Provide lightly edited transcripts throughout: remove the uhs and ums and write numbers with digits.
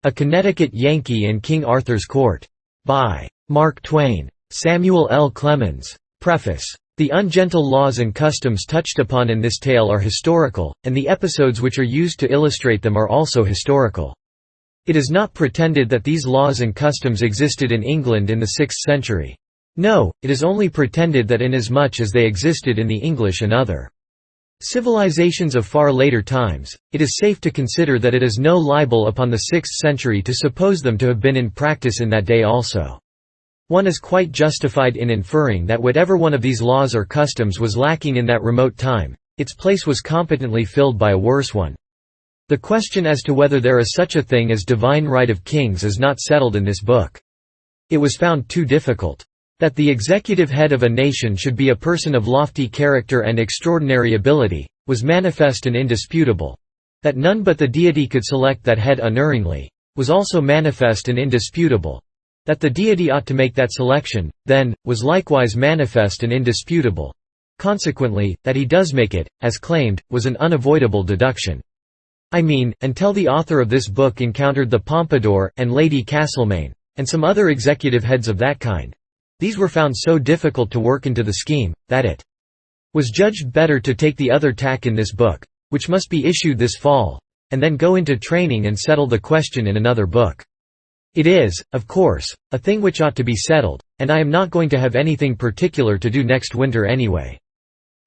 A Connecticut Yankee in King Arthur's Court. By Mark Twain. Samuel L. Clemens. Preface. The ungentle laws and customs touched upon in this tale are historical, and the episodes which are used to illustrate them are also historical. It is not pretended that these laws and customs existed in England in the 6th century. No, it is only pretended that inasmuch as they existed in the English and other civilizations of far later times, it is safe to consider that it is no libel upon the 6th century to suppose them to have been in practice in that day also. One is quite justified in inferring that whatever one of these laws or customs was lacking in that remote time, its place was competently filled by a worse one. The question as to whether there is such a thing as divine right of kings is not settled in this book. It was found too difficult. That the executive head of a nation should be a person of lofty character and extraordinary ability, was manifest and indisputable. That none but the deity could select that head unerringly, was also manifest and indisputable. That the deity ought to make that selection, then, was likewise manifest and indisputable. Consequently, that he does make it, as claimed, was an unavoidable deduction. I mean, until the author of this book encountered the Pompadour, and Lady Castlemaine, and some other executive heads of that kind. These were found so difficult to work into the scheme, that it was judged better to take the other tack in this book, which must be issued this fall, and then go into training and settle the question in another book. It is, of course, a thing which ought to be settled, and I am not going to have anything particular to do next winter anyway.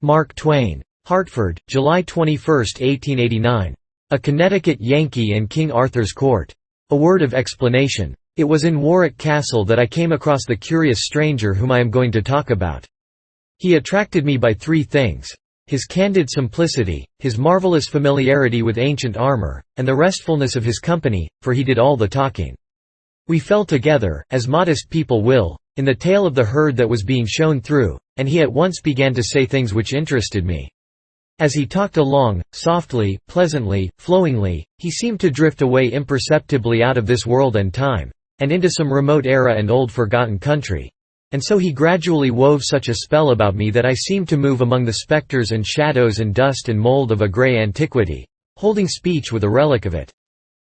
Mark Twain. Hartford, July 21, 1889. A Connecticut Yankee in King Arthur's Court. A word of explanation. It was in Warwick Castle that I came across the curious stranger whom I am going to talk about. He attracted me by three things: his candid simplicity, his marvelous familiarity with ancient armor, and the restfulness of his company, for he did all the talking. We fell together, as modest people will, in the tail of the herd that was being shown through, and he at once began to say things which interested me. As he talked along, softly, pleasantly, flowingly, he seemed to drift away imperceptibly out of this world and time, and into some remote era and old forgotten country. And so he gradually wove such a spell about me that I seemed to move among the spectres and shadows and dust and mold of a grey antiquity, holding speech with a relic of it.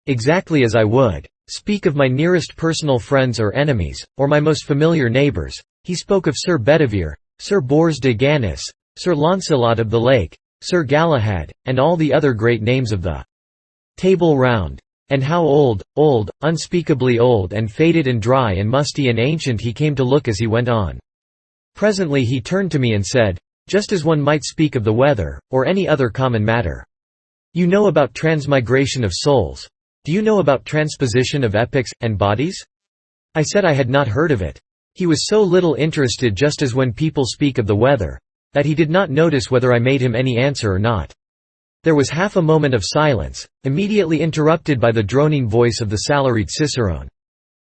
Exactly as I would speak of my nearest personal friends or enemies, or my most familiar neighbours, he spoke of Sir Bedivere, Sir Bors de Ganis, Sir Launcelot of the Lake, Sir Galahad, and all the other great names of the Table Round. And how old, unspeakably old and faded and dry and musty and ancient he came to look as he went on. Presently he turned to me and said, just as one might speak of the weather, or any other common matter, "You know about transmigration of souls. Do you know about transposition of epochs, and bodies?" I said I had not heard of it. He was so little interested, just as when people speak of the weather, that he did not notice whether I made him any answer or not. There was half a moment of silence, immediately interrupted by the droning voice of the salaried cicerone.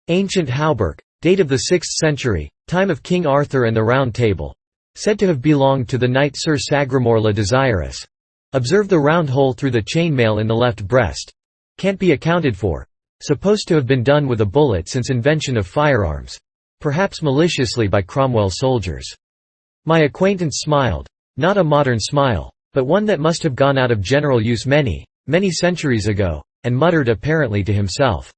Ancient hauberk, date of the 6th century, time of King Arthur and the Round Table. Said to have belonged to the knight Sir Sagramore le Desirous. Observe the round hole through the chainmail in the left breast. Can't be accounted for. Supposed to have been done with a bullet since invention of firearms. Perhaps maliciously by Cromwell's soldiers. My acquaintance smiled. Not a modern smile, but one that must have gone out of general use many, many centuries ago, and muttered apparently to himself,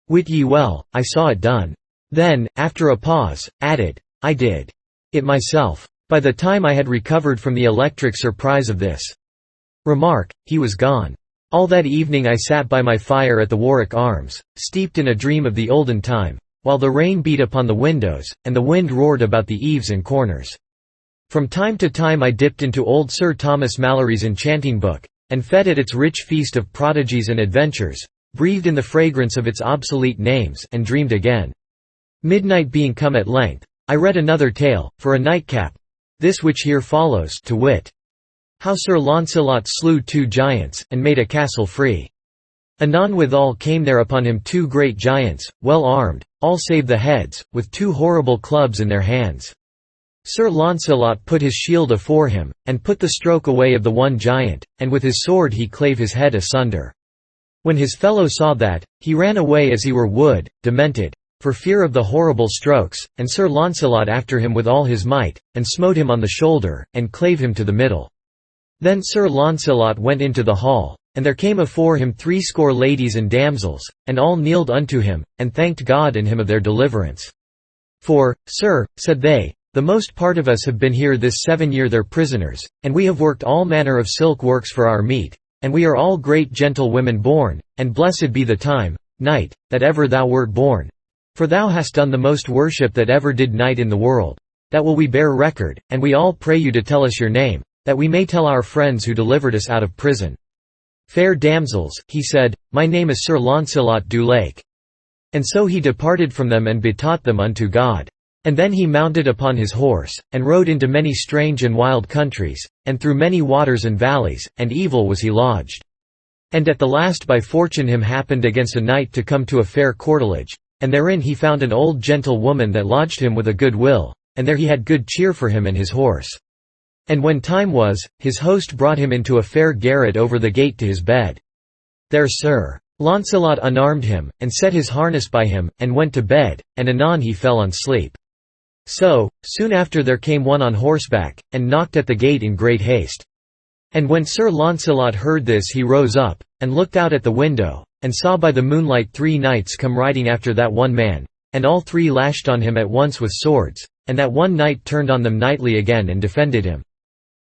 "Wit ye well, I saw it done." Then, after a pause, added, "I did it myself." By the time I had recovered from the electric surprise of this remark, he was gone. All that evening I sat by my fire at the Warwick Arms, steeped in a dream of the olden time, while the rain beat upon the windows, and the wind roared about the eaves and corners. From time to time I dipped into old Sir Thomas Malory's enchanting book, and fed at its rich feast of prodigies and adventures, breathed in the fragrance of its obsolete names, and dreamed again. Midnight being come at length, I read another tale, for a nightcap, this which here follows, to wit, how Sir Launcelot slew 2 giants, and made a castle free. Anon withal came there upon him 2 great giants, well armed, all save the heads, with 2 horrible clubs in their hands. Sir Launcelot put his shield afore him, and put the stroke away of the one giant, and with his sword he clave his head asunder. When his fellow saw that, he ran away as he were wood, demented, for fear of the horrible strokes, and Sir Launcelot after him with all his might, and smote him on the shoulder, and clave him to the middle. Then Sir Launcelot went into the hall, And there came afore him 60 ladies and damsels, and all kneeled unto him, and thanked God and him of their deliverance. For, Sir, said they, the most part of us have been here this 7 year their prisoners, and we have worked all manner of silk works for our meat, and we are all great gentlewomen born, and blessed be the time, night, that ever thou wert born. For thou hast done the most worship that ever did knight in the world. That will we bear record, and we all pray you to tell us your name, that we may tell our friends who delivered us out of prison. Fair damsels, he said, my name is Sir Launcelot du Lake. And so he departed from them and betaught them unto God. And then he mounted upon his horse, and rode into many strange and wild countries, and through many waters and valleys, and evil was he lodged. And at the last by fortune him happened against a night to come to a fair courtilage, and therein he found an old gentle woman that lodged him with a good will, and there he had good cheer for him and his horse. And when time was, his host brought him into a fair garret over the gate to his bed. There Sir Launcelot unarmed him, and set his harness by him, and went to bed, and anon he fell on sleep. So, soon after there came one on horseback, and knocked at the gate in great haste. And when Sir Launcelot heard this he rose up, and looked out at the window, and saw by the moonlight 3 knights come riding after that one man, and all 3 lashed on him at once with swords, and that one knight turned on them knightly again and defended him.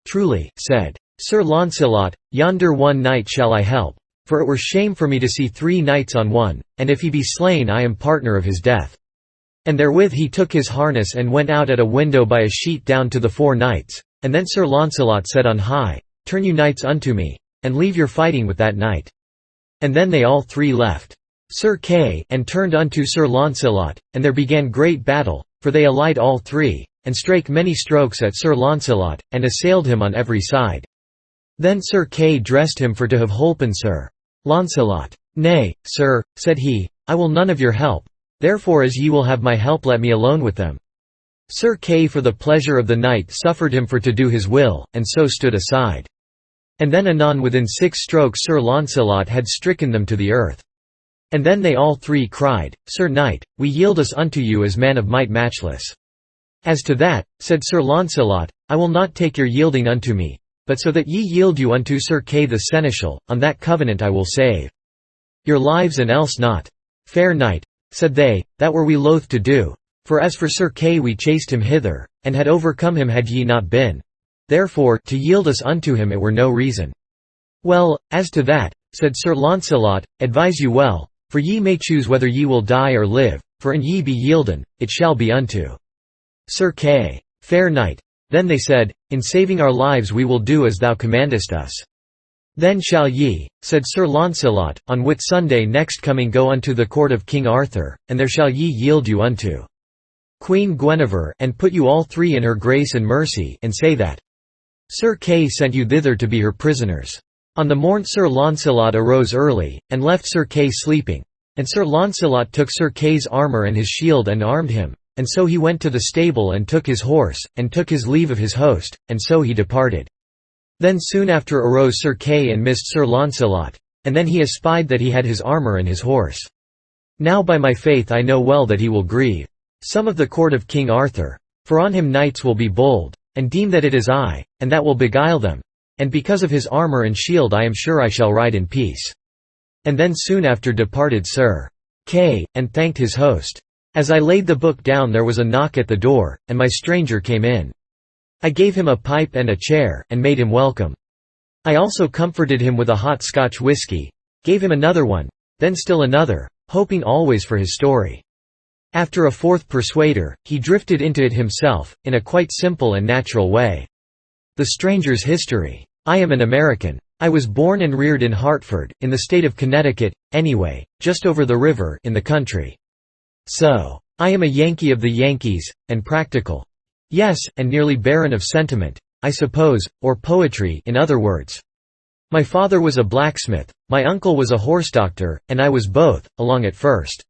Truly, said Sir Launcelot, yonder one knight shall I help, for it were shame for me to see 3 knights on one, and if he be slain I am partner of his death. And therewith he took his harness and went out at a window by a sheet down to the 4 knights, and then Sir Launcelot said on high, Turn you knights unto me, and leave your fighting with that knight. And then they all 3 left Sir Kay, and turned unto Sir Launcelot, and there began great battle, for they allied all 3, and strake many strokes at Sir Launcelot, and assailed him on every side. Then Sir Kay dressed him for to have holpen Sir Launcelot. Nay, sir, said he, I will none of your help, therefore as ye will have my help let me alone with them. Sir Kay for the pleasure of the knight suffered him for to do his will, and so stood aside. And then anon within 6 strokes Sir Launcelot had stricken them to the earth. And then they all 3 cried, Sir Knight, we yield us unto you as man of might matchless. As to that, said Sir Launcelot, I will not take your yielding unto me, but so that ye yield you unto Sir Kay the seneschal, on that covenant I will save your lives and else not. Fair knight, said they, that were we loath to do, for as for Sir Kay we chased him hither, and had overcome him had ye not been. Therefore, to yield us unto him it were no reason. Well, as to that, said Sir Launcelot, advise you well, for ye may choose whether ye will die or live, for an ye be yielden, it shall be unto Sir Kay. Fair knight. Then they said, In saving our lives we will do as thou commandest us. Then shall ye, said Sir Launcelot, on Whitsunday next coming go unto the court of King Arthur, and there shall ye yield you unto Queen Guinevere, and put you all 3 in her grace and mercy, and say that Sir Kay sent you thither to be her prisoners. On the morn Sir Launcelot arose early, and left Sir Kay sleeping. And Sir Launcelot took Sir Kay's armour and his shield and armed him, and so he went to the stable and took his horse, and took his leave of his host, and so he departed. Then soon after arose Sir Kay and missed Sir Launcelot, and then he espied that he had his armour and his horse. Now by my faith I know well that he will grieve some of the court of King Arthur, for on him knights will be bold, and deem that it is I, and that will beguile them, and because of his armour and shield I am sure I shall ride in peace. And then soon after departed Sir Kay, and thanked his host. As I laid the book down there was a knock at the door, and my stranger came in. I gave him a pipe and a chair, and made him welcome. I also comforted him with a hot Scotch whisky, gave him another one, then still another, hoping always for his story. After a 4th persuader, he drifted into it himself, in a quite simple and natural way. The stranger's history. I am an American. I was born and reared in Hartford, in the state of Connecticut, anyway, just over the river, in the country. So, I am a Yankee of the Yankees, and practical. Yes, and nearly barren of sentiment, I suppose, or poetry in other words. My father was a blacksmith, my uncle was a horse doctor, and I was both, along at first.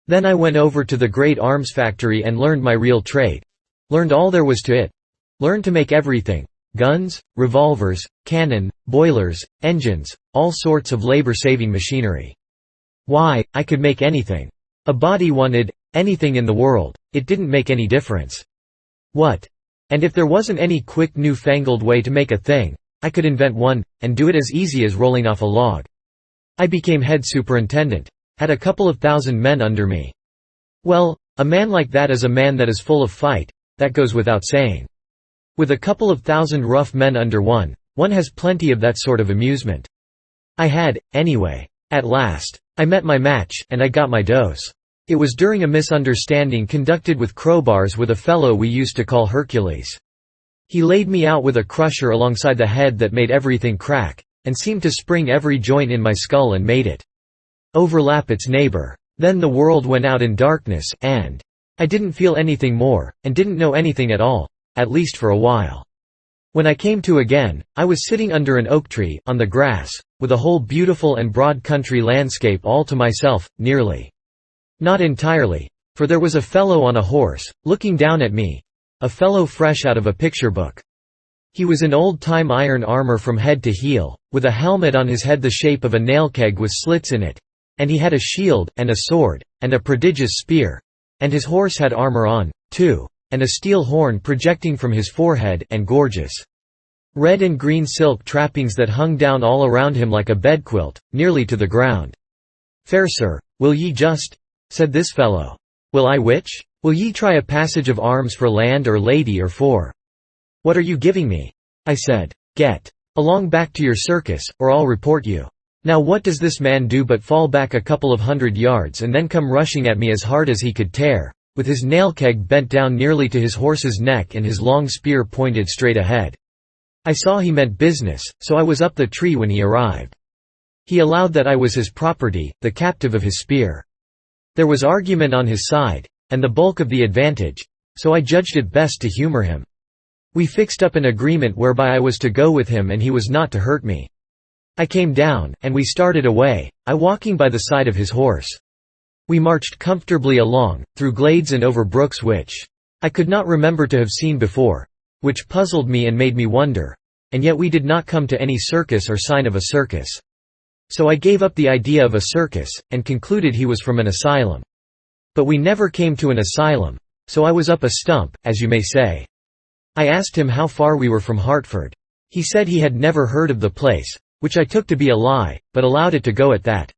Then I went over to the great arms factory and learned my real trade. Learned all there was to it. Learned to make everything. Guns, revolvers, cannon, boilers, engines, all sorts of labor-saving machinery. Why, I could make anything a body wanted, anything in the world, it didn't make any difference. What? And if there wasn't any quick new-fangled way to make a thing, I could invent one, and do it as easy as rolling off a log. I became head superintendent. Had a couple of thousand men under me. Well, a man like that is a man that is full of fight, that goes without saying. With a couple of thousand rough men under one has plenty of that sort of amusement. I had, anyway. At last. I met my match, and I got my dose. It was during a misunderstanding conducted with crowbars with a fellow we used to call Hercules. He laid me out with a crusher alongside the head that made everything crack, and seemed to spring every joint in my skull and made it overlap its neighbor. Then the world went out in darkness, and I didn't feel anything more, and didn't know anything at all, at least for a while. When I came to again, I was sitting under an oak tree, on the grass, with a whole beautiful and broad country landscape all to myself, nearly. Not entirely, for there was a fellow on a horse, looking down at me, a fellow fresh out of a picture book. He was in old-time iron armor from head to heel, with a helmet on his head the shape of a nail keg with slits in it, and he had a shield, and a sword, and a prodigious spear, and his horse had armor on, too, and a steel horn projecting from his forehead, and gorgeous red and green silk trappings that hung down all around him like a bedquilt, nearly to the ground. "Fair sir, will ye just," said this fellow. "Will I which? Will ye try a passage of arms for land or lady or for? What are you giving me?" I said. "Get along back to your circus, or I'll report you." Now what does this man do but fall back a couple of 100 yards and then come rushing at me as hard as he could tear, with his nail keg bent down nearly to his horse's neck and his long spear pointed straight ahead. I saw he meant business, so I was up the tree when he arrived. He allowed that I was his property, the captive of his spear. There was argument on his side, and the bulk of the advantage, so I judged it best to humor him. We fixed up an agreement whereby I was to go with him and he was not to hurt me. I came down, and we started away, I walking by the side of his horse. We marched comfortably along, through glades and over brooks which I could not remember to have seen before, which puzzled me and made me wonder, and yet we did not come to any circus or sign of a circus. So I gave up the idea of a circus, and concluded he was from an asylum. But we never came to an asylum, so I was up a stump, as you may say. I asked him how far we were from Hartford. He said he had never heard of the place, which I took to be a lie, but allowed it to go at that.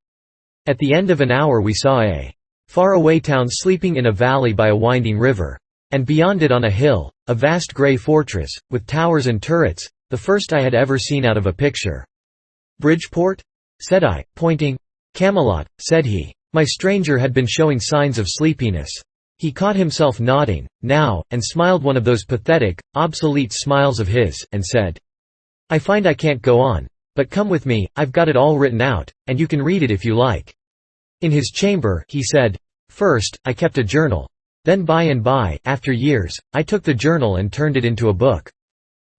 At the end of an hour we saw a far-away town sleeping in a valley by a winding river, and beyond it on a hill, a vast grey fortress, with towers and turrets, the first I had ever seen out of a picture. "Bridgeport?" said I, pointing. "Camelot," said he. My stranger had been showing signs of sleepiness. He caught himself nodding, now, and smiled one of those pathetic, obsolete smiles of his, and said, "I find I can't go on. But come with me, I've got it all written out, and you can read it if you like." In his chamber, he said, "First, I kept a journal. Then by and by, after years, I took the journal and turned it into a book.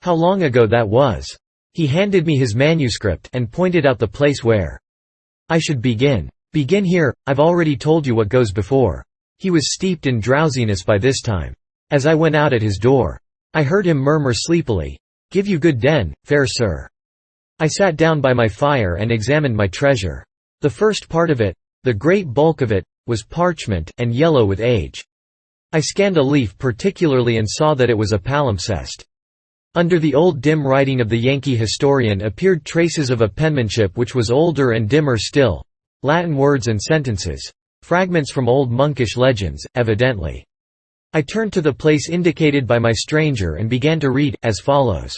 How long ago that was!" He handed me his manuscript and pointed out the place where I should begin. "Begin here, I've already told you what goes before." He was steeped in drowsiness by this time. As I went out at his door, I heard him murmur sleepily, "Give you good den, fair sir." I sat down by my fire and examined my treasure. The first part of it, the great bulk of it, was parchment, and yellow with age. I scanned a leaf particularly and saw that it was a palimpsest. Under the old dim writing of the Yankee historian appeared traces of a penmanship which was older and dimmer still, Latin words and sentences. Fragments from old monkish legends, evidently. I turned to the place indicated by my stranger and began to read, as follows.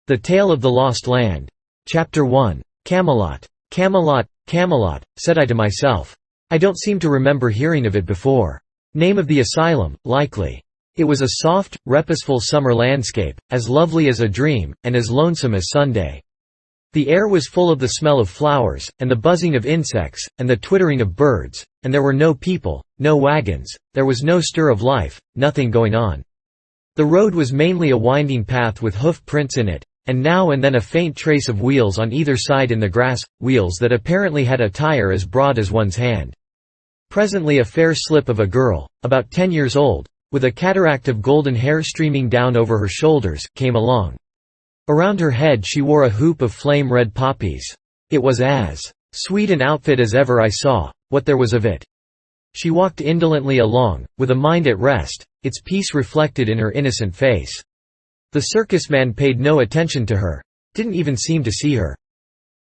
The Tale of the Lost Land. Chapter 1. Camelot. "Camelot, Camelot," said I to myself. "I don't seem to remember hearing of it before. Name of the asylum, likely." It was a soft, reposeful summer landscape, as lovely as a dream, and as lonesome as Sunday. The air was full of the smell of flowers, and the buzzing of insects, and the twittering of birds, and there were no people, no wagons, there was no stir of life, nothing going on. The road was mainly a winding path with hoof prints in it, and now and then a faint trace of wheels on either side in the grass, wheels that apparently had a tire as broad as one's hand. Presently a fair slip of a girl, about 10 years old, with a cataract of golden hair streaming down over her shoulders, came along. Around her head she wore a hoop of flame-red poppies. It was as sweet an outfit as ever I saw, what there was of it. She walked indolently along, with a mind at rest, its peace reflected in her innocent face. The circus man paid no attention to her. didn't even seem to see her.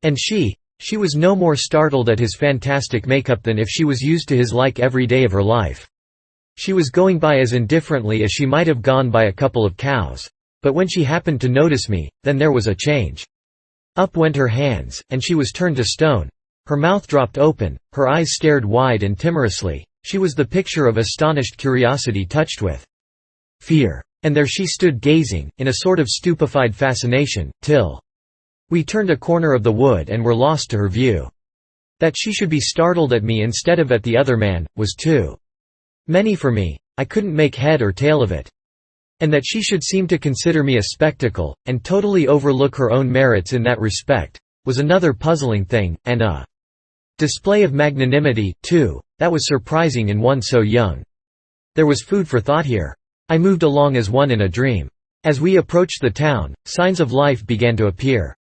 And she was no more startled at his fantastic makeup than if she was used to his like every day of her life. She was going by as indifferently as she might have gone by a couple of cows. But when she happened to notice me, then there was a change. Up went her hands, and she was turned to stone. Her mouth dropped open, her eyes stared wide and timorously. She was the picture of astonished curiosity touched with fear. And there she stood gazing, in a sort of stupefied fascination, till we turned a corner of the wood and were lost to her view. That she should be startled at me instead of at the other man, was too many for me. I couldn't make head or tail of it. And that she should seem to consider me a spectacle, and totally overlook her own merits in that respect, was another puzzling thing, and a display of magnanimity, too, that was surprising in one so young. There was food for thought here. I moved along as one in a dream. As we approached the town, signs of life began to appear.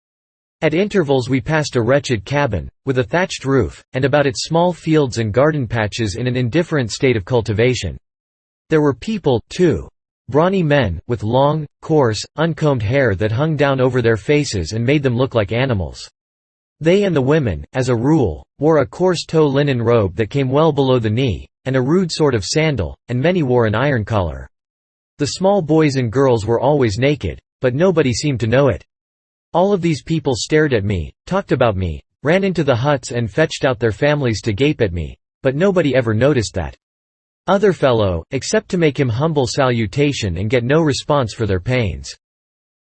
At intervals we passed a wretched cabin, with a thatched roof, and about it small fields and garden patches in an indifferent state of cultivation. There were people, too. Brawny men, with long, coarse, uncombed hair that hung down over their faces and made them look like animals. They and the women, as a rule, wore a coarse tow linen robe that came well below the knee, and a rude sort of sandal, and many wore an iron collar. The small boys and girls were always naked, but nobody seemed to know it. All of these people stared at me, talked about me, ran into the huts and fetched out their families to gape at me, but nobody ever noticed that other fellow, except to make him humble salutation and get no response for their pains.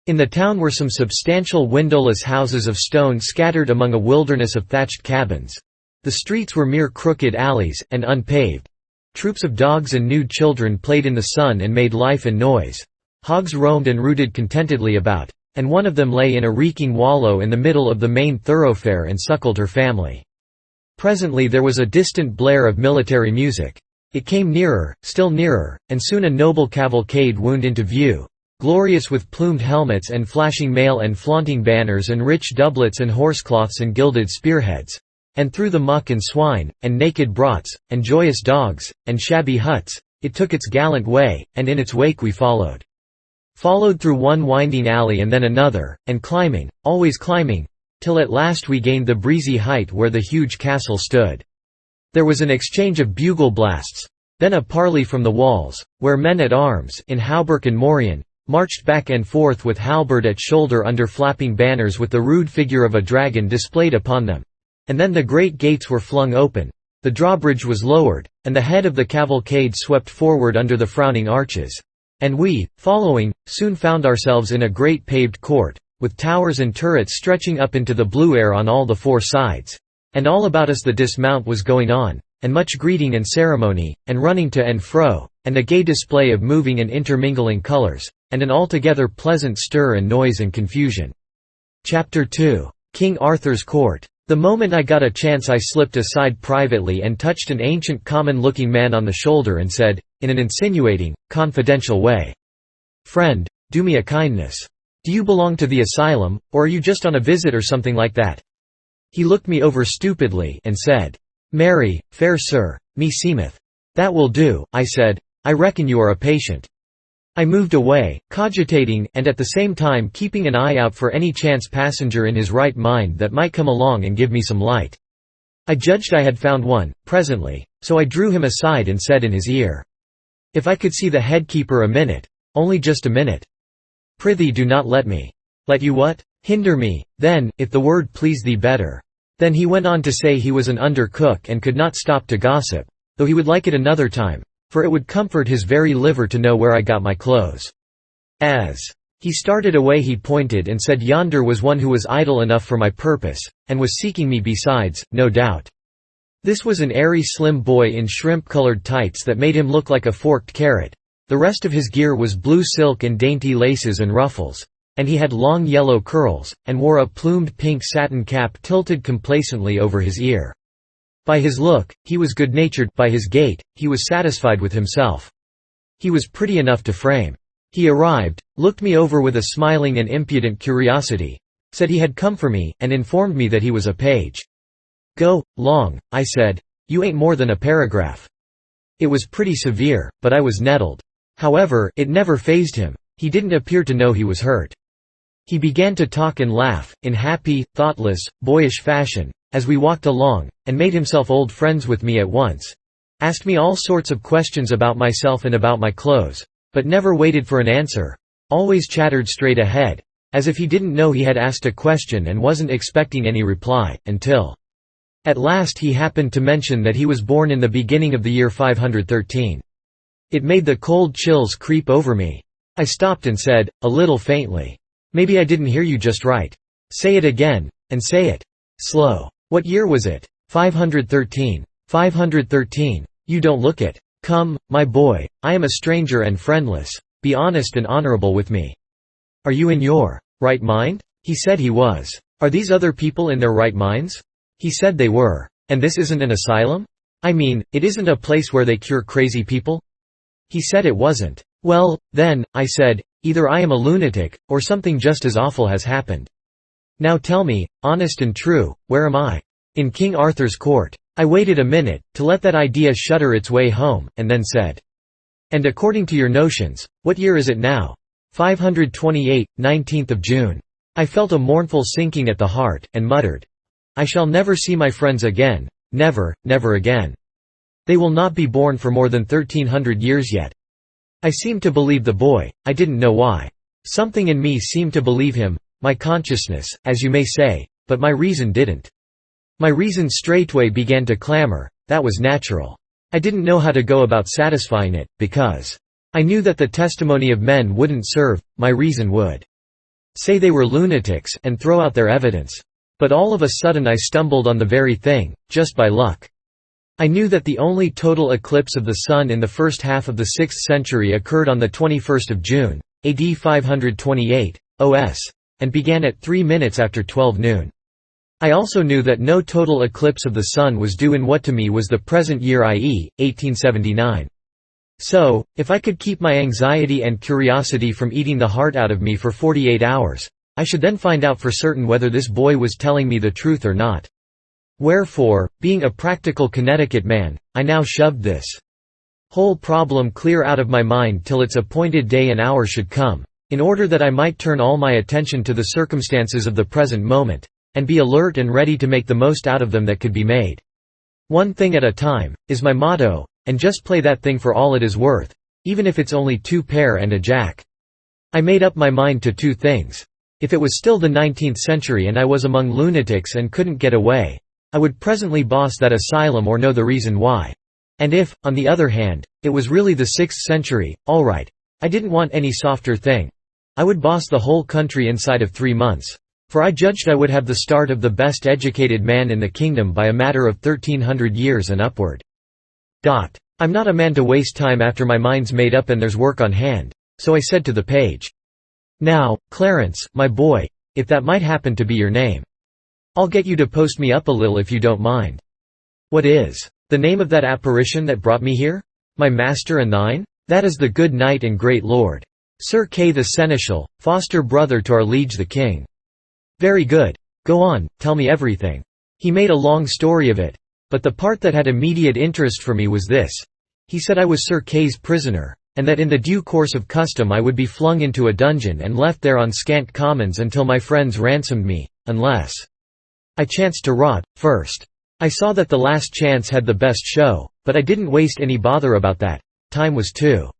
In the town were some substantial windowless houses of stone scattered among a wilderness of thatched cabins. The streets were mere crooked alleys, and unpaved. Troops of dogs and nude children played in the sun and made life and noise. Hogs roamed and rooted contentedly about, and one of them lay in a reeking wallow in the middle of the main thoroughfare and suckled her family. Presently there was a distant blare of military music. It came nearer, still nearer, and soon a noble cavalcade wound into view, glorious with plumed helmets and flashing mail and flaunting banners and rich doublets and horsecloths and gilded spearheads. And through the muck and swine, and naked brats, and joyous dogs, and shabby huts, it took its gallant way, and in its wake we followed. Followed through one winding alley and then another, and climbing, always climbing, till at last we gained the breezy height where the huge castle stood. There was an exchange of bugle blasts, then a parley from the walls, where men at arms in hauberk and morion marched back and forth with halberd at shoulder under flapping banners with the rude figure of a dragon displayed upon them. And then the great gates were flung open, the drawbridge was lowered, and the head of the cavalcade swept forward under the frowning arches. And we, following, soon found ourselves in a great paved court, with towers and turrets stretching up into the blue air on all the four sides. And all about us the dismount was going on, and much greeting and ceremony, and running to and fro, and a gay display of moving and intermingling colors, and an altogether pleasant stir and noise and confusion. Chapter 2. King Arthur's Court. The moment I got a chance I slipped aside privately and touched an ancient common-looking man on the shoulder and said, in an insinuating, confidential way, "Friend, do me a kindness. Do you belong to the asylum, or are you just on a visit or something like that?" He looked me over stupidly, and said, "Marry, fair sir, me seemeth." "That will do," I said, "I reckon you are a patient." I moved away, cogitating, and at the same time keeping an eye out for any chance passenger in his right mind that might come along and give me some light. I judged I had found one, presently, so I drew him aside and said in his ear, "If I could see the headkeeper a minute, only just a minute." "Prithee do not let me." "Let you what?" "Hinder me, then, if the word please thee better." Then he went on to say he was an under-cook and could not stop to gossip, though he would like it another time, for it would comfort his very liver to know where I got my clothes. As he started away he pointed and said yonder was one who was idle enough for my purpose, and was seeking me besides, no doubt. This was an airy slim boy in shrimp-colored tights that made him look like a forked carrot. The rest of his gear was blue silk and dainty laces and ruffles, and he had long yellow curls, and wore a plumed pink satin cap tilted complacently over his ear. By his look, he was good-natured, by his gait, he was satisfied with himself. He was pretty enough to frame. He arrived, looked me over with a smiling and impudent curiosity, said he had come for me, and informed me that he was a page. "Go, long," I said, "you ain't more than a paragraph." It was pretty severe, but I was nettled. However, it never fazed him. He didn't appear to know he was hurt. He began to talk and laugh, in happy, thoughtless, boyish fashion, as we walked along, and made himself old friends with me at once. Asked me all sorts of questions about myself and about my clothes, but never waited for an answer, always chattered straight ahead, as if he didn't know he had asked a question and wasn't expecting any reply, until at last he happened to mention that he was born in the beginning of the year 513. It made the cold chills creep over me. I stopped and said, a little faintly, "Maybe I didn't hear you just right. Say it again, and say it slow. What year was it?" 513. 513. You don't look it. Come, my boy, I am a stranger and friendless. Be honest and honorable with me. Are you in your right mind? He said he was. Are these other people in their right minds? He said they were. And this isn't an asylum? I mean, it isn't a place where they cure crazy people? He said it wasn't. Well, then, I said, either I am a lunatic, or something just as awful has happened. Now tell me, honest and true, where am I? In King Arthur's court. I waited a minute, to let that idea shudder its way home, and then said, and according to your notions, what year is it now? 528, 19th of June. I felt a mournful sinking at the heart, and muttered, I shall never see my friends again, never, never again. They will not be born for more than 1300 years yet. I seemed to believe the boy, I didn't know why. Something in me seemed to believe him, my consciousness, as you may say, but my reason didn't. My reason straightway began to clamor. That was natural. I didn't know how to go about satisfying it, because I knew that the testimony of men wouldn't serve, my reason would say they were lunatics, and throw out their evidence. But all of a sudden I stumbled on the very thing, just by luck. I knew that the only total eclipse of the sun in the first half of the 6th century occurred on the 21st of June, AD 528, OS, and began at 3 minutes after 12 noon. I also knew that no total eclipse of the sun was due in what to me was the present year, i.e., 1879. So, if I could keep my anxiety and curiosity from eating the heart out of me for 48 hours, I should then find out for certain whether this boy was telling me the truth or not. Wherefore, being a practical Connecticut man, I now shoved this whole problem clear out of my mind till its appointed day and hour should come, in order that I might turn all my attention to the circumstances of the present moment, and be alert and ready to make the most out of them that could be made. One thing at a time, is my motto, and just play that thing for all it is worth, even if it's only 2 pair and a jack. I made up my mind to 2 things. If it was still the 19th century and I was among lunatics and couldn't get away, I would presently boss that asylum or know the reason why. And if, on the other hand, it was really the 6th century, all right, I didn't want any softer thing. I would boss the whole country inside of 3 months. For I judged I would have the start of the best educated man in the kingdom by a matter of 1300 years and upward. I'm not a man to waste time after my mind's made up and there's work on hand, so I said to the page, now, Clarence, my boy, if that might happen to be your name, I'll get you to post me up a little if you don't mind. What is the name of that apparition that brought me here? My master and thine? That is the good knight and great lord, Sir Kay the seneschal, foster brother to our liege the king. Very good. Go on, tell me everything. He made a long story of it, but the part that had immediate interest for me was this. He said I was Sir Kay's prisoner, and that in the due course of custom I would be flung into a dungeon and left there on scant commons until my friends ransomed me, unless I chanced to rot, first. I saw that the last chance had the best show, but I didn't waste any bother about that. Time was too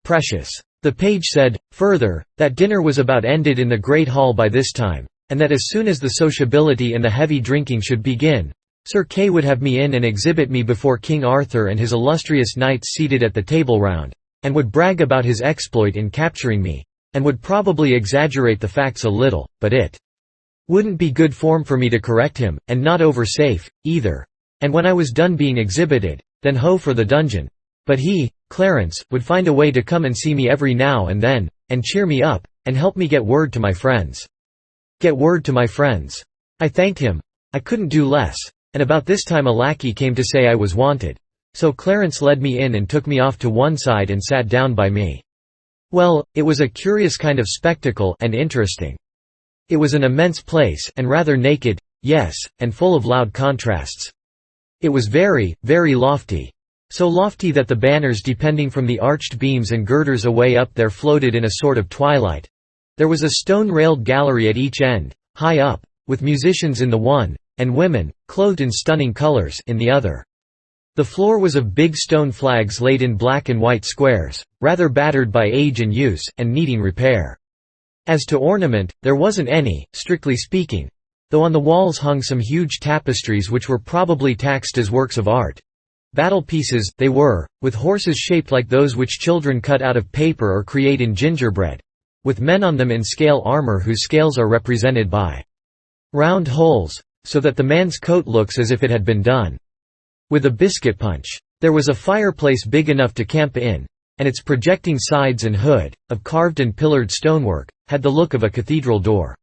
precious. The page said, further, that dinner was about ended in the great hall by this time, and that as soon as the sociability and the heavy drinking should begin, Sir Kay would have me in and exhibit me before King Arthur and his illustrious knights seated at the table round, and would brag about his exploit in capturing me, and would probably exaggerate the facts a little, but it wouldn't be good form for me to correct him, and not over safe, either. And when I was done being exhibited, then ho for the dungeon. But he, Clarence, would find a way to come and see me every now and then, and cheer me up, and help me get word to my friends. Get word to my friends. I thanked him. I couldn't do less, and about this time a lackey came to say I was wanted. So Clarence led me in and took me off to one side and sat down by me. Well, it was a curious kind of spectacle, and interesting. It was an immense place, and rather naked, yes, and full of loud contrasts. It was very, very lofty. So lofty that the banners depending from the arched beams and girders away up there floated in a sort of twilight. There was a stone-railed gallery at each end, high up, with musicians in the one, and women, clothed in stunning colors, in the other. The floor was of big stone flags laid in black and white squares, rather battered by age and use, and needing repair. As to ornament, there wasn't any, strictly speaking, though on the walls hung some huge tapestries which were probably taxed as works of art. Battle pieces, they were, with horses shaped like those which children cut out of paper or create in gingerbread, with men on them in scale armor whose scales are represented by round holes, so that the man's coat looks as if it had been done with a biscuit punch. There was a fireplace big enough to camp in, and its projecting sides and hood, of carved and pillared stonework, had the look of a cathedral door.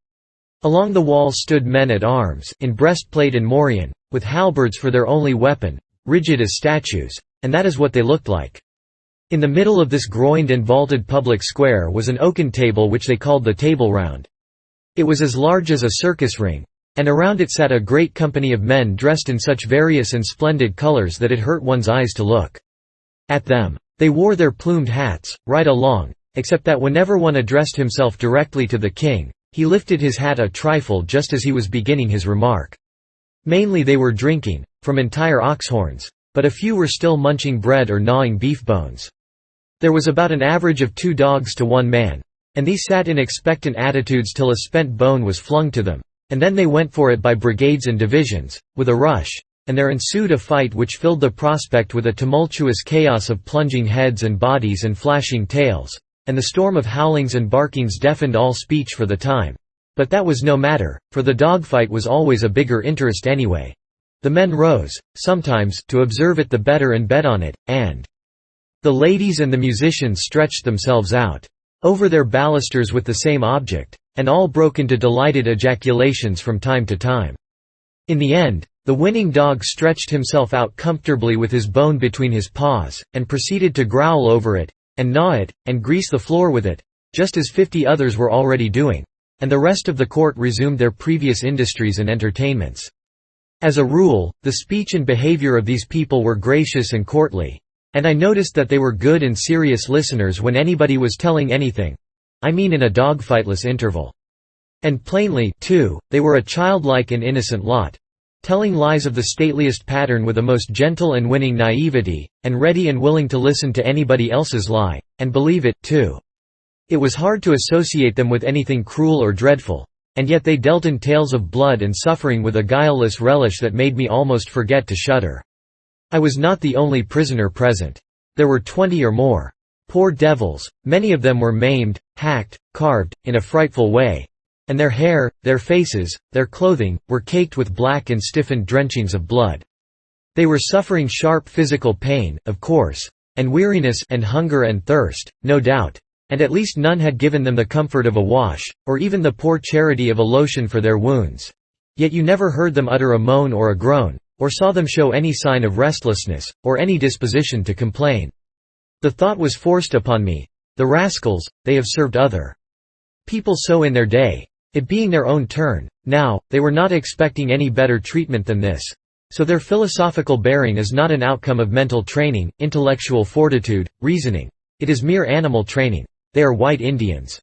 Along the walls stood men-at-arms, in breastplate and morion, with halberds for their only weapon, rigid as statues, and that is what they looked like. In the middle of this groined and vaulted public square was an oaken table which they called the Table Round. It was as large as a circus ring, and around it sat a great company of men dressed in such various and splendid colors that it hurt one's eyes to look at them. They wore their plumed hats, right along, except that whenever one addressed himself directly to the king, he lifted his hat a trifle just as he was beginning his remark. Mainly they were drinking, from entire ox horns, but a few were still munching bread or gnawing beef bones. There was about an average of 2 dogs to 1 man, and these sat in expectant attitudes till a spent bone was flung to them, and then they went for it by brigades and divisions, with a rush, and there ensued a fight which filled the prospect with a tumultuous chaos of plunging heads and bodies and flashing tails, and the storm of howlings and barkings deafened all speech for the time. But that was no matter, for the dogfight was always a bigger interest anyway. The men rose, sometimes, to observe it the better and bet on it, and the ladies and the musicians stretched themselves out over their balusters with the same object, and all broke into delighted ejaculations from time to time. In the end, the winning dog stretched himself out comfortably with his bone between his paws, and proceeded to growl over it, and gnaw it, and grease the floor with it, just as 50 others were already doing, and the rest of the court resumed their previous industries and entertainments. As a rule, the speech and behavior of these people were gracious and courtly, and I noticed that they were good and serious listeners when anybody was telling anything, I mean in a dogfightless interval. And plainly, too, they were a childlike and innocent lot, telling lies of the stateliest pattern with a most gentle and winning naivety, and ready and willing to listen to anybody else's lie, and believe it, too. It was hard to associate them with anything cruel or dreadful, and yet they dealt in tales of blood and suffering with a guileless relish that made me almost forget to shudder. I was not the only prisoner present. There were 20 or more. Poor devils, many of them were maimed, hacked, carved, in a frightful way, and their hair, their faces, their clothing, were caked with black and stiffened drenchings of blood. They were suffering sharp physical pain, of course, and weariness and hunger and thirst, no doubt, and at least none had given them the comfort of a wash, or even the poor charity of a lotion for their wounds. Yet you never heard them utter a moan or a groan, or saw them show any sign of restlessness, or any disposition to complain. The thought was forced upon me, the rascals, they have served other people so in their day. It being their own turn, now, they were not expecting any better treatment than this. So their philosophical bearing is not an outcome of mental training, intellectual fortitude, reasoning. It is mere animal training. They are white Indians.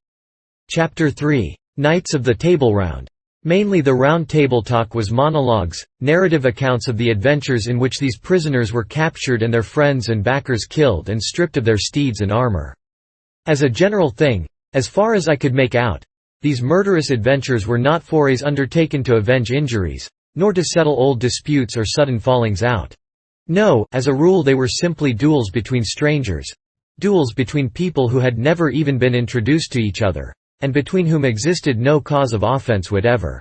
Chapter 3. Knights of the Table Round. Mainly the Round Table talk was monologues, narrative accounts of the adventures in which these prisoners were captured and their friends and backers killed and stripped of their steeds and armor. As a general thing, as far as I could make out, these murderous adventures were not forays undertaken to avenge injuries, nor to settle old disputes or sudden fallings out. No, as a rule they were simply duels between strangers, duels between people who had never even been introduced to each other, and between whom existed no cause of offense whatever.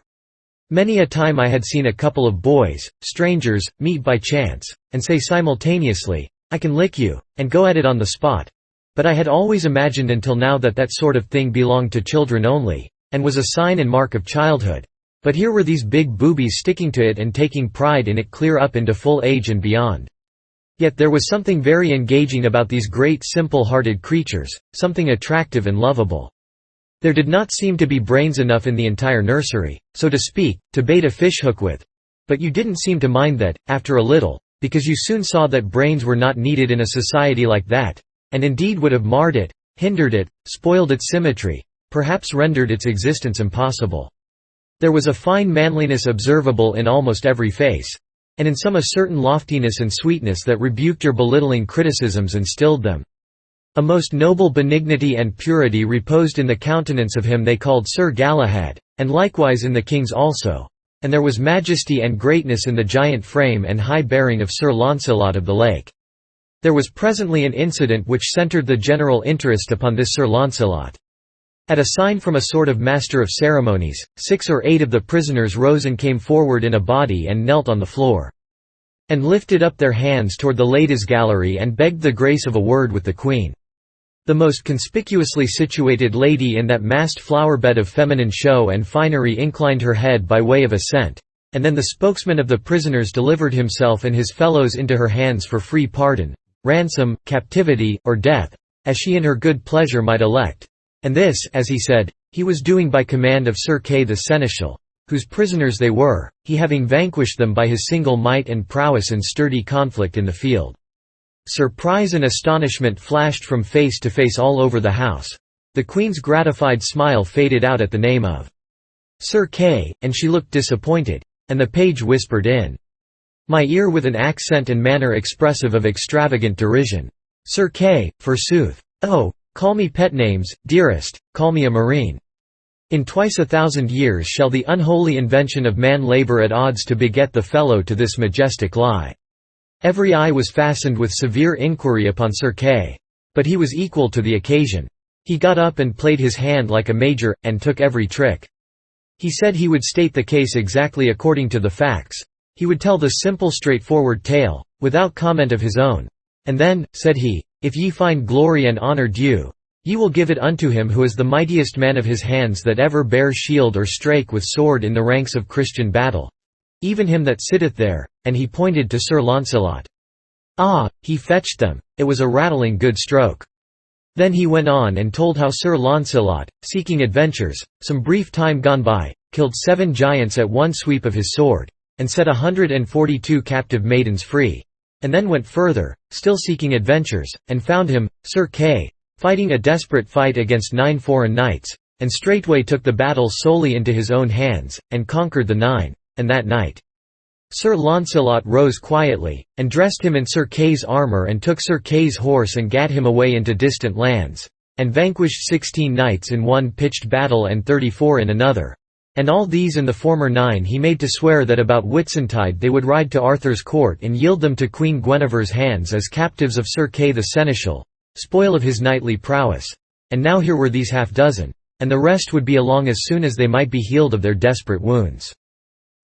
Many a time I had seen a couple of boys, strangers, meet by chance, and say simultaneously, "I can lick you," and go at it on the spot. But I had always imagined until now that that sort of thing belonged to children only, and was a sign and mark of childhood. But here were these big boobies sticking to it and taking pride in it clear up into full age and beyond. Yet there was something very engaging about these great simple-hearted creatures, something attractive and lovable. There did not seem to be brains enough in the entire nursery, so to speak, to bait a fishhook with. But you didn't seem to mind that, after a little, because you soon saw that brains were not needed in a society like that, and indeed would have marred it, hindered it, spoiled its symmetry, perhaps rendered its existence impossible. There was a fine manliness observable in almost every face, and in some a certain loftiness and sweetness that rebuked your belittling criticisms and stilled them. A most noble benignity and purity reposed in the countenance of him they called Sir Galahad, and likewise in the king's also, and there was majesty and greatness in the giant frame and high bearing of Sir Launcelot of the Lake. There was presently an incident which centred the general interest upon this Sir Launcelot. At a sign from a sort of master of ceremonies, 6 or 8 of the prisoners rose and came forward in a body and knelt on the floor, and lifted up their hands toward the ladies' gallery and begged the grace of a word with the Queen. The most conspicuously situated lady in that massed flower-bed of feminine show and finery inclined her head by way of assent, and then the spokesman of the prisoners delivered himself and his fellows into her hands for free pardon, ransom, captivity, or death, as she in her good pleasure might elect. And this, as he said, he was doing by command of Sir Kay the Seneschal, whose prisoners they were, he having vanquished them by his single might and prowess in sturdy conflict in the field. Surprise and astonishment flashed from face to face all over the house. The Queen's gratified smile faded out at the name of Sir Kay, and she looked disappointed, and the page whispered in my ear with an accent and manner expressive of extravagant derision, "Sir Kay, forsooth! Oh, call me pet names, dearest, call me a marine. In twice 1,000 years shall the unholy invention of man labour at odds to beget the fellow to this majestic lie." Every eye was fastened with severe inquiry upon Sir Kay. But he was equal to the occasion. He got up and played his hand like a major, and took every trick. He said he would state the case exactly according to the facts. He would tell the simple straightforward tale, without comment of his own. And then, said he, "If ye find glory and honour due, ye will give it unto him who is the mightiest man of his hands that ever bare shield or strake with sword in the ranks of Christian battle. Even him that sitteth there," and he pointed to Sir Launcelot. Ah, he fetched them. It was a rattling good stroke. Then he went on and told how Sir Launcelot, seeking adventures, some brief time gone by, killed 7 giants at one sweep of his sword, and set 142 captive maidens free. And then went further, still seeking adventures, and found him, Sir Kay, fighting a desperate fight against 9 foreign knights, and straightway took the battle solely into his own hands, and conquered the 9. And that night Sir Launcelot rose quietly, and dressed him in Sir Kay's armour and took Sir Kay's horse and gat him away into distant lands, and vanquished 16 knights in one pitched battle and 34 in another. And all these and the former 9 he made to swear that about Whitsuntide they would ride to Arthur's court and yield them to Queen Guinevere's hands as captives of Sir Kay the Seneschal, spoil of his knightly prowess. And now here were these half-dozen, and the rest would be along as soon as they might be healed of their desperate wounds.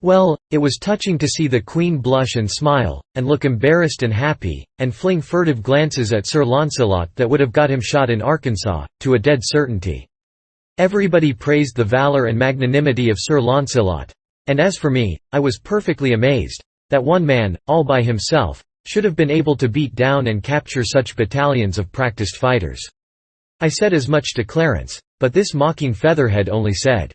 Well, it was touching to see the Queen blush and smile, and look embarrassed and happy, and fling furtive glances at Sir Launcelot that would have got him shot in Arkansas, to a dead certainty. Everybody praised the valour and magnanimity of Sir Launcelot. And as for me, I was perfectly amazed, that one man, all by himself, should have been able to beat down and capture such battalions of practised fighters. I said as much to Clarence, but this mocking featherhead only said,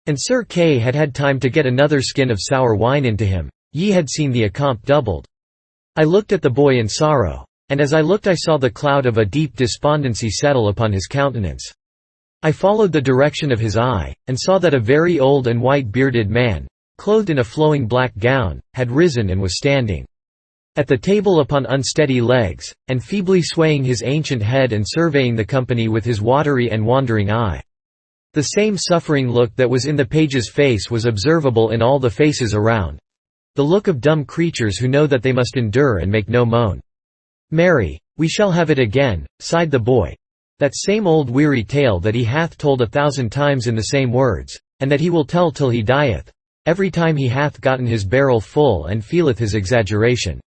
"And Sir Kay had had time to get another skin of sour wine into him, ye had seen the accompt doubled." I looked at the boy in sorrow, and as I looked I saw the cloud of a deep despondency settle upon his countenance. I followed the direction of his eye, and saw that a very old and white-bearded man, clothed in a flowing black gown, had risen and was standing at the table upon unsteady legs, and feebly swaying his ancient head and surveying the company with his watery and wandering eye. The same suffering look that was in the page's face was observable in all the faces around. The look of dumb creatures who know that they must endure and make no moan. "Marry, we shall have it again," sighed the boy. "That same old weary tale that he hath told 1,000 times in the same words, and that he will tell till he dieth, every time he hath gotten his barrel full and feeleth his exaggeration.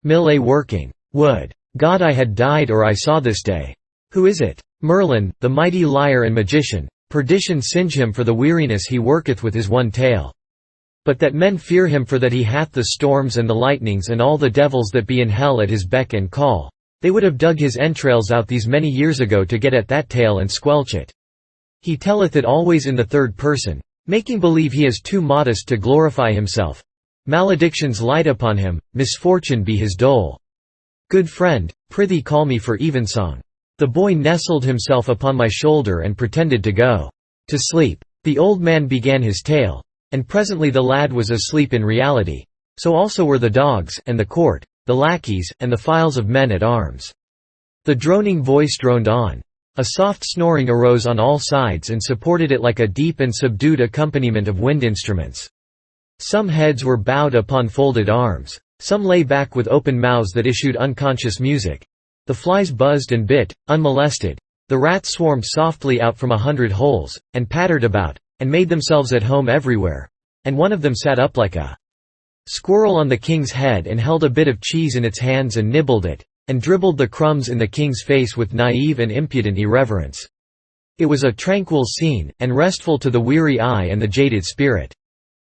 Mill working. Would God I had died or I saw this day. Who is it? Merlin, the mighty liar and magician. Perdition singe him for the weariness he worketh with his one tale. But that men fear him for that he hath the storms and the lightnings and all the devils that be in hell at his beck and call. They would have dug his entrails out these many years ago to get at that tale and squelch it. He telleth it always in the third person, making believe he is too modest to glorify himself. Maledictions light upon him, misfortune be his dole. Good friend, prithee call me for evensong. The boy nestled himself upon my shoulder and pretended to go to sleep. The old man began his tale, and presently the lad was asleep in reality. So also were the dogs, and the court, the lackeys, and the files of men at arms. The droning voice droned on. A soft snoring arose on all sides and supported it like a deep and subdued accompaniment of wind instruments. Some heads were bowed upon folded arms. Some lay back with open mouths that issued unconscious music. The flies buzzed and bit, unmolested. The rats swarmed softly out from 100 holes, and pattered about, and made themselves at home everywhere. And one of them sat up like a squirrel on the king's head and held a bit of cheese in its hands and nibbled it, and dribbled the crumbs in the king's face with naive and impudent irreverence. It was a tranquil scene, and restful to the weary eye and the jaded spirit.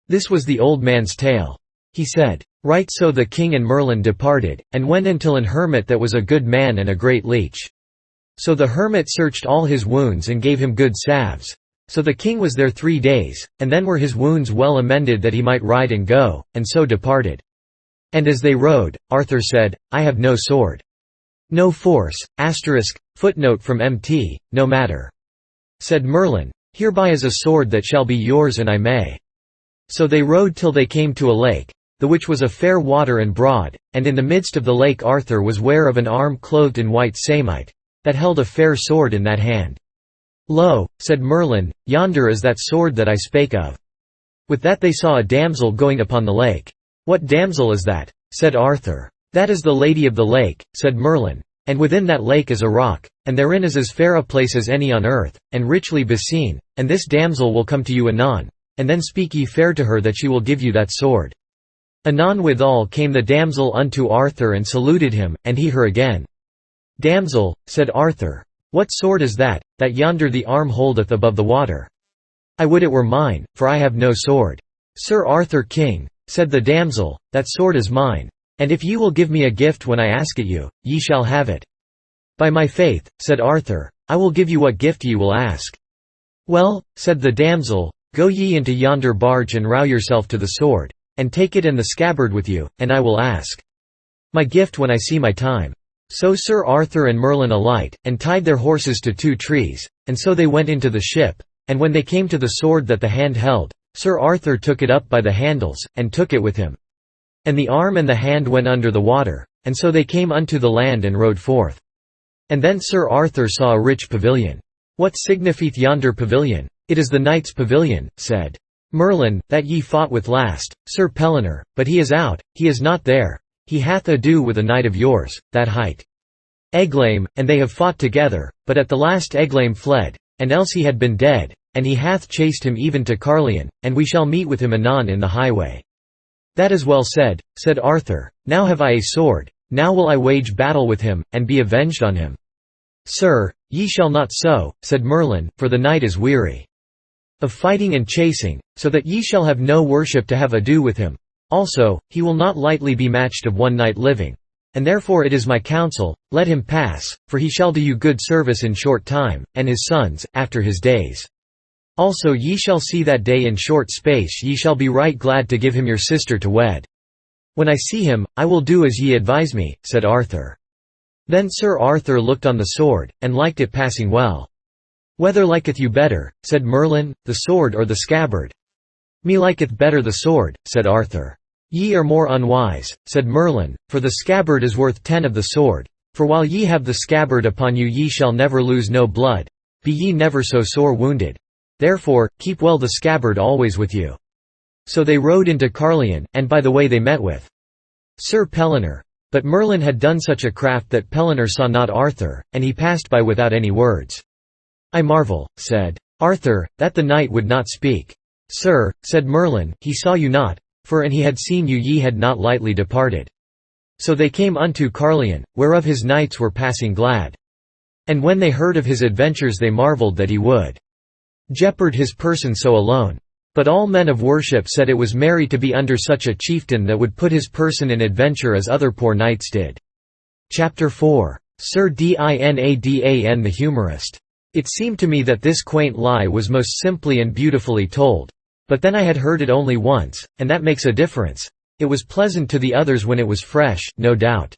This was the old man's tale. He said, "Right so the king and Merlin departed, and went until an hermit that was a good man and a great leech. So the hermit searched all his wounds and gave him good salves. So the king was there 3 days, and then were his wounds well amended that he might ride and go, and so departed. And as they rode, Arthur said, I have no sword. No force, footnote from Mt, no matter. Said Merlin, hereby is a sword that shall be yours and I may. So they rode till they came to a lake, the which was a fair water and broad, and in the midst of the lake Arthur was ware of an arm clothed in white samite, that held a fair sword in that hand. Lo, said Merlin, yonder is that sword that I spake of. With that they saw a damsel going upon the lake. What damsel is that? Said Arthur. That is the lady of the lake, said Merlin, and within that lake is a rock, and therein is as fair a place as any on earth, and richly beseen, and this damsel will come to you anon, and then speak ye fair to her that she will give you that sword. Anon withal came the damsel unto Arthur and saluted him, and he her again. Damsel, said Arthur, what sword is that yonder the arm holdeth above the water? I would it were mine, for I have no sword. Sir Arthur King, said the damsel, that sword is mine, and if ye will give me a gift when I ask it you, ye shall have it. By my faith, said Arthur, I will give you what gift ye will ask. Well, said the damsel, go ye into yonder barge and row yourself to the sword, and take it and the scabbard with you, and I will ask my gift when I see my time. So Sir Arthur and Merlin alight, and tied their horses to 2 trees, and so they went into the ship, and when they came to the sword that the hand held, Sir Arthur took it up by the handles, and took it with him. And the arm and the hand went under the water, and so they came unto the land and rode forth. And then Sir Arthur saw a rich pavilion. What signifieth yonder pavilion? It is the knight's pavilion, said Merlin, that ye fought with last, Sir Pellinore, but he is out, he is not there. He hath ado with a knight of yours, that hight Eglaim, and they have fought together, but at the last Eglaim fled, and else he had been dead, and he hath chased him even to Carlion, and we shall meet with him anon in the highway. That is well said, said Arthur, now have I a sword, now will I wage battle with him, and be avenged on him. Sir, ye shall not so, said Merlin, for the night is weary of fighting and chasing, so that ye shall have no worship to have ado with him. Also, he will not lightly be matched of one night living. And therefore it is my counsel, let him pass, for he shall do you good service in short time, and his sons, after his days. Also ye shall see that day in short space ye shall be right glad to give him your sister to wed. When I see him, I will do as ye advise me, said Arthur. Then Sir Arthur looked on the sword, and liked it passing well. Whether liketh you better, said Merlin, the sword or the scabbard? Me liketh better the sword, said Arthur. Ye are more unwise, said Merlin, for the scabbard is worth 10 of the sword, for while ye have the scabbard upon you ye shall never lose no blood, be ye never so sore wounded. Therefore, keep well the scabbard always with you. So they rode into Carlion, and by the way they met with Sir Pellinore. But Merlin had done such a craft that Pellinore saw not Arthur, and he passed by without any words. I marvel, said Arthur, that the knight would not speak. Sir, said Merlin, he saw you not, for an he had seen you ye had not lightly departed. So they came unto Carlion, whereof his knights were passing glad. And when they heard of his adventures they marvelled that he would jeopard his person so alone. But all men of worship said it was merry to be under such a chieftain that would put his person in adventure as other poor knights did. Chapter 4. Sir Dinadan the humorist. It seemed to me that this quaint lie was most simply and beautifully told. But then I had heard it only once, and that makes a difference. It was pleasant to the others when it was fresh, no doubt.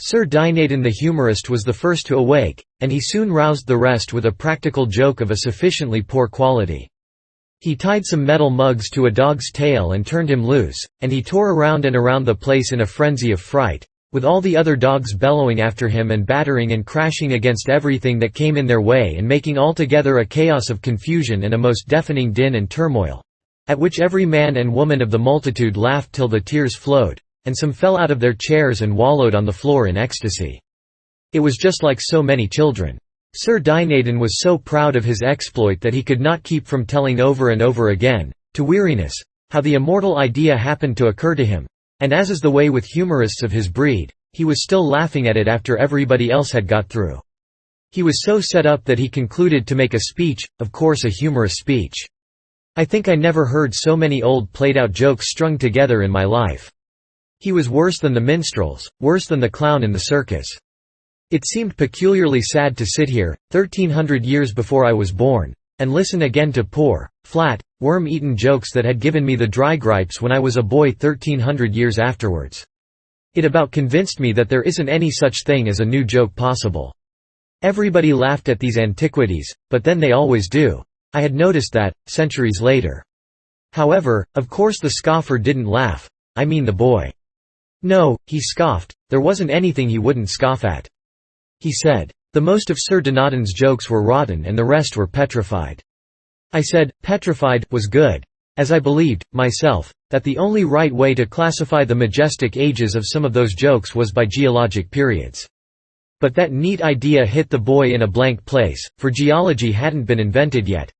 Sir Dinadan the humorist was the first to awake, and he soon roused the rest with a practical joke of a sufficiently poor quality. He tied some metal mugs to a dog's tail and turned him loose, and he tore around and around the place in a frenzy of fright, with all the other dogs bellowing after him and battering and crashing against everything that came in their way and making altogether a chaos of confusion and a most deafening din and turmoil, at which every man and woman of the multitude laughed till the tears flowed, and some fell out of their chairs and wallowed on the floor in ecstasy. It was just like so many children. Sir Dinadan was so proud of his exploit that he could not keep from telling over and over again, to weariness, how the immortal idea happened to occur to him, and as is the way with humorists of his breed, he was still laughing at it after everybody else had got through. He was so set up that he concluded to make a speech, of course a humorous speech. I think I never heard so many old played-out jokes strung together in my life. He was worse than the minstrels, worse than the clown in the circus. It seemed peculiarly sad to sit here, 1300 years before I was born, and listen again to poor, flat, worm-eaten jokes that had given me the dry gripes when I was a boy 1300 years afterwards. It about convinced me that there isn't any such thing as a new joke possible. Everybody laughed at these antiquities, but then they always do. I had noticed that, centuries later. However, of course the scoffer didn't laugh, I mean the boy. No, he scoffed, there wasn't anything he wouldn't scoff at. He said, the most of Sir Dinadan's jokes were rotten and the rest were petrified. I said, petrified was good, as I believed, myself, that the only right way to classify the majestic ages of some of those jokes was by geologic periods. But that neat idea hit the boy in a blank place, for geology hadn't been invented yet.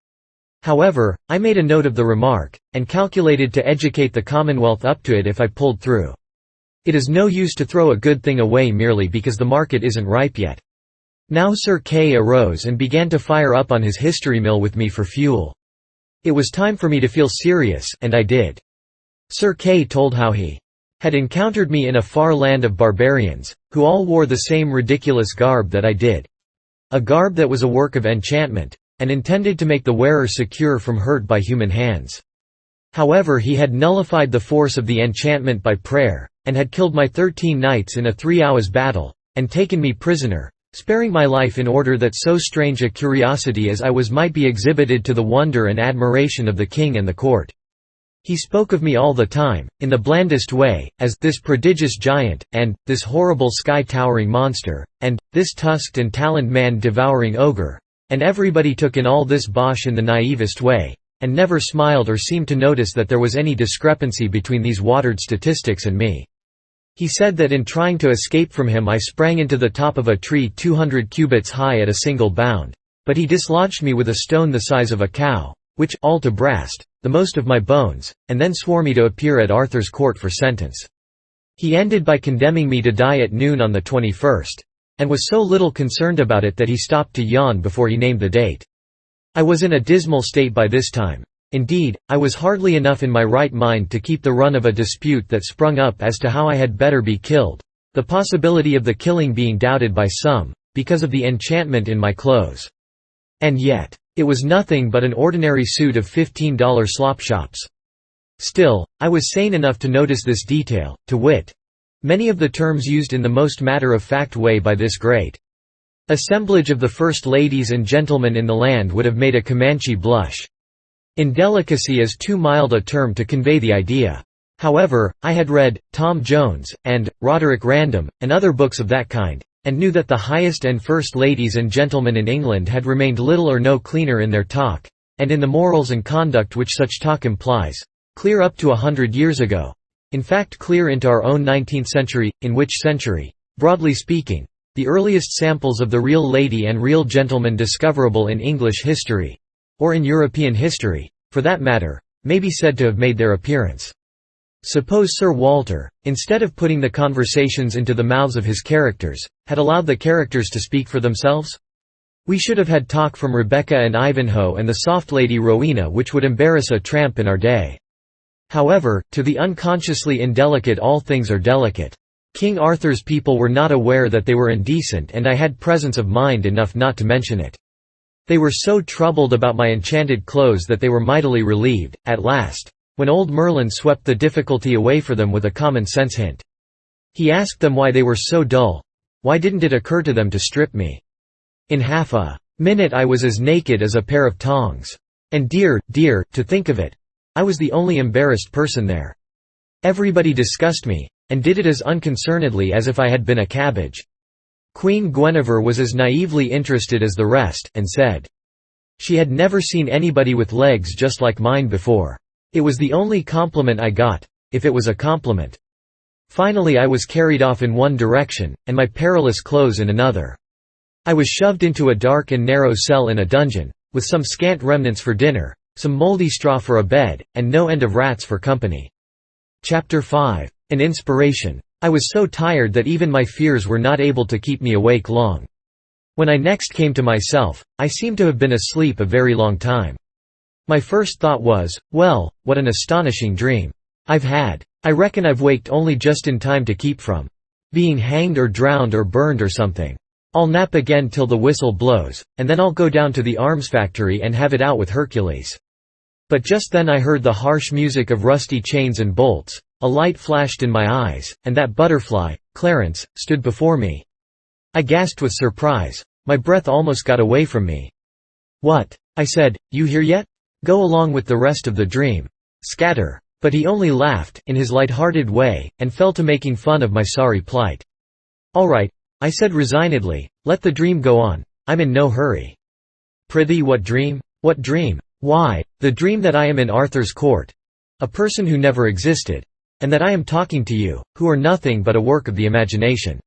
However, I made a note of the remark, and calculated to educate the Commonwealth up to it if I pulled through. It is no use to throw a good thing away merely because the market isn't ripe yet. Now Sir K arose and began to fire up on his history mill with me for fuel. It was time for me to feel serious, and I did. Sir K told how he had encountered me in a far land of barbarians, who all wore the same ridiculous garb that I did. A garb that was a work of enchantment, and intended to make the wearer secure from hurt by human hands. However, he had nullified the force of the enchantment by prayer, and had killed my 13 knights in a 3 hours battle, and taken me prisoner, sparing my life in order that so strange a curiosity as I was might be exhibited to the wonder and admiration of the king and the court. He spoke of me all the time, in the blandest way, as "this prodigious giant," and "this horrible sky-towering monster," and "this tusked and taloned man-devouring ogre," and everybody took in all this bosh in the naivest way, and never smiled or seemed to notice that there was any discrepancy between these watered statistics and me. He said that in trying to escape from him I sprang into the top of a tree 200 cubits high at a single bound, but he dislodged me with a stone the size of a cow, which all to brast the most of my bones, and then swore me to appear at Arthur's court for sentence. He ended by condemning me to die at noon on the 21st, and was so little concerned about it that he stopped to yawn before he named the date. I was in a dismal state by this time. Indeed, I was hardly enough in my right mind to keep the run of a dispute that sprung up as to how I had better be killed, the possibility of the killing being doubted by some, because of the enchantment in my clothes. And yet, it was nothing but an ordinary suit of $15 slopshops. Still, I was sane enough to notice this detail, to wit, many of the terms used in the most matter-of-fact way by this great assemblage of the first ladies and gentlemen in the land would have made a Comanche blush. Indelicacy is too mild a term to convey the idea. However, I had read Tom Jones, and Roderick Random, and other books of that kind, and knew that the highest and first ladies and gentlemen in England had remained little or no cleaner in their talk, and in the morals and conduct which such talk implies, clear up to 100 years ago, in fact clear into our own 19th century, in which century, broadly speaking, the earliest samples of the real lady and real gentleman discoverable in English history, or in European history, for that matter, may be said to have made their appearance. Suppose Sir Walter, instead of putting the conversations into the mouths of his characters, had allowed the characters to speak for themselves? We should have had talk from Rebecca and Ivanhoe and the soft lady Rowena which would embarrass a tramp in our day. However, to the unconsciously indelicate all things are delicate. King Arthur's people were not aware that they were indecent, and I had presence of mind enough not to mention it. They were so troubled about my enchanted clothes that they were mightily relieved, at last, when old Merlin swept the difficulty away for them with a common-sense hint. He asked them why they were so dull. Why didn't it occur to them to strip me? In half a minute I was as naked as a pair of tongs. And dear, to think of it, I was the only embarrassed person there. Everybody discussed me, and did it as unconcernedly as if I had been a cabbage. Queen Guinevere was as naively interested as the rest, and said she had never seen anybody with legs just like mine before. It was the only compliment I got, if it was a compliment. Finally I was carried off in one direction, and my perilous clothes in another. I was shoved into a dark and narrow cell in a dungeon, with some scant remnants for dinner, some mouldy straw for a bed, and no end of rats for company. Chapter 5. An inspiration. I was so tired that even my fears were not able to keep me awake long. When I next came to myself, I seemed to have been asleep a very long time. My first thought was, well, what an astonishing dream I've had. I reckon I've waked only just in time to keep from being hanged or drowned or burned or something. I'll nap again till the whistle blows, and then I'll go down to the arms factory and have it out with Hercules. But just then I heard the harsh music of rusty chains and bolts, a light flashed in my eyes, and that butterfly, Clarence, stood before me. I gasped with surprise. My breath almost got away from me. "What?" I said, "you here yet? Go along with the rest of the dream. Scatter." But he only laughed, in his light-hearted way, and fell to making fun of my sorry plight. "All right," I said resignedly, "let the dream go on. I'm in no hurry." "Prithee, what dream?" "What dream? Why, the dream that I am in Arthur's court, a person who never existed, and that I am talking to you, who are nothing but a work of the imagination."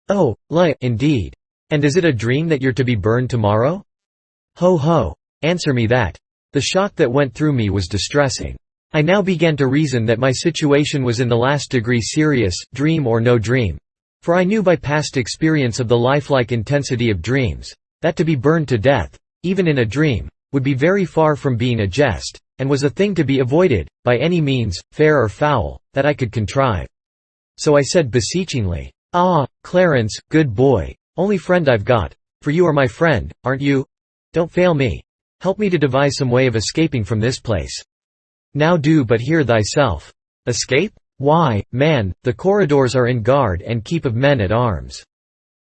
"Oh, indeed. And is it a dream that you're to be burned tomorrow?" "Ho ho! Answer me that." The shock that went through me was distressing. I now began to reason that my situation was in the last degree serious, dream or no dream. For I knew by past experience of the lifelike intensity of dreams, that to be burned to death, even in a dream, would be very far from being a jest, and was a thing to be avoided, by any means, fair or foul, that I could contrive. So I said beseechingly, "Ah, Clarence, good boy, only friend I've got, for you are my friend, aren't you? Don't fail me. Help me to devise some way of escaping from this place. Now do but hear thyself. Escape? Why, man, the corridors are in guard and keep of men at arms."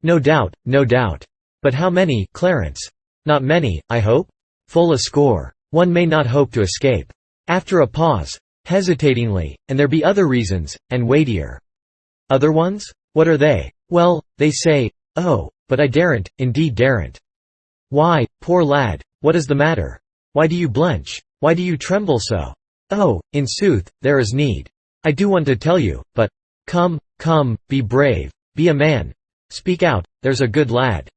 No doubt. But how many, Clarence?" "Not many, I hope? Full a score. One may not hope to escape." After a pause, hesitatingly, "And there be other reasons, and weightier." "Other ones? What are they?" "Well, they say, oh, but I daren't, indeed daren't." "Why, poor lad, what is the matter? Why do you blench? Why do you tremble so?" "Oh, in sooth, there is need. I do want to tell you, but come, be brave, be a man. Speak out, there's a good lad."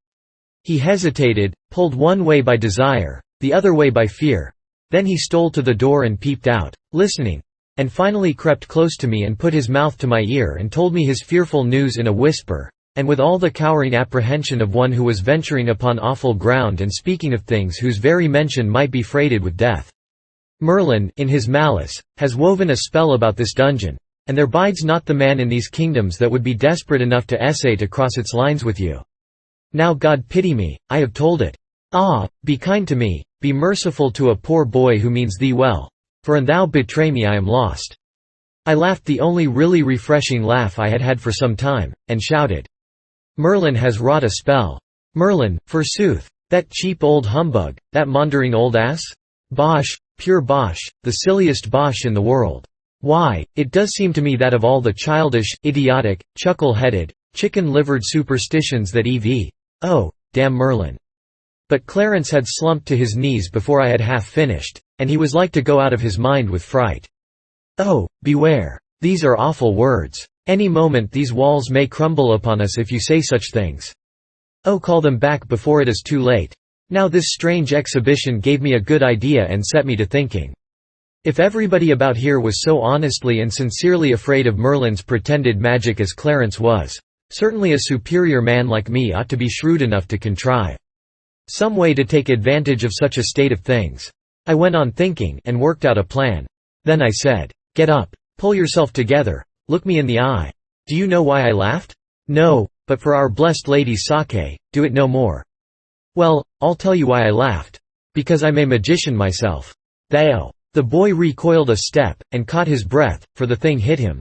He hesitated, pulled one way by desire, the other way by fear. Then he stole to the door and peeped out, listening, and finally crept close to me and put his mouth to my ear and told me his fearful news in a whisper, and with all the cowering apprehension of one who was venturing upon awful ground and speaking of things whose very mention might be freighted with death. "Merlin, in his malice, has woven a spell about this dungeon, and there bides not the man in these kingdoms that would be desperate enough to essay to cross its lines with you. Now God pity me, I have told it. Ah, be kind to me, be merciful to a poor boy who means thee well, for an thou betray me I am lost." I laughed the only really refreshing laugh I had had for some time, and shouted, "Merlin has wrought a spell. Merlin, forsooth, that cheap old humbug, that maundering old ass? Bosh, pure bosh, the silliest bosh in the world. Why, it does seem to me that of all the childish, idiotic, chuckle-headed, chicken-livered superstitions that oh, damn Merlin." But Clarence had slumped to his knees before I had half finished, and he was like to go out of his mind with fright. "Oh, beware. These are awful words. Any moment these walls may crumble upon us if you say such things. Oh, call them back before it is too late." Now this strange exhibition gave me a good idea and set me to thinking. If everybody about here was so honestly and sincerely afraid of Merlin's pretended magic as Clarence was, certainly a superior man like me ought to be shrewd enough to contrive some way to take advantage of such a state of things. I went on thinking, and worked out a plan. Then I said, "Get up, pull yourself together, look me in the eye. Do you know why I laughed? No, but for our blessed Lady's sake, do it no more." "Well, I'll tell you why I laughed. Because I'm a magician myself." "Thou." The boy recoiled a step, and caught his breath, for the thing hit him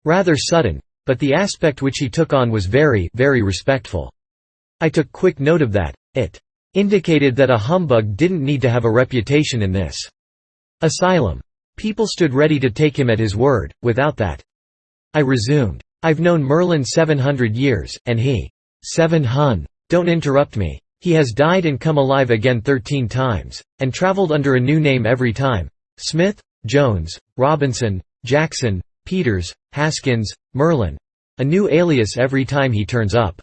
rather sudden, but the aspect which he took on was very, very respectful. I took quick note of that. It indicated that a humbug didn't need to have a reputation in this asylum. People stood ready to take him at his word, without that. I resumed. I've known Merlin 700 years, and he 700. Don't interrupt me. He has died and come alive again 13 times, and traveled under a new name every time. Smith, Jones, Robinson, Jackson, Peters, Haskins, Merlin. A new alias every time he turns up.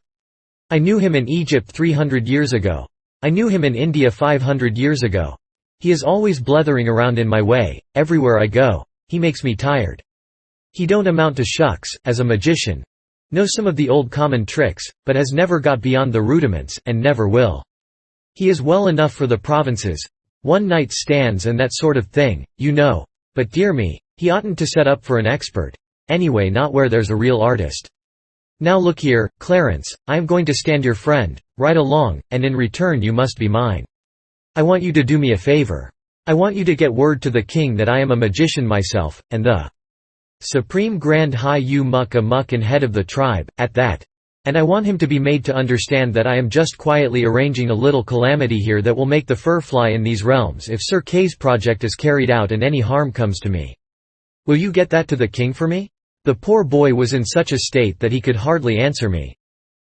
I knew him in Egypt 300 years ago. I knew him in India 500 years ago. He is always blethering around in my way, everywhere I go. He makes me tired. He don't amount to shucks, as a magician. Knows some of the old common tricks, but has never got beyond the rudiments, and never will. He is well enough for the provinces, one-night stands and that sort of thing, you know. But dear me, he oughtn't to set up for an expert. Anyway, not where there's a real artist. Now look here, Clarence, I am going to stand your friend, right along, and in return you must be mine. I want you to do me a favor. I want you to get word to the king that I am a magician myself, and the Supreme Grand High Muck and head of the tribe, at that. And I want him to be made to understand that I am just quietly arranging a little calamity here that will make the fur fly in these realms if Sir Kay's project is carried out and any harm comes to me. Will you get that to the king for me? The poor boy was in such a state that he could hardly answer me.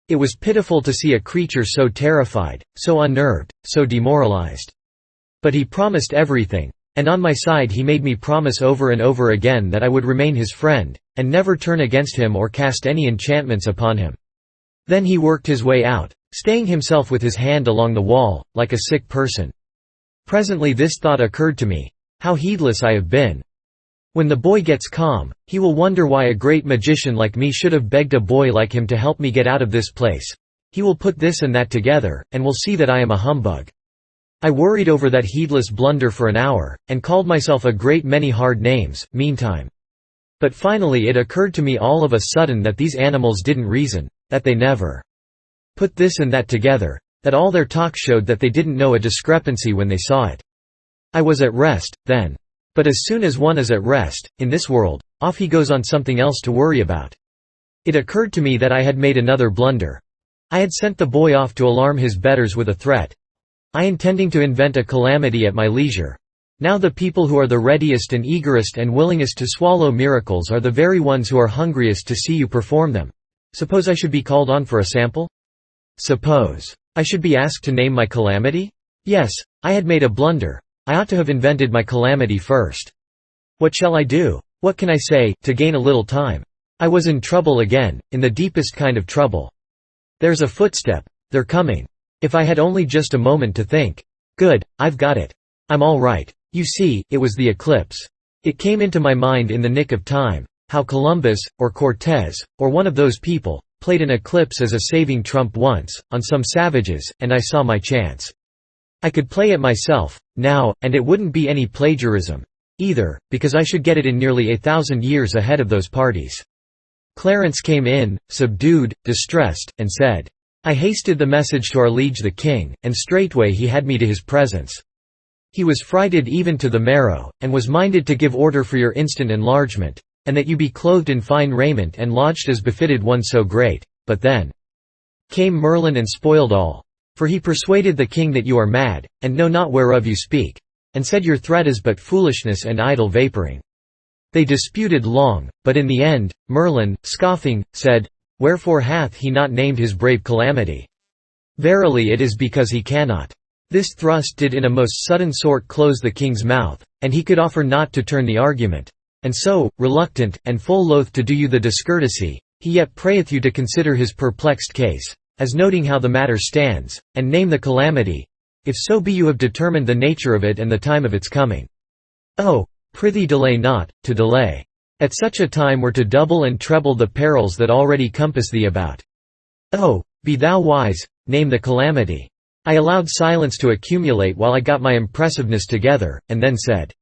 It was pitiful to see a creature so terrified, so unnerved, so demoralized. But he promised everything, and on my side he made me promise over and over again that I would remain his friend, and never turn against him or cast any enchantments upon him. Then he worked his way out, staying himself with his hand along the wall, like a sick person. Presently this thought occurred to me: how heedless I have been. When the boy gets calm, he will wonder why a great magician like me should have begged a boy like him to help me get out of this place. He will put this and that together, and will see that I am a humbug. I worried over that heedless blunder for an hour, and called myself a great many hard names, meantime. But finally it occurred to me all of a sudden that these animals didn't reason, that they never put this and that together, that all their talk showed that they didn't know a discrepancy when they saw it. I was at rest, then. But as soon as one is at rest, in this world, off he goes on something else to worry about. It occurred to me that I had made another blunder. I had sent the boy off to alarm his betters with a threat. I intending to invent a calamity at my leisure. Now the people who are the readiest and eagerest and willingest to swallow miracles are the very ones who are hungriest to see you perform them. Suppose I should be called on for a sample? Suppose I should be asked to name my calamity? Yes, I had made a blunder. I ought to have invented my calamity first. What shall I do? What can I say, to gain a little time? I was in trouble again, in the deepest kind of trouble. There's a footstep. They're coming. If I had only just a moment to think. Good, I've got it. I'm all right. You see, it was the eclipse. It came into my mind in the nick of time, how Columbus, or Cortez, or one of those people, played an eclipse as a saving trump once, on some savages, and I saw my chance. I could play it myself, now, and it wouldn't be any plagiarism, either, because I should get it in nearly 1,000 years ahead of those parties. Clarence came in, subdued, distressed, and said, I hasted the message to our liege the king, and straightway he had me to his presence. He was frighted even to the marrow, and was minded to give order for your instant enlargement, and that you be clothed in fine raiment and lodged as befitted one so great. But then came Merlin and spoiled all. For he persuaded the king that you are mad, and know not whereof you speak, and said your threat is but foolishness and idle vapouring. They disputed long, but in the end, Merlin, scoffing, said, Wherefore hath he not named his brave calamity? Verily it is because he cannot. This thrust did in a most sudden sort close the king's mouth, and he could offer not to turn the argument. And so, reluctant, and full loath to do you the discourtesy, he yet prayeth you to consider his perplexed case, as noting how the matter stands, and name the calamity, if so be you have determined the nature of it and the time of its coming. Oh, prithee delay not, to delay at such a time were to double and treble the perils that already compass thee about. Oh, be thou wise, name the calamity. I allowed silence to accumulate while I got my impressiveness together, and then said,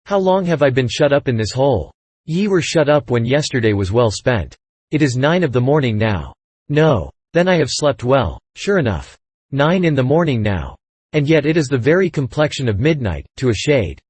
How long have I been shut up in this hole? Ye were shut up when yesterday was well spent. It is 9 of the morning now. No. Then I have slept well, sure enough. 9 in the morning now. And yet it is the very complexion of midnight, to a shade.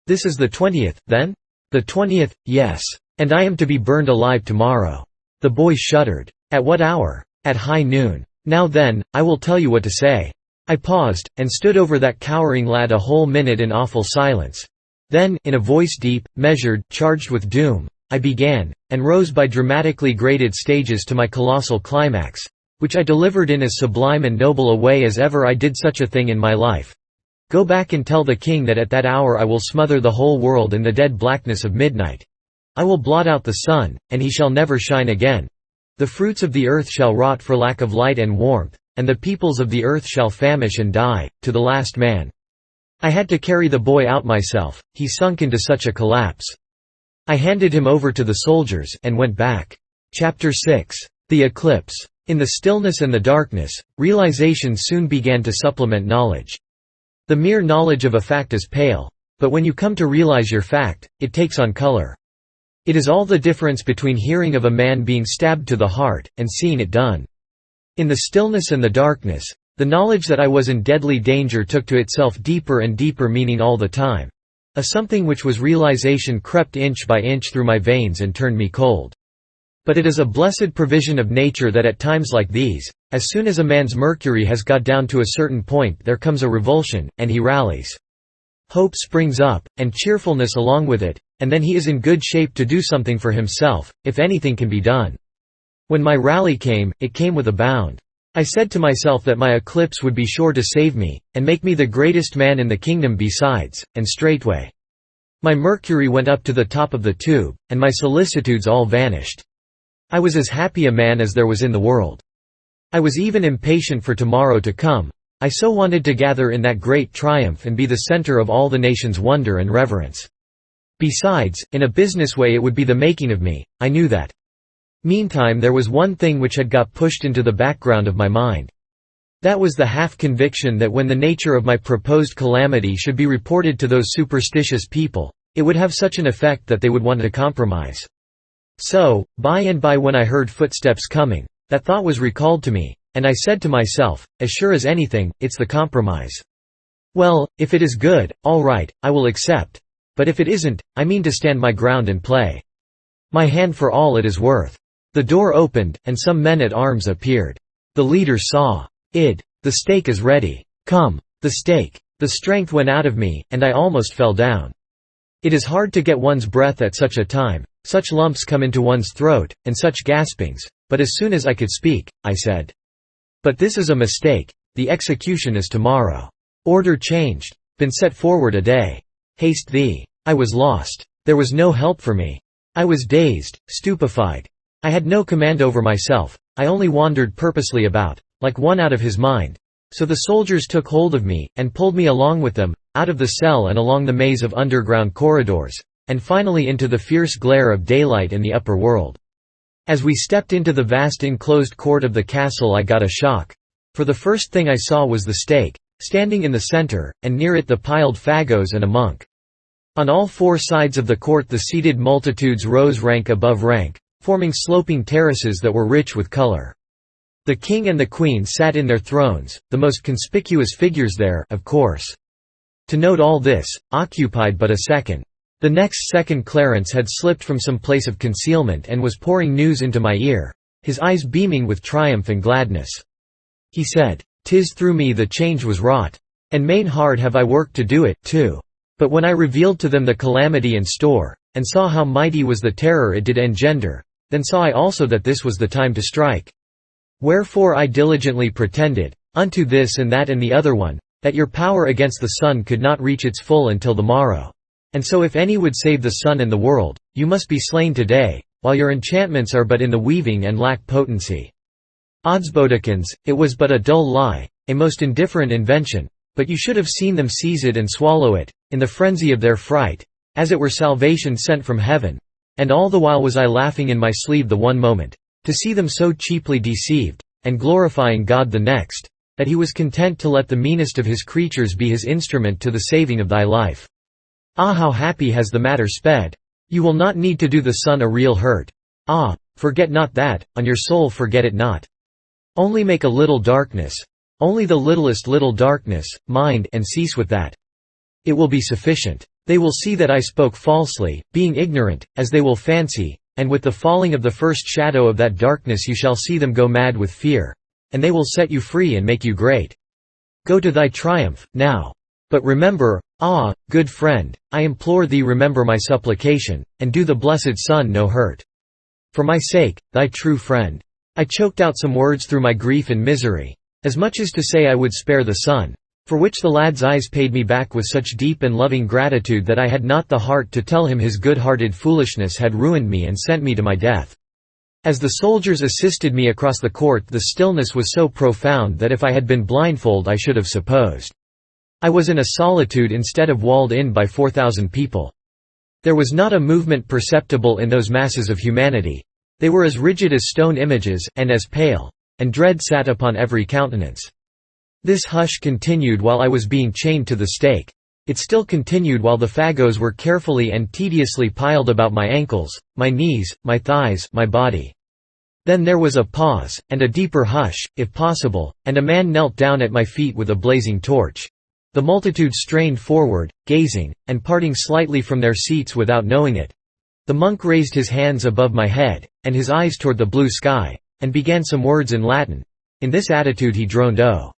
This is the 20th, then? The 20th, yes. And I am to be burned alive tomorrow. The boy shuddered. "At what hour?" "At high noon." "Now then, I will tell you what to say." I paused, and stood over that cowering lad a whole minute in awful silence. Then, in a voice deep, measured, charged with doom, I began, and rose by dramatically graded stages to my colossal climax, which I delivered in as sublime and noble a way as ever I did such a thing in my life. "Go back and tell the king that at that hour I will smother the whole world in the dead blackness of midnight. I will blot out the sun, and he shall never shine again. The fruits of the earth shall rot for lack of light and warmth, and the peoples of the earth shall famish and die, to the last man." I had to carry the boy out myself, he sunk into such a collapse. I handed him over to the soldiers, and went back. Chapter 6. The Eclipse. In the stillness and the darkness, realization soon began to supplement knowledge. The mere knowledge of a fact is pale, but when you come to realize your fact, it takes on color. It is all the difference between hearing of a man being stabbed to the heart, and seeing it done. In the stillness and the darkness, the knowledge that I was in deadly danger took to itself deeper and deeper meaning all the time. A something which was realization crept inch by inch through my veins and turned me cold. But it is a blessed provision of nature that at times like these, as soon as a man's mercury has got down to a certain point there comes a revulsion, and he rallies. Hope springs up, and cheerfulness along with it, and then he is in good shape to do something for himself, if anything can be done. When my rally came, it came with a bound. I said to myself that my eclipse would be sure to save me, and make me the greatest man in the kingdom besides, and straightway my mercury went up to the top of the tube, and my solicitudes all vanished. I was as happy a man as there was in the world. I was even impatient for tomorrow to come, I so wanted to gather in that great triumph and be the center of all the nation's wonder and reverence. Besides, in a business way it would be the making of me, I knew that. Meantime there was one thing which had got pushed into the background of my mind. That was the half-conviction that when the nature of my proposed calamity should be reported to those superstitious people, it would have such an effect that they would want to compromise. So, by and by when I heard footsteps coming, that thought was recalled to me, and I said to myself, as sure as anything, it's the compromise. Well, if it is good, all right, I will accept. But if it isn't, I mean to stand my ground and play my hand for all it is worth. The door opened, and some men at arms appeared. The leader saw. The stake is ready. Come. The stake. The strength went out of me, and I almost fell down. It is hard to get one's breath at such a time, such lumps come into one's throat, and such gaspings, but as soon as I could speak, I said, "But this is a mistake, the execution is tomorrow. Order changed. Been set forward a day. Haste thee." I was lost. There was no help for me. I was dazed, stupefied. I had no command over myself, I only wandered purposely about, like one out of his mind. So the soldiers took hold of me, and pulled me along with them, out of the cell and along the maze of underground corridors, and finally into the fierce glare of daylight and the upper world. As we stepped into the vast enclosed court of the castle I got a shock. For the first thing I saw was the stake, standing in the center, and near it the piled fagots and a monk. On all four sides of the court the seated multitudes rose rank above rank, forming sloping terraces that were rich with color. The king and the queen sat in their thrones, the most conspicuous figures there, of course. To note all this, occupied but a second. The next second Clarence had slipped from some place of concealment and was pouring news into my ear, his eyes beaming with triumph and gladness. He said, "'Tis through me the change was wrought. And main hard have I worked to do it, too. But when I revealed to them the calamity in store, and saw how mighty was the terror it did engender, then saw I also that this was the time to strike. Wherefore I diligently pretended, unto this and that and the other one, that your power against the sun could not reach its full until the morrow. And so if any would save the sun and the world, you must be slain today, while your enchantments are but in the weaving and lack potency. Oddsbodikins, it was but a dull lie, a most indifferent invention, but you should have seen them seize it and swallow it, in the frenzy of their fright, as it were salvation sent from heaven. And all the while was I laughing in my sleeve the one moment, to see them so cheaply deceived, and glorifying God the next, that he was content to let the meanest of his creatures be his instrument to the saving of thy life. Ah, how happy has the matter sped! You will not need to do the sun a real hurt. Ah, forget not that, on your soul forget it not. Only make a little darkness, only the littlest little darkness, mind, and cease with that. It will be sufficient. They will see that I spoke falsely, being ignorant, as they will fancy, and with the falling of the first shadow of that darkness you shall see them go mad with fear. And they will set you free and make you great. Go to thy triumph, now. But remember, good friend, I implore thee, remember my supplication, and do the blessed Son no hurt. For my sake, thy true friend." I choked out some words through my grief and misery, as much as to say I would spare the son, for which the lad's eyes paid me back with such deep and loving gratitude that I had not the heart to tell him his good-hearted foolishness had ruined me and sent me to my death. As the soldiers assisted me across the court, the stillness was so profound that if I had been blindfold I should have supposed I was in a solitude instead of walled in by 4,000 people. There was not a movement perceptible in those masses of humanity. They were as rigid as stone images, and as pale, and dread sat upon every countenance. This hush continued while I was being chained to the stake. It still continued while the fagots were carefully and tediously piled about my ankles, my knees, my thighs, my body. Then there was a pause, and a deeper hush, if possible, and a man knelt down at my feet with a blazing torch. The multitude strained forward, gazing, and parting slightly from their seats without knowing it. The monk raised his hands above my head, and his eyes toward the blue sky, and began some words in Latin. In this attitude he droned "O"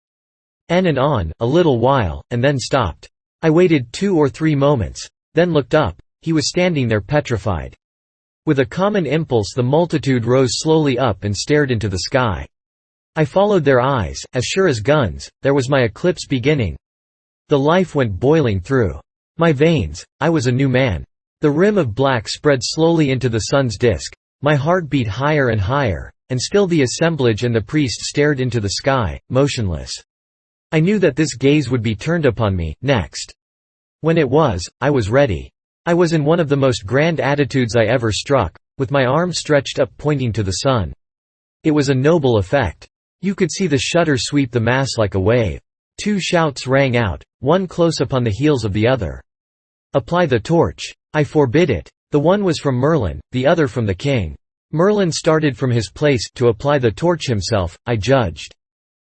and on, a little while, and then stopped. I waited 2 or 3 moments, then looked up. He was standing there petrified. With a common impulse the multitude rose slowly up and stared into the sky. I followed their eyes, as sure as guns. There was my eclipse beginning. The life went boiling through my veins. I was a new man. The rim of black spread slowly into the sun's disk. My heart beat higher and higher, and still the assemblage and the priest stared into the sky, motionless. I knew that this gaze would be turned upon me, next. When it was, I was ready. I was in one of the most grand attitudes I ever struck, with my arm stretched up pointing to the sun. It was a noble effect. You could see the shutter sweep the mass like a wave. 2 shouts rang out, one close upon the heels of the other. "Apply the torch." I forbid it. The one was from Merlin, the other from the king. Merlin started from his place to apply the torch himself, I judged.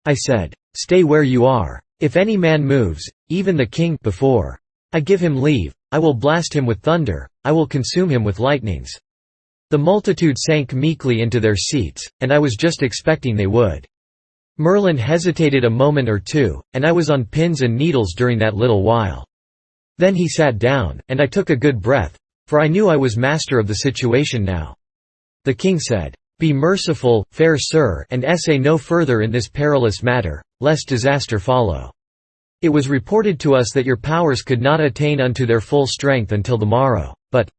I said, "Stay where you are. If any man moves, even the king, before I give him leave, I will blast him with thunder, I will consume him with lightnings." The multitude sank meekly into their seats, and I was just expecting they would. Merlin hesitated a moment or two, and I was on pins and needles during that little while. Then he sat down, and I took a good breath, for I knew I was master of the situation now. The king said, "Be merciful, fair sir, and essay no further in this perilous matter, lest disaster follow. It was reported to us that your powers could not attain unto their full strength until the morrow, but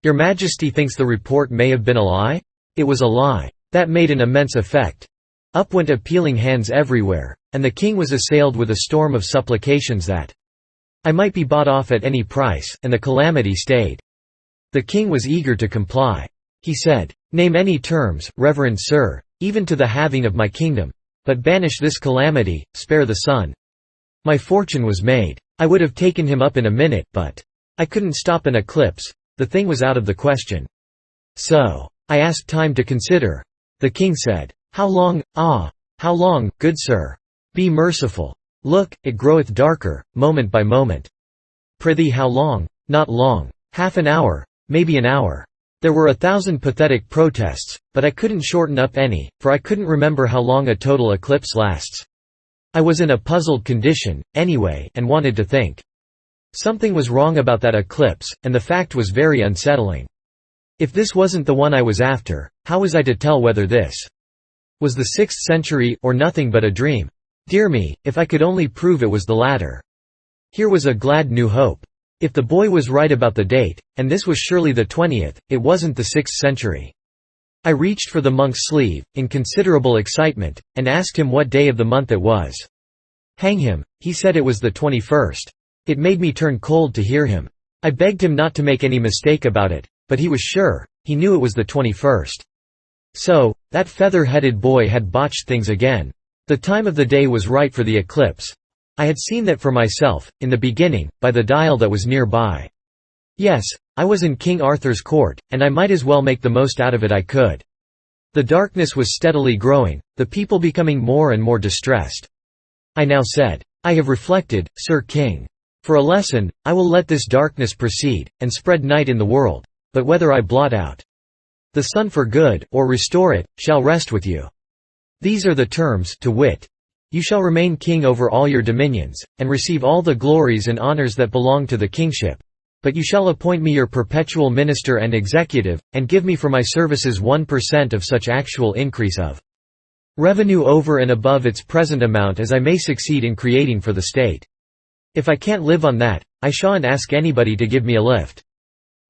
your majesty thinks the report may have been a lie?" It was a lie. That made an immense effect. Up went appealing hands everywhere, and the king was assailed with a storm of supplications that I might be bought off at any price, and the calamity stayed. The king was eager to comply. He said, "Name any terms, reverend sir, even to the halving of my kingdom, but banish this calamity, spare the son." My fortune was made. I would have taken him up in a minute, but I couldn't stop an eclipse. The thing was out of the question. So I asked time to consider. The king said, "How long, how long, good sir? Be merciful. Look, it groweth darker, moment by moment." "Prithee how long?" "Not long. Half an hour, maybe an hour." There were 1,000 pathetic protests, but I couldn't shorten up any, for I couldn't remember how long a total eclipse lasts. I was in a puzzled condition, anyway, and wanted to think. Something was wrong about that eclipse, and the fact was very unsettling. If this wasn't the one I was after, how was I to tell whether this was the 6th century, or nothing but a dream? Dear me, if I could only prove it was the latter. Here was a glad new hope. If the boy was right about the date, and this was surely the 20th, it wasn't the 6th century. I reached for the monk's sleeve, in considerable excitement, and asked him what day of the month it was. Hang him, he said it was the 21st. It made me turn cold to hear him. I begged him not to make any mistake about it, but he was sure, he knew it was the 21st. So, that feather-headed boy had botched things again. The time of the day was right for the eclipse. I had seen that for myself, in the beginning, by the dial that was nearby. Yes, I was in King Arthur's court, and I might as well make the most out of it I could. The darkness was steadily growing, the people becoming more and more distressed. I now said, "I have reflected, Sir King. For a lesson, I will let this darkness proceed, and spread night in the world, but whether I blot out The sun for good, or restore it, shall rest with you. These are the terms, to wit, you shall remain king over all your dominions, and receive all the glories and honors that belong to the kingship. But you shall appoint me your perpetual minister and executive, and give me for my services 1% of such actual increase of revenue over and above its present amount as I may succeed in creating for the state. If I can't live on that, I shan't ask anybody to give me a lift.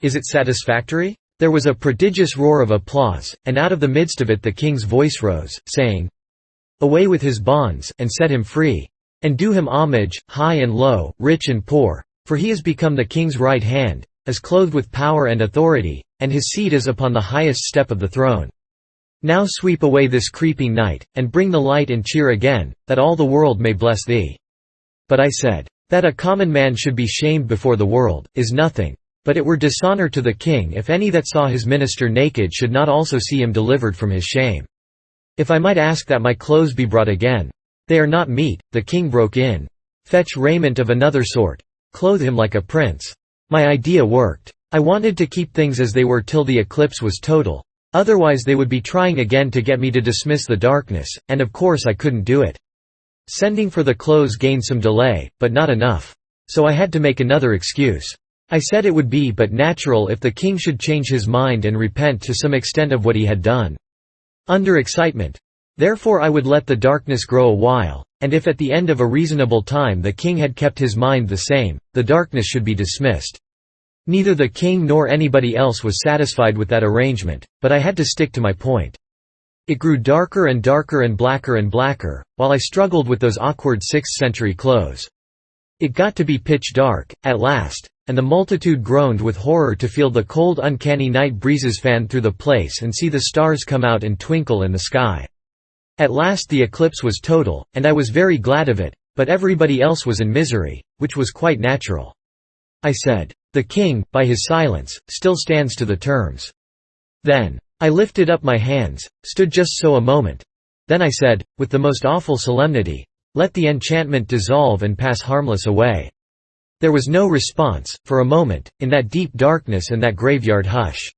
Is it satisfactory?" There was a prodigious roar of applause, and out of the midst of it the king's voice rose, saying, "Away with his bonds, and set him free. And do him homage, high and low, rich and poor, for he is become the king's right hand, is clothed with power and authority, and his seat is upon the highest step of the throne. Now sweep away this creeping night, and bring the light and cheer again, that all the world may bless thee." But I said, "That a common man should be shamed before the world, is nothing. But it were dishonor to the king if any that saw his minister naked should not also see him delivered from his shame. If I might ask that my clothes be brought again. They are not meet." The king broke in, "Fetch raiment of another sort. Clothe him like a prince." My idea worked. I wanted to keep things as they were till the eclipse was total. Otherwise they would be trying again to get me to dismiss the darkness, and of course I couldn't do it. Sending for the clothes gained some delay, but not enough. So I had to make another excuse. I said it would be but natural if the king should change his mind and repent to some extent of what he had done. Under excitement. Therefore I would let the darkness grow a while, and if at the end of a reasonable time the king had kept his mind the same, the darkness should be dismissed. Neither the king nor anybody else was satisfied with that arrangement, but I had to stick to my point. It grew darker and darker and blacker, while I struggled with those awkward 6th-century clothes. It got to be pitch dark, at last, and the multitude groaned with horror to feel the cold uncanny night breezes fan through the place and see the stars come out and twinkle in the sky. At last the eclipse was total, and I was very glad of it, but everybody else was in misery, which was quite natural. I said, "The king, by his silence, still stands to the terms." Then I lifted up my hands, stood just so a moment. Then I said, with the most awful solemnity, "Let the enchantment dissolve and pass harmless away." There was no response, for a moment, in that deep darkness and that graveyard hush.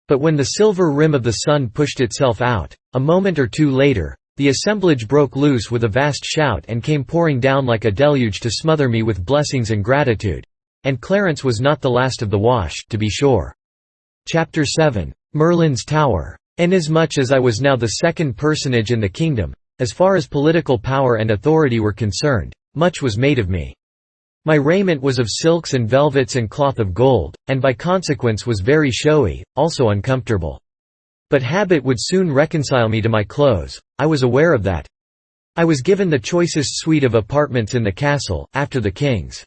But when the silver rim of the sun pushed itself out, a moment or two later, the assemblage broke loose with a vast shout and came pouring down like a deluge to smother me with blessings and gratitude. And Clarence was not the last of the wash, to be sure. Chapter 7. Merlin's Tower. Inasmuch as I was now the second personage in the kingdom, as far as political power and authority were concerned, much was made of me. My raiment was of silks and velvets and cloth of gold, and by consequence was very showy, also uncomfortable. But habit would soon reconcile me to my clothes, I was aware of that. I was given the choicest suite of apartments in the castle, after the king's.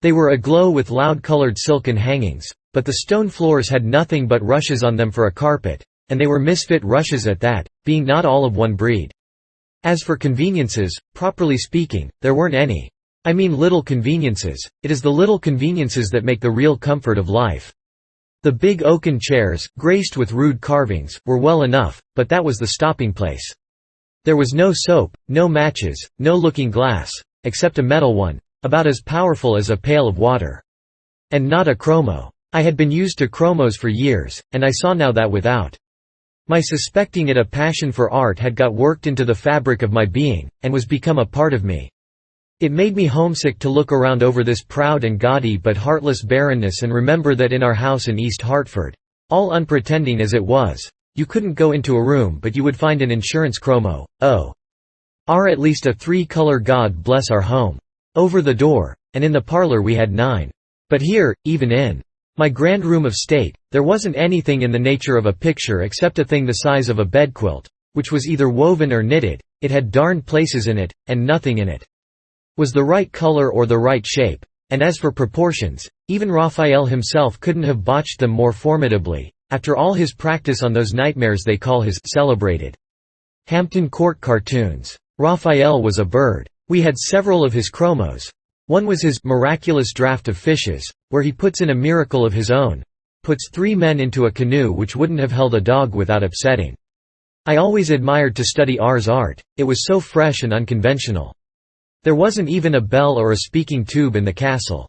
They were aglow with loud-colored silken hangings, but the stone floors had nothing but rushes on them for a carpet, and they were misfit rushes at that, being not all of one breed. As for conveniences, properly speaking, there weren't any. I mean little conveniences, it is the little conveniences that make the real comfort of life. The big oaken chairs, graced with rude carvings, were well enough, but that was the stopping place. There was no soap, no matches, no looking-glass, except a metal one, about as powerful as a pail of water. And not a chromo. I had been used to chromos for years, and I saw now that without my suspecting it a passion for art had got worked into the fabric of my being, and was become a part of me. It made me homesick to look around over this proud and gaudy but heartless barrenness and remember that in our house in East Hartford, all unpretending as it was, you couldn't go into a room but you would find an insurance chromo, or at least a 3-color God Bless Our Home, over the door, and in the parlor we had 9. But here, even in my grand room of state, there wasn't anything in the nature of a picture except a thing the size of a bedquilt, which was either woven or knitted. It had darned places in it, and nothing in it was the right color or the right shape, and as for proportions, even Raphael himself couldn't have botched them more formidably, after all his practice on those nightmares they call his celebrated Hampton Court cartoons. Raphael was a bird. We had several of his chromos. One was his miraculous draught of fishes, where he puts in a miracle of his own, puts 3 men into a canoe which wouldn't have held a dog without upsetting. I always admired to study R's art, it was so fresh and unconventional. There wasn't even a bell or a speaking tube in the castle.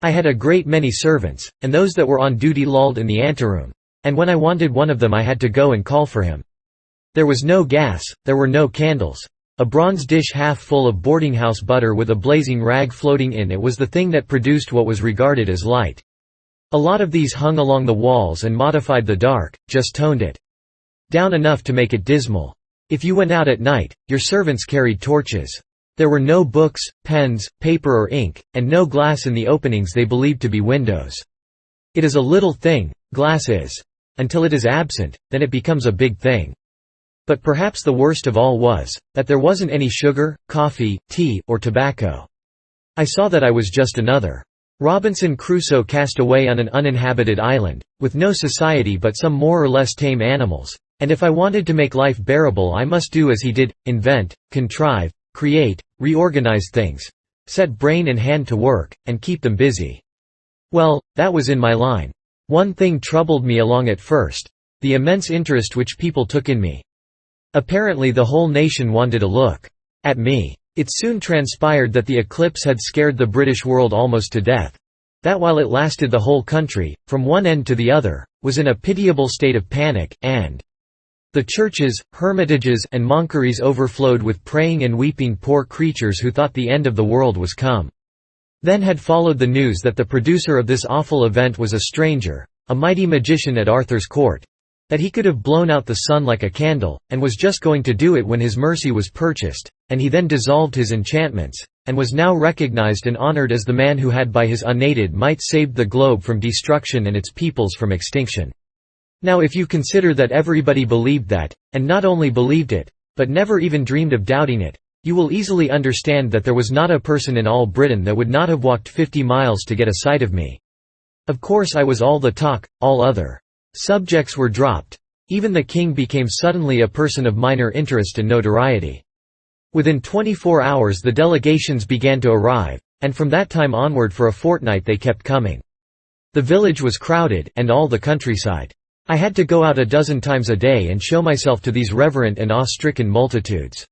I had a great many servants, and those that were on duty lolled in the anteroom. and when I wanted one of them I had to go and call for him. There was no gas, there were no candles. A bronze dish half full of boarding-house butter with a blazing rag floating in it was the thing that produced what was regarded as light. A lot of these hung along the walls and modified the dark, just toned it down enough to make it dismal. If you went out at night, your servants carried torches. There were no books, pens, paper or ink, and no glass in the openings they believed to be windows. It is a little thing, glass is. Until it is absent, then it becomes a big thing. But perhaps the worst of all was, that there wasn't any sugar, coffee, tea, or tobacco. I saw that I was just another Robinson Crusoe cast away on an uninhabited island, with no society but some more or less tame animals, and if I wanted to make life bearable I must do as he did, invent, contrive, create, reorganize things, set brain and hand to work, and keep them busy. Well, that was in my line. One thing troubled me along at first: the immense interest which people took in me. Apparently the whole nation wanted a look at me. It soon transpired that the eclipse had scared the British world almost to death. That while it lasted the whole country, from one end to the other, was in a pitiable state of panic, and the churches, hermitages, and monkeries overflowed with praying and weeping poor creatures who thought the end of the world was come. Then had followed the news that the producer of this awful event was a stranger, a mighty magician at Arthur's court, that he could have blown out the sun like a candle, and was just going to do it when his mercy was purchased, and he then dissolved his enchantments, and was now recognized and honored as the man who had by his unaided might saved the globe from destruction and its peoples from extinction. Now if you consider that everybody believed that, and not only believed it, but never even dreamed of doubting it, you will easily understand that there was not a person in all Britain that would not have walked 50 miles to get a sight of me. Of course I was all the talk, all other subjects were dropped. Even the king became suddenly a person of minor interest and notoriety. Within 24 hours the delegations began to arrive, and from that time onward for a fortnight they kept coming. The village was crowded, and all the countryside. I had to go out a dozen times a day and show myself to these reverent and awe-stricken multitudes.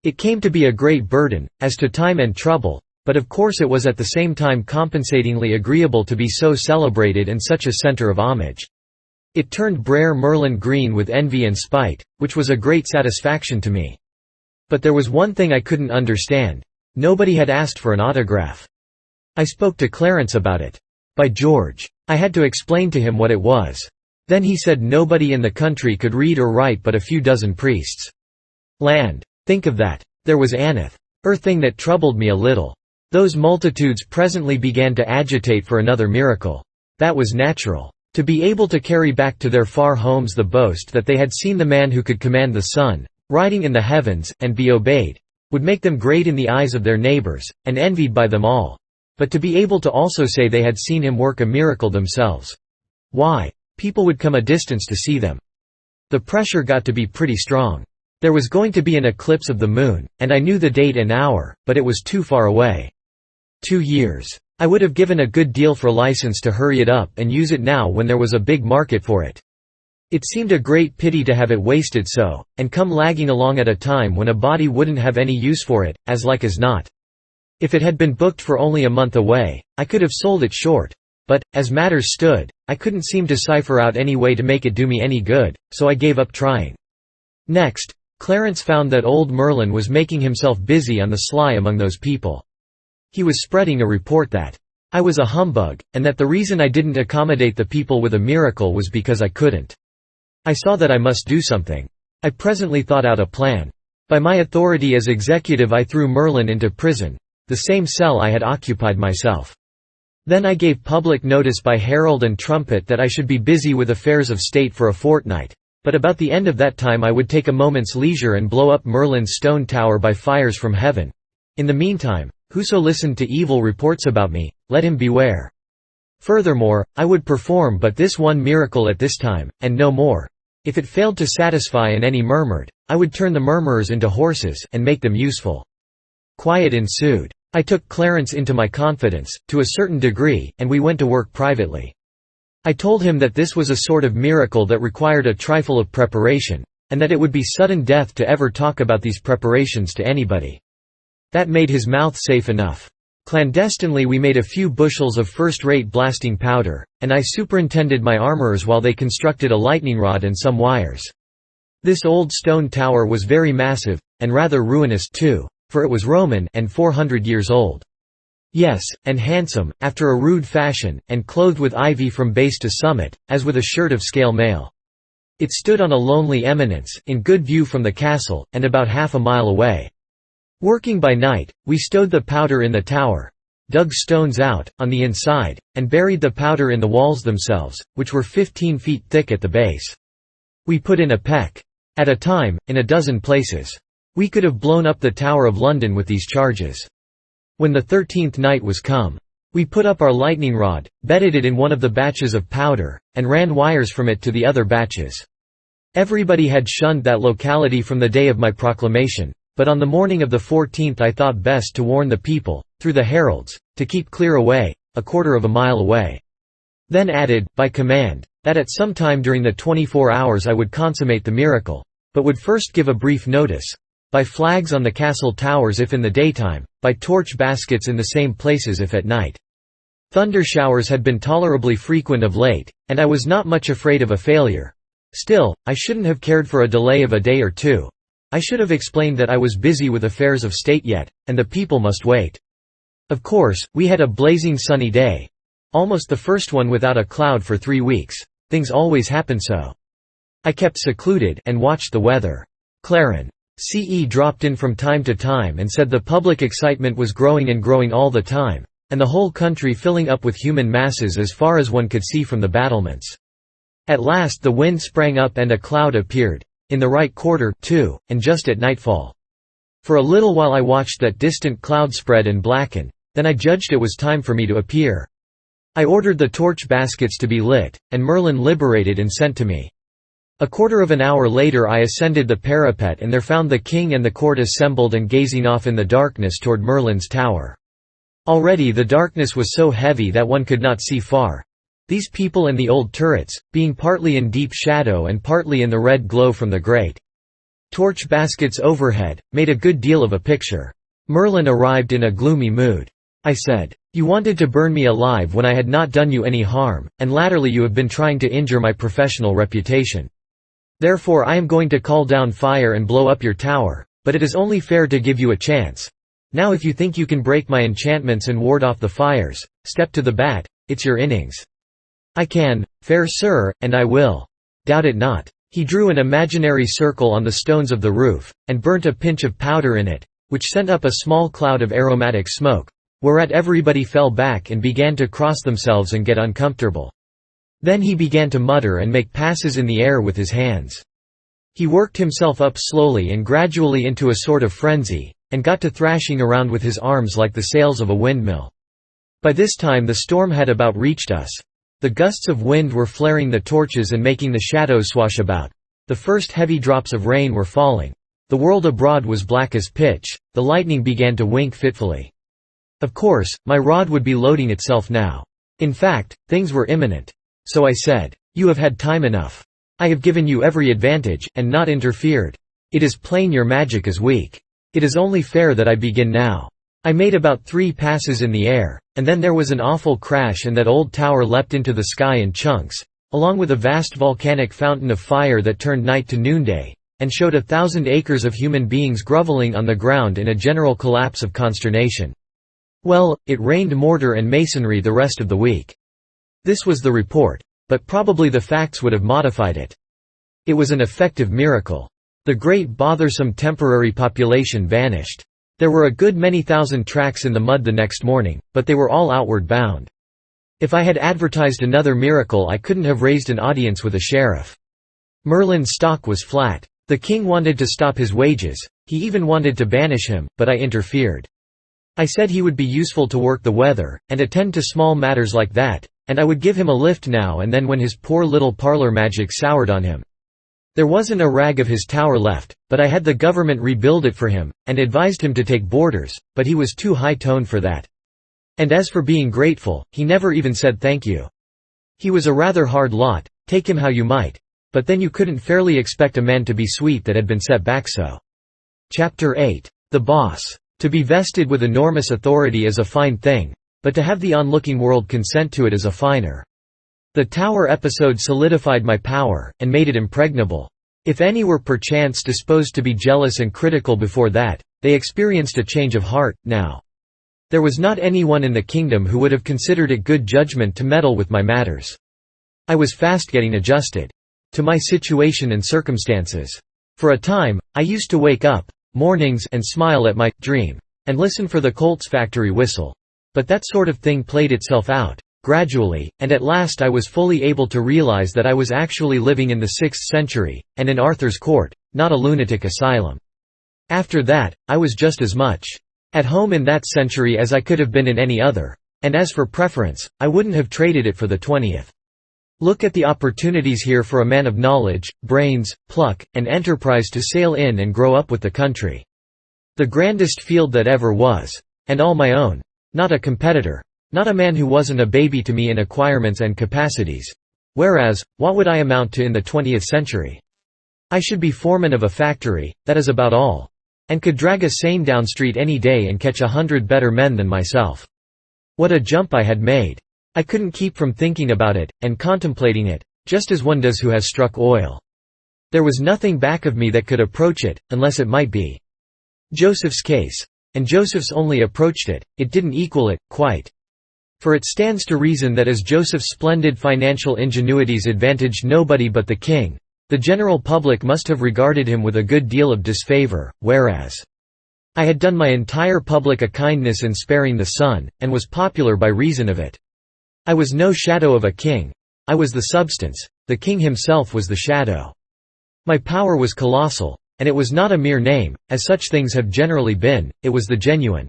It came to be a great burden, as to time and trouble, but of course it was at the same time compensatingly agreeable to be so celebrated and such a centre of homage. It turned Brer Merlin green with envy and spite, which was a great satisfaction to me. But there was one thing I couldn't understand: nobody had asked for an autograph. I spoke to Clarence about it. By George! I had to explain to him what it was. Then he said nobody in the country could read or write but a few dozen priests. Land! Think of that! There was another thing that troubled me a little. Those multitudes presently began to agitate for another miracle. That was natural. To be able to carry back to their far homes the boast that they had seen the man who could command the sun, riding in the heavens, and be obeyed, would make them great in the eyes of their neighbors, and envied by them all. But to be able to also say they had seen him work a miracle themselves. Why, people would come a distance to see them. The pressure got to be pretty strong. There was going to be an eclipse of the moon, and I knew the date and hour, but it was too far away. 2 years. I would have given a good deal for license to hurry it up and use it now when there was a big market for it. It seemed a great pity to have it wasted so, and come lagging along at a time when a body wouldn't have any use for it, as like as not. If it had been booked for only a month away, I could have sold it short. But, as matters stood, I couldn't seem to cipher out any way to make it do me any good, so I gave up trying. Next, Clarence found that old Merlin was making himself busy on the sly among those people. He was spreading a report that I was a humbug, and that the reason I didn't accommodate the people with a miracle was because I couldn't. I saw that I must do something. I presently thought out a plan. By my authority as executive I threw Merlin into prison, the same cell I had occupied myself. Then I gave public notice by herald and trumpet that I should be busy with affairs of state for a fortnight, but about the end of that time I would take a moment's leisure and blow up Merlin's stone tower by fires from heaven. In the meantime, whoso listened to evil reports about me, let him beware. Furthermore, I would perform but this one miracle at this time, and no more. If it failed to satisfy and any murmured, I would turn the murmurers into horses, and make them useful. Quiet ensued. I took Clarence into my confidence, to a certain degree, and we went to work privately. I told him that this was a sort of miracle that required a trifle of preparation, and that it would be sudden death to ever talk about these preparations to anybody. That made his mouth safe enough. Clandestinely we made a few bushels of first-rate blasting powder, and I superintended my armorers while they constructed a lightning rod and some wires. This old stone tower was very massive, and rather ruinous too, for it was Roman and 400 years old. Yes, and handsome, after a rude fashion, and clothed with ivy from base to summit, as with a shirt of scale mail. It stood on a lonely eminence, in good view from the castle, and about half a mile away. Working by night, we stowed the powder in the tower, dug stones out, on the inside, and buried the powder in the walls themselves, which were 15 feet thick at the base. We put in a peck at a time, in a dozen places. We could have blown up the Tower of London with these charges. When the 13th night was come, we put up our lightning rod, bedded it in one of the batches of powder, and ran wires from it to the other batches. Everybody had shunned that locality from the day of my proclamation, but on the morning of the 14th I thought best to warn the people, through the heralds, to keep clear away, a quarter of a mile away. Then added, by command, that at some time during the 24 hours I would consummate the miracle, but would first give a brief notice, by flags on the castle towers if in the daytime, by torch baskets in the same places if at night. Thunder showers had been tolerably frequent of late, and I was not much afraid of a failure. Still, I shouldn't have cared for a delay of a day or two. I should have explained that I was busy with affairs of state yet, and the people must wait. Of course, we had a blazing sunny day. Almost the first one without a cloud for 3 weeks. Things always happen so. I kept secluded, and watched the weather. Claren. CE dropped in from time to time and said the public excitement was growing and growing all the time, and the whole country filling up with human masses as far as one could see from the battlements. At last the wind sprang up and a cloud appeared, in the right quarter, too, and just at nightfall. For a little while I watched that distant cloud spread and blacken, then I judged it was time for me to appear. I ordered the torch baskets to be lit, and Merlin liberated and sent to me. A quarter of an hour later I ascended the parapet and there found the king and the court assembled and gazing off in the darkness toward Merlin's tower. Already the darkness was so heavy that one could not see far. These people and the old turrets, being partly in deep shadow and partly in the red glow from the great torch baskets overhead, made a good deal of a picture. Merlin arrived in a gloomy mood. I said, "You wanted to burn me alive when I had not done you any harm, and latterly you have been trying to injure my professional reputation. Therefore I am going to call down fire and blow up your tower, but it is only fair to give you a chance. Now if you think you can break my enchantments and ward off the fires, step to the bat, it's your innings." "I can, fair sir, and I will. Doubt it not." He drew an imaginary circle on the stones of the roof, and burnt a pinch of powder in it, which sent up a small cloud of aromatic smoke, whereat everybody fell back and began to cross themselves and get uncomfortable. Then he began to mutter and make passes in the air with his hands. He worked himself up slowly and gradually into a sort of frenzy, and got to thrashing around with his arms like the sails of a windmill. By this time the storm had about reached us. The gusts of wind were flaring the torches and making the shadows swash about. The first heavy drops of rain were falling. The world abroad was black as pitch. The lightning began to wink fitfully. Of course, my rod would be loading itself now. In fact, things were imminent. So I said, "You have had time enough. I have given you every advantage, and not interfered. It is plain your magic is weak. It is only fair that I begin now." I made about 3 passes in the air, and then there was an awful crash and that old tower leapt into the sky in chunks, along with a vast volcanic fountain of fire that turned night to noonday, and showed 1,000 acres of human beings grovelling on the ground in a general collapse of consternation. Well, it rained mortar and masonry the rest of the week. This was the report, but probably the facts would have modified it. It was an effective miracle. The great bothersome temporary population vanished. There were a good many thousand tracks in the mud the next morning, but they were all outward bound. If I had advertised another miracle I couldn't have raised an audience with a sheriff. Merlin's stock was flat. The king wanted to stop his wages, he even wanted to banish him, but I interfered. I said he would be useful to work the weather, and attend to small matters like that, and I would give him a lift now and then when his poor little parlor magic soured on him. There wasn't a rag of his tower left, but I had the government rebuild it for him, and advised him to take boarders, but he was too high-toned for that. And as for being grateful, he never even said thank you. He was a rather hard lot, take him how you might, but then you couldn't fairly expect a man to be sweet that had been set back so. Chapter 8. The Boss. To be vested with enormous authority is a fine thing, but to have the onlooking world consent to it is a finer. The Tower episode solidified my power, and made it impregnable. If any were perchance disposed to be jealous and critical before that, they experienced a change of heart, now. There was not anyone in the kingdom who would have considered it good judgment to meddle with my matters. I was fast getting adjusted to my situation and circumstances. For a time, I used to wake up mornings and smile at my dream, and listen for the Colt's factory whistle. But that sort of thing played itself out gradually, and at last I was fully able to realize that I was actually living in the 6th century, and in Arthur's court, not a lunatic asylum. After that, I was just as much at home in that century as I could have been in any other, and as for preference, I wouldn't have traded it for the 20th. Look at the opportunities here for a man of knowledge, brains, pluck, and enterprise to sail in and grow up with the country. The grandest field that ever was. And all my own. Not a competitor. Not a man who wasn't a baby to me in acquirements and capacities. Whereas, what would I amount to in the 20th century? I should be foreman of a factory, that is about all. And could drag a seine down street any day and catch 100 better men than myself. What a jump I had made! I couldn't keep from thinking about it, and contemplating it, just as one does who has struck oil. There was nothing back of me that could approach it, unless it might be Joseph's case. And Joseph's only approached it, it didn't equal it, quite. For it stands to reason that as Joseph's splendid financial ingenuities advantaged nobody but the king, the general public must have regarded him with a good deal of disfavor, whereas I had done my entire public a kindness in sparing the sun, and was popular by reason of it. I was no shadow of a king. I was the substance, the king himself was the shadow. My power was colossal, and it was not a mere name, as such things have generally been, it was the genuine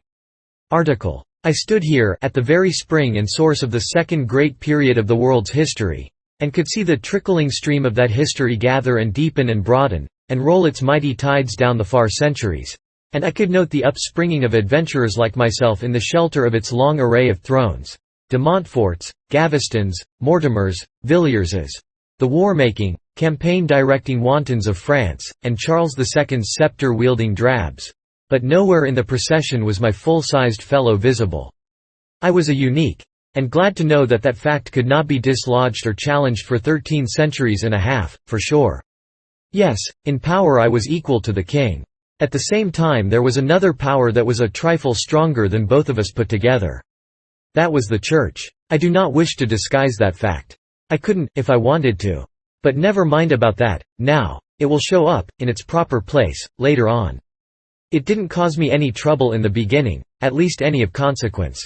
article. I stood here at the very spring and source of the second great period of the world's history, and could see the trickling stream of that history gather and deepen and broaden, and roll its mighty tides down the far centuries, and I could note the upspringing of adventurers like myself in the shelter of its long array of thrones, de Montforts, Gavestons, Mortimers, Villierses, the war-making, campaign-directing wantons of France, and Charles II's sceptre-wielding drabs. But nowhere in the procession was my full-sized fellow visible. I was a unique, and glad to know that that fact could not be dislodged or challenged for 13 centuries and a half, for sure. Yes, in power I was equal to the king. At the same time there was another power that was a trifle stronger than both of us put together. That was the Church. I do not wish to disguise that fact. I couldn't, if I wanted to. But never mind about that, now. It will show up, in its proper place, later on. It didn't cause me any trouble in the beginning, at least any of consequence.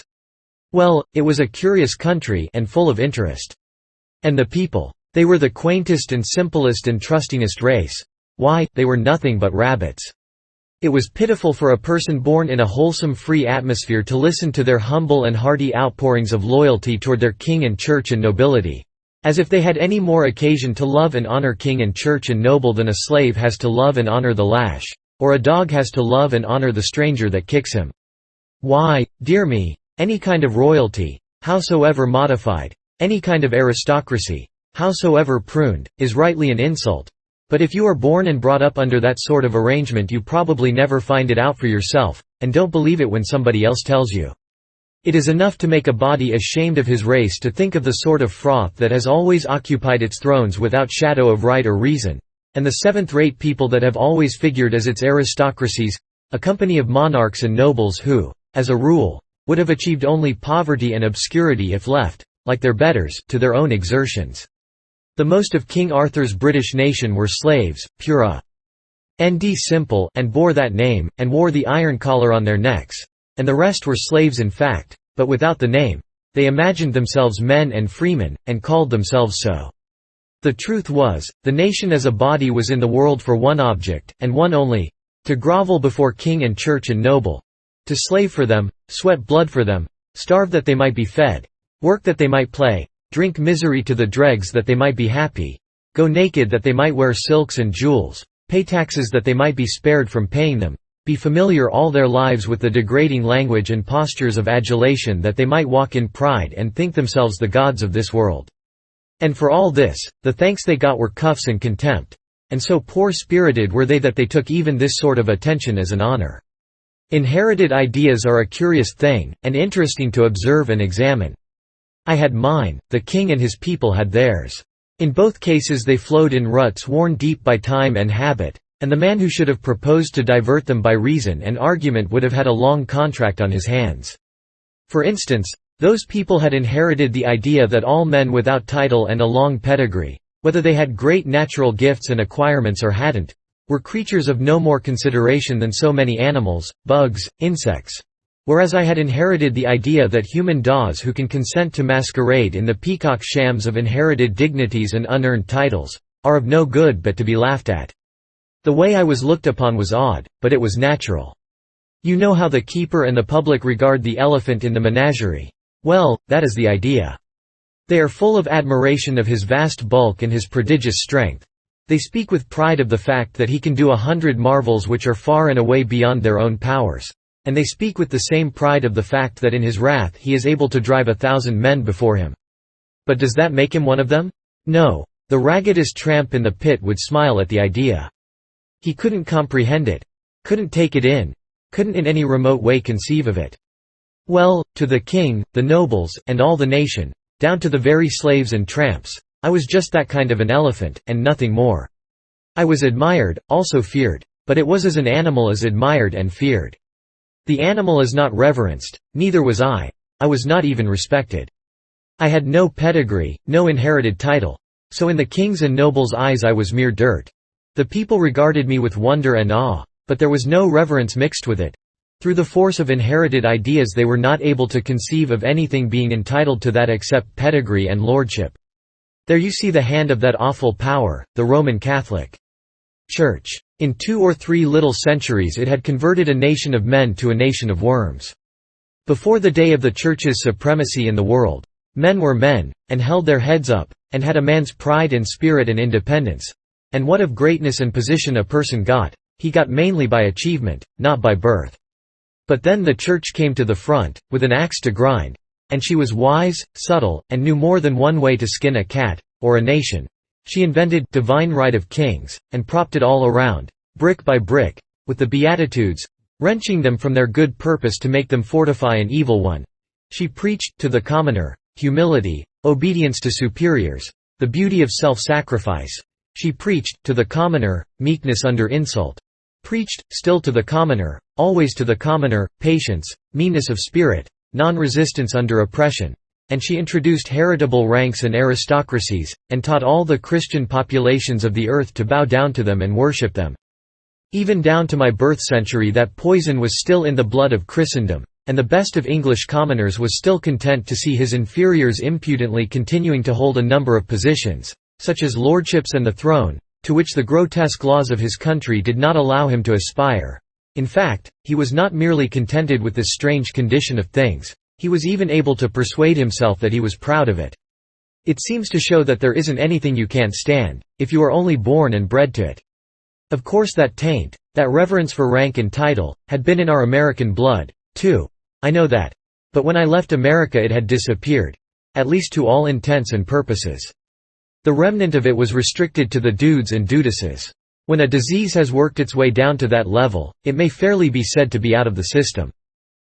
Well, it was a curious country and full of interest. And the people. They were the quaintest and simplest and trustingest race. Why, they were nothing but rabbits. It was pitiful for a person born in a wholesome free atmosphere to listen to their humble and hearty outpourings of loyalty toward their king and church and nobility. As if they had any more occasion to love and honor king and church and noble than a slave has to love and honor the lash. Or a dog has to love and honor the stranger that kicks him. Why, dear me, any kind of royalty, howsoever modified, any kind of aristocracy, howsoever pruned, is rightly an insult. But if you are born and brought up under that sort of arrangement you probably never find it out for yourself, and don't believe it when somebody else tells you. It is enough to make a body ashamed of his race to think of the sort of froth that has always occupied its thrones without shadow of right or reason. And the seventh-rate people that have always figured as its aristocracies, a company of monarchs and nobles who, as a rule, would have achieved only poverty and obscurity if left, like their betters, to their own exertions. The most of King Arthur's British nation were slaves, pura and simple, and bore that name, and wore the iron collar on their necks, and the rest were slaves in fact, but without the name. They imagined themselves men and freemen, and called themselves so. The truth was, the nation as a body was in the world for one object, and one only: to grovel before king and church and noble, to slave for them, sweat blood for them, starve that they might be fed, work that they might play, drink misery to the dregs that they might be happy, go naked that they might wear silks and jewels, pay taxes that they might be spared from paying them, be familiar all their lives with the degrading language and postures of adulation that they might walk in pride and think themselves the gods of this world. And for all this, the thanks they got were cuffs and contempt, and so poor-spirited were they that they took even this sort of attention as an honor. Inherited ideas are a curious thing, and interesting to observe and examine. I had mine, the king and his people had theirs. In both cases they flowed in ruts worn deep by time and habit, and the man who should have proposed to divert them by reason and argument would have had a long contract on his hands. For instance, those people had inherited the idea that all men without title and a long pedigree, whether they had great natural gifts and acquirements or hadn't, were creatures of no more consideration than so many animals, bugs, insects. Whereas I had inherited the idea that human daws who can consent to masquerade in the peacock shams of inherited dignities and unearned titles, are of no good but to be laughed at. The way I was looked upon was odd, but it was natural. You know how the keeper and the public regard the elephant in the menagerie. Well, that is the idea. They are full of admiration of his vast bulk and his prodigious strength. They speak with pride of the fact that he can do 100 marvels which are far and away beyond their own powers. And they speak with the same pride of the fact that in his wrath he is able to drive 1,000 men before him. But does that make him one of them? No. The raggedest tramp in the pit would smile at the idea. He couldn't comprehend it. Couldn't take it in. Couldn't in any remote way conceive of it. Well, to the king, the nobles, and all the nation, down to the very slaves and tramps, I was just that kind of an elephant, and nothing more. I was admired, also feared. But it was as an animal is admired and feared. The animal is not reverenced, neither was I. I was not even respected. I had no pedigree, no inherited title. So in the king's and nobles' eyes I was mere dirt. The people regarded me with wonder and awe, but there was no reverence mixed with it. Through the force of inherited ideas they were not able to conceive of anything being entitled to that except pedigree and lordship. There you see the hand of that awful power, the Roman Catholic Church. In 2 or 3 little centuries it had converted a nation of men to a nation of worms. Before the day of the Church's supremacy in the world, men were men, and held their heads up, and had a man's pride and spirit and independence. And what of greatness and position a person got, he got mainly by achievement, not by birth. But then the Church came to the front, with an axe to grind, and she was wise, subtle, and knew more than one way to skin a cat, or a nation. She invented divine right of kings, and propped it all around, brick by brick, with the Beatitudes, wrenching them from their good purpose to make them fortify an evil one. She preached, to the commoner, humility, obedience to superiors, the beauty of self-sacrifice. She preached, to the commoner, meekness under insult. Preached, still to the commoner, always to the commoner, patience, meanness of spirit, non-resistance under oppression. And she introduced heritable ranks and aristocracies, and taught all the Christian populations of the earth to bow down to them and worship them. Even down to my birth century that poison was still in the blood of Christendom, and the best of English commoners was still content to see his inferiors impudently continuing to hold a number of positions, such as lordships and the throne, to which the grotesque laws of his country did not allow him to aspire. In fact, he was not merely contented with this strange condition of things. He was even able to persuade himself that he was proud of it. It seems to show that there isn't anything you can't stand, if you are only born and bred to it. Of course that taint, that reverence for rank and title, had been in our American blood, too. I know that. But when I left America it had disappeared. At least to all intents and purposes. The remnant of it was restricted to the dudes and dudesses. When a disease has worked its way down to that level, it may fairly be said to be out of the system.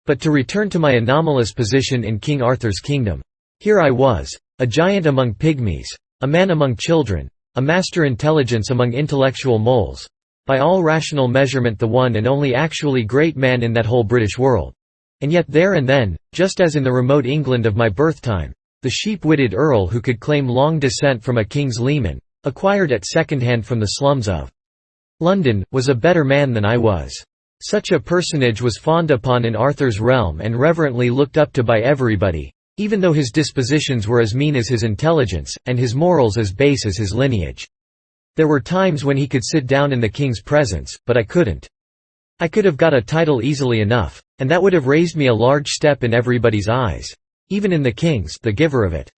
But to return to my anomalous position in King Arthur's kingdom. Here I was, a giant among pygmies, a man among children, a master intelligence among intellectual moles, by all rational measurement the one and only actually great man in that whole British world. And yet there and then, just as in the remote England of my birth-time, the sheep-witted earl who could claim long descent from a king's leman, acquired at second-hand from the slums of London, was a better man than I was. Such a personage was fawned upon in Arthur's realm and reverently looked up to by everybody, even though his dispositions were as mean as his intelligence, and his morals as base as his lineage. There were times when he could sit down in the king's presence, but I couldn't. I could have got a title easily enough, and that would have raised me a large step in everybody's eyes, even in the king's, the giver of it.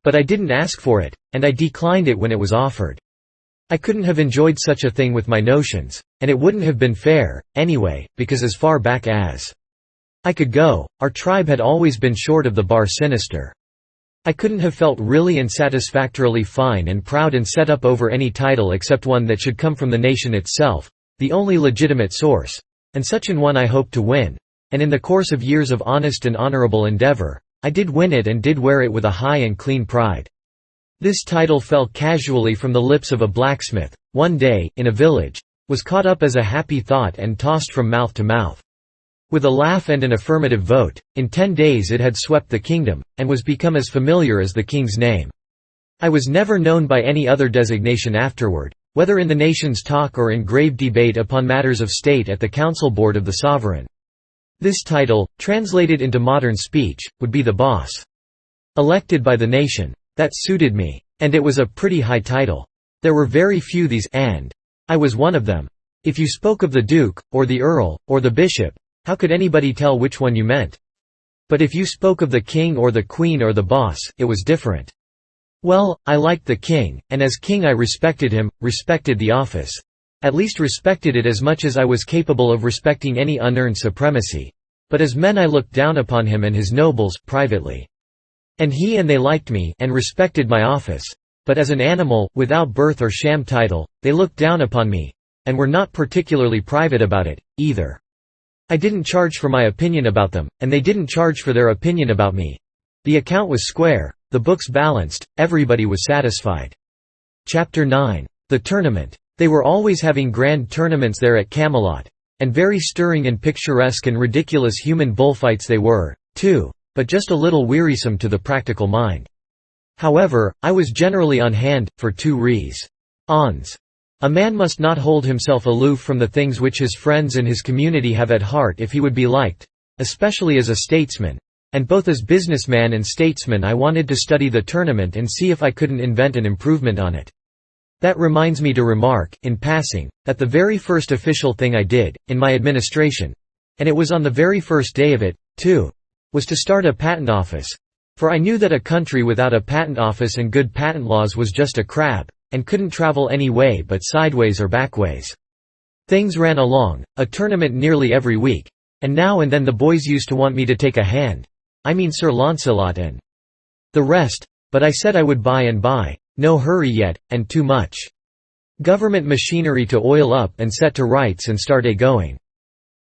But I didn't ask for it, and I declined it when it was offered. I couldn't have enjoyed such a thing with my notions, and it wouldn't have been fair, anyway, because as far back as I could go, our tribe had always been short of the bar sinister. I couldn't have felt really and satisfactorily fine and proud and set up over any title except one that should come from the nation itself, the only legitimate source, and such an one I hoped to win, and in the course of years of honest and honorable endeavor, I did win it and did wear it with a high and clean pride. This title fell casually from the lips of a blacksmith, one day, in a village, was caught up as a happy thought and tossed from mouth to mouth. With a laugh and an affirmative vote, in 10 days it had swept the kingdom, and was become as familiar as the king's name. I was never known by any other designation afterward, whether in the nation's talk or in grave debate upon matters of state at the council board of the sovereign. This title, translated into modern speech, would be the boss. Elected by the nation. That suited me. And it was a pretty high title. There were very few these, and I was one of them. If you spoke of the duke, or the earl, or the bishop, how could anybody tell which one you meant? But if you spoke of the king or the queen or the boss, it was different. Well, I liked the king, and as king I respected him, respected the office. At least respected it as much as I was capable of respecting any unearned supremacy. But as men I looked down upon him and his nobles, privately. And he and they liked me, and respected my office. But as an animal, without birth or sham title, they looked down upon me, and were not particularly private about it, either. I didn't charge for my opinion about them, and they didn't charge for their opinion about me. The account was square, the books balanced, everybody was satisfied. Chapter 9. The Tournament. They were always having grand tournaments there at Camelot. And very stirring and picturesque and ridiculous human bullfights they were, too, but just a little wearisome to the practical mind. However, I was generally on hand, for 2 reasons. A man must not hold himself aloof from the things which his friends and his community have at heart if he would be liked, especially as a statesman. And both as businessman and statesman I wanted to study the tournament and see if I couldn't invent an improvement on it. That reminds me to remark, in passing, that the very first official thing I did, in my administration—and it was on the very first day of it, too—was to start a patent office. For I knew that a country without a patent office and good patent laws was just a crab, and couldn't travel any way but sideways or backways. Things ran along, a tournament nearly every week, and now and then the boys used to want me to take a hand. I mean Sir Launcelot and the rest, but I said I would by and by, no hurry yet, and too much government machinery to oil up and set to rights and start a-going.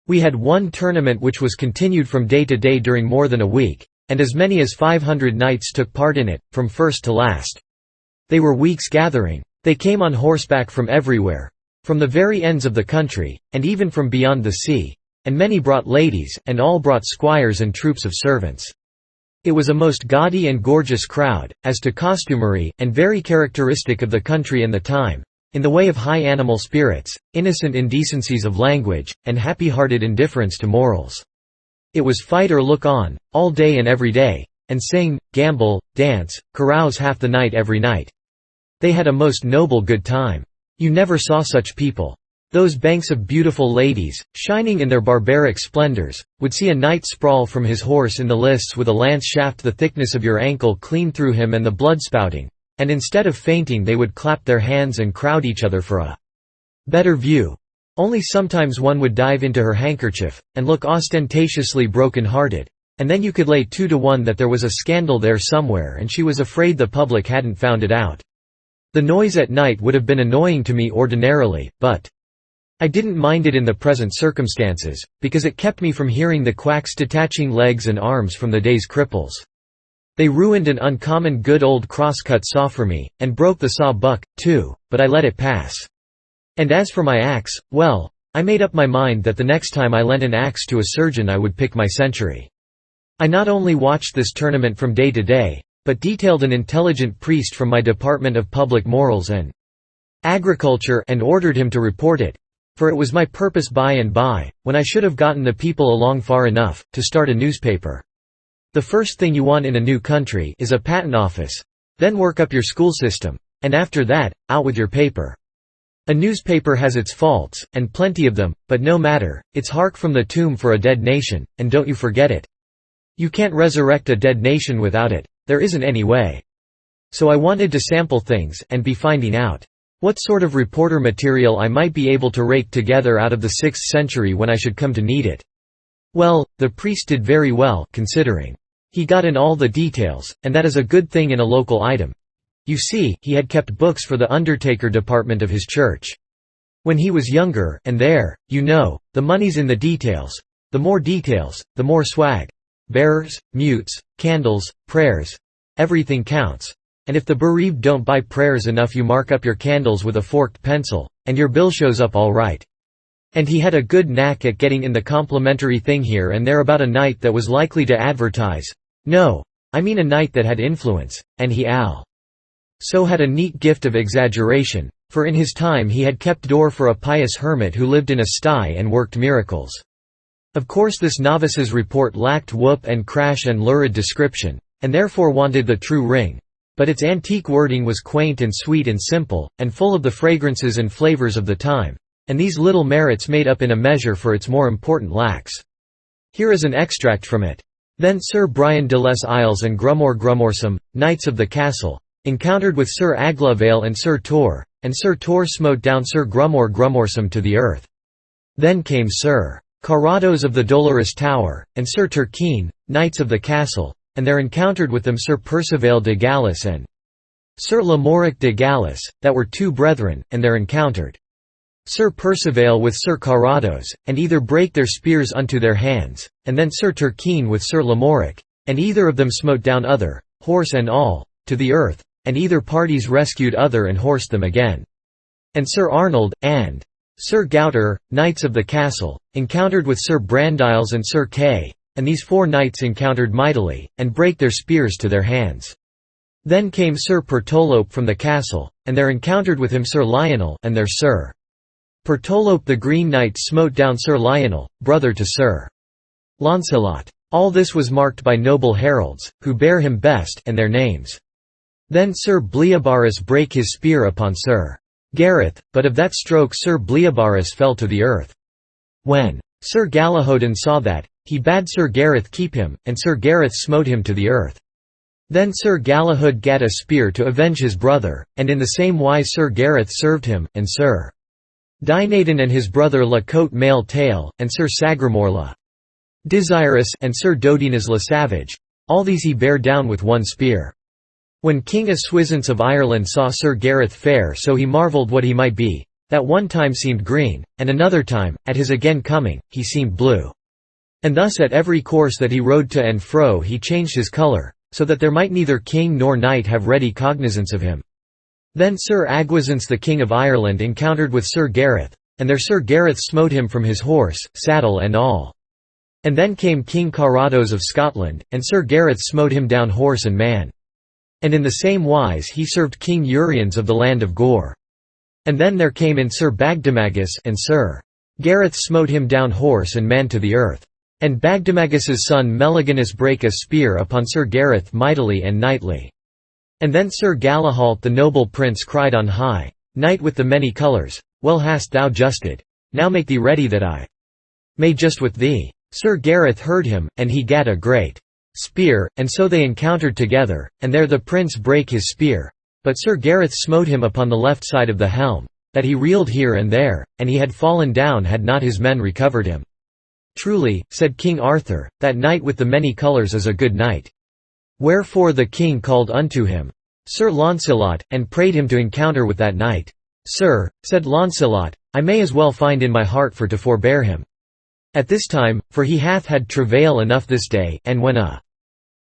We had one tournament which was continued from day to day during more than a week, and as many as 500 knights took part in it, from first to last. They were weeks gathering. They came on horseback from everywhere, from the very ends of the country, and even from beyond the sea, and many brought ladies, and all brought squires and troops of servants. It was a most gaudy and gorgeous crowd, as to costumery, and very characteristic of the country and the time, in the way of high animal spirits, innocent indecencies of language, and happy-hearted indifference to morals. It was fight or look on, all day and every day, and sing, gamble, dance, carouse half the night every night. They had a most noble good time. You never saw such people. Those banks of beautiful ladies, shining in their barbaric splendors, would see a knight sprawl from his horse in the lists with a lance shaft the thickness of your ankle clean through him and the blood spouting, and instead of fainting they would clap their hands and crowd each other for a better view. Only sometimes one would dive into her handkerchief, and look ostentatiously broken-hearted, and then you could lay 2 to 1 that there was a scandal there somewhere and she was afraid the public hadn't found it out. The noise at night would have been annoying to me ordinarily, but I didn't mind it in the present circumstances, because it kept me from hearing the quacks detaching legs and arms from the day's cripples. They ruined an uncommon good old crosscut saw for me, and broke the saw buck, too, but I let it pass. And as for my axe, well, I made up my mind that the next time I lent an axe to a surgeon I would pick my century. I not only watched this tournament from day to day, but detailed an intelligent priest from my Department of Public Morals and Agriculture and ordered him to report it, for it was my purpose by and by, when I should have gotten the people along far enough, to start a newspaper. The first thing you want in a new country is a patent office. Then work up your school system. And after that, out with your paper. A newspaper has its faults, and plenty of them, but no matter, it's hark from the tomb for a dead nation, and don't you forget it. You can't resurrect a dead nation without it. There isn't any way. So I wanted to sample things, and be finding out what sort of reporter material I might be able to rake together out of the 6th century when I should come to need it. Well, the priest did very well, considering. He got in all the details, and that is a good thing in a local item. You see, he had kept books for the undertaker department of his church. When he was younger, and there, you know, the money's in the details. The more details, the more swag. Bearers, mutes, candles, prayers. Everything counts. And if the bereaved don't buy prayers enough, you mark up your candles with a forked pencil, and your bill shows up all right. And he had a good knack at getting in the complimentary thing here and there about a night that was likely to advertise. No, I mean a night that had influence, and he so had a neat gift of exaggeration, for in his time he had kept door for a pious hermit who lived in a sty and worked miracles. Of course this novice's report lacked whoop and crash and lurid description, and therefore wanted the true ring, but its antique wording was quaint and sweet and simple, and full of the fragrances and flavors of the time, and these little merits made up in a measure for its more important lacks. Here is an extract from it. Then Sir Brian de les Isles and Grummore Grummorsome, knights of the castle, encountered with Sir Aglovale and Sir Tor, and Sir Tor smote down Sir Grummore Grummorsome to the earth. Then came Sir Carados of the Dolorous Tower, and Sir Turquine, knights of the castle, and there encountered with them Sir Perceval de Gallis and Sir Lamoric de Gallis, that were two brethren, and there encountered Sir Perceval with Sir Carados, and either brake their spears unto their hands, and then Sir Turquine with Sir Lamoric, and either of them smote down other, horse and all, to the earth, and either parties rescued other and horsed them again. And Sir Arnold, and Sir Gouter, knights of the castle, encountered with Sir Brandiles and Sir Kay, and these four knights encountered mightily, and brake their spears to their hands. Then came Sir Pertolope from the castle, and there encountered with him Sir Lionel, and there Sir Pertolope the Green Knight smote down Sir Lionel, brother to Sir Launcelot. All this was marked by noble heralds, who bear him best, and their names. Then Sir Bleobaris brake his spear upon Sir Gareth, but of that stroke Sir Bleobaris fell to the earth. When Sir Galihodin saw that, he bade Sir Gareth keep him, and Sir Gareth smote him to the earth. Then Sir Galahad gat a spear to avenge his brother, and in the same wise Sir Gareth served him, and Sir Dinadan and his brother La Cote Male Tail, and Sir Sagramore La Desirous and Sir Dodinas La Savage, all these he bare down with one spear. When King Oswysance of Ireland saw Sir Gareth fair, so he marvelled what he might be, that one time seemed green, and another time, at his again coming, he seemed blue. And thus at every course that he rode to and fro he changed his colour, so that there might neither king nor knight have ready cognizance of him. Then Sir Agwisance the King of Ireland encountered with Sir Gareth, and there Sir Gareth smote him from his horse, saddle and all. And then came King Carados of Scotland, and Sir Gareth smote him down horse and man. And in the same wise he served King Uriens of the land of Gore. And then there came in Sir Bagdemagus, and Sir Gareth smote him down horse and man to the earth. And Bagdemagus's son Meliganus brake a spear upon Sir Gareth mightily and knightly. And then Sir Galahalt the noble prince cried on high, Knight with the many colours, well hast thou justed. Now make thee ready that I may just with thee. Sir Gareth heard him, and he gat a great spear, and so they encountered together, and there the prince brake his spear. But Sir Gareth smote him upon the left side of the helm, that he reeled here and there, and he had fallen down had not his men recovered him. Truly, said King Arthur, that knight with the many colours is a good knight. Wherefore the king called unto him Sir Launcelot, and prayed him to encounter with that knight. Sir, said Launcelot, I may as well find in my heart for to forbear him at this time, for he hath had travail enough this day, and when a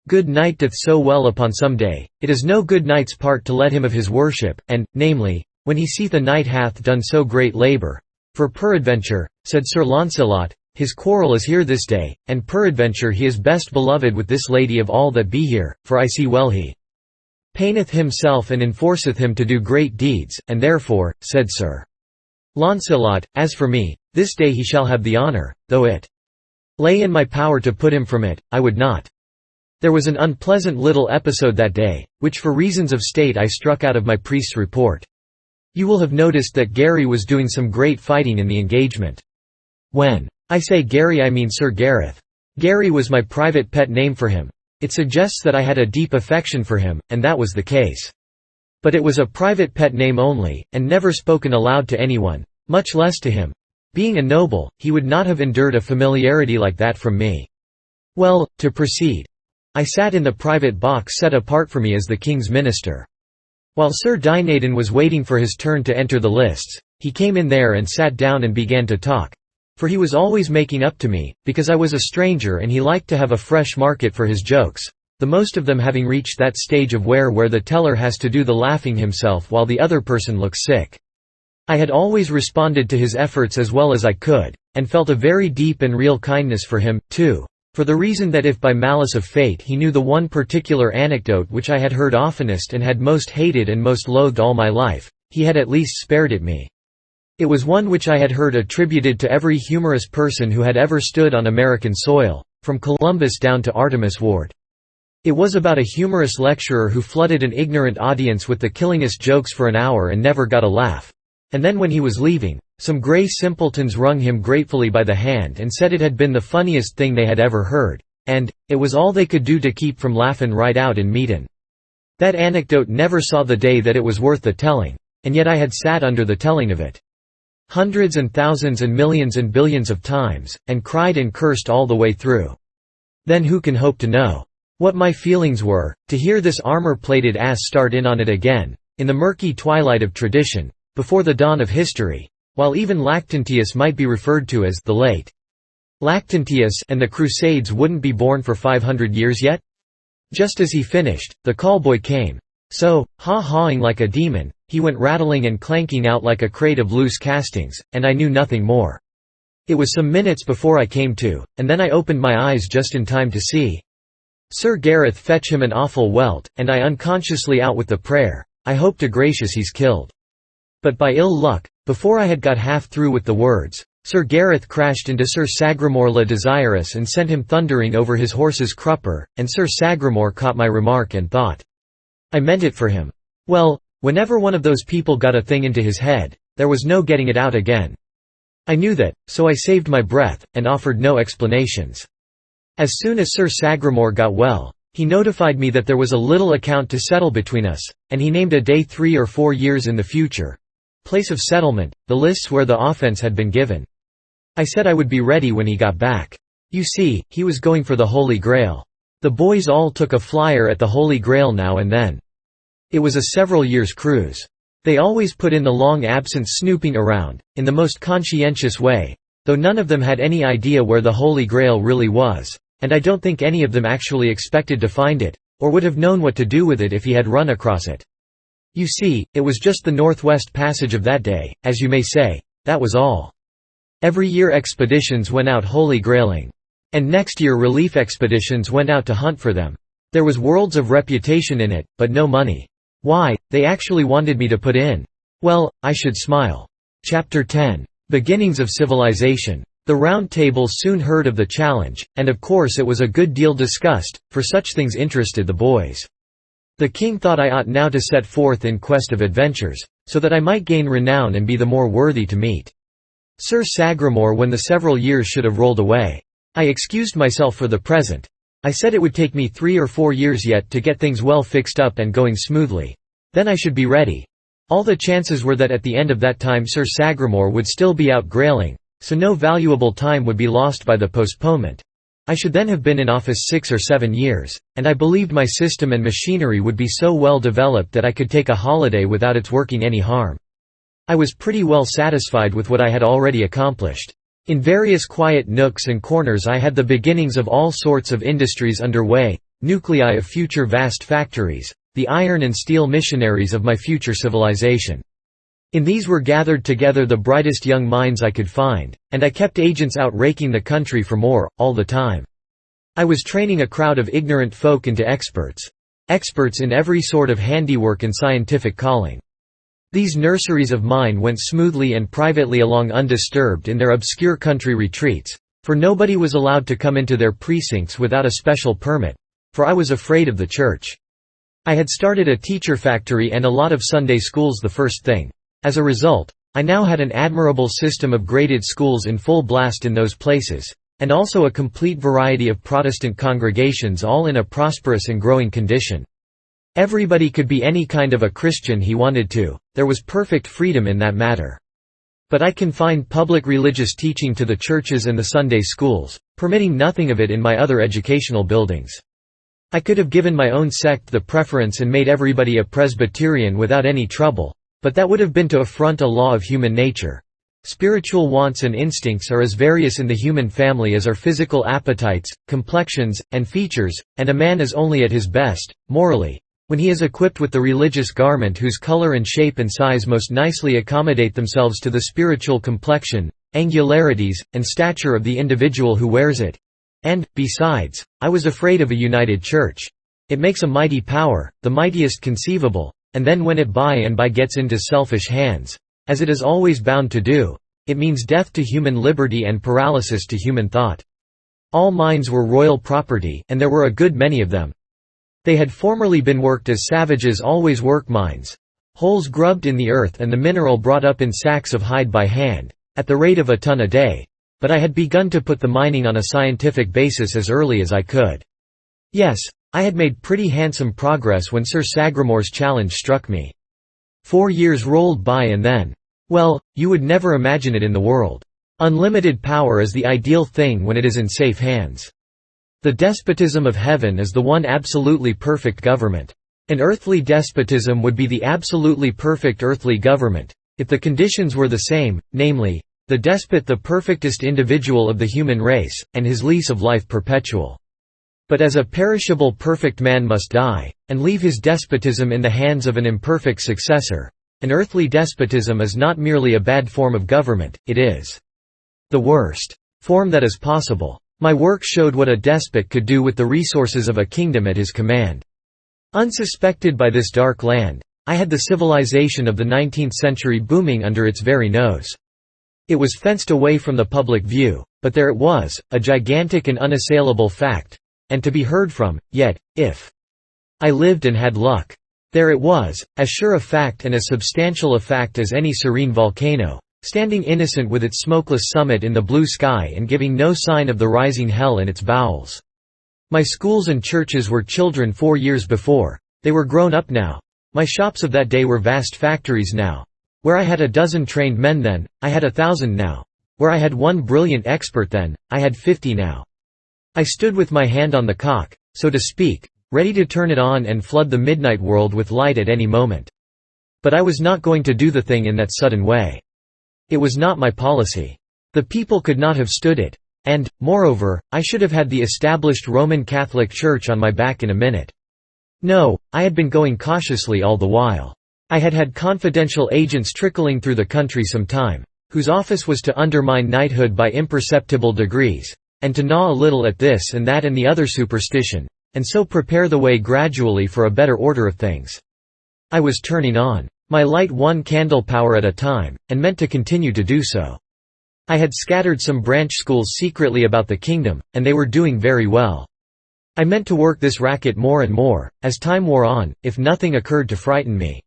good knight doth so well upon some day, it is no good knight's part to let him of his worship, and, namely, when he seeth a knight hath done so great labour. For peradventure, said Sir Launcelot, his quarrel is here this day, and peradventure he is best beloved with this lady of all that be here, for I see well he paineth himself and enforceth him to do great deeds, and therefore, said Sir Launcelot, as for me, this day he shall have the honour, though it lay in my power to put him from it, I would not. There was an unpleasant little episode that day, which for reasons of state I struck out of my priest's report. You will have noticed that Gary was doing some great fighting in the engagement. When I say Gary I mean Sir Gareth. Gary was my private pet name for him. It suggests that I had a deep affection for him, and that was the case. But it was a private pet name only, and never spoken aloud to anyone, much less to him. Being a noble, he would not have endured a familiarity like that from me. Well, to proceed. I sat in the private box set apart for me as the king's minister. While Sir Dinadan was waiting for his turn to enter the lists, he came in there and sat down and began to talk. For he was always making up to me, because I was a stranger and he liked to have a fresh market for his jokes, the most of them having reached that stage of where the teller has to do the laughing himself while the other person looks sick. I had always responded to his efforts as well as I could, and felt a very deep and real kindness for him, too, for the reason that if by malice of fate he knew the one particular anecdote which I had heard oftenest and had most hated and most loathed all my life, he had at least spared it me. It was one which I had heard attributed to every humorous person who had ever stood on American soil, from Columbus down to Artemus Ward. It was about a humorous lecturer who flooded an ignorant audience with the killingest jokes for an hour and never got a laugh. And then when he was leaving, some grey simpletons wrung him gratefully by the hand and said it had been the funniest thing they had ever heard, and it was all they could do to keep from laughin' right out in meetin'. That anecdote never saw the day that it was worth the telling, and yet I had sat under the telling of it hundreds and thousands and millions and billions of times, and cried and cursed all the way through. Then who can hope to know what my feelings were, to hear this armor-plated ass start in on it again, in the murky twilight of tradition, before the dawn of history, while even Lactantius might be referred to as the late Lactantius, and the Crusades wouldn't be born for 500 years yet? Just as he finished, the callboy came. So, ha-hawing like a demon, he went rattling and clanking out like a crate of loose castings, and I knew nothing more. It was some minutes before I came to, and then I opened my eyes just in time to see Sir Gareth fetch him an awful welt, and I unconsciously out with the prayer, "I hope to gracious he's killed." But by ill luck, before I had got half through with the words, Sir Gareth crashed into Sir Sagramore le Desirous and sent him thundering over his horse's crupper, and Sir Sagramore caught my remark and thought I meant it for him. Well, whenever one of those people got a thing into his head, there was no getting it out again. I knew that, so I saved my breath, and offered no explanations. As soon as Sir Sagramore got well, he notified me that there was a little account to settle between us, and he named a day 3 or 4 years in the future. Place of settlement, the lists where the offence had been given. I said I would be ready when he got back. You see, he was going for the Holy Grail. The boys all took a flyer at the Holy Grail now and then. It was a several years' cruise. They always put in the long absence snooping around, in the most conscientious way, though none of them had any idea where the Holy Grail really was, and I don't think any of them actually expected to find it, or would have known what to do with it if he had run across it. You see, it was just the Northwest Passage of that day, as you may say, that was all. Every year expeditions went out Holy Grailing. And next year relief expeditions went out to hunt for them. There was worlds of reputation in it, but no money. Why, they actually wanted me to put in. Well, I should smile. Chapter 10. Beginnings of Civilization. The Round Table soon heard of the challenge, and of course it was a good deal discussed, for such things interested the boys. The king thought I ought now to set forth in quest of adventures, so that I might gain renown and be the more worthy to meet Sir Sagramore when the several years should have rolled away. I excused myself for the present. I said it would take me 3 or 4 years yet to get things well fixed up and going smoothly. Then I should be ready. All the chances were that at the end of that time Sir Sagramore would still be out grailing, so no valuable time would be lost by the postponement. I should then have been in office 6 or 7 years, and I believed my system and machinery would be so well developed that I could take a holiday without its working any harm. I was pretty well satisfied with what I had already accomplished. In various quiet nooks and corners I had the beginnings of all sorts of industries underway, nuclei of future vast factories, the iron and steel missionaries of my future civilization. In these were gathered together the brightest young minds I could find, and I kept agents out raking the country for more, all the time. I was training a crowd of ignorant folk into experts. Experts in every sort of handiwork and scientific calling. These nurseries of mine went smoothly and privately along undisturbed in their obscure country retreats, for nobody was allowed to come into their precincts without a special permit, for I was afraid of the church. I had started a teacher factory and a lot of Sunday schools the first thing. As a result, I now had an admirable system of graded schools in full blast in those places, and also a complete variety of Protestant congregations all in a prosperous and growing condition. Everybody could be any kind of a Christian he wanted to, there was perfect freedom in that matter. But I confined public religious teaching to the churches and the Sunday schools, permitting nothing of it in my other educational buildings. I could have given my own sect the preference and made everybody a Presbyterian without any trouble, But that would have been to affront a law of human nature. Spiritual wants and instincts are as various in the human family as are physical appetites, complexions, and features, and a man is only at his best, morally, when he is equipped with the religious garment whose color and shape and size most nicely accommodate themselves to the spiritual complexion, angularities, and stature of the individual who wears it. And, besides, I was afraid of a united church. It makes a mighty power, the mightiest conceivable, and then when it by and by gets into selfish hands, as it is always bound to do, it means death to human liberty and paralysis to human thought. All mines were royal property, and there were a good many of them. They had formerly been worked as savages always work mines, holes grubbed in the earth and the mineral brought up in sacks of hide by hand, at the rate of a ton a day, but I had begun to put the mining on a scientific basis as early as I could. Yes, I had made pretty handsome progress when Sir Sagramor's challenge struck me. 4 years rolled by and then, well, you would never imagine it in the world. Unlimited power is the ideal thing when it is in safe hands. The despotism of heaven is the one absolutely perfect government. An earthly despotism would be the absolutely perfect earthly government, if the conditions were the same, namely, the despot the perfectest individual of the human race, and his lease of life perpetual. But as a perishable perfect man must die, and leave his despotism in the hands of an imperfect successor, an earthly despotism is not merely a bad form of government, it is the worst form that is possible. My work showed what a despot could do with the resources of a kingdom at his command. Unsuspected by this dark land, I had the civilization of the 19th century booming under its very nose. It was fenced away from the public view, but there it was, a gigantic and unassailable fact, and to be heard from, yet, if I lived and had luck. There it was, as sure a fact and as substantial a fact as any serene volcano, standing innocent with its smokeless summit in the blue sky and giving no sign of the rising hell in its bowels. My schools and churches were children 4 years before, they were grown up now. My shops of that day were vast factories now. Where I had a dozen trained men then, I had 1,000 now. Where I had one brilliant expert then, I had 50 now. I stood with my hand on the cock, so to speak, ready to turn it on and flood the midnight world with light at any moment. But I was not going to do the thing in that sudden way. It was not my policy. The people could not have stood it. And, moreover, I should have had the established Roman Catholic Church on my back in a minute. No, I had been going cautiously all the while. I had had confidential agents trickling through the country some time, whose office was to undermine knighthood by imperceptible degrees, and to gnaw a little at this and that and the other superstition, and so prepare the way gradually for a better order of things. I was turning on my light one candle power at a time, and meant to continue to do so. I had scattered some branch schools secretly about the kingdom, and they were doing very well. I meant to work this racket more and more, as time wore on, if nothing occurred to frighten me.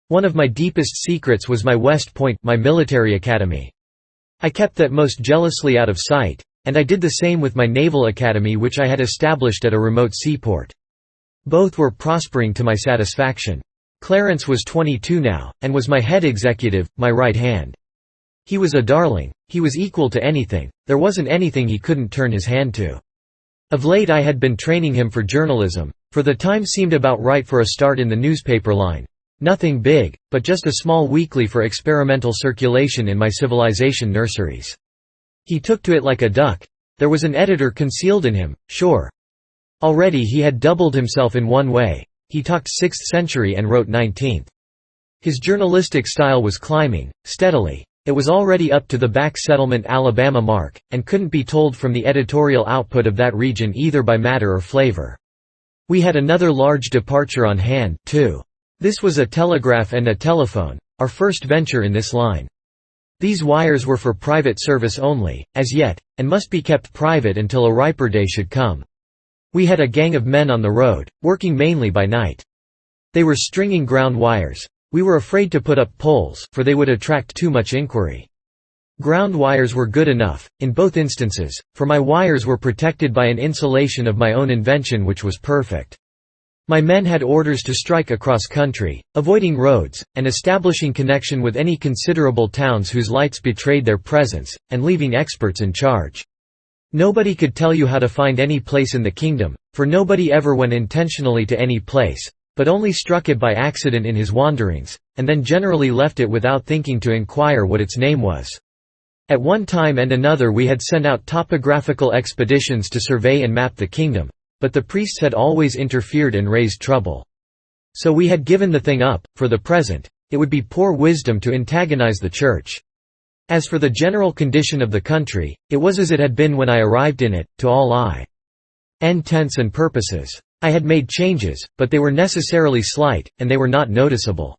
One of my deepest secrets was my West Point, my military academy. I kept that most jealously out of sight, and I did the same with my naval academy which I had established at a remote seaport. Both were prospering to my satisfaction. Clarence was 22 now, and was my head executive, my right hand. He was a darling, he was equal to anything, there wasn't anything he couldn't turn his hand to. Of late I had been training him for journalism, for the time seemed about right for a start in the newspaper line. Nothing big, but just a small weekly for experimental circulation in my civilization nurseries. He took to it like a duck. There was an editor concealed in him, sure. Already he had doubled himself in one way. He talked 6th century and wrote 19th. His journalistic style was climbing, steadily. It was already up to the back settlement Alabama mark, and couldn't be told from the editorial output of that region either by matter or flavor. We had another large departure on hand, too. This was a telegraph and a telephone, our first venture in this line. These wires were for private service only, as yet, and must be kept private until a riper day should come. We had a gang of men on the road, working mainly by night. They were stringing ground wires. We were afraid to put up poles, for they would attract too much inquiry. Ground wires were good enough, in both instances, for my wires were protected by an insulation of my own invention which was perfect. My men had orders to strike across country, avoiding roads, and establishing connection with any considerable towns whose lights betrayed their presence, and leaving experts in charge. Nobody could tell you how to find any place in the kingdom, for nobody ever went intentionally to any place, but only struck it by accident in his wanderings, and then generally left it without thinking to inquire what its name was. At one time and another we had sent out topographical expeditions to survey and map the kingdom, but the priests had always interfered and raised trouble. So we had given the thing up. For the present, it would be poor wisdom to antagonize the church. As for the general condition of the country, it was as it had been when I arrived in it, to all intents and purposes. I had made changes, but they were necessarily slight, and they were not noticeable.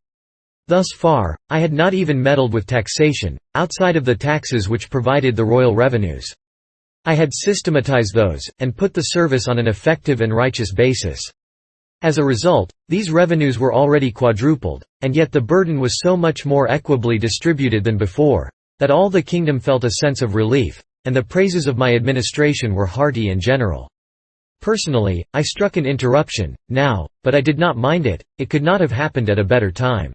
Thus far, I had not even meddled with taxation, outside of the taxes which provided the royal revenues. I had systematized those, and put the service on an effective and righteous basis. As a result, these revenues were already quadrupled, and yet the burden was so much more equably distributed than before, that all the kingdom felt a sense of relief, and the praises of my administration were hearty and general. Personally, I struck an interruption, now, but I did not mind it. It could not have happened at a better time.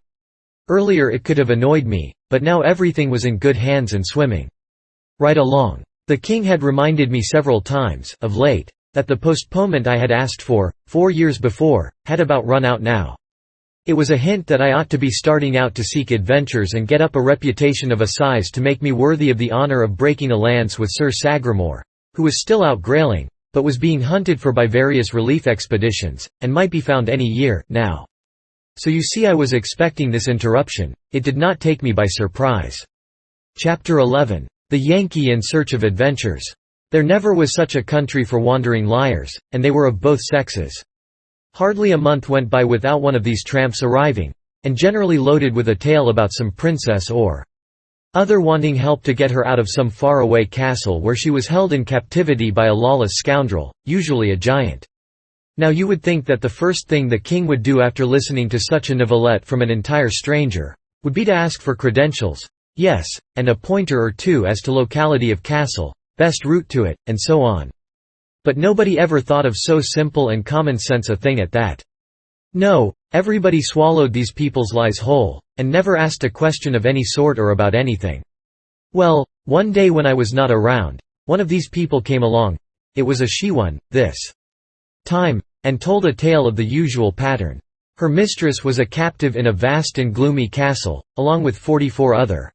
Earlier it could have annoyed me, but now everything was in good hands and swimming right along. The king had reminded me several times, of late, that the postponement I had asked for, 4 years before, had about run out now. It was a hint that I ought to be starting out to seek adventures and get up a reputation of a size to make me worthy of the honour of breaking a lance with Sir Sagramore, who was still out grailing, but was being hunted for by various relief expeditions, and might be found any year, now. So you see I was expecting this interruption. It did not take me by surprise. Chapter 11. The Yankee in Search of Adventures. There never was such a country for wandering liars, and they were of both sexes. Hardly a month went by without one of these tramps arriving, and generally loaded with a tale about some princess or other wanting help to get her out of some far-away castle where she was held in captivity by a lawless scoundrel, usually a giant. Now you would think that the first thing the king would do after listening to such a novelette from an entire stranger, would be to ask for credentials, yes, and a pointer or two as to locality of castle, best route to it, and so on. But nobody ever thought of so simple and common sense a thing at that. No, everybody swallowed these people's lies whole, and never asked a question of any sort or about anything. Well, one day when I was not around, one of these people came along. It was a she one, this time, and told a tale of the usual pattern. Her mistress was a captive in a vast and gloomy castle, along with 44 other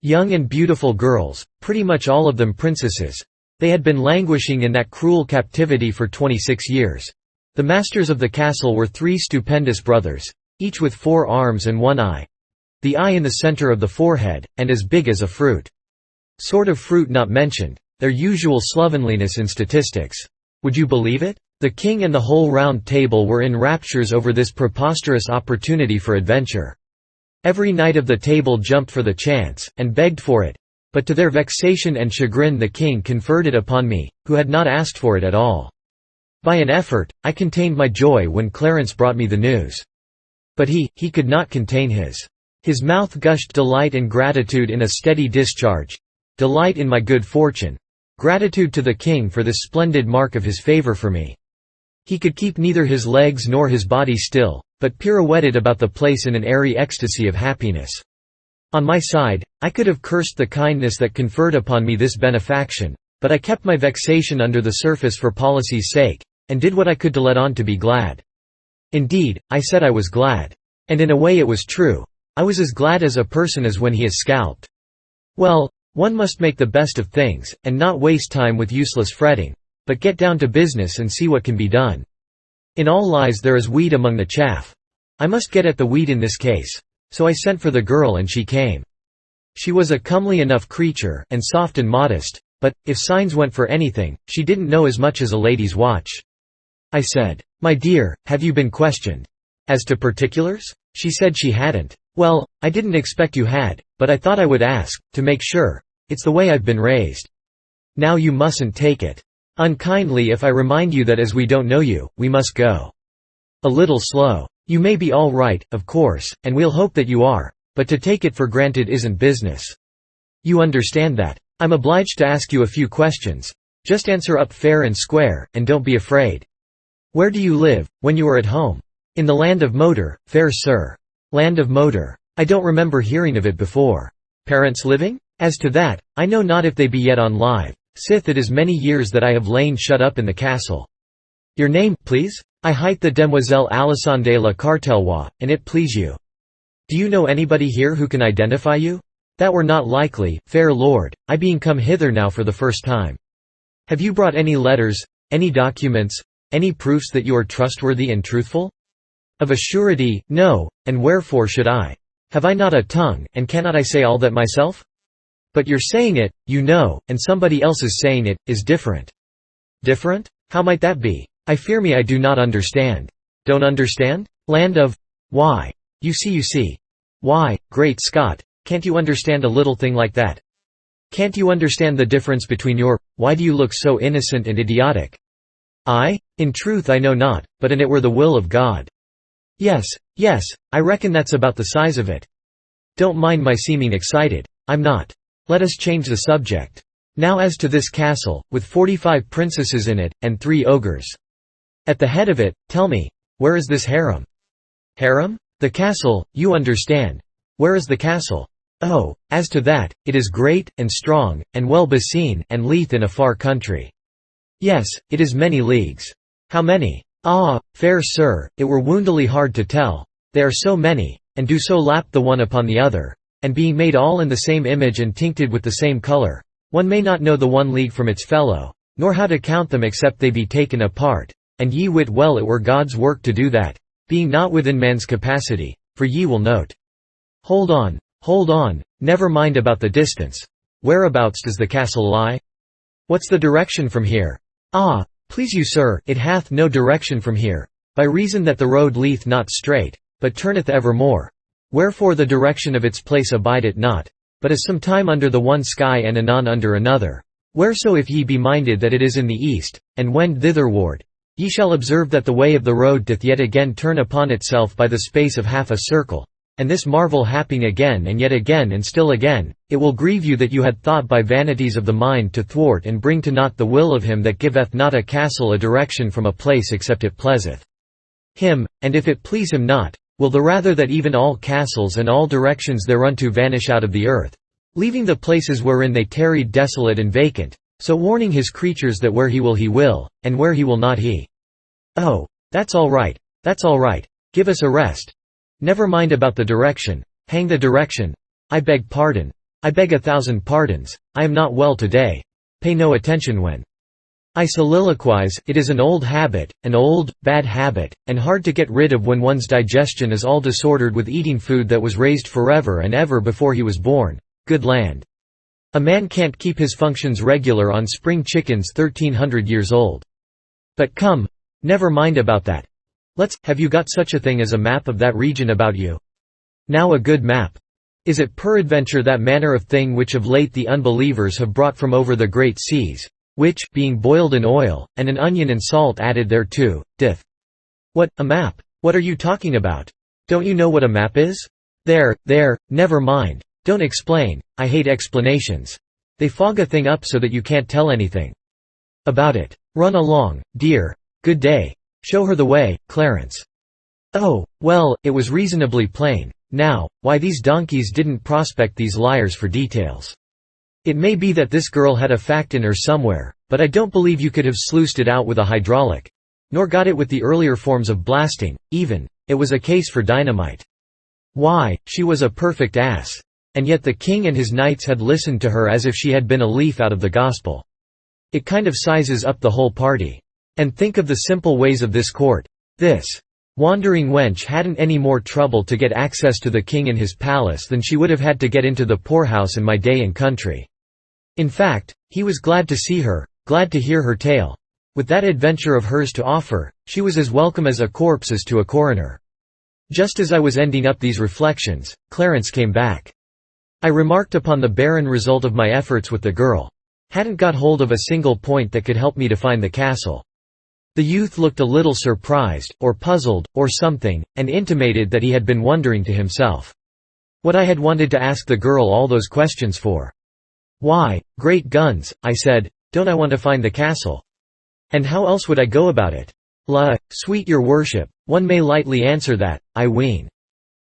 young and beautiful girls, pretty much all of them princesses. They had been languishing in that cruel captivity for 26 years. The masters of the castle were 3 stupendous brothers, each with 4 arms and 1 eye. The eye in the center of the forehead, and as big as a fruit. Sort of fruit not mentioned, their usual slovenliness in statistics. Would you believe it? The king and the whole round table were in raptures over this preposterous opportunity for adventure. Every knight of the table jumped for the chance, and begged for it, but to their vexation and chagrin the king conferred it upon me, who had not asked for it at all. By an effort, I contained my joy when Clarence brought me the news. But he could not contain his mouth gushed delight and gratitude in a steady discharge. Delight in my good fortune. Gratitude to the king for this splendid mark of his favor for me. He could keep neither his legs nor his body still, but pirouetted about the place in an airy ecstasy of happiness. On my side, I could have cursed the kindness that conferred upon me this benefaction, but I kept my vexation under the surface for policy's sake, and did what I could to let on to be glad. Indeed, I said I was glad. And in a way it was true. I was as glad as a person is when he is scalped. Well, one must make the best of things, and not waste time with useless fretting, but get down to business and see what can be done. In all lies there is wheat among the chaff. I must get at the wheat in this case. So I sent for the girl and she came. She was a comely enough creature, and soft and modest, but, if signs went for anything, she didn't know as much as a lady's watch. I said, "My dear, have you been questioned as to particulars?" She said she hadn't. "Well, I didn't expect you had, but I thought I would ask, to make sure. It's the way I've been raised. Now you mustn't take it unkindly if I remind you that as we don't know you, we must go a little slow. You may be all right, of course, and we'll hope that you are, but to take it for granted isn't business. You understand that. I'm obliged to ask you a few questions. Just answer up fair and square, and don't be afraid. Where do you live, when you are at home?" "In the land of Moder, fair sir." "Land of Moder. I don't remember hearing of it before. Parents living? As to that, I know not if they be yet on live, sith it is many years that I have lain shut up in the castle." "Your name, please?" I hight the demoiselle Alissandre la Cartellois, and it please you. Do you know anybody here who can identify you? That were not likely, fair lord, I being come hither now for the first time. Have you brought any letters, any documents, any proofs that you are trustworthy and truthful? Of a surety, no, and wherefore should I? Have I not a tongue, and cannot I say all that myself? But you're saying it, you know, and somebody else is saying it, is different. Different? How might that be? I fear me I do not understand. Don't understand? Land of… Why? You see. Why, great Scott, can't you understand a little thing like that? Can't you understand the difference between your… Why do you look so innocent and idiotic? I? In truth I know not, but an it were the will of God. Yes, I reckon that's about the size of it. Don't mind my seeming excited, I'm not. Let us change the subject. Now as to this castle, with 45 princesses in it, and 3 ogres. At the head of it, tell me, where is this harem? Harem? The castle, you understand. Where is the castle? Oh, as to that, it is great, and strong, and well beseen, and lieth in a far country. Yes, it is many leagues. How many? Ah, fair sir, it were woundily hard to tell. They are so many, and do so lap the one upon the other, and being made all in the same image and tincted with the same colour, one may not know the one league from its fellow, nor how to count them except they be taken apart, and ye wit well it were God's work to do that, being not within man's capacity, for ye will note. Hold on, never mind about the distance. Whereabouts does the castle lie? What's the direction from here? Ah, please you sir, it hath no direction from here, by reason that the road leeth not straight, but turneth evermore. Wherefore the direction of its place abideth not, but is sometime under the one sky and anon under another. Whereso if ye be minded that it is in the east, and wend thitherward, ye shall observe that the way of the road doth yet again turn upon itself by the space of half a circle. And this marvel happing again and yet again and still again, it will grieve you that you had thought by vanities of the mind to thwart and bring to naught the will of him that giveth not a castle a direction from a place except it pleaseth him, and if it please him not, will the rather that even all castles and all directions thereunto vanish out of the earth, leaving the places wherein they tarried desolate and vacant, so warning his creatures that where he will, and where he will not he. Oh, that's all right, give us a rest. Never mind about the direction, hang the direction. I beg pardon. I beg 1,000 pardons, I am not well today. Pay no attention when I soliloquize. It is an old habit, an old, bad habit, and hard to get rid of when one's digestion is all disordered with eating food that was raised forever and ever before he was born. Good land. A man can't keep his functions regular on spring chickens 1300 years old. But come, never mind about that. Have you got such a thing as a map of that region about you? Now a good map. Is it peradventure that manner of thing which of late the unbelievers have brought from over the great seas, which, being boiled in oil, and an onion and salt added thereto, doth… What, a map? What are you talking about? Don't you know what a map is? There, never mind. Don't explain, I hate explanations. They fog a thing up so that you can't tell anything about it. Run along, dear. Good day. Show her the way, Clarence. Oh, well, it was reasonably plain. Now, why these donkeys didn't prospect these liars for details. It may be that this girl had a fact in her somewhere, but I don't believe you could have sluiced it out with a hydraulic. Nor got it with the earlier forms of blasting, even. It was a case for dynamite. Why, she was a perfect ass. And yet the king and his knights had listened to her as if she had been a leaf out of the gospel. It kind of sizes up the whole party. And think of the simple ways of this court. This wandering wench hadn't any more trouble to get access to the king in his palace than she would have had to get into the poorhouse in my day and country. In fact, he was glad to see her, glad to hear her tale. With that adventure of hers to offer, she was as welcome as a corpse is to a coroner. Just as I was ending up these reflections, Clarence came back. I remarked upon the barren result of my efforts with the girl. Hadn't got hold of a single point that could help me to find the castle. The youth looked a little surprised, or puzzled, or something, and intimated that he had been wondering to himself what I had wanted to ask the girl all those questions for. Why, great guns, I said, don't I want to find the castle? And how else would I go about it? La, sweet your worship, one may lightly answer that, I ween.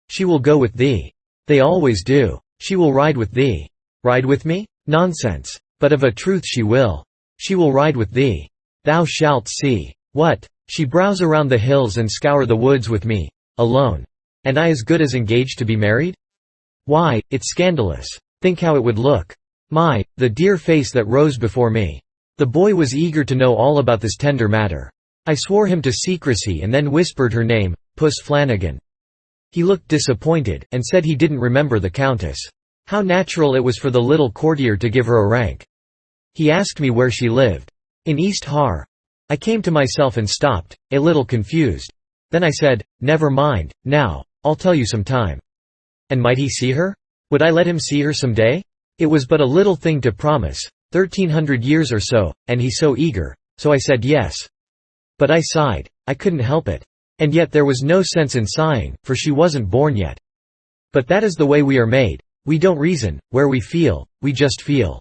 She will go with thee. They always do. She will ride with thee. Ride with me? Nonsense. But of a truth she will. She will ride with thee. Thou shalt see. What? She browse around the hills and scour the woods with me, alone. And I as good as engaged to be married? Why, it's scandalous. Think how it would look. My, the dear face that rose before me. The boy was eager to know all about this tender matter. I swore him to secrecy and then whispered her name, Puss Flanagan. He looked disappointed, and said he didn't remember the Countess. How natural it was for the little courtier to give her a rank. He asked me where she lived. In East Har. I came to myself and stopped, a little confused. Then I said, never mind, now, I'll tell you some time. And might he see her? Would I let him see her some day? It was but a little thing to promise, 1300 years or so, and he so eager, so I said yes. But I sighed, I couldn't help it. And yet there was no sense in sighing, for she wasn't born yet. But that is the way we are made, we don't reason, where we feel, we just feel.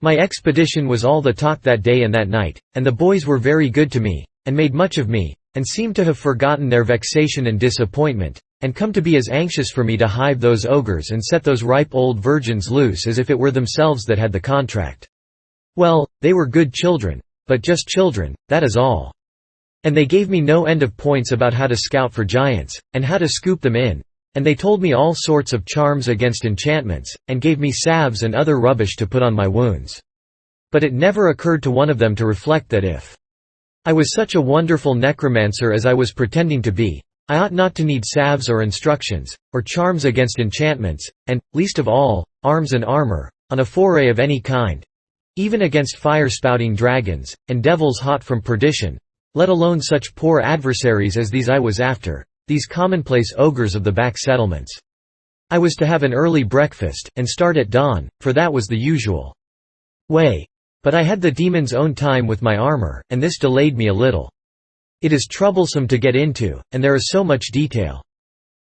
My expedition was all the talk that day and that night, and the boys were very good to me, and made much of me, and seemed to have forgotten their vexation and disappointment, and come to be as anxious for me to hive those ogres and set those ripe old virgins loose as if it were themselves that had the contract. Well, they were good children, but just children, that is all. And they gave me no end of points about how to scout for giants, and how to scoop them in, and they told me all sorts of charms against enchantments, and gave me salves and other rubbish to put on my wounds. But it never occurred to one of them to reflect that if I was such a wonderful necromancer as I was pretending to be, I ought not to need salves or instructions, or charms against enchantments, and, least of all, arms and armor, on a foray of any kind, even against fire-spouting dragons, and devils hot from perdition, let alone such poor adversaries as these I was after, these commonplace ogres of the back settlements. I was to have an early breakfast, and start at dawn, for that was the usual way. But I had the demon's own time with my armor, and this delayed me a little. It is troublesome to get into, and there is so much detail.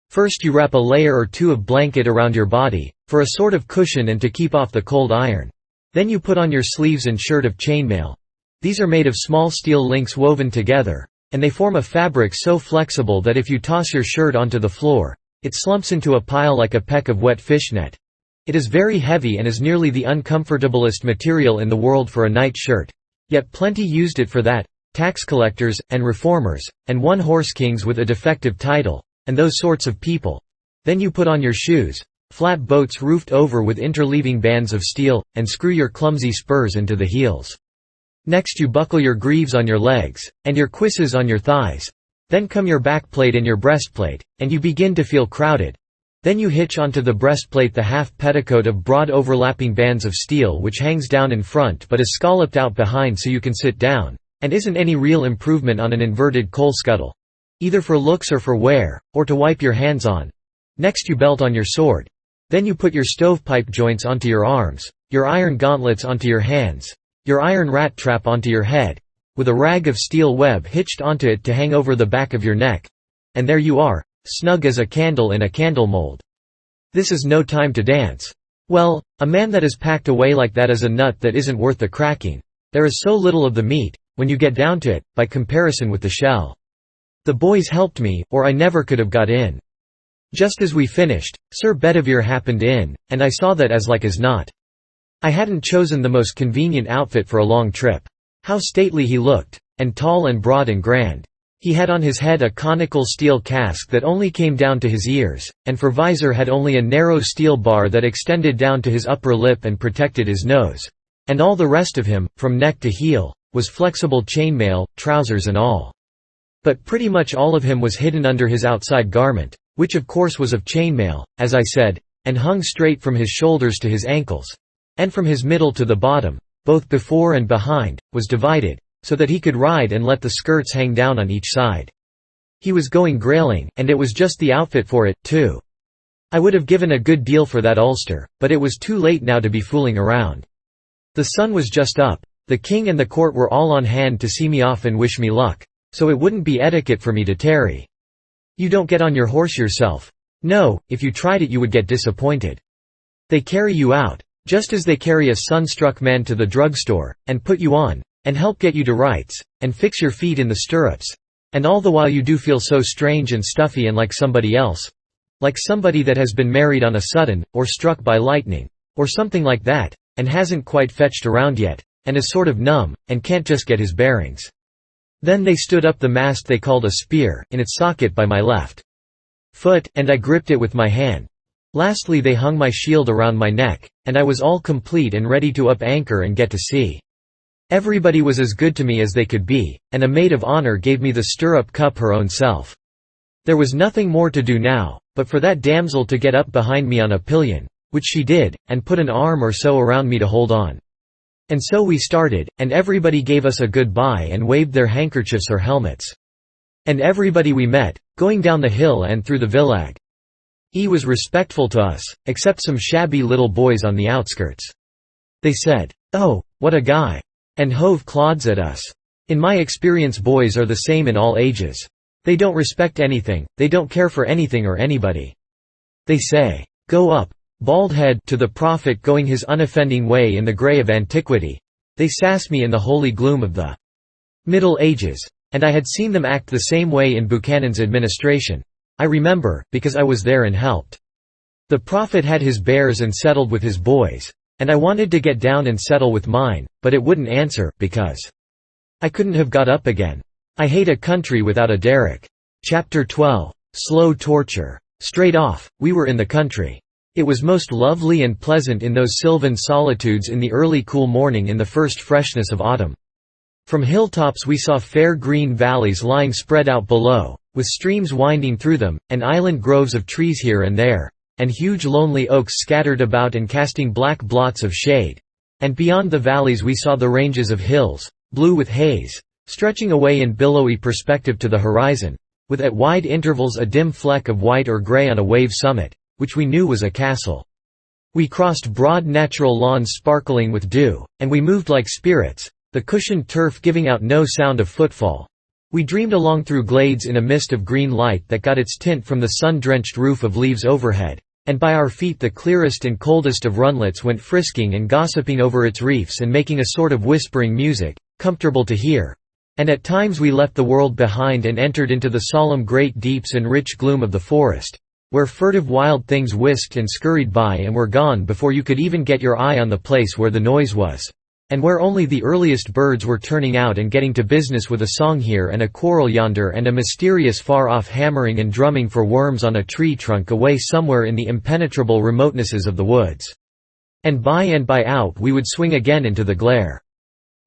First you wrap a layer or two of blanket around your body, for a sort of cushion and to keep off the cold iron. Then you put on your sleeves and shirt of chainmail. These are made of small steel links woven together, and they form a fabric so flexible that if you toss your shirt onto the floor, it slumps into a pile like a peck of wet fishnet. It is very heavy and is nearly the uncomfortablest material in the world for a night shirt. Yet plenty used it for that, tax collectors, and reformers, and one-horse kings with a defective title, and those sorts of people. Then you put on your shoes, flat boats roofed over with interleaving bands of steel, and screw your clumsy spurs into the heels. Next you buckle your greaves on your legs, and your cuisses on your thighs. Then come your backplate and your breastplate, and you begin to feel crowded. Then you hitch onto the breastplate the half petticoat of broad overlapping bands of steel which hangs down in front but is scalloped out behind so you can sit down, and isn't any real improvement on an inverted coal scuttle. Either for looks or for wear, or to wipe your hands on. Next you belt on your sword. Then you put your stovepipe joints onto your arms, your iron gauntlets onto your hands, your iron rat trap onto your head, with a rag of steel web hitched onto it to hang over the back of your neck. And there you are, snug as a candle in a candle mold. This is no time to dance. Well, a man that is packed away like that is a nut that isn't worth the cracking. There is so little of the meat, when you get down to it, by comparison with the shell. The boys helped me, or I never could have got in. Just as we finished, Sir Bedivere happened in, and I saw that as like as not. I hadn't chosen the most convenient outfit for a long trip. How stately he looked, and tall and broad and grand. He had on his head a conical steel casque that only came down to his ears, and for visor had only a narrow steel bar that extended down to his upper lip and protected his nose. And all the rest of him, from neck to heel, was flexible chainmail, trousers and all. But pretty much all of him was hidden under his outside garment, which of course was of chainmail, as I said, and hung straight from his shoulders to his ankles. And from his middle to the bottom, both before and behind, was divided, so that he could ride and let the skirts hang down on each side. He was going grailing, and it was just the outfit for it, too. I would have given a good deal for that ulster, but it was too late now to be fooling around. The sun was just up, the king and the court were all on hand to see me off and wish me luck, so it wouldn't be etiquette for me to tarry. You don't get on your horse yourself. No, if you tried it you would get disappointed. They carry you out, just as they carry a sunstruck man to the drugstore, and put you on, and help get you to rights, and fix your feet in the stirrups. And all the while you do feel so strange and stuffy and like somebody else. Like somebody that has been married on a sudden, or struck by lightning, or something like that, and hasn't quite fetched around yet, and is sort of numb, and can't just get his bearings. Then they stood up the mast they called a spear, in its socket by my left foot, and I gripped it with my hand. Lastly they hung my shield around my neck, and I was all complete and ready to up anchor and get to sea. Everybody was as good to me as they could be, and a maid of honor gave me the stirrup cup her own self. There was nothing more to do now, but for that damsel to get up behind me on a pillion, which she did, and put an arm or so around me to hold on. And so we started, and everybody gave us a good-bye and waved their handkerchiefs or helmets. And everybody we met, going down the hill and through the village, was respectful to us, except some shabby little boys on the outskirts. They said, "Oh, what a guy!" and hove clods at us. In my experience boys are the same in all ages. They don't respect anything, they don't care for anything or anybody. They say, "Go up, bald head," to the prophet going his unoffending way in the grey of antiquity. They sass me in the holy gloom of the Middle Ages. And I had seen them act the same way in Buchanan's administration. I remember, because I was there and helped. The prophet had his bears and settled with his boys. And I wanted to get down and settle with mine, but it wouldn't answer, because I couldn't have got up again. I hate a country without a derrick. Chapter 12. Slow torture. Straight off, we were in the country. It was most lovely and pleasant in those sylvan solitudes in the early cool morning in the first freshness of autumn. From hilltops we saw fair green valleys lying spread out below, with streams winding through them, and island groves of trees here and there, and huge lonely oaks scattered about and casting black blots of shade. And beyond the valleys we saw the ranges of hills, blue with haze, stretching away in billowy perspective to the horizon, with at wide intervals a dim fleck of white or grey on a wave summit, which we knew was a castle. We crossed broad natural lawns sparkling with dew, and we moved like spirits, the cushioned turf giving out no sound of footfall. We dreamed along through glades in a mist of green light that got its tint from the sun-drenched roof of leaves overhead, and by our feet the clearest and coldest of runlets went frisking and gossiping over its reefs and making a sort of whispering music, comfortable to hear. And at times we left the world behind and entered into the solemn great deeps and rich gloom of the forest, where furtive wild things whisked and scurried by and were gone before you could even get your eye on the place where the noise was, and where only the earliest birds were turning out and getting to business with a song here and a quarrel yonder and a mysterious far-off hammering and drumming for worms on a tree trunk away somewhere in the impenetrable remotenesses of the woods. And by out we would swing again into the glare.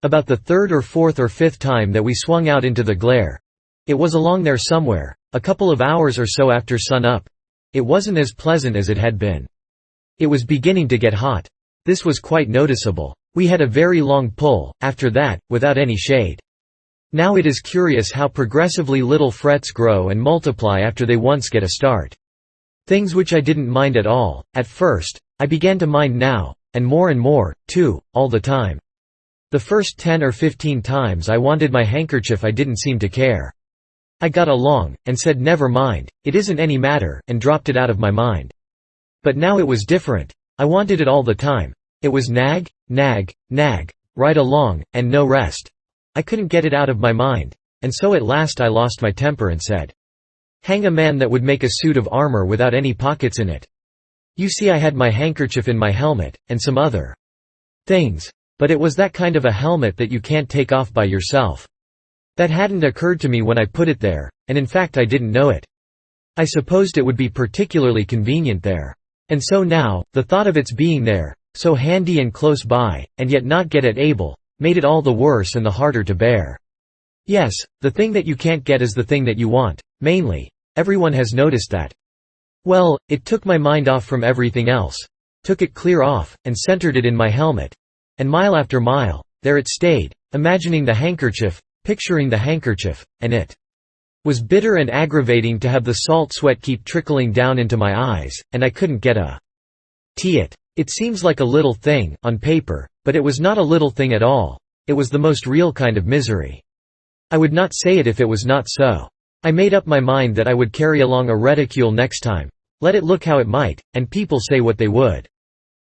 About the third or fourth or fifth time that we swung out into the glare, it was along there somewhere, a couple of hours or so after sun-up. It wasn't as pleasant as it had been. It was beginning to get hot. This was quite noticeable. We had a very long pull, after that, without any shade. Now it is curious how progressively little frets grow and multiply after they once get a start. Things which I didn't mind at all, at first, I began to mind now, and more, too, all the time. The first 10 or 15 times I wanted my handkerchief I didn't seem to care. I got along, and said never mind, it isn't any matter, and dropped it out of my mind. But now it was different. I wanted it all the time. It was nag, right along, and no rest. I couldn't get it out of my mind, and so at last I lost my temper and said, "Hang a man that would make a suit of armor without any pockets in it." You see, I had my handkerchief in my helmet, and some other things. But it was that kind of a helmet that you can't take off by yourself. That hadn't occurred to me when I put it there, and in fact I didn't know it. I supposed it would be particularly convenient there. And so now, the thought of its being there, so handy and close by, and yet not get at able, made it all the worse and the harder to bear. Yes, the thing that you can't get is the thing that you want, mainly. Everyone has noticed that. Well, it took my mind off from everything else. Took it clear off, and centered it in my helmet. And mile after mile, there it stayed, imagining the handkerchief, picturing the handkerchief, and it was bitter and aggravating to have the salt sweat keep trickling down into my eyes, and I couldn't get a it. It seems like a little thing, on paper, but it was not a little thing at all. It was the most real kind of misery. I would not say it if it was not so. I made up my mind that I would carry along a reticule next time, let it look how it might, and people say what they would.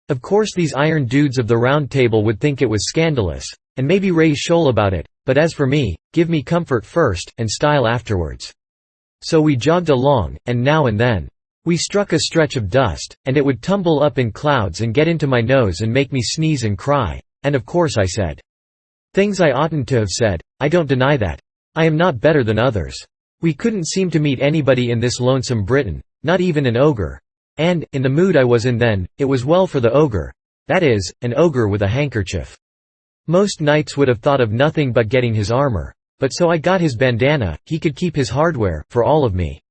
Of course these iron dudes of the Round Table would think it was scandalous, and maybe raise shoal about it, but as for me, give me comfort first, and style afterwards. So we jogged along, and now and then we struck a stretch of dust, and it would tumble up in clouds and get into my nose and make me sneeze and cry, and of course I said things I oughtn't to have said. I don't deny that. I am not better than others. We couldn't seem to meet anybody in this lonesome Britain, not even an ogre. And, in the mood I was in then, it was well for the ogre. That is, an ogre with a handkerchief. Most knights would have thought of nothing but getting his armor. But so I got his bandana, he could keep his hardware, for all of me.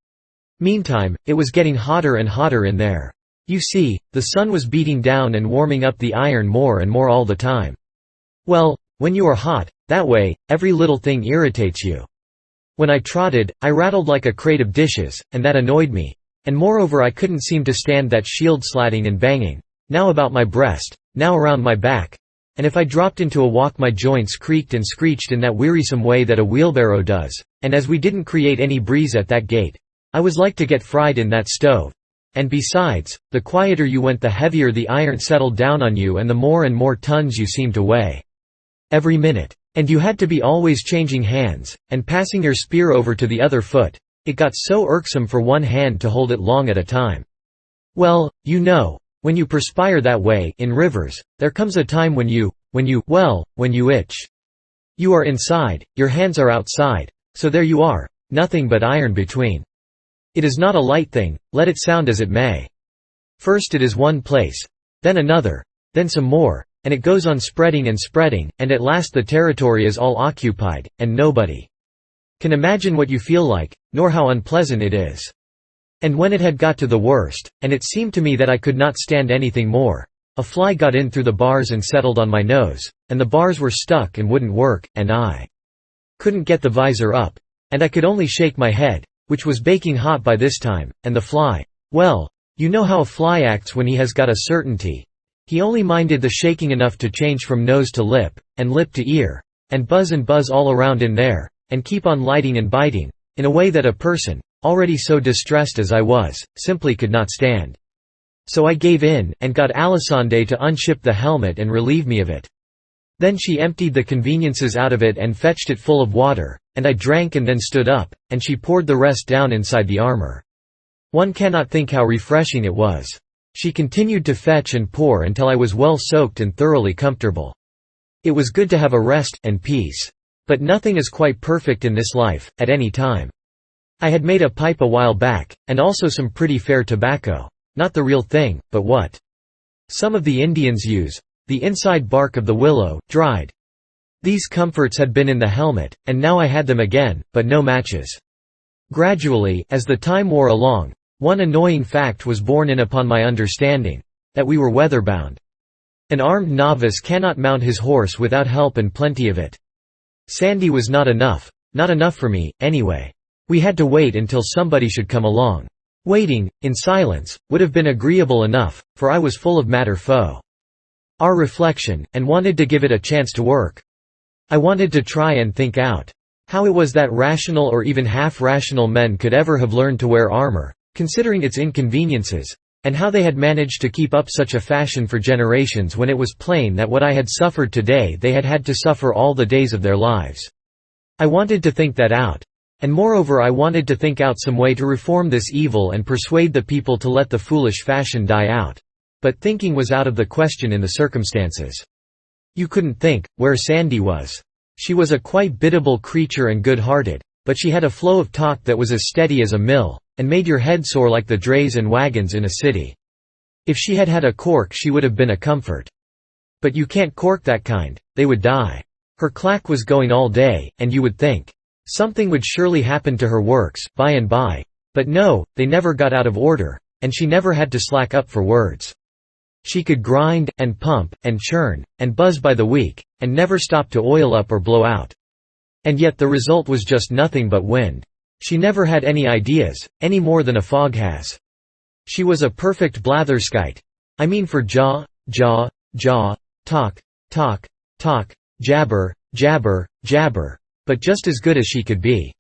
Meantime, it was getting hotter and hotter in there. You see, the sun was beating down and warming up the iron more and more all the time. Well, when you are hot, that way, every little thing irritates you. When I trotted, I rattled like a crate of dishes, and that annoyed me. And moreover I couldn't seem to stand that shield slatting and banging, now about my breast, now around my back. And if I dropped into a walk my joints creaked and screeched in that wearisome way that a wheelbarrow does, and as we didn't create any breeze at that gate, I was like to get fried in that stove. And besides, the quieter you went the heavier the iron settled down on you and the more and more tons you seemed to weigh. Every minute. And you had to be always changing hands, and passing your spear over to the other foot. It got so irksome for one hand to hold it long at a time. Well, you know, when you perspire that way in rivers, there comes a time when you itch. You are inside, your hands are outside, so there you are, nothing but iron between. It is not a light thing, let it sound as it may. First it is one place, then another, then some more, and it goes on spreading and spreading, and at last the territory is all occupied, and nobody can imagine what you feel like, nor how unpleasant it is. And when it had got to the worst, and it seemed to me that I could not stand anything more, a fly got in through the bars and settled on my nose, and the bars were stuck and wouldn't work, and I couldn't get the visor up, and I could only shake my head, which was baking hot by this time, and the fly, well, you know how a fly acts when he has got a certainty. He only minded the shaking enough to change from nose to lip, and lip to ear, and buzz all around in there, and keep on lighting and biting, in a way that a person, already so distressed as I was, simply could not stand. So I gave in, and got Alisande to unship the helmet and relieve me of it. Then she emptied the conveniences out of it and fetched it full of water, and I drank and then stood up, and she poured the rest down inside the armor. One cannot think how refreshing it was. She continued to fetch and pour until I was well soaked and thoroughly comfortable. It was good to have a rest, and peace. But nothing is quite perfect in this life, at any time. I had made a pipe a while back, and also some pretty fair tobacco. Not the real thing, but what some of the Indians use, the inside bark of the willow, dried. These comforts had been in the helmet, and now I had them again, but no matches. Gradually, as the time wore along, one annoying fact was borne in upon my understanding, that we were weatherbound. An armed novice cannot mount his horse without help and plenty of it. Sandy was not enough for me, anyway. We had to wait until somebody should come along. Waiting, in silence, would have been agreeable enough, for I was full of matter foe. Our reflection, and wanted to give it a chance to work. I wanted to try and think out how it was that rational or even half-rational men could ever have learned to wear armor, considering its inconveniences, and how they had managed to keep up such a fashion for generations when it was plain that what I had suffered today they had had to suffer all the days of their lives. I wanted to think that out. And moreover I wanted to think out some way to reform this evil and persuade the people to let the foolish fashion die out. But thinking was out of the question in the circumstances. You couldn't think, where Sandy was. She was a quite biddable creature and good-hearted, but she had a flow of talk that was as steady as a mill, and made your head sore like the drays and wagons in a city. If she had had a cork she would have been a comfort. But you can't cork that kind, they would die. Her clack was going all day, and you would think something would surely happen to her works, by and by. But no, they never got out of order, and she never had to slack up for words. She could grind, and pump, and churn, and buzz by the week, and never stop to oil up or blow out. And yet the result was just nothing but wind. She never had any ideas, any more than a fog has. She was a perfect blatherskite. I mean for jaw, jaw, jaw, talk, talk, talk, jabber, jabber, jabber. But just as good as she could be.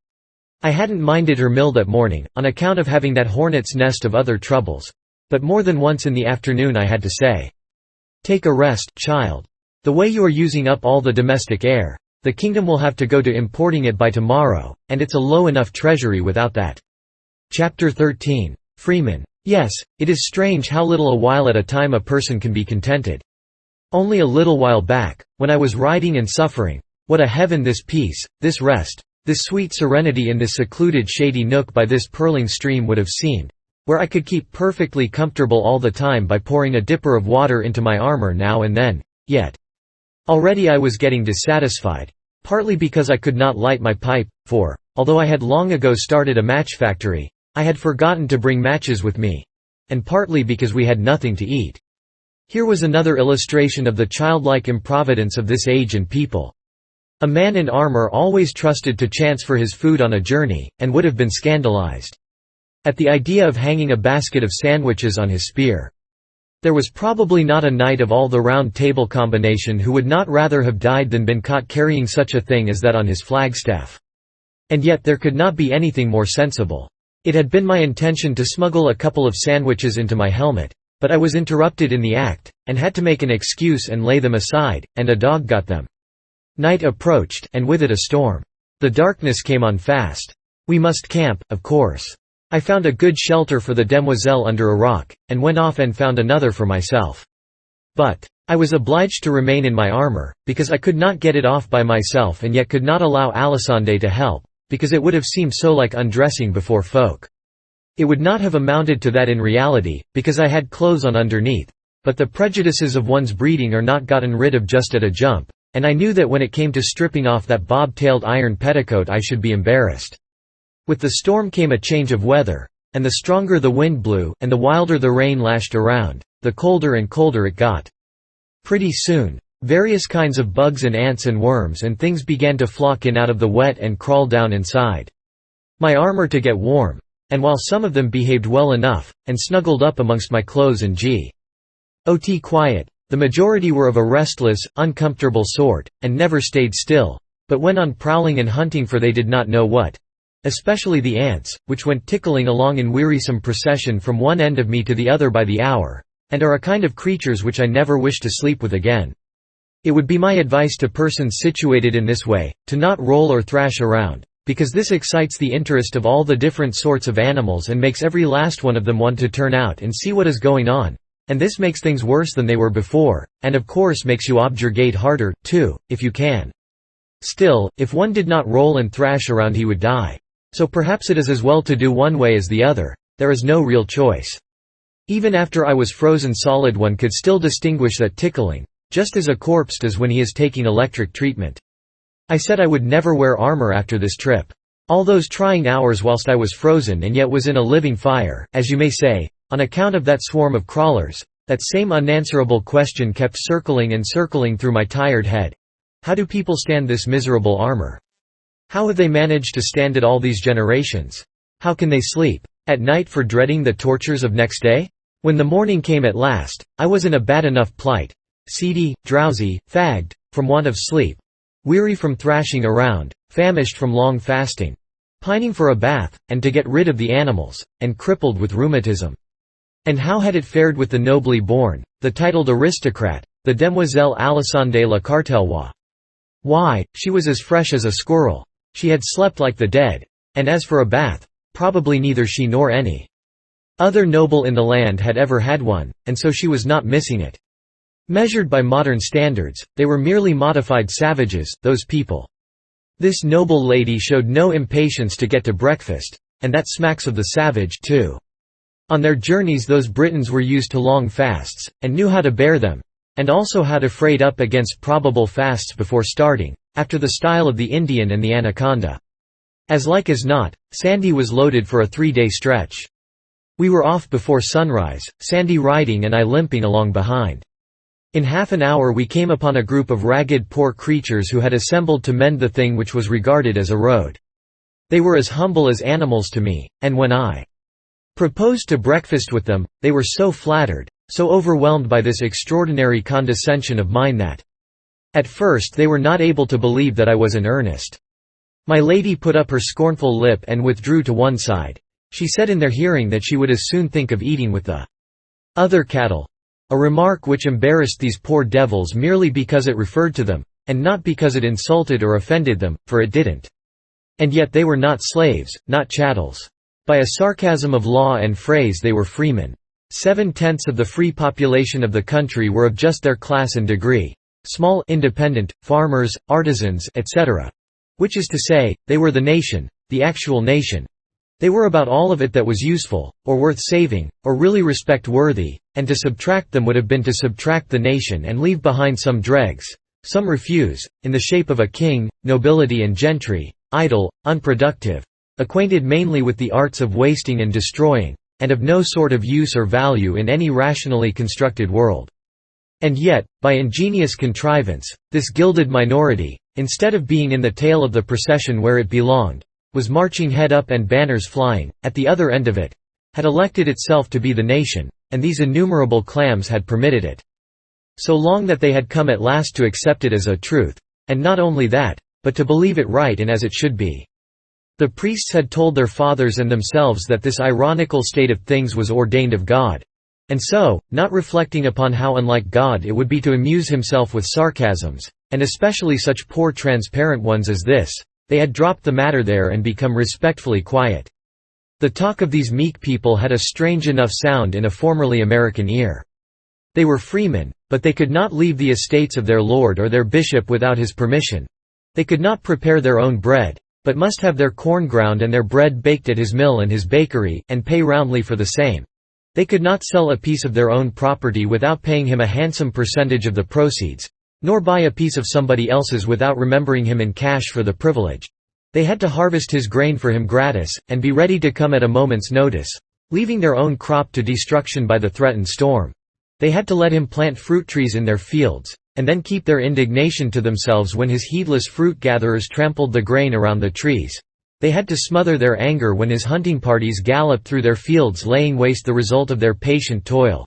I hadn't minded her mill that morning, on account of having that hornet's nest of other troubles. But more than once in the afternoon I had to say, "Take a rest, child. The way you are using up all the domestic air, the kingdom will have to go to importing it by tomorrow, and it's a low enough treasury without that." Chapter 13. Freeman. Yes, it is strange how little a while at a time a person can be contented. Only a little while back, when I was riding and suffering, what a heaven this peace, this rest, This sweet serenity in this secluded shady nook by this purling stream would have seemed, where I could keep perfectly comfortable all the time by pouring a dipper of water into my armor now and then, yet already I was getting dissatisfied, partly because I could not light my pipe, for, although I had long ago started a match factory, I had forgotten to bring matches with me, and partly because we had nothing to eat. Here was another illustration of the childlike improvidence of this age and people. A man in armor always trusted to chance for his food on a journey, and would have been scandalized at the idea of hanging a basket of sandwiches on his spear. There was probably not a knight of all the Round Table combination who would not rather have died than been caught carrying such a thing as that on his flagstaff. And yet there could not be anything more sensible. It had been my intention to smuggle a couple of sandwiches into my helmet, but I was interrupted in the act, and had to make an excuse and lay them aside, and a dog got them. Night approached, and with it a storm. The darkness came on fast. We must camp, of course. I found a good shelter for the demoiselle under a rock, and went off and found another for myself. But I was obliged to remain in my armor, because I could not get it off by myself and yet could not allow Alisande to help, because it would have seemed so like undressing before folk. It would not have amounted to that in reality, because I had clothes on underneath, but the prejudices of one's breeding are not gotten rid of just at a jump, and I knew that when it came to stripping off that bob-tailed iron petticoat I should be embarrassed. With the storm came a change of weather, and the stronger the wind blew, and the wilder the rain lashed around, the colder and colder it got. Pretty soon, various kinds of bugs and ants and worms and things began to flock in out of the wet and crawl down inside my armor to get warm, and while some of them behaved well enough, and snuggled up amongst my clothes and got quiet, the majority were of a restless, uncomfortable sort, and never stayed still, but went on prowling and hunting for they did not know what. Especially the ants, which went tickling along in wearisome procession from one end of me to the other by the hour, and are a kind of creatures which I never wish to sleep with again. It would be my advice to persons situated in this way, to not roll or thrash around, because this excites the interest of all the different sorts of animals and makes every last one of them want to turn out and see what is going on, and this makes things worse than they were before, and of course makes you objurgate harder, too, if you can. Still, if one did not roll and thrash around he would die. So perhaps it is as well to do one way as the other, there is no real choice. Even after I was frozen solid one could still distinguish that tickling, just as a corpse does when he is taking electric treatment. I said I would never wear armor after this trip. All those trying hours whilst I was frozen and yet was in a living fire, as you may say, on account of that swarm of crawlers, that same unanswerable question kept circling and circling through my tired head. How do people stand this miserable armor? How have they managed to stand it all these generations? How can they sleep at night for dreading the tortures of next day? When the morning came at last, I was in a bad enough plight, seedy, drowsy, fagged, from want of sleep, weary from thrashing around, famished from long fasting, pining for a bath, and to get rid of the animals, and crippled with rheumatism. And how had it fared with the nobly born, the titled aristocrat, the demoiselle Alisande La Cartellois? Why, she was as fresh as a squirrel. She had slept like the dead, and as for a bath, probably neither she nor any other noble in the land had ever had one, and so she was not missing it. Measured by modern standards, they were merely modified savages, those people. This noble lady showed no impatience to get to breakfast, and that smacks of the savage, too. On their journeys those Britons were used to long fasts, and knew how to bear them, and also how to freight up against probable fasts before starting, after the style of the Indian and the anaconda. As like as not, Sandy was loaded for a 3-day stretch. We were off before sunrise, Sandy riding and I limping along behind. In half an hour we came upon a group of ragged poor creatures who had assembled to mend the thing which was regarded as a road. They were as humble as animals to me, and when I proposed to breakfast with them, they were so flattered, so overwhelmed by this extraordinary condescension of mine that at first they were not able to believe that I was in earnest. My lady put up her scornful lip and withdrew to one side. She said in their hearing that she would as soon think of eating with the other cattle, a remark which embarrassed these poor devils merely because it referred to them, and not because it insulted or offended them, for it didn't. And yet they were not slaves, not chattels. By a sarcasm of law and phrase they were freemen. 7/10 of the free population of the country were of just their class and degree. Small, independent, farmers, artisans, etc. Which is to say, they were the nation, the actual nation. They were about all of it that was useful, or worth saving, or really respect-worthy, and to subtract them would have been to subtract the nation and leave behind some dregs, some refuse, in the shape of a king, nobility and gentry, idle, unproductive, acquainted mainly with the arts of wasting and destroying, and of no sort of use or value in any rationally constructed world. And yet, by ingenious contrivance, this gilded minority, instead of being in the tail of the procession where it belonged, was marching head up and banners flying, at the other end of it, had elected itself to be the nation, and these innumerable clams had permitted it. So long that they had come at last to accept it as a truth, and not only that, but to believe it right and as it should be. The priests had told their fathers and themselves that this ironical state of things was ordained of God. And so, not reflecting upon how unlike God it would be to amuse himself with sarcasms, and especially such poor transparent ones as this, they had dropped the matter there and become respectfully quiet. The talk of these meek people had a strange enough sound in a formerly American ear. They were freemen, but they could not leave the estates of their lord or their bishop without his permission. They could not prepare their own bread, but must have their corn ground and their bread baked at his mill and his bakery, and pay roundly for the same. They could not sell a piece of their own property without paying him a handsome percentage of the proceeds, nor buy a piece of somebody else's without remembering him in cash for the privilege. They had to harvest his grain for him gratis, and be ready to come at a moment's notice, leaving their own crop to destruction by the threatened storm. They had to let him plant fruit trees in their fields, and then keep their indignation to themselves when his heedless fruit gatherers trampled the grain around the trees. They had to smother their anger when his hunting parties galloped through their fields laying waste the result of their patient toil.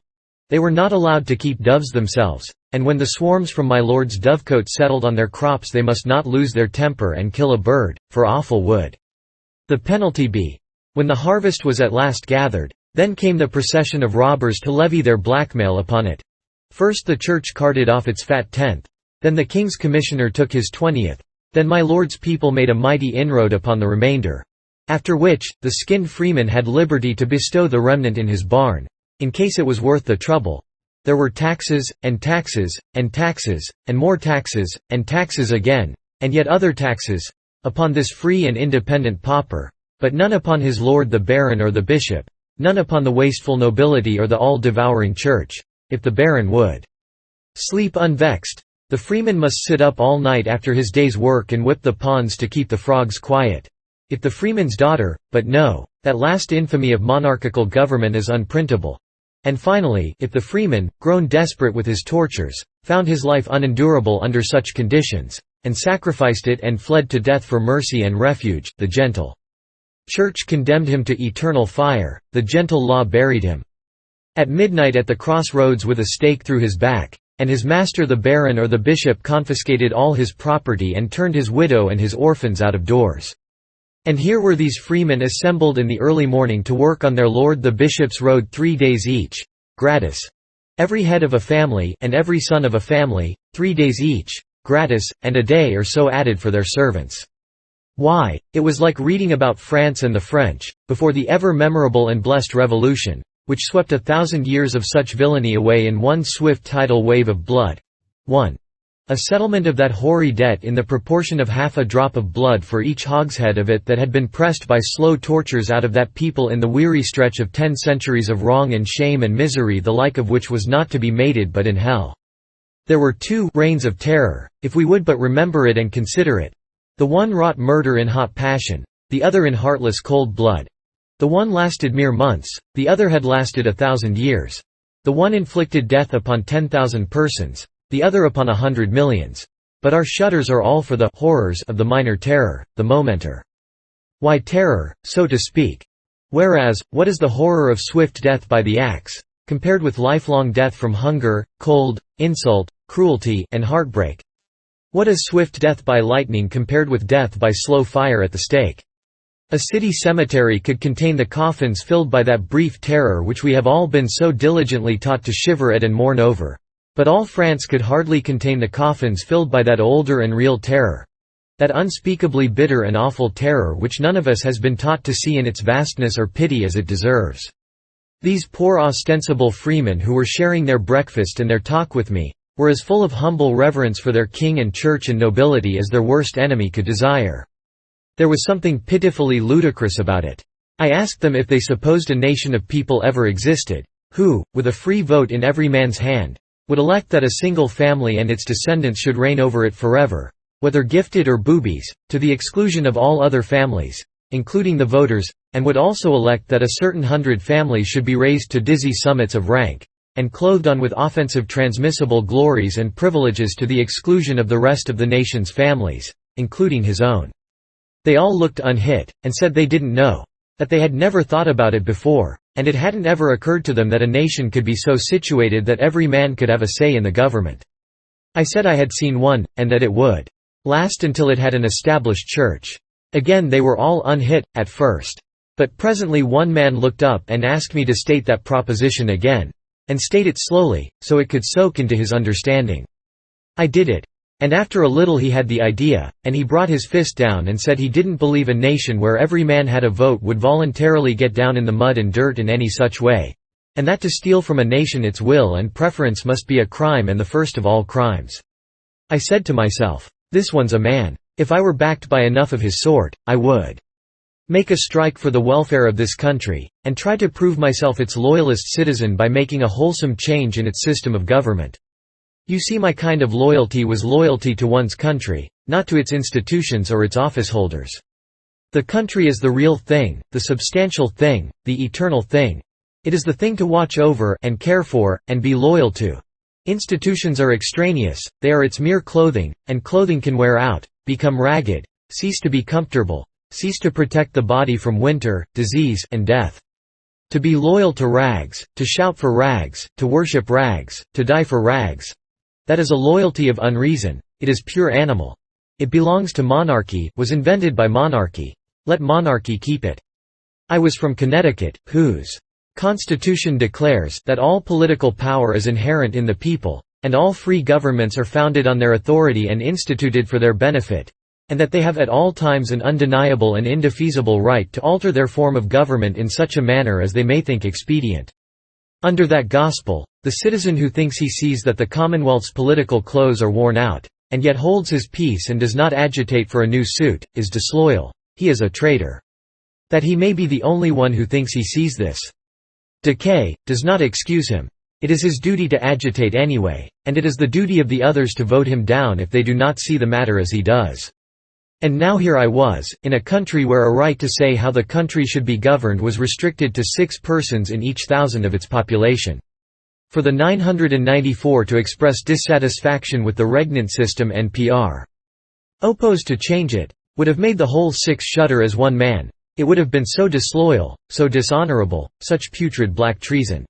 They were not allowed to keep doves themselves, and when the swarms from my lord's dovecote settled on their crops they must not lose their temper and kill a bird, for awful would the penalty be. When the harvest was at last gathered, then came the procession of robbers to levy their blackmail upon it. First the church carted off its fat tenth, then the king's commissioner took his 20th, then my lord's people made a mighty inroad upon the remainder. After which, the skinned freeman had liberty to bestow the remnant in his barn, in case it was worth the trouble. There were taxes, and taxes, and taxes, and more taxes, and taxes again, and yet other taxes, upon this free and independent pauper, but none upon his lord the baron or the bishop, none upon the wasteful nobility or the all-devouring church. If the baron would sleep unvexed, the freeman must sit up all night after his day's work and whip the ponds to keep the frogs quiet. If the freeman's daughter, but no, that last infamy of monarchical government is unprintable. And finally, if the freeman, grown desperate with his tortures, found his life unendurable under such conditions, and sacrificed it and fled to death for mercy and refuge, the gentle church condemned him to eternal fire, the gentle law buried him at midnight at the cross-roads with a stake through his back, and his master the baron or the bishop confiscated all his property and turned his widow and his orphans out of doors. And here were these freemen assembled in the early morning to work on their lord the bishop's road 3 days each, gratis. Every head of a family and every son of a family, 3 days each, gratis, and a day or so added for their servants. Why, it was like reading about France and the French, before the ever-memorable and blessed Revolution, which swept 1,000 years of such villainy away in one swift tidal wave of blood. 1. A settlement of that hoary debt in the proportion of half a drop of blood for each hogshead of it that had been pressed by slow tortures out of that people in the weary stretch of 10 centuries of wrong and shame and misery, the like of which was not to be mated but in hell. There were 2 reigns of terror, if we would but remember it and consider it. The one wrought murder in hot passion, the other in heartless cold blood. The one lasted mere months, the other had lasted 1,000 years. The one inflicted death upon 10,000 persons, the other upon 100 millions. But our shudders are all for the horrors of the minor terror, the momenter. Why terror, so to speak? Whereas, what is the horror of swift death by the axe, compared with lifelong death from hunger, cold, insult, cruelty, and heartbreak? What is swift death by lightning compared with death by slow fire at the stake? A city cemetery could contain the coffins filled by that brief terror which we have all been so diligently taught to shiver at and mourn over. But all France could hardly contain the coffins filled by that older and real terror. That unspeakably bitter and awful terror which none of us has been taught to see in its vastness or pity as it deserves. These poor ostensible freemen who were sharing their breakfast and their talk with me, were as full of humble reverence for their king and church and nobility as their worst enemy could desire. There was something pitifully ludicrous about it. I asked them if they supposed a nation of people ever existed, who, with a free vote in every man's hand, would elect that a single family and its descendants should reign over it forever, whether gifted or boobies, to the exclusion of all other families, including the voters, and would also elect that a certain 100 families should be raised to dizzy summits of rank, and clothed on with offensive transmissible glories and privileges to the exclusion of the rest of the nation's families, including his own. They all looked unhit, and said they didn't know, that they had never thought about it before, and it hadn't ever occurred to them that a nation could be so situated that every man could have a say in the government. I said I had seen one, and that it would last until it had an established church. Again they were all unhit, at first. But presently one man looked up and asked me to state that proposition again, and state it slowly, so it could soak into his understanding. I did it. And after a little he had the idea, and he brought his fist down and said he didn't believe a nation where every man had a vote would voluntarily get down in the mud and dirt in any such way, and that to steal from a nation its will and preference must be a crime and the first of all crimes. I said to myself, this one's a man. If I were backed by enough of his sort, I would make a strike for the welfare of this country, and try to prove myself its loyalist citizen by making a wholesome change in its system of government. You see, my kind of loyalty was loyalty to one's country, not to its institutions or its office holders. The country is the real thing, the substantial thing, the eternal thing. It is the thing to watch over and care for, and be loyal to. Institutions are extraneous, they are its mere clothing, and clothing can wear out, become ragged, cease to be comfortable, cease to protect the body from winter, disease, and death. To be loyal to rags, to shout for rags, to worship rags, to die for rags, that is a loyalty of unreason, it is pure animal. It belongs to monarchy, was invented by monarchy. Let monarchy keep it. I was from Connecticut, whose Constitution declares that all political power is inherent in the people, and all free governments are founded on their authority and instituted for their benefit, and that they have at all times an undeniable and indefeasible right to alter their form of government in such a manner as they may think expedient. Under that gospel, the citizen who thinks he sees that the Commonwealth's political clothes are worn out, and yet holds his peace and does not agitate for a new suit, is disloyal, he is a traitor. That he may be the only one who thinks he sees this decay, does not excuse him. It is his duty to agitate anyway, and it is the duty of the others to vote him down if they do not see the matter as he does. And now here I was, in a country where a right to say how the country should be governed was restricted to 6 persons in each 1,000 of its population. For the 994 to express dissatisfaction with the regnant system and Pr. opposed to change it, would have made the whole 6 shudder as one man. It would have been so disloyal, so dishonorable, such putrid black treason.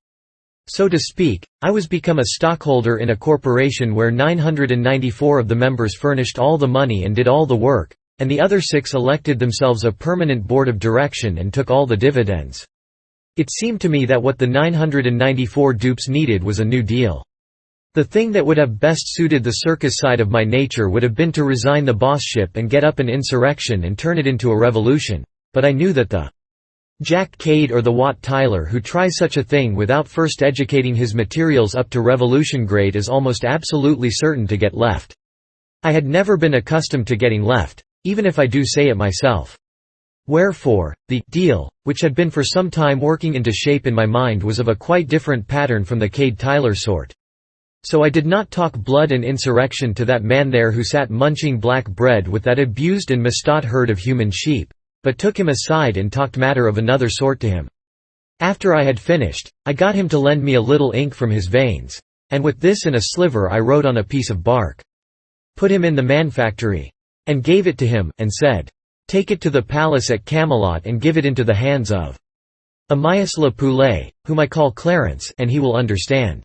So to speak, I was become a stockholder in a corporation where 994 of the members furnished all the money and did all the work, and the other 6 elected themselves a permanent board of direction and took all the dividends. It seemed to me that what the 994 dupes needed was a new deal. The thing that would have best suited the circus side of my nature would have been to resign the bossship and get up an insurrection and turn it into a revolution, but I knew that the Jack Cade or the Wat Tyler who tries such a thing without first educating his materials up to revolution grade is almost absolutely certain to get left. I had never been accustomed to getting left, even if I do say it myself. Wherefore, the deal, which had been for some time working into shape in my mind, was of a quite different pattern from the Cade-Tyler sort. So I did not talk blood and insurrection to that man there who sat munching black bread with that abused and mistaught herd of human sheep, but took him aside and talked matter of another sort to him. After I had finished, I got him to lend me a little ink from his veins, and with this and a sliver I wrote on a piece of bark, "Put him in the manufactory," and gave it to him, and said, "Take it to the palace at Camelot and give it into the hands of Amias le Poulet, whom I call Clarence, and he will understand."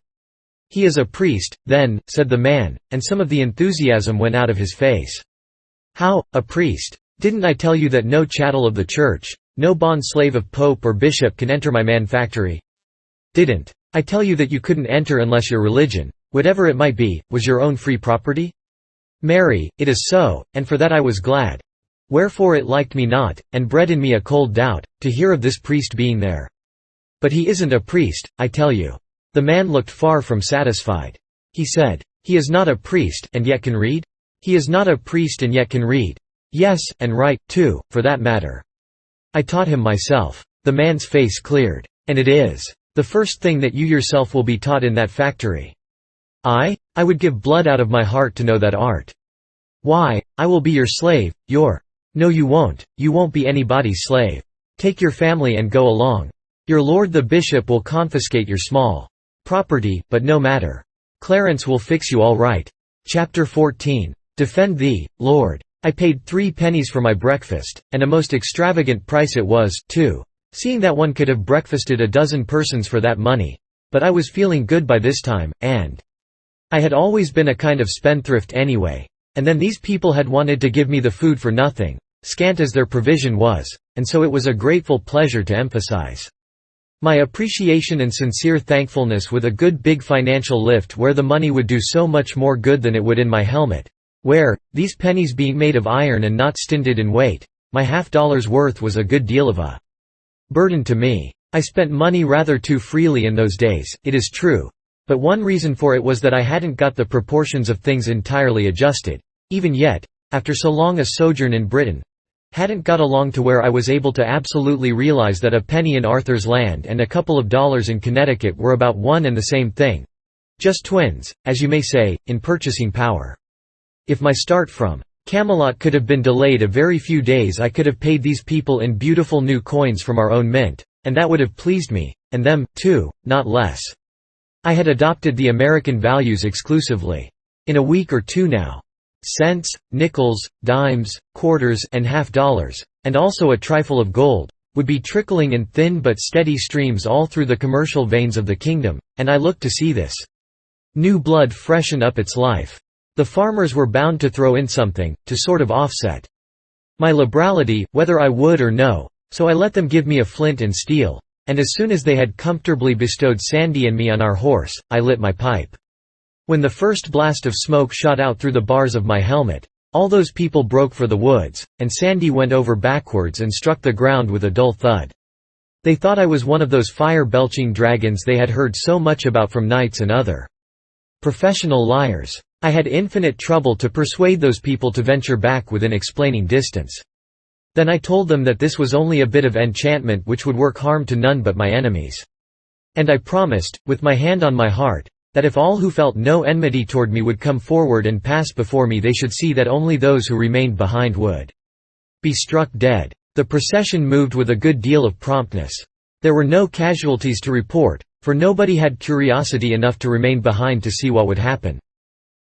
"He is a priest, then," said the man, and some of the enthusiasm went out of his face. "How, a priest? Didn't I tell you that no chattel of the church, no bond slave of pope or bishop can enter my manufactory? Didn't I tell you that you couldn't enter unless your religion, whatever it might be, was your own free property? Marry, it is so, and for that I was glad. Wherefore it liked me not, and bred in me a cold doubt, to hear of this priest being there. But he isn't a priest, I tell you." The man looked far from satisfied. He said, He is not a priest, and yet can read? He is not a priest and yet can read. Yes, and write, too, for that matter. I taught him myself. The man's face cleared. And it is the first thing that you yourself will be taught in that factory. I would give blood out of my heart to know that art. Why, I will be your slave, No, you won't be anybody's slave. Take your family and go along. Your lord the bishop will confiscate your small property, but no matter. Clarence will fix you all right. Chapter 14. Defend thee, Lord. I paid 3 pennies for my breakfast, and a most extravagant price it was, too, seeing that one could have breakfasted a dozen persons for that money. But I was feeling good by this time, and I had always been a kind of spendthrift anyway. And then these people had wanted to give me the food for nothing, scant as their provision was, and so it was a grateful pleasure to emphasize my appreciation and sincere thankfulness with a good big financial lift where the money would do so much more good than it would in my helmet, where, these pennies being made of iron and not stinted in weight, my $50 worth was a good deal of a burden to me. I spent money rather too freely in those days, it is true, but one reason for it was that I hadn't got the proportions of things entirely adjusted, even yet, after so long a sojourn in Britain. Hadn't got along to where I was able to absolutely realize that a penny in Arthur's Land and a couple of dollars in Connecticut were about one and the same thing. Just twins, as you may say, in purchasing power. If my start from Camelot could have been delayed a very few days, I could have paid these people in beautiful new coins from our own mint, and that would have pleased me, and them, too, not less. I had adopted the American values exclusively. In a week or two now, cents, nickels, dimes, quarters, and $half, and also a trifle of gold, would be trickling in thin but steady streams all through the commercial veins of the kingdom, and I looked to see this new blood freshen up its life. The farmers were bound to throw in something, to sort of offset my liberality, whether I would or no, so I let them give me a flint and steel, and as soon as they had comfortably bestowed Sandy and me on our horse, I lit my pipe. When the first blast of smoke shot out through the bars of my helmet, all those people broke for the woods, and Sandy went over backwards and struck the ground with a dull thud. They thought I was one of those fire-belching dragons they had heard so much about from knights and other professional liars. I had infinite trouble to persuade those people to venture back within explaining distance. Then I told them that this was only a bit of enchantment which would work harm to none but my enemies. And I promised, with my hand on my heart, that if all who felt no enmity toward me would come forward and pass before me, they should see that only those who remained behind would be struck dead. The procession moved with a good deal of promptness. There were no casualties to report, for nobody had curiosity enough to remain behind to see what would happen.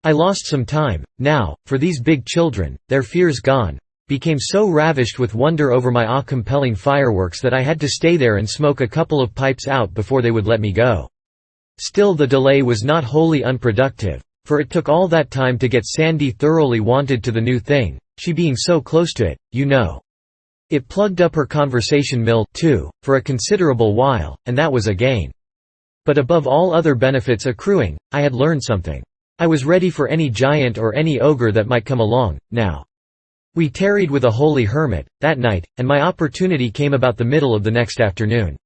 I lost some time, now, for these big children, their fears gone, became so ravished with wonder over my awe-compelling fireworks that I had to stay there and smoke a couple of pipes out before they would let me go. Still, the delay was not wholly unproductive, for it took all that time to get Sandy thoroughly wanted to the new thing, she being so close to it, you know. It plugged up her conversation mill, too, for a considerable while, and that was a gain. But above all other benefits accruing, I had learned something. I was ready for any giant or any ogre that might come along, now. We tarried with a holy hermit, that night, and my opportunity came about the middle of the next afternoon.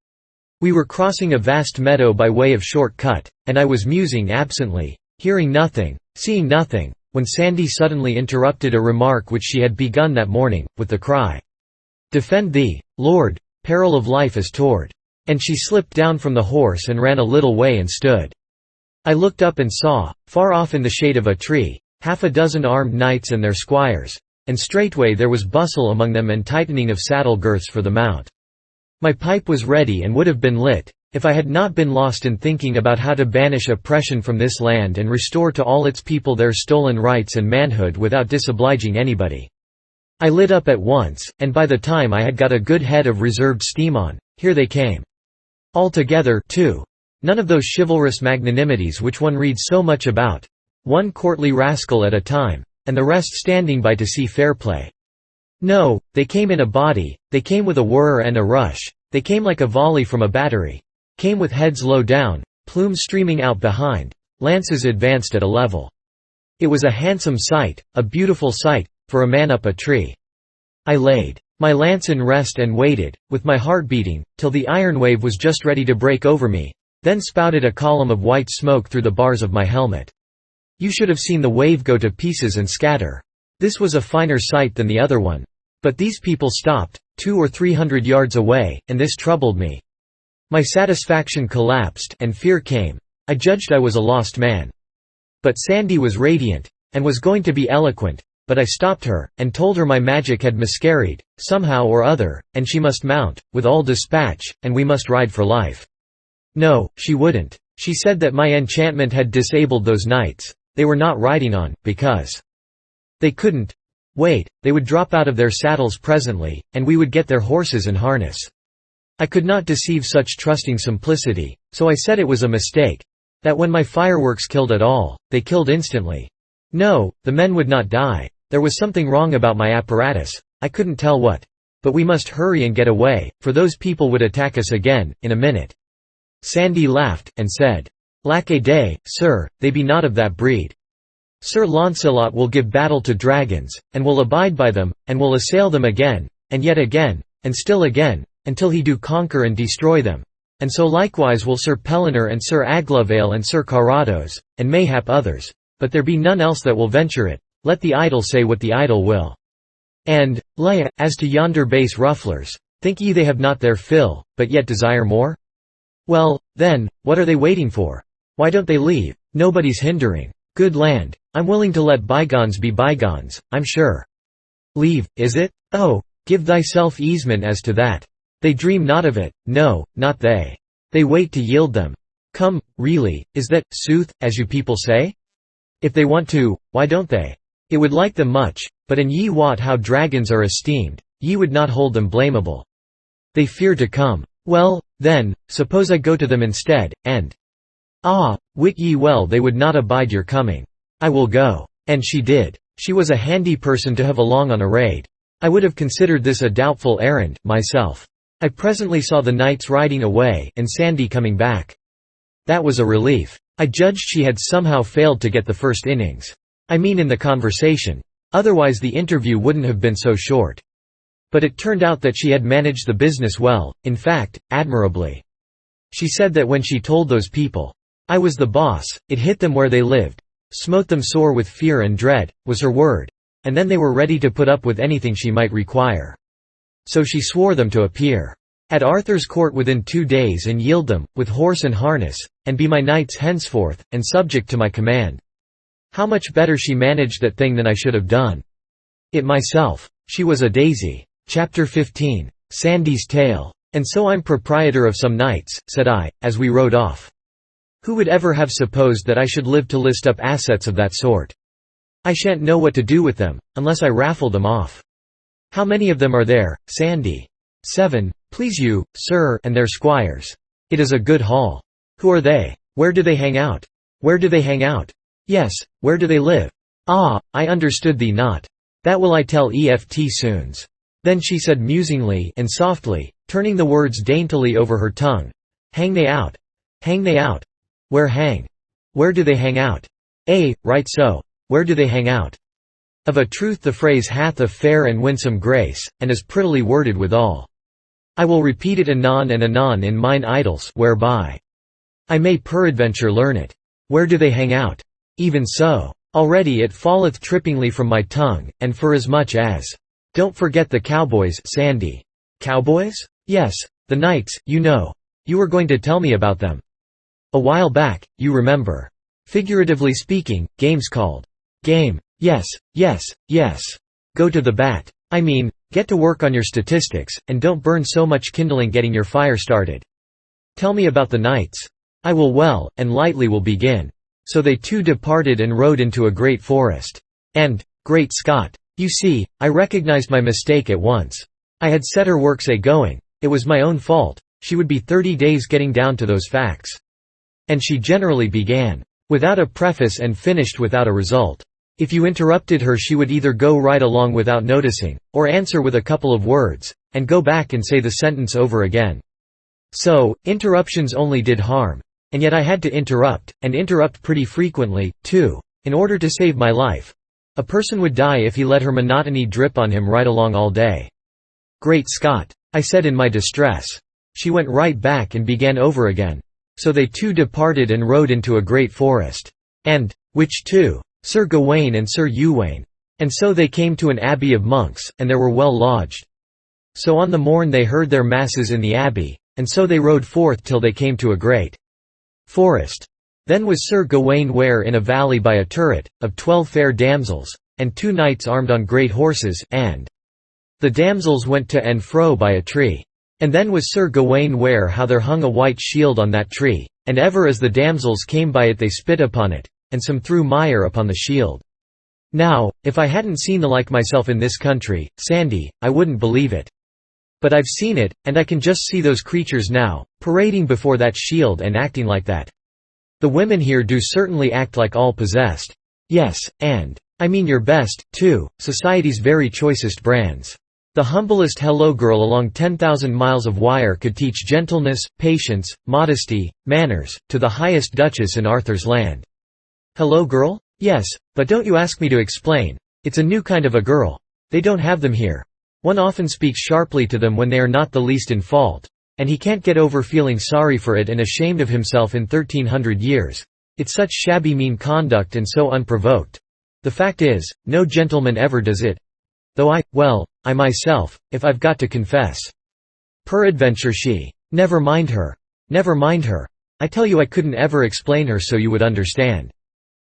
We were crossing a vast meadow by way of short cut, and I was musing absently, hearing nothing, seeing nothing, when Sandy suddenly interrupted a remark which she had begun that morning, with the cry, "Defend thee, Lord, peril of life is toward." And she slipped down from the horse and ran a little way and stood. I looked up and saw, far off in the shade of a tree, half a dozen armed knights and their squires, and straightway there was bustle among them and tightening of saddle girths for the mount. My pipe was ready and would have been lit, if I had not been lost in thinking about how to banish oppression from this land and restore to all its people their stolen rights and manhood without disobliging anybody. I lit up at once, and by the time I had got a good head of reserved steam on, here they came. All together, too. None of those chivalrous magnanimities which one reads so much about. One courtly rascal at a time, and the rest standing by to see fair play. No, they came in a body, they came with a whir and a rush, they came like a volley from a battery, came with heads low down, plumes streaming out behind, lances advanced at a level. It was a handsome sight, a beautiful sight, for a man up a tree. I laid my lance in rest and waited, with my heart beating, till the iron wave was just ready to break over me, then spouted a column of white smoke through the bars of my helmet. You should have seen the wave go to pieces and scatter. This was a finer sight than the other one. But these people stopped, 200 or 300 yards away, and this troubled me. My satisfaction collapsed, and fear came. I judged I was a lost man. But Sandy was radiant, and was going to be eloquent, but I stopped her, and told her my magic had miscarried, somehow or other, and she must mount, with all dispatch, and we must ride for life. No, she wouldn't. She said that my enchantment had disabled those knights. They were not riding on, because they couldn't wait, they would drop out of their saddles presently, and we would get their horses and harness. I could not deceive such trusting simplicity, so I said it was a mistake. That when my fireworks killed at all, they killed instantly. No, the men would not die. There was something wrong about my apparatus, I couldn't tell what. But we must hurry and get away, for those people would attack us again, in a minute. Sandy laughed, and said, "Lack a day, sir, they be not of that breed. Sir Launcelot will give battle to dragons, and will abide by them, and will assail them again, and yet again, and still again, until he do conquer and destroy them. And so likewise will Sir Pellinore and Sir Aglovale and Sir Carados, and mayhap others, but there be none else that will venture it, let the idle say what the idle will. And, Leia, as to yonder base rufflers, think ye they have not their fill, but yet desire more? Well, then, what are they waiting for? Why don't they leave? Nobody's hindering. Good land, I'm willing to let bygones be bygones, I'm sure. Leave, is it? Oh, give thyself easement as to that. They dream not of it, no, not they. They wait to yield them. Come, really, is that, sooth, as you people say? If they want to, why don't they? It would like them much, but an ye wot how dragons are esteemed, ye would not hold them blamable. They fear to come. Well, then, suppose I go to them instead, and ah, wit ye well they would not abide your coming. I will go. And she did. She was a handy person to have along on a raid. I would have considered this a doubtful errand, myself. I presently saw the knights riding away, and Sandy coming back. That was a relief. I judged she had somehow failed to get the first innings. I mean in the conversation. Otherwise the interview wouldn't have been so short. But it turned out that she had managed the business well, in fact, admirably. She said that when she told those people, I was the boss, it hit them where they lived, smote them sore with fear and dread, was her word, and then they were ready to put up with anything she might require. So she swore them to appear at Arthur's court within 2 days and yield them, with horse and harness, and be my knights henceforth, and subject to my command. How much better she managed that thing than I should have done it myself. She was a daisy. Chapter 15. Sandy's Tale. And so I'm proprietor of some knights, said I, as we rode off. Who would ever have supposed that I should live to list up assets of that sort? I shan't know what to do with them, unless I raffle them off. How many of them are there, Sandy? 7, please you, sir, and their squires. It is a good haul. Who are they? Where do they hang out? Where do they hang out? Yes, where do they live? Ah, I understood thee not. That will I tell eft soons. Then she said musingly and softly, turning the words daintily over her tongue, hang they out. Hang they out. Where hang? Where do they hang out? Right so. Where do they hang out? Of a truth the phrase hath a fair and winsome grace, and is prettily worded withal. I will repeat it anon and anon in mine idles, whereby I may peradventure learn it. Where do they hang out? Even so. Already it falleth trippingly from my tongue, and forasmuch as don't forget the cowboys, Sandy. Cowboys? Yes, the knights, you know. You were going to tell me about them. A while back, you remember. Figuratively speaking, games called. Game. Yes, yes, yes. Go to the bat. I mean, get to work on your statistics, and don't burn so much kindling getting your fire started. Tell me about the knights. I will well, and lightly will begin. So they two departed and rode into a great forest. And, great Scott! You see, I recognized my mistake at once. I had set her works a-going. It was my own fault. She would be 30 days getting down to those facts. And she generally began without a preface and finished without a result. If you interrupted her she would either go right along without noticing, or answer with a couple of words, and go back and say the sentence over again. So, interruptions only did harm. And yet I had to interrupt, and interrupt pretty frequently, too, in order to save my life. A person would die if he let her monotony drip on him right along all day. Great Scott! I said in my distress. She went right back and began over again. So they two departed and rode into a great forest. And which two? Sir Gawain and Sir Uwaine. And so they came to an abbey of monks, and there were well lodged. So on the morn they heard their masses in the abbey, and so they rode forth till they came to a great forest. Then was Sir Gawain ware in a valley by a turret, of 12 fair damsels, and 2 knights armed on great horses, and the damsels went to and fro by a tree. And then was Sir Gawain ware how there hung a white shield on that tree, and ever as the damsels came by it they spit upon it, and some threw mire upon the shield. Now, if I hadn't seen the like myself in this country, Sandy, I wouldn't believe it. But I've seen it, and I can just see those creatures now, parading before that shield and acting like that. The women here do certainly act like all possessed. Yes, and I mean your best, too, society's very choicest brands. The humblest hello girl along 10,000 miles of wire could teach gentleness, patience, modesty, manners, to the highest duchess in Arthur's land. Hello girl? Yes, but don't you ask me to explain. It's a new kind of a girl. They don't have them here. One often speaks sharply to them when they are not the least in fault. And he can't get over feeling sorry for it and ashamed of himself in 1300 years. It's such shabby mean conduct and so unprovoked. The fact is, no gentleman ever does it. Though I myself, if I've got to confess. Peradventure she. Never mind her. Never mind her. I tell you I couldn't ever explain her so you would understand.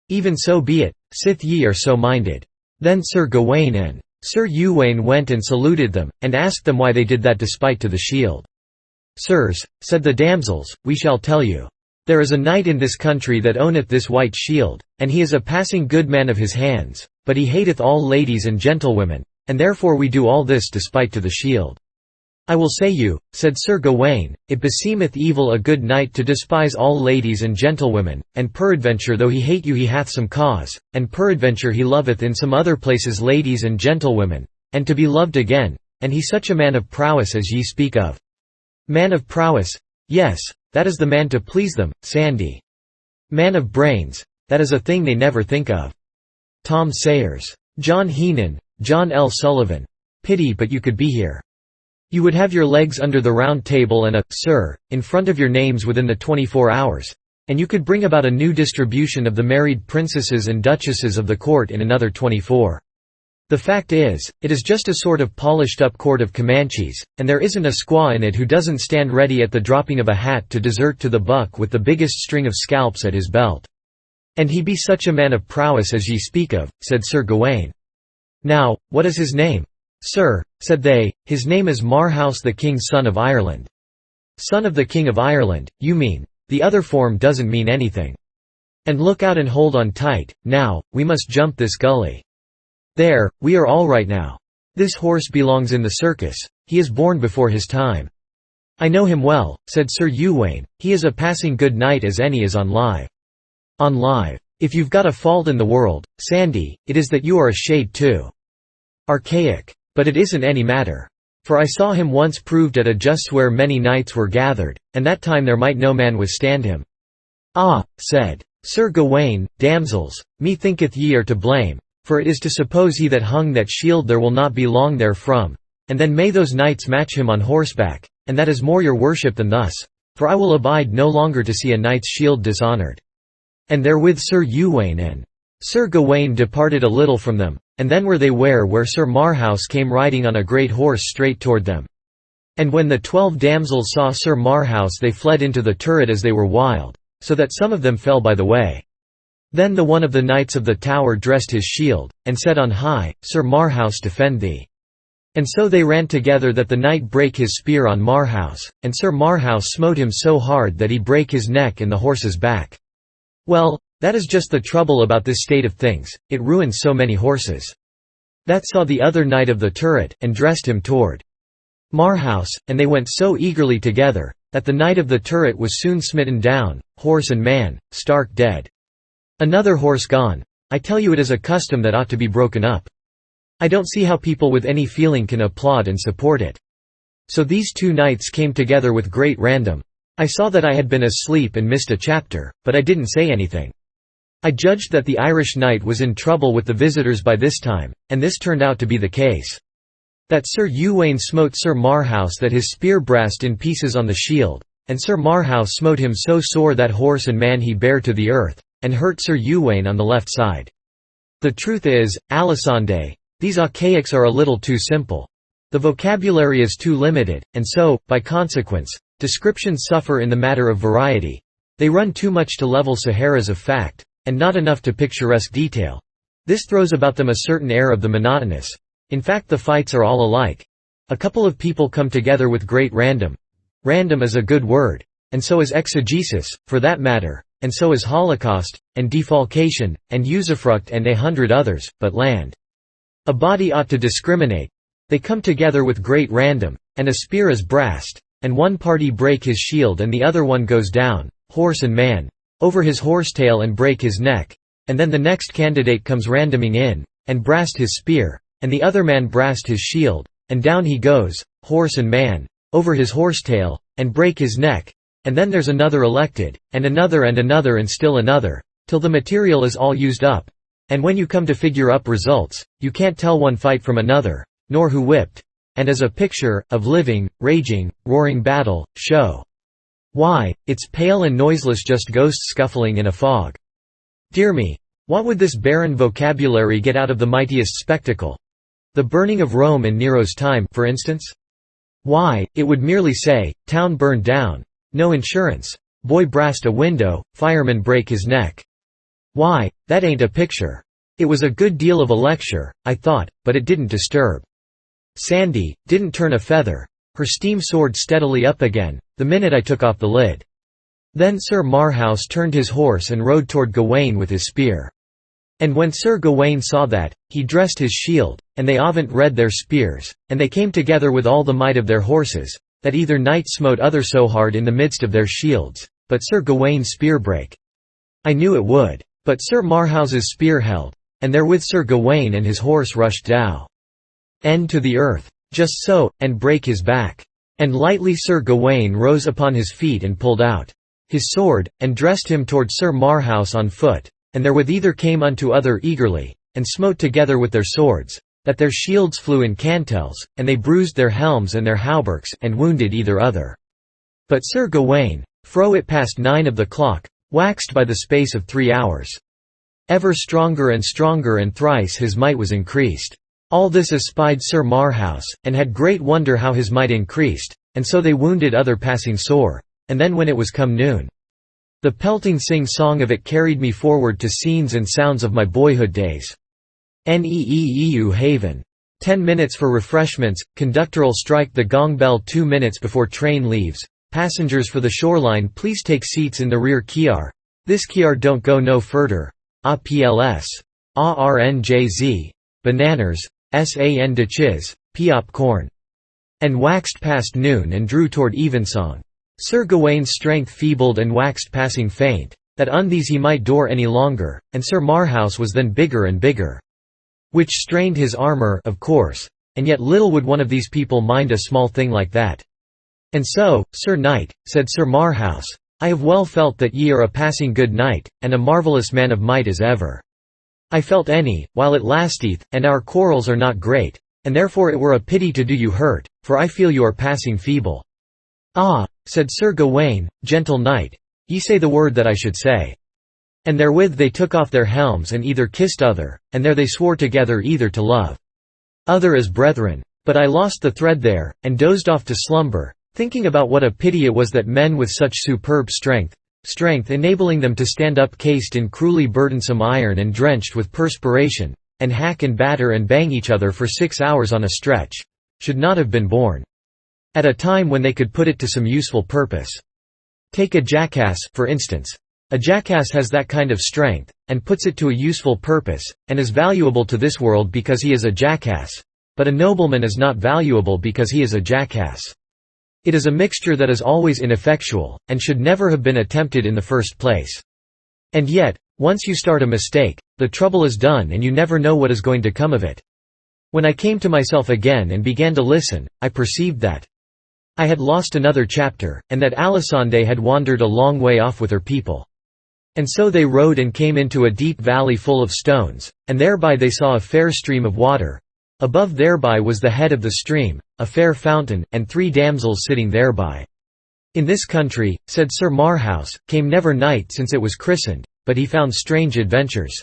Even so be it, sith ye are so minded. Then Sir Gawain and Sir Uwaine went and saluted them, and asked them why they did that despite to the shield. Sirs, said the damsels, we shall tell you. There is a knight in this country that owneth this white shield, and he is a passing good man of his hands, but he hateth all ladies and gentlewomen, and therefore we do all this despite to the shield. I will say you, said Sir Gawain, it beseemeth evil a good knight to despise all ladies and gentlewomen, and peradventure though he hate you he hath some cause, and peradventure he loveth in some other places ladies and gentlewomen, and to be loved again, and he such a man of prowess as ye speak of. Man of prowess, yes, that is the man to please them, Sandy. Man of brains, that is a thing they never think of. Tom Sayers. John Heenan, John L. Sullivan. Pity but you could be here. You would have your legs under the round table and a "Sir" in front of your names within the 24 hours. And you could bring about a new distribution of the married princesses and duchesses of the court in another 24. The fact is, it is just a sort of polished-up court of Comanches, and there isn't a squaw in it who doesn't stand ready at the dropping of a hat to desert to the buck with the biggest string of scalps at his belt. And he be such a man of prowess as ye speak of, said Sir Gawain. Now, what is his name? Sir, said they, his name is Marhaus the King's son of Ireland. Son of the King of Ireland, you mean. The other form doesn't mean anything. And look out and hold on tight, now, we must jump this gully. There, we are all right now. This horse belongs in the circus, he is born before his time. I know him well, said Sir Uwaine, he is a passing good knight as any is on live. On live. If you've got a fault in the world, Sandy, it is that you are a shade too archaic. But it isn't any matter. For I saw him once proved at a just where many knights were gathered, and that time there might no man withstand him. Ah, said Sir Gawain, damsels, methinketh ye are to blame, for it is to suppose he that hung that shield there will not be long therefrom, and then may those knights match him on horseback, and that is more your worship than thus, for I will abide no longer to see a knight's shield dishonoured. And therewith Sir Uwaine and Sir Gawain departed a little from them, and then were they where Sir Marhaus came riding on a great horse straight toward them. And when the 12 damsels saw Sir Marhaus they fled into the turret as they were wild, so that some of them fell by the way. Then the one of the knights of the tower dressed his shield, and said on high, Sir Marhaus defend thee. And so they ran together that the knight brake his spear on Marhaus, and Sir Marhaus smote him so hard that he brake his neck and the horse's back. Well, that is just the trouble about this state of things, it ruins so many horses. That saw the other knight of the turret, and dressed him toward Marhaus, and they went so eagerly together, that the knight of the turret was soon smitten down, horse and man, stark dead. Another horse gone. I tell you it is a custom that ought to be broken up. I don't see how people with any feeling can applaud and support it. So these 2 knights came together with great random. I saw that I had been asleep and missed a chapter, but I didn't say anything. I judged that the Irish knight was in trouble with the visitors by this time, and this turned out to be the case. That Sir Uwaine smote Sir Marhaus that his spear brast in pieces on the shield, and Sir Marhaus smote him so sore that horse and man he bare to the earth, and hurt Sir Uwaine on the left side. The truth is, Alisande, these archaics are a little too simple. The vocabulary is too limited, and so, by consequence, descriptions suffer in the matter of variety. They run too much to level Saharas of fact, and not enough to picturesque detail. This throws about them a certain air of the monotonous. In fact, the fights are all alike. A couple of people come together with great random. Random is a good word, and so is exegesis, for that matter, and so is holocaust, and defalcation, and usufruct and 100 others, but land. A body ought to discriminate. They come together with great random, and a spear is brast, and one party break his shield and the other one goes down, horse and man, over his horsetail and break his neck, and then the next candidate comes randoming in, and brast his spear, and the other man brast his shield, and down he goes, horse and man, over his horsetail, and break his neck, and then there's another elected, and another and still another, till the material is all used up, and when you come to figure up results, you can't tell one fight from another, nor who whipped, and as a picture, of living, raging, roaring battle, show. Why, it's pale and noiseless, just ghosts scuffling in a fog. Dear me, what would this barren vocabulary get out of the mightiest spectacle? The burning of Rome in Nero's time, for instance? Why, it would merely say, town burned down, no insurance, boy brast a window, fireman break his neck. Why, that ain't a picture. It was a good deal of a lecture, I thought, but it didn't disturb. Sandy didn't turn a feather. Her steam soared steadily up again, the minute I took off the lid. Then Sir Marhaus turned his horse and rode toward Gawain with his spear. And when Sir Gawain saw that, he dressed his shield, and they avaunt read their spears, and they came together with all the might of their horses, that either knight smote other so hard in the midst of their shields, but Sir Gawain's spear brake. I knew it would. But Sir Marhaus's spear held, and therewith Sir Gawain and his horse rushed down to the earth, just so, and brake his back. And lightly Sir Gawain rose upon his feet and pulled out his sword, and dressed him toward Sir Marhaus on foot, and therewith either came unto other eagerly, and smote together with their swords, that their shields flew in cantels, and they bruised their helms and their hauberks, and wounded either other. But Sir Gawain, fro it past 9 of the clock, waxed by the space of 3 hours ever stronger and thrice his might was increased. All this espied Sir Marhaus, and had great wonder how his might increased, and so they wounded other passing sore, and then when it was come noon, the pelting sing-song of it carried me forward to scenes and sounds of my boyhood days. Neeu haven. 10 minutes for refreshments, conductor'll strike the gong bell 2 minutes before train leaves. Passengers for the shoreline please take seats in the rear kiar. This kiar don't go no further. APLS. ARNJZ. Bananas. SAN de chiz. Piop corn. And waxed past noon and drew toward evensong. Sir Gawain's strength feebled and waxed passing faint, that on these he might door any longer, and Sir Marhaus was then bigger and bigger. Which strained his armour, of course, and yet little would one of these people mind a small thing like that. And so, Sir Knight, said Sir Marhaus, I have well felt that ye are a passing good knight, and a marvellous man of might as ever. I felt any, while it lasteth, and our quarrels are not great, and therefore it were a pity to do you hurt, for I feel you are passing feeble. Ah, said Sir Gawain, gentle knight, ye say the word that I should say. And therewith they took off their helms and either kissed other, and there they swore together either to love other as brethren. But I lost the thread there, and dozed off to slumber, thinking about what a pity it was that men with such superb strength enabling them to stand up cased in cruelly burdensome iron and drenched with perspiration, and hack and batter and bang each other for 6 hours on a stretch, should not have been born. At a time when they could put it to some useful purpose. Take a jackass, for instance. A jackass has that kind of strength, and puts it to a useful purpose, and is valuable to this world because he is a jackass. But a nobleman is not valuable because he is a jackass. It is a mixture that is always ineffectual, and should never have been attempted in the first place. And yet, once you start a mistake, the trouble is done and you never know what is going to come of it. When I came to myself again and began to listen, I perceived that I had lost another chapter, and that Alisande had wandered a long way off with her people. And so they rode and came into a deep valley full of stones, and thereby they saw a fair stream of water. Above thereby was the head of the stream, a fair fountain, and 3 damsels sitting thereby. In this country, said Sir Marhaus, came never knight since it was christened, but he found strange adventures.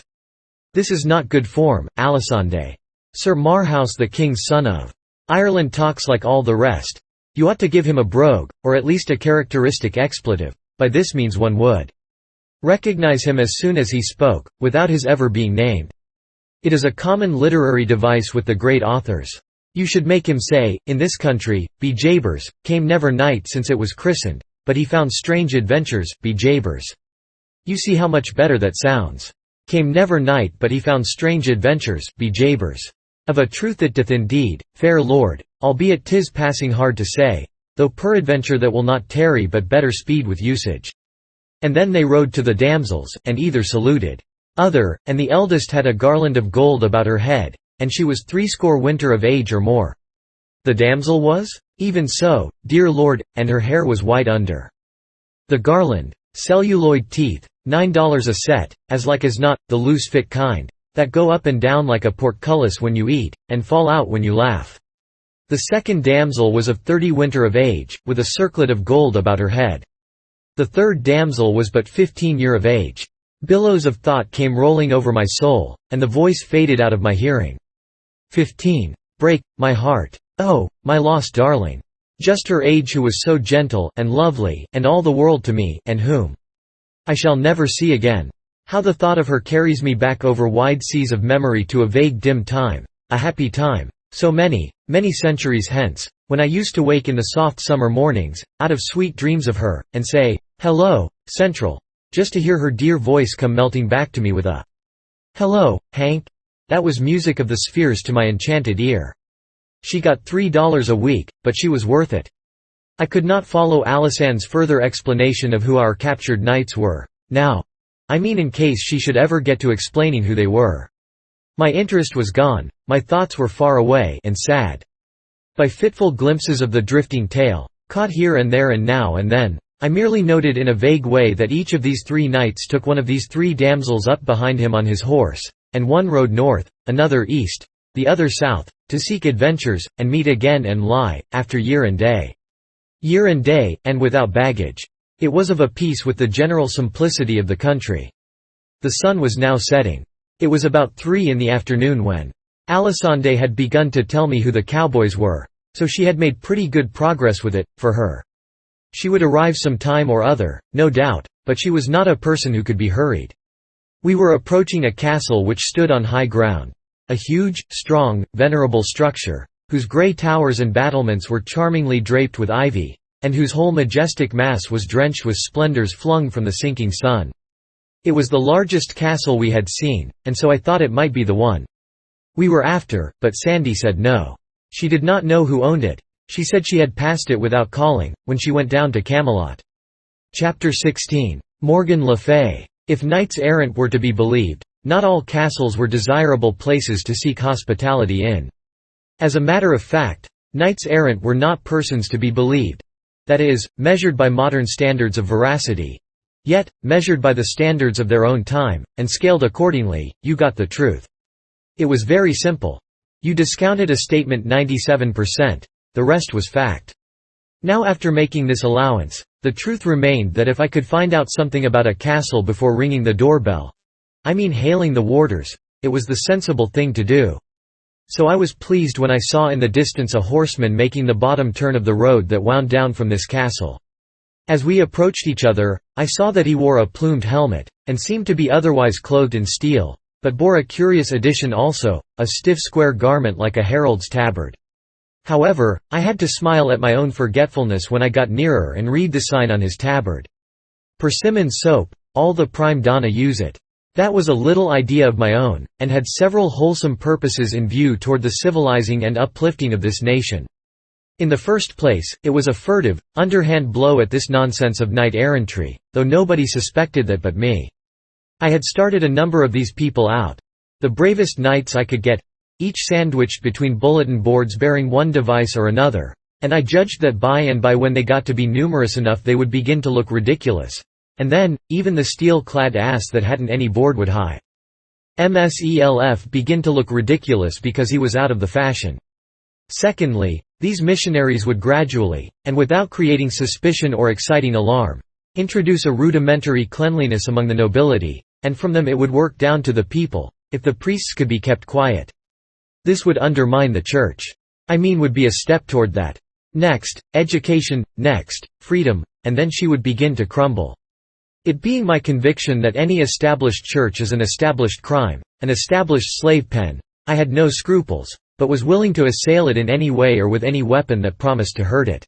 This is not good form, Alisande. Sir Marhaus the king's son of Ireland talks like all the rest. You ought to give him a brogue, or at least a characteristic expletive. By this means one would recognize him as soon as he spoke, without his ever being named. It is a common literary device with the great authors. You should make him say, in this country, be Jabers, came never knight since it was christened, but he found strange adventures, be Jabers. You see how much better that sounds. Came never knight but he found strange adventures, be Jabers. Of a truth it doth indeed, fair lord, albeit 'tis passing hard to say, though peradventure that will not tarry but better speed with usage. And then they rode to the damsels, and either saluted other, and the eldest had a garland of gold about her head, and she was 60 winter of age or more. The damsel was? Even so, dear lord, and her hair was white under the garland. Celluloid teeth, $9 a set, as like as not, the loose fit kind, that go up and down like a portcullis when you eat, and fall out when you laugh. The second damsel was of 30 winter of age, with a circlet of gold about her head. The third damsel was but 15 year of age. Billows of thought came rolling over my soul, and the voice faded out of my hearing. 15. Break, my heart. Oh, my lost darling. Just her age who was so gentle, and lovely, and all the world to me, and whom I shall never see again. How the thought of her carries me back over wide seas of memory to a vague dim time, a happy time, so many, many centuries hence, when I used to wake in the soft summer mornings, out of sweet dreams of her, and say, "Hello, Central," just to hear her dear voice come melting back to me with a "Hello, Hank." That was music of the spheres to my enchanted ear. She got $3 a week, but she was worth it. I could not follow Alisande's further explanation of who our captured knights were, now. I mean in case she should ever get to explaining who they were. My interest was gone, my thoughts were far away and sad. By fitful glimpses of the drifting tale, caught here and there and now and then, I merely noted in a vague way that each of these 3 knights took one of these 3 damsels up behind him on his horse, and one rode north, another east, the other south, to seek adventures, and meet again and lie, after year and day. Year and day, and without baggage. It was of a piece with the general simplicity of the country. The sun was now setting. It was about 3 in the afternoon when Alisande had begun to tell me who the cowboys were, so she had made pretty good progress with it, for her. She would arrive some time or other, no doubt, but she was not a person who could be hurried. We were approaching a castle which stood on high ground. A huge, strong, venerable structure, whose grey towers and battlements were charmingly draped with ivy, and whose whole majestic mass was drenched with splendours flung from the sinking sun. It was the largest castle we had seen, and so I thought it might be the one we were after, but Sandy said no. She did not know who owned it. She said she had passed it without calling, when she went down to Camelot. Chapter 16. Morgan Le Fay. If knights-errant were to be believed, not all castles were desirable places to seek hospitality in. As a matter of fact, knights-errant were not persons to be believed. That is, measured by modern standards of veracity. Yet, measured by the standards of their own time, and scaled accordingly, you got the truth. It was very simple. You discounted a statement 97%, the rest was fact. Now after making this allowance, the truth remained that if I could find out something about a castle before ringing the doorbell—I mean hailing the warders—it was the sensible thing to do. So I was pleased when I saw in the distance a horseman making the bottom turn of the road that wound down from this castle. As we approached each other, I saw that he wore a plumed helmet, and seemed to be otherwise clothed in steel, but bore a curious addition also, a stiff square garment like a herald's tabard. However, I had to smile at my own forgetfulness when I got nearer and read the sign on his tabard. Persimmon soap, all the prime donna use it. That was a little idea of my own, and had several wholesome purposes in view toward the civilizing and uplifting of this nation. In the first place, it was a furtive, underhand blow at this nonsense of knight-errantry, though nobody suspected that but me. I had started a number of these people out. The bravest knights I could get, each sandwiched between bulletin boards bearing one device or another, and I judged that by and by when they got to be numerous enough they would begin to look ridiculous. And then, even the steel-clad ass that hadn't any board would himself begin to look ridiculous because he was out of the fashion. Secondly, these missionaries would gradually, and without creating suspicion or exciting alarm, introduce a rudimentary cleanliness among the nobility, and from them it would work down to the people, if the priests could be kept quiet. This would undermine the church. Would be a step toward that. Next, education, next, freedom, and then she would begin to crumble. It being my conviction that any established church is an established crime, an established slave pen, I had no scruples, but was willing to assail it in any way or with any weapon that promised to hurt it.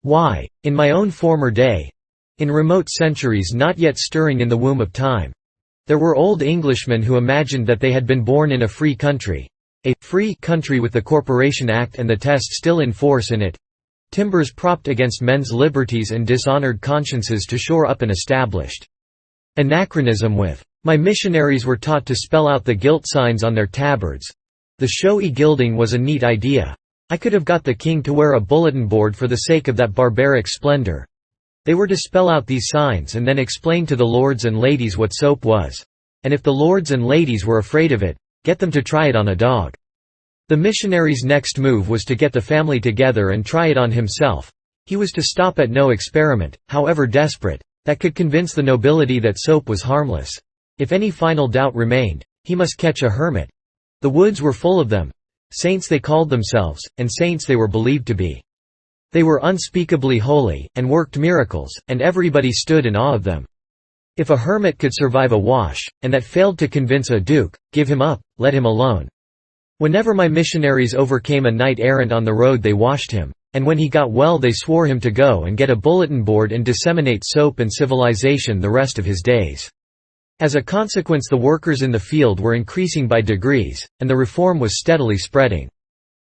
Why, in my own former day—in remote centuries not yet stirring in the womb of time—there were old Englishmen who imagined that they had been born in a free country—a free country with the Corporation Act and the test still in force in it—timbers propped against men's liberties and dishonored consciences to shore up an established anachronism with. My missionaries were taught to spell out the gilt signs on their tabards. The showy gilding was a neat idea. I could have got the king to wear a bulletin board for the sake of that barbaric splendor. They were to spell out these signs and then explain to the lords and ladies what soap was. And if the lords and ladies were afraid of it, get them to try it on a dog. The missionary's next move was to get the family together and try it on himself. He was to stop at no experiment, however desperate, that could convince the nobility that soap was harmless. If any final doubt remained, he must catch a hermit. The woods were full of them. Saints they called themselves, and saints they were believed to be. They were unspeakably holy, and worked miracles, and everybody stood in awe of them. If a hermit could survive a wash, and that failed to convince a duke, give him up, let him alone. Whenever my missionaries overcame a knight-errant on the road they washed him, and when he got well they swore him to go and get a bulletin board and disseminate soap and civilization the rest of his days. As a consequence the workers in the field were increasing by degrees, and the reform was steadily spreading.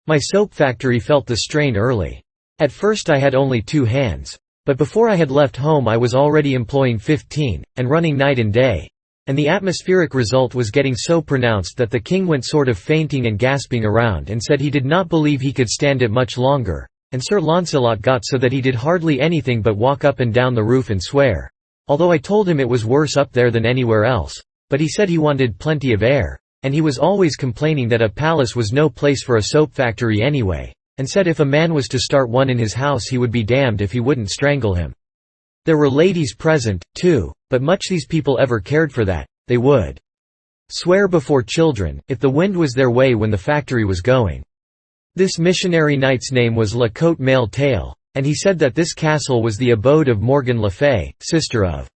My soap factory felt the strain early. At first I had only 2 hands. But before I had left home I was already employing 15, and running night and day. And the atmospheric result was getting so pronounced that the king went sort of fainting and gasping around and said he did not believe he could stand it much longer, and Sir Launcelot got so that he did hardly anything but walk up and down the roof and swear. Although I told him it was worse up there than anywhere else, but he said he wanted plenty of air, and he was always complaining that a palace was no place for a soap factory anyway, and said if a man was to start one in his house he would be damned if he wouldn't strangle him. There were ladies present, too, but much these people ever cared for that, they would swear before children, if the wind was their way when the factory was going. This missionary knight's name was La Cote Male Tail, and he said that this castle was the abode of Morgan le Fay, sister of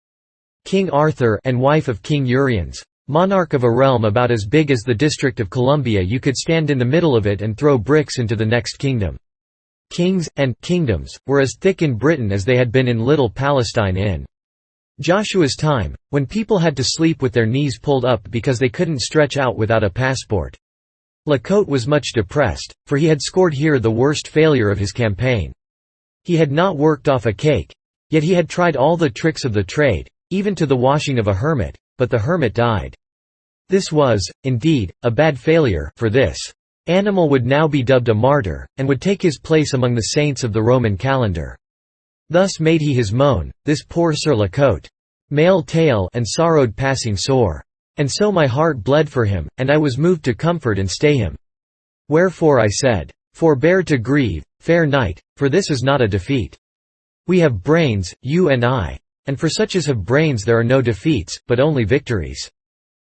King Arthur and wife of King Uriens, monarch of a realm about as big as the District of Columbia. You could stand in the middle of it and throw bricks into the next kingdom. Kings, and kingdoms, were as thick in Britain as they had been in Little Palestine in Joshua's time, when people had to sleep with their knees pulled up because they couldn't stretch out without a passport. La Cote was much depressed, for he had scored here the worst failure of his campaign. He had not worked off a cake, yet he had tried all the tricks of the trade, even to the washing of a hermit, but the hermit died. This was, indeed, a bad failure, for this animal would now be dubbed a martyr, and would take his place among the saints of the Roman calendar. Thus made he his moan, this poor Sir La Cote Male Tail, and sorrowed passing sore. And so my heart bled for him, and I was moved to comfort and stay him. Wherefore I said, forbear to grieve, fair knight, for this is not a defeat. We have brains, you and I. And for such as have brains there are no defeats, but only victories.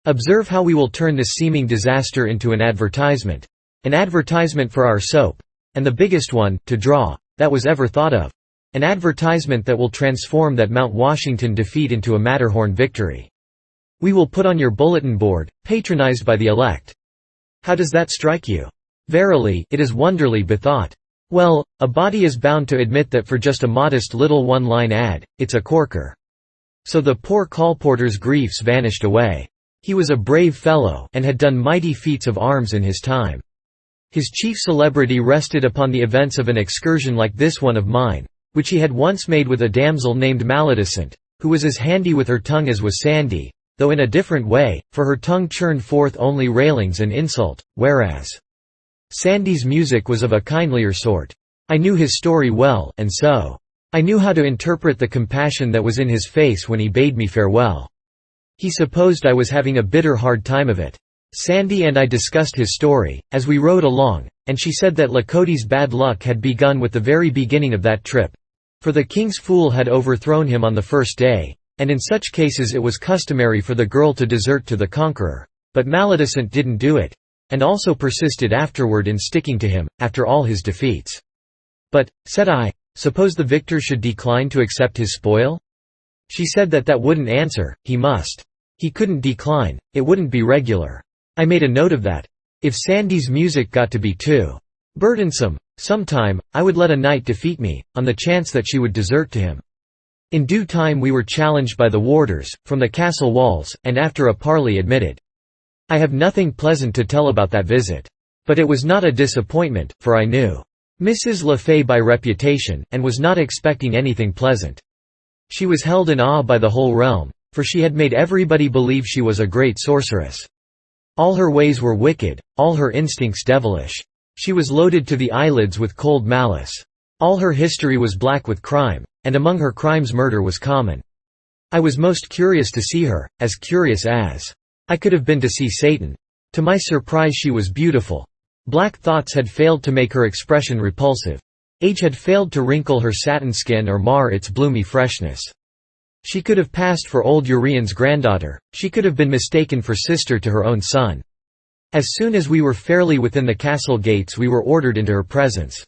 Observe how we will turn this seeming disaster into an advertisement. An advertisement for our soap. And the biggest one, to draw, that was ever thought of. An advertisement that will transform that Mount Washington defeat into a Matterhorn victory. We will put on your bulletin board, patronized by the elect. How does that strike you? Verily, it is wonderly bethought. Well, a body is bound to admit that for just a modest little one-line ad, it's a corker. So the poor colporteur's griefs vanished away. He was a brave fellow, and had done mighty feats of arms in his time. His chief celebrity rested upon the events of an excursion like this one of mine, which he had once made with a damsel named Maledicent, who was as handy with her tongue as was Sandy, though in a different way, for her tongue churned forth only railings and insult, whereas Sandy's music was of a kindlier sort. I knew his story well, and so I knew how to interpret the compassion that was in his face when he bade me farewell. He supposed I was having a bitter hard time of it. Sandy and I discussed his story, as we rode along, and she said that La Cote's bad luck had begun with the very beginning of that trip. For the king's fool had overthrown him on the first day, and in such cases it was customary for the girl to desert to the conqueror. But Maledicent didn't do it, and also persisted afterward in sticking to him, after all his defeats. "But," said I, "suppose the victor should decline to accept his spoil?" She said that wouldn't answer, he couldn't decline, it wouldn't be regular. I made a note of that. If Sandy's music got to be too burdensome, sometime, I would let a knight defeat me, on the chance that she would desert to him. In due time we were challenged by the warders, from the castle walls, and after a parley admitted. I have nothing pleasant to tell about that visit. But it was not a disappointment, for I knew Mrs. Le Fay by reputation, and was not expecting anything pleasant. She was held in awe by the whole realm, for she had made everybody believe she was a great sorceress. All her ways were wicked, all her instincts devilish. She was loaded to the eyelids with cold malice. All her history was black with crime, and among her crimes murder was common. I was most curious to see her, as curious as I could have been to see Satan. To my surprise she was beautiful. Black thoughts had failed to make her expression repulsive. Age had failed to wrinkle her satin skin or mar its bloomy freshness. She could have passed for old Urian's granddaughter, she could have been mistaken for sister to her own son. As soon as we were fairly within the castle gates we were ordered into her presence.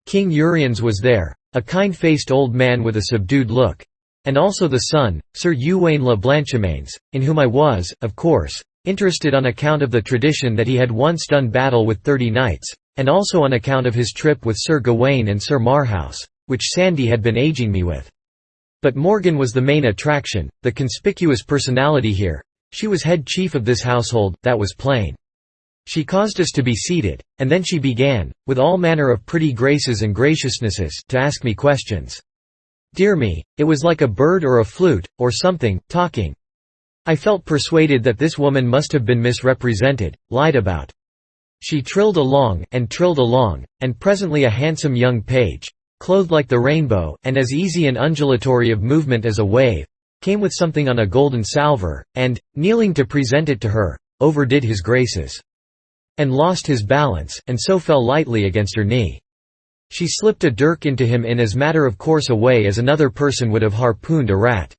King Urians was there, a kind-faced old man with a subdued look. And also the son, Sir Twain le Blanchemains, in whom I was, of course, interested on account of the tradition that he had once done battle with 30 knights, and also on account of his trip with Sir Gawain and Sir Marhaus, which Sandy had been aging me with. But Morgan was the main attraction, the conspicuous personality here. She was head chief of this household, that was plain. She caused us to be seated, and then she began, with all manner of pretty graces and graciousnesses, to ask me questions. Dear me, it was like a bird or a flute, or something, talking. I felt persuaded that this woman must have been misrepresented, lied about. She trilled along, and presently a handsome young page, clothed like the rainbow, and as easy and undulatory of movement as a wave, came with something on a golden salver, and, kneeling to present it to her, overdid his graces. And lost his balance, and so fell lightly against her knee. She slipped a dirk into him in as matter-of-course a way as another person would have harpooned a rat.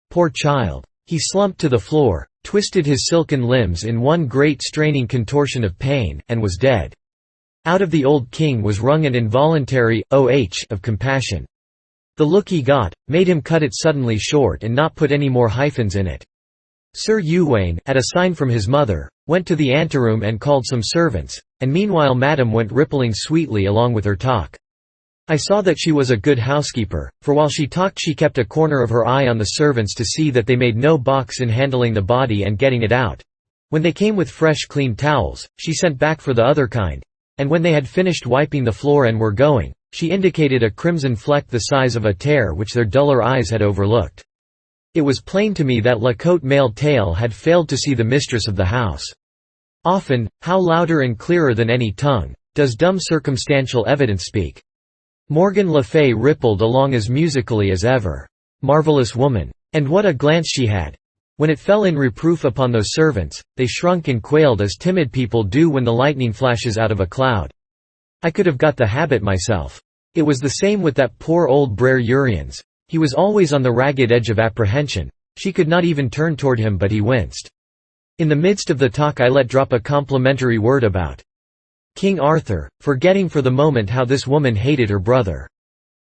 Poor child. He slumped to the floor, twisted his silken limbs in one great straining contortion of pain, and was dead. Out of the old king was wrung an involuntary of compassion. The look he got, made him cut it suddenly short and not put any more hyphens in it. Sir Twain, at a sign from his mother, went to the anteroom and called some servants, and meanwhile Madame went rippling sweetly along with her talk. I saw that she was a good housekeeper, for while she talked she kept a corner of her eye on the servants to see that they made no balks in handling the body and getting it out. When they came with fresh clean towels, she sent back for the other kind, and when they had finished wiping the floor and were going, she indicated a crimson fleck the size of a tear which their duller eyes had overlooked. It was plain to me that La Cote Male Tail had failed to see the mistress of the house. Often, how louder and clearer than any tongue, does dumb circumstantial evidence speak. Morgan Le Fay rippled along as musically as ever. Marvelous woman. And what a glance she had! When it fell in reproof upon those servants, they shrunk and quailed as timid people do when the lightning flashes out of a cloud. I could have got the habit myself. It was the same with that poor old Brer Urians. He was always on the ragged edge of apprehension. She could not even turn toward him but he winced. In the midst of the talk I let drop a complimentary word about King Arthur, forgetting for the moment how this woman hated her brother.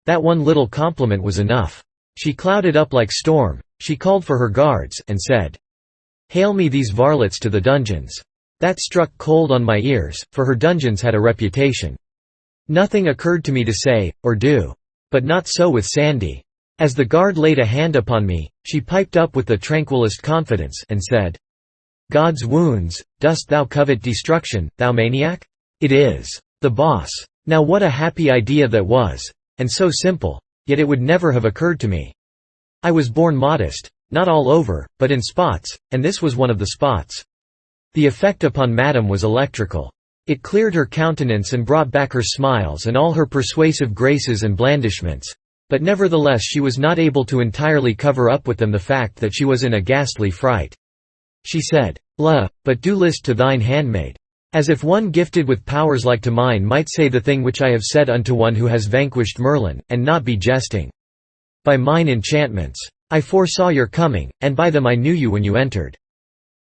That one little compliment was enough. She clouded up like storm, she called for her guards, and said, "Hail me these varlets to the dungeons." That struck cold on my ears, for her dungeons had a reputation. Nothing occurred to me to say, or do. But not so with Sandy. As the guard laid a hand upon me, she piped up with the tranquilest confidence, and said, "God's wounds, dost thou covet destruction, thou maniac? It is the boss." Now what a happy idea that was, and so simple, yet it would never have occurred to me. I was born modest, not all over, but in spots, and this was one of the spots. The effect upon Madame was electrical. It cleared her countenance and brought back her smiles and all her persuasive graces and blandishments, but nevertheless she was not able to entirely cover up with them the fact that she was in a ghastly fright. She said, "La, but do list to thine handmaid." As if one gifted with powers like to mine might say the thing which I have said unto one who has vanquished Merlin, and not be jesting. "By mine enchantments. I foresaw your coming, and by them I knew you when you entered.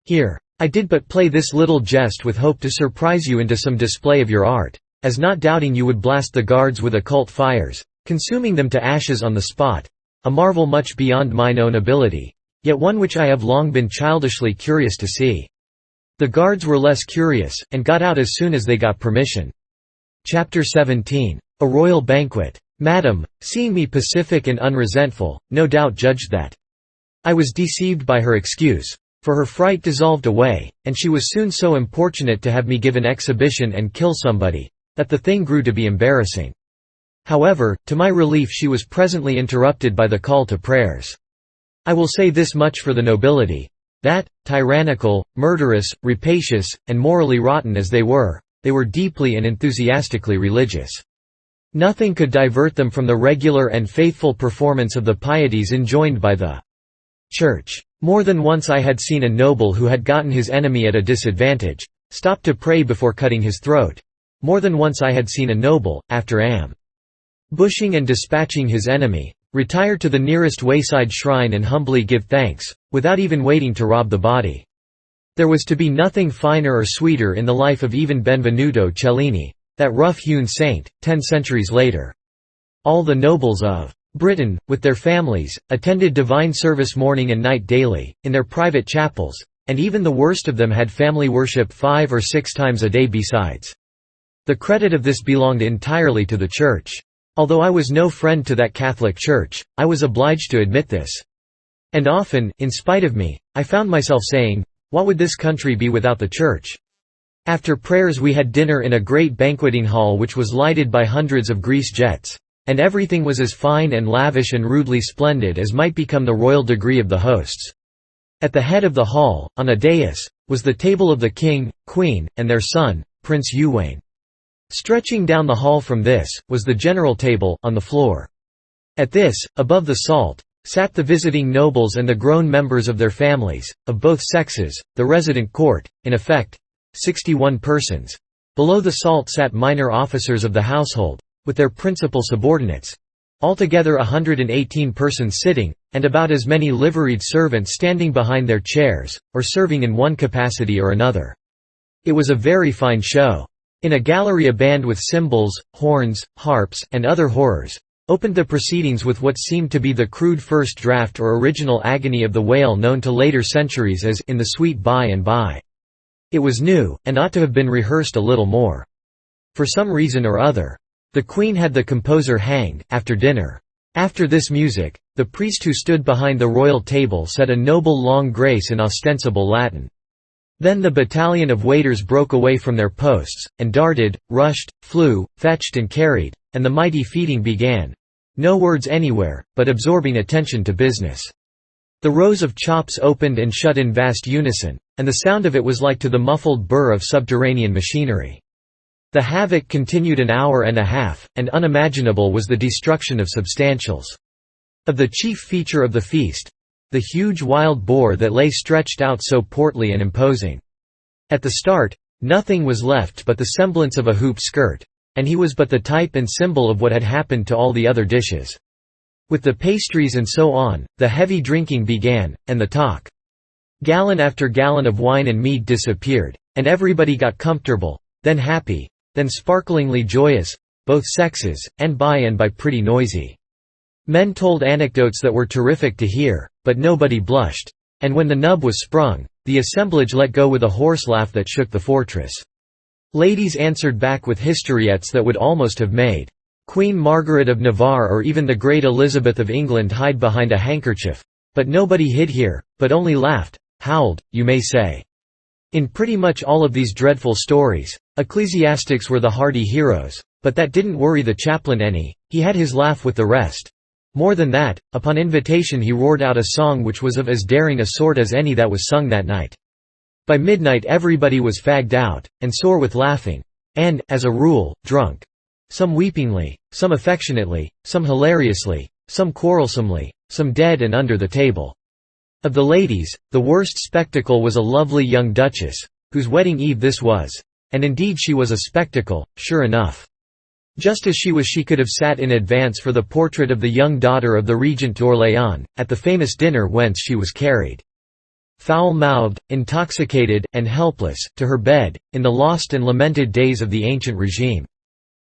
Here, I did but play this little jest with hope to surprise you into some display of your art, as not doubting you would blast the guards with occult fires, consuming them to ashes on the spot, a marvel much beyond mine own ability, yet one which I have long been childishly curious to see. The guards were less curious, and got out as soon as they got permission. Chapter 17. A Royal Banquet. Madam, seeing me pacific and unresentful, no doubt judged that I was deceived by her excuse, for her fright dissolved away, and she was soon so importunate to have me give an exhibition and kill somebody, that the thing grew to be embarrassing. However, to my relief she was presently interrupted by the call to prayers. I will say this much for the nobility, that, tyrannical, murderous, rapacious, and morally rotten as they were deeply and enthusiastically religious. Nothing could divert them from the regular and faithful performance of the pieties enjoined by the Church. More than once I had seen a noble who had gotten his enemy at a disadvantage, stop to pray before cutting his throat. More than once I had seen a noble, after ambushing and dispatching his enemy, retire to the nearest wayside shrine and humbly give thanks, without even waiting to rob the body. There was to be nothing finer or sweeter in the life of even Benvenuto Cellini, that rough-hewn saint, 10 centuries later. All the nobles of Britain, with their families, attended divine service morning and night daily, in their private chapels, and even the worst of them had family worship 5 or 6 times a day besides. The credit of this belonged entirely to the Church. Although I was no friend to that Catholic Church, I was obliged to admit this. And often, in spite of me, I found myself saying, what would this country be without the Church? After prayers we had dinner in a great banqueting hall which was lighted by hundreds of grease jets, and everything was as fine and lavish and rudely splendid as might become the royal degree of the hosts. At the head of the hall, on a dais, was the table of the king, queen, and their son, Prince Twain. Stretching down the hall from this, was the general table, on the floor. At this, above the salt, sat the visiting nobles and the grown members of their families, of both sexes, the resident court, in effect, 61 persons. Below the salt sat minor officers of the household, with their principal subordinates. Altogether 118 persons sitting, and about as many liveried servants standing behind their chairs, or serving in one capacity or another. It was a very fine show. In a gallery a band with cymbals, horns, harps, and other horrors, opened the proceedings with what seemed to be the crude first draft or original agony of the wail known to later centuries as "In the Sweet By and By." It was new, and ought to have been rehearsed a little more. For some reason or other, the Queen had the composer hanged, after dinner. After this music, the priest who stood behind the royal table said a noble long grace in ostensible Latin. Then the battalion of waiters broke away from their posts, and darted, rushed, flew, fetched and carried, and the mighty feeding began. No words anywhere, but absorbing attention to business. The rows of chops opened and shut in vast unison, and the sound of it was like to the muffled burr of subterranean machinery. The havoc continued an hour and a half, and unimaginable was the destruction of substantials. Of the chief feature of the feast, the huge wild boar that lay stretched out so portly and imposing. At the start, nothing was left but the semblance of a hoop skirt, and he was but the type and symbol of what had happened to all the other dishes. With the pastries and so on, the heavy drinking began, and the talk. Gallon after gallon of wine and mead disappeared, and everybody got comfortable, then happy, then sparklingly joyous, both sexes, and by pretty noisy. Men told anecdotes that were terrific to hear, but nobody blushed, and when the nub was sprung, the assemblage let go with a horse laugh that shook the fortress. Ladies answered back with historiettes that would almost have made Queen Margaret of Navarre or even the great Elizabeth of England hide behind a handkerchief, but nobody hid here, but only laughed, howled, you may say. In pretty much all of these dreadful stories, ecclesiastics were the hardy heroes, but that didn't worry the chaplain any, he had his laugh with the rest. More than that, upon invitation he roared out a song which was of as daring a sort as any that was sung that night. By midnight everybody was fagged out, and sore with laughing, and, as a rule, drunk. Some weepingly, some affectionately, some hilariously, some quarrelsomely, some dead and under the table. Of the ladies, the worst spectacle was a lovely young duchess, whose wedding eve this was, and indeed she was a spectacle, sure enough. Just as she could have sat in advance for the portrait of the young daughter of the Regent d'Orléans, at the famous dinner whence she was carried, foul-mouthed, intoxicated, and helpless, to her bed, in the lost and lamented days of the ancient regime.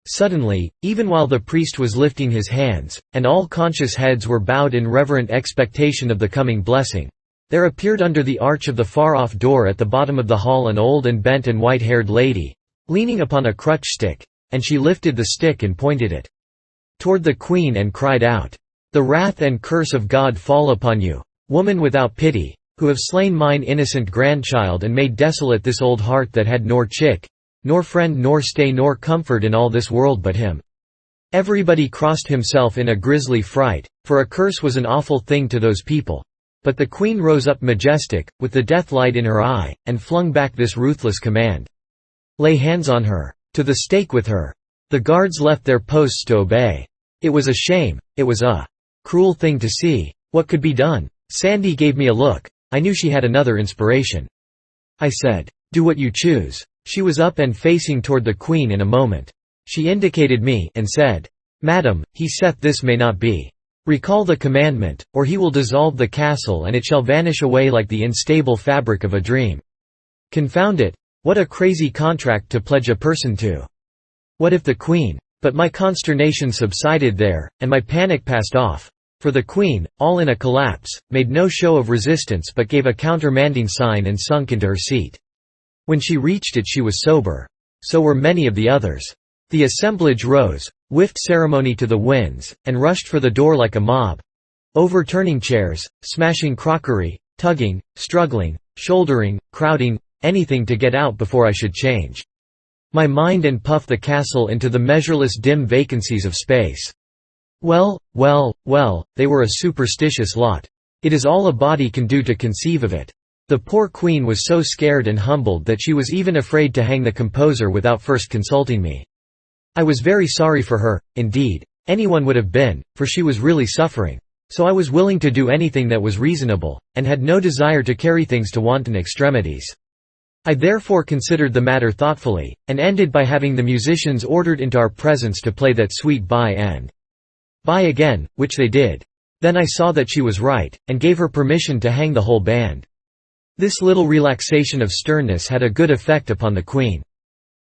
Suddenly, even while the priest was lifting his hands, and all conscious heads were bowed in reverent expectation of the coming blessing, there appeared under the arch of the far-off door at the bottom of the hall an old and bent and white-haired lady, leaning upon a crutch-stick, and she lifted the stick and pointed it toward the Queen and cried out, "The wrath and curse of God fall upon you, woman without pity, who have slain mine innocent grandchild and made desolate this old heart that had nor chick, nor friend nor stay nor comfort in all this world but him." Everybody crossed himself in a grisly fright, for a curse was an awful thing to those people. But the Queen rose up majestic, with the death light in her eye, and flung back this ruthless command, "Lay hands on her! To the stake with her!" The guards left their posts to obey. It was a shame, it was a cruel thing to see. What could be done? Sandy gave me a look. I knew she had another inspiration. I said, "Do what you choose." She was up and facing toward the Queen in a moment. She indicated me, and said, "Madam, he saith this may not be. Recall the commandment, or he will dissolve the castle and it shall vanish away like the unstable fabric of a dream." Confound it! What a crazy contract to pledge a person to! What if the Queen— But my consternation subsided there, and my panic passed off. For the Queen, all in a collapse, made no show of resistance but gave a countermanding sign and sunk into her seat. When she reached it she was sober. So were many of the others. The assemblage rose, whiffed ceremony to the winds, and rushed for the door like a mob, overturning chairs, smashing crockery, tugging, struggling, shouldering, crowding, anything to get out before I should change my mind and puff the castle into the measureless dim vacancies of space. Well, well, well, they were a superstitious lot. It is all a body can do to conceive of it. The poor Queen was so scared and humbled that she was even afraid to hang the composer without first consulting me. I was very sorry for her, indeed. Anyone would have been, for she was really suffering. So I was willing to do anything that was reasonable, and had no desire to carry things to wanton extremities. I therefore considered the matter thoughtfully, and ended by having the musicians ordered into our presence to play that sweet Bye and Bye again, which they did. Then I saw that she was right, and gave her permission to hang the whole band. This little relaxation of sternness had a good effect upon the Queen.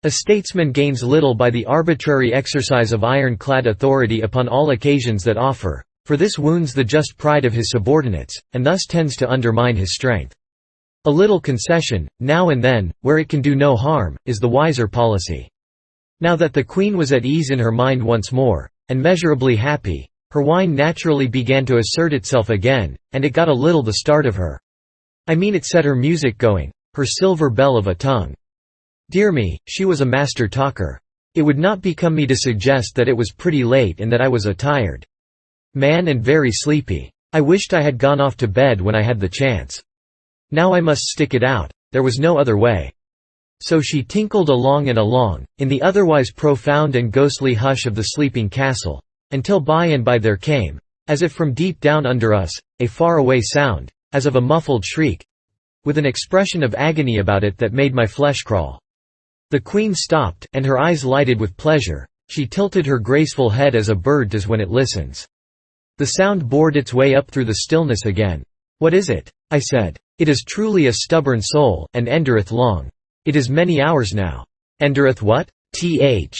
A statesman gains little by the arbitrary exercise of iron-clad authority upon all occasions that offer, for this wounds the just pride of his subordinates, and thus tends to undermine his strength. A little concession, now and then, where it can do no harm, is the wiser policy. Now that the Queen was at ease in her mind once more, and measurably happy, her wine naturally began to assert itself again, and it got a little the start of her. I mean, it set her music going, her silver bell of a tongue. Dear me, she was a master talker. It would not become me to suggest that it was pretty late and that I was a tired man and very sleepy. I wished I had gone off to bed when I had the chance. Now I must stick it out, there was no other way. So she tinkled along and along, in the otherwise profound and ghostly hush of the sleeping castle, until by and by there came, as if from deep down under us, a far-away sound, as of a muffled shriek, with an expression of agony about it that made my flesh crawl. The Queen stopped, and her eyes lighted with pleasure. She tilted her graceful head as a bird does when it listens. The sound bored its way up through the stillness again. "What is it?" I said. "It is truly a stubborn soul, and endureth long. It is many hours now." "Endureth what? Th.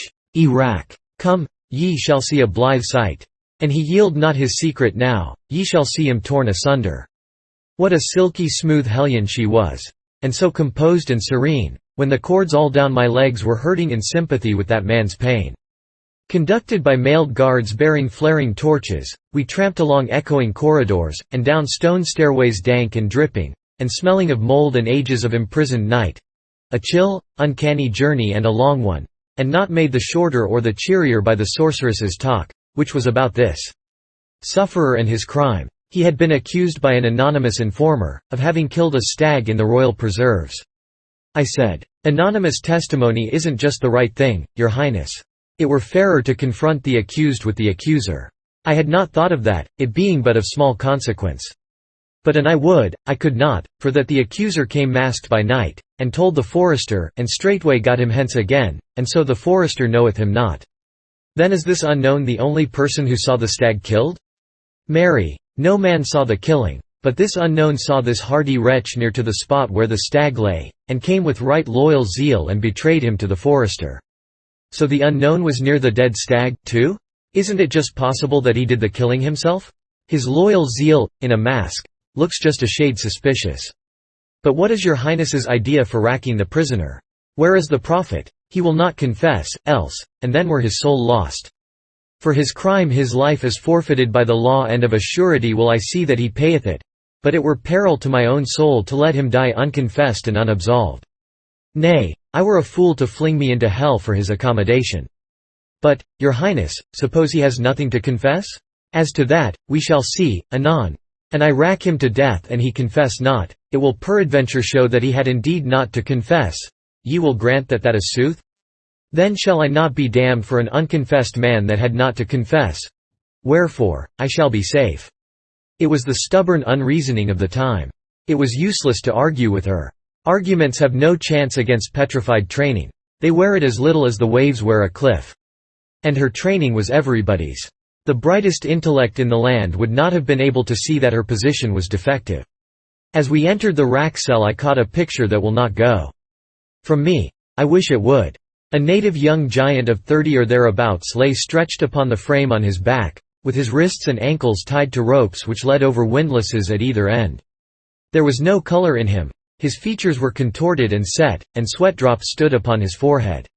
Come, ye shall see a blithe sight. And he yield not his secret now, ye shall see him torn asunder." What a silky smooth hellion she was! And so composed and serene, when the cords all down my legs were hurting in sympathy with that man's pain. Conducted by mailed guards bearing flaring torches, we tramped along echoing corridors, and down stone stairways dank and dripping, and smelling of mold and ages of imprisoned night. A chill, uncanny journey and a long one, and not made the shorter or the cheerier by the sorceress's talk, which was about this sufferer and his crime. He had been accused by an anonymous informer, of having killed a stag in the royal preserves. I said, "Anonymous testimony isn't just the right thing, Your Highness. It were fairer to confront the accused with the accuser." I had not thought of that, it being but of small consequence. But an I could not, for that the accuser came masked by night, and told the forester, and straightway got him hence again, and so the forester knoweth him not. Then is this unknown the only person who saw the stag killed? Mary, no man saw the killing, but this unknown saw this hardy wretch near to the spot where the stag lay, and came with right loyal zeal and betrayed him to the forester. So the unknown was near the dead stag, too? Isn't it just possible that he did the killing himself? His loyal zeal, in a mask, looks just a shade suspicious. But what is your Highness's idea for racking the prisoner? Where is the prophet? He will not confess, else, and then were his soul lost. For his crime his life is forfeited by the law, and of a surety will I see that he payeth it. But it were peril to my own soul to let him die unconfessed and unabsolved. Nay, I were a fool to fling me into hell for his accommodation. But, your Highness, suppose he has nothing to confess? As to that, we shall see, anon. And I rack him to death and he confess not, it will peradventure show that he had indeed naught to confess. Ye will grant that that is sooth? Then shall I not be damned for an unconfessed man that had naught to confess. Wherefore, I shall be safe. It was the stubborn unreasoning of the time. It was useless to argue with her. Arguments have no chance against petrified training. They wear it as little as the waves wear a cliff. And her training was everybody's. The brightest intellect in the land would not have been able to see that her position was defective. As we entered the rack cell I caught a picture that will not go from me. I wish it would. A native young giant of 30 or thereabouts lay stretched upon the frame on his back, with his wrists and ankles tied to ropes which led over windlasses at either end. There was no color in him. His features were contorted and set, and sweat drops stood upon his forehead.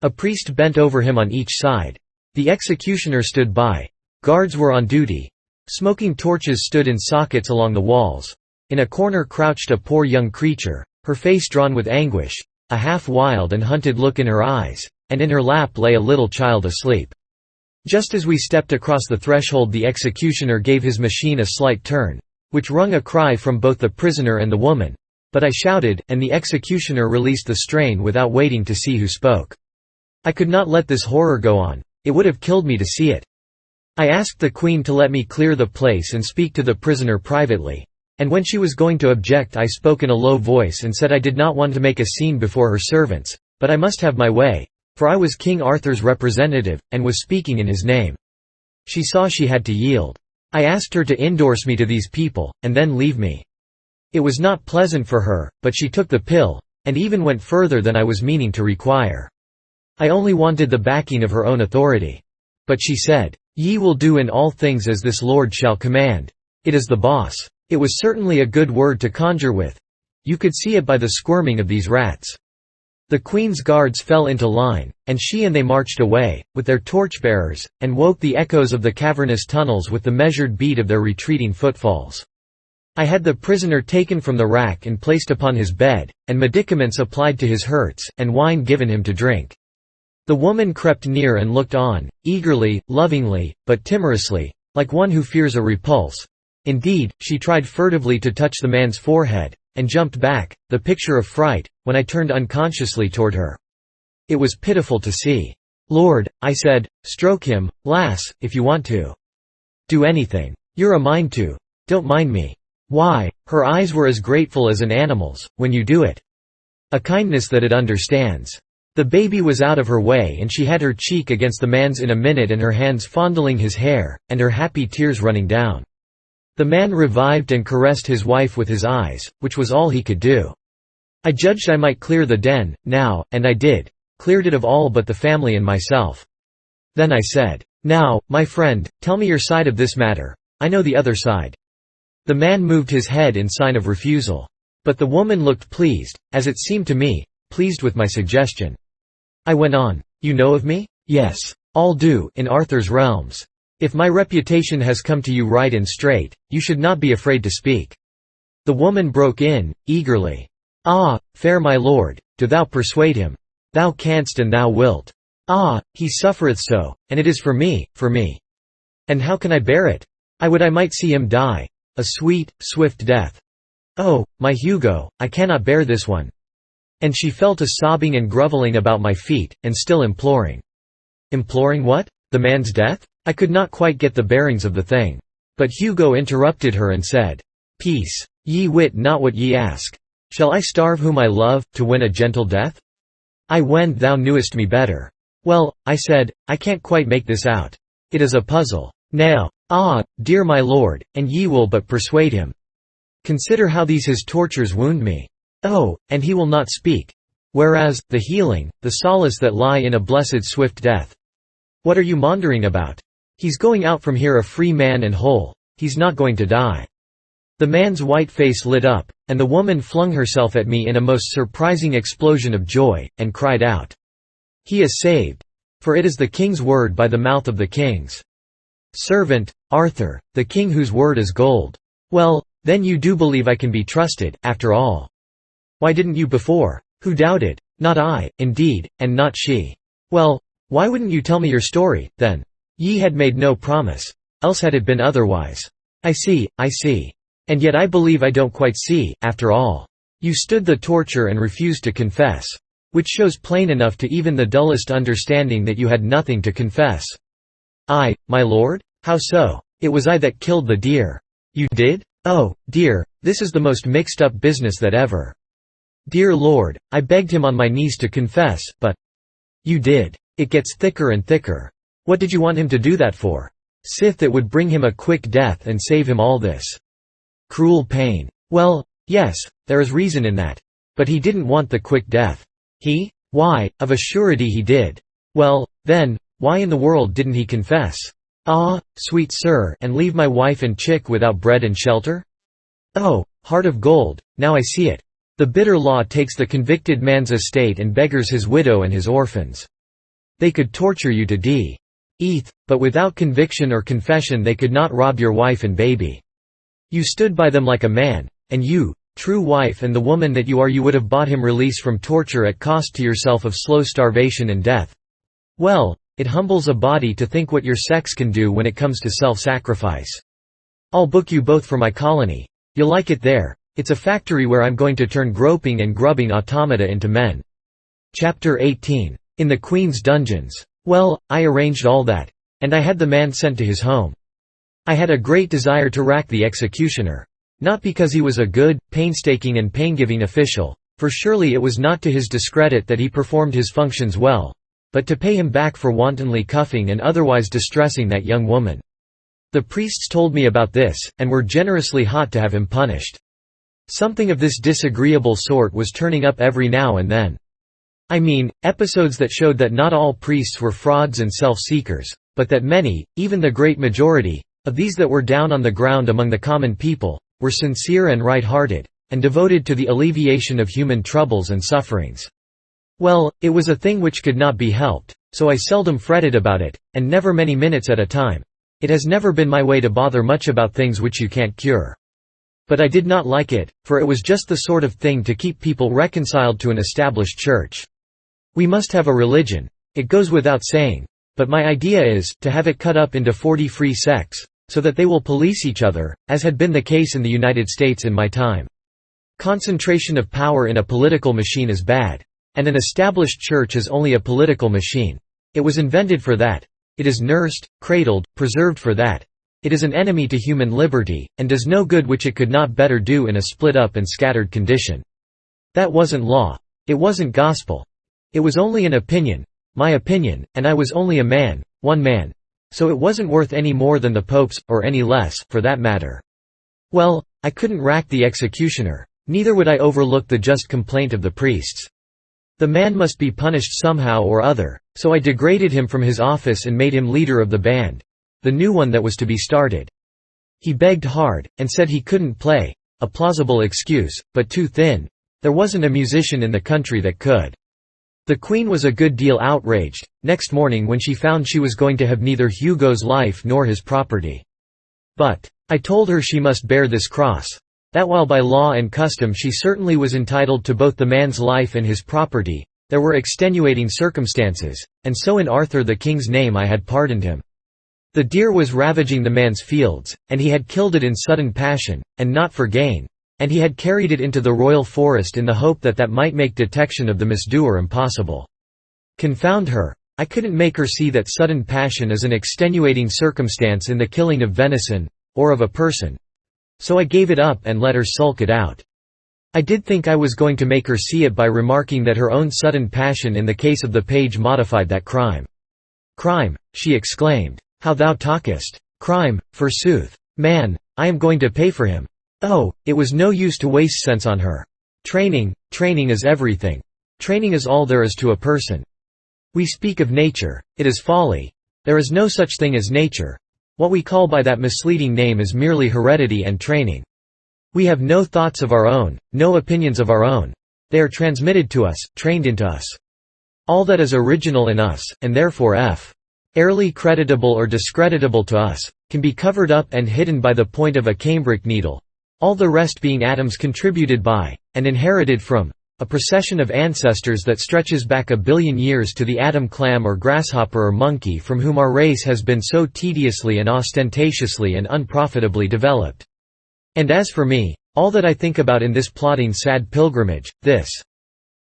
A priest bent over him on each side. The executioner stood by. Guards were on duty. Smoking torches stood in sockets along the walls. In a corner crouched a poor young creature, her face drawn with anguish, a half-wild and hunted look in her eyes, and in her lap lay a little child asleep. Just as we stepped across the threshold the executioner gave his machine a slight turn, which wrung a cry from both the prisoner and the woman. But I shouted, and the executioner released the strain without waiting to see who spoke. I could not let this horror go on. It would have killed me to see it. I asked the Queen to let me clear the place and speak to the prisoner privately. And when she was going to object I spoke in a low voice and said I did not want to make a scene before her servants, but I must have my way, for I was King Arthur's representative, and was speaking in his name. She saw she had to yield. I asked her to endorse me to these people, and then leave me. It was not pleasant for her, but she took the pill, and even went further than I was meaning to require. I only wanted the backing of her own authority. But she said, "Ye will do in all things as this lord shall command. It is the boss." It was certainly a good word to conjure with. You could see it by the squirming of these rats. The Queen's guards fell into line, and she and they marched away, with their torchbearers, and woke the echoes of the cavernous tunnels with the measured beat of their retreating footfalls. I had the prisoner taken from the rack and placed upon his bed, and medicaments applied to his hurts, and wine given him to drink. The woman crept near and looked on, eagerly, lovingly, but timorously, like one who fears a repulse. Indeed, she tried furtively to touch the man's forehead, and jumped back, the picture of fright, when I turned unconsciously toward her. It was pitiful to see. "Lord," I said, "stroke him, lass, if you want to. Do anything. You're a mind to. Don't mind me." Why, her eyes were as grateful as an animal's, when you do it. A kindness that it understands. The baby was out of her way and she had her cheek against the man's in a minute and her hands fondling his hair, and her happy tears running down. The man revived and caressed his wife with his eyes, which was all he could do. I judged I might clear the den, now, and I did, cleared it of all but the family and myself. Then I said, "Now, my friend, tell me your side of this matter. I know the other side." The man moved his head in sign of refusal. But the woman looked pleased, as it seemed to me, pleased with my suggestion. I went on, "You know of me?" "Yes. All do, in Arthur's realms. If my reputation has come to you right and straight, you should not be afraid to speak." The woman broke in, eagerly. "Ah, fair my lord, do thou persuade him. Thou canst and thou wilt. Ah, he suffereth so, and it is for me, for me. And how can I bear it? I would I might see him die. A sweet, swift death. Oh, my Hugo, I cannot bear this one." And she fell to sobbing and grovelling about my feet, and still imploring. Imploring what? The man's death? I could not quite get the bearings of the thing. But Hugo interrupted her and said, "Peace. Ye wit not what ye ask. Shall I starve whom I love, to win a gentle death? I wend thou knewest me better. "Well," I said, "I can't quite make this out. It is a puzzle. Now, ah, dear my lord, and ye will but persuade him. Consider how these his tortures wound me. Oh, and he will not speak. Whereas, the healing, the solace that lie in a blessed swift death. What are you maundering about? He's going out from here a free man and whole. He's not going to die." The man's white face lit up, and the woman flung herself at me in a most surprising explosion of joy, and cried out, "He is saved! For it is the king's word by the mouth of the king's servant, Arthur, the king whose word is gold. Well, then you do believe I can be trusted, after all. Why didn't you before? Who doubted? Not I, indeed, and not she. Well, why wouldn't you tell me your story, then? Ye had made no promise. Else had it been otherwise. I see, I see. And yet I believe I don't quite see, after all. You stood the torture and refused to confess. Which shows plain enough to even the dullest understanding that you had nothing to confess." "I, my lord? How so? It was I that killed the deer." "You did? Oh, dear, this is the most mixed-up business that ever. Dear lord, I begged him on my knees to confess, but—" "You did. It gets thicker and thicker. What did you want him to do that for? Sith it would bring him a quick death and save him all this cruel pain. Well, yes, there is reason in that. But he didn't want the quick death. He? Why, of a surety he did. Well, then, why in the world didn't he confess? Ah, sweet sir, and leave my wife and chick without bread and shelter? Oh, heart of gold, now I see it. The bitter law takes the convicted man's estate and beggars his widow and his orphans. They could torture you to death, but without conviction or confession they could not rob your wife and baby. You stood by them like a man, and you, true wife and the woman that you are, you would have bought him release from torture at cost to yourself of slow starvation and death. Well, it humbles a body to think what your sex can do when it comes to self-sacrifice. I'll book you both for my colony. You'll like it there. It's a factory where I'm going to turn groping and grubbing automata into men." Chapter 18. In the Queen's dungeons. Well, I arranged all that. And I had the man sent to his home. I had a great desire to rack the executioner. Not because he was a good, painstaking and pain-giving official, for surely it was not to his discredit that he performed his functions well, but to pay him back for wantonly cuffing and otherwise distressing that young woman. The priests told me about this, and were generously hot to have him punished. Something of this disagreeable sort was turning up every now and then. I mean, episodes that showed that not all priests were frauds and self-seekers, but that many, even the great majority, of these that were down on the ground among the common people, were sincere and right-hearted, and devoted to the alleviation of human troubles and sufferings. Well, it was a thing which could not be helped, so I seldom fretted about it, and never many minutes at a time. It has never been my way to bother much about things which you can't cure. But I did not like it, for it was just the sort of thing to keep people reconciled to an established church. We must have a religion. It goes without saying. But my idea is, to have it cut up into 40 free sects, so that they will police each other, as had been the case in the United States in my time. Concentration of power in a political machine is bad. And an established church is only a political machine. It was invented for that. It is nursed, cradled, preserved for that. It is an enemy to human liberty, and does no good which it could not better do in a split-up and scattered condition. That wasn't law. It wasn't gospel. It was only an opinion, my opinion, and I was only a man, one man. So it wasn't worth any more than the Pope's, or any less, for that matter. Well, I couldn't rack the executioner. Neither would I overlook the just complaint of the priests. The man must be punished somehow or other, so I degraded him from his office and made him leader of the band, the new one that was to be started. He begged hard, and said he couldn't play, a plausible excuse, but too thin. There wasn't a musician in the country that could. The Queen was a good deal outraged, next morning when she found she was going to have neither Hugo's life nor his property. But I told her she must bear this cross. That while by law and custom she certainly was entitled to both the man's life and his property, there were extenuating circumstances, and so in Arthur the king's name I had pardoned him. The deer was ravaging the man's fields, and he had killed it in sudden passion, and not for gain, and he had carried it into the royal forest in the hope that that might make detection of the misdoer impossible. Confound her! I couldn't make her see that sudden passion is an extenuating circumstance in the killing of venison, or of a person. So I gave it up and let her sulk it out. I did think I was going to make her see it by remarking that her own sudden passion in the case of the page modified that crime. "Crime," she exclaimed. "How thou talkest! Crime, forsooth! Man, I am going to pay for him." Oh, it was no use to waste sense on her. Training is everything. Training is all there is to a person. We speak of nature, it is folly. There is no such thing as nature. What we call by that misleading name is merely heredity and training. We have no thoughts of our own, no opinions of our own. They are transmitted to us, trained into us. All that is original in us, and therefore fairly creditable or discreditable to us, can be covered up and hidden by the point of a cambric needle, all the rest being atoms contributed by, and inherited from, a procession of ancestors that stretches back 1 billion years to the atom clam or grasshopper or monkey from whom our race has been so tediously and ostentatiously and unprofitably developed. And as for me, all that I think about in this plodding sad pilgrimage, this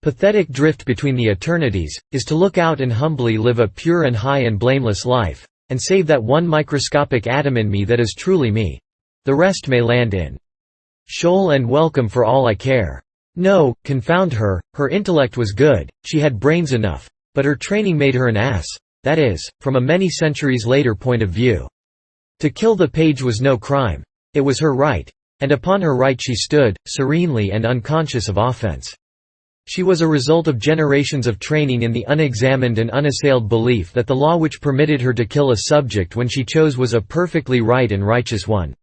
pathetic drift between the eternities, is to look out and humbly live a pure and high and blameless life, and save that one microscopic atom in me that is truly me. The rest may land in Sheol and welcome for all I care. No, confound her, her intellect was good, she had brains enough, but her training made her an ass, that is, from a many centuries later point of view. To kill the page was no crime. It was her right. And upon her right she stood, serenely and unconscious of offense. She was a result of generations of training in the unexamined and unassailed belief that the law which permitted her to kill a subject when she chose was a perfectly right and righteous one.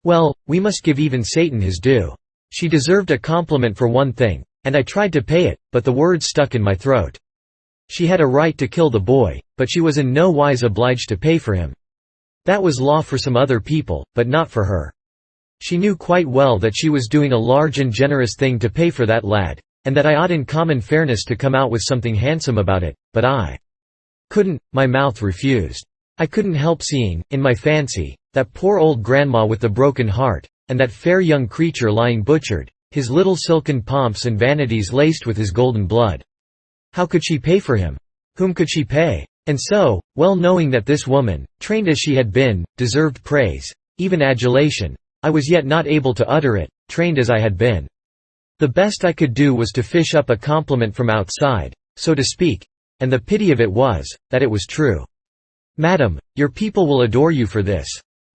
Well, we must give even Satan his due. She deserved a compliment for one thing, and I tried to pay it, but the words stuck in my throat. She had a right to kill the boy, but she was in no wise obliged to pay for him. That was law for some other people, but not for her. She knew quite well that she was doing a large and generous thing to pay for that lad, and that I ought in common fairness to come out with something handsome about it, but I couldn't, my mouth refused. I couldn't help seeing, in my fancy, that poor old grandma with the broken heart, and that fair young creature lying butchered, his little silken pomps and vanities laced with his golden blood. How could she pay for him? Whom could she pay? And so, well knowing that this woman, trained as she had been, deserved praise, even adulation, I was yet not able to utter it, trained as I had been. The best I could do was to fish up a compliment from outside, so to speak, and the pity of it was, that it was true. "Madam, your people will adore you for this."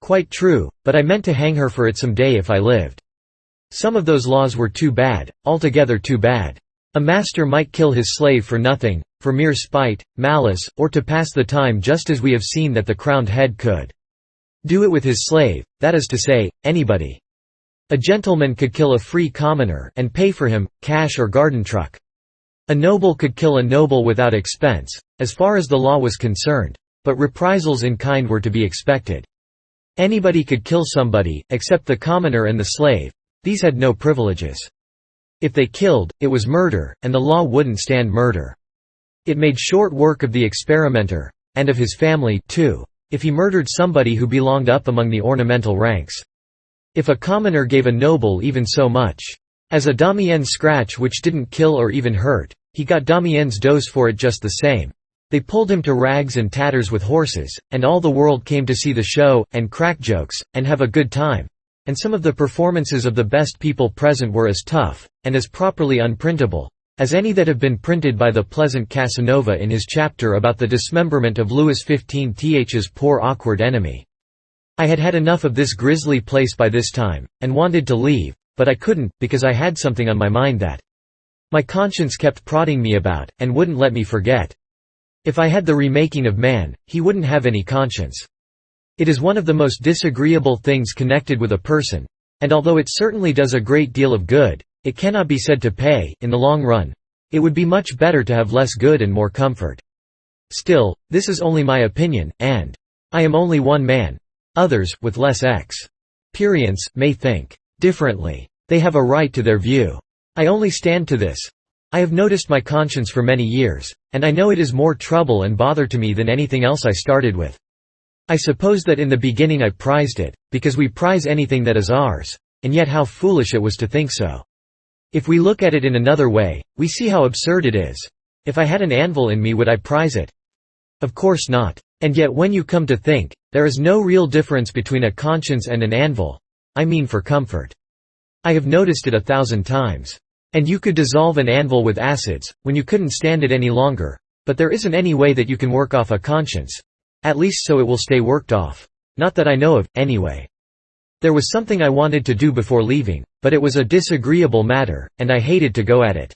Quite true, but I meant to hang her for it some day if I lived. Some of those laws were too bad, altogether too bad. A master might kill his slave for nothing, for mere spite, malice, or to pass the time, just as we have seen that the crowned head could do it with his slave, that is to say, anybody. A gentleman could kill a free commoner and pay for him, cash or garden truck. A noble could kill a noble without expense, as far as the law was concerned, but reprisals in kind were to be expected. Anybody could kill somebody, except the commoner and the slave. These had no privileges. If they killed, it was murder, and the law wouldn't stand murder. It made short work of the experimenter, and of his family, too, if he murdered somebody who belonged up among the ornamental ranks. If a commoner gave a noble even so much as a damien's scratch which didn't kill or even hurt, he got damien's dose for it just the same. They pulled him to rags and tatters with horses, and all the world came to see the show, and crack jokes, and have a good time. And some of the performances of the best people present were as tough, and as properly unprintable, as any that have been printed by the pleasant Casanova in his chapter about the dismemberment of Louis XV's poor awkward enemy. I had had enough of this grisly place by this time, and wanted to leave, but I couldn't, because I had something on my mind that my conscience kept prodding me about, and wouldn't let me forget. If I had the remaking of man, he wouldn't have any conscience. It is one of the most disagreeable things connected with a person, and although it certainly does a great deal of good, it cannot be said to pay, in the long run. It would be much better to have less good and more comfort. Still, this is only my opinion, and I am only one man. Others, with less experience, may think differently. They have a right to their view. I only stand to this. I have noticed my conscience for many years, and I know it is more trouble and bother to me than anything else I started with. I suppose that in the beginning I prized it, because we prize anything that is ours, and yet how foolish it was to think so. If we look at it in another way, we see how absurd it is. If I had an anvil in me, would I prize it? Of course not. And yet when you come to think, there is no real difference between a conscience and an anvil. I mean for comfort. I have noticed it 1,000 times. And you could dissolve an anvil with acids, when you couldn't stand it any longer. But there isn't any way that you can work off a conscience. At least so it will stay worked off. Not that I know of, anyway. There was something I wanted to do before leaving, but it was a disagreeable matter, and I hated to go at it.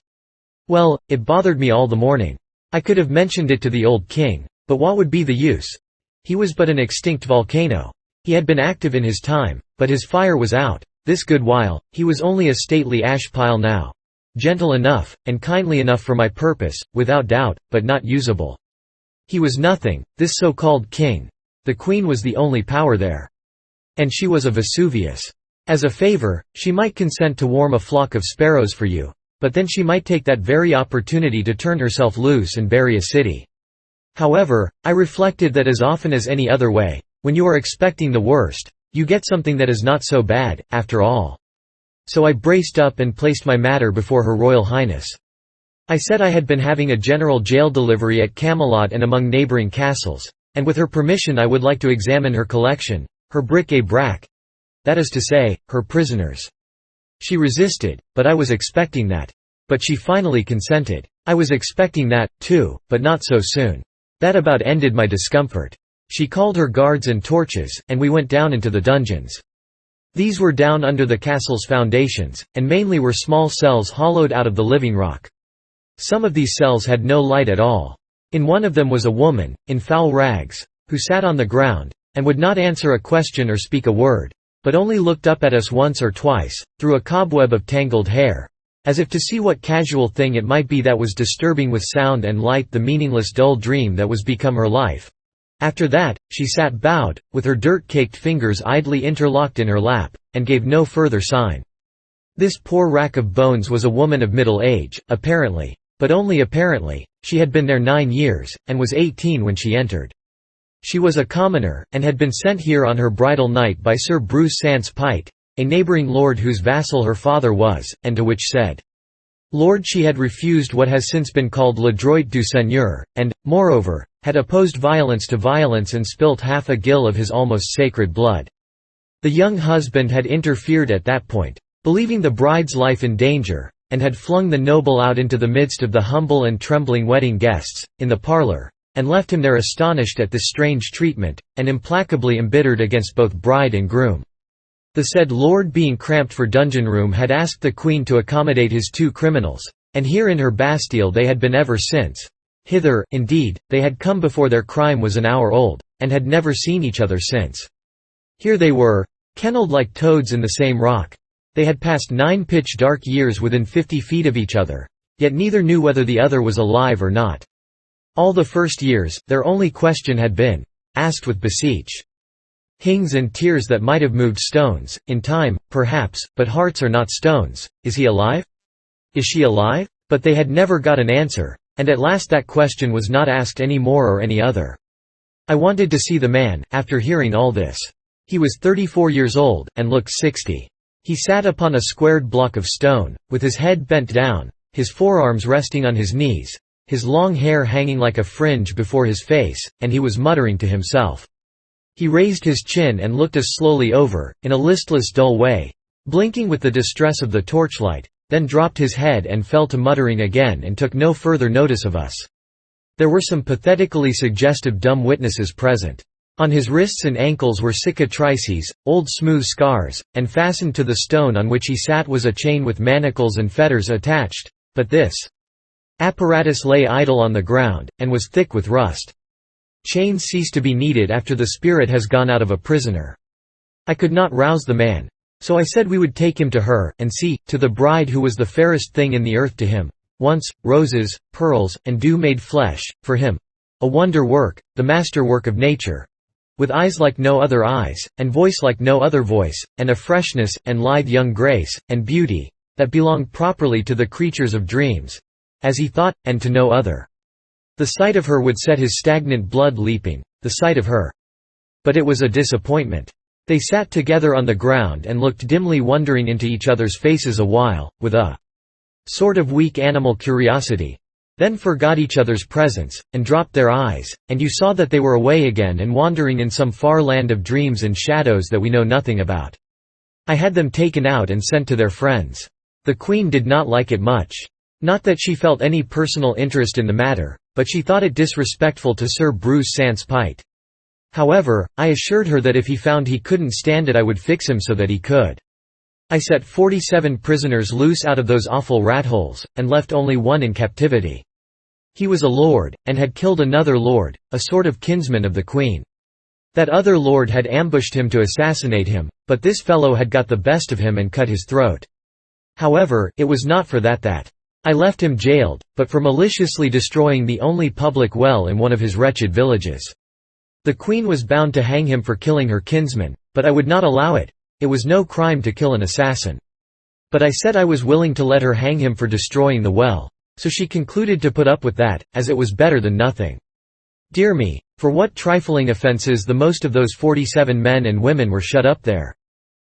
Well, it bothered me all the morning. I could have mentioned it to the old king, but what would be the use? He was but an extinct volcano. He had been active in his time, but his fire was out, this good while. He was only a stately ash pile now. Gentle enough, and kindly enough for my purpose, without doubt, but not usable. He was nothing, this so-called king. The queen was the only power there. And she was a Vesuvius. As a favor, she might consent to warm a flock of sparrows for you. But then she might take that very opportunity to turn herself loose and bury a city. However, I reflected that as often as any other way, when you are expecting the worst, you get something that is not so bad, after all. So I braced up and placed my matter before Her Royal Highness. I said I had been having a general jail delivery at Camelot and among neighboring castles, and with her permission I would like to examine her collection, her bric-a-brac. That is to say, her prisoners. She resisted, but I was expecting that. But she finally consented. I was expecting that, too, but not so soon. That about ended my discomfort. She called her guards and torches, and we went down into the dungeons. These were down under the castle's foundations, and mainly were small cells hollowed out of the living rock. Some of these cells had no light at all. In one of them was a woman, in foul rags, who sat on the ground, and would not answer a question or speak a word, but only looked up at us once or twice, through a cobweb of tangled hair, as if to see what casual thing it might be that was disturbing with sound and light the meaningless dull dream that was become her life. After that, she sat bowed, with her dirt-caked fingers idly interlocked in her lap, and gave no further sign. This poor rack of bones was a woman of middle age, apparently, but only apparently. She had been there 9 years, and was 18 when she entered. She was a commoner, and had been sent here on her bridal night by Sir Bruce Sans Pite, a neighbouring lord whose vassal her father was, and to which said lord she had refused what has since been called le droit du seigneur, and, moreover, had opposed violence to violence and spilt half a gill of his almost sacred blood. The young husband had interfered at that point, believing the bride's life in danger, and had flung the noble out into the midst of the humble and trembling wedding guests, in the parlour, and left him there astonished at this strange treatment, and implacably embittered against both bride and groom. The said lord being cramped for dungeon room had asked the queen to accommodate his 2 criminals, and here in her Bastille they had been ever since. Hither, indeed, they had come before their crime was an hour old, and had never seen each other since. Here they were, kennelled like toads in the same rock. They had passed 9 pitch-dark years within 50 feet of each other, yet neither knew whether the other was alive or not. All the first years, their only question had been, asked with beseech hings and tears that might have moved stones, in time, perhaps, but hearts are not stones. Is he alive? Is she alive? But they had never got an answer, and at last that question was not asked any more or any other. I wanted to see the man, after hearing all this. He was 34 years old, and looked 60. He sat upon a squared block of stone, with his head bent down, his forearms resting on his knees, his long hair hanging like a fringe before his face, and he was muttering to himself. He raised his chin and looked us slowly over, in a listless dull way, blinking with the distress of the torchlight, then dropped his head and fell to muttering again and took no further notice of us. There were some pathetically suggestive dumb witnesses present. On his wrists and ankles were cicatrices, old smooth scars, and fastened to the stone on which he sat was a chain with manacles and fetters attached, but this apparatus lay idle on the ground, and was thick with rust. Chains cease to be needed after the spirit has gone out of a prisoner. I could not rouse the man, so I said we would take him to her, and see, to the bride who was the fairest thing in the earth to him, once, roses, pearls, and dew made flesh, for him, a wonder work, the master work of nature, with eyes like no other eyes, and voice like no other voice, and a freshness, and lithe young grace, and beauty, that belonged properly to the creatures of dreams, as he thought, and to no other. The sight of her would set his stagnant blood leaping, the sight of her. But it was a disappointment. They sat together on the ground and looked dimly wondering into each other's faces a while, with a sort of weak animal curiosity, then forgot each other's presence, and dropped their eyes, and you saw that they were away again and wandering in some far land of dreams and shadows that we know nothing about. I had them taken out and sent to their friends. The Queen did not like it much. Not that she felt any personal interest in the matter, but she thought it disrespectful to Sir Bruce sans Pite. However, I assured her that if he found he couldn't stand it I would fix him so that he could. I set 47 prisoners loose out of those awful rat-holes, and left only one in captivity. He was a lord, and had killed another lord, a sort of kinsman of the Queen. That other lord had ambushed him to assassinate him, but this fellow had got the best of him and cut his throat. However, it was not for that I left him jailed, but for maliciously destroying the only public well in one of his wretched villages. The Queen was bound to hang him for killing her kinsman, but I would not allow it. It was no crime to kill an assassin. But I said I was willing to let her hang him for destroying the well, so she concluded to put up with that, as it was better than nothing. Dear me, for what trifling offences the most of those 47 men and women were shut up there.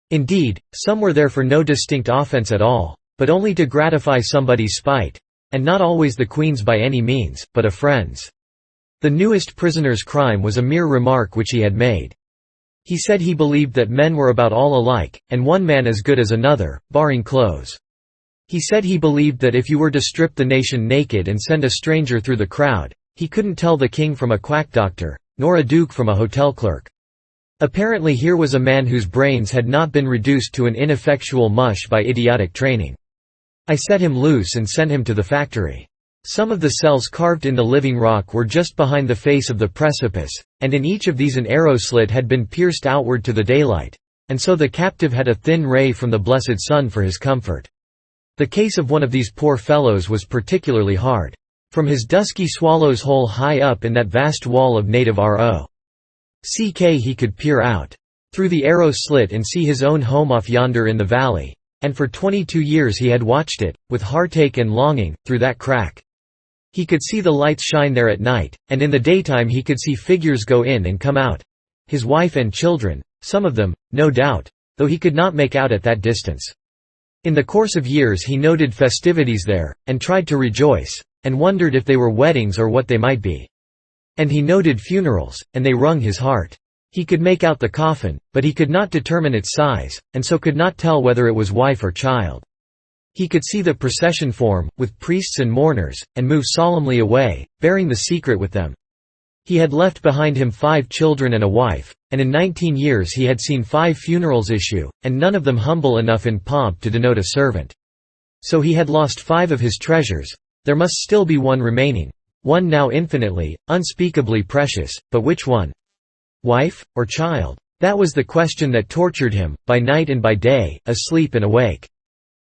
Indeed, some were there for no distinct offence at all, but only to gratify somebody's spite, and not always the Queen's by any means, but a friend's. The newest prisoner's crime was a mere remark which he had made. He said he believed that men were about all alike, and one man as good as another, barring clothes. He said he believed that if you were to strip the nation naked and send a stranger through the crowd, he couldn't tell the king from a quack doctor, nor a duke from a hotel clerk. Apparently here was a man whose brains had not been reduced to an ineffectual mush by idiotic training. I set him loose and sent him to the factory. Some of the cells carved in the living rock were just behind the face of the precipice, and in each of these an arrow slit had been pierced outward to the daylight, and so the captive had a thin ray from the blessed sun for his comfort. The case of one of these poor fellows was particularly hard. From his dusky swallow's hole high up in that vast wall of native ROCK he could peer out through the arrow slit and see his own home off yonder in the valley, and for 22 years he had watched it, with heartache and longing, through that crack. He could see the lights shine there at night, and in the daytime he could see figures go in and come out. His wife and children, some of them, no doubt, though he could not make out at that distance. In the course of years he noted festivities there, and tried to rejoice, and wondered if they were weddings or what they might be. And he noted funerals, and they wrung his heart. He could make out the coffin, but he could not determine its size, and so could not tell whether it was wife or child. He could see the procession form, with priests and mourners, and move solemnly away, bearing the secret with them. He had left behind him 5 children and a wife, and in 19 years he had seen 5 funerals issue, and none of them humble enough in pomp to denote a servant. So he had lost 5 of his treasures. There must still be one remaining, one now infinitely, unspeakably precious, but which one? Wife, or child? That was the question that tortured him, by night and by day, asleep and awake.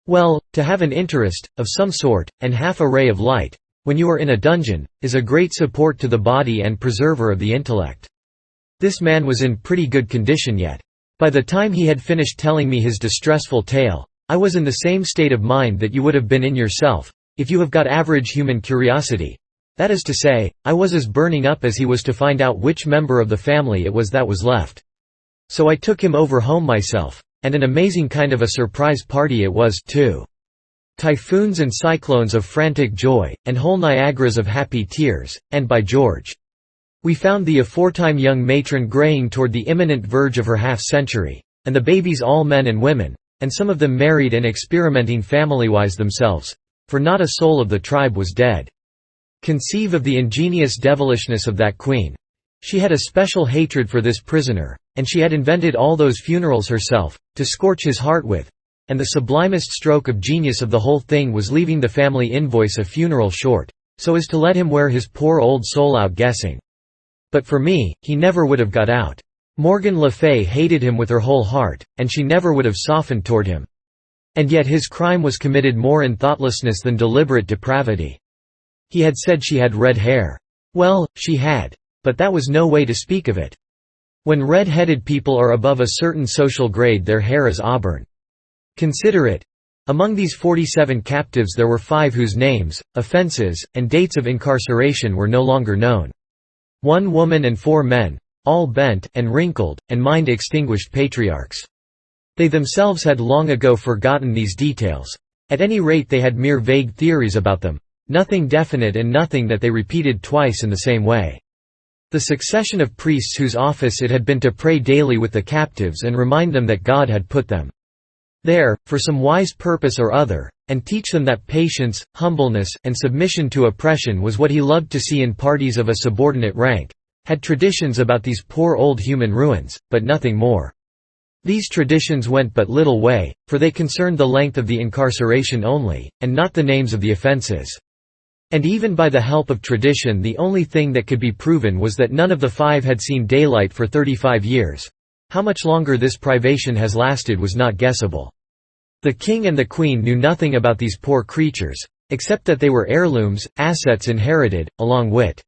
Well, to have an interest, of some sort, and half a ray of light, when you are in a dungeon, is a great support to the body and preserver of the intellect. This man was in pretty good condition yet. By the time he had finished telling me his distressful tale, I was in the same state of mind that you would have been in yourself, if you have got average human curiosity. That is to say, I was as burning up as he was to find out which member of the family it was that was left. So I took him over home myself. And an amazing kind of a surprise party it was, too. Typhoons and cyclones of frantic joy, and whole Niagaras of happy tears, and by George! We found the aforetime young matron graying toward the imminent verge of her half-century, and the babies all men and women, and some of them married and experimenting family-wise themselves, for not a soul of the tribe was dead. Conceive of the ingenious devilishness of that queen. She had a special hatred for this prisoner, and she had invented all those funerals herself, to scorch his heart with, and the sublimest stroke of genius of the whole thing was leaving the family invoice a funeral short, so as to let him wear his poor old soul out guessing. But for me, he never would have got out. Morgan Le Fay hated him with her whole heart, and she never would have softened toward him. And yet his crime was committed more in thoughtlessness than deliberate depravity. He had said she had red hair. Well, she had. But that was no way to speak of it. When red-headed people are above a certain social grade their hair is auburn. Consider it. Among these 47 captives there were 5 whose names, offences, and dates of incarceration were no longer known. 1 woman and 4 men, all bent, and wrinkled, and mind-extinguished patriarchs. They themselves had long ago forgotten these details. At any rate they had mere vague theories about them, nothing definite and nothing that they repeated twice in the same way. The succession of priests whose office it had been to pray daily with the captives and remind them that God had put them there, for some wise purpose or other, and teach them that patience, humbleness, and submission to oppression was what he loved to see in parties of a subordinate rank, had traditions about these poor old human ruins, but nothing more. These traditions went but little way, for they concerned the length of the incarceration only, and not the names of the offences. And even by the help of tradition the only thing that could be proven was that none of the 5 had seen daylight for 35 years. How much longer this privation has lasted was not guessable. The king and the queen knew nothing about these poor creatures, except that they were heirlooms, assets inherited, along with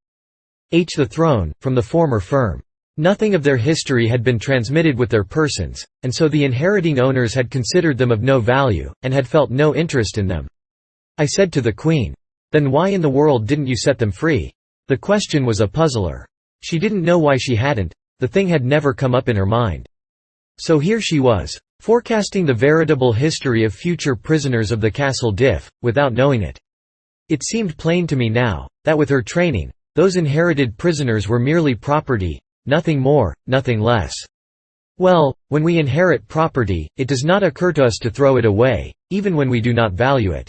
the throne, from the former firm. Nothing of their history had been transmitted with their persons, and so the inheriting owners had considered them of no value, and had felt no interest in them. I said to the queen, "Then why in the world didn't you set them free?" The question was a puzzler. She didn't know why she hadn't, the thing had never come up in her mind. So here she was, forecasting the veritable history of future prisoners of the Castle d'If, without knowing it. It seemed plain to me now, that with her training, those inherited prisoners were merely property, nothing more, nothing less. Well, when we inherit property, it does not occur to us to throw it away, even when we do not value it.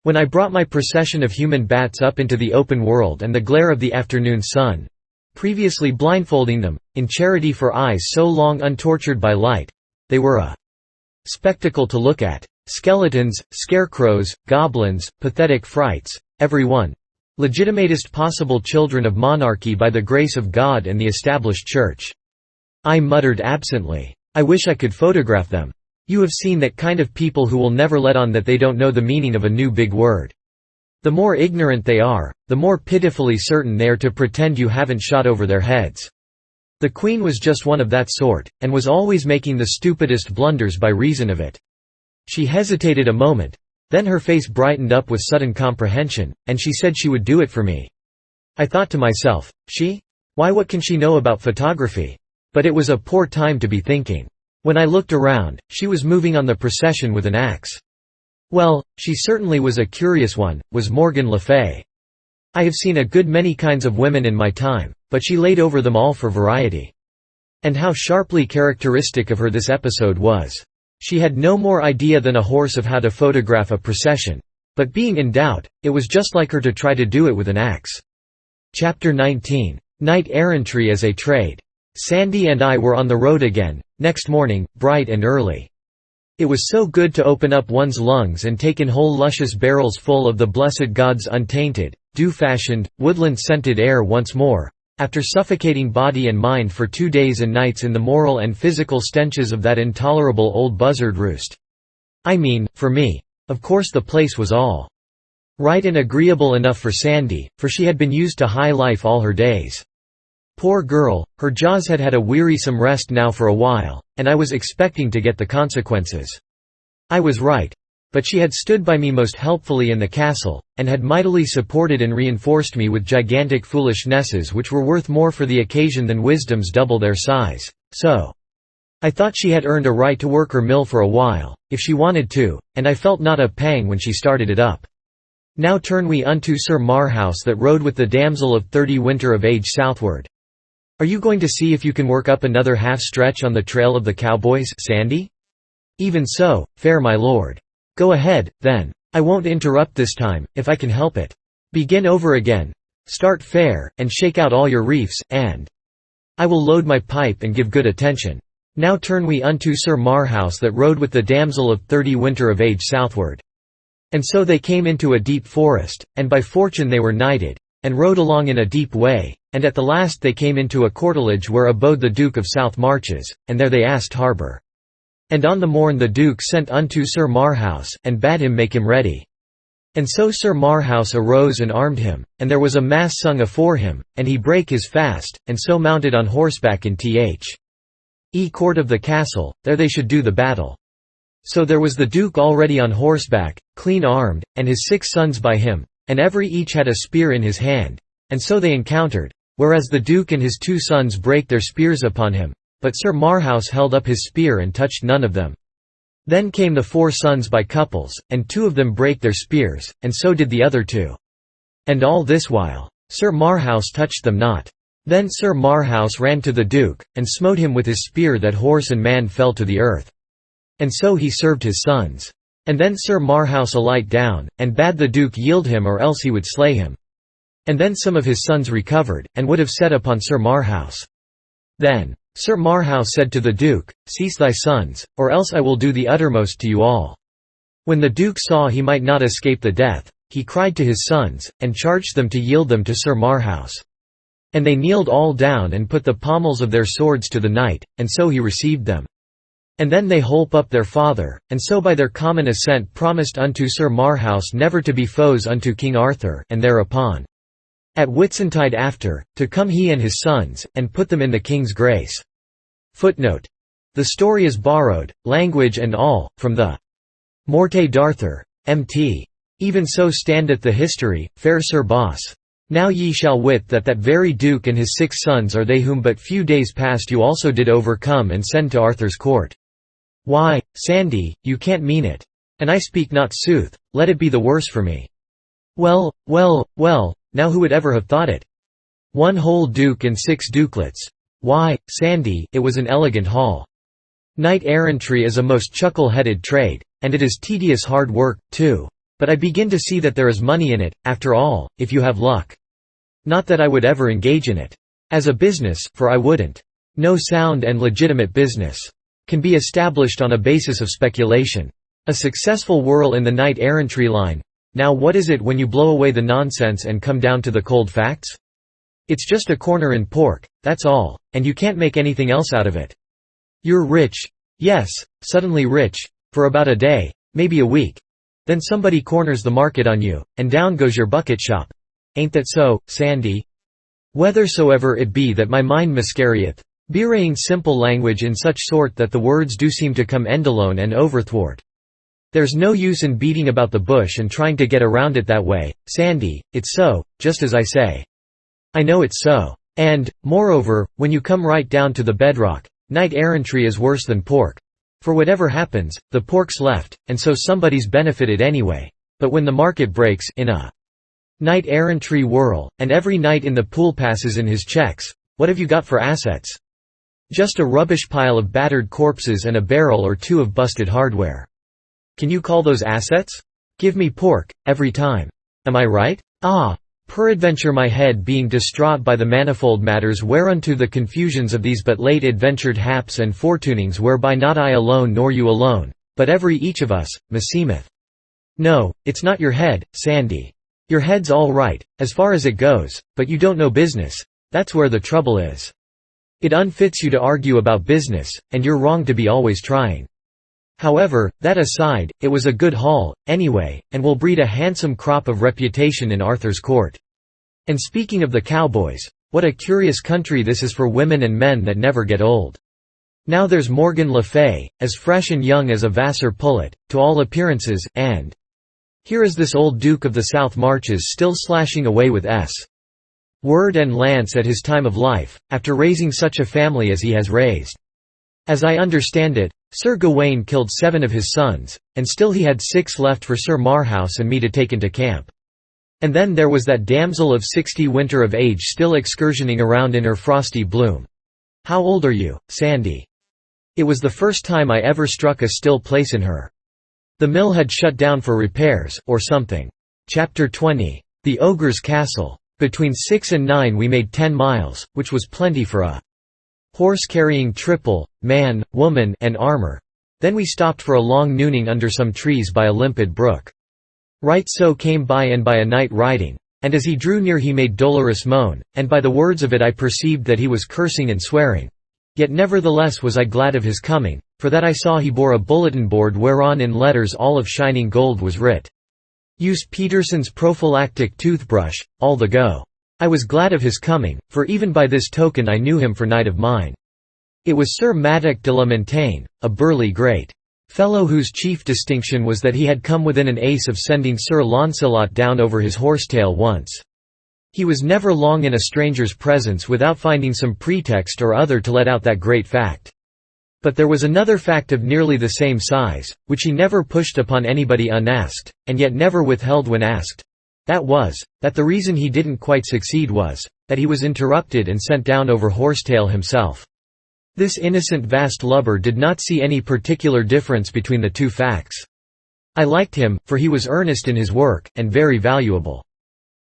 When I brought my procession of human bats up into the open world and the glare of the afternoon sun, previously blindfolding them, in charity for eyes so long untortured by light, they were a spectacle to look at. Skeletons, scarecrows, goblins, pathetic frights, every one. Legitimatest possible children of monarchy by the grace of God and the established church. I muttered absently, "I wish I could photograph them." You have seen that kind of people who will never let on that they don't know the meaning of a new big word. The more ignorant they are, the more pitifully certain they are to pretend you haven't shot over their heads. The queen was just one of that sort, and was always making the stupidest blunders by reason of it. She hesitated a moment. Then her face brightened up with sudden comprehension, and she said she would do it for me. I thought to myself, she? Why, what can she know about photography? But it was a poor time to be thinking. When I looked around, she was moving on the procession with an axe. Well, she certainly was a curious one, was Morgan Le Fay. I have seen a good many kinds of women in my time, but she laid over them all for variety. And how sharply characteristic of her this episode was. She had no more idea than a horse of how to photograph a procession. But being in doubt, it was just like her to try to do it with an axe. Chapter 19. Knight Errantry as a Trade. Sandy and I were on the road again, next morning, bright and early. It was so good to open up one's lungs and take in whole luscious barrels full of the blessed God's untainted, dew-fashioned, woodland-scented air once more, after suffocating body and mind for 2 days and nights in the moral and physical stenches of that intolerable old buzzard roost. I mean, for me. Of course the place was all right and agreeable enough for Sandy, for she had been used to high life all her days. Poor girl, her jaws had had a wearisome rest now for a while, and I was expecting to get the consequences. I was right. But she had stood by me most helpfully in the castle, and had mightily supported and reinforced me with gigantic foolishnesses which were worth more for the occasion than wisdoms double their size, so I thought she had earned a right to work her mill for a while, if she wanted to, and I felt not a pang when she started it up. Now turn we unto Sir Marhaus that rode with the damsel of 30 winter of age southward. Are you going to see if you can work up another half-stretch on the trail of the cowboys, Sandy? Even so, fair my lord. Go ahead, then. I won't interrupt this time, if I can help it. Begin over again. Start fair, and shake out all your reefs, and I will load my pipe and give good attention. Now turn we unto Sir Marhaus that rode with the damsel of 30 winter of age southward. And so they came into a deep forest, and by fortune they were knighted, and rode along in a deep way, and at the last they came into a courtelage where abode the Duke of South Marches, and there they asked harbour. And on the morn the Duke sent unto Sir Marhaus, and bade him make him ready. And so Sir Marhaus arose and armed him, and there was a mass sung afore him, and he brake his fast, and so mounted on horseback in the court of the castle, there they should do the battle. So there was the Duke already on horseback, clean armed, and his 6 sons by him, and every each had a spear in his hand, and so they encountered, whereas the Duke and his 2 sons brake their spears upon him. But Sir Marhaus held up his spear and touched none of them. Then came the 4 sons by couples, and 2 of them brake their spears, and so did the other 2. And all this while, Sir Marhaus touched them not. Then Sir Marhaus ran to the Duke, and smote him with his spear that horse and man fell to the earth. And so he served his sons. And then Sir Marhaus alight down, and bade the Duke yield him or else he would slay him. And then some of his sons recovered, and would have set upon Sir Marhaus. Then Sir Marhaus said to the Duke, Cease thy sons, or else I will do the uttermost to you all. When the Duke saw he might not escape the death, he cried to his sons, and charged them to yield them to Sir Marhaus. And they kneeled all down and put the pommels of their swords to the knight, and so he received them. And then they holp up their father, and so by their common assent promised unto Sir Marhaus never to be foes unto King Arthur, and thereupon, at Whitsuntide after, to come he and his sons, and put them in the king's grace. Footnote. The story is borrowed, language and all, from the Morte d'Arthur, Mt. Even so standeth the history, fair Sir Boss. Now ye shall wit that that very Duke and his 6 sons are they whom but few days past you also did overcome and send to Arthur's court. Why, Sandy, you can't mean it. And I speak not sooth, let it be the worse for me. Well, well, well, now who would ever have thought it? 1 whole Duke and 6 dukelets. Why, Sandy, it was an elegant haul. Knight-errantry is a most chuckle-headed trade, and it is tedious hard work, too. But I begin to see that there is money in it, after all, if you have luck. Not that I would ever engage in it. As a business, for I wouldn't. No sound and legitimate business can be established on a basis of speculation. A successful whirl in the knight-errantry line. Now what is it when you blow away the nonsense and come down to the cold facts? It's just a corner in pork, that's all, and you can't make anything else out of it. You're rich. Yes, suddenly rich. For about a day, maybe a week. Then somebody corners the market on you, and down goes your bucket shop. Ain't that so, Sandy? Whethersoever it be that my mind miscarrieth, bewraying simple language in such sort that the words do seem to come endalone and overthwart. There's no use in beating about the bush and trying to get around it that way, Sandy, it's so, just as I say. I know it's so. And, moreover, when you come right down to the bedrock, knight-errantry is worse than pork. For whatever happens, the pork's left, and so somebody's benefited anyway. But when the market breaks in a knight-errantry whirl, and every knight in the pool passes in his checks, what have you got for assets? Just a rubbish pile of battered corpses and a barrel or 2 of busted hardware. Can you call those assets? Give me pork, every time. Am I right? Ah! Peradventure my head being distraught by the manifold matters whereunto the confusions of these but late adventured haps and fortunings whereby not I alone nor you alone, but every each of us, meseemeth. No, it's not your head, Sandy. Your head's all right, as far as it goes, but you don't know business, that's where the trouble is. It unfits you to argue about business, and you're wrong to be always trying. However, that aside, it was a good haul, anyway, and will breed a handsome crop of reputation in Arthur's court. And speaking of the cowboys, what a curious country this is for women and men that never get old. Now there's Morgan Le Fay, as fresh and young as a Vassar pullet, to all appearances, and here is this old Duke of the South Marches still slashing away with word and lance at his time of life, after raising such a family as he has raised. As I understand it, Sir Gawain killed 7 of his sons, and still he had 6 left for Sir Marhaus and me to take into camp. And then there was that damsel of 60 winter of age still excursioning around in her frosty bloom. How old are you, Sandy? It was the first time I ever struck a still place in her. The mill had shut down for repairs, or something. Chapter 20. The Ogre's Castle. Between 6 and 9 we made 10 miles, which was plenty for a horse carrying triple, man, woman, and armor. Then we stopped for a long nooning under some trees by a limpid brook. Right so came by and by a knight riding, and as he drew near he made dolorous moan, and by the words of it I perceived that he was cursing and swearing. Yet nevertheless was I glad of his coming, for that I saw he bore a bulletin board whereon in letters all of shining gold was writ, "Use Peterson's prophylactic toothbrush, all the go." I was glad of his coming, for even by this token I knew him for knight of mine. It was Sir Maddock de la Montaigne, a burly great fellow whose chief distinction was that he had come within an ace of sending Sir Launcelot down over his horsetail once. He was never long in a stranger's presence without finding some pretext or other to let out that great fact. But there was another fact of nearly the same size, which he never pushed upon anybody unasked, and yet never withheld when asked. That was, that the reason he didn't quite succeed was, that he was interrupted and sent down over horsetail himself. This innocent vast lubber did not see any particular difference between the two facts. I liked him, for he was earnest in his work, and very valuable.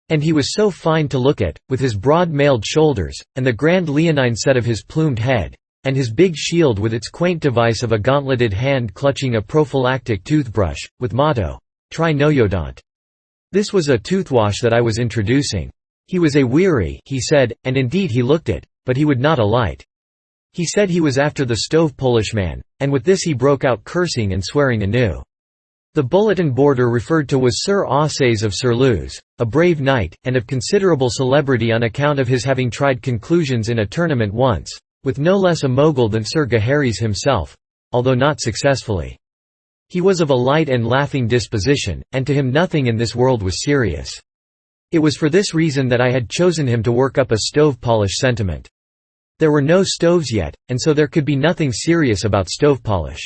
And he was so fine to look at, with his broad mailed shoulders, and the grand leonine set of his plumed head, and his big shield with its quaint device of a gauntleted hand clutching a prophylactic toothbrush, with motto, "Try Noyodont." This was a toothwash that I was introducing. He was a weary, he said, and indeed he looked it, but he would not alight. He said he was after the stove Polishman, and with this he broke out cursing and swearing anew. The bulletin boarder referred to was Sir Aussayes of Surluse, a brave knight, and of considerable celebrity on account of his having tried conclusions in a tournament once, with no less a mogul than Sir Gaheris himself, although not successfully. He was of a light and laughing disposition, and to him nothing in this world was serious. It was for this reason that I had chosen him to work up a stove polish sentiment. There were no stoves yet, and so there could be nothing serious about stove polish.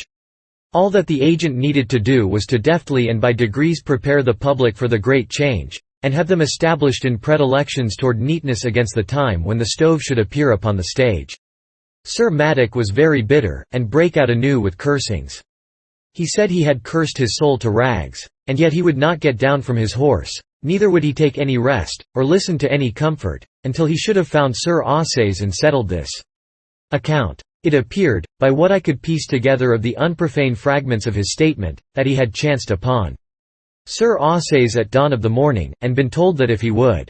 All that the agent needed to do was to deftly and by degrees prepare the public for the great change, and have them established in predilections toward neatness against the time when the stove should appear upon the stage. Sir Maddock was very bitter, and brake out anew with cursings. He said he had cursed his soul to rags, and yet he would not get down from his horse, neither would he take any rest, or listen to any comfort, until he should have found Sir Aussayes and settled this account. It appeared, by what I could piece together of the unprofane fragments of his statement, that he had chanced upon Sir Aussayes at dawn of the morning, and been told that if he would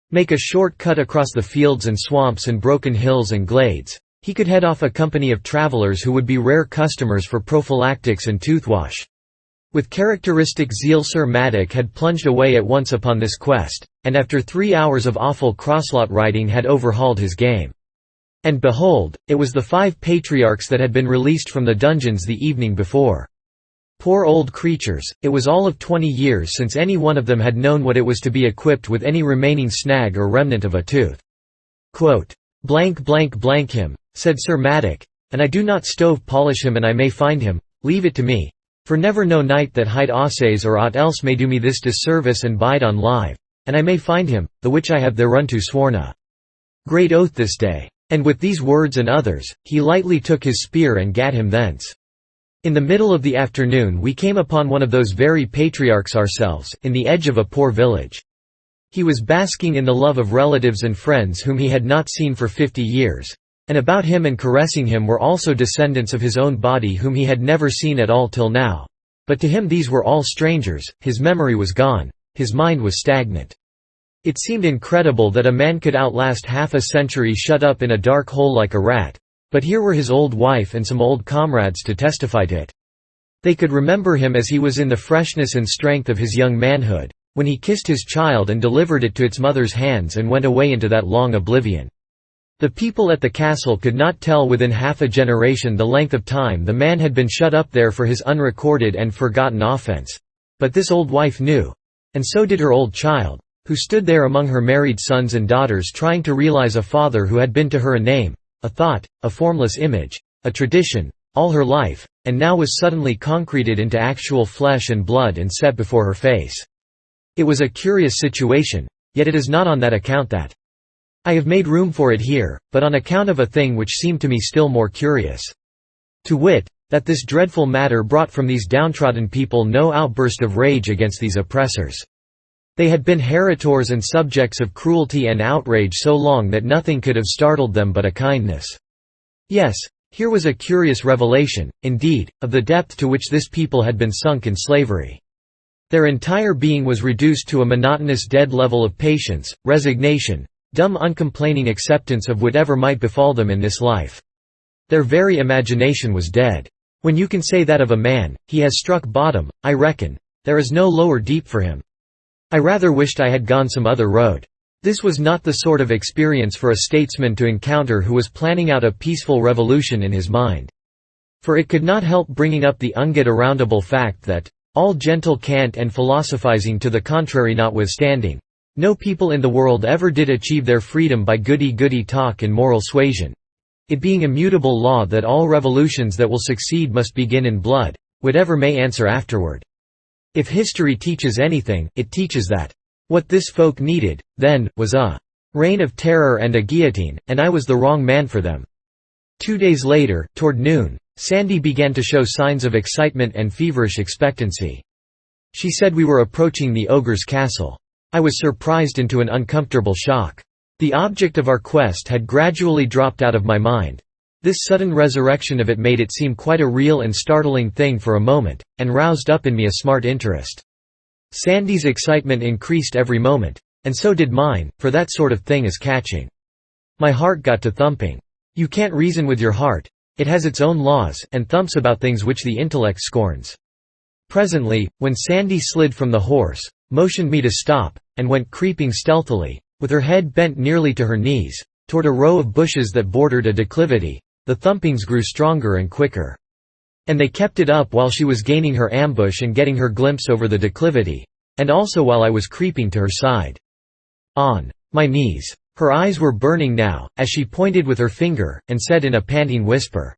make a short cut across the fields and swamps and broken hills and glades, he could head off a company of travellers who would be rare customers for prophylactics and toothwash. With characteristic zeal Sir Maddock had plunged away at once upon this quest, and after 3 hours of awful crosslot riding had overhauled his game. And behold, it was the 5 patriarchs that had been released from the dungeons the evening before. Poor old creatures, it was all of 20 years since any one of them had known what it was to be equipped with any remaining snag or remnant of a tooth. "Blank blank blank him," said Sir Maddock, "and I do not stove polish him, and I may find him, leave it to me. For never no knight that hight Aussayes or aught else may do me this disservice and bide on live, and I may find him, the which I have thereunto sworn a great oath this day." And with these words and others, he lightly took his spear and gat him thence. In the middle of the afternoon we came upon one of those very patriarchs ourselves, in the edge of a poor village. He was basking in the love of relatives and friends whom he had not seen for 50 years, and about him and caressing him were also descendants of his own body whom he had never seen at all till now. But to him these were all strangers, his memory was gone, his mind was stagnant. It seemed incredible that a man could outlast half a century shut up in a dark hole like a rat, but here were his old wife and some old comrades to testify to it. They could remember him as he was in the freshness and strength of his young manhood, when he kissed his child and delivered it to its mother's hands and went away into that long oblivion. The people at the castle could not tell within half a generation the length of time the man had been shut up there for his unrecorded and forgotten offense. But this old wife knew. And so did her old child, who stood there among her married sons and daughters trying to realize a father who had been to her a name, a thought, a formless image, a tradition, all her life, and now was suddenly concreted into actual flesh and blood and set before her face. It was a curious situation, yet it is not on that account that I have made room for it here, but on account of a thing which seemed to me still more curious. To wit, that this dreadful matter brought from these downtrodden people no outburst of rage against these oppressors. They had been heritors and subjects of cruelty and outrage so long that nothing could have startled them but a kindness. Yes, here was a curious revelation, indeed, of the depth to which this people had been sunk in slavery. Their entire being was reduced to a monotonous dead level of patience, resignation, dumb uncomplaining acceptance of whatever might befall them in this life. Their very imagination was dead. When you can say that of a man, he has struck bottom, I reckon, there is no lower deep for him. I rather wished I had gone some other road. This was not the sort of experience for a statesman to encounter who was planning out a peaceful revolution in his mind. For it could not help bringing up the unget-aroundable fact that, all gentle cant and philosophizing to the contrary notwithstanding, no people in the world ever did achieve their freedom by goody-goody talk and moral suasion. It being immutable law that all revolutions that will succeed must begin in blood, whatever may answer afterward. If history teaches anything, it teaches that what this folk needed, then, was a reign of terror and a guillotine, and I was the wrong man for them. 2 days later, toward noon, Sandy began to show signs of excitement and feverish expectancy. She said we were approaching the ogre's castle. I was surprised into an uncomfortable shock. The object of our quest had gradually dropped out of my mind. This sudden resurrection of it made it seem quite a real and startling thing for a moment, and roused up in me a smart interest. Sandy's excitement increased every moment, and so did mine, for that sort of thing is catching. My heart got to thumping. You can't reason with your heart. It has its own laws, and thumps about things which the intellect scorns. Presently, when Sandy slid from the horse, motioned me to stop, and went creeping stealthily, with her head bent nearly to her knees, toward a row of bushes that bordered a declivity, the thumpings grew stronger and quicker. And they kept it up while she was gaining her ambush and getting her glimpse over the declivity, and also while I was creeping to her side. On my knees. Her eyes were burning now, as she pointed with her finger, and said in a panting whisper,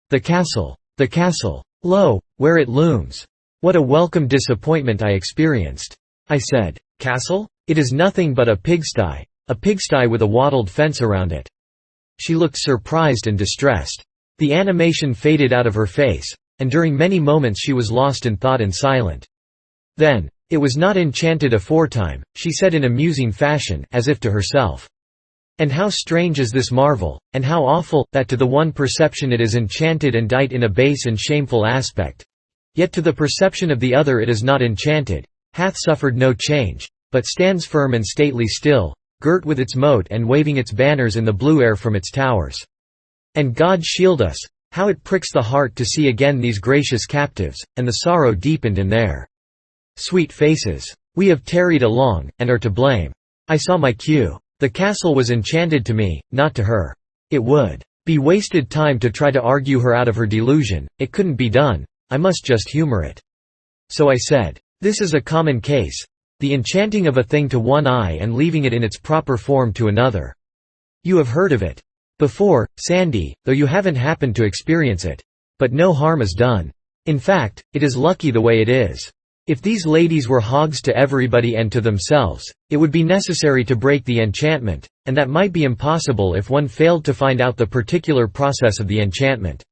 "The castle! The castle! Lo, where it looms!" What a welcome disappointment I experienced. I said, "Castle? It is nothing but a pigsty with a wattled fence around it." She looked surprised and distressed. The animation faded out of her face, and during many moments she was lost in thought and silent. Then, "It was not enchanted aforetime," she said in a musing fashion, as if to herself. "And how strange is this marvel, and how awful, that to the one perception it is enchanted and dight in a base and shameful aspect. Yet to the perception of the other it is not enchanted, hath suffered no change, but stands firm and stately still, girt with its moat and waving its banners in the blue air from its towers. And God shield us, how it pricks the heart to see again these gracious captives, and the sorrow deepened in their sweet faces. We have tarried along, and are to blame. I saw my cue. The castle was enchanted to me, not to her. It would be wasted time to try to argue her out of her delusion, it couldn't be done, I must just humor it. So I said, "This is a common case, the enchanting of a thing to one eye and leaving it in its proper form to another. You have heard of it before, Sandy, though you haven't happened to experience it. But no harm is done. In fact, it is lucky the way it is. If these ladies were hogs to everybody and to themselves, it would be necessary to break the enchantment, and that might be impossible if one failed to find out the particular process of the enchantment.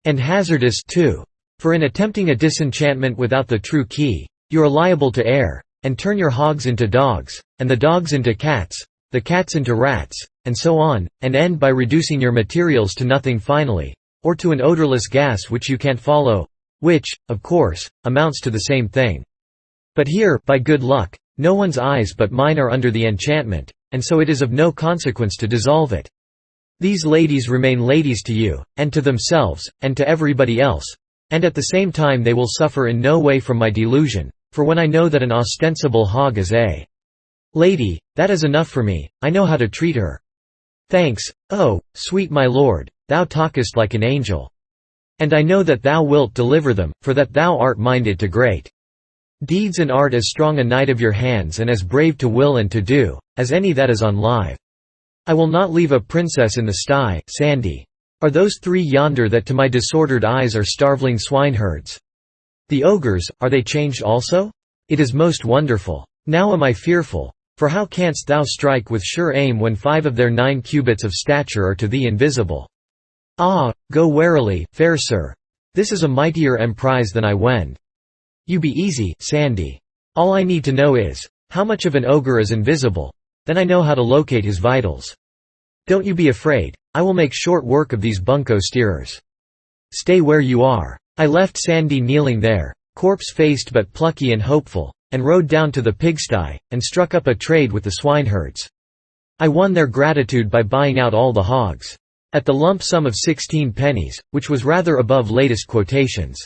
And hazardous, too. For in attempting a disenchantment without the true key, you are liable to err, and turn your hogs into dogs, and the dogs into cats, the cats into rats, and so on, and end by reducing your materials to nothing finally, or to an odorless gas which you can't follow. Which, of course, amounts to the same thing. But here, by good luck, no one's eyes but mine are under the enchantment, and so it is of no consequence to dissolve it. These ladies remain ladies to you, and to themselves, and to everybody else, and at the same time they will suffer in no way from my delusion, for when I know that an ostensible hog is a lady, that is enough for me, I know how to treat her. Thanks, oh, sweet my lord, thou talkest like an angel. And I know that thou wilt deliver them, for that thou art minded to great deeds and art as strong a knight of your hands and as brave to will and to do, as any that is on live. I will not leave a princess in the sty, Sandy. Are those three yonder that to my disordered eyes are starveling swineherds? The ogres, are they changed also? It is most wonderful. Now am I fearful, for how canst thou strike with sure aim when 5 of their 9 cubits of stature are to thee invisible? Ah, go warily, fair sir. This is a mightier emprise than I wend. You be easy, Sandy. All I need to know is, how much of an ogre is invisible, then I know how to locate his vitals. Don't you be afraid, I will make short work of these bunco steerers. Stay where you are. I left Sandy kneeling there, corpse-faced but plucky and hopeful, and rode down to the pigsty, and struck up a trade with the swineherds. I won their gratitude by buying out all the hogs. At the lump sum of 16 pennies, which was rather above latest quotations.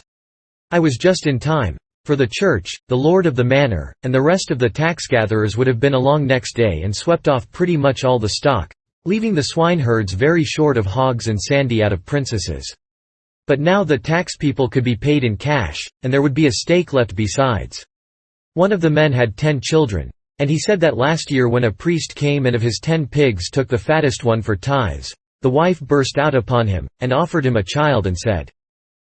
I was just in time, for the church, the lord of the manor, and the rest of the tax-gatherers would have been along next day and swept off pretty much all the stock, leaving the swineherds very short of hogs and Sandy out of princesses. But now the tax people could be paid in cash, and there would be a stake left besides. One of the men had 10 children, and he said that last year when a priest came and of his 10 pigs took the fattest one for tithes, the wife burst out upon him, and offered him a child and said,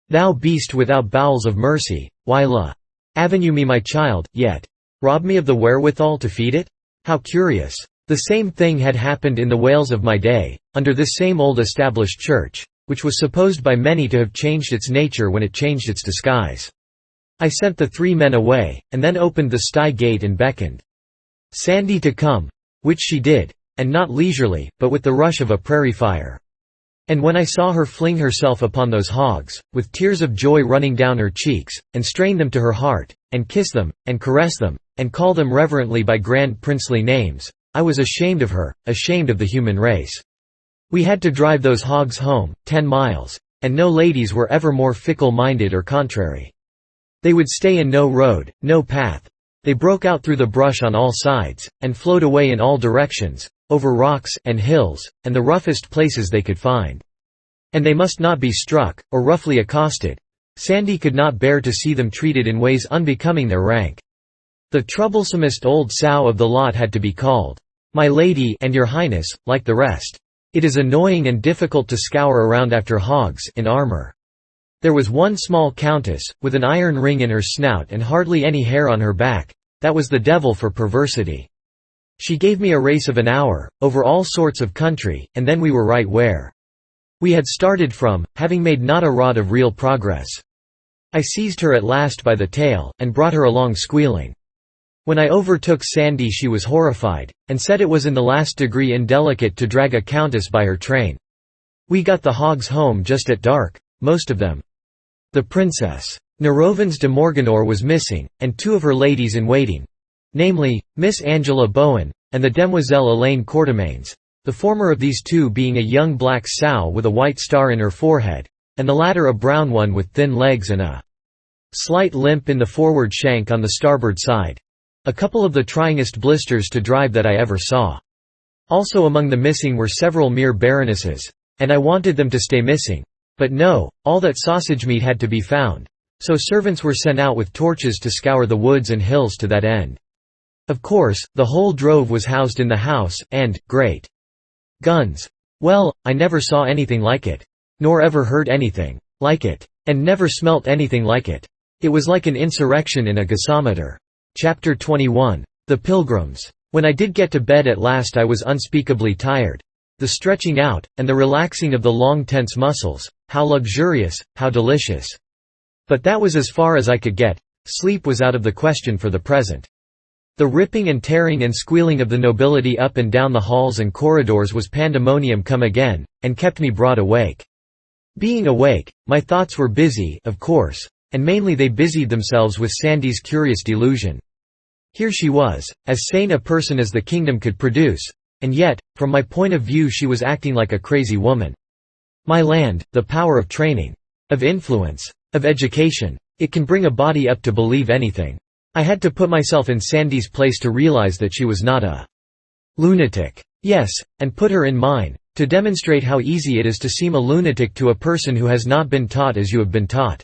"Thou beast without bowels of mercy, why la avenue me my child, yet rob me of the wherewithal to feed it? How curious! The same thing had happened in the Wales of my day, under this same old established church, which was supposed by many to have changed its nature when it changed its disguise. I sent the 3 men away, and then opened the sty gate and beckoned Sandy to come, which she did, and not leisurely, but with the rush of a prairie fire. And when I saw her fling herself upon those hogs, with tears of joy running down her cheeks, and strain them to her heart, and kiss them, and caress them, and call them reverently by grand princely names, I was ashamed of her, ashamed of the human race. We had to drive those hogs home, 10 miles, and no ladies were ever more fickle-minded or contrary. They would stay in no road, no path. They broke out through the brush on all sides, and flowed away in all directions, over rocks, and hills, and the roughest places they could find. And they must not be struck, or roughly accosted. Sandy could not bear to see them treated in ways unbecoming their rank. The troublesomest old sow of the lot had to be called, "My lady" and "Your Highness," like the rest. It is annoying and difficult to scour around after hogs in armor. There was one small countess, with an iron ring in her snout and hardly any hair on her back. That was the devil for perversity. She gave me a race of an hour, over all sorts of country, and then we were right where we had started from, having made not a rod of real progress. I seized her at last by the tail, and brought her along squealing. When I overtook Sandy she was horrified, and said it was in the last degree indelicate to drag a countess by her train. We got the hogs home just at dark, most of them. The Princess Nerovens de Morganore was missing, and 2 of her ladies-in-waiting, namely, Miss Angela Bowen, and the demoiselle Elaine Courtemains, the former of these 2 being a young black sow with a white star in her forehead, and the latter a brown one with thin legs and a slight limp in the forward shank on the starboard side. A couple of the tryingest blisters to drive that I ever saw. Also among the missing were several mere baronesses, and I wanted them to stay missing. But no, all that sausage meat had to be found, so servants were sent out with torches to scour the woods and hills to that end. Of course, the whole drove was housed in the house, and, great guns! Well, I never saw anything like it. Nor ever heard anything like it. And never smelt anything like it. It was like an insurrection in a gasometer. Chapter 21. The Pilgrims. When I did get to bed at last I was unspeakably tired. The stretching out, and the relaxing of the long tense muscles, how luxurious, how delicious. But that was as far as I could get. Sleep was out of the question for the present. The ripping and tearing and squealing of the nobility up and down the halls and corridors was pandemonium come again, and kept me broad awake. Being awake, my thoughts were busy, of course, and mainly they busied themselves with Sandy's curious delusion. Here she was, as sane a person as the kingdom could produce, and yet, from my point of view she was acting like a crazy woman. My land, the power of training, of influence, of education. It can bring a body up to believe anything. I had to put myself in Sandy's place to realize that she was not a lunatic. Yes, and put her in mine, to demonstrate how easy it is to seem a lunatic to a person who has not been taught as you have been taught.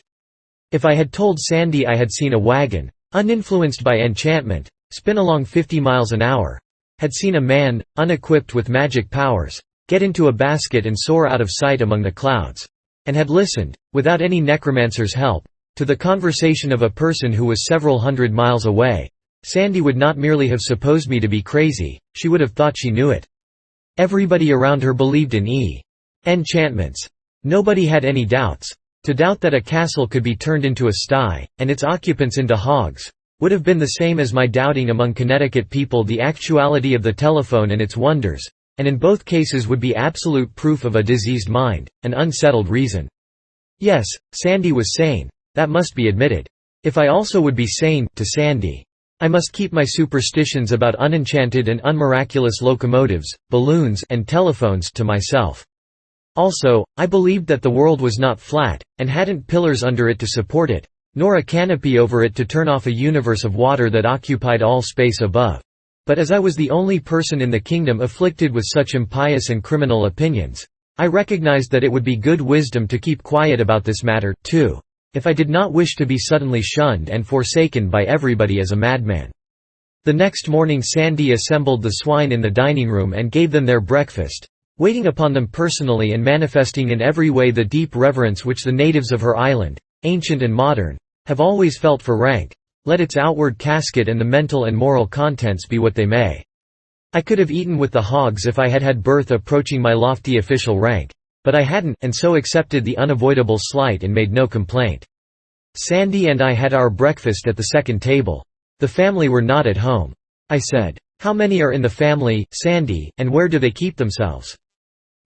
If I had told Sandy I had seen a wagon, uninfluenced by enchantment, spin along 50 miles an hour, had seen a man, unequipped with magic powers, get into a basket and soar out of sight among the clouds, and had listened, without any necromancer's help, to the conversation of a person who was several hundred miles away, Sandy would not merely have supposed me to be crazy, she would have thought she knew it. Everybody around her believed in enchantments. Nobody had any doubts. To doubt that a castle could be turned into a sty, and its occupants into hogs, would have been the same as my doubting among Connecticut people the actuality of the telephone and its wonders, and in both cases would be absolute proof of a diseased mind, an unsettled reason. Yes, Sandy was sane, that must be admitted. If I also would be sane, to Sandy, I must keep my superstitions about unenchanted and unmiraculous locomotives, balloons, and telephones to myself. Also, I believed that the world was not flat, and hadn't pillars under it to support it, nor a canopy over it to turn off a universe of water that occupied all space above. But as I was the only person in the kingdom afflicted with such impious and criminal opinions, I recognized that it would be good wisdom to keep quiet about this matter, too, if I did not wish to be suddenly shunned and forsaken by everybody as a madman. The next morning Sandy assembled the swine in the dining room and gave them their breakfast, waiting upon them personally and manifesting in every way the deep reverence which the natives of her island, ancient and modern, have always felt for rank, let its outward casket and the mental and moral contents be what they may. I could have eaten with the hogs if I had had birth approaching my lofty official rank, but I hadn't, and so accepted the unavoidable slight and made no complaint. Sandy and I had our breakfast at the second table. The family were not at home. I said, "How many are in the family, Sandy, and where do they keep themselves?"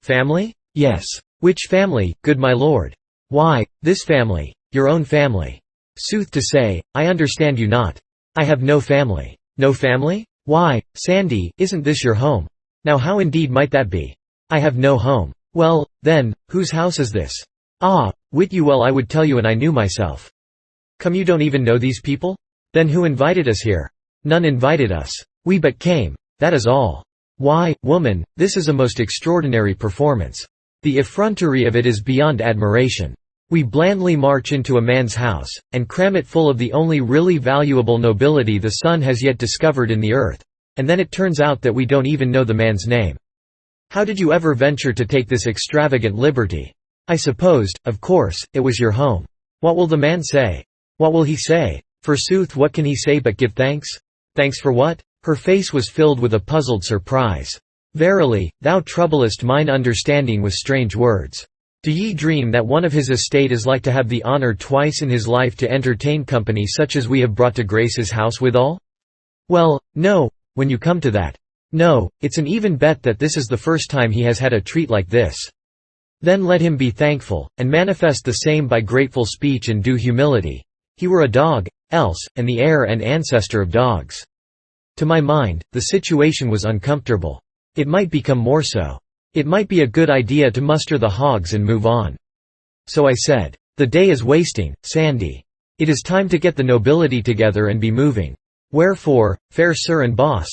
"Family? Yes. Which family, good my lord?" "Why, this family, your own family." "Sooth to say, I understand you not. I have no family." "No family? Why, Sandy, isn't this your home? Now how indeed might that be?" "I have no home." "Well, then, whose house is this?" "Ah, wit you well I would tell you an I knew myself." "Come, you don't even know these people? Then who invited us here?" "None invited us. We but came, that is all." "Why, woman, this is a most extraordinary performance. The effrontery of it is beyond admiration. We blandly march into a man's house, and cram it full of the only really valuable nobility the sun has yet discovered in the earth, and then it turns out that we don't even know the man's name. How did you ever venture to take this extravagant liberty? I supposed, of course, it was your home. What will the man say? What will he say? Forsooth, what can he say but give thanks? Thanks for what?" Her face was filled with a puzzled surprise. "Verily, thou troublest mine understanding with strange words. Do ye dream that one of his estate is like to have the honour twice in his life to entertain company such as we have brought to grace his house withal? Well, no, when you come to that. No, it's an even bet that this is the first time he has had a treat like this. Then let him be thankful, and manifest the same by grateful speech and due humility. He were a dog, else, and the heir and ancestor of dogs." To my mind, the situation was uncomfortable. It might become more so. It might be a good idea to muster the hogs and move on. So I said, "The day is wasting, Sandy. It is time to get the nobility together and be moving." "Wherefore, fair sir and boss?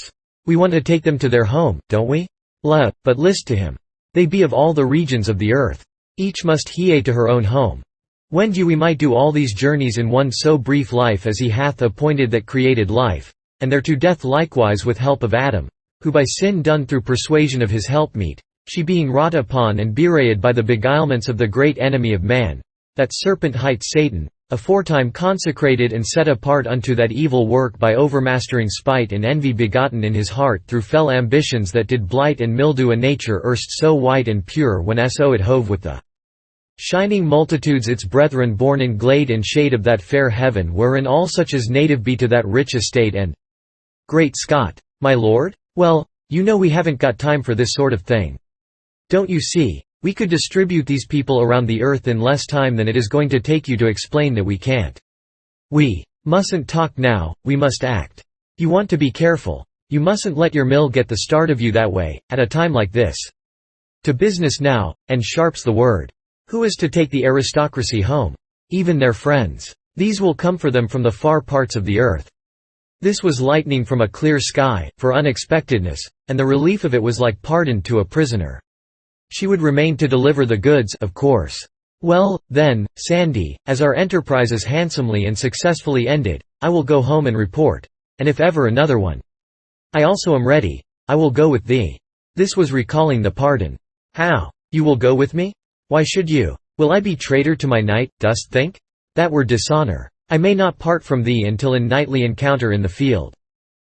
We want to take them to their home, don't we? But list to him. They be of all the regions of the earth. Each must hie to her own home. When we might do all these journeys in one so brief life as he hath appointed that created life, and thereto death likewise with help of Adam, who by sin done through persuasion of his helpmeet, she being wrought upon and bewrayed by the beguilements of the great enemy of man, that serpent hight Satan, aforetime consecrated and set apart unto that evil work by overmastering spite and envy begotten in his heart through fell ambitions that did blight and mildew a nature erst so white and pure when so it hove with the shining multitudes its brethren born in glade and shade of that fair heaven wherein all such as native be to that rich estate and—" "Great Scott, my lord? Well, you know we haven't got time for this sort of thing. Don't you see, we could distribute these people around the earth in less time than it is going to take you to explain that we can't. We mustn't talk now, we must act. You want to be careful. You mustn't let your mill get the start of you that way, at a time like this. To business now, and sharp's the word. Who is to take the aristocracy home? Even their friends. These will come for them from the far parts of the earth." This was lightning from a clear sky, for unexpectedness, and the relief of it was like pardon to a prisoner. She would remain to deliver the goods, of course. "Well, then, Sandy, as our enterprise is handsomely and successfully ended, I will go home and report, and if ever another one. I also am ready, I will go with thee." This was recalling the pardon. "How? You will go with me? Why should you? Will I be traitor to my knight, dost think? That were dishonour. I may not part from thee until in knightly encounter in the field.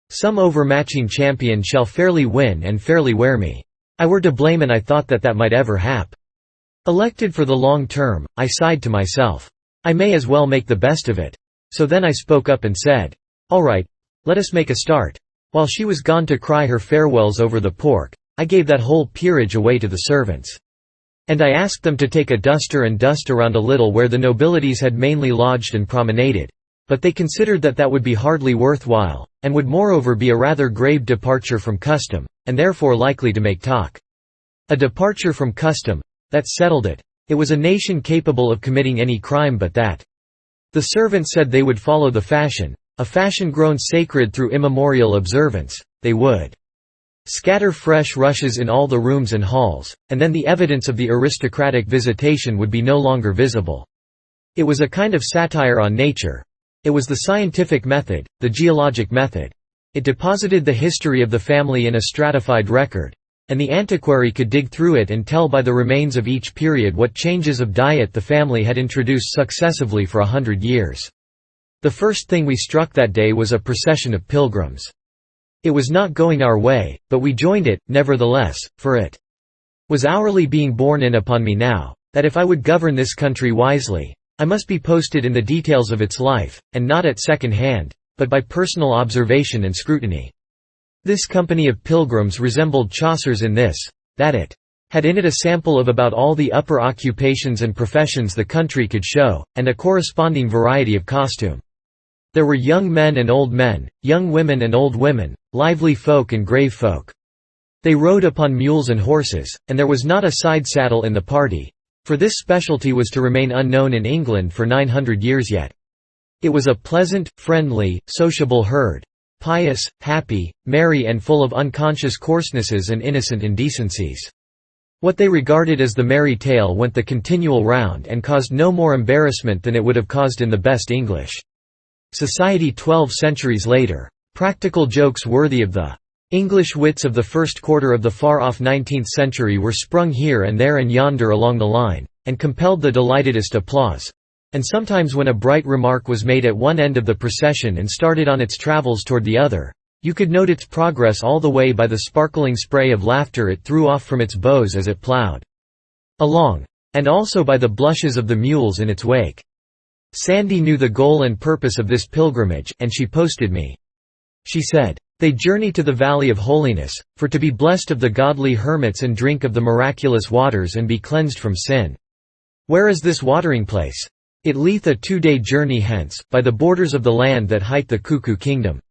Some overmatching champion shall fairly win and fairly wear me. I were to blame and I thought that might ever hap. Elected for the long term, I sighed to myself. I may as well make the best of it. So then I spoke up and said, all right, let us make a start. While she was gone to cry her farewells over the pork, I gave that whole peerage away to the servants. And I asked them to take a duster and dust around a little where the nobilities had mainly lodged and promenaded. But they considered that would be hardly worthwhile, and would moreover be a rather grave departure from custom, and therefore likely to make talk. A departure from custom, that settled it. It was a nation capable of committing any crime but that. The servants said they would follow the fashion, a fashion grown sacred through immemorial observance. They would scatter fresh rushes in all the rooms and halls, and then the evidence of the aristocratic visitation would be no longer visible. It was a kind of satire on nature. It was the scientific method, the geologic method. It deposited the history of the family in a stratified record, and the antiquary could dig through it and tell by the remains of each period what changes of diet the family had introduced successively for 100 years. The first thing we struck that day was a procession of pilgrims. It was not going our way, but we joined it, nevertheless, for it was hourly being borne in upon me now, that if I would govern this country wisely, I must be posted in the details of its life, and not at second hand, but by personal observation and scrutiny. This company of pilgrims resembled Chaucer's in this, that it had in it a sample of about all the upper occupations and professions the country could show, and a corresponding variety of costume. There were young men and old men, young women and old women, lively folk and grave folk. They rode upon mules and horses, and there was not a side saddle in the party, for this specialty was to remain unknown in England for 900 years yet. It was a pleasant, friendly, sociable herd, pious, happy, merry and full of unconscious coarsenesses and innocent indecencies. What they regarded as the merry tale went the continual round and caused no more embarrassment than it would have caused in the best English society 12 centuries later. Practical jokes worthy of the English wits of the first quarter of the far-off 19th century were sprung here and there and yonder along the line, and compelled the delightedest applause. And sometimes when a bright remark was made at one end of the procession and started on its travels toward the other, you could note its progress all the way by the sparkling spray of laughter it threw off from its bows as it ploughed along, and also by the blushes of the mules in its wake. Sandy knew the goal and purpose of this pilgrimage, and she posted me. She said, "They journey to the Valley of Holiness, for to be blessed of the godly hermits and drink of the miraculous waters and be cleansed from sin. Where is this watering place? It lieth a 2-day journey hence, by the borders of the land that hight the Cuckoo Kingdom.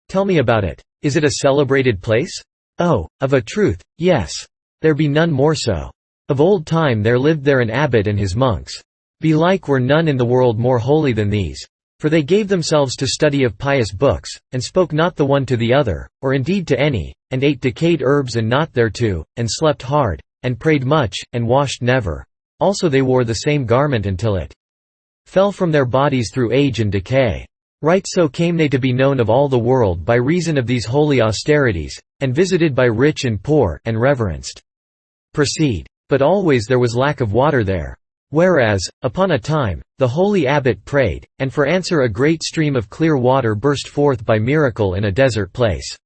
Tell me about it. Is it a celebrated place? Oh, of a truth, yes. There be none more so. Of old time there lived there an abbot and his monks. Belike were none in the world more holy than these. For they gave themselves to study of pious books, and spoke not the one to the other, or indeed to any, and ate decayed herbs and not thereto, and slept hard, and prayed much, and washed never. Also they wore the same garment until it fell from their bodies through age and decay. Right so came they to be known of all the world by reason of these holy austerities, and visited by rich and poor, and reverenced. Proceed. But always there was lack of water there. Whereas, upon a time, the holy abbot prayed, and for answer a great stream of clear water burst forth by miracle in a desert place.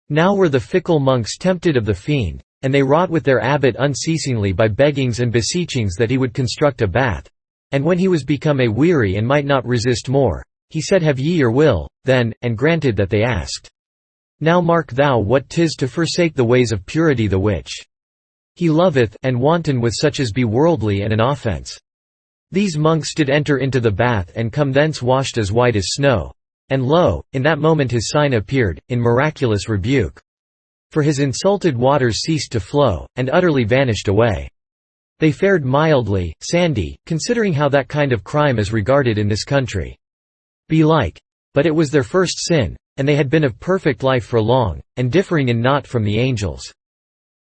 Now were the fickle monks tempted of the fiend, and they wrought with their abbot unceasingly by beggings and beseechings that he would construct a bath. And when he was become weary and might not resist more, he said, Have ye your will, then, and granted that they asked. Now mark thou what 'tis to forsake the ways of purity the which he loveth, and wanton with such as be worldly and an offence. These monks did enter into the bath and come thence washed as white as snow. And lo, in that moment his sign appeared, in miraculous rebuke. For his insulted waters ceased to flow, and utterly vanished away. They fared mildly, Sandy, considering how that kind of crime is regarded in this country. Belike. But it was their first sin, and they had been of perfect life for long, and differing in naught from the angels.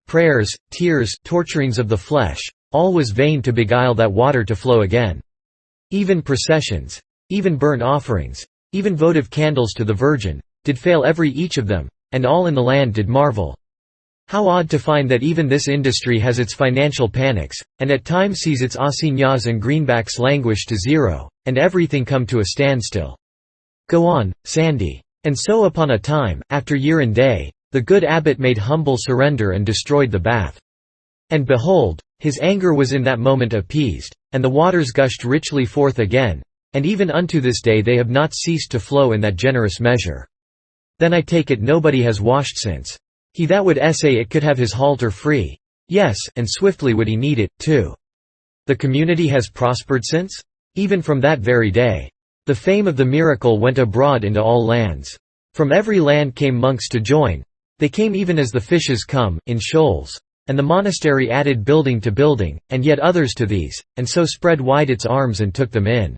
Prayers, tears, torturings of the flesh, all was vain to beguile that water to flow again. Even processions, even burnt offerings, even votive candles to the Virgin, did fail every each of them, and all in the land did marvel. How odd to find that even this industry has its financial panics, and at times sees its assignats and greenbacks languish to zero, and everything come to a standstill. Go on, Sandy. And so upon a time, after year and day, the good abbot made humble surrender and destroyed the bath. And behold, his anger was in that moment appeased, and the waters gushed richly forth again, and even unto this day they have not ceased to flow in that generous measure. Then I take it nobody has washed since. He that would essay it could have his halter free. Yes, and swiftly would he need it, too. The community has prospered since? Even from that very day. The fame of the miracle went abroad into all lands. From every land came monks to join. They came even as the fishes come, in shoals. And the monastery added building to building, and yet others to these, and so spread wide its arms and took them in.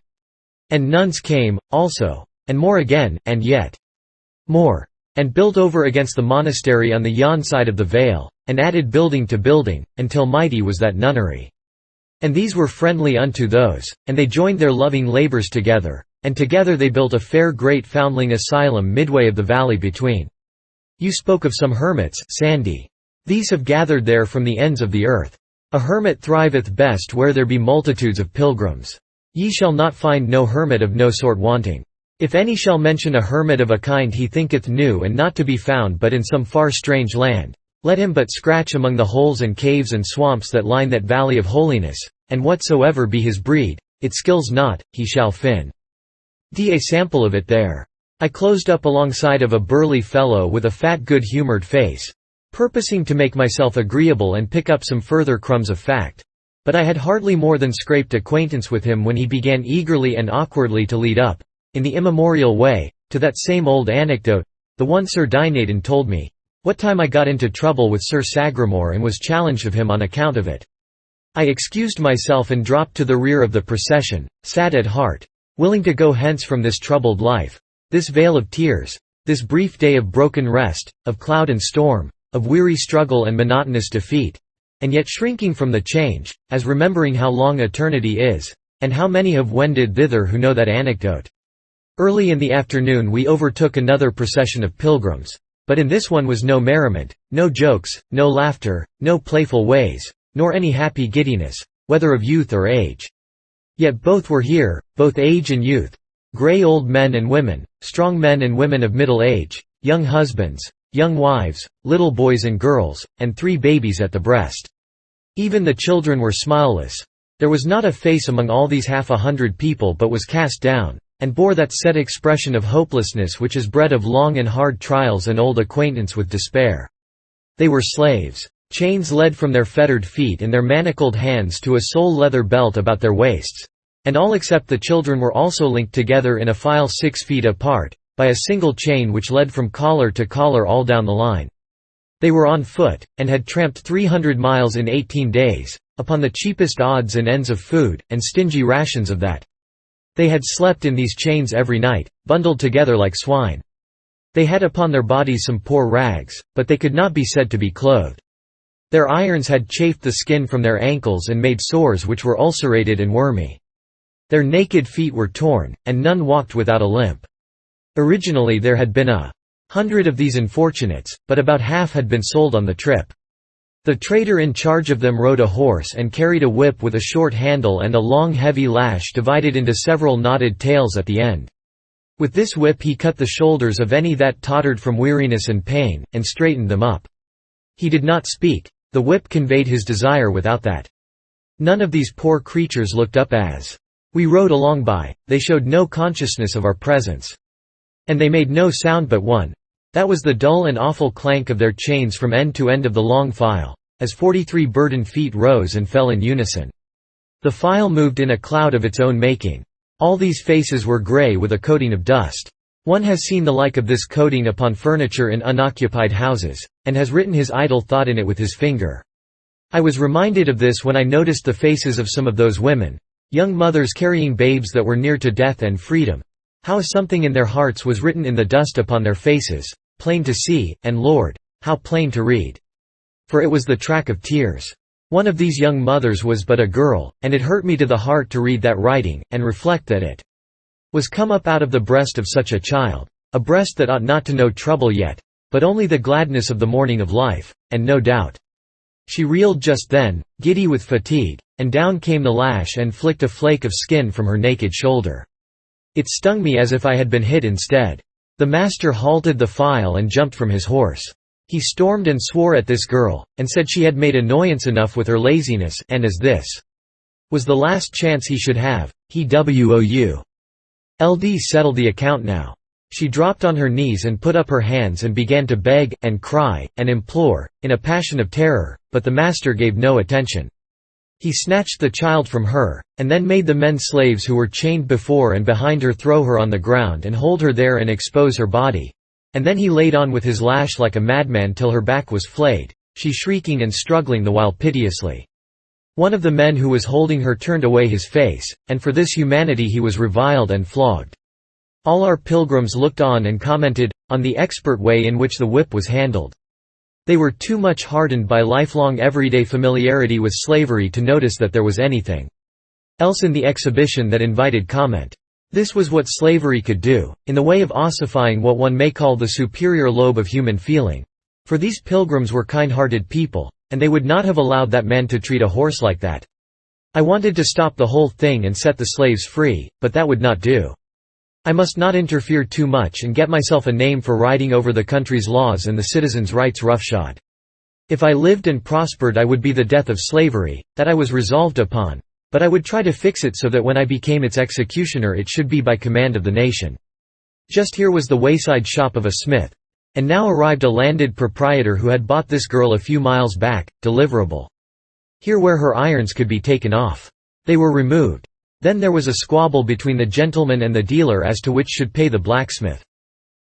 And nuns came, also. And more again, and yet more. And built over against the monastery on the yon side of the vale, and added building to building, until mighty was that nunnery. And these were friendly unto those, and they joined their loving labours together, and together they built a fair great foundling asylum midway of the valley between. You spoke of some hermits, Sandy. These have gathered there from the ends of the earth. A hermit thriveth best where there be multitudes of pilgrims. Ye shall not find no hermit of no sort wanting. If any shall mention a hermit of a kind he thinketh new and not to be found but in some far strange land, let him but scratch among the holes and caves and swamps that line that valley of holiness, and whatsoever be his breed, it skills not, he shall fin. A sample of it there. I closed up alongside of a burly fellow with a fat good-humoured face, purposing to make myself agreeable and pick up some further crumbs of fact. But I had hardly more than scraped acquaintance with him when he began eagerly and awkwardly to lead up, in the immemorial way, to that same old anecdote, the one Sir Dinadan told me, what time I got into trouble with Sir Sagramore and was challenged of him on account of it. I excused myself and dropped to the rear of the procession, sad at heart, willing to go hence from this troubled life, this vale of tears, this brief day of broken rest, of cloud and storm, of weary struggle and monotonous defeat, and yet shrinking from the change, as remembering how long eternity is, and how many have wended thither who know that anecdote. Early in the afternoon we overtook another procession of pilgrims, but in this one was no merriment, no jokes, no laughter, no playful ways, nor any happy giddiness, whether of youth or age. Yet both were here, both age and youth, grey old men and women, strong men and women of middle age, young husbands, young wives, little boys and girls, and 3 babies at the breast. Even the children were smileless. There was not a face among all these 100 people but was cast down, and bore that set expression of hopelessness which is bred of long and hard trials and old acquaintance with despair. They were slaves. Chains led from their fettered feet and their manacled hands to a sole leather belt about their waists, and all except the children were also linked together in a file 6 feet apart, by a single chain which led from collar to collar all down the line. They were on foot, and had tramped 300 miles in 18 days, upon the cheapest odds and ends of food, and stingy rations of that. They had slept in these chains every night, bundled together like swine. They had upon their bodies some poor rags, but they could not be said to be clothed. Their irons had chafed the skin from their ankles and made sores which were ulcerated and wormy. Their naked feet were torn, and none walked without a limp. Originally there had been 100 of these unfortunates, but about half had been sold on the trip. The trader in charge of them rode a horse and carried a whip with a short handle and a long heavy lash divided into several knotted tails at the end. With this whip he cut the shoulders of any that tottered from weariness and pain, and straightened them up. He did not speak. The whip conveyed his desire without that. None of these poor creatures looked up as we rode along by, they showed no consciousness of our presence. And they made no sound but one. That was the dull and awful clank of their chains from end to end of the long file, as 43 burdened feet rose and fell in unison. The file moved in a cloud of its own making. All these faces were grey with a coating of dust. One has seen the like of this coating upon furniture in unoccupied houses, and has written his idle thought in it with his finger. I was reminded of this when I noticed the faces of some of those women, young mothers carrying babes that were near to death and freedom, how something in their hearts was written in the dust upon their faces, plain to see, and Lord, how plain to read. For it was the track of tears. One of these young mothers was but a girl, and it hurt me to the heart to read that writing, and reflect that it was come up out of the breast of such a child, a breast that ought not to know trouble yet, but only the gladness of the morning of life, and no doubt. She reeled just then, giddy with fatigue, and down came the lash and flicked a flake of skin from her naked shoulder. It stung me as if I had been hit instead. The master halted the file and jumped from his horse. He stormed and swore at this girl, and said she had made annoyance enough with her laziness, and as this was the last chance he should have, he would settle the account now. She dropped on her knees and put up her hands and began to beg, and cry, and implore, in a passion of terror, but the master gave no attention. He snatched the child from her, and then made the men slaves who were chained before and behind her throw her on the ground and hold her there and expose her body. And then he laid on with his lash like a madman till her back was flayed, she shrieking and struggling the while piteously. One of the men who was holding her turned away his face, and for this humanity he was reviled and flogged. All our pilgrims looked on and commented on the expert way in which the whip was handled. They were too much hardened by lifelong everyday familiarity with slavery to notice that there was anything else in the exhibition that invited comment. This was what slavery could do, in the way of ossifying what one may call the superior lobe of human feeling. For these pilgrims were kind-hearted people, and they would not have allowed that man to treat a horse like that. I wanted to stop the whole thing and set the slaves free, but that would not do. I must not interfere too much and get myself a name for riding over the country's laws and the citizens' rights roughshod. If I lived and prospered I would be the death of slavery, that I was resolved upon, but I would try to fix it so that when I became its executioner it should be by command of the nation. Just here was the wayside shop of a smith. And now arrived a landed proprietor who had bought this girl a few miles back, deliverable. Here where her irons could be taken off. They were removed. Then there was a squabble between the gentleman and the dealer as to which should pay the blacksmith.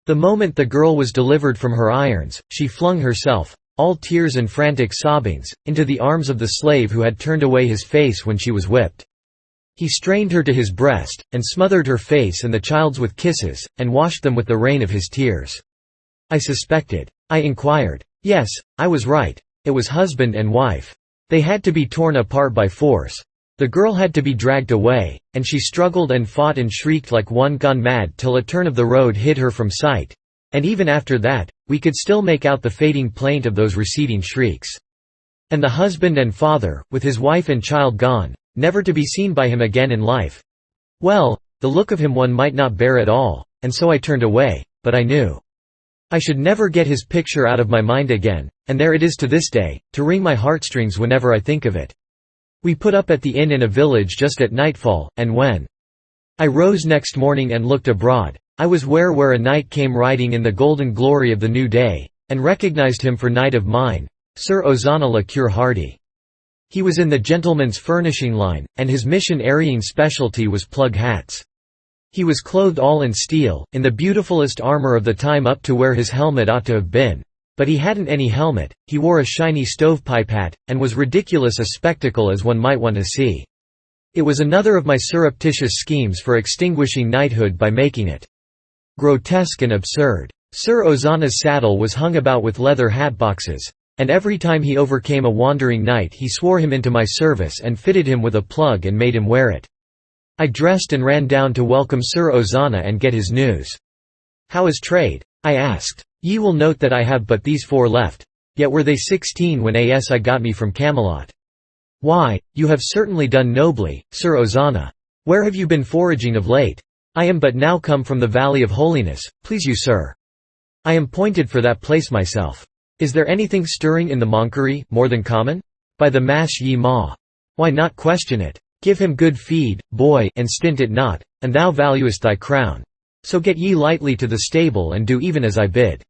The moment the girl was delivered from her irons, she flung herself, all tears and frantic sobbings, into the arms of the slave who had turned away his face when she was whipped. He strained her to his breast, and smothered her face and the child's with kisses, and washed them with the rain of his tears. I suspected. I inquired. Yes, I was right. It was husband and wife. They had to be torn apart by force. The girl had to be dragged away, and she struggled and fought and shrieked like one gone mad till a turn of the road hid her from sight, and even after that, we could still make out the fading plaint of those receding shrieks. And the husband and father, with his wife and child gone, never to be seen by him again in life. Well, the look of him one might not bear at all, and so I turned away, but I knew I should never get his picture out of my mind again, and there it is to this day, to wring my heartstrings whenever I think of it. We put up at the inn in a village just at nightfall, and when I rose next morning and looked abroad, I was where a knight came riding in the golden glory of the new day, and recognized him for knight of mine, Sir Ozana le Cure Hardy. He was in the gentleman's furnishing line, and his mission-arying specialty was plug hats. He was clothed all in steel, in the beautifulest armor of the time up to where his helmet ought to have been. But he hadn't any helmet, he wore a shiny stovepipe hat, and was ridiculous a spectacle as one might want to see. It was another of my surreptitious schemes for extinguishing knighthood by making it grotesque and absurd. Sir Ozana's saddle was hung about with leather hatboxes, and every time he overcame a wandering knight he swore him into my service and fitted him with a plug and made him wear it. I dressed and ran down to welcome Sir Ozana and get his news. "How is trade?" I asked. "Ye will note that I have but these 4 left, yet were they 16 when I got me from Camelot." "Why, you have certainly done nobly, Sir Ozana. Where have you been foraging of late?" "I am but now come from the Valley of Holiness, please you sir. I am pointed for that place myself. Is there anything stirring in the monkery, more than common? By the mass ye ma. Why not question it? Give him good feed, boy, and stint it not, and thou valuest thy crown. So get ye lightly to the stable and do even as I bid."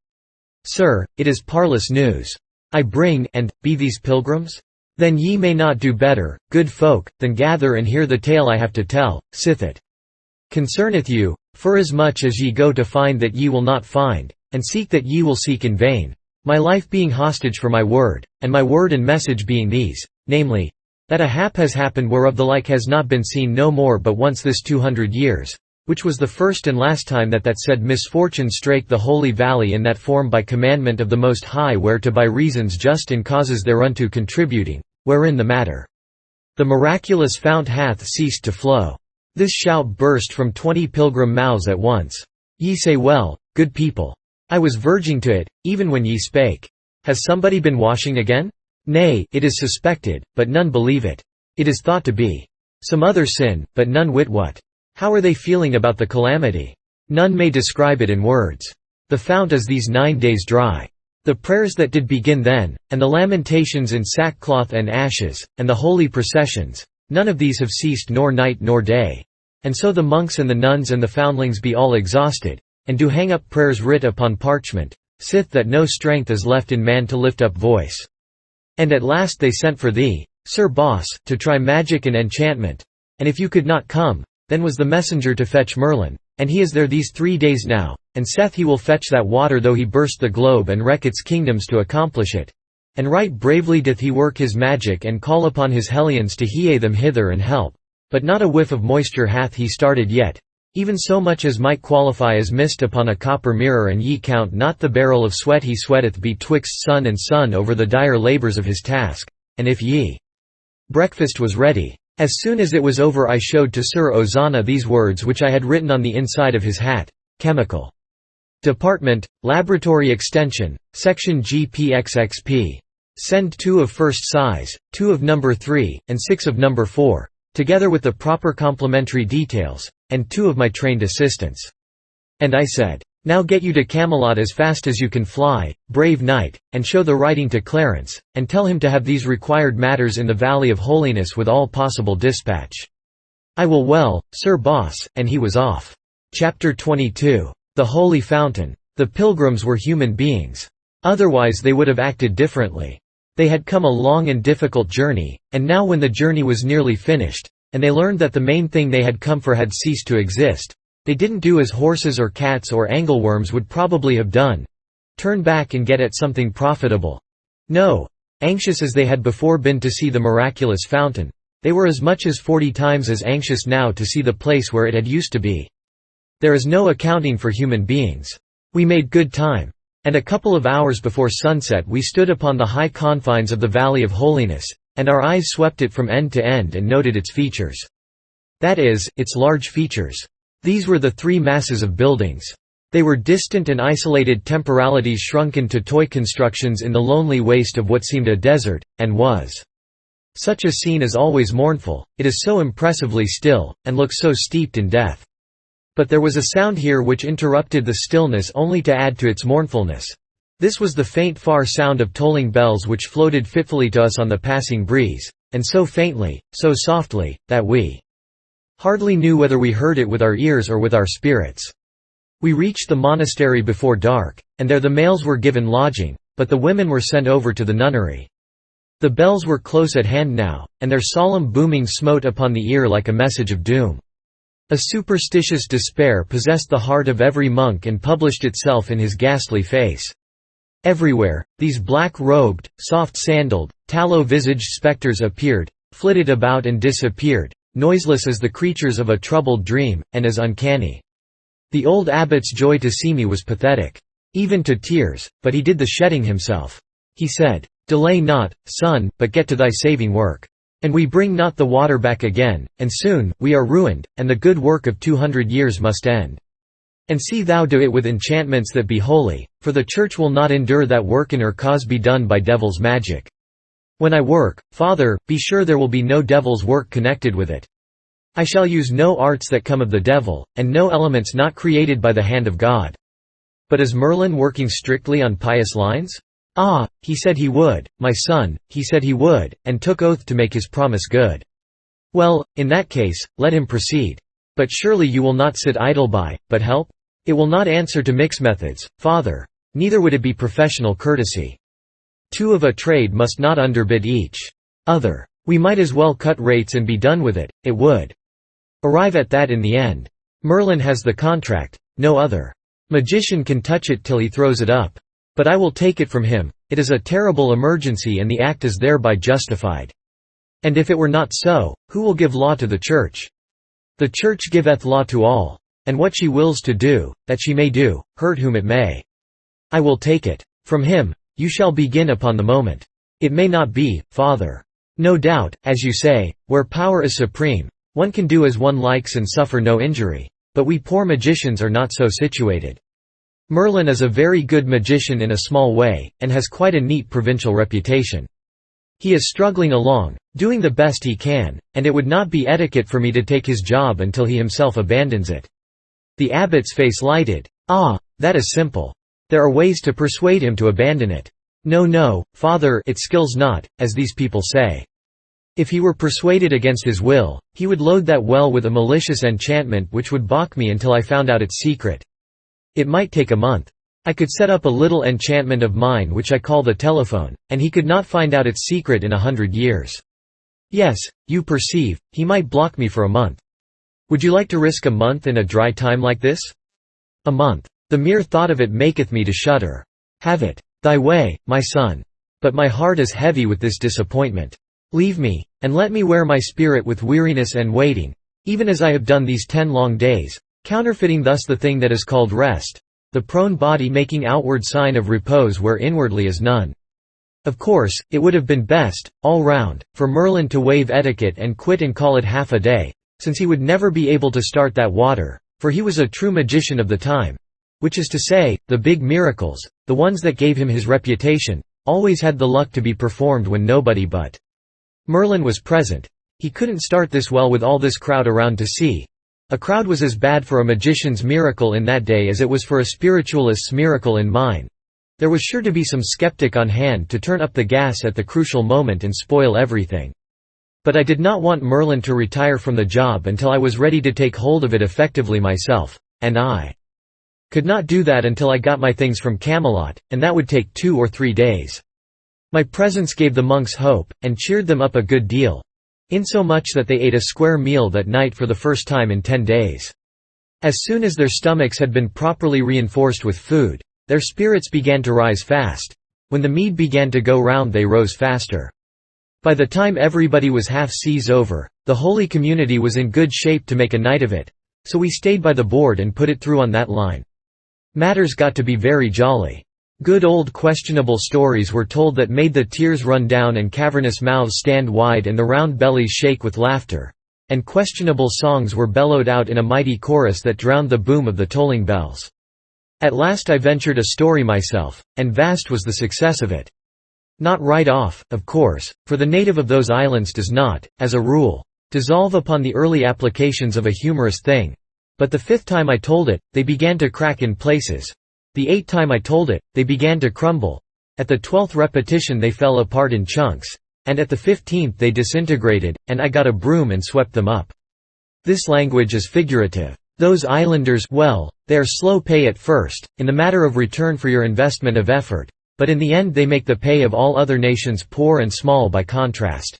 "Sir, it is parlous news I bring, and, be these pilgrims? Then ye may not do better, good folk, than gather and hear the tale I have to tell, sith it concerneth you, forasmuch as ye go to find that ye will not find, and seek that ye will seek in vain, my life being hostage for my word, and my word and message being these, namely, that a hap has happened whereof the like has not been seen no more but once this 200 years, which was the first and last time that said misfortune strake the holy valley in that form by commandment of the Most High whereto by reasons just and causes thereunto contributing, wherein the matter the miraculous fount hath ceased to flow." This shout burst from 20 pilgrim mouths at once. "Ye say well, good people. I was verging to it, even when ye spake. Has somebody been washing again? Nay, it is suspected, but none believe it. It is thought to be some other sin, but none wit what. How are they feeling about the calamity? None may describe it in words. The fount is these 9 days dry. The prayers that did begin then, and the lamentations in sackcloth and ashes, and the holy processions, none of these have ceased nor night nor day. And so the monks and the nuns and the foundlings be all exhausted, and do hang up prayers writ upon parchment, sith that no strength is left in man to lift up voice. And at last they sent for thee, Sir Boss, to try magic and enchantment, and if you could not come, then was the messenger to fetch Merlin, and he is there these 3 days now, and saith he will fetch that water though he burst the globe and wreck its kingdoms to accomplish it. And right bravely doth he work his magic and call upon his hellions to hie them hither and help, but not a whiff of moisture hath he started yet, even so much as might qualify as mist upon a copper mirror, and ye count not the barrel of sweat he sweateth betwixt sun and sun over the dire labours of his task, and if ye breakfast was ready. As soon as it was over I showed to Sir Ozana these words which I had written on the inside of his hat: Chemical Department, Laboratory Extension, Section GPXXP. Send 2 of first size, 2 of number 3, and 6 of number 4, together with the proper complementary details, and 2 of my trained assistants. And I said, "Now get you to Camelot as fast as you can fly, brave knight, and show the writing to Clarence, and tell him to have these required matters in the Valley of Holiness with all possible dispatch." "I will well, sir boss," and he was off. Chapter 22. The Holy Fountain. The pilgrims were human beings. Otherwise they would have acted differently. They had come a long and difficult journey, and now when the journey was nearly finished, and they learned that the main thing they had come for had ceased to exist, they didn't do as horses or cats or angleworms would probably have done. Turn back and get at something profitable. No. Anxious as they had before been to see the miraculous fountain, they were as much as 40 times as anxious now to see the place where it had used to be. There is no accounting for human beings. We made good time. And a couple of hours before sunset we stood upon the high confines of the Valley of Holiness, and our eyes swept it from end to end and noted its features. That is, its large features. These were the 3 masses of buildings. They were distant and isolated temporalities shrunken to toy constructions in the lonely waste of what seemed a desert, and was. Such a scene is always mournful, it is so impressively still, and looks so steeped in death. But there was a sound here which interrupted the stillness only to add to its mournfulness. This was the faint far sound of tolling bells which floated fitfully to us on the passing breeze, and so faintly, so softly, that we hardly knew whether we heard it with our ears or with our spirits. We reached the monastery before dark, and there the males were given lodging, but the women were sent over to the nunnery. The bells were close at hand now, and their solemn booming smote upon the ear like a message of doom. A superstitious despair possessed the heart of every monk and published itself in his ghastly face. Everywhere, these black-robed, soft-sandaled, tallow-visaged spectres appeared, flitted about and disappeared, noiseless as the creatures of a troubled dream, and as uncanny. The old abbot's joy to see me was pathetic. Even to tears, but he did the shedding himself. He said, "Delay not, son, but get to thy saving work. And we bring not the water back again, and soon, we are ruined, and the good work of 200 years must end. And see thou do it with enchantments that be holy, for the Church will not endure that work in her cause be done by devil's magic. When I work, Father, be sure there will be no devil's work connected with it. I shall use no arts that come of the devil, and no elements not created by the hand of God." But is Merlin working strictly on pious lines? Ah, he said he would, my son, he said he would, and took oath to make his promise good. Well, in that case, let him proceed. But surely you will not sit idle by, but help? It will not answer to mix methods, Father. Neither would it be professional courtesy. 2 of a trade must not underbid each other. We might as well cut rates and be done with it, it would arrive at that in the end. Merlin has the contract, no other magician can touch it till he throws it up. But I will take it from him, it is a terrible emergency and the act is thereby justified. And if it were not so, who will give law to the Church? The Church giveth law to all. And what she wills to do, that she may do, hurt whom it may. I will take it from him. You shall begin upon the moment. It may not be, Father. No doubt, as you say, where power is supreme, one can do as one likes and suffer no injury. But we poor magicians are not so situated. Merlin is a very good magician in a small way, and has quite a neat provincial reputation. He is struggling along, doing the best he can, and it would not be etiquette for me to take his job until he himself abandons it. The abbot's face lighted. Ah, that is simple. There are ways to persuade him to abandon it. No, no, Father, it skills not, as these people say. If he were persuaded against his will, he would load that well with a malicious enchantment which would balk me until I found out its secret. It might take a month. I could set up a little enchantment of mine which I call the telephone, and he could not find out its secret in 100 years. Yes, you perceive, he might block me for a month. Would you like to risk a month in a dry time like this? A month. The mere thought of it maketh me to shudder. Have it thy way, my son. But my heart is heavy with this disappointment. Leave me, and let me wear my spirit with weariness and waiting, even as I have done these 10 long days, counterfeiting thus the thing that is called rest, the prone body making outward sign of repose where inwardly is none. Of course, it would have been best, all round, for Merlin to waive etiquette and quit and call it half a day, since he would never be able to start that water, for he was a true magician of the time. Which is to say, the big miracles, the ones that gave him his reputation, always had the luck to be performed when nobody but Merlin was present. He couldn't start this well with all this crowd around to see. A crowd was as bad for a magician's miracle in that day as it was for a spiritualist's miracle in mine. There was sure to be some skeptic on hand to turn up the gas at the crucial moment and spoil everything. But I did not want Merlin to retire from the job until I was ready to take hold of it effectively myself, and I could not do that until I got my things from Camelot, and that would take 2 or 3 days. My presence gave the monks hope, and cheered them up a good deal, insomuch that they ate a square meal that night for the first time in 10 days. As soon as their stomachs had been properly reinforced with food, their spirits began to rise fast. When the mead began to go round they rose faster. By the time everybody was half seas over, the holy community was in good shape to make a night of it, so we stayed by the board and put it through on that line. Matters got to be very jolly. Good old questionable stories were told that made the tears run down and cavernous mouths stand wide and the round bellies shake with laughter, and questionable songs were bellowed out in a mighty chorus that drowned the boom of the tolling bells. At last I ventured a story myself, and vast was the success of it. Not right off, of course, for the native of those islands does not, as a rule, dissolve upon the early applications of a humorous thing. But the 5th time I told it, they began to crack in places. The 8th time I told it, they began to crumble. At the 12th repetition they fell apart in chunks. And at the 15th they disintegrated, and I got a broom and swept them up. This language is figurative. Those islanders, well, they are slow pay at first, in the matter of return for your investment of effort, but in the end they make the pay of all other nations poor and small by contrast.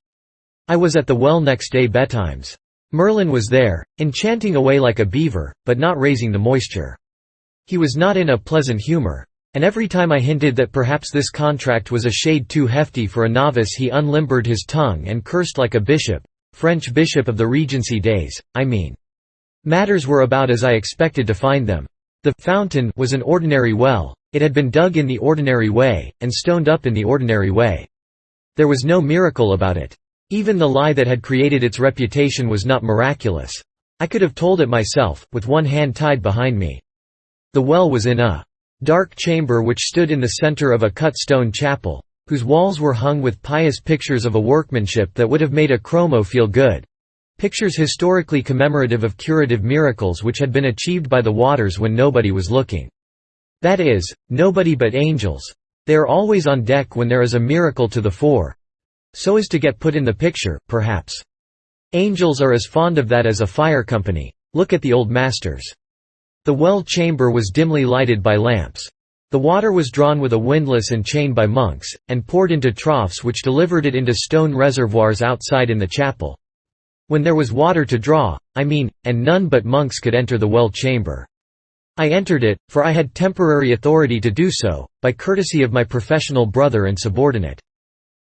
I was at the well next day betimes. Merlin was there, enchanting away like a beaver, but not raising the moisture. He was not in a pleasant humor, and every time I hinted that perhaps this contract was a shade too hefty for a novice he unlimbered his tongue and cursed like a bishop, French bishop of the Regency days, I mean. Matters were about as I expected to find them. The fountain was an ordinary well, it had been dug in the ordinary way, and stoned up in the ordinary way. There was no miracle about it. Even the lie that had created its reputation was not miraculous. I could have told it myself, with one hand tied behind me. The well was in a dark chamber which stood in the center of a cut stone chapel, whose walls were hung with pious pictures of a workmanship that would have made a chromo feel good. Pictures historically commemorative of curative miracles which had been achieved by the waters when nobody was looking. That is, nobody but angels. They are always on deck when there is a miracle to the fore, so as to get put in the picture, perhaps. Angels are as fond of that as a fire company. Look at the old masters. The well chamber was dimly lighted by lamps. The water was drawn with a windlass and chain by monks, and poured into troughs which delivered it into stone reservoirs outside in the chapel. When there was water to draw, I mean, and none but monks could enter the well chamber. I entered it, for I had temporary authority to do so, by courtesy of my professional brother and subordinate.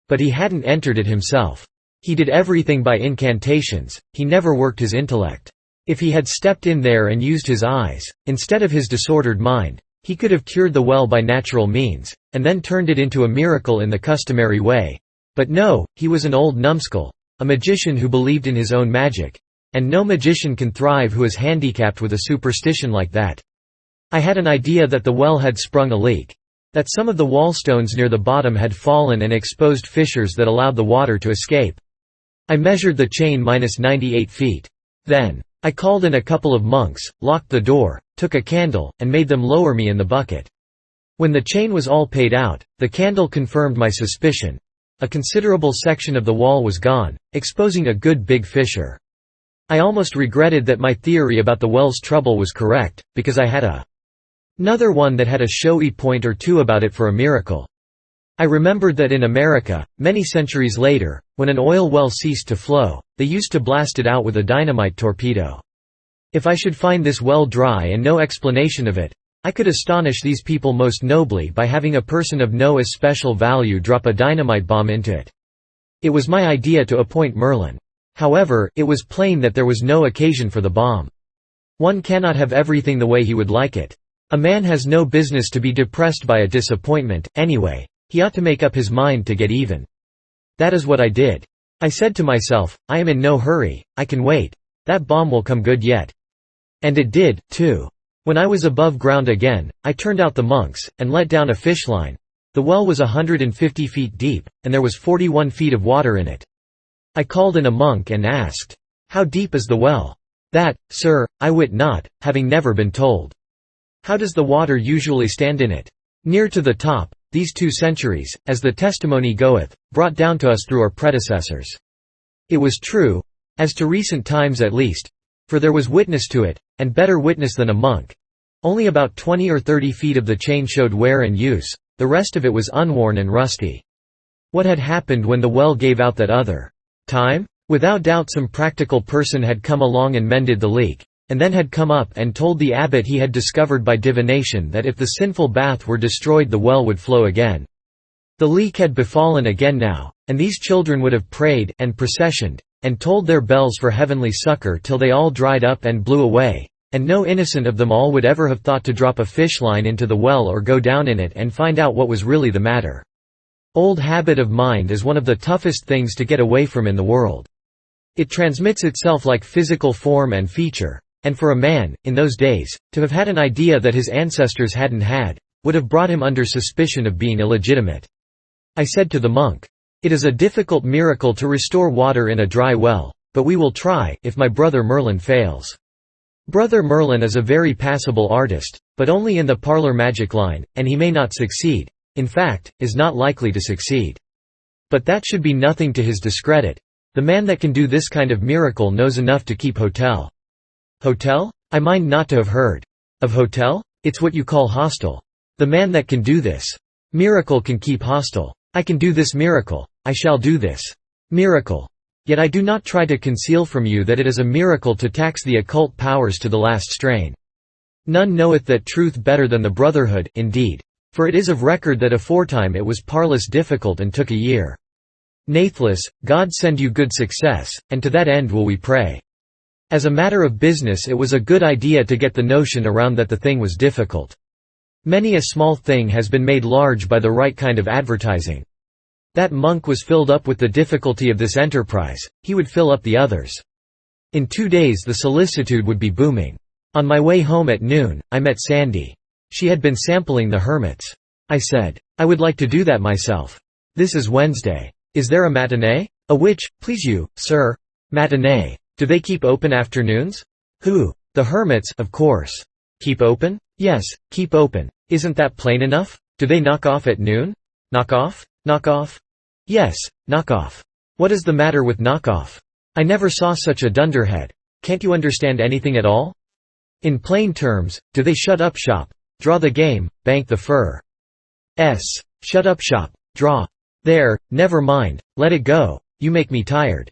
But he hadn't entered it himself. He did everything by incantations, he never worked his intellect. If he had stepped in there and used his eyes, instead of his disordered mind, he could have cured the well by natural means, and then turned it into a miracle in the customary way. But no, he was an old numbskull, a magician who believed in his own magic. And no magician can thrive who is handicapped with a superstition like that. I had an idea that the well had sprung a leak. That some of the wallstones near the bottom had fallen and exposed fissures that allowed the water to escape. I measured the chain -98 feet. Then, I called in a couple of monks, locked the door, took a candle, and made them lower me in the bucket. When the chain was all paid out, the candle confirmed my suspicion. A considerable section of the wall was gone, exposing a good big fissure. I almost regretted that my theory about the well's trouble was correct, because I had another one that had a showy point or two about it for a miracle. I remembered that in America, many centuries later, when an oil well ceased to flow, they used to blast it out with a dynamite torpedo. If I should find this well dry and no explanation of it, I could astonish these people most nobly by having a person of no especial value drop a dynamite bomb into it. It was my idea to appoint Merlin. However, it was plain that there was no occasion for the bomb. One cannot have everything the way he would like it. A man has no business to be depressed by a disappointment, anyway. He ought to make up his mind to get even. That is what I did. I said to myself, I am in no hurry, I can wait. That bomb will come good yet. And it did, too. When I was above ground again, I turned out the monks, and let down a fish line. The well was 150 feet deep, and there was 41 feet of water in it. I called in a monk and asked, "How deep is the well?" "That, sir, I wit not, having never been told." "How does the water usually stand in it?" "Near to the top, these 2 centuries, as the testimony goeth, brought down to us through our predecessors." It was true, as to recent times at least, for there was witness to it, and better witness than a monk. Only about 20 or 30 feet of the chain showed wear and use, the rest of it was unworn and rusty. What had happened when the well gave out that other time? Without doubt some practical person had come along and mended the leak, and then had come up and told the abbot he had discovered by divination that if the sinful bath were destroyed the well would flow again. The leak had befallen again now, and these children would have prayed, and processioned, and tolled their bells for heavenly succor till they all dried up and blew away, and no innocent of them all would ever have thought to drop a fish line into the well or go down in it and find out what was really the matter. Old habit of mind is one of the toughest things to get away from in the world. It transmits itself like physical form and feature, and for a man, in those days, to have had an idea that his ancestors hadn't had, would have brought him under suspicion of being illegitimate. I said to the monk, "It is a difficult miracle to restore water in a dry well, but we will try, if my brother Merlin fails." Brother Merlin is a very passable artist, but only in the parlour magic line, and he may not succeed, in fact, is not likely to succeed. But that should be nothing to his discredit. The man that can do this kind of miracle knows enough to keep hotel. Hotel? I mind not to have heard. Of hotel? It's what you call hostel. The man that can do this miracle can keep hostel. I can do this miracle. I shall do this miracle. Yet I do not try to conceal from you that it is a miracle to tax the occult powers to the last strain. None knoweth that truth better than the brotherhood, indeed. For it is of record that aforetime it was parlous difficult and took a year. Nathless, God send you good success, and to that end will we pray. As a matter of business it was a good idea to get the notion around that the thing was difficult. Many a small thing has been made large by the right kind of advertising. That monk was filled up with the difficulty of this enterprise, he would fill up the others. In 2 days the solicitude would be booming. On my way home at noon, I met Sandy. She had been sampling the hermits. I said, "I would like to do that myself. This is Wednesday. Is there a matinee?" "A which, please you, sir?" "Matinee. Do they keep open afternoons?" "Who?" "The hermits, of course." "Keep open?" "Yes, keep open. Isn't that plain enough? Do they knock off at noon?" "Knock off? Knock off?" "Yes, knock off. What is the matter with knock off? I never saw such a dunderhead. Can't you understand anything at all? In plain terms, do they shut up shop, draw the game, bank the fur? Shut up shop, draw. There, never mind, let it go, you make me tired.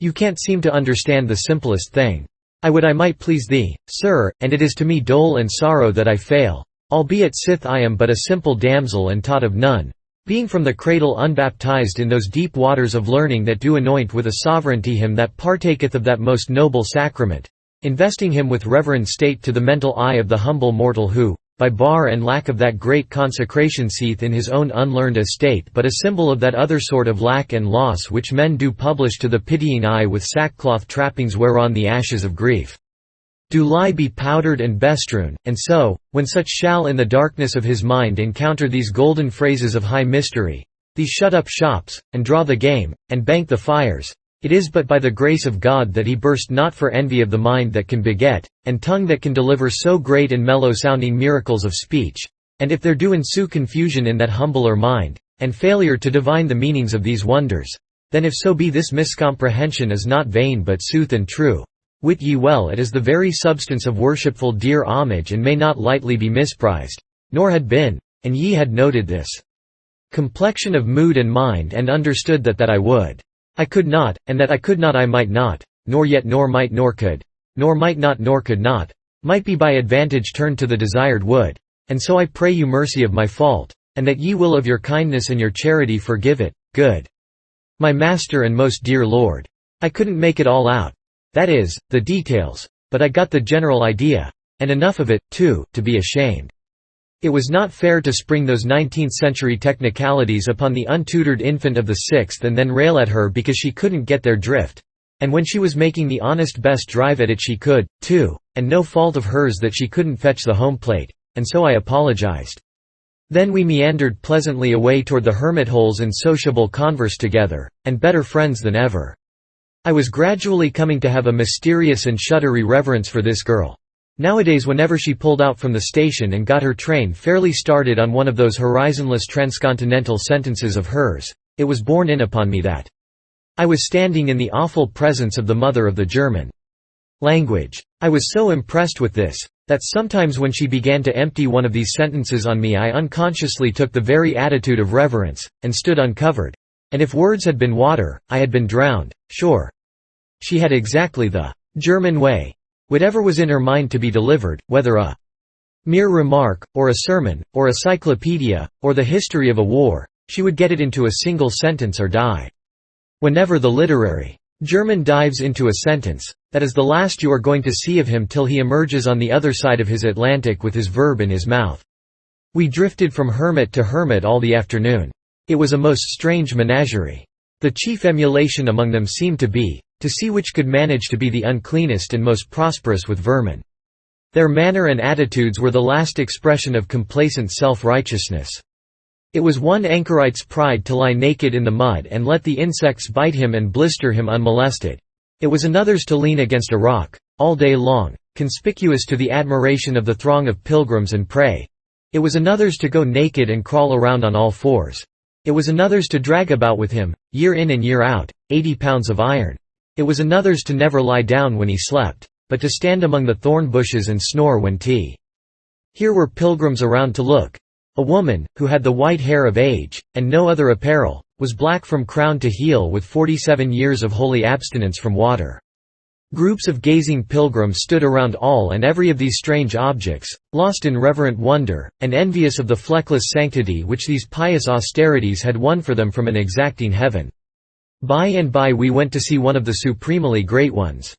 You can't seem to understand the simplest thing. I would I might please thee, sir, and it is to me dole and sorrow that I fail, albeit sith I am but a simple damsel and taught of none, being from the cradle unbaptized in those deep waters of learning that do anoint with a sovereignty him that partaketh of that most noble sacrament, investing him with reverend state to the mental eye of the humble mortal who, by bar and lack of that great consecration seeth in his own unlearned estate but a symbol of that other sort of lack and loss which men do publish to the pitying eye with sackcloth trappings whereon the ashes of grief do lie be powdered and bestrewn, and so, when such shall in the darkness of his mind encounter these golden phrases of high mystery, these shut up shops, and draw the game, and bank the fires, it is but by the grace of God that he burst not for envy of the mind that can beget, and tongue that can deliver so great and mellow-sounding miracles of speech, and if there do ensue confusion in that humbler mind, and failure to divine the meanings of these wonders, then if so be this miscomprehension is not vain but sooth and true, wit ye well it is the very substance of worshipful dear homage and may not lightly be misprized, nor had been, and ye had noted this complexion of mood and mind and understood that I would. I could not, and that I could not I might not, nor yet nor might nor could, nor might not nor could not, might be by advantage turned to the desired would, and so I pray you mercy of my fault, and that ye will of your kindness and your charity forgive it, good. My master and most dear Lord. I couldn't make it all out. That is, the details, but I got the general idea, and enough of it, too, to be ashamed. It was not fair to spring those 19th-century technicalities upon the untutored infant of the 6th and then rail at her because she couldn't get their drift, and when she was making the honest best drive at it she could, too, and no fault of hers that she couldn't fetch the home plate, and so I apologized. Then we meandered pleasantly away toward the hermit holes in sociable converse together, and better friends than ever. I was gradually coming to have a mysterious and shuddery reverence for this girl. Nowadays whenever she pulled out from the station and got her train fairly started on one of those horizonless transcontinental sentences of hers, it was borne in upon me that I was standing in the awful presence of the mother of the German language. I was so impressed with this, that sometimes when she began to empty one of these sentences on me I unconsciously took the very attitude of reverence, and stood uncovered. And if words had been water, I had been drowned, sure. She had exactly the German way. Whatever was in her mind to be delivered, whether a mere remark, or a sermon, or a cyclopedia, or the history of a war, she would get it into a single sentence or die. Whenever the literary German dives into a sentence, that is the last you are going to see of him till he emerges on the other side of his Atlantic with his verb in his mouth. We drifted from hermit to hermit all the afternoon. It was a most strange menagerie. The chief emulation among them seemed to be, to see which could manage to be the uncleanest and most prosperous with vermin. Their manner and attitudes were the last expression of complacent self-righteousness. It was one anchorite's pride to lie naked in the mud and let the insects bite him and blister him unmolested. It was another's to lean against a rock, all day long, conspicuous to the admiration of the throng of pilgrims and pray. It was another's to go naked and crawl around on all fours. It was another's to drag about with him, year in and year out, 80 pounds of iron. It was another's to never lie down when he slept, but to stand among the thorn bushes and snore when tea. Here were pilgrims around to look. A woman, who had the white hair of age, and no other apparel, was black from crown to heel with 47 years of holy abstinence from water. Groups of gazing pilgrims stood around all and every of these strange objects, lost in reverent wonder, and envious of the fleckless sanctity which these pious austerities had won for them from an exacting heaven. By and by we went to see one of the supremely great ones.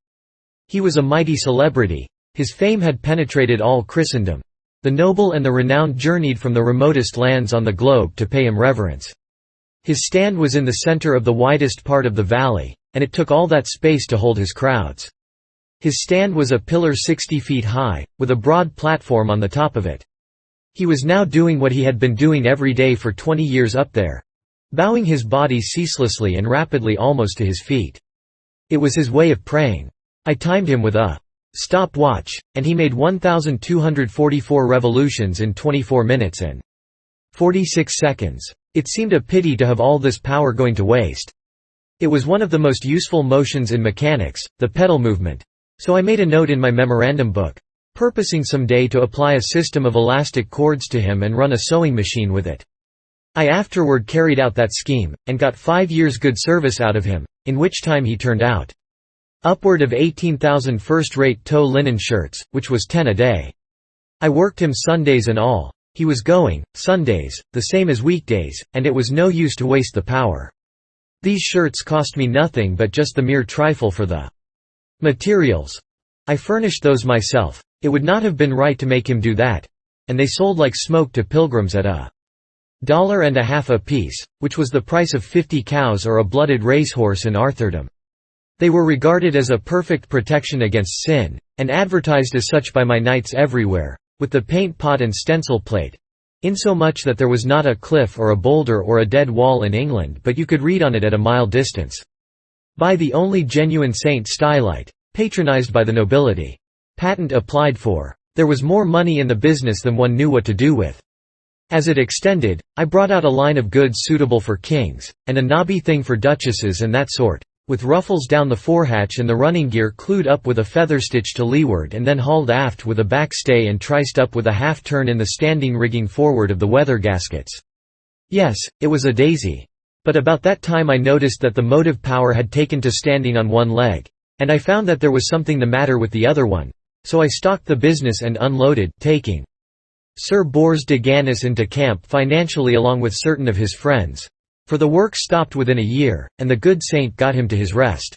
He was a mighty celebrity. His fame had penetrated all Christendom. The noble and the renowned journeyed from the remotest lands on the globe to pay him reverence. His stand was in the center of the widest part of the valley, and it took all that space to hold his crowds. His stand was a pillar 60 feet high, with a broad platform on the top of it. He was now doing what he had been doing every day for 20 years up there, bowing his body ceaselessly and rapidly almost to his feet. It was his way of praying. I timed him with a stopwatch, and he made 1,244 revolutions in 24 minutes and 46 seconds. It seemed a pity to have all this power going to waste. It was one of the most useful motions in mechanics, the pedal movement. So I made a note in my memorandum book, purposing some day to apply a system of elastic cords to him and run a sewing machine with it. I afterward carried out that scheme, and got 5 years' good service out of him, in which time he turned out upward of 18,000 first-rate tow linen shirts, which was 10 a day. I worked him Sundays and all. He was going, Sundays, the same as weekdays, and it was no use to waste the power. These shirts cost me nothing but just the mere trifle for the materials. I furnished those myself. It would not have been right to make him do that. And they sold like smoke to pilgrims at $1.50 a piece, which was the price of 50 cows or a blooded racehorse in Arthurdom. They were regarded as a perfect protection against sin, and advertised as such by my knights everywhere, with the paint pot and stencil plate, insomuch that there was not a cliff or a boulder or a dead wall in England but you could read on it at a mile distance. By the only genuine Saint Stylite, patronized by the nobility. Patent applied for. There was more money in the business than one knew what to do with. As it extended, I brought out a line of goods suitable for kings, and a knobby thing for duchesses and that sort, with ruffles down the forehatch and the running gear clewed up with a feather stitch to leeward and then hauled aft with a back stay and triced up with a half-turn in the standing rigging forward of the weather gaskets. Yes, it was a daisy. But about that time I noticed that the motive power had taken to standing on one leg, and I found that there was something the matter with the other one, so I stocked the business and unloaded, taking Sir Bors de Ganis into camp financially along with certain of his friends. For the work stopped within a year, and the good saint got him to his rest.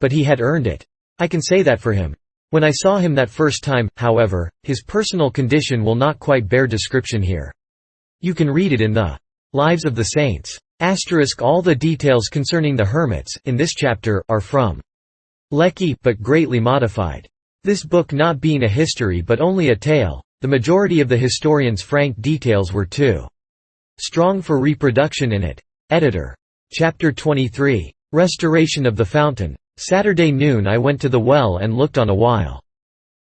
But he had earned it. I can say that for him. When I saw him that first time, however, his personal condition will not quite bear description here. You can read it in the Lives of the Saints. All the details concerning the hermits in this chapter are from Lecky, but greatly modified. This book not being a history but only a tale, the majority of the historian's frank details were too strong for reproduction in it. Editor. Chapter 23. Restoration of the fountain. Saturday noon I went to the well and looked on a while.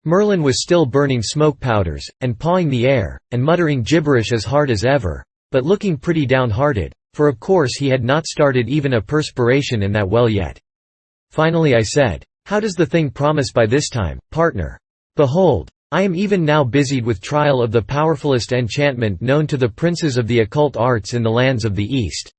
Merlin was still burning smoke powders, and pawing the air, and muttering gibberish as hard as ever, but looking pretty downhearted, for of course he had not started even a perspiration in that well yet. Finally I said, "How does the thing promise by this time, partner? Behold, I am even now busied with trial of the powerfulest enchantment known to the princes of the occult arts in the lands of the East.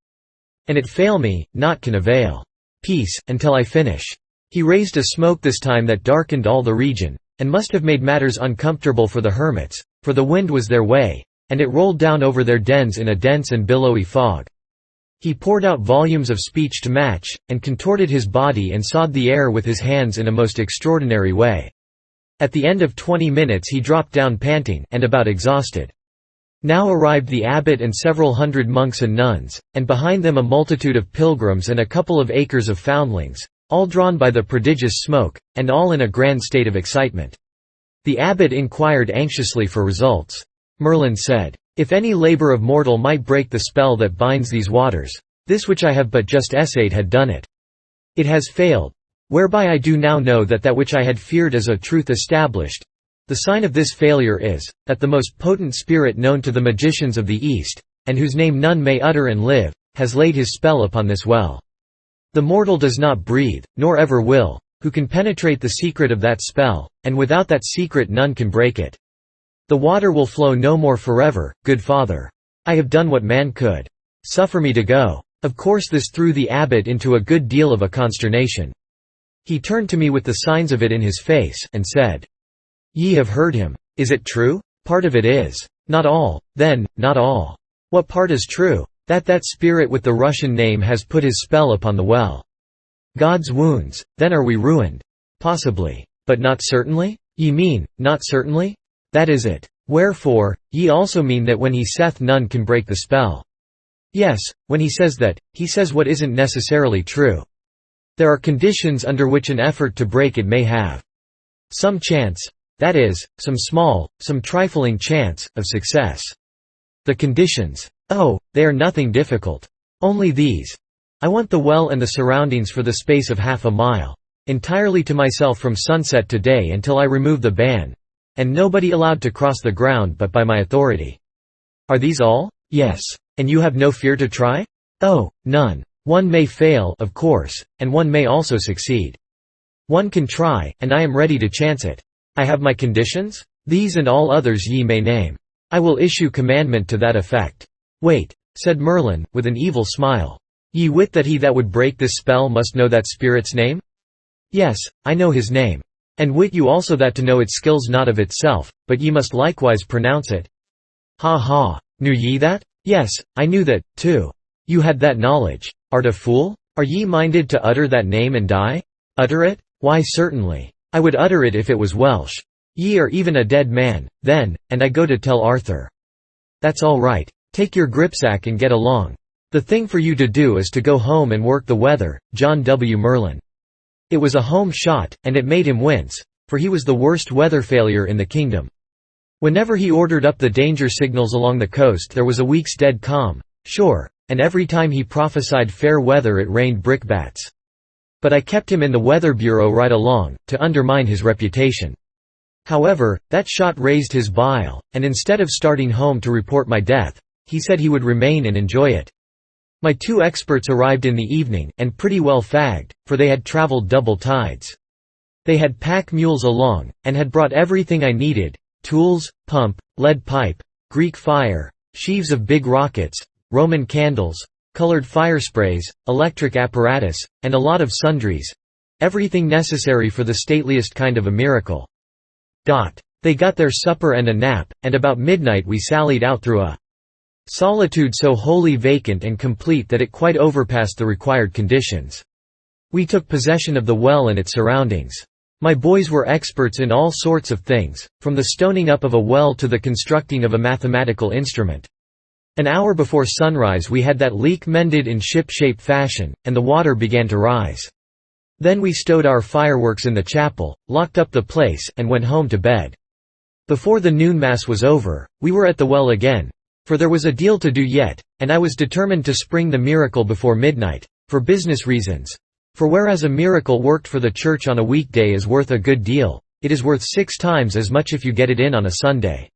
And it fail me, naught can avail. Peace, until I finish." He raised a smoke this time that darkened all the region, and must have made matters uncomfortable for the hermits, for the wind was their way, and it rolled down over their dens in a dense and billowy fog. He poured out volumes of speech to match, and contorted his body and sawed the air with his hands in a most extraordinary way. At the end of 20 minutes he dropped down panting, and about exhausted. Now arrived the abbot and several hundred monks and nuns, and behind them a multitude of pilgrims and a couple of acres of foundlings, all drawn by the prodigious smoke, and all in a grand state of excitement. The abbot inquired anxiously for results. Merlin said, "If any labor of mortal might break the spell that binds these waters, this which I have but just essayed had done it. It has failed, whereby I do now know that which I had feared as a truth established. The sign of this failure is, that the most potent spirit known to the magicians of the East, and whose name none may utter and live, has laid his spell upon this well. The mortal does not breathe, nor ever will, who can penetrate the secret of that spell, and without that secret none can break it. The water will flow no more forever, good father. I have done what man could. Suffer me to go." Of course this threw the abbot into a good deal of a consternation. He turned to me with the signs of it in his face, and said, "Ye have heard him. Is it true? Part of it is. Not all, then, not all." "What part is true?" That spirit with the Russian name has put his spell upon the well." "God's wounds, then are we ruined?" "Possibly. But not certainly?" "Ye mean, not certainly?" "That is it. Wherefore, ye also mean that when he saith none can break the spell." "Yes, when he says that, he says what isn't necessarily true. There are conditions under which an effort to break it may have some chance, that is, some small, some trifling chance, of success." "The conditions? Oh, they are nothing difficult. Only these. I want the well and the surroundings for the space of half a mile, entirely to myself from sunset to day until I remove the ban, and nobody allowed to cross the ground but by my authority." "Are these all?" "Yes. And you have no fear to try?" "Oh, none. One may fail, of course, and one may also succeed. One can try, and I am ready to chance it. I have my conditions? These and all others ye may name. I will issue commandment to that effect." "Wait," said Merlin, with an evil smile. "Ye wit that he that would break this spell must know that spirit's name?" "Yes, I know his name. And wit you also that to know it skills not of itself, but ye must likewise pronounce it." "Ha ha! Knew ye that?" "Yes, I knew that, too." "You had that knowledge. Art a fool? Are ye minded to utter that name and die?" "Utter it? Why certainly. I would utter it if it was Welsh. Ye are even a dead man, then, and I go to tell Arthur." "That's all right. Take your gripsack and get along. The thing for you to do is to go home and work the weather." John W. Merlin. It was a home shot, and it made him wince, for he was the worst weather failure in the kingdom. Whenever he ordered up the danger signals along the coast there was a week's dead calm, sure, and every time he prophesied fair weather it rained brickbats. But I kept him in the Weather Bureau right along, to undermine his reputation. However, that shot raised his bile, and instead of starting home to report my death, he said he would remain and enjoy it. My two experts arrived in the evening, and pretty well fagged, for they had traveled double tides. They had pack mules along, and had brought everything I needed: tools, pump, lead pipe, Greek fire, sheaves of big rockets, Roman candles, colored firesprays, electric apparatus, and a lot of sundries—everything necessary for the stateliest kind of a miracle. They got their supper and a nap, and about midnight we sallied out through a solitude so wholly vacant and complete that it quite overpassed the required conditions. We took possession of the well and its surroundings. My boys were experts in all sorts of things, from the stoning up of a well to the constructing of a mathematical instrument. An hour before sunrise we had that leak mended in ship-shape fashion, and the water began to rise. Then we stowed our fireworks in the chapel, locked up the place, and went home to bed. Before the noon mass was over, we were at the well again, for there was a deal to do yet, and I was determined to spring the miracle before midnight. For business reasons. For whereas a miracle worked for the church on a weekday is worth a good deal, it is worth 6 times as much if you get it in on a Sunday.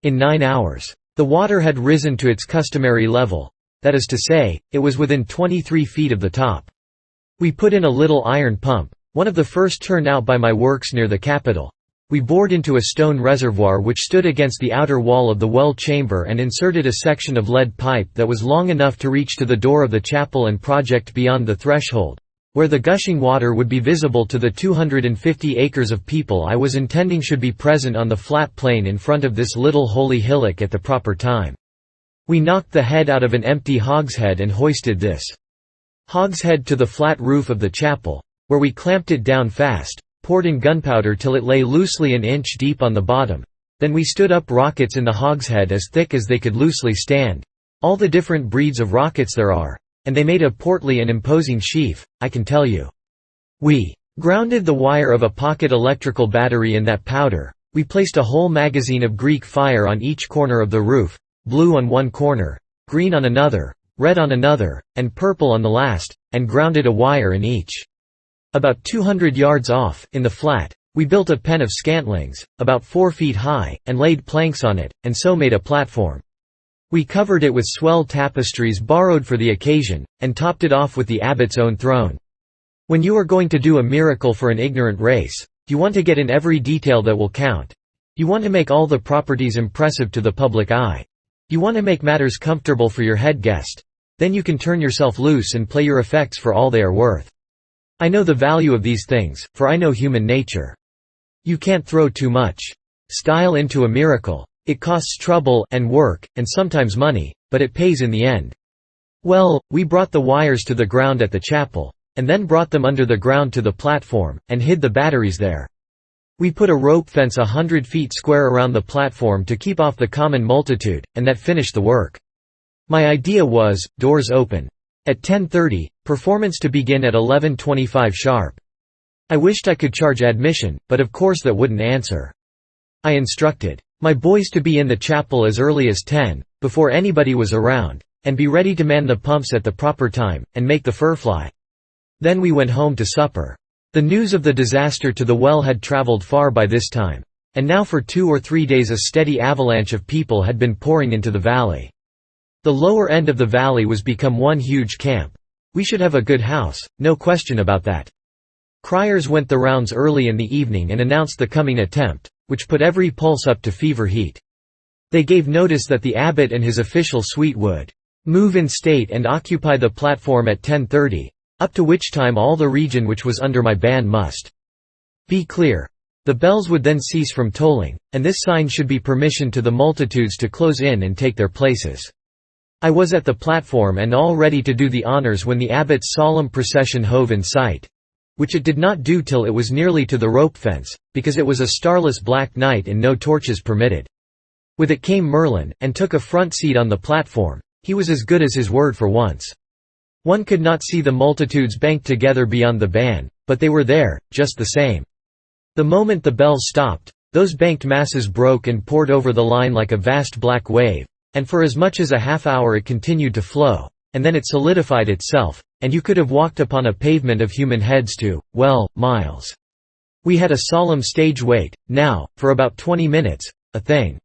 In 9 hours. The water had risen to its customary level. That is to say, it was within 23 feet of the top. We put in a little iron pump, one of the first turned out by my works near the Capitol. We bored into a stone reservoir which stood against the outer wall of the well chamber and inserted a section of lead pipe that was long enough to reach to the door of the chapel and project beyond the threshold, where the gushing water would be visible to the 250 acres of people I was intending should be present on the flat plain in front of this little holy hillock at the proper time. We knocked the head out of an empty hogshead and hoisted this hogshead to the flat roof of the chapel, where we clamped it down fast, poured in gunpowder till it lay loosely an inch deep on the bottom. Then we stood up rockets in the hogshead as thick as they could loosely stand. All the different breeds of rockets there are. And they made a portly and imposing sheaf, I can tell you. We grounded the wire of a pocket electrical battery in that powder. We placed a whole magazine of Greek fire on each corner of the roof, blue on one corner, green on another, red on another, and purple on the last, and grounded a wire in each. About 200 yards off, in the flat, we built a pen of scantlings, about 4 feet high, and laid planks on it, and so made a platform. We covered it with swell tapestries borrowed for the occasion, and topped it off with the abbot's own throne. When you are going to do a miracle for an ignorant race, you want to get in every detail that will count. You want to make all the properties impressive to the public eye. You want to make matters comfortable for your head guest. Then you can turn yourself loose and play your effects for all they are worth. I know the value of these things, for I know human nature. You can't throw too much style into a miracle. It costs trouble and work, and sometimes money, but it pays in the end. Well, we brought the wires to the ground at the chapel, and then brought them under the ground to the platform, and hid the batteries there. We put a rope fence 100 feet square around the platform to keep off the common multitude, and that finished the work. My idea was, doors open at 10:30, performance to begin at 11:25 sharp. I wished I could charge admission, but of course that wouldn't answer. I instructed my boys to be in the chapel as early as 10, before anybody was around, and be ready to man the pumps at the proper time, and make the fur fly. Then we went home to supper. The news of the disaster to the well had traveled far by this time, and now for 2 or 3 days a steady avalanche of people had been pouring into the valley. The lower end of the valley was become one huge camp. We should have a good house, no question about that. Criers went the rounds early in the evening and announced the coming attempt, which put every pulse up to fever heat. They gave notice that the abbot and his official suite would move in state and occupy the platform at 10:30, up to which time all the region which was under my ban must be clear. The bells would then cease from tolling, and this sign should be permission to the multitudes to close in and take their places. I was at the platform and all ready to do the honors when the abbot's solemn procession hove in sight, which it did not do till it was nearly to the rope fence, because it was a starless black night and no torches permitted. With it came Merlin, and took a front seat on the platform. He was as good as his word for once. One could not see the multitudes banked together beyond the ban, but they were there, just the same. The moment the bells stopped, those banked masses broke and poured over the line like a vast black wave, and for as much as a half-hour it continued to flow, and then it solidified itself, and you could have walked upon a pavement of human heads to, well, miles. We had a solemn stage wait, now, for about 20 minutes, a thing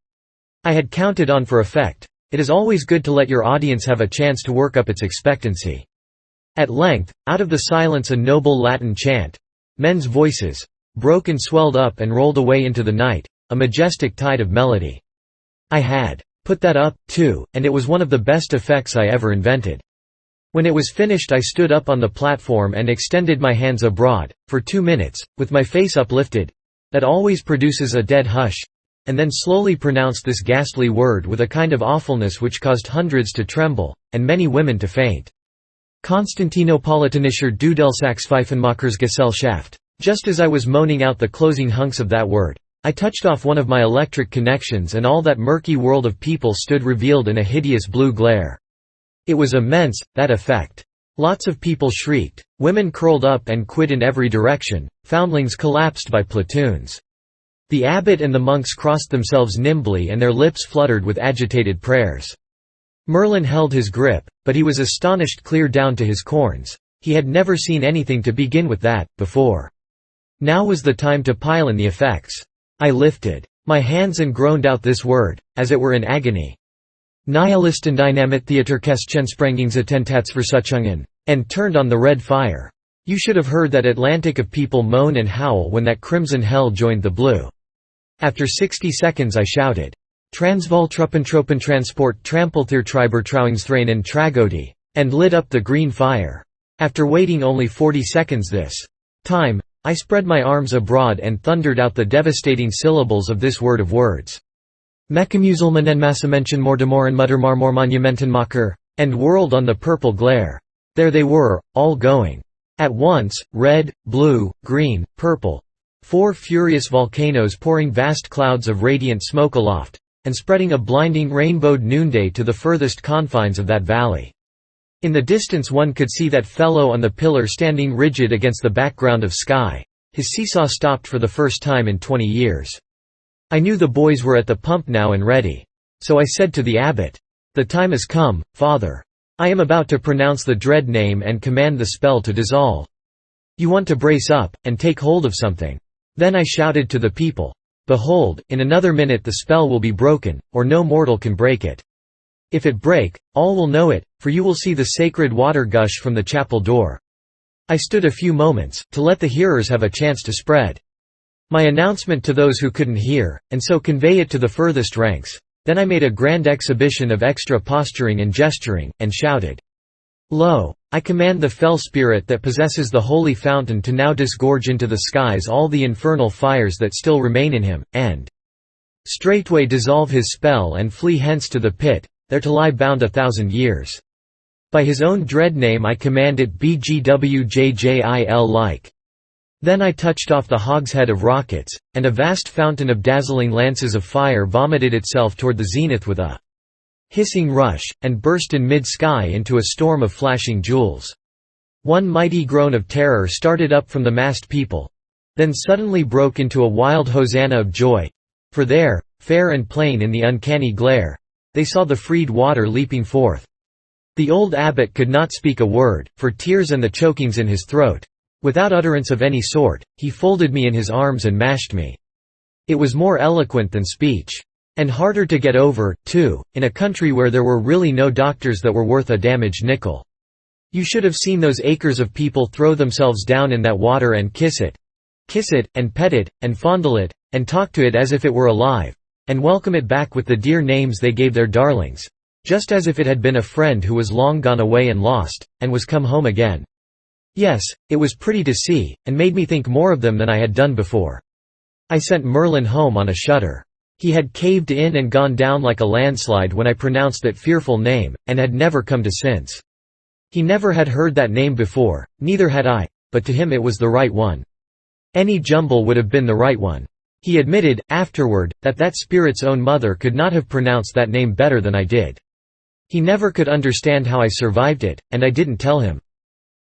I had counted on for effect. It is always good to let your audience have a chance to work up its expectancy. At length, out of the silence a noble Latin chant, men's voices, broke and swelled up and rolled away into the night, a majestic tide of melody. I had put that up, too, and it was one of the best effects I ever invented. When it was finished I stood up on the platform and extended my hands abroad, for 2 minutes, with my face uplifted. That always produces a dead hush. And then slowly pronounced this ghastly word with a kind of awfulness which caused hundreds to tremble, and many women to faint. Konstantinopolitanischer Dudelsackspfeifenmachersgesellschaft. Just as I was moaning out the closing hunks of that word, I touched off one of my electric connections and all that murky world of people stood revealed in a hideous blue glare. It was immense, that effect. Lots of people shrieked, women curled up and quit in every direction, foundlings collapsed by platoons. The abbot and the monks crossed themselves nimbly and their lips fluttered with agitated prayers. Merlin held his grip, but he was astonished clear down to his corns. He had never seen anything to begin with that, before. Now was the time to pile in the effects. I lifted my hands and groaned out this word, as it were in agony. Nihilisten dynamit theaterkestchensprengingsattentatsversachungen, and turned on the red fire. You should have heard that Atlantic of people moan and howl when that crimson hell joined the blue. After 60 seconds I shouted, Transvaal Truppentropentransport Trampelthiertreibertrauingsthrainen Tragody, and lit up the green fire. After waiting only 40 seconds this time, I spread my arms abroad and thundered out the devastating syllables of this word of words. Mekamuselman en Massamention Mordemoren Muttermarmor Monumentenmacher, and whirled on the purple glare. There they were, all going. At once, red, blue, green, purple. 4 furious volcanoes pouring vast clouds of radiant smoke aloft, and spreading a blinding rainbowed noonday to the furthest confines of that valley. In the distance one could see that fellow on the pillar standing rigid against the background of sky. His seesaw stopped for the first time in 20 years. I knew the boys were at the pump now and ready. So I said to the abbot, "The time has come, Father. I am about to pronounce the dread name and command the spell to dissolve. You want to brace up, and take hold of something." Then I shouted to the people, "Behold, in another minute the spell will be broken, or no mortal can break it. If it break, all will know it, for you will see the sacred water gush from the chapel door." I stood a few moments, to let the hearers have a chance to spread my announcement to those who couldn't hear, and so convey it to the furthest ranks. Then I made a grand exhibition of extra posturing and gesturing, and shouted, "Lo, I command the fell spirit that possesses the holy fountain to now disgorge into the skies all the infernal fires that still remain in him, and straightway dissolve his spell and flee hence to the pit, there to lie bound 1,000 years. By his own dread name I command it BGWJJIL like." Then I touched off the hogshead of rockets, and a vast fountain of dazzling lances of fire vomited itself toward the zenith with a hissing rush, and burst in mid-sky into a storm of flashing jewels. One mighty groan of terror started up from the massed people, then suddenly broke into a wild hosanna of joy, for there, fair and plain in the uncanny glare, they saw the freed water leaping forth. The old abbot could not speak a word, for tears and the chokings in his throat. Without utterance of any sort, he folded me in his arms and mashed me. It was more eloquent than speech. And harder to get over, too, in a country where there were really no doctors that were worth a damaged nickel. You should have seen those acres of people throw themselves down in that water and kiss it, and pet it, and fondle it, and talk to it as if it were alive, and welcome it back with the dear names they gave their darlings, just as if it had been a friend who was long gone away and lost, and was come home again. Yes, it was pretty to see, and made me think more of them than I had done before. I sent Merlin home on a shudder. He had caved in and gone down like a landslide when I pronounced that fearful name, and had never come to since. He never had heard that name before, neither had I, but to him it was the right one. Any jumble would have been the right one. He admitted, afterward, that that spirit's own mother could not have pronounced that name better than I did. He never could understand how I survived it, and I didn't tell him.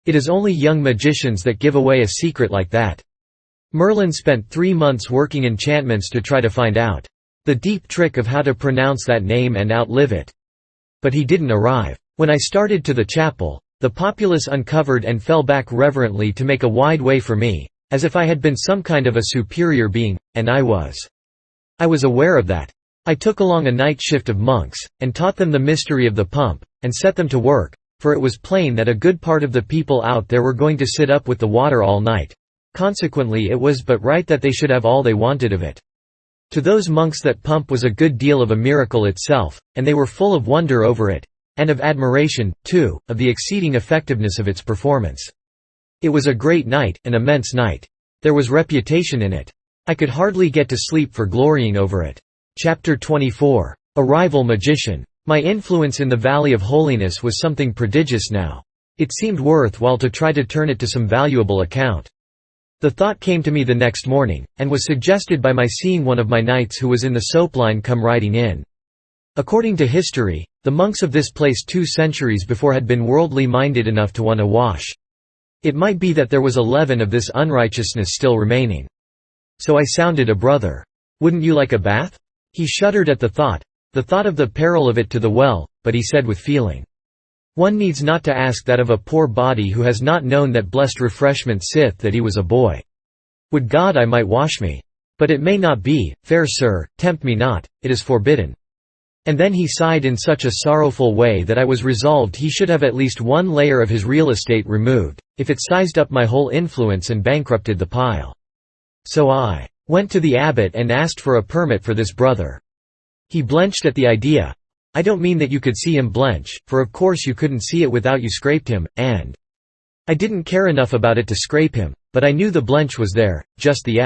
It is only young magicians that give away a secret like that. Merlin spent 3 months working enchantments to try to find out the deep trick of how to pronounce that name and outlive it. But he didn't arrive. When I started to the chapel, the populace uncovered and fell back reverently to make a wide way for me, as if I had been some kind of a superior being, and I was. I was aware of that. I took along a night shift of monks, and taught them the mystery of the pump, and set them to work, for it was plain that a good part of the people out there were going to sit up with the water all night. Consequently it was but right that they should have all they wanted of it. To those monks that pump was a good deal of a miracle itself, and they were full of wonder over it, and of admiration, too, of the exceeding effectiveness of its performance. It was a great night, an immense night. There was reputation in it. I could hardly get to sleep for glorying over it. Chapter 24. A Rival Magician. My influence in the Valley of Holiness was something prodigious now. It seemed worthwhile to try to turn it to some valuable account. The thought came to me the next morning, and was suggested by my seeing one of my knights who was in the soap line come riding in. According to history, the monks of this place 2 centuries before had been worldly minded enough to want a wash. It might be that there was a leaven of this unrighteousness still remaining. So I sounded a brother. "Wouldn't you like a bath?" He shuddered at the thought of the peril of it to the well, but he said with feeling, One needs not to ask that of a poor body who has not known that blessed refreshment sith that he was a boy. Would God I might wash me! But it may not be, fair sir, tempt me not, it is forbidden. And then he sighed in such a sorrowful way that I was resolved he should have at least one layer of his real estate removed, if it sized up my whole influence and bankrupted the pile. So I went to the abbot and asked for a permit for this brother. He blenched at the idea. I don't mean that you could see him blench, for of course you couldn't see it without you scraped him, and I didn't care enough about it to scrape him, but I knew the blench was there, just the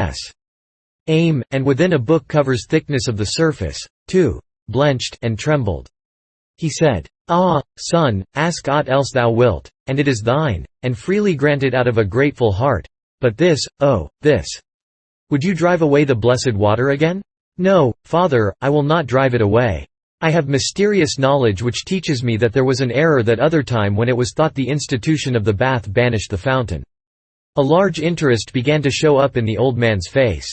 aim, and within a book cover's thickness of the surface, too, blenched, and trembled. He said, "Ah, son, ask aught else thou wilt, and it is thine, and freely granted out of a grateful heart. But this, oh, this. Would you drive away the blessed water again?" "No, father, I will not drive it away. I have mysterious knowledge which teaches me that there was an error that other time when it was thought the institution of the bath banished the fountain." A large interest began to show up in the old man's face.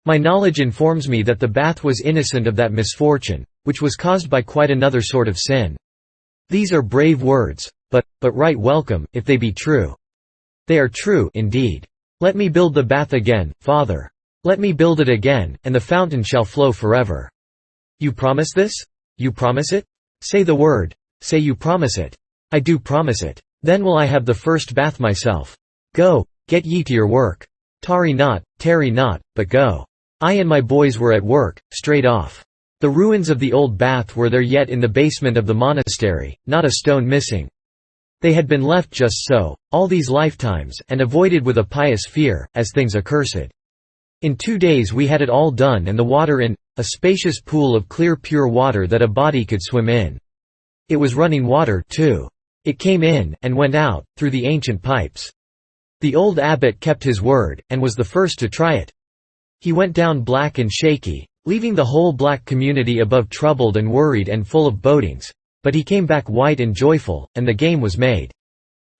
"My knowledge informs me that the bath was innocent of that misfortune, which was caused by quite another sort of sin. These are brave words, but right welcome, if they be true. They are true, indeed. Let me build the bath again, father. Let me build it again, and the fountain shall flow forever. You promise this? You promise it? Say the word. Say you promise it." "I do promise it." "Then will I have the first bath myself. Go, get ye to your work. Tarry not, but go." I and my boys were at work, straight off. The ruins of the old bath were there yet in the basement of the monastery, not a stone missing. They had been left just so, all these lifetimes, and avoided with a pious fear, as things accursed. In 2 days we had it all done, and the water in a spacious pool of clear pure water that a body could swim in. It was running water, too. It came in, and went out, through the ancient pipes. The old abbot kept his word, and was the first to try it. He went down black and shaky, leaving the whole black community above troubled and worried and full of bodings, but he came back white and joyful, and the game was made.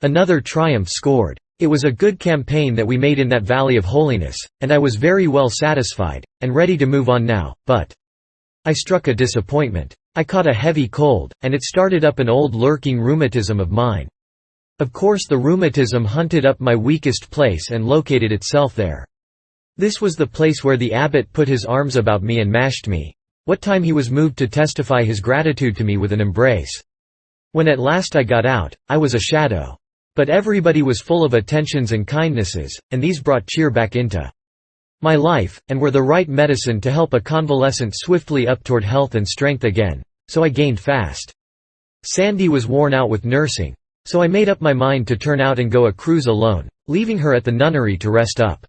Another triumph scored. It was a good campaign that we made in that valley of holiness, and I was very well satisfied, and ready to move on now, but I struck a disappointment. I caught a heavy cold, and it started up an old lurking rheumatism of mine. Of course the rheumatism hunted up my weakest place and located itself there. This was the place where the abbot put his arms about me and mashed me. What time he was moved to testify his gratitude to me with an embrace. When at last I got out, I was a shadow. But everybody was full of attentions and kindnesses, and these brought cheer back into my life, and were the right medicine to help a convalescent swiftly up toward health and strength again, so I gained fast. Sandy was worn out with nursing, so I made up my mind to turn out and go a cruise alone, leaving her at the nunnery to rest up.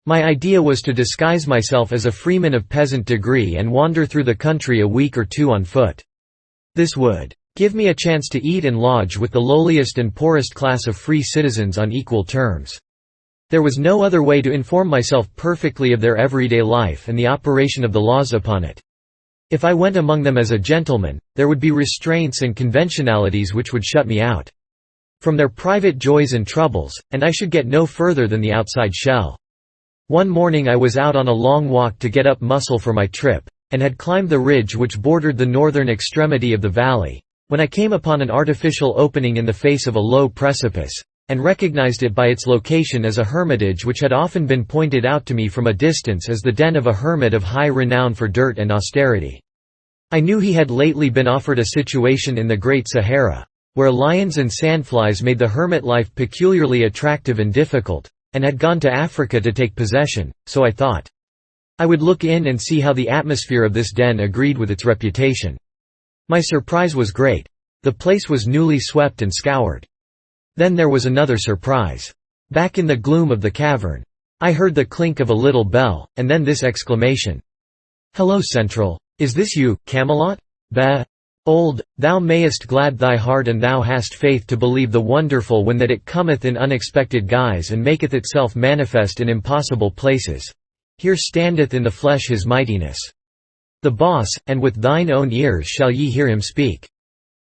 My idea was to disguise myself as a freeman of peasant degree and wander through the country a week or 2 on foot. This would give me a chance to eat and lodge with the lowliest and poorest class of free citizens on equal terms. There was no other way to inform myself perfectly of their everyday life and the operation of the laws upon it. If I went among them as a gentleman, there would be restraints and conventionalities which would shut me out from their private joys and troubles, and I should get no further than the outside shell. One morning I was out on a long walk to get up muscle for my trip, and had climbed the ridge which bordered the northern extremity of the valley, when I came upon an artificial opening in the face of a low precipice, and recognized it by its location as a hermitage which had often been pointed out to me from a distance as the den of a hermit of high renown for dirt and austerity. I knew he had lately been offered a situation in the Great Sahara, where lions and sandflies made the hermit life peculiarly attractive and difficult, and had gone to Africa to take possession, so I thought I would look in and see how the atmosphere of this den agreed with its reputation. My surprise was great. The place was newly swept and scoured. Then there was another surprise. Back in the gloom of the cavern, I heard the clink of a little bell, and then this exclamation. "Hello, Central. Is this you, Camelot? Behold, thou mayest glad thy heart and thou hast faith to believe the wonderful when that it cometh in unexpected guise and maketh itself manifest in impossible places. Here standeth in the flesh his mightiness. The boss, and with thine own ears shall ye hear him speak."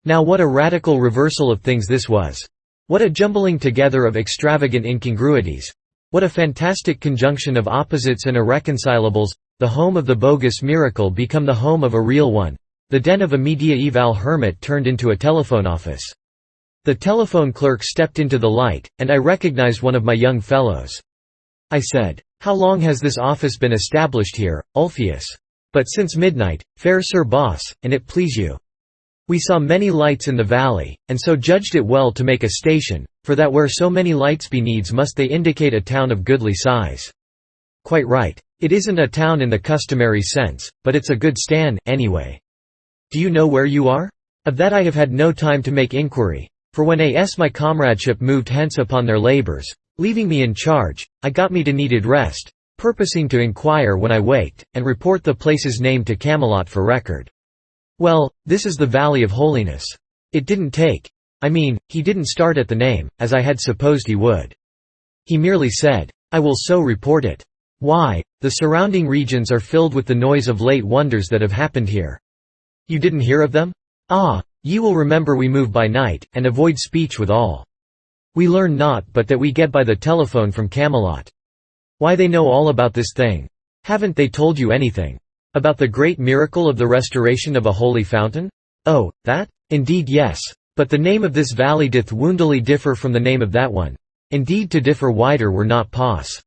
Now what a radical reversal of things this was! What a jumbling together of extravagant incongruities! What a fantastic conjunction of opposites and irreconcilables! The home of the bogus miracle become the home of a real one. The den of a mediaeval hermit turned into a telephone office. The telephone clerk stepped into the light, and I recognized one of my young fellows. I said, "How long has this office been established here, Ulfius?" "But since midnight, fair Sir Boss, and it please you. We saw many lights in the valley, and so judged it well to make a station, for that where so many lights be needs must they indicate a town of goodly size." "Quite right. It isn't a town in the customary sense, but it's a good stand, anyway. Do you know where you are?" "Of that I have had no time to make inquiry, for when my comradeship moved hence upon their labours, leaving me in charge, I got me to needed rest, purposing to inquire when I waked, and report the place's name to Camelot for record. Well, this is the Valley of Holiness. It didn't he didn't start at the name, as I had supposed he would. He merely said, 'I will so report it.' Why, the surrounding regions are filled with the noise of late wonders that have happened here. You didn't hear of them? Ah, ye will remember we move by night, and avoid speech with all. We learn naught but that we get by the telephone from Camelot. Why, they know all about this thing. Haven't they told you anything? About the great miracle of the restoration of a holy fountain? Oh, that? Indeed yes. But the name of this valley doth woundily differ from the name of that one. Indeed to differ wider were not pos.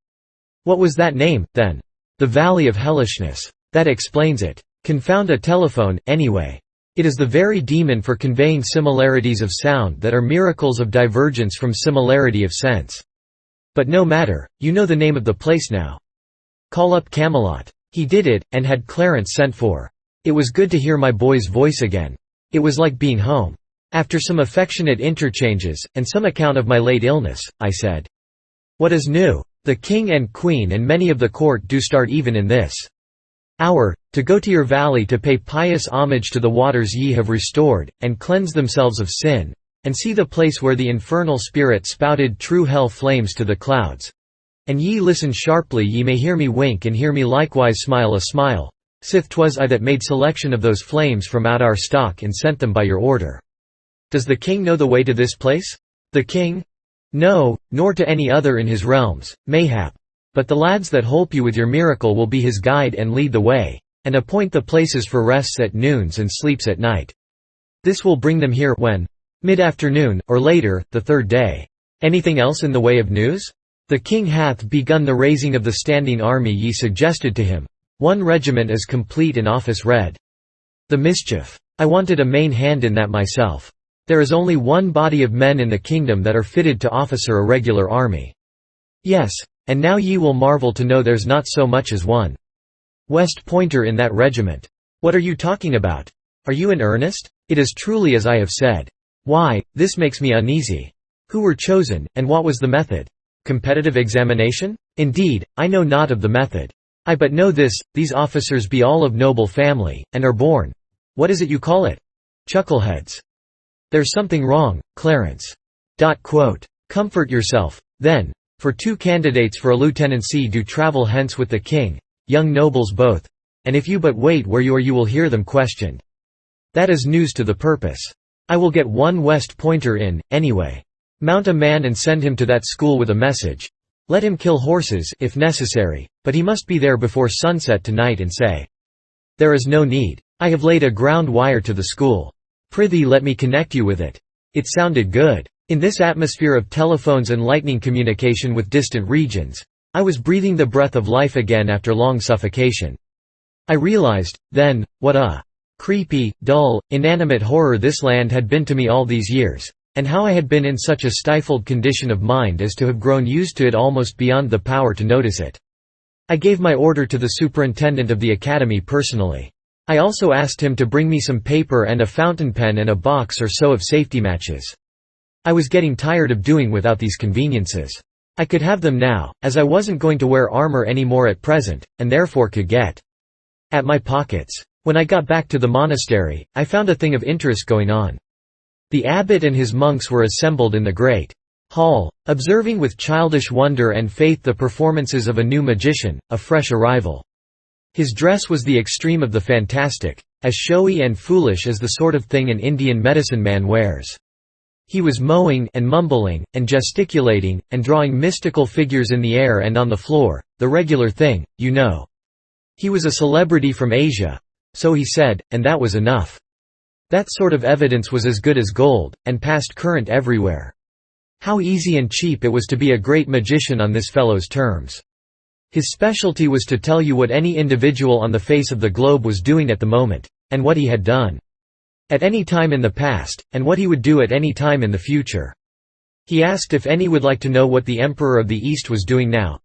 What was that name, then? The Valley of Hellishness. That explains it. Confound a telephone, anyway. It is the very demon for conveying similarities of sound that are miracles of divergence from similarity of sense. But no matter, you know the name of the place now. Call up Camelot." He did it, and had Clarence sent for. It was good to hear my boy's voice again. It was like being home. After some affectionate interchanges, and some account of my late illness, I said, "What is new? The king and queen and many of the court do start even in this hour, to go to your valley to pay pious homage to the waters ye have restored, and cleanse themselves of sin, and see the place where the infernal spirit spouted true hell flames to the clouds. And ye listen sharply, ye may hear me wink and hear me likewise smile a smile, sith 'twas I that made selection of those flames from out our stock and sent them by your order. Does the king know the way to this place?" "The king? No, nor to any other in his realms, mayhap. But the lads that holp you with your miracle will be his guide and lead the way, and appoint the places for rests at noons and sleeps at night. This will bring them here when? Mid-afternoon, or later, the third day. Anything else in the way of news? The king hath begun the raising of the standing army ye suggested to him. 1 regiment is complete and office read. The mischief! I wanted a main hand in that myself. There is only 1 body of men in the kingdom that are fitted to officer a regular army. Yes, and now ye will marvel to know there's not so much as 1 West Pointer in that regiment. What are you talking about? Are you in earnest? It is truly as I have said. Why, this makes me uneasy. Who were chosen, and what was the method? Competitive examination? Indeed, I know not of the method. I but know this, these officers be all of noble family, and are born— what is it you call it? Chuckleheads. There's something wrong, Clarence. Comfort yourself, then, for 2 candidates for a lieutenancy do travel hence with the king, young nobles both, and if you but wait where you are you will hear them questioned. That is news to the purpose. I will get 1 West Pointer in, anyway. Mount a man and send him to that school with a message. Let him kill horses, if necessary, but he must be there before sunset tonight and say, 'There is no need. I have laid a ground wire to the school. Prithee let me connect you with it.'" It sounded good. In this atmosphere of telephones and lightning communication with distant regions, I was breathing the breath of life again after long suffocation. I realized, then, what a creepy, dull, inanimate horror this land had been to me all these years, and how I had been in such a stifled condition of mind as to have grown used to it almost beyond the power to notice it. I gave my order to the superintendent of the academy personally. I also asked him to bring me some paper and a fountain pen and a box or so of safety matches. I was getting tired of doing without these conveniences. I could have them now, as I wasn't going to wear armor any more at present, and therefore could get at my pockets. When I got back to the monastery, I found a thing of interest going on. The abbot and his monks were assembled in the great hall, observing with childish wonder and faith the performances of a new magician, a fresh arrival. His dress was the extreme of the fantastic, as showy and foolish as the sort of thing an Indian medicine man wears. He was mowing and mumbling, and gesticulating, and drawing mystical figures in the air and on the floor, the regular thing, you know. He was a celebrity from Asia, so he said, and that was enough. That sort of evidence was as good as gold, and passed current everywhere. How easy and cheap it was to be a great magician on this fellow's terms. His specialty was to tell you what any individual on the face of the globe was doing at the moment, and what he had done at any time in the past, and what he would do at any time in the future. He asked if any would like to know what the Emperor of the East was doing now.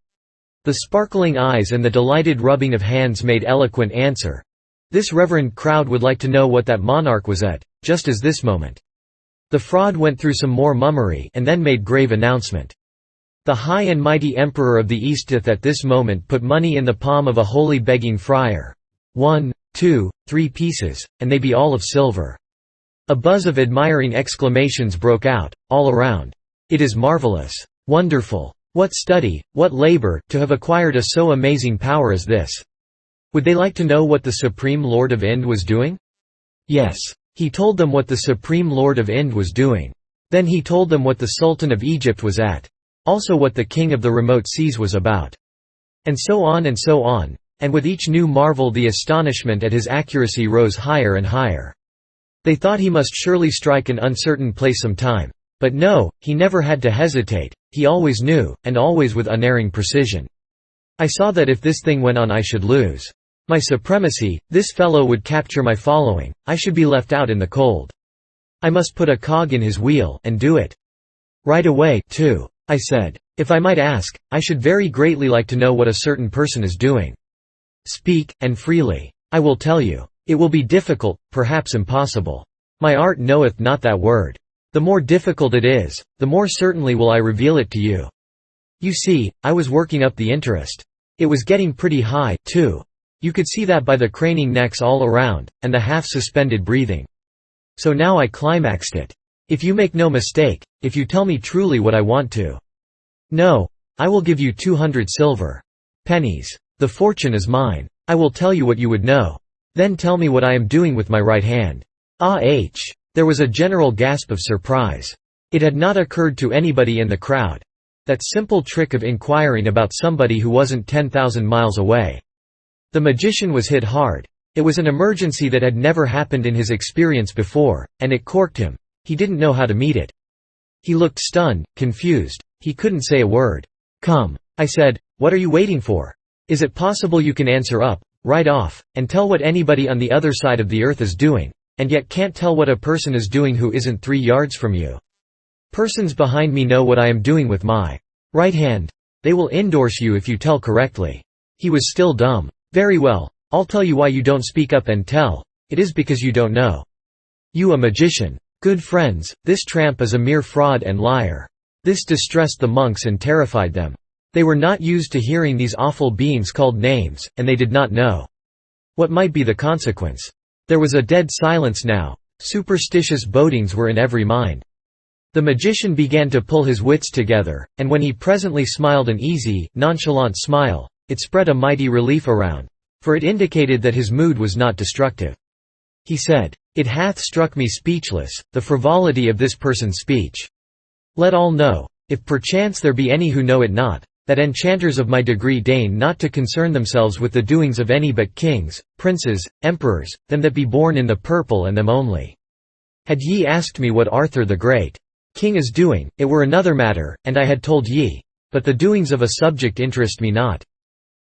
The sparkling eyes and the delighted rubbing of hands made eloquent answer. This reverend crowd would like to know what that monarch was at, just as this moment. The fraud went through some more mummery and then made grave announcement. The high and mighty Emperor of the East doth at this moment put money in the palm of a holy begging friar. 1, 2, 3 pieces, and they be all of silver. A buzz of admiring exclamations broke out, all around. It is marvelous. Wonderful. What study, what labor, to have acquired a so amazing power as this. Would they like to know what the Supreme Lord of Ind was doing? Yes. He told them what the Supreme Lord of Ind was doing. Then he told them what the Sultan of Egypt was at. Also what the King of the remote seas was about. And so on, and with each new marvel the astonishment at his accuracy rose higher and higher. They thought he must surely strike an uncertain place some time. But no, he never had to hesitate, he always knew, and always with unerring precision. I saw that if this thing went on I should lose my supremacy, this fellow would capture my following, I should be left out in the cold. I must put a cog in his wheel, and do it right away, too. I said, if I might ask, I should very greatly like to know what a certain person is doing. Speak, and freely. I will tell you. It will be difficult, perhaps impossible. My art knoweth not that word. The more difficult it is, the more certainly will I reveal it to you. You see, I was working up the interest. It was getting pretty high, too. You could see that by the craning necks all around, and the half-suspended breathing. So now I climaxed it. If you make no mistake, if you tell me truly what I want to know, I will give you 200 silver pennies. The fortune is mine. I will tell you what you would know. Then tell me what I am doing with my right hand. There was a general gasp of surprise. It had not occurred to anybody in the crowd. That simple trick of inquiring about somebody who wasn't 10,000 miles away. The magician was hit hard. It was an emergency that had never happened in his experience before, and it corked him. He didn't know how to meet it. He looked stunned, confused. He couldn't say a word. Come, I said, what are you waiting for? Is it possible you can answer up, right off, and tell what anybody on the other side of the earth is doing, and yet can't tell what a person is doing who isn't 3 yards from you? Persons behind me know what I am doing with my right hand. They will endorse you if you tell correctly. He was still dumb. Very well, I'll tell you why you don't speak up and tell. It is because you don't know. You a magician. Good friends, this tramp is a mere fraud and liar. This distressed the monks and terrified them. They were not used to hearing these awful beings called names, and they did not know what might be the consequence. There was a dead silence now. Superstitious bodings were in every mind. The magician began to pull his wits together, and when he presently smiled an easy, nonchalant smile, it spread a mighty relief around, for it indicated that his mood was not destructive. He said, "It hath struck me speechless, the frivolity of this person's speech. Let all know, if perchance there be any who know it not, that enchanters of my degree deign not to concern themselves with the doings of any but kings, princes, emperors, them that be born in the purple and them only. Had ye asked me what Arthur the Great King is doing, it were another matter, and I had told ye, but the doings of a subject interest me not.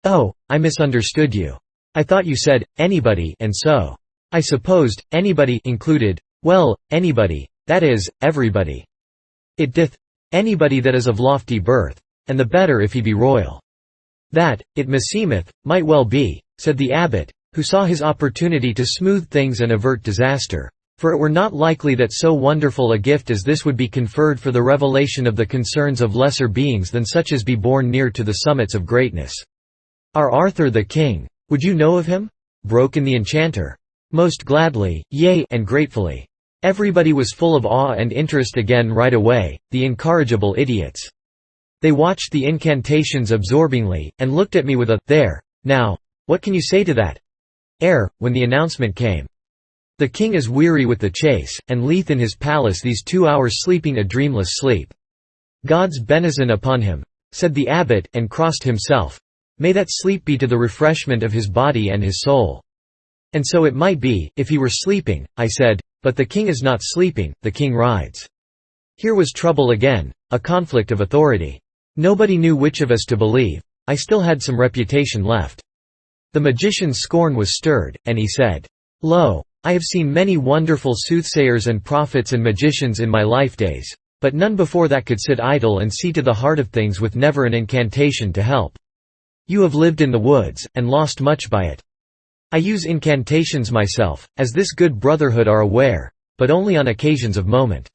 Oh, I misunderstood you. I thought you said, anybody, and so I supposed, anybody included, well, anybody, that is, everybody. It doth anybody that is of lofty birth, and the better if he be royal. That, it meseemeth, might well be, said the abbot, who saw his opportunity to smooth things and avert disaster, for it were not likely that so wonderful a gift as this would be conferred for the revelation of the concerns of lesser beings than such as be born near to the summits of greatness. Our Arthur the King, would you know of him? Broke in the enchanter. Most gladly, yea, and gratefully. Everybody was full of awe and interest again right away, the incorrigible idiots. They watched the incantations absorbingly, and looked at me with a, "There, now, what can you say to that?" air, when the announcement came. The king is weary with the chase, and leath in his palace these 2 hours sleeping a dreamless sleep. God's benison upon him, said the abbot, and crossed himself. May that sleep be to the refreshment of his body and his soul. And so it might be, if he were sleeping, I said, But the king is not sleeping, the king rides. Here was trouble again, a conflict of authority. Nobody knew which of us to believe. I still had some reputation left. The magician's scorn was stirred, and he said, "Lo, I have seen many wonderful soothsayers and prophets and magicians in my life days, but none before that could sit idle and see to the heart of things with never an incantation to help. You have lived in the woods, and lost much by it. I use incantations myself, as this good brotherhood are aware, but only on occasions of moment.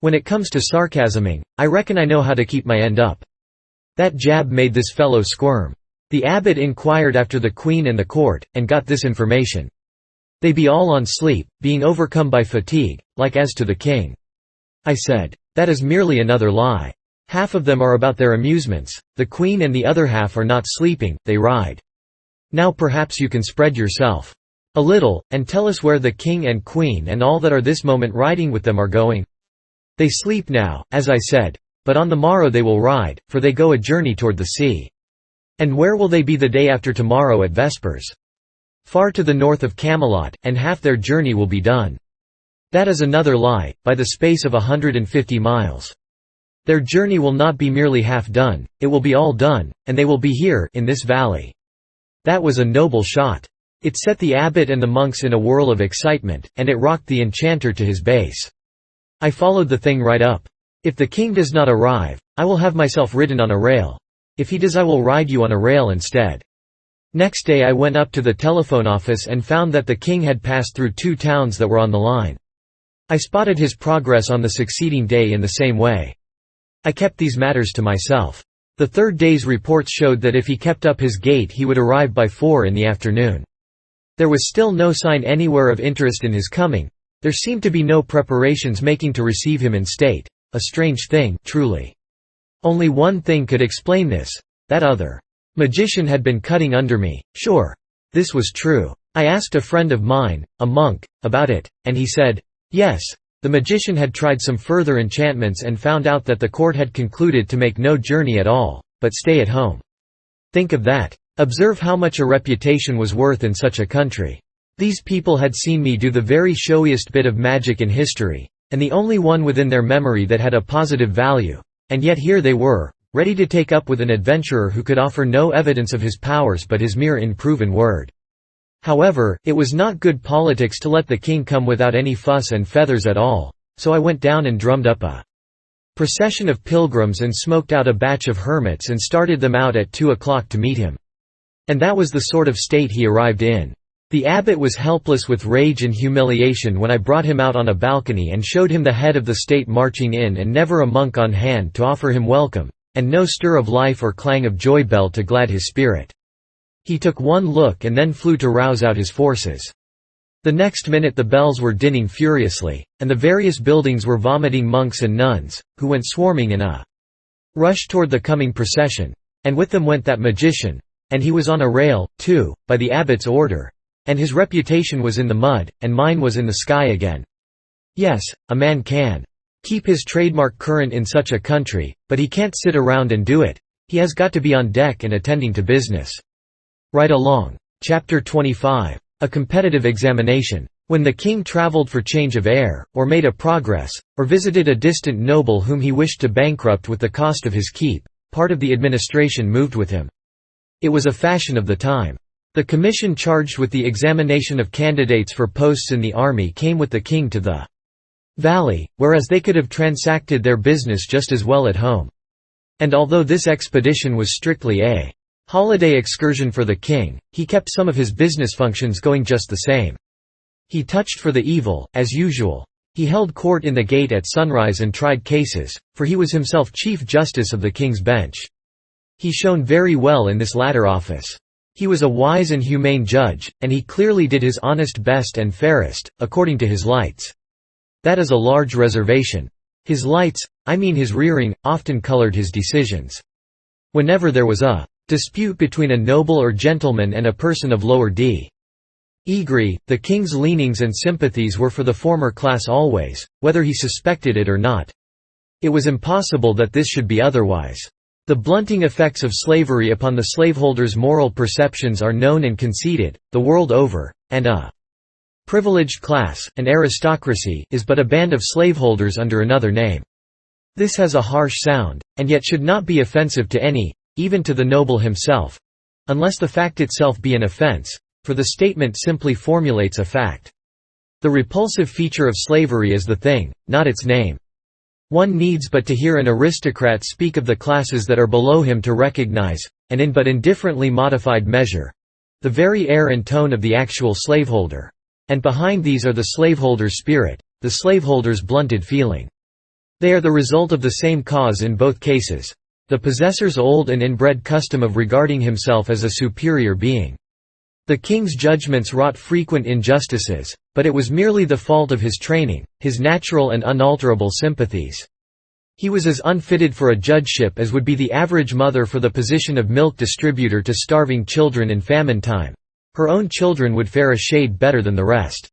When it comes to sarcasming, I reckon I know how to keep my end up." That jab made this fellow squirm. The abbot inquired after the queen and the court, and got this information. They be all on sleep, being overcome by fatigue, like as to the king. I said, "That is merely another lie. Half of them are about their amusements, the queen and the other half are not sleeping, they ride. Now perhaps you can spread yourself a little, and tell us where the king and queen and all that are this moment riding with them are going." "They sleep now, as I said, but on the morrow they will ride, for they go a journey toward the sea." "And where will they be the day after tomorrow at vespers?" "Far to the north of Camelot, and half their journey will be done." "That is another lie, by the space of 150 miles. Their journey will not be merely half done, it will be all done, and they will be here, in this valley." That was a noble shot. It set the abbot and the monks in a whirl of excitement, and it rocked the enchanter to his base. I followed the thing right up. "If the king does not arrive, I will have myself ridden on a rail. If he does, I will ride you on a rail instead." Next day I went up to the telephone office and found that the king had passed through 2 towns that were on the line. I spotted his progress on the succeeding day in the same way. I kept these matters to myself. The 3rd day's reports showed that if he kept up his gait he would arrive by 4 in the afternoon. There was still no sign anywhere of interest in his coming. There seemed to be no preparations making to receive him in state. A strange thing, truly. Only one thing could explain this. That other magician had been cutting under me, sure. This was true. I asked a friend of mine, a monk, about it, and he said, yes, the magician had tried some further enchantments and found out that the court had concluded to make no journey at all, but stay at home. Think of that. Observe how much a reputation was worth in such a country. These people had seen me do the very showiest bit of magic in history, and the only one within their memory that had a positive value, and yet here they were, ready to take up with an adventurer who could offer no evidence of his powers but his mere unproven word. However, it was not good politics to let the king come without any fuss and feathers at all, so I went down and drummed up a procession of pilgrims and smoked out a batch of hermits and started them out at 2 o'clock to meet him. And that was the sort of state he arrived in. The abbot was helpless with rage and humiliation when I brought him out on a balcony and showed him the head of the state marching in and never a monk on hand to offer him welcome, and no stir of life or clang of joy bell to glad his spirit. He took one look and then flew to rouse out his forces. The next minute the bells were dinning furiously, and the various buildings were vomiting monks and nuns, who went swarming in a rush toward the coming procession, and with them went that magician, and he was on a rail, too, by the abbot's order. And his reputation was in the mud, and mine was in the sky again. Yes, a man can keep his trademark current in such a country, but he can't sit around and do it. He has got to be on deck and attending to business. Right along. Chapter 25. A competitive examination. When the king traveled for change of air, or made a progress, or visited a distant noble whom he wished to bankrupt with the cost of his keep, part of the administration moved with him. It was a fashion of the time. The commission charged with the examination of candidates for posts in the army came with the king to the valley, whereas they could have transacted their business just as well at home. And although this expedition was strictly a holiday excursion for the king, he kept some of his business functions going just the same. He touched for the evil, as usual. He held court in the gate at sunrise and tried cases, for he was himself chief justice of the king's bench. He shone very well in this latter office. He was a wise and humane judge, and he clearly did his honest best and fairest, according to his lights. That is a large reservation. His lights, I mean his rearing, often colored his decisions. Whenever there was a dispute between a noble or gentleman and a person of lower degree, the king's leanings and sympathies were for the former class always, whether he suspected it or not. It was impossible that this should be otherwise. The blunting effects of slavery upon the slaveholder's moral perceptions are known and conceded, the world over, and a Privileged class, and aristocracy, is but a band of slaveholders under another name. This has a harsh sound, and yet should not be offensive to any, even to the noble himself, unless the fact itself be an offense, for the statement simply formulates a fact. The repulsive feature of slavery is the thing, not its name. One needs but to hear an aristocrat speak of the classes that are below him to recognize, and in but indifferently modified measure, the very air and tone of the actual slaveholder. And behind these are the slaveholder's spirit, the slaveholder's blunted feeling. They are the result of the same cause in both cases, the possessor's old and inbred custom of regarding himself as a superior being. The king's judgments wrought frequent injustices, but it was merely the fault of his training, his natural and unalterable sympathies. He was as unfitted for a judgeship as would be the average mother for the position of milk distributor to starving children in famine time. Her own children would fare a shade better than the rest.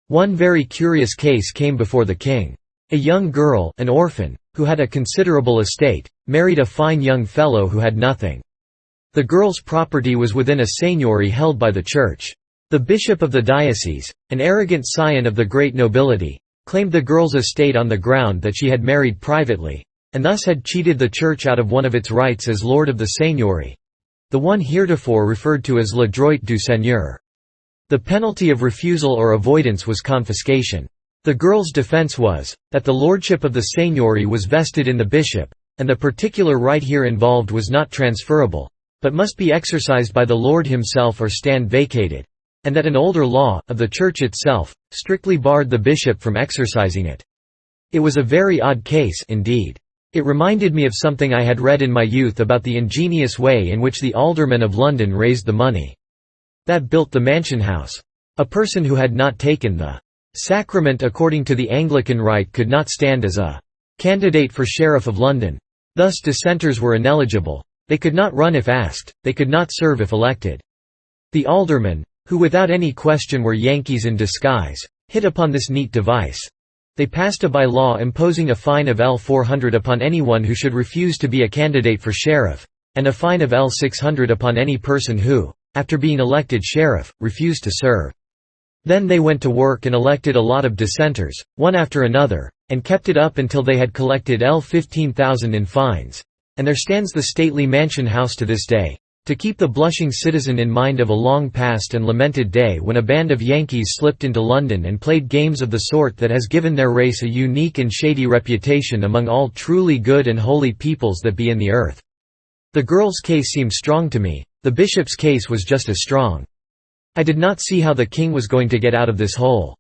One very curious case came before the king. A young girl, an orphan, who had a considerable estate, married a fine young fellow who had nothing. The girl's property was within a seigniory held by the church. The bishop of the diocese, an arrogant scion of the great nobility, claimed the girl's estate on the ground that she had married privately, and thus had cheated the church out of one of its rights as lord of the seigniory, the one heretofore referred to as le droit du seigneur. The penalty of refusal or avoidance was confiscation. The girl's defense was, that the lordship of the seigniory was vested in the bishop, and the particular right here involved was not transferable, but must be exercised by the lord himself or stand vacated, and that an older law, of the church itself, strictly barred the bishop from exercising it. It was a very odd case, indeed. It reminded me of something I had read in my youth about the ingenious way in which the aldermen of London raised the money that built the Mansion House. A person who had not taken the sacrament according to the Anglican rite could not stand as a candidate for Sheriff of London. Thus dissenters were ineligible. They could not run if asked, they could not serve if elected. The aldermen, who without any question were Yankees in disguise, hit upon this neat device. They passed a by-law imposing a fine of L400 upon anyone who should refuse to be a candidate for sheriff, and a fine of L600 upon any person who, after being elected sheriff, refused to serve. Then they went to work and elected a lot of dissenters, one after another, and kept it up until they had collected L15,000 in fines. And there stands the stately Mansion House to this day, to keep the blushing citizen in mind of a long past and lamented day when a band of Yankees slipped into London and played games of the sort that has given their race a unique and shady reputation among all truly good and holy peoples that be in the earth. The girl's case seemed strong to me, the bishop's case was just as strong. I did not see how the king was going to get out of this hole.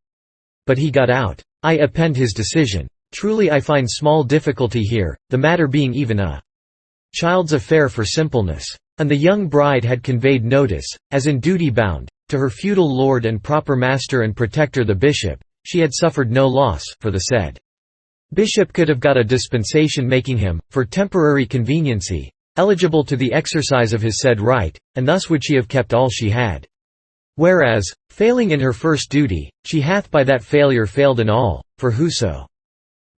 But he got out. I append his decision. Truly I find small difficulty here, the matter being even a child's affair for simpleness. And the young bride had conveyed notice, as in duty bound, to her feudal lord and proper master and protector the bishop, she had suffered no loss, for the said bishop could have got a dispensation making him, for temporary conveniency, eligible to the exercise of his said right, and thus would she have kept all she had. Whereas, failing in her first duty, she hath by that failure failed in all, for whoso,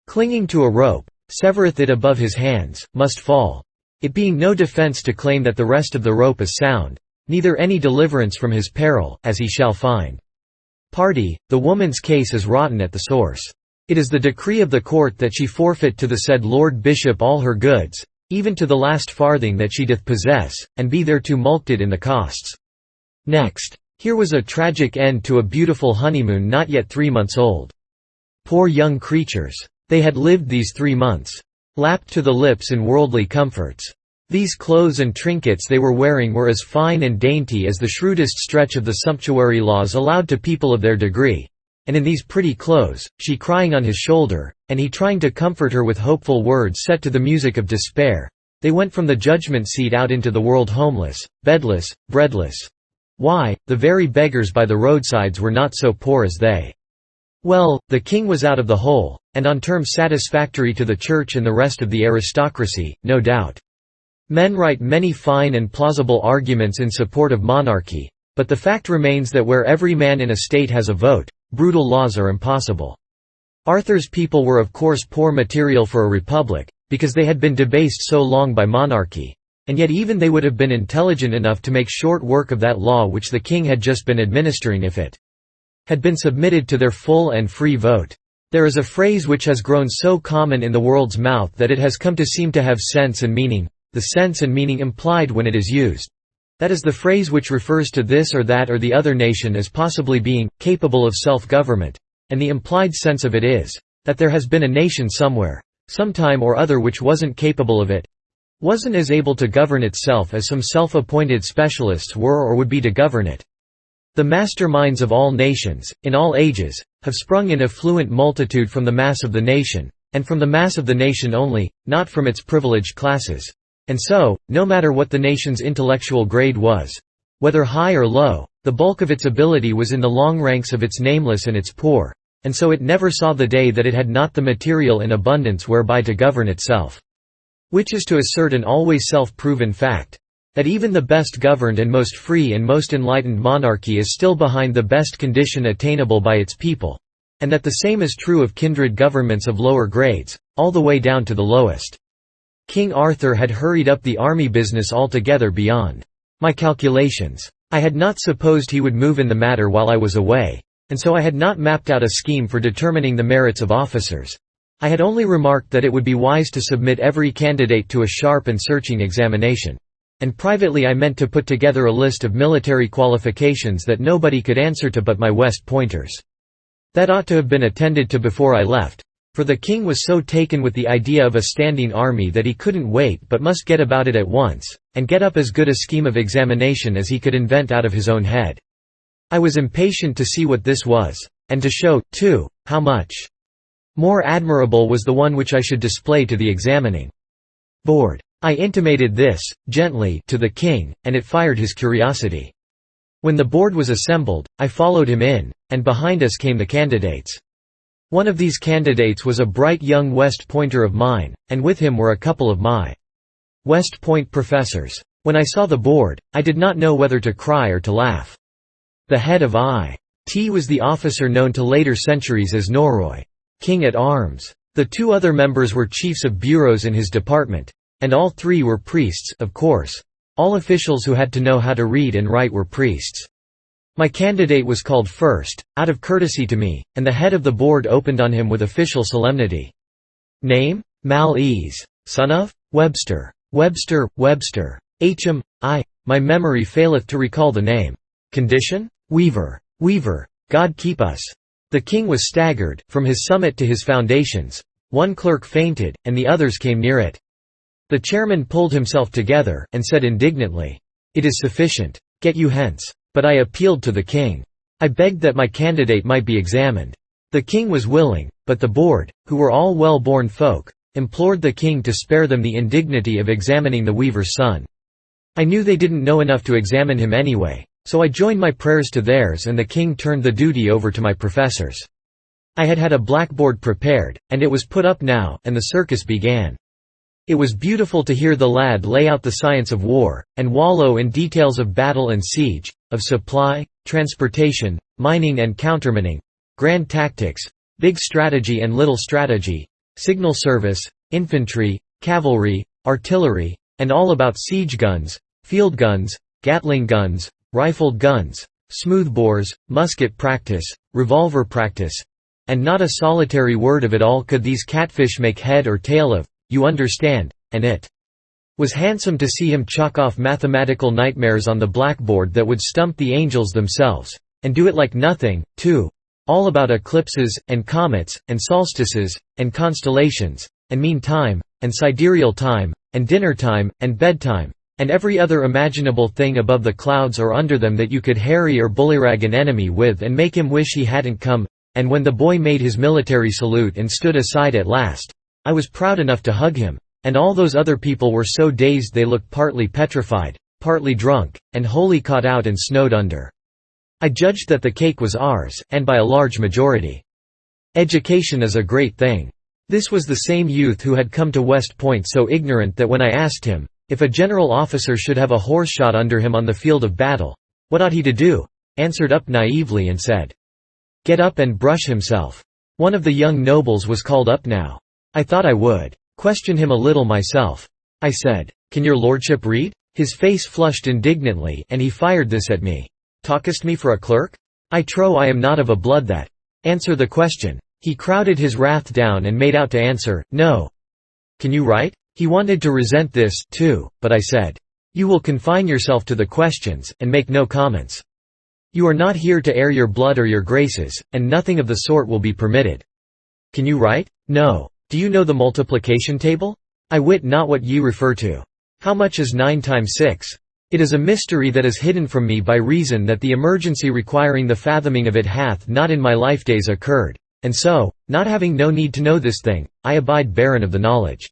clinging to a rope, severeth it above his hands, must fall. It being no defense to claim that the rest of the rope is sound, neither any deliverance from his peril, as he shall find. Party, the woman's case is rotten at the source. It is the decree of the court that she forfeit to the said Lord Bishop all her goods, even to the last farthing that she doth possess, and be thereto mulcted in the costs. Next, here was a tragic end to a beautiful honeymoon not yet 3 months old. Poor young creatures! They had lived these 3 months, lapped to the lips in worldly comforts. These clothes and trinkets they were wearing were as fine and dainty as the shrewdest stretch of the sumptuary laws allowed to people of their degree, and in these pretty clothes, she crying on his shoulder, and he trying to comfort her with hopeful words set to the music of despair, they went from the judgment seat out into the world homeless, bedless, breadless. Why, the very beggars by the roadsides were not so poor as they. Well, the king was out of the hole, and on terms satisfactory to the church and the rest of the aristocracy, no doubt. Men write many fine and plausible arguments in support of monarchy, but the fact remains that where every man in a state has a vote, brutal laws are impossible. Arthur's people were of course poor material for a republic, because they had been debased so long by monarchy, and yet even they would have been intelligent enough to make short work of that law which the king had just been administering if it had been submitted to their full and free vote. There is a phrase which has grown so common in the world's mouth that it has come to seem to have sense and meaning, the sense and meaning implied when it is used. That is the phrase which refers to this or that or the other nation as possibly being capable of self-government, and the implied sense of it is that there has been a nation somewhere, sometime or other which wasn't capable of it, wasn't as able to govern itself as some self-appointed specialists were or would be to govern it. The masterminds of all nations, in all ages, have sprung in affluent multitude from the mass of the nation, and from the mass of the nation only, not from its privileged classes. And so, no matter what the nation's intellectual grade was, whether high or low, the bulk of its ability was in the long ranks of its nameless and its poor, and so it never saw the day that it had not the material in abundance whereby to govern itself. Which is to assert an always self-proven fact, that even the best governed and most free and most enlightened monarchy is still behind the best condition attainable by its people, and that the same is true of kindred governments of lower grades, all the way down to the lowest. King Arthur had hurried up the army business altogether beyond my calculations. I had not supposed he would move in the matter while I was away, and so I had not mapped out a scheme for determining the merits of officers. I had only remarked that it would be wise to submit every candidate to a sharp and searching examination. And privately I meant to put together a list of military qualifications that nobody could answer to but my West Pointers. That ought to have been attended to before I left, for the king was so taken with the idea of a standing army that he couldn't wait but must get about it at once, and get up as good a scheme of examination as he could invent out of his own head. I was impatient to see what this was, and to show, too, how much more admirable was the one which I should display to the examining board. I intimated this, gently, to the king, and it fired his curiosity. When the board was assembled, I followed him in, and behind us came the candidates. One of these candidates was a bright young West Pointer of mine, and with him were a couple of my West Point professors. When I saw the board, I did not know whether to cry or to laugh. The head of I.T. was the officer known to later centuries as Norroy, King at Arms. The two other members were chiefs of bureaus in his department, and all three were priests, of course. All officials who had to know how to read and write were priests. My candidate was called first, out of courtesy to me, and the head of the board opened on him with official solemnity. Name? Mal-Ease. Son of? Webster. Webster, Webster. H.M. I. My memory faileth to recall the name. Condition? Weaver. Weaver. God keep us. The king was staggered, from his summit to his foundations. One clerk fainted, and the others came near it. The chairman pulled himself together, and said indignantly, "It is sufficient. Get you hence." But I appealed to the king. I begged that my candidate might be examined. The king was willing, but the board, who were all well-born folk, implored the king to spare them the indignity of examining the weaver's son. I knew they didn't know enough to examine him anyway, so I joined my prayers to theirs and the king turned the duty over to my professors. I had had a blackboard prepared, and it was put up now, and the circus began. It was beautiful to hear the lad lay out the science of war, and wallow in details of battle and siege, of supply, transportation, mining and countermining, grand tactics, big strategy and little strategy, signal service, infantry, cavalry, artillery, and all about siege guns, field guns, Gatling guns, rifled guns, smoothbores, musket practice, revolver practice, and not a solitary word of it all could these catfish make head or tail of. You understand, and it was handsome to see him chalk off mathematical nightmares on the blackboard that would stump the angels themselves, and do it like nothing, too, all about eclipses, and comets, and solstices, and constellations, and mean time, and sidereal time, and dinner time, and bedtime, and every other imaginable thing above the clouds or under them that you could harry or bullyrag an enemy with and make him wish he hadn't come. And when the boy made his military salute and stood aside at last, I was proud enough to hug him, and all those other people were so dazed they looked partly petrified, partly drunk, and wholly caught out and snowed under. I judged that the cake was ours, and by a large majority. Education is a great thing. This was the same youth who had come to West Point so ignorant that when I asked him, if a general officer should have a horse shot under him on the field of battle, what ought he to do, answered up naively and said, "Get up and brush himself." One of the young nobles was called up now. I thought I would question him a little myself. I said, "Can your lordship read?" His face flushed indignantly, and he fired this at me. "Talkest me for a clerk? I trow I am not of a blood that answer the question." He crowded his wrath down and made out to answer, "No. Can you write?" He wanted to resent this, too, but I said, "You will confine yourself to the questions, and make no comments. You are not here to air your blood or your graces, and nothing of the sort will be permitted. Can you write?" "No." "Do you know the multiplication table?" "I wit not what ye refer to." "How much is 9 times 6? "It is a mystery that is hidden from me by reason that the emergency requiring the fathoming of it hath not in my lifedays occurred, and so, not having no need to know this thing, I abide barren of the knowledge.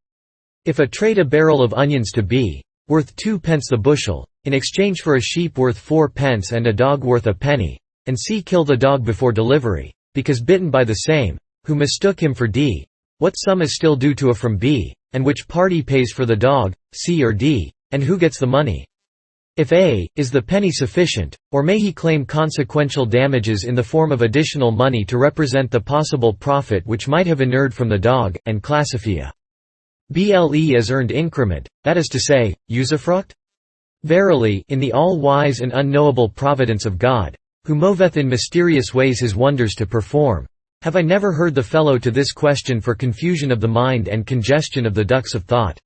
If a trade a barrel of onions to be worth 2 pence the bushel, in exchange for a sheep worth 4 pence and a dog worth a penny, and C kill the dog before delivery, because bitten by the same, who mistook him for D, what sum is still due to A from B, and which party pays for the dog, C or D, and who gets the money? If A, is the penny sufficient, or may he claim consequential damages in the form of additional money to represent the possible profit which might have inured from the dog, and classifia ble as earned increment, that is to say, usufruct? Verily, in the all-wise and unknowable providence of God, who moveth in mysterious ways his wonders to perform, have I never heard the fellow to this question for confusion of the mind and congestion of the ducts of thought.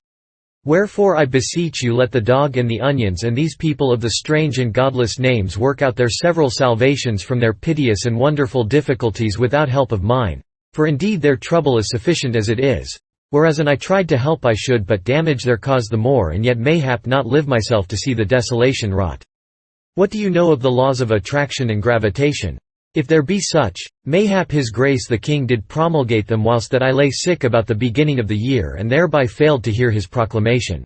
Wherefore I beseech you let the dog and the onions and these people of the strange and godless names work out their several salvations from their piteous and wonderful difficulties without help of mine, for indeed their trouble is sufficient as it is, whereas an I tried to help I should but damage their cause the more and yet mayhap not live myself to see the desolation wrought. What do you know of the laws of attraction and gravitation? If there be such, mayhap his grace the king did promulgate them whilst that I lay sick about the beginning of the year and thereby failed to hear his proclamation.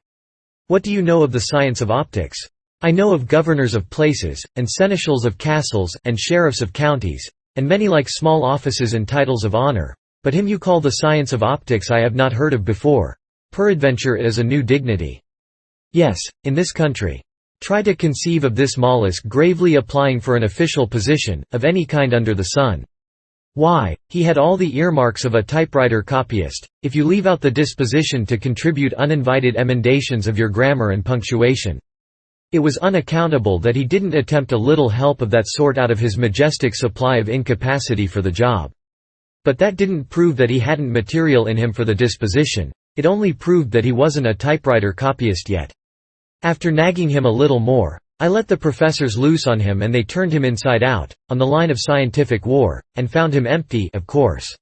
What do you know of the science of optics? I know of governors of places, and seneschals of castles, and sheriffs of counties, and many like small offices and titles of honor, but him you call the science of optics I have not heard of before. Peradventure it is a new dignity. Yes, in this country. Try to conceive of this mollusk gravely applying for an official position, of any kind under the sun. Why, he had all the earmarks of a typewriter copyist, if you leave out the disposition to contribute uninvited emendations of your grammar and punctuation. It was unaccountable that he didn't attempt a little help of that sort out of his majestic supply of incapacity for the job. But that didn't prove that he hadn't material in him for the disposition, it only proved that he wasn't a typewriter copyist yet. After nagging him a little more, I let the professors loose on him and they turned him inside out, on the line of scientific war, and found him empty, of course.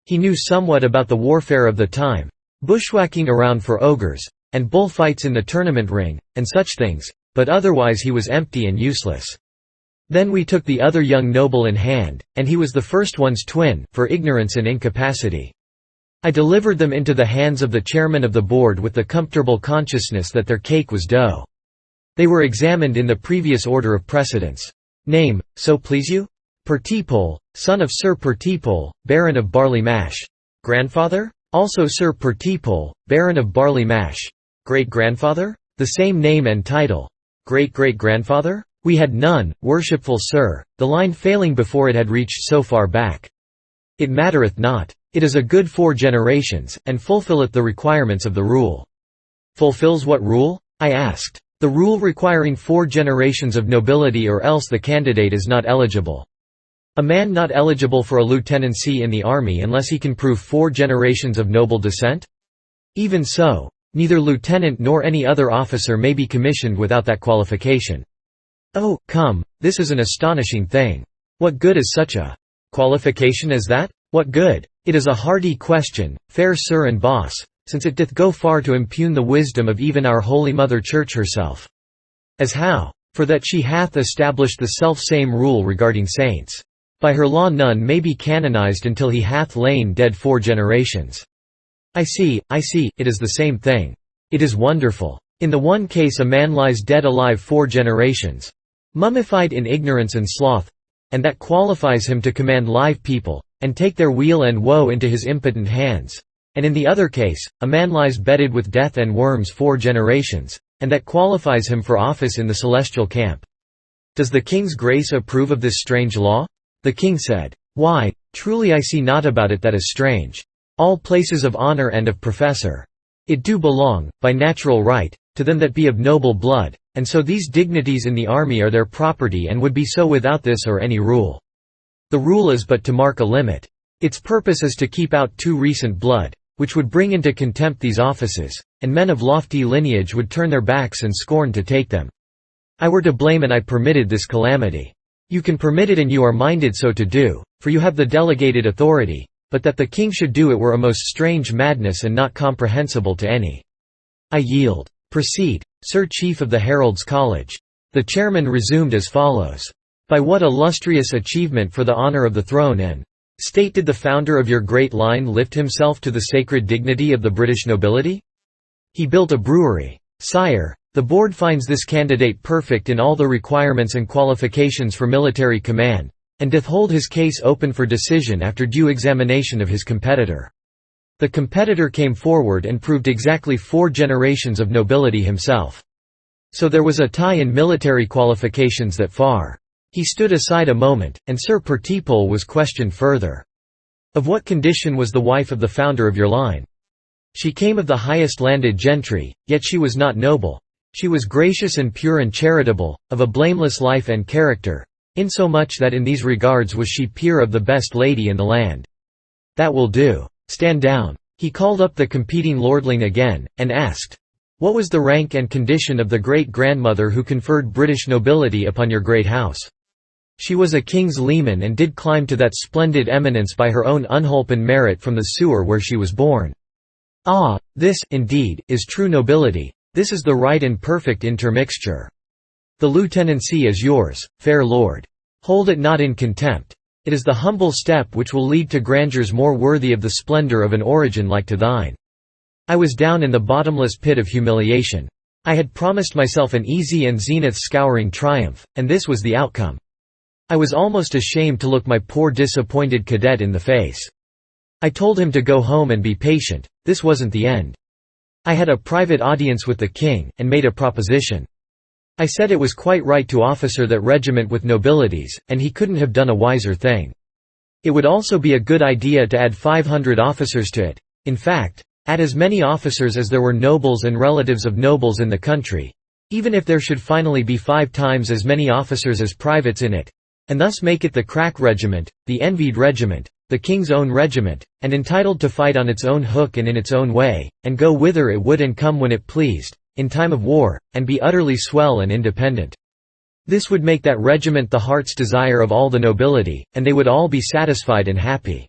He knew somewhat about the warfare of the time, bushwhacking around for ogres, and bullfights in the tournament ring, and such things, but otherwise he was empty and useless. Then we took the other young noble in hand, and he was the first one's twin, for ignorance and incapacity. I delivered them into the hands of the chairman of the board with the comfortable consciousness that their cake was dough. They were examined in the previous order of precedence. Name, so please you? Pertipole, son of Sir Pertipole, Baron of Barley Mash. Grandfather? Also Sir Pertipole, Baron of Barley Mash. Great-grandfather? The same name and title. Great-great-grandfather? We had none, worshipful sir, the line failing before it had reached so far back. It mattereth not. It is a good 4 generations, and fulfilleth the requirements of the rule. Fulfills what rule? I asked. The rule requiring 4 generations of nobility, or else the candidate is not eligible. A man not eligible for a lieutenancy in the army unless he can prove 4 generations of noble descent? Even so, neither lieutenant nor any other officer may be commissioned without that qualification. Oh, come, this is an astonishing thing. What good is such a qualification as that? What good? It is a hardy question, fair sir and boss, since it doth go far to impugn the wisdom of even our Holy Mother Church herself. As how? For that she hath established the self-same rule regarding saints. By her law none may be canonized until he hath lain dead 4 generations. I see, it is the same thing. It is wonderful. In the one case a man lies dead alive 4 generations, mummified in ignorance and sloth, and that qualifies him to command live people, and take their weal and woe into his impotent hands. And in the other case, a man lies bedded with death and worms 4 generations, and that qualifies him for office in the celestial camp. Does the king's grace approve of this strange law? The king said, Why, truly I see naught about it that is strange. All places of honor and of professor It do belong, by natural right, to them that be of noble blood, and so these dignities in the army are their property and would be so without this or any rule. The rule is but to mark a limit. Its purpose is to keep out too recent blood, which would bring into contempt these offices, and men of lofty lineage would turn their backs and scorn to take them. I were to blame and I permitted this calamity. You can permit it and you are minded so to do, for you have the delegated authority, but that the king should do it were a most strange madness and not comprehensible to any. I yield. Proceed, Sir Chief of the Heralds' College. The chairman resumed as follows. By what illustrious achievement for the honor of the throne and state did the founder of your great line lift himself to the sacred dignity of the British nobility? He built a brewery. Sire, the board finds this candidate perfect in all the requirements and qualifications for military command, and doth hold his case open for decision after due examination of his competitor. The competitor came forward and proved exactly 4 generations of nobility himself. So there was a tie in military qualifications that far. He stood aside a moment, and Sir Pertipole was questioned further. Of what condition was the wife of the founder of your line? She came of the highest landed gentry, yet she was not noble. She was gracious and pure and charitable, of a blameless life and character, insomuch that in these regards was she peer of the best lady in the land. That will do. Stand down. He called up the competing lordling again, and asked, what was the rank and condition of the great-grandmother who conferred British nobility upon your great house? She was a king's leman and did climb to that splendid eminence by her own unholpen merit from the sewer where she was born. Ah, this, indeed, is true nobility, this is the right and perfect intermixture. The lieutenancy is yours, fair lord. Hold it not in contempt. It is the humble step which will lead to grandeurs more worthy of the splendor of an origin like to thine. I was down in the bottomless pit of humiliation. I had promised myself an easy and zenith-scouring triumph, and this was the outcome. I was almost ashamed to look my poor disappointed cadet in the face. I told him to go home and be patient, this wasn't the end. I had a private audience with the king, and made a proposition. I said it was quite right to officer that regiment with nobilities, and he couldn't have done a wiser thing. It would also be a good idea to add 500 officers to it, in fact, add as many officers as there were nobles and relatives of nobles in the country, even if there should finally be 5 times as many officers as privates in it, and thus make it the crack regiment, the envied regiment, the king's own regiment, and entitled to fight on its own hook and in its own way, and go whither it would and come when it pleased, in time of war, and be utterly swell and independent. This would make that regiment the heart's desire of all the nobility, and they would all be satisfied and happy.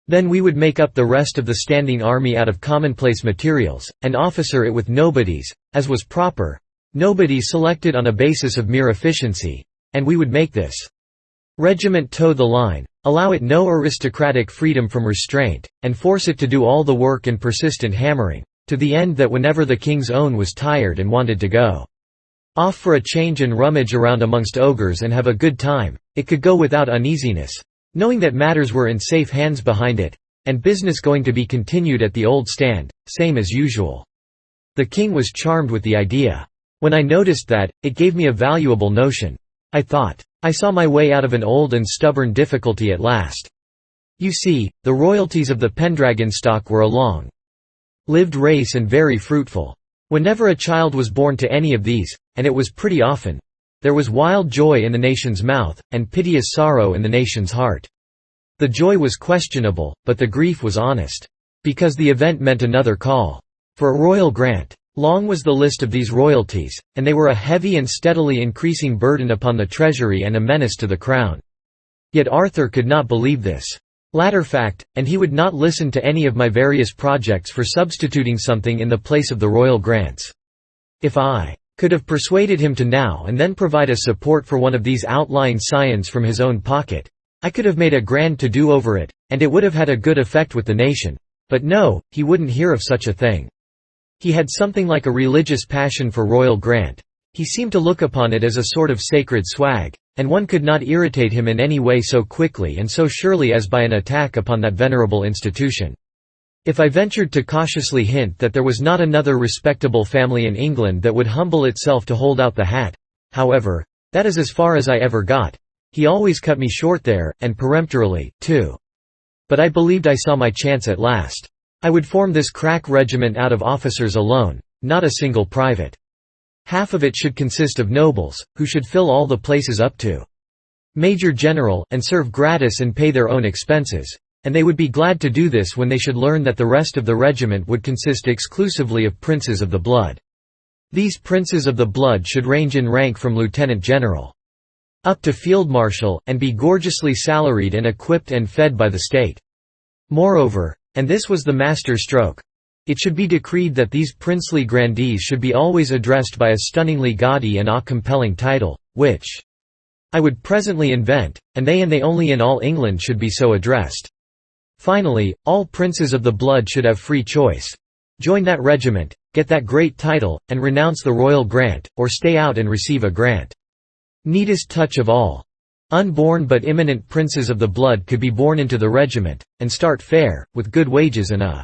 Then we would make up the rest of the standing army out of commonplace materials, and officer it with nobodies, as was proper, nobodies selected on a basis of mere efficiency, and we would make this regiment toe the line, allow it no aristocratic freedom from restraint, and force it to do all the work and persistent hammering, to the end that whenever the king's own was tired and wanted to go off for a change and rummage around amongst ogres and have a good time, it could go without uneasiness, knowing that matters were in safe hands behind it, and business going to be continued at the old stand, same as usual. The king was charmed with the idea. When I noticed that, it gave me a valuable notion. I thought, I saw my way out of an old and stubborn difficulty at last. You see, the royalties of the Pendragon stock were a long-lived race and very fruitful. Whenever a child was born to any of these, and it was pretty often, there was wild joy in the nation's mouth, and piteous sorrow in the nation's heart. The joy was questionable, but the grief was honest. Because the event meant another call for a royal grant. Long was the list of these royalties, and they were a heavy and steadily increasing burden upon the treasury and a menace to the crown. Yet Arthur could not believe this latter fact, and he would not listen to any of my various projects for substituting something in the place of the royal grants. If I could have persuaded him to now and then provide a support for one of these outlying scions from his own pocket, I could have made a grand to-do over it, and it would have had a good effect with the nation. But no, he wouldn't hear of such a thing. He had something like a religious passion for royal grant. He seemed to look upon it as a sort of sacred swag, and one could not irritate him in any way so quickly and so surely as by an attack upon that venerable institution. If I ventured to cautiously hint that there was not another respectable family in England that would humble itself to hold out the hat, however, that is as far as I ever got. He always cut me short there, and peremptorily, too. But I believed I saw my chance at last. I would form this crack regiment out of officers alone, not a single private. Half of it should consist of nobles, who should fill all the places up to Major General, and serve gratis and pay their own expenses. And they would be glad to do this when they should learn that the rest of the regiment would consist exclusively of princes of the blood. These princes of the blood should range in rank from lieutenant general up to field marshal, and be gorgeously salaried and equipped and fed by the state. Moreover, and this was the master stroke, it should be decreed that these princely grandees should be always addressed by a stunningly gaudy and awe-compelling title, which I would presently invent, and they only in all England should be so addressed. Finally, all princes of the blood should have free choice. Join that regiment, get that great title, and renounce the royal grant, or stay out and receive a grant. Neatest touch of all. Unborn but imminent princes of the blood could be born into the regiment, and start fair, with good wages and a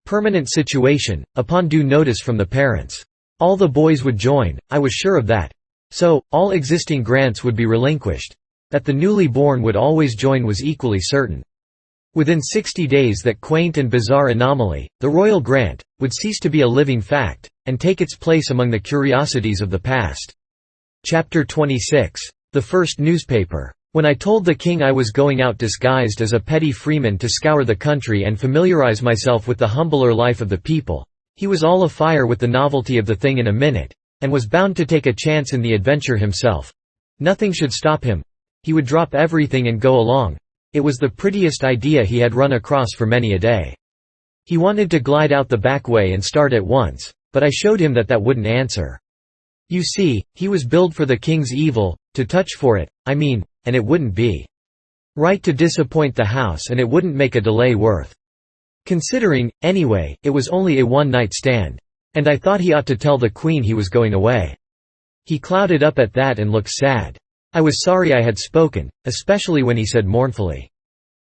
permanent situation, upon due notice from the parents. All the boys would join, I was sure of that. So, all existing grants would be relinquished. That the newly born would always join was equally certain. Within 60 days that quaint and bizarre anomaly, the royal grant, would cease to be a living fact, and take its place among the curiosities of the past. Chapter 26. The first newspaper. When I told the king I was going out disguised as a petty freeman to scour the country and familiarize myself with the humbler life of the people, he was all afire with the novelty of the thing in a minute, and was bound to take a chance in the adventure himself. Nothing should stop him. He would drop everything and go along. It was the prettiest idea he had run across for many a day. He wanted to glide out the back way and start at once, but I showed him that wouldn't answer. You see, he was billed for the king's evil, to touch for it, I mean, and it wouldn't be right to disappoint the house, and it wouldn't make a delay worth considering. Anyway, it was only a one-night stand. And I thought he ought to tell the Queen he was going away. He clouded up at that and looked sad. I was sorry I had spoken, especially when he said mournfully,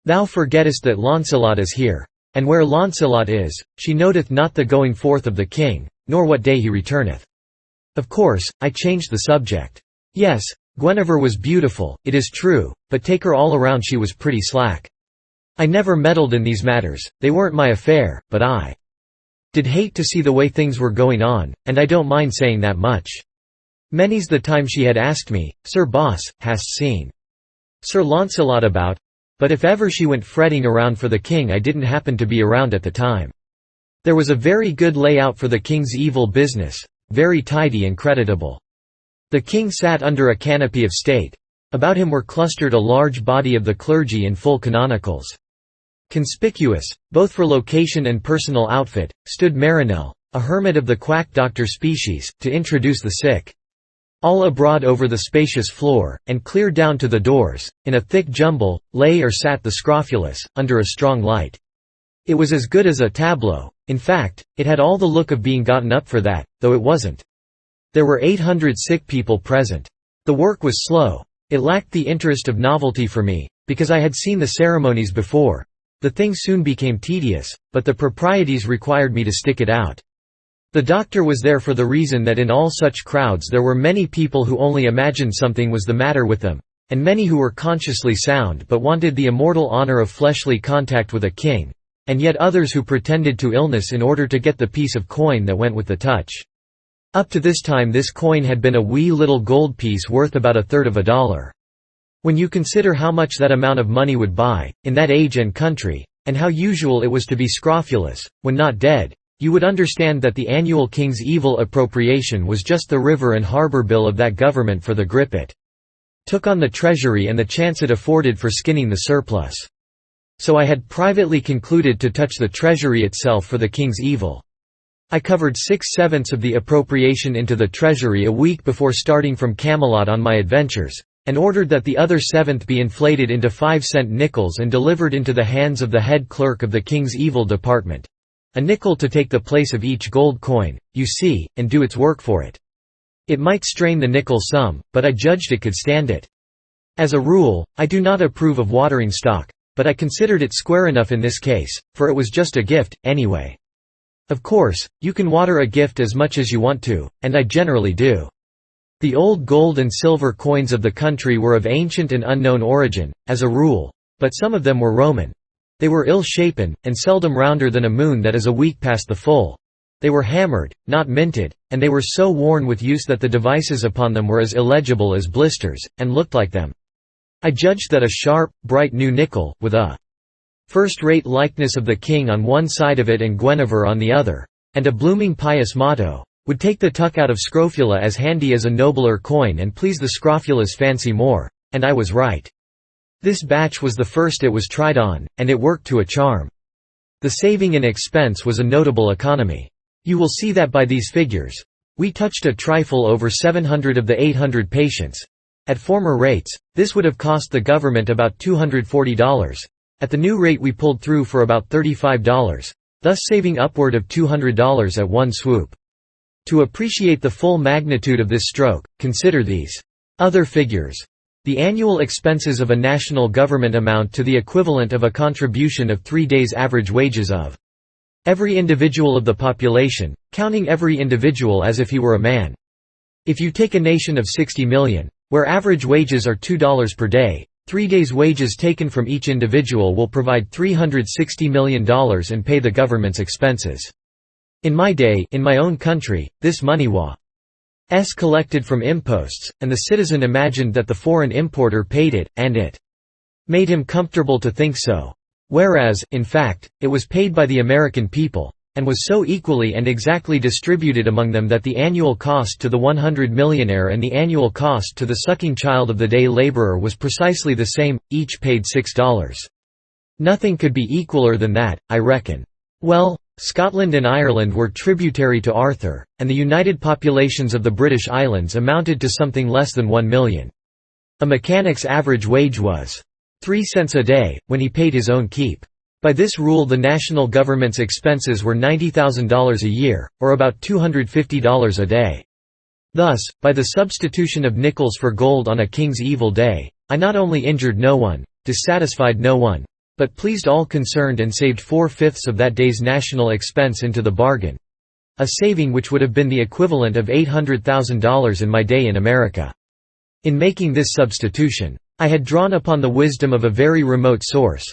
"Thou forgettest that Launcelot is here. And where Launcelot is, she noteth not the going forth of the king, nor what day he returneth." Of course, I changed the subject. Yes, Guinevere was beautiful, it is true, but take her all around she was pretty slack. I never meddled in these matters, they weren't my affair, but I did hate to see the way things were going on, and I don't mind saying that much. Many's the time she had asked me, "Sir Boss, hast seen Sir Launcelot about?" But if ever she went fretting around for the king, I didn't happen to be around at the time. There was a very good layout for the king's evil business, very tidy and creditable. The king sat under a canopy of state. About him were clustered a large body of the clergy in full canonicals. Conspicuous, both for location and personal outfit, stood Marinell, a hermit of the quack doctor species, to introduce the sick. All abroad over the spacious floor, and clear down to the doors, in a thick jumble, lay or sat the scrofulous, under a strong light. It was as good as a tableau. In fact, it had all the look of being gotten up for that, though it wasn't. There were 800 sick people present. The work was slow. It lacked the interest of novelty for me, because I had seen the ceremonies before. The thing soon became tedious, but the proprieties required me to stick it out. The doctor was there for the reason that in all such crowds there were many people who only imagined something was the matter with them, and many who were consciously sound but wanted the immortal honor of fleshly contact with a king, and yet others who pretended to illness in order to get the piece of coin that went with the touch. Up to this time this coin had been a wee little gold piece worth about a third of a dollar. When you consider how much that amount of money would buy, in that age and country, and how usual it was to be scrofulous, when not dead, you would understand that the annual king's evil appropriation was just the river and harbour bill of that government for the grip it took on the treasury and the chance it afforded for skinning the surplus. So I had privately concluded to touch the treasury itself for the king's evil. I covered 6/7 of the appropriation into the treasury a week before starting from Camelot on my adventures, and ordered that the other 7th be inflated into 5-cent nickels and delivered into the hands of the head clerk of the king's evil department. A nickel to take the place of each gold coin, you see, and do its work for it. It might strain the nickel some, but I judged it could stand it. As a rule, I do not approve of watering stock, but I considered it square enough in this case, for it was just a gift, anyway. Of course, you can water a gift as much as you want to, and I generally do. The old gold and silver coins of the country were of ancient and unknown origin, as a rule, but some of them were Roman. They were ill-shapen, and seldom rounder than a moon that is a week past the full. They were hammered, not minted, and they were so worn with use that the devices upon them were as illegible as blisters, and looked like them. I judged that a sharp, bright new nickel, with a first-rate likeness of the king on one side of it and Guinevere on the other, and a blooming pious motto, would take the tuck out of scrofula as handy as a nobler coin and please the scrofula's fancy more, and I was right. This batch was the first it was tried on, and it worked to a charm. The saving in expense was a notable economy. You will see that by these figures. We touched a trifle over 700 of the 800 patients. At former rates, this would have cost the government about $240. At the new rate we pulled through for about $35, thus saving upward of $200 at one swoop. To appreciate the full magnitude of this stroke, consider these other figures. The annual expenses of a national government amount to the equivalent of a contribution of 3 days' average wages of every individual of the population, counting every individual as if he were a man. If you take a nation of 60 million, where average wages are $2 per day, 3 days' wages taken from each individual will provide $360 million and pay the government's expenses. In my day, in my own country, this money was collected from imposts, and the citizen imagined that the foreign importer paid it, and it made him comfortable to think so. Whereas, in fact, it was paid by the American people, and was so equally and exactly distributed among them that the annual cost to the 100 millionaire and the annual cost to the sucking child of the day laborer was precisely the same, each paid $6. Nothing could be equaler than that, I reckon. Well, Scotland and Ireland were tributary to Arthur, and the united populations of the British Islands amounted to something less than 1 million. A mechanic's average wage was 3 cents a day, when he paid his own keep. By this rule the national government's expenses were $90,000 a year, or about $250 a day. Thus, by the substitution of nickels for gold on a king's evil day, I not only injured no one, dissatisfied no one, but pleased all concerned and saved 4/5 of that day's national expense into the bargain. A saving which would have been the equivalent of $800,000 in my day in America. In making this substitution, I had drawn upon the wisdom of a very remote source.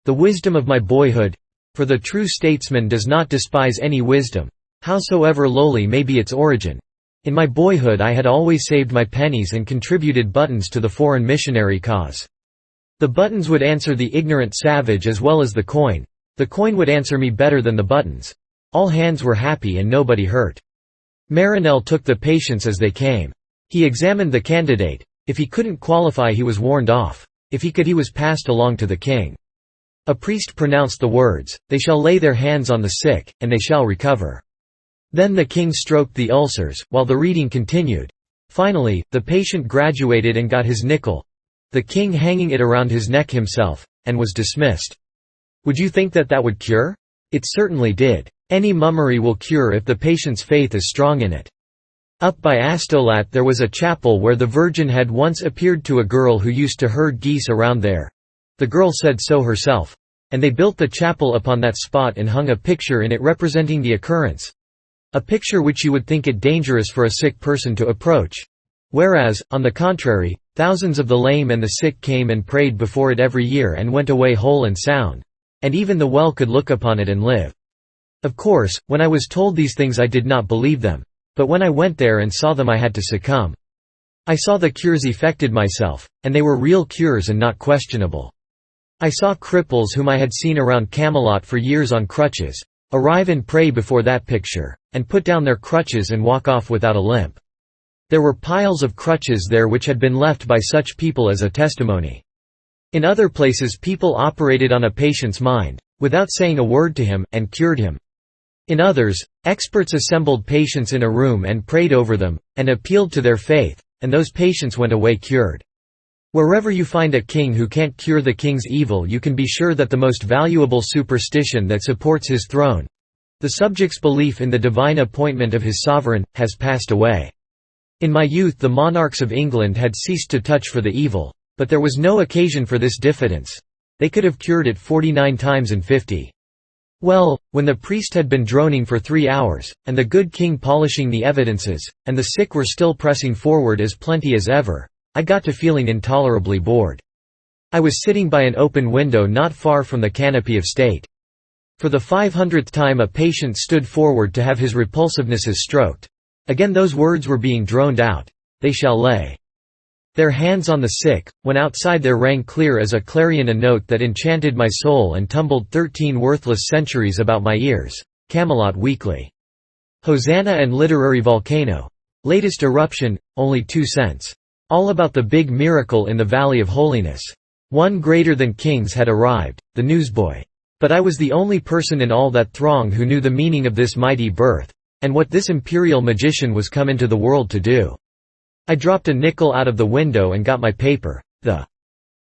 The wisdom of my boyhood, for the true statesman does not despise any wisdom, howsoever lowly may be its origin. In my boyhood I had always saved my pennies and contributed buttons to the foreign missionary cause. The buttons would answer the ignorant savage as well as the coin would answer me better than the buttons. All hands were happy and nobody hurt. Marinell took the patients as they came. He examined the candidate. If he couldn't qualify he was warned off. If he could he was passed along to the king. A priest pronounced the words, "They shall lay their hands on the sick, and they shall recover." Then the king stroked the ulcers, while the reading continued. Finally, the patient graduated and got his nickel, the king hanging it around his neck himself, and was dismissed. Would you think that that would cure? It certainly did. Any mummery will cure if the patient's faith is strong in it. Up by Astolat there was a chapel where the Virgin had once appeared to a girl who used to herd geese around there. The girl said so herself. And they built the chapel upon that spot and hung a picture in it representing the occurrence. A picture which you would think it dangerous for a sick person to approach. Whereas, on the contrary, thousands of the lame and the sick came and prayed before it every year and went away whole and sound. And even the well could look upon it and live. Of course, when I was told these things I did not believe them. But when I went there and saw them I had to succumb. I saw the cures effected myself, and they were real cures and not questionable. I saw cripples whom I had seen around Camelot for years on crutches, arrive and pray before that picture, and put down their crutches and walk off without a limp. There were piles of crutches there which had been left by such people as a testimony. In other places people operated on a patient's mind, without saying a word to him, and cured him. In others, experts assembled patients in a room and prayed over them, and appealed to their faith, and those patients went away cured. Wherever you find a king who can't cure the king's evil you can be sure that the most valuable superstition that supports his throne—the subject's belief in the divine appointment of his sovereign—has passed away. In my youth the monarchs of England had ceased to touch for the evil, but there was no occasion for this diffidence. They could have cured it 49 times in 50. Well, when the priest had been droning for 3 hours, and the good king polishing the evidences, and the sick were still pressing forward as plenty as ever, I got to feeling intolerably bored. I was sitting by an open window not far from the canopy of state. For the 500th time a patient stood forward to have his repulsivenesses stroked. Again those words were being droned out. They shall lay their hands on the sick, when outside there rang clear as a clarion a note that enchanted my soul and tumbled 13 worthless centuries about my ears. Camelot Weekly. Hosanna and Literary Volcano. Latest eruption, only 2 cents. All about the big miracle in the Valley of Holiness. One greater than kings had arrived, the newsboy. But I was the only person in all that throng who knew the meaning of this mighty birth, and what this imperial magician was come into the world to do. I dropped a nickel out of the window and got my paper. The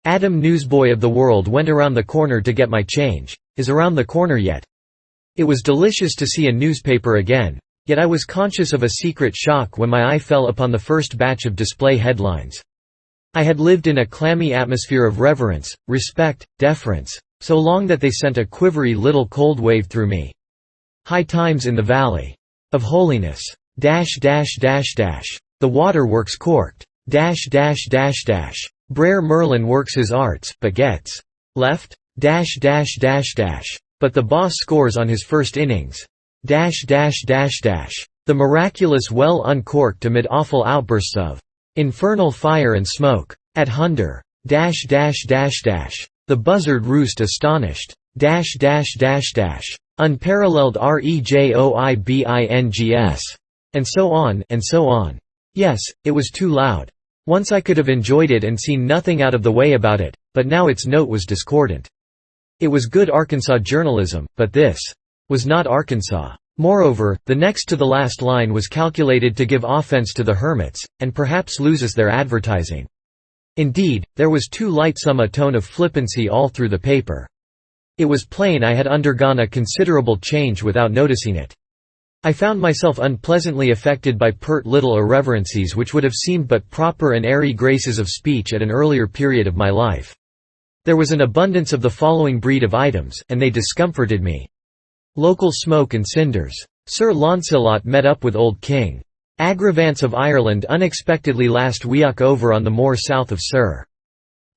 Adam newsboy of the world went around the corner to get my change. Is around the corner yet. It was delicious to see a newspaper again, yet I was conscious of a secret shock when my eye fell upon the first batch of display headlines. I had lived in a clammy atmosphere of reverence, respect, deference, so long that they sent a quivery little cold wave through me. High times in the Valley of Holiness. The water works corked. Brer Merlin works his arts, but gets left. But the boss scores on his first innings. The miraculous well uncorked amid awful outbursts of infernal fire and smoke. At Hunder. The buzzard roost astonished. Unparalleled rejoibings. And so on, and so on. Yes, it was too loud. Once I could have enjoyed it and seen nothing out of the way about it, but now its note was discordant. It was good Arkansas journalism, but this was not Arkansas. Moreover, the next to the last line was calculated to give offense to the hermits, and perhaps lose us their advertising. Indeed, there was too lightsome a tone of flippancy all through the paper. It was plain I had undergone a considerable change without noticing it. I found myself unpleasantly affected by pert little irreverencies which would have seemed but proper and airy graces of speech at an earlier period of my life. There was an abundance of the following breed of items, and they discomforted me. Local smoke and cinders. Sir Launcelot met up with Old King. Aggravants of Ireland unexpectedly last week over on the moor south of Sir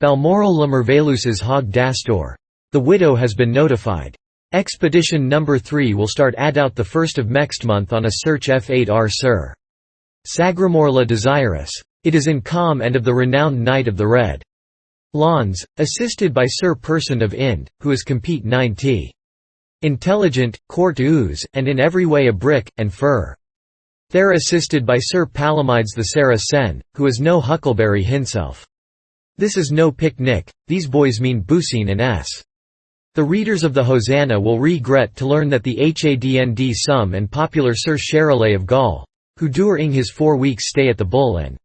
Balmoral le Merveilleus's Hog d'Astor. The widow has been notified. Expedition No. 3 will start out the 1st of next month on a search F8R Sir Sagramore le Desirous. It is in calm and of the renowned Knight of the Red Lawns, assisted by Sir Person of Ind, who is compete 9t. Intelligent, court ooze, and in every way a brick, and fur. They're assisted by Sir Palomides the Saracen, who is no Huckleberry himself. This is no picnic, these boys mean Bousine and S. The readers of the Hosanna will regret to learn that the Hadnd some and popular Sir Charolais of Gaul, who during his 4 weeks stay at the Bull and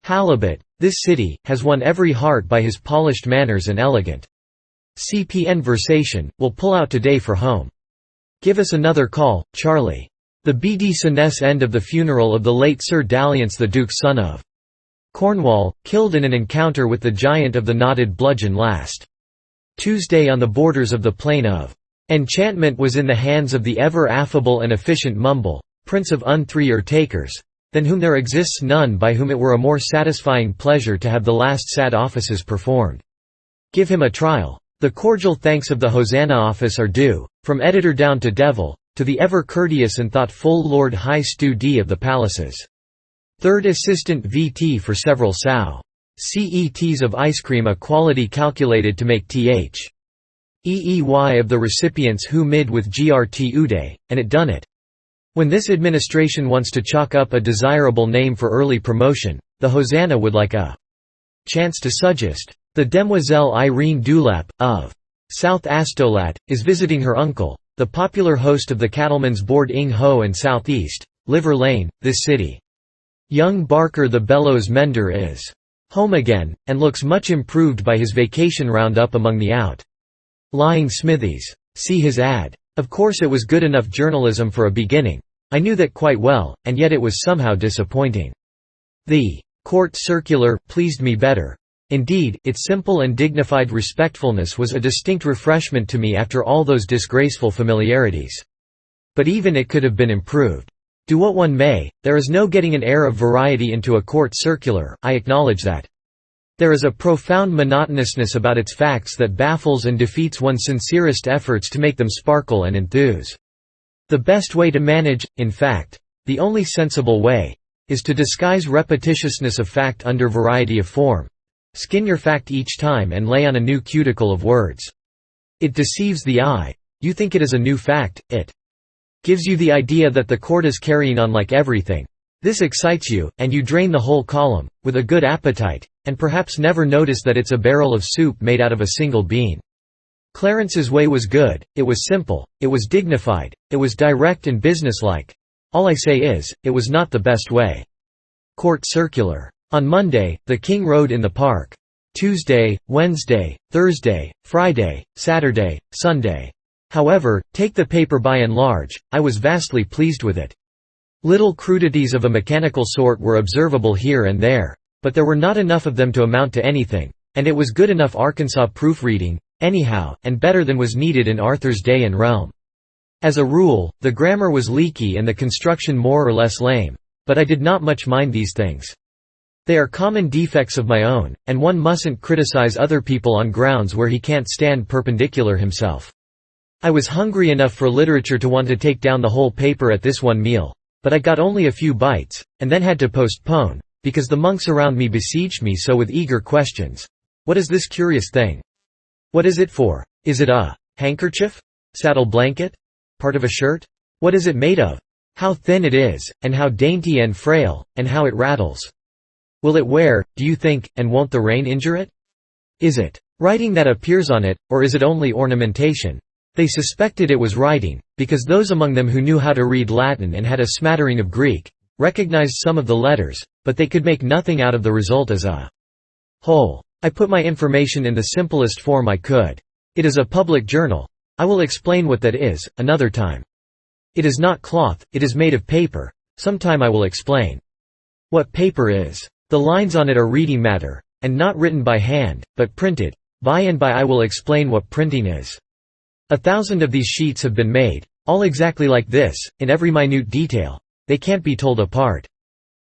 Halibut, this city, has won every heart by his polished manners and elegant CPN versation, will pull out today for home. Give us another call, Charlie. The BD end of the funeral of the late Sir Dalliance the Duke's son of Cornwall, killed in an encounter with the giant of the knotted bludgeon last Tuesday on the borders of the plain of Enchantment was in the hands of the ever affable and efficient Mumble, Prince of Takers, than whom there exists none by whom it were a more satisfying pleasure to have the last sad offices performed. Give him a trial. The cordial thanks of the Hosanna office are due, from editor down to devil, to the ever-courteous and thoughtful Lord High Stew of the Palaces. 3rd Assistant VT for several CETs of ice cream, a quality calculated to make EEY of the recipients who mid with GRT Uday, and it done it. When this administration wants to chalk up a desirable name for early promotion, the Hosanna would like a chance to suggest. The Demoiselle Irene Dewlap, of South Astolat, is visiting her uncle, the popular host of the Cattlemen's Board Ing Ho and Southeast, Liver Lane, this city. Young Barker the bellows mender is home again, and looks much improved by his vacation round-up among the out-lying smithies. See his ad. Of course it was good enough journalism for a beginning. I knew that quite well, and yet it was somehow disappointing. The court circular pleased me better. Indeed, its simple and dignified respectfulness was a distinct refreshment to me after all those disgraceful familiarities. But even it could have been improved. Do what one may, there is no getting an air of variety into a court circular, I acknowledge that. There is a profound monotonousness about its facts that baffles and defeats one's sincerest efforts to make them sparkle and enthuse. The best way to manage, in fact, the only sensible way, is to disguise repetitiousness of fact under variety of form. Skin your fact each time and lay on a new cuticle of words. It deceives the eye. You think it is a new fact, it gives you the idea that the court is carrying on like everything. This excites you, and you drain the whole column, with a good appetite, and perhaps never notice that it's a barrel of soup made out of a single bean. Clarence's way was good, it was simple, it was dignified, it was direct and businesslike. All I say is, it was not the best way. Court Circular. On Monday, the king rode in the park. Tuesday, Wednesday, Thursday, Friday, Saturday, Sunday. However, take the paper by and large, I was vastly pleased with it. Little crudities of a mechanical sort were observable here and there, but there were not enough of them to amount to anything, and it was good enough Arkansas proofreading, anyhow, and better than was needed in Arthur's day and realm. As a rule, the grammar was leaky and the construction more or less lame, but I did not much mind these things. They are common defects of my own, and one mustn't criticize other people on grounds where he can't stand perpendicular himself. I was hungry enough for literature to want to take down the whole paper at this one meal, but I got only a few bites, and then had to postpone, because the monks around me besieged me so with eager questions. What is this curious thing? What is it for? Is it a handkerchief? Saddle blanket? Part of a shirt? What is it made of? How thin it is, and how dainty and frail, and how it rattles. Will it wear, do you think, and won't the rain injure it? Is it writing that appears on it, or is it only ornamentation? They suspected it was writing, because those among them who knew how to read Latin and had a smattering of Greek, recognized some of the letters, but they could make nothing out of the result as a whole. I put my information in the simplest form I could. It is a public journal. I will explain what that is, another time. It is not cloth, it is made of paper. Sometime I will explain what paper is. The lines on it are reading matter, and not written by hand, but printed. By and by I will explain what printing is. 1,000 of these sheets have been made, all exactly like this, in every minute detail. They can't be told apart.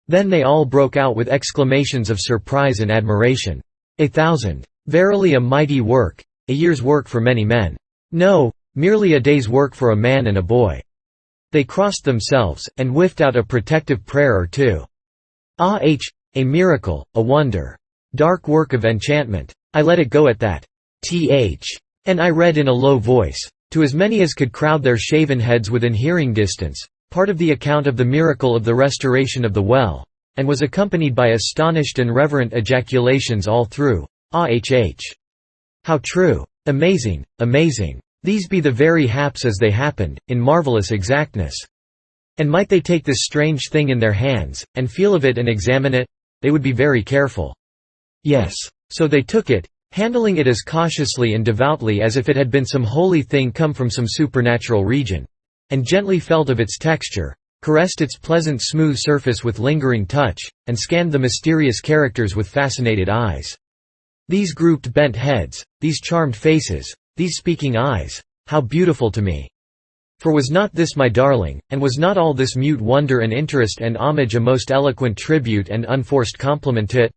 Then they all broke out with exclamations of surprise and admiration. 1,000. Verily a mighty work, a year's work for many men. No, merely a day's work for a man and a boy. They crossed themselves, and whiffed out a protective prayer or two. A miracle, a wonder. Dark work of enchantment. I let it go at that. And I read in a low voice, to as many as could crowd their shaven heads within hearing distance, part of the account of the miracle of the restoration of the well, and was accompanied by astonished and reverent ejaculations all through. How true! Amazing, amazing! These be the very haps as they happened, in marvelous exactness. And might they take this strange thing in their hands, and feel of it and examine it, they would be very careful. Yes. So they took it, handling it as cautiously and devoutly as if it had been some holy thing come from some supernatural region, and gently felt of its texture, caressed its pleasant smooth surface with lingering touch, and scanned the mysterious characters with fascinated eyes. These grouped bent heads, these charmed faces, these speaking eyes, how beautiful to me! For was not this my darling, and was not all this mute wonder and interest and homage a most eloquent tribute and unforced compliment to it?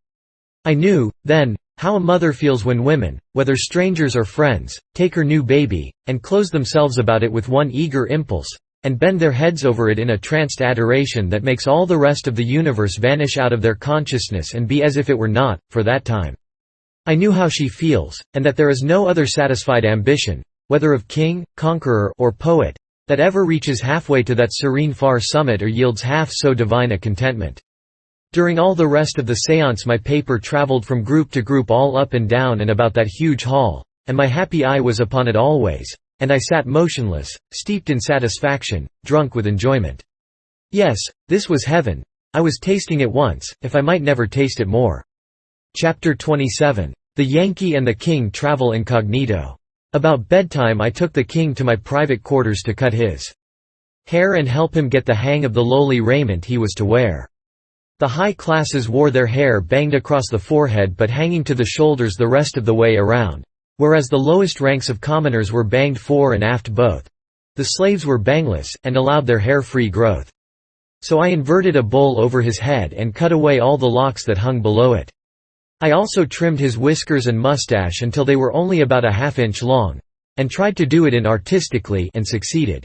I knew, then, how a mother feels when women, whether strangers or friends, take her new baby, and close themselves about it with one eager impulse, and bend their heads over it in a tranced adoration that makes all the rest of the universe vanish out of their consciousness and be as if it were not, for that time. I knew how she feels, and that there is no other satisfied ambition, whether of king, conqueror, or poet, that ever reaches halfway to that serene far summit or yields half so divine a contentment. During all the rest of the séance my paper travelled from group to group all up and down and about that huge hall, and my happy eye was upon it always, and I sat motionless, steeped in satisfaction, drunk with enjoyment. Yes, this was heaven. I was tasting it once, if I might never taste it more. Chapter 27. The Yankee and the King travel incognito. About bedtime I took the king to my private quarters to cut his hair and help him get the hang of the lowly raiment he was to wear. The high classes wore their hair banged across the forehead but hanging to the shoulders the rest of the way around, whereas the lowest ranks of commoners were banged fore and aft both. The slaves were bangless, and allowed their hair free growth. So I inverted a bowl over his head and cut away all the locks that hung below it. I also trimmed his whiskers and mustache until they were only about a half-inch long, and tried to do it in artistically and succeeded.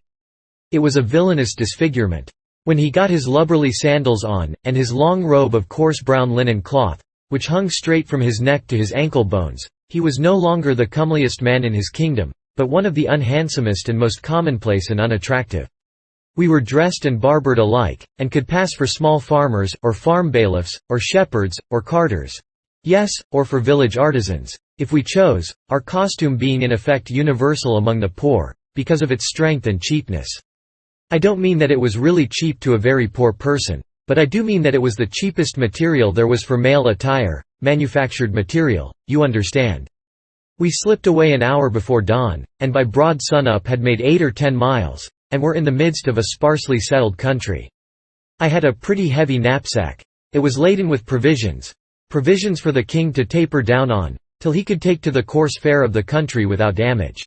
It was a villainous disfigurement. When he got his lubberly sandals on, and his long robe of coarse brown linen cloth, which hung straight from his neck to his ankle bones, he was no longer the comeliest man in his kingdom, but one of the unhandsomest and most commonplace and unattractive. We were dressed and barbered alike, and could pass for small farmers, or farm bailiffs, or shepherds, or carters. Yes, or for village artisans, if we chose, our costume being in effect universal among the poor, because of its strength and cheapness. I don't mean that it was really cheap to a very poor person, but I do mean that it was the cheapest material there was for male attire, manufactured material, you understand. We slipped away an hour before dawn, and by broad sunup had made 8 or 10 miles, and were in the midst of a sparsely settled country. I had a pretty heavy knapsack. It was laden with provisions for the king to taper down on, till he could take to the coarse fare of the country without damage.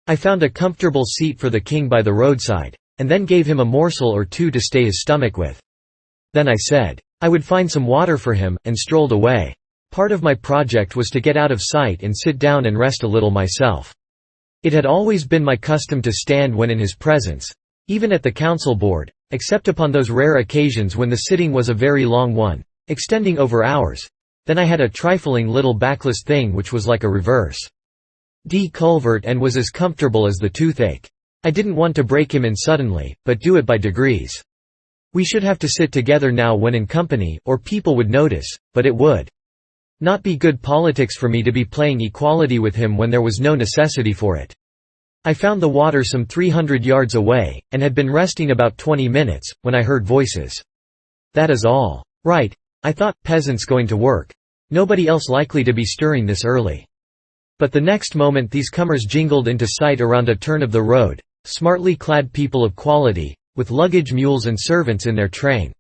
I found a comfortable seat for the king by the roadside, and then gave him a morsel or two to stay his stomach with. Then I said I would find some water for him, and strolled away. Part of my project was to get out of sight and sit down and rest a little myself. It had always been my custom to stand when in his presence, even at the council board, except upon those rare occasions when the sitting was a very long one, extending over hours. Then I had a trifling little backless thing which was like a reverse D culvert and was as comfortable as the toothache. I didn't want to break him in suddenly, but do it by degrees. We should have to sit together now when in company, or people would notice, but it would not be good politics for me to be playing equality with him when there was no necessity for it. I found the water some 300 yards away, and had been resting about 20 minutes, when I heard voices. That is all. Right, I thought, peasants going to work. Nobody else likely to be stirring this early. But the next moment these comers jingled into sight around a turn of the road, smartly clad people of quality, with luggage mules and servants in their train.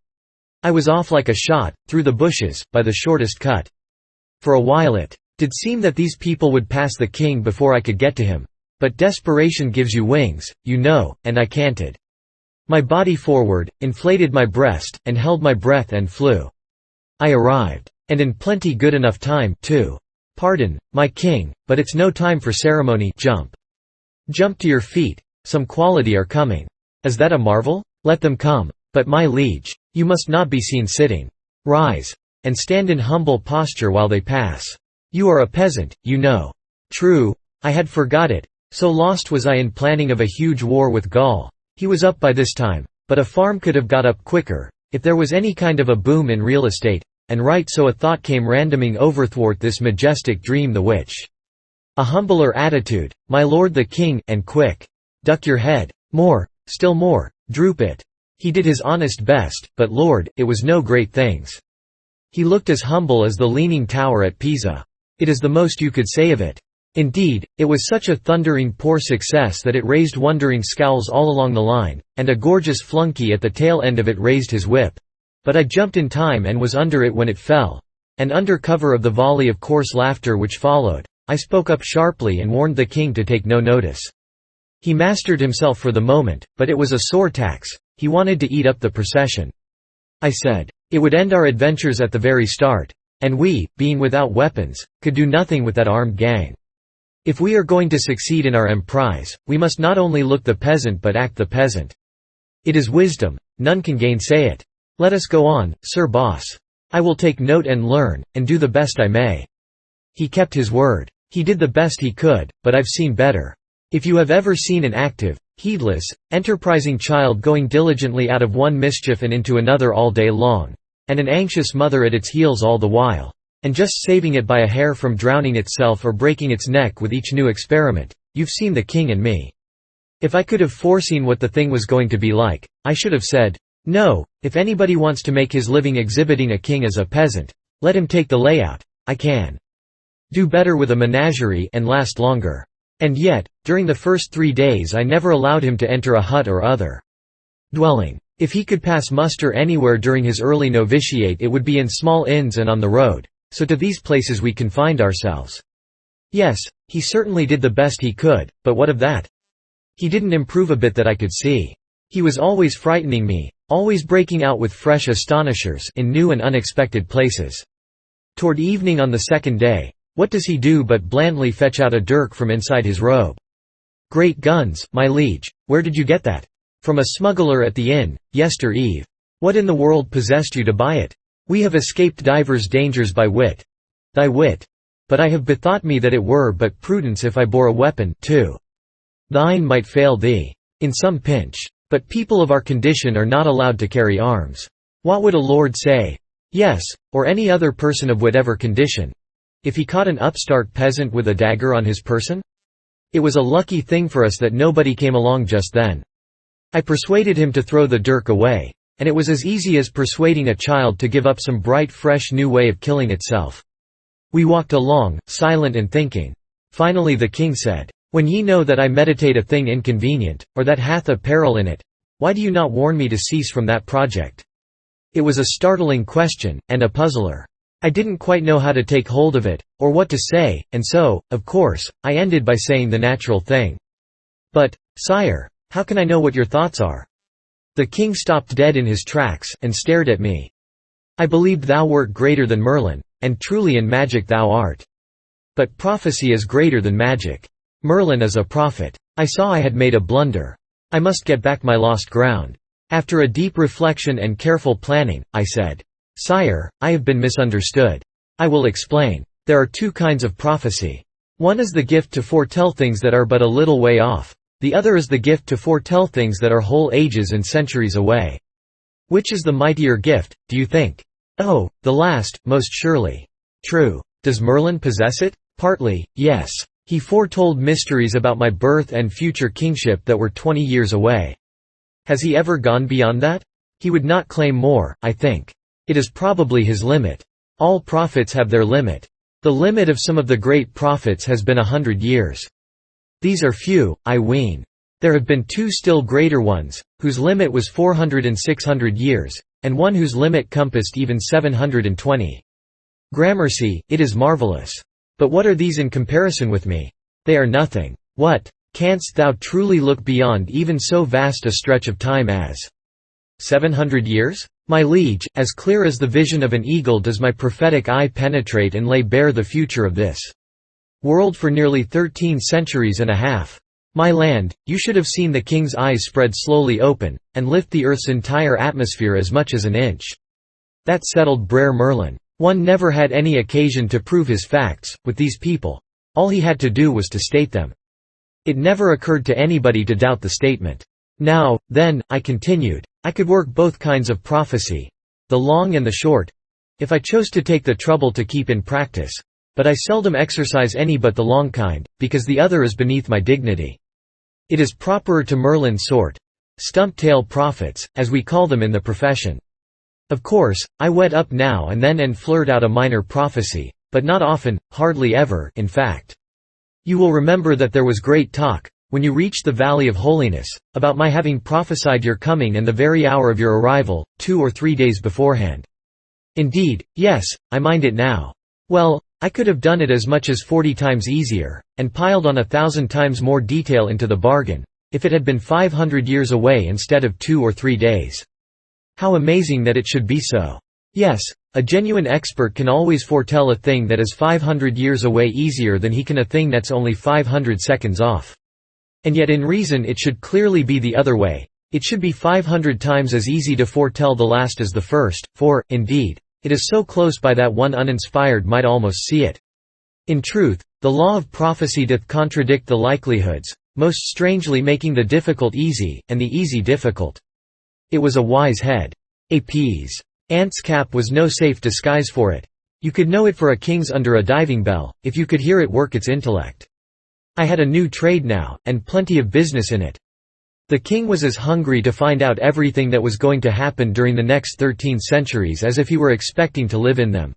I was off like a shot, through the bushes, by the shortest cut. For a while it did seem that these people would pass the king before I could get to him. But desperation gives you wings, you know, and I canted my body forward, inflated my breast, and held my breath and flew. I arrived. And in plenty good enough time, too. Pardon, my king, but it's no time for ceremony. Jump. Jump to your feet, some quality are coming. Is that a marvel? Let them come. But my liege, you must not be seen sitting. Rise. And stand in humble posture while they pass. You are a peasant, you know. True, I had forgot it, so lost was I in planning of a huge war with Gaul. He was up by this time, but a farm could have got up quicker, if there was any kind of a boom in real estate, and right so a thought came randoming overthwart this majestic dream the which. A humbler attitude, my lord the king, and quick. Duck your head. More, still more, droop it. He did his honest best, but lord, it was no great things. He looked as humble as the Leaning Tower at Pisa. It is the most you could say of it. Indeed, it was such a thundering poor success that it raised wondering scowls all along the line, and a gorgeous flunky at the tail end of it raised his whip. But I jumped in time and was under it when it fell. And under cover of the volley of coarse laughter which followed, I spoke up sharply and warned the king to take no notice. He mastered himself for the moment, but it was a sore tax. He wanted to eat up the procession. I said, it would end our adventures at the very start, and we, being without weapons, could do nothing with that armed gang. If we are going to succeed in our emprise, we must not only look the peasant but act the peasant. It is wisdom, none can gainsay it. Let us go on, Sir Boss. I will take note and learn, and do the best I may. He kept his word. He did the best he could, but I've seen better. If you have ever seen an active, heedless, enterprising child going diligently out of one mischief and into another all day long, and an anxious mother at its heels all the while, and just saving it by a hair from drowning itself or breaking its neck with each new experiment, you've seen the king and me. If I could have foreseen what the thing was going to be like, I should have said, no, if anybody wants to make his living exhibiting a king as a peasant, let him take the layout. I can do better with a menagerie and last longer. And yet, during the first 3 days I never allowed him to enter a hut or other dwelling. If he could pass muster anywhere during his early novitiate it would be in small inns and on the road, so to these places we confined ourselves. Yes, he certainly did the best he could, but what of that? He didn't improve a bit that I could see. He was always frightening me, always breaking out with fresh astonishers in new and unexpected places. Toward evening on the second day, what does he do but blandly fetch out a dirk from inside his robe. "Great guns, my liege, where did you get that?" "From a smuggler at the inn, yester eve." "What in the world possessed you to buy it?" "We have escaped divers dangers by wit." "Thy wit? But I have bethought me that it were but prudence if I bore a weapon, too. Thine might fail thee. In some pinch. But people of our condition are not allowed to carry arms. What would a lord say? Yes, or any other person of whatever condition. If he caught an upstart peasant with a dagger on his person? It was a lucky thing for us that nobody came along just then. I persuaded him to throw the dirk away, and it was as easy as persuading a child to give up some bright fresh new way of killing itself. We walked along, silent and thinking. Finally the king said, "When ye know that I meditate a thing inconvenient, or that hath a peril in it, why do you not warn me to cease from that project?" It was a startling question, and a puzzler. I didn't quite know how to take hold of it, or what to say, and so, of course, I ended by saying the natural thing. "But, sire, how can I know what your thoughts are?" The king stopped dead in his tracks, and stared at me. "I believed thou wert greater than Merlin, and truly in magic thou art. But prophecy is greater than magic. Merlin is a prophet. I saw I had made a blunder. I must get back my lost ground. After a deep reflection and careful planning, I said, 'Sire, I have been misunderstood. I will explain. There are two kinds of prophecy. One is the gift to foretell things that are but a little way off. The other is the gift to foretell things that are whole ages and centuries away. Which is the mightier gift, do you think? Oh, the last, most surely. True. Does Merlin possess it? Partly, yes. He foretold mysteries about my birth and future kingship that were 20 years away. Has he ever gone beyond that? He would not claim more, I think. It is probably his limit. All prophets have their limit. The limit of some of the great prophets has been 100 years. These are few, I ween. There have been two still greater ones, whose limit was 400 and 600 years, and one whose limit compassed even 720. Gramercy, it is marvelous. But what are these in comparison with me? They are nothing. What? Canst thou truly look beyond even so vast a stretch of time as 700 years? My liege, as clear as the vision of an eagle does my prophetic eye penetrate and lay bare the future of this world for nearly 13 centuries and a half. My land, you should have seen the king's eyes spread slowly open, and lift the earth's entire atmosphere as much as an inch. That settled Brer Merlin. One never had any occasion to prove his facts, with these people. All he had to do was to state them. It never occurred to anybody to doubt the statement. Now, then, I continued, I could work both kinds of prophecy, the long and the short, if I chose to take the trouble to keep in practice, but I seldom exercise any but the long kind, because the other is beneath my dignity. It is properer to Merlin's sort, stump-tail prophets, as we call them in the profession. Of course, I wet up now and then and flirt out a minor prophecy, but not often, hardly ever, in fact. You will remember that there was great talk, when you reached the Valley of Holiness, about my having prophesied your coming and the very hour of your arrival, 2 or 3 days beforehand. Indeed, yes, I mind it now. Well, I could have done it as much as 40 times easier, and piled on 1,000 times more detail into the bargain, if it had been 500 years away instead of 2 or 3 days. How amazing that it should be so. Yes, a genuine expert can always foretell a thing that is 500 years away easier than he can a thing that's only 500 seconds off. And yet in reason it should clearly be the other way. It should be 500 times as easy to foretell the last as the first, for, indeed, it is so close by that one uninspired might almost see it. In truth, the law of prophecy doth contradict the likelihoods, most strangely making the difficult easy, and the easy difficult. It was a wise head. A pease. Ant's cap was no safe disguise for it. You could know it for a king's under a diving bell, if you could hear it work its intellect. I had a new trade now, and plenty of business in it. The king was as hungry to find out everything that was going to happen during the next 13 centuries as if he were expecting to live in them.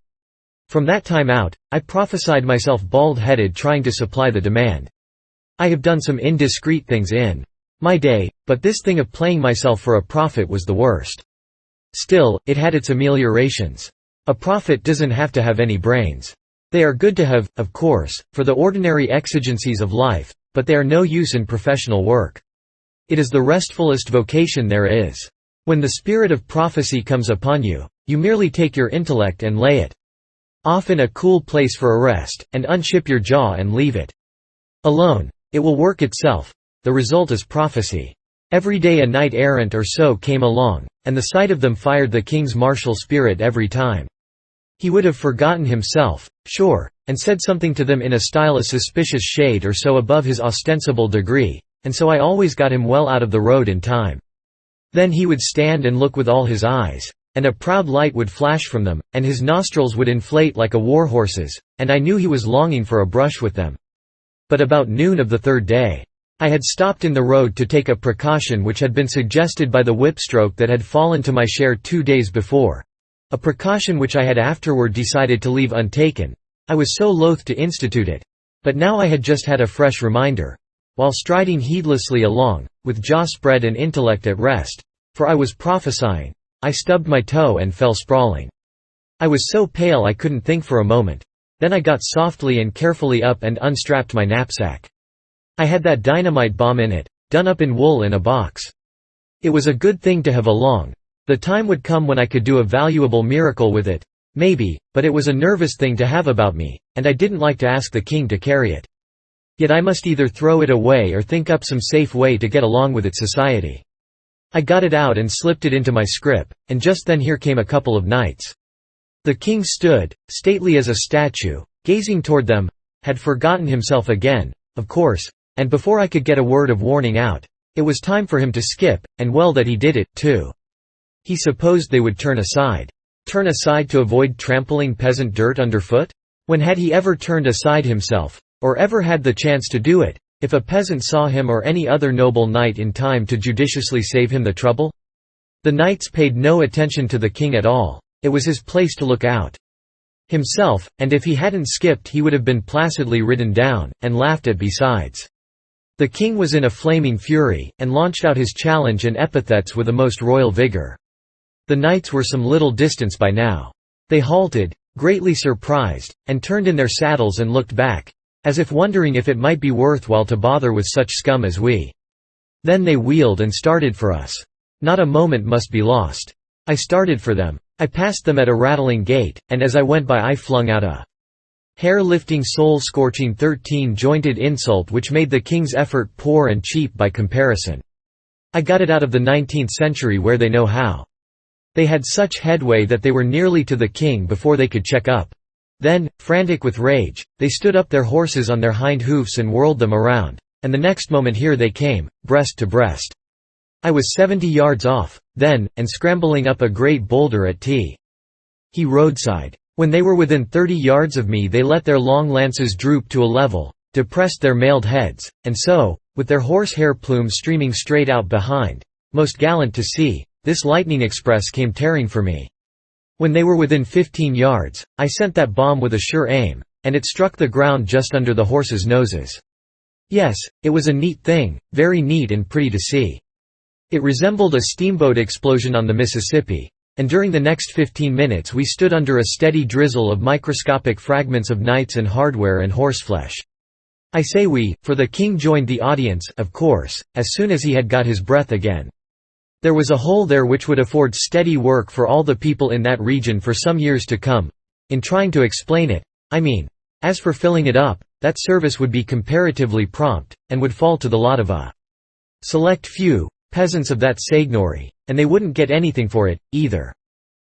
From that time out, I prophesied myself bald-headed trying to supply the demand. I have done some indiscreet things in my day, but this thing of playing myself for a prophet was the worst. Still, it had its ameliorations. A prophet doesn't have to have any brains. They are good to have, of course, for the ordinary exigencies of life, but they are no use in professional work. It is the restfulest vocation there is. When the spirit of prophecy comes upon you, you merely take your intellect and lay it Often a cool place for a rest, and unship your jaw and leave it alone. It will work itself. The result is prophecy. Every day a knight-errant or so came along, and the sight of them fired the king's martial spirit every time. He would have forgotten himself, sure, and said something to them in a style a suspicious shade or so above his ostensible degree, and so I always got him well out of the road in time. Then he would stand and look with all his eyes, and a proud light would flash from them, and his nostrils would inflate like a war-horse's, and I knew he was longing for a brush with them. But about noon of the third day, I had stopped in the road to take a precaution which had been suggested by the whip-stroke that had fallen to my share 2 days before, a precaution which I had afterward decided to leave untaken. I was so loath to institute it. But now I had just had a fresh reminder. While striding heedlessly along, with jaw spread and intellect at rest, for I was prophesying, I stubbed my toe and fell sprawling. I was so pale I couldn't think for a moment. Then I got softly and carefully up and unstrapped my knapsack. I had that dynamite bomb in it, done up in wool in a box. It was a good thing to have along. The time would come when I could do a valuable miracle with it, maybe, but it was a nervous thing to have about me, and I didn't like to ask the king to carry it. Yet I must either throw it away or think up some safe way to get along with its society. I got it out and slipped it into my scrip, and just then here came a couple of knights. The king stood, stately as a statue, gazing toward them, had forgotten himself again, of course, and before I could get a word of warning out, it was time for him to skip, and well that he did it, too. He supposed they would turn aside. Turn aside to avoid trampling peasant dirt underfoot? When had he ever turned aside himself, or ever had the chance to do it, if a peasant saw him or any other noble knight in time to judiciously save him the trouble? The knights paid no attention to the king at all. It was his place to look out himself, and if he hadn't skipped he would have been placidly ridden down, and laughed at besides. The king was in a flaming fury, and launched out his challenge and epithets with a most royal vigor. The knights were some little distance by now. They halted, greatly surprised, and turned in their saddles and looked back, as if wondering if it might be worthwhile to bother with such scum as we. Then they wheeled and started for us. Not a moment must be lost. I started for them. I passed them at a rattling gait, and as I went by I flung out a hair-lifting soul-scorching 13-jointed insult which made the king's effort poor and cheap by comparison. I got it out of the 19th century where they know how. They had such headway that they were nearly to the king before they could check up. Then, frantic with rage, they stood up their horses on their hind hoofs and whirled them around, and the next moment here they came, breast to breast. I was 70 yards off, then, and scrambling up a great boulder at T. He roadside. When they were within 30 yards of me they let their long lances droop to a level, depressed their mailed heads, and so, with their horsehair plumes streaming straight out behind, most gallant to see, this lightning express came tearing for me. When they were within 15 yards, I sent that bomb with a sure aim, and it struck the ground just under the horses' noses. Yes, it was a neat thing, very neat and pretty to see. It resembled a steamboat explosion on the Mississippi, and during the next 15 minutes we stood under a steady drizzle of microscopic fragments of knights and hardware and horseflesh. I say we, for the king joined the audience, of course, as soon as he had got his breath again. There was a hole there which would afford steady work for all the people in that region for some years to come. In trying to explain it, I mean. As for filling it up, that service would be comparatively prompt, and would fall to the lot of a select few, peasants of that seigneury, and they wouldn't get anything for it, either.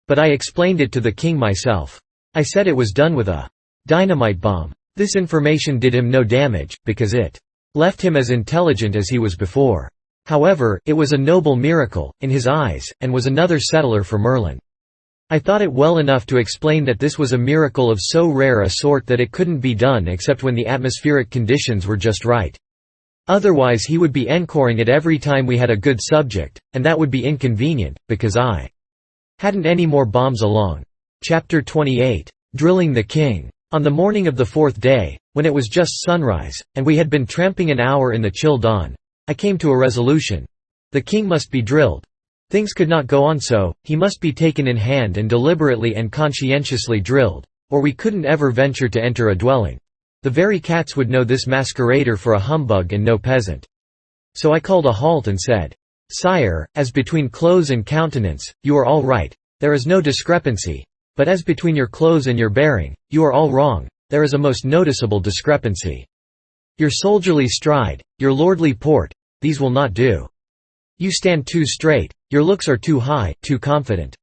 But I explained it to the king myself. I said it was done with a dynamite bomb. This information did him no damage, because it left him as intelligent as he was before. However, it was a noble miracle, in his eyes, and was another settler for Merlin. I thought it well enough to explain that this was a miracle of so rare a sort that it couldn't be done except when the atmospheric conditions were just right. Otherwise he would be encoring it every time we had a good subject, and that would be inconvenient, because I hadn't any more bombs along. Chapter 28. Drilling the King. On the morning of the fourth day, when it was just sunrise, and we had been tramping an hour in the chill dawn, I came to a resolution. The king must be drilled. Things could not go on so, he must be taken in hand and deliberately and conscientiously drilled, or we couldn't ever venture to enter a dwelling. The very cats would know this masquerader for a humbug and no peasant. So I called a halt and said, "Sire, as between clothes and countenance, you are all right, there is no discrepancy, But as between your clothes and your bearing, you are all wrong, there is a most noticeable discrepancy. Your soldierly stride, your lordly port, these will not do. You stand too straight, your looks are too high, too confident.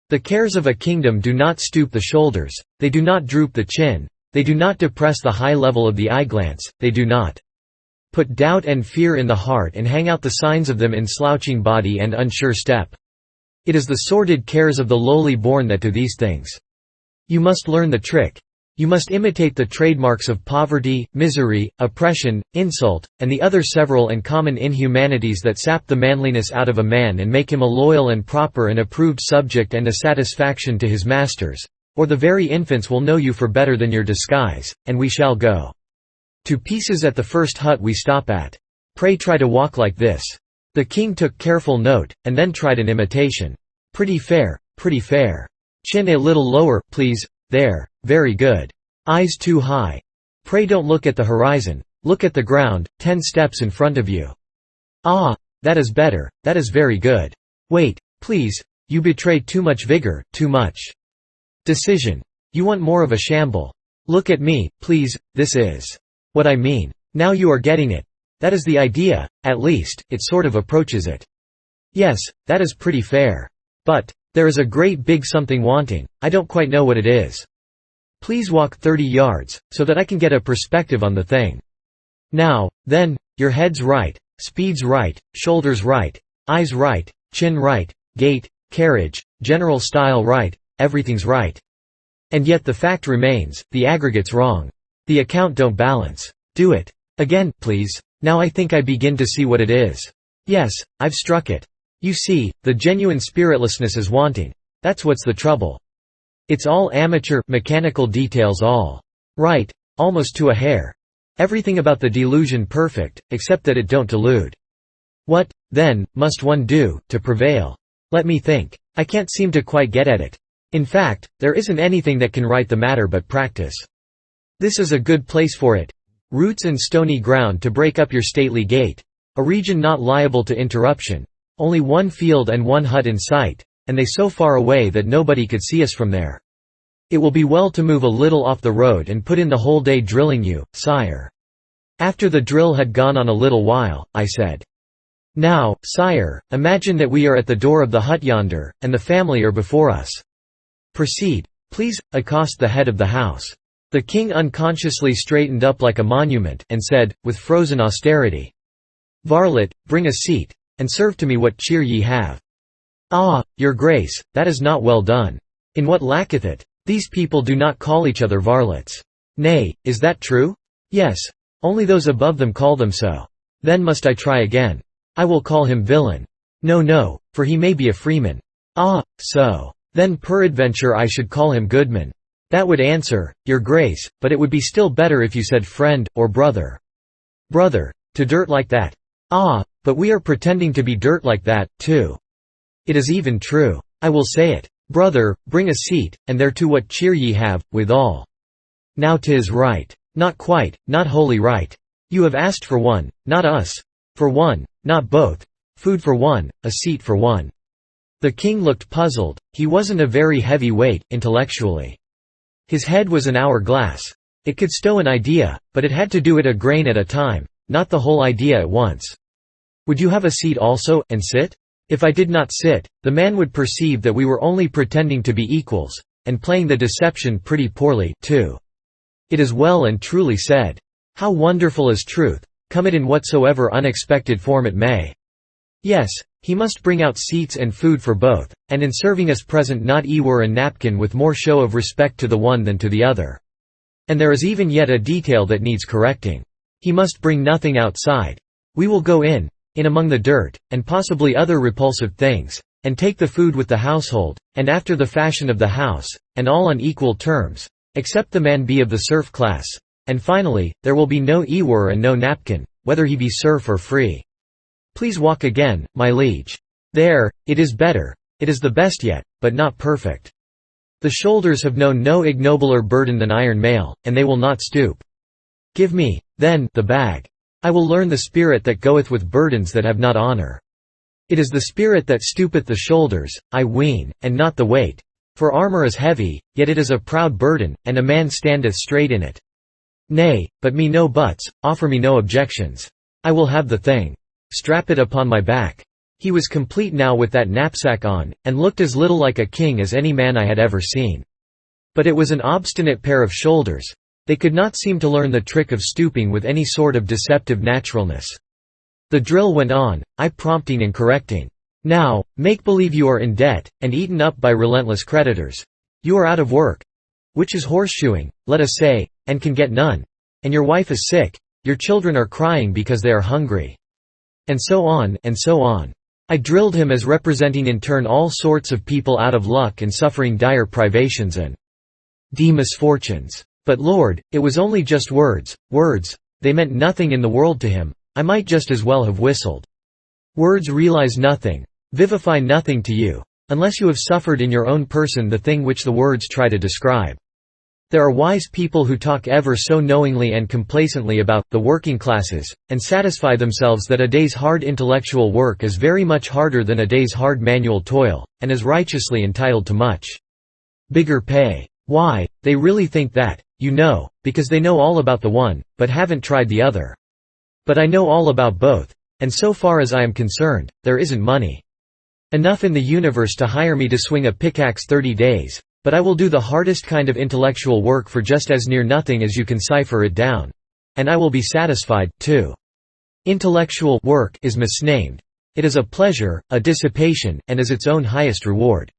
The cares of a kingdom do not stoop the shoulders, they do not droop the chin, they do not depress the high level of the eye-glance, they do not put doubt and fear in the heart and hang out the signs of them in slouching body and unsure step. It is the sordid cares of the lowly born that do these things. You must learn the trick. You must imitate the trademarks of poverty, misery, oppression, insult, and the other several and common inhumanities that sap the manliness out of a man and make him a loyal and proper and approved subject and a satisfaction to his masters, or the very infants will know you for better than your disguise, and we shall go to pieces at the first hut we stop at. Pray try to walk like this." The king took careful note, and then tried an imitation. Pretty fair, pretty fair. Chin a little lower, please, there, very good. Eyes too high. Pray don't look at the horizon, look at the ground, 10 steps in front of you. Ah, that is better, that is very good. Wait, please, you betray too much vigor, too much decision. You want more of a shamble. Look at me, please, this is what I mean. Now you are getting it. That is the idea, at least, it sort of approaches it. Yes, that is pretty fair. But there is a great big something wanting, I don't quite know what it is. Please walk 30 yards, so that I can get a perspective on the thing. Now, then, your head's right, speed's right, shoulders right, eyes right, chin right, gait, carriage, general style right, everything's right. And yet the fact remains, the aggregate's wrong. The account don't balance. Do it. Again, please. Now I think I begin to see what it is. Yes, I've struck it. You see, the genuine spiritlessness is wanting. That's what's the trouble. It's all amateur, mechanical details all. Right, almost to a hair. Everything about the delusion perfect, except that it don't delude. What, then, must one do, to prevail? Let me think. I can't seem to quite get at it. In fact, there isn't anything that can right the matter but practice. This is a good place for it. Roots and stony ground to break up your stately gait. A region not liable to interruption. Only one field and one hut in sight, and they so far away that nobody could see us from there. It will be well to move a little off the road and put in the whole day drilling you, sire." After the drill had gone on a little while, I said, "Now, sire, imagine that we are at the door of the hut yonder, and the family are before us. Proceed, please, accost the head of the house." The king unconsciously straightened up like a monument, and said, with frozen austerity, "Varlet, bring a seat, and serve to me what cheer ye have." "Ah, your grace, that is not well done. In what lacketh it? These people do not call each other varlets." "Nay, is that true?" "Yes, only those above them call them so." "Then must I try again. I will call him villain." "No, no, for he may be a freeman." "Ah, so. Then peradventure I should call him goodman." "That would answer, your grace, but it would be still better if you said friend, or brother." "Brother, to dirt like that? Ah, but we are pretending to be dirt like that, too." "It is even true. I will say it. Brother, bring a seat, and thereto what cheer ye have, withal." "Now 'tis right. Not quite, not wholly right. You have asked for one, not us. For one, not both. Food for one, a seat for one." The king looked puzzled. He wasn't a very heavy weight, intellectually. His head was an hour-glass. It could stow an idea, but it had to do it a grain at a time, not the whole idea at once. "Would you have a seat also, and sit?" If I did not sit, the man would perceive that we were only pretending to be equals, and playing the deception pretty poorly, too. It is well and truly said. How wonderful is truth, come it in whatsoever unexpected form it may. Yes, he must bring out seats and food for both, and in serving us present not ewer and napkin with more show of respect to the one than to the other. And there is even yet a detail that needs correcting. He must bring nothing outside. We will go in among the dirt, and possibly other repulsive things, and take the food with the household, and after the fashion of the house, and all on equal terms, except the man be of the serf class, and finally, there will be no ewer and no napkin, whether he be serf or free. Please walk again, my liege. There, it is better, it is the best yet, but not perfect. The shoulders have known no ignobler burden than iron mail, and they will not stoop. Give me, then, the bag. I will learn the spirit that goeth with burdens that have not honor. It is the spirit that stoopeth the shoulders, I ween, and not the weight. For armour is heavy, yet it is a proud burden, and a man standeth straight in it. Nay, but me no buts, offer me no objections. I will have the thing. Strap it upon my back." He was complete now with that knapsack on, and looked as little like a king as any man I had ever seen. But it was an obstinate pair of shoulders. They could not seem to learn the trick of stooping with any sort of deceptive naturalness. The drill went on, I prompting and correcting. "Now, make believe you are in debt, and eaten up by relentless creditors. You are out of work, which is horseshoeing, let us say, and can get none. And your wife is sick, your children are crying because they are hungry." And so on, and so on. I drilled him as representing in turn all sorts of people out of luck and suffering dire privations and misfortunes. But Lord, it was only just words, they meant nothing in the world to him. I might just as well have whistled. Words realize nothing, vivify nothing to you, unless you have suffered in your own person the thing which the words try to describe. There are wise people who talk ever so knowingly and complacently about the working classes, and satisfy themselves that a day's hard intellectual work is very much harder than a day's hard manual toil, and is righteously entitled to much bigger pay. Why, they really think that, you know, because they know all about the one, but haven't tried the other. But I know all about both, and so far as I am concerned, there isn't money enough in the universe to hire me to swing a pickaxe 30 days, but I will do the hardest kind of intellectual work for just as near nothing as you can cipher it down. And I will be satisfied, too. Intellectual work is misnamed. It is a pleasure, a dissipation, and is its own highest reward.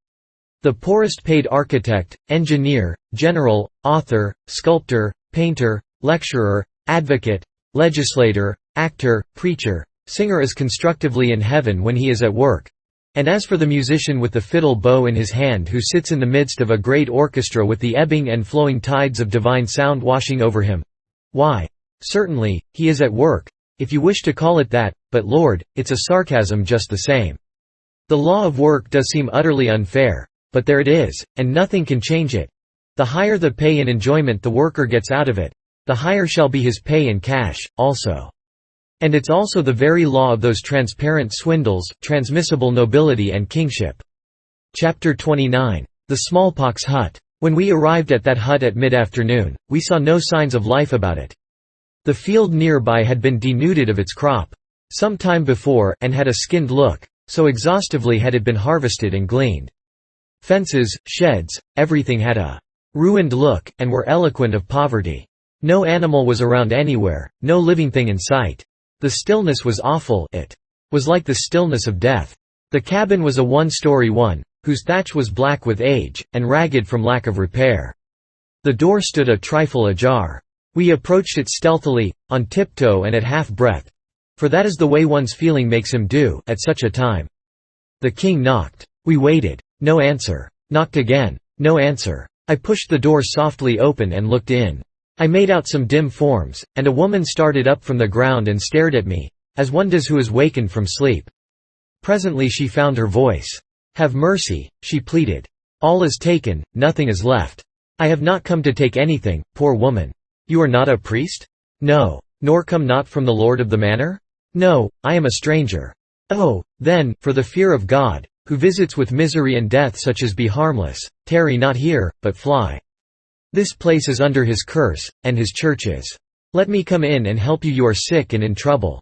The poorest paid architect, engineer, general, author, sculptor, painter, lecturer, advocate, legislator, actor, preacher, singer is constructively in heaven when he is at work. And as for the musician with the fiddle bow in his hand who sits in the midst of a great orchestra with the ebbing and flowing tides of divine sound washing over him—why, certainly, he is at work, if you wish to call it that, but Lord, it's a sarcasm just the same. The law of work does seem utterly unfair, but there it is, and nothing can change it. The higher the pay and enjoyment the worker gets out of it, the higher shall be his pay in cash, also. And it's also the very law of those transparent swindles, transmissible nobility and kingship. Chapter 29. The Smallpox Hut. When we arrived at that hut at mid-afternoon, we saw no signs of life about it. The field nearby had been denuded of its crop some time before, and had a skinned look, so exhaustively had it been harvested and gleaned. Fences, sheds, everything had a ruined look, and were eloquent of poverty. No animal was around anywhere, no living thing in sight. The stillness was awful, it was like the stillness of death. The cabin was a one-story one, whose thatch was black with age, and ragged from lack of repair. The door stood a trifle ajar. We approached it stealthily, on tiptoe and at half-breath, for that is the way one's feeling makes him do, at such a time. The king knocked. We waited. No answer. Knocked again. No answer. I pushed the door softly open and looked in. I made out some dim forms, and a woman started up from the ground and stared at me, as one does who is wakened from sleep. Presently she found her voice. "Have mercy," she pleaded. "All is taken, nothing is left. I have not come to take anything, poor woman." "You are not a priest?" "No." "Nor come not from the lord of the manor?" "No, I am a stranger." "Oh, then, for the fear of God, who visits with misery and death such as be harmless, tarry not here, but fly. This place is under his curse, and his churches. Let me come in and help you, you are sick and in trouble."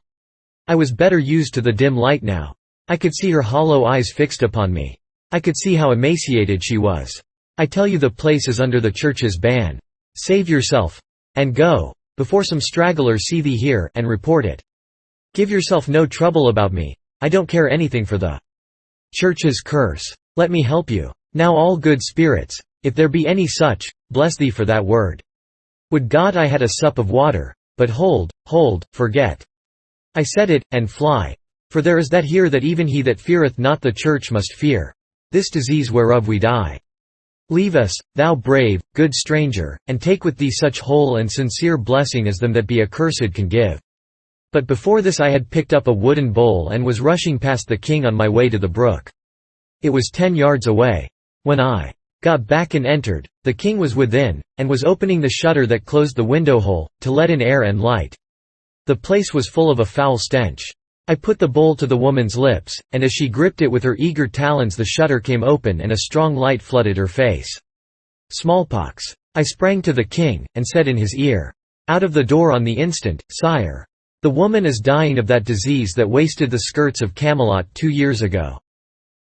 I was better used to the dim light now. I could see her hollow eyes fixed upon me. I could see how emaciated she was. "I tell you the place is under the church's ban. Save yourself. And go, before some stragglers see thee here, and report it. Give yourself no trouble about me, I don't care anything for the church's curse. Let me help you. Now all good spirits, if there be any such, bless thee for that word. Would God I had a sup of water, but hold, forget. I said it, and fly. For there is that here that even he that feareth not the church must fear. This disease whereof we die. Leave us, thou brave, good stranger, and take with thee such whole and sincere blessing as them that be accursed can give." But before this I had picked up a wooden bowl and was rushing past the king on my way to the brook. It was 10 yards away. When I got back and entered, the king was within, and was opening the shutter that closed the window hole, to let in air and light. The place was full of a foul stench. I put the bowl to the woman's lips, and as she gripped it with her eager talons the shutter came open and a strong light flooded her face. Smallpox. I sprang to the king, and said in his ear, out of the door on the instant, "Sire, the woman is dying of that disease that wasted the skirts of Camelot 2 years ago."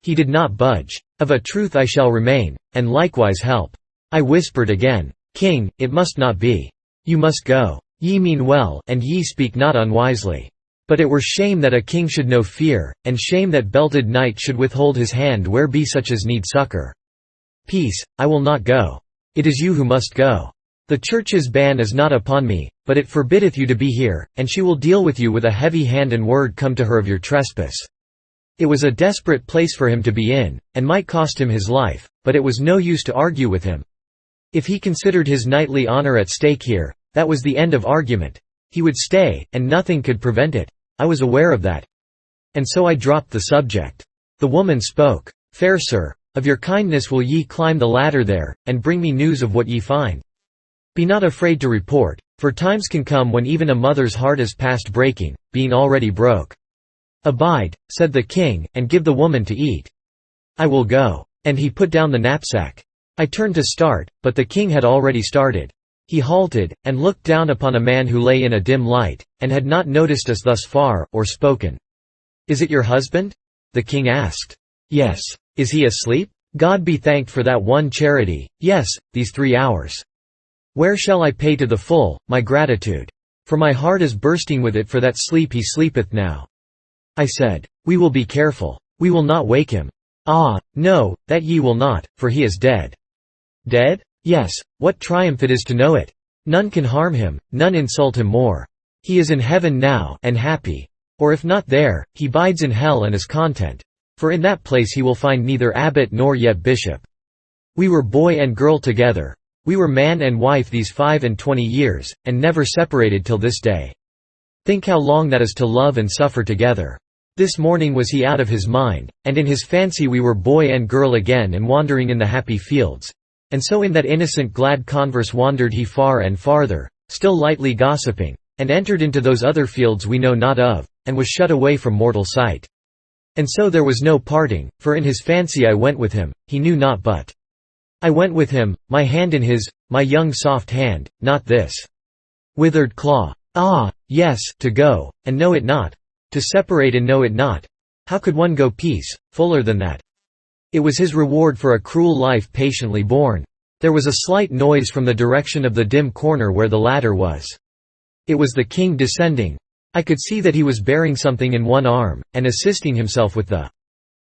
He did not budge. "Of a truth I shall remain, and likewise help." I whispered again, "King, it must not be. You must go. Ye mean well, and ye speak not unwisely. But it were shame that a king should know fear, and shame that belted knight should withhold his hand where be such as need succor. Peace, I will not go. It is you who must go. The Church's ban is not upon me, but it forbiddeth you to be here, and she will deal with you with a heavy hand and word come to her of your trespass." It was a desperate place for him to be in, and might cost him his life, but it was no use to argue with him. If he considered his knightly honor at stake here, that was the end of argument. He would stay, and nothing could prevent it. I was aware of that. And so I dropped the subject. The woman spoke. "Fair sir, of your kindness will ye climb the ladder there, and bring me news of what ye find. Be not afraid to report, for times can come when even a mother's heart is past breaking, being already broke." "Abide," said the king, "and give the woman to eat." "I will go." And he put down the knapsack. I turned to start, but the king had already started. He halted, and looked down upon a man who lay in a dim light, and had not noticed us thus far, or spoken. "Is it your husband?" the king asked. "Yes." "Is he asleep?" "God be thanked for that one charity, yes, these 3 hours. Where shall I pay to the full, my gratitude? For my heart is bursting with it for that sleep he sleepeth now." I said, "We will be careful. We will not wake him." "Ah, no, that ye will not, for he is dead." "Dead? Yes, what triumph it is to know it! None can harm him, none insult him more. He is in heaven now, and happy. Or if not there, he bides in hell and is content. For in that place he will find neither abbot nor yet bishop. We were boy and girl together. We were man and wife these 25 years, and never separated till this day. Think how long that is to love and suffer together. This morning was he out of his mind, and in his fancy we were boy and girl again and wandering in the happy fields. And so in that innocent glad converse wandered he far and farther, still lightly gossiping, and entered into those other fields we know not of, and was shut away from mortal sight. And so there was no parting, for in his fancy I went with him, he knew not but. I went with him, my hand in his, my young soft hand, not this withered claw. Ah, yes, to go, and know it not. To separate and know it not. How could one go peace, fuller than that? It was his reward for a cruel life patiently borne. There was a slight noise from the direction of the dim corner where the ladder was. It was the king descending. I could see that he was bearing something in one arm, and assisting himself with the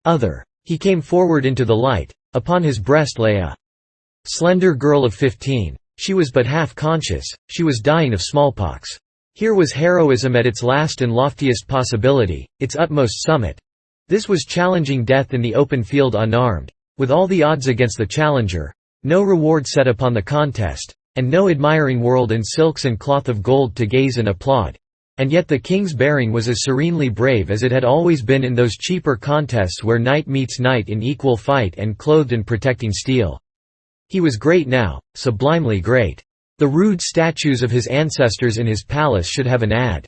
other. He came forward into the light. Upon his breast lay a slender girl of 15. She was but half conscious, she was dying of smallpox. Here was heroism at its last and loftiest possibility, its utmost summit. This was challenging death in the open field unarmed, with all the odds against the challenger, no reward set upon the contest, and no admiring world in silks and cloth of gold to gaze and applaud. And yet the king's bearing was as serenely brave as it had always been in those cheaper contests where knight meets knight in equal fight and clothed in protecting steel. He was great now, sublimely great. The rude statues of his ancestors in his palace should have an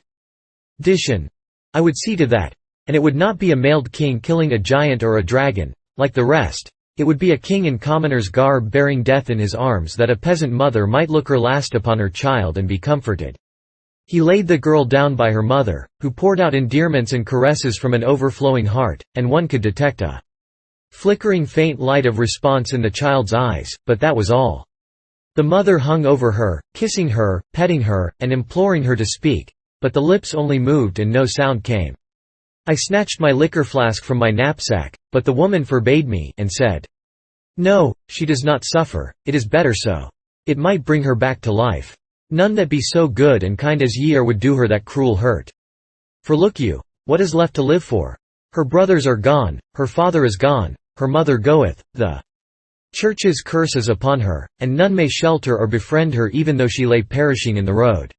addition. I would see to that. And it would not be a mailed king killing a giant or a dragon, like the rest. It would be a king in commoner's garb bearing death in his arms that a peasant mother might look her last upon her child and be comforted. He laid the girl down by her mother, who poured out endearments and caresses from an overflowing heart, and one could detect a flickering faint light of response in the child's eyes, but that was all. The mother hung over her, kissing her, petting her, and imploring her to speak, but the lips only moved and no sound came. I snatched my liquor flask from my knapsack, but the woman forbade me, and said, "No, she does not suffer, it is better so. It might bring her back to life. None that be so good and kind as ye are would do her that cruel hurt. For look you, what is left to live for? Her brothers are gone, her father is gone, her mother goeth, the Church's curse is upon her, and none may shelter or befriend her even though she lay perishing in the road.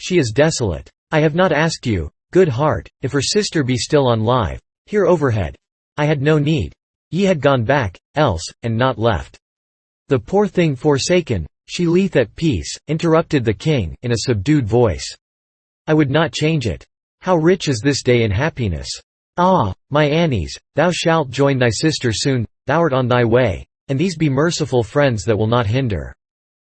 She is desolate. I have not asked you, good heart, if her sister be still on live, here overhead. I had no need. Ye had gone back, else, and not left. The poor thing forsaken, she lieth at peace," interrupted the king, in a subdued voice. "I would not change it. How rich is this day in happiness! Ah, my Annies, thou shalt join thy sister soon, thou'rt on thy way, and these be merciful friends that will not hinder."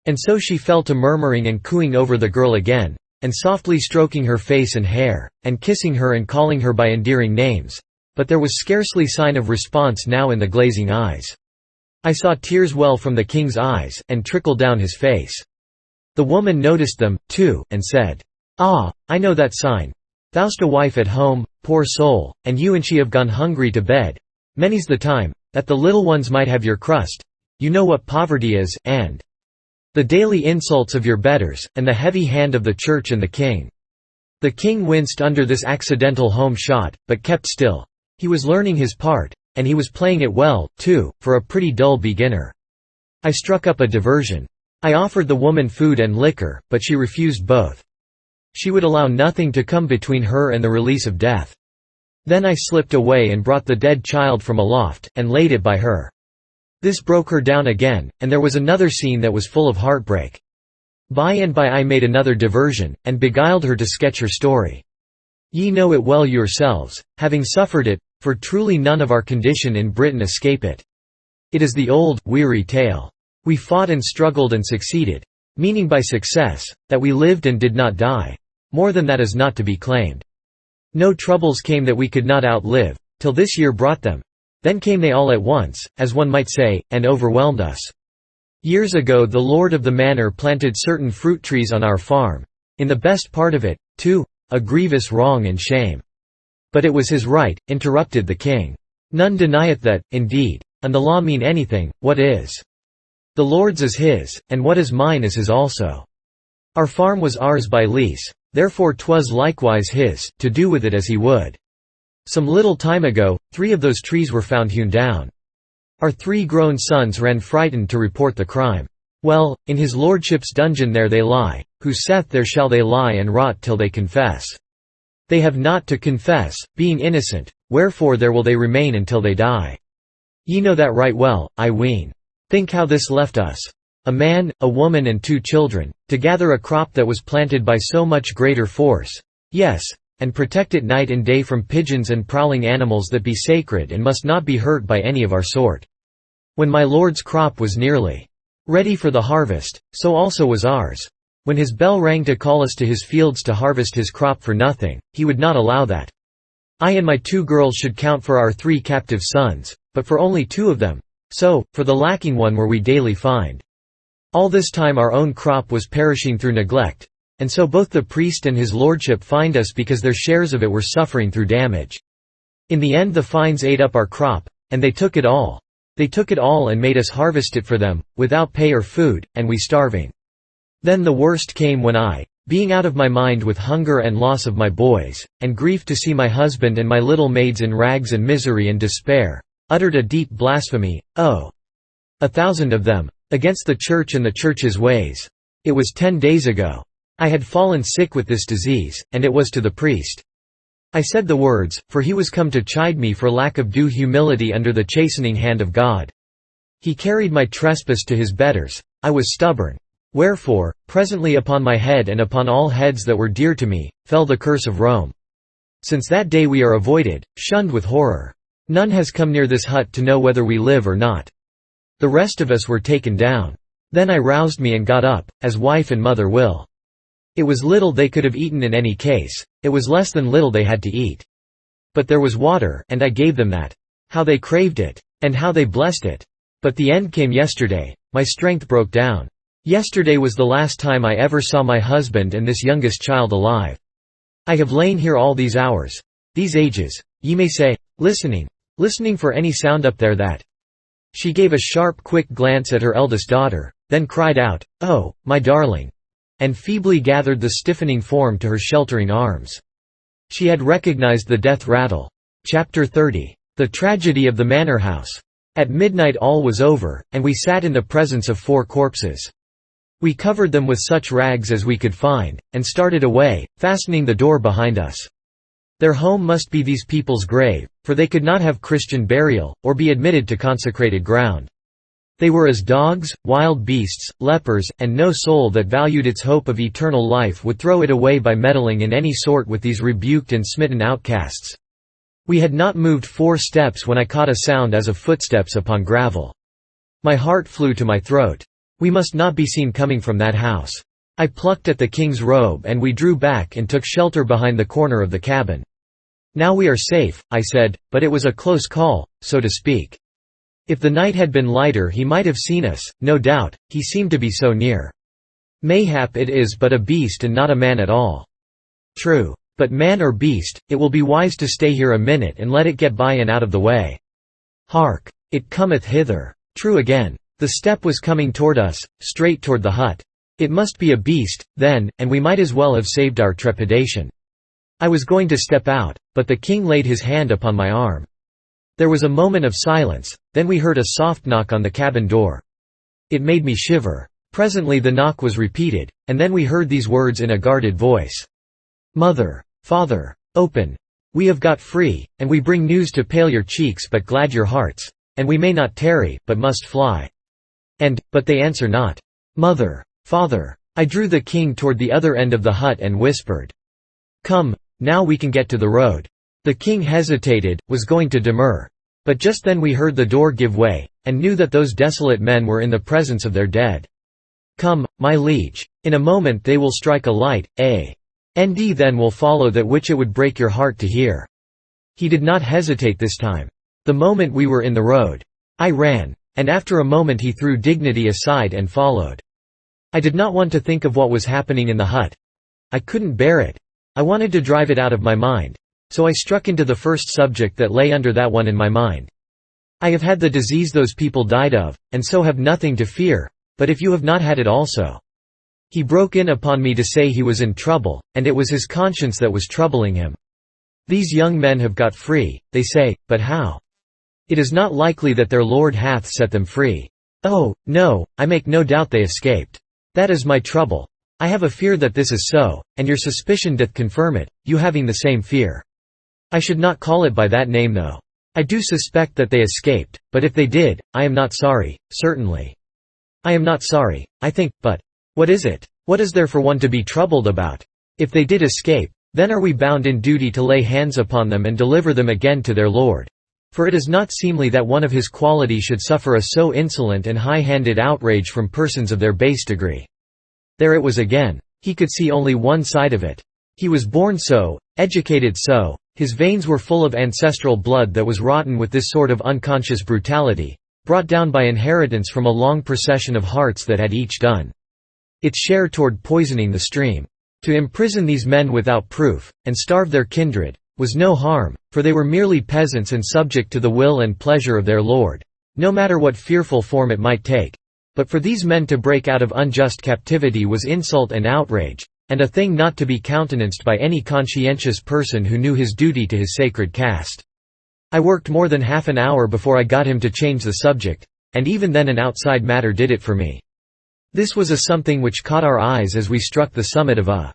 And so she fell to murmuring and cooing over the girl again, and softly stroking her face and hair, and kissing her and calling her by endearing names, but there was scarcely sign of response now in the glazing eyes. I saw tears well from the king's eyes, and trickle down his face. The woman noticed them, too, and said, "Ah, I know that sign. Thou'st a wife at home, poor soul, and you and she have gone hungry to bed. Many's the time, that the little ones might have your crust. You know what poverty is, and the daily insults of your betters, and the heavy hand of the church and the king." The king winced under this accidental home shot, but kept still. He was learning his part, and he was playing it well, too, for a pretty dull beginner. I struck up a diversion. I offered the woman food and liquor, but she refused both. She would allow nothing to come between her and the release of death. Then I slipped away and brought the dead child from aloft, and laid it by her. This broke her down again, and there was another scene that was full of heartbreak. By and by I made another diversion, and beguiled her to sketch her story. Ye know it well yourselves, having suffered it, for truly none of our condition in Britain escape it. It is the old, weary tale. We fought and struggled and succeeded, meaning by success, that we lived and did not die. More than that is not to be claimed. No troubles came that we could not outlive, till this year brought them. Then came they all at once, as one might say, and overwhelmed us. Years ago the lord of the manor planted certain fruit trees on our farm. In the best part of it, too, a grievous wrong and shame. But it was his right, interrupted the king. None denieth that, indeed. And the law mean anything, what is the Lord's is his, and what is mine is his also. Our farm was ours by lease, therefore 'twas likewise his, to do with it as he would. Some little time ago, 3 of those trees were found hewn down. Our 3 grown sons ran frightened to report the crime. Well, in his lordship's dungeon there they lie, who saith there shall they lie and rot till they confess. They have not to confess, being innocent, wherefore there will they remain until they die. Ye know that right well, I ween. Think how this left us. A man, a woman and 2 children, to gather a crop that was planted by so much greater force. Yes, and protect it night and day from pigeons and prowling animals that be sacred and must not be hurt by any of our sort. When my lord's crop was nearly ready for the harvest, so also was ours. When his bell rang to call us to his fields to harvest his crop for nothing, he would not allow that. I and my 2 girls should count for our 3 captive sons, but for only 2 of them. So, for the lacking one were we daily fined. All this time our own crop was perishing through neglect, and so both the priest and his lordship fined us because their shares of it were suffering through damage. In the end the fines ate up our crop, and they took it all. They took it all and made us harvest it for them, without pay or food, and we starving. Then the worst came when I, being out of my mind with hunger and loss of my boys, and grief to see my husband and my little maids in rags and misery and despair, uttered a deep blasphemy, 1,000 of them, against the church and the church's ways. It was 10 days ago. I had fallen sick with this disease, and it was to the priest. I said the words, for he was come to chide me for lack of due humility under the chastening hand of God. He carried my trespass to his betters. I was stubborn. Wherefore, presently upon my head and upon all heads that were dear to me, fell the curse of Rome. Since that day we are avoided, shunned with horror. None has come near this hut to know whether we live or not. The rest of us were taken down. Then I roused me and got up, as wife and mother will. It was little they could have eaten in any case, it was less than little they had to eat. But there was water, and I gave them that. How they craved it! And how they blessed it! But the end came yesterday, my strength broke down. Yesterday was the last time I ever saw my husband and this youngest child alive. I have lain here all these hours, these ages, ye may say, listening for any sound up there that. She gave a sharp quick glance at her eldest daughter, then cried out, "Oh, my darling!" and feebly gathered the stiffening form to her sheltering arms. She had recognized the death rattle. Chapter 30. The Tragedy of the Manor House. At midnight all was over, and we sat in the presence of 4 corpses. We covered them with such rags as we could find, and started away, fastening the door behind us. Their home must be these people's grave, for they could not have Christian burial, or be admitted to consecrated ground. They were as dogs, wild beasts, lepers, and no soul that valued its hope of eternal life would throw it away by meddling in any sort with these rebuked and smitten outcasts. We had not moved 4 steps when I caught a sound as of footsteps upon gravel. My heart flew to my throat. We must not be seen coming from that house. I plucked at the king's robe and we drew back and took shelter behind the corner of the cabin. "Now we are safe," I said, but it was a close call, so to speak. If the night had been lighter he might have seen us, no doubt, he seemed to be so near. "Mayhap it is but a beast and not a man at all." "True. But man or beast, it will be wise to stay here a minute and let it get by and out of the way. Hark! It cometh hither." True again. The step was coming toward us, straight toward the hut. It must be a beast, then, and we might as well have saved our trepidation. I was going to step out, but the king laid his hand upon my arm. There was a moment of silence, then we heard a soft knock on the cabin door. It made me shiver. Presently the knock was repeated, and then we heard these words in a guarded voice. "Mother, father, open. We have got free, and we bring news to pale your cheeks but glad your hearts, and we may not tarry, but must fly." But they answer not. "Mother, father." I drew the king toward the other end of the hut and whispered, "Come, now we can get to the road." The king hesitated, was going to demur. But just then we heard the door give way, and knew that those desolate men were in the presence of their dead. "Come, my liege. In a moment they will strike a light, and then will follow that which it would break your heart to hear." He did not hesitate this time. The moment we were in the road, I ran, and after a moment he threw dignity aside and followed. I did not want to think of what was happening in the hut. I couldn't bear it. I wanted to drive it out of my mind. So I struck into the first subject that lay under that one in my mind. "I have had the disease those people died of, and so have nothing to fear, but if you have not had it also." He broke in upon me to say he was in trouble, and it was his conscience that was troubling him. "These young men have got free, they say, but how? It is not likely that their Lord hath set them free." "Oh, no, I make no doubt they escaped. That is my trouble. I have a fear that this is so, and your suspicion doth confirm it, you having the same fear. I should not call it by that name though. I do suspect that they escaped, but if they did, I am not sorry, certainly. I am not sorry, I think, but what is it? What is there for one to be troubled about? If they did escape, then are we bound in duty to lay hands upon them and deliver them again to their Lord. For it is not seemly that one of his quality should suffer a so insolent and high-handed outrage from persons of their base degree." There it was again. He could see only one side of it. He was born so, educated so, his veins were full of ancestral blood that was rotten with this sort of unconscious brutality, brought down by inheritance from a long procession of hearts that had each done its share toward poisoning the stream. To imprison these men without proof, and starve their kindred, was no harm, for they were merely peasants and subject to the will and pleasure of their lord, no matter what fearful form it might take. But for these men to break out of unjust captivity was insult and outrage, and a thing not to be countenanced by any conscientious person who knew his duty to his sacred caste. I worked more than half an hour before I got him to change the subject, and even then an outside matter did it for me. This was a something which caught our eyes as we struck the summit of a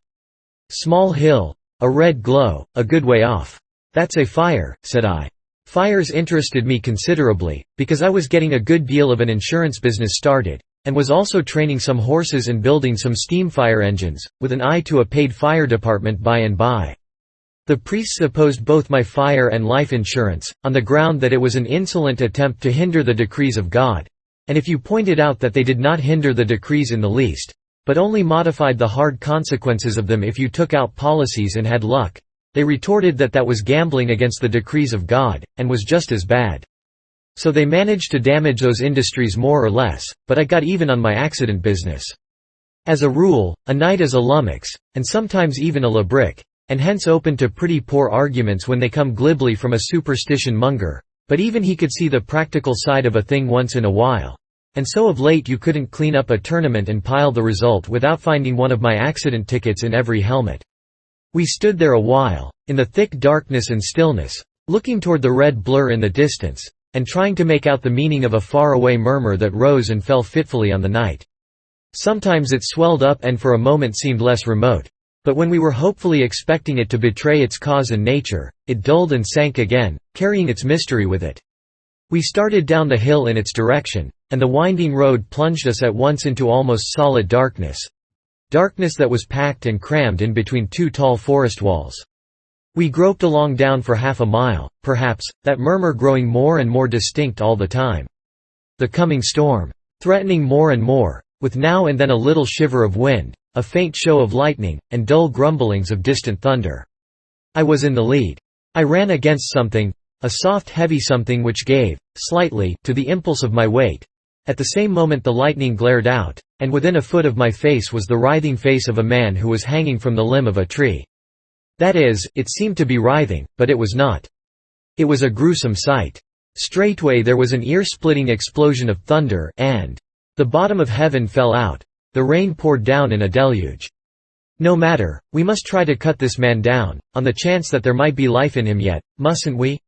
small hill, a red glow, a good way off. "That's a fire," said I. Fires interested me considerably, because I was getting a good deal of an insurance business started, and was also training some horses and building some steam fire engines, with an eye to a paid fire department by and by. The priests opposed both my fire and life insurance, on the ground that it was an insolent attempt to hinder the decrees of God. And if you pointed out that they did not hinder the decrees in the least, but only modified the hard consequences of them if you took out policies and had luck, they retorted that that was gambling against the decrees of God, and was just as bad. So they managed to damage those industries more or less, but I got even on my accident business. As a rule, a knight is a lummox, and sometimes even a labrick, and hence open to pretty poor arguments when they come glibly from a superstition monger, but even he could see the practical side of a thing once in a while. And so of late you couldn't clean up a tournament and pile the result without finding one of my accident tickets in every helmet. We stood there a while, in the thick darkness and stillness, looking toward the red blur in the distance, and trying to make out the meaning of a far-away murmur that rose and fell fitfully on the night. Sometimes it swelled up and for a moment seemed less remote, but when we were hopefully expecting it to betray its cause and nature, it dulled and sank again, carrying its mystery with it. We started down the hill in its direction, and the winding road plunged us at once into almost solid darkness that was packed and crammed in between two tall forest walls. We groped along down for half a mile, perhaps, that murmur growing more and more distinct all the time. The coming storm. Threatening more and more, with now and then a little shiver of wind, a faint show of lightning, and dull grumblings of distant thunder. I was in the lead. I ran against something, a soft heavy something which gave, slightly, to the impulse of my weight. At the same moment the lightning glared out, and within a foot of my face was the writhing face of a man who was hanging from the limb of a tree. That is, it seemed to be writhing, but it was not. It was a gruesome sight. Straightway there was an ear-splitting explosion of thunder, and the bottom of heaven fell out. The rain poured down in a deluge. No matter, we must try to cut this man down, on the chance that there might be life in him yet, mustn't we?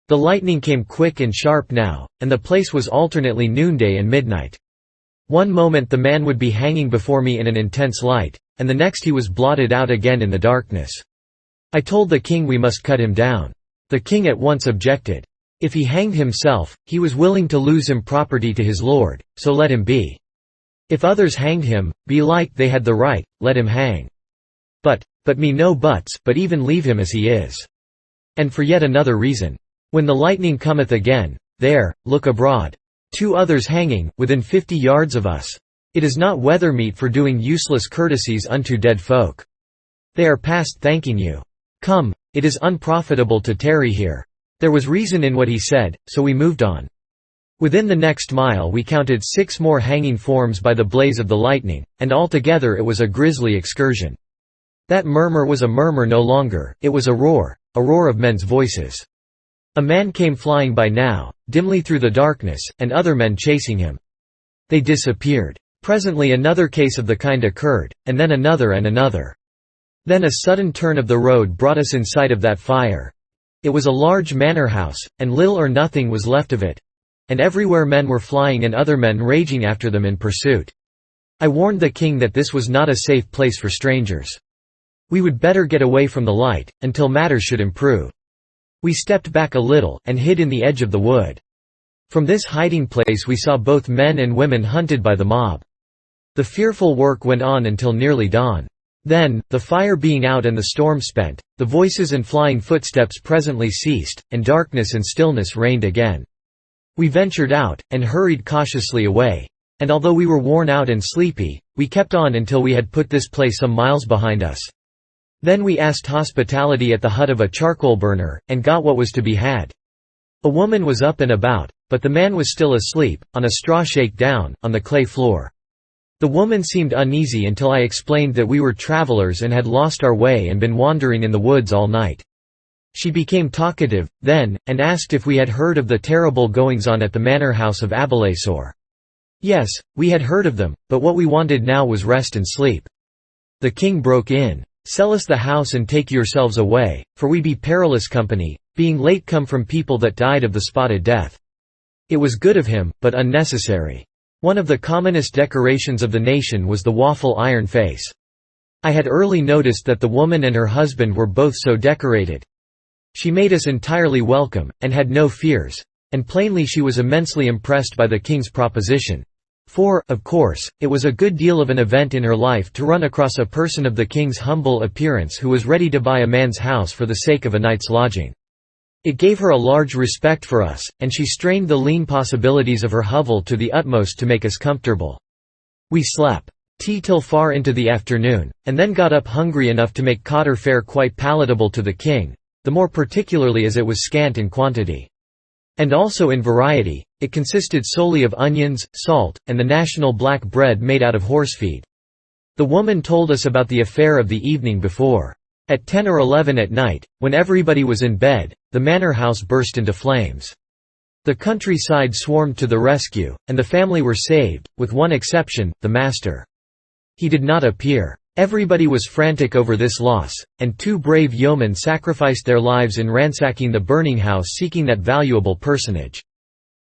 The lightning came quick and sharp now, and the place was alternately noonday and midnight. One moment the man would be hanging before me in an intense light, and the next he was blotted out again in the darkness. I told the king we must cut him down. The king at once objected. If he hanged himself, he was willing to lose him property to his lord, so let him be. If others hanged him, belike they had the right, let him hang. But me no buts, but even leave him as he is. And for yet another reason. When the lightning cometh again, there, look abroad. 2 others hanging, within 50 yards of us. It is not weather meet for doing useless courtesies unto dead folk. They are past thanking you. Come, it is unprofitable to tarry here. There was reason in what he said, so we moved on. Within the next mile we counted 6 more hanging forms by the blaze of the lightning, and altogether it was a grisly excursion. That murmur was a murmur no longer, it was a roar of men's voices. A man came flying by now, dimly through the darkness, and other men chasing him. They disappeared. Presently another case of the kind occurred, and then another and another. Then a sudden turn of the road brought us in sight of that fire. It was a large manor house, and little or nothing was left of it. And everywhere men were flying and other men raging after them in pursuit. I warned the king that this was not a safe place for strangers. We would better get away from the light, until matters should improve. We stepped back a little, and hid in the edge of the wood. From this hiding place we saw both men and women hunted by the mob. The fearful work went on until nearly dawn. Then, the fire being out and the storm spent, the voices and flying footsteps presently ceased, and darkness and stillness reigned again. We ventured out, and hurried cautiously away. And although we were worn out and sleepy, we kept on until we had put this place some miles behind us. Then we asked hospitality at the hut of a charcoal burner, and got what was to be had. A woman was up and about, but the man was still asleep, on a straw shake down, on the clay floor. The woman seemed uneasy until I explained that we were travelers and had lost our way and been wandering in the woods all night. She became talkative, then, and asked if we had heard of the terrible goings-on at the manor house of Abilasor. Yes, we had heard of them, but what we wanted now was rest and sleep. The king broke in. Sell us the house and take yourselves away, for we be perilous company, being late come from people that died of the spotted death. It was good of him, but unnecessary. One of the commonest decorations of the nation was the waffle iron face. I had early noticed that the woman and her husband were both so decorated. She made us entirely welcome, and had no fears, and plainly she was immensely impressed by the king's proposition. For, of course, it was a good deal of an event in her life to run across a person of the king's humble appearance who was ready to buy a man's house for the sake of a night's lodging. It gave her a large respect for us, and she strained the lean possibilities of her hovel to the utmost to make us comfortable. We slept tea till far into the afternoon, and then got up hungry enough to make cotter fare quite palatable to the king, the more particularly as it was scant in quantity. And also in variety, it consisted solely of onions, salt, and the national black bread made out of horsefeed. The woman told us about the affair of the evening before. At 10 or 11 at night, when everybody was in bed, the manor house burst into flames. The countryside swarmed to the rescue, and the family were saved, with one exception, the master. He did not appear. Everybody was frantic over this loss, and 2 brave yeomen sacrificed their lives in ransacking the burning house seeking that valuable personage.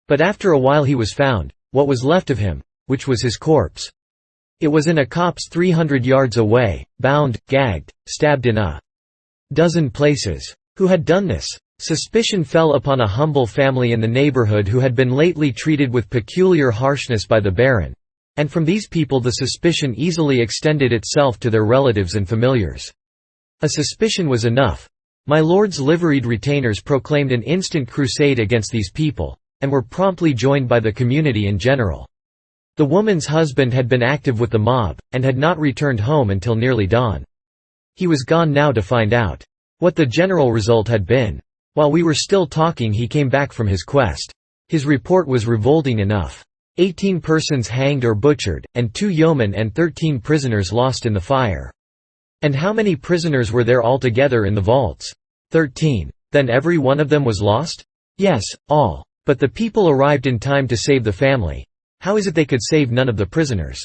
But after a while he was found, what was left of him, which was his corpse. It was in a copse 300 yards away, bound, gagged, stabbed in a dozen places. Who had done this? Suspicion fell upon a humble family in the neighborhood who had been lately treated with peculiar harshness by the Baron, and from these people the suspicion easily extended itself to their relatives and familiars. A suspicion was enough. My lord's liveried retainers proclaimed an instant crusade against these people, and were promptly joined by the community in general. The woman's husband had been active with the mob, and had not returned home until nearly dawn. He was gone now to find out what the general result had been. While we were still talking he came back from his quest. His report was revolting enough. 18 persons hanged or butchered, and 2 yeomen and 13 prisoners lost in the fire. And how many prisoners were there altogether in the vaults? 13. Then every one of them was lost? Yes, all. But the people arrived in time to save the family. How is it they could save none of the prisoners?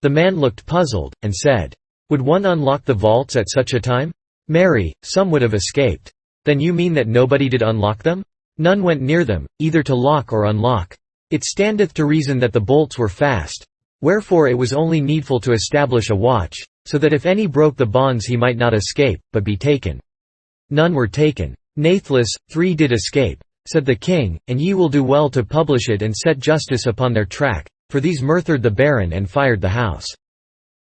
The man looked puzzled, and said, "Would one unlock the vaults at such a time? Marry, some would have escaped." "Then you mean that nobody did unlock them?" "None went near them, either to lock or unlock. It standeth to reason that the bolts were fast. Wherefore it was only needful to establish a watch, so that if any broke the bonds he might not escape, but be taken. None were taken. Nathless, 3 did escape," said the king, "and ye will do well to publish it and set justice upon their track, for these murthered the Baron and fired the house."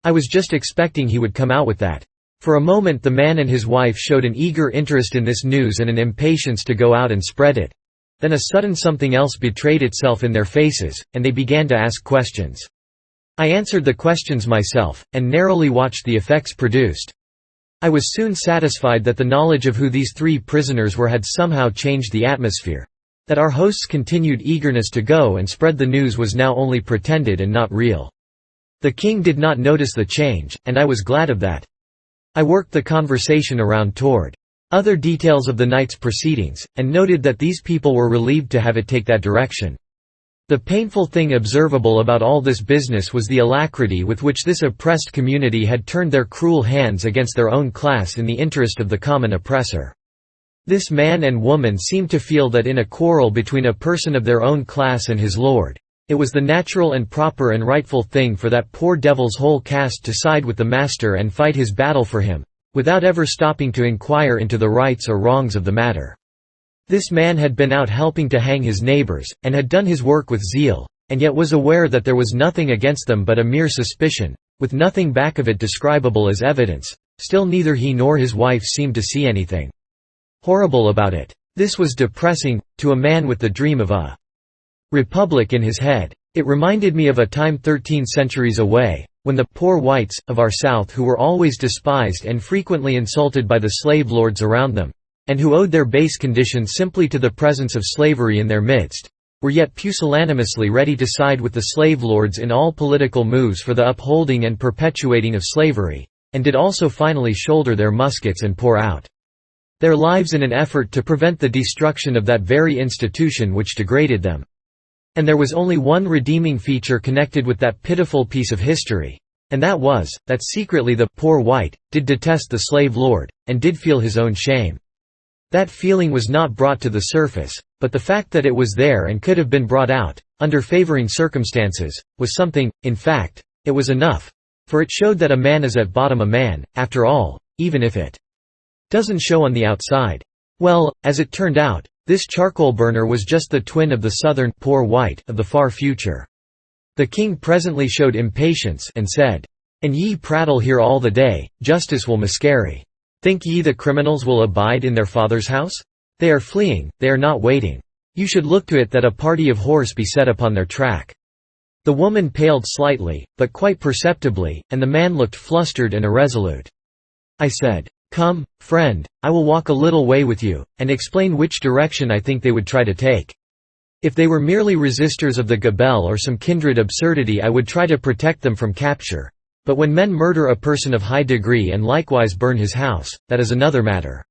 I was just expecting he would come out with that. For a moment the man and his wife showed an eager interest in this news and an impatience to go out and spread it. Then a sudden something else betrayed itself in their faces, and they began to ask questions. I answered the questions myself, and narrowly watched the effects produced. I was soon satisfied that the knowledge of who these 3 prisoners were had somehow changed the atmosphere. That our host's continued eagerness to go and spread the news was now only pretended and not real. The king did not notice the change, and I was glad of that. I worked the conversation around toward other details of the night's proceedings, and noted that these people were relieved to have it take that direction. The painful thing observable about all this business was the alacrity with which this oppressed community had turned their cruel hands against their own class in the interest of the common oppressor. This man and woman seemed to feel that in a quarrel between a person of their own class and his lord, it was the natural and proper and rightful thing for that poor devil's whole caste to side with the master and fight his battle for him, without ever stopping to inquire into the rights or wrongs of the matter. This man had been out helping to hang his neighbors, and had done his work with zeal, and yet was aware that there was nothing against them but a mere suspicion, with nothing back of it describable as evidence. Still neither he nor his wife seemed to see anything horrible about it. This was depressing, to a man with the dream of a republic in his head. It reminded me of a time 13 centuries away, when the poor whites of our South, who were always despised and frequently insulted by the slave lords around them, and who owed their base condition simply to the presence of slavery in their midst, were yet pusillanimously ready to side with the slave lords in all political moves for the upholding and perpetuating of slavery, and did also finally shoulder their muskets and pour out their lives in an effort to prevent the destruction of that very institution which degraded them. And there was only one redeeming feature connected with that pitiful piece of history, and that was, that secretly the poor white did detest the slave lord, and did feel his own shame. That feeling was not brought to the surface, but the fact that it was there and could have been brought out, under favoring circumstances, was something. In fact, it was enough, for it showed that a man is at bottom a man, after all, even if it doesn't show on the outside. Well, as it turned out, this charcoal burner was just the twin of the southern poor white of the far future. The king presently showed impatience, and said, "And ye prattle here all the day, justice will miscarry. Think ye the criminals will abide in their father's house? They are fleeing, they are not waiting. You should look to it that a party of horse be set upon their track." The woman paled slightly, but quite perceptibly, and the man looked flustered and irresolute. I said, "Come, friend, I will walk a little way with you, and explain which direction I think they would try to take. If they were merely resistors of the gabelle or some kindred absurdity I would try to protect them from capture. But when men murder a person of high degree and likewise burn his house, that is another matter."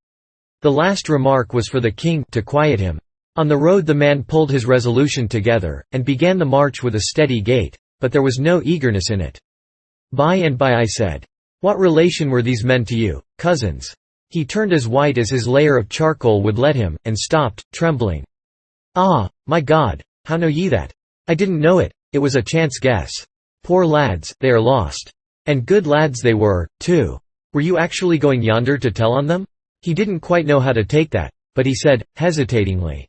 The last remark was for the king, to quiet him. On the road the man pulled his resolution together, and began the march with a steady gait, but there was no eagerness in it. By and by I said, "What relation were these men to you, cousins?" He turned as white as his layer of charcoal would let him, and stopped, trembling. "Ah, my God, how know ye that?" "I didn't know it, it was a chance guess. Poor lads, they are lost. And good lads they were, too. Were you actually going yonder to tell on them?" He didn't quite know how to take that. but he said, hesitatingly,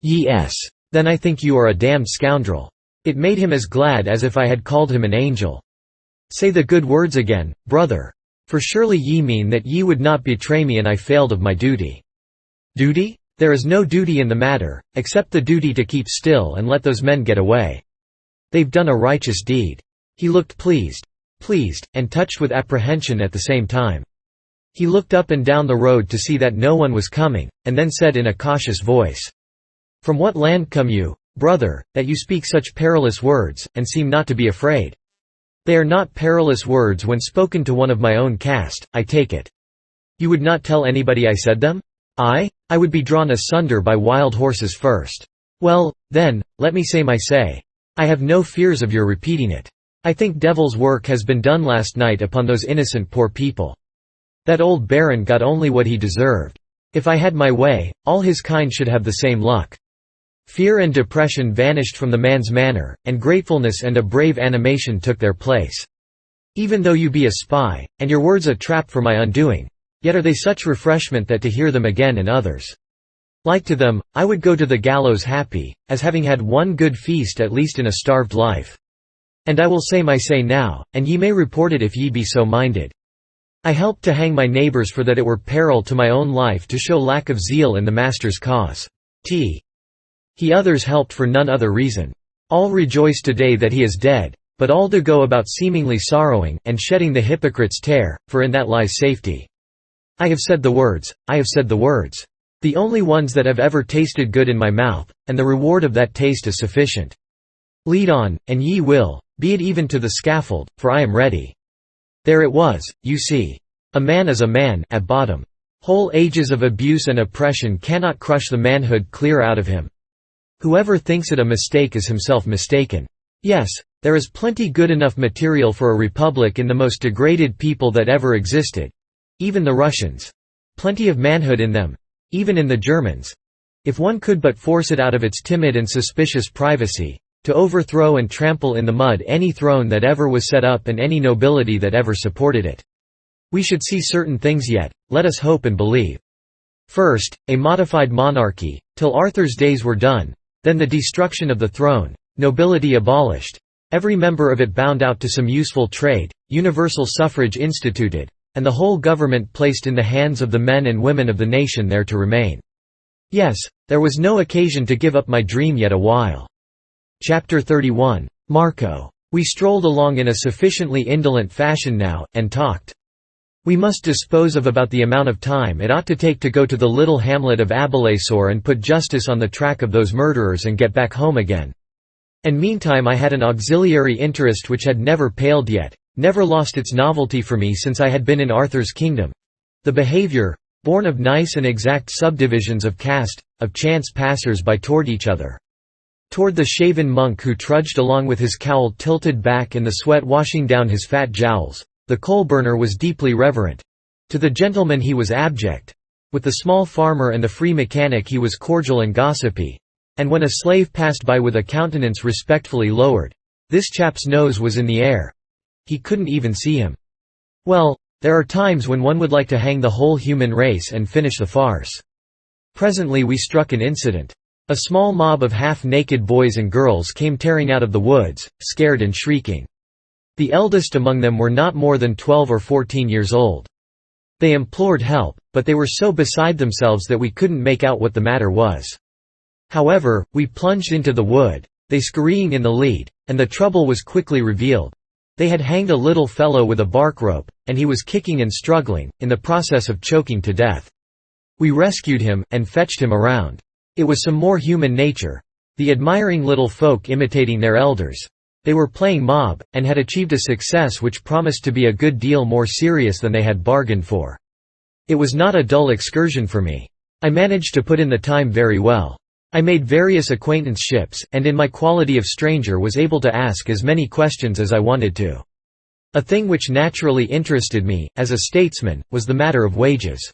"Yes. Then I think you are a damned scoundrel." It made him as glad as if I had called him an angel. "Say the good words again, brother. For surely ye mean that ye would not betray me and I failed of my duty." "Duty? There is no duty in the matter, except the duty to keep still and let those men get away. They've done a righteous deed." He looked pleased, and touched with apprehension at the same time. He looked up and down the road to see that no one was coming, and then said in a cautious voice, "From what land come you, brother, that you speak such perilous words, and seem not to be afraid?" "They are not perilous words when spoken to one of my own caste, I take it." "You would not tell anybody I said them?" "I would be drawn asunder by wild horses first." "Well, then, let me say my say. I have no fears of your repeating it. I think devil's work has been done last night upon those innocent poor people. That old baron got only what he deserved. If I had my way, all his kind should have the same luck." Fear and depression vanished from the man's manner, and gratefulness and a brave animation took their place. "Even though you be a spy, and your words a trap for my undoing, yet are they such refreshment that to hear them again and others like to them, I would go to the gallows happy, as having had one good feast at least in a starved life. And I will say my say now, and ye may report it if ye be so minded. I helped to hang my neighbours for that it were peril to my own life to show lack of zeal in the Master's cause. He others helped for none other reason. All rejoice today that he is dead, but all do go about seemingly sorrowing, and shedding the hypocrite's tear, for in that lies safety. I have said the words, I have said the words. The only ones that have ever tasted good in my mouth, and the reward of that taste is sufficient. Lead on, and ye will, be it even to the scaffold, for I am ready." There it was, you see. A man is a man, at bottom. Whole ages of abuse and oppression cannot crush the manhood clear out of him. Whoever thinks it a mistake is himself mistaken. Yes, there is plenty good enough material for a republic in the most degraded people that ever existed—even the Russians. Plenty of manhood in them, even in the Germans. If one could but force it out of its timid and suspicious privacy, to overthrow and trample in the mud any throne that ever was set up and any nobility that ever supported it. We should see certain things yet, let us hope and believe. First, a modified monarchy, till Arthur's days were done, then the destruction of the throne, nobility abolished, every member of it bound out to some useful trade, universal suffrage instituted, and the whole government placed in the hands of the men and women of the nation there to remain. Yes, there was no occasion to give up my dream yet a while. Chapter 31. Marco. We strolled along in a sufficiently indolent fashion now, and talked. We must dispose of about the amount of time it ought to take to go to the little hamlet of Abelasor and put justice on the track of those murderers and get back home again. And meantime I had an auxiliary interest which had never paled yet, never lost its novelty for me since I had been in Arthur's kingdom. The behavior, born of nice and exact subdivisions of caste, of chance passers-by toward each other. Toward the shaven monk who trudged along with his cowl tilted back and the sweat washing down his fat jowls, the coal-burner was deeply reverent. To the gentleman he was abject. With the small farmer and the free mechanic he was cordial and gossipy. And when a slave passed by with a countenance respectfully lowered, this chap's nose was in the air. He couldn't even see him. Well, there are times when one would like to hang the whole human race and finish the farce. Presently we struck an incident. A small mob of half-naked boys and girls came tearing out of the woods, scared and shrieking. The eldest among them were not more than 12 or 14 years old. They implored help, but they were so beside themselves that we couldn't make out what the matter was. However, we plunged into the wood, they scurrying in the lead, and the trouble was quickly revealed. They had hanged a little fellow with a bark rope, and he was kicking and struggling, in the process of choking to death. We rescued him, and fetched him around. It was some more human nature. The admiring little folk imitating their elders. They were playing mob, and had achieved a success which promised to be a good deal more serious than they had bargained for. It was not a dull excursion for me. I managed to put in the time very well. I made various acquaintanceships, and in my quality of stranger was able to ask as many questions as I wanted to. A thing which naturally interested me, as a statesman, was the matter of wages.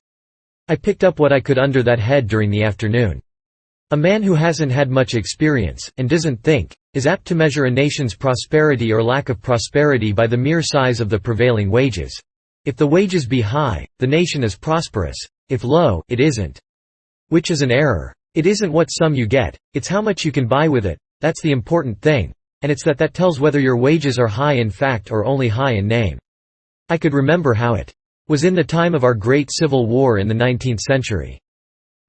I picked up what I could under that head during the afternoon. A man who hasn't had much experience, and doesn't think, is apt to measure a nation's prosperity or lack of prosperity by the mere size of the prevailing wages. If the wages be high, the nation is prosperous; if low, it isn't. Which is an error. It isn't what sum you get, it's how much you can buy with it, that's the important thing, and it's that tells whether your wages are high in fact or only high in name. I could remember how it was in the time of our Great Civil War in the 19th century.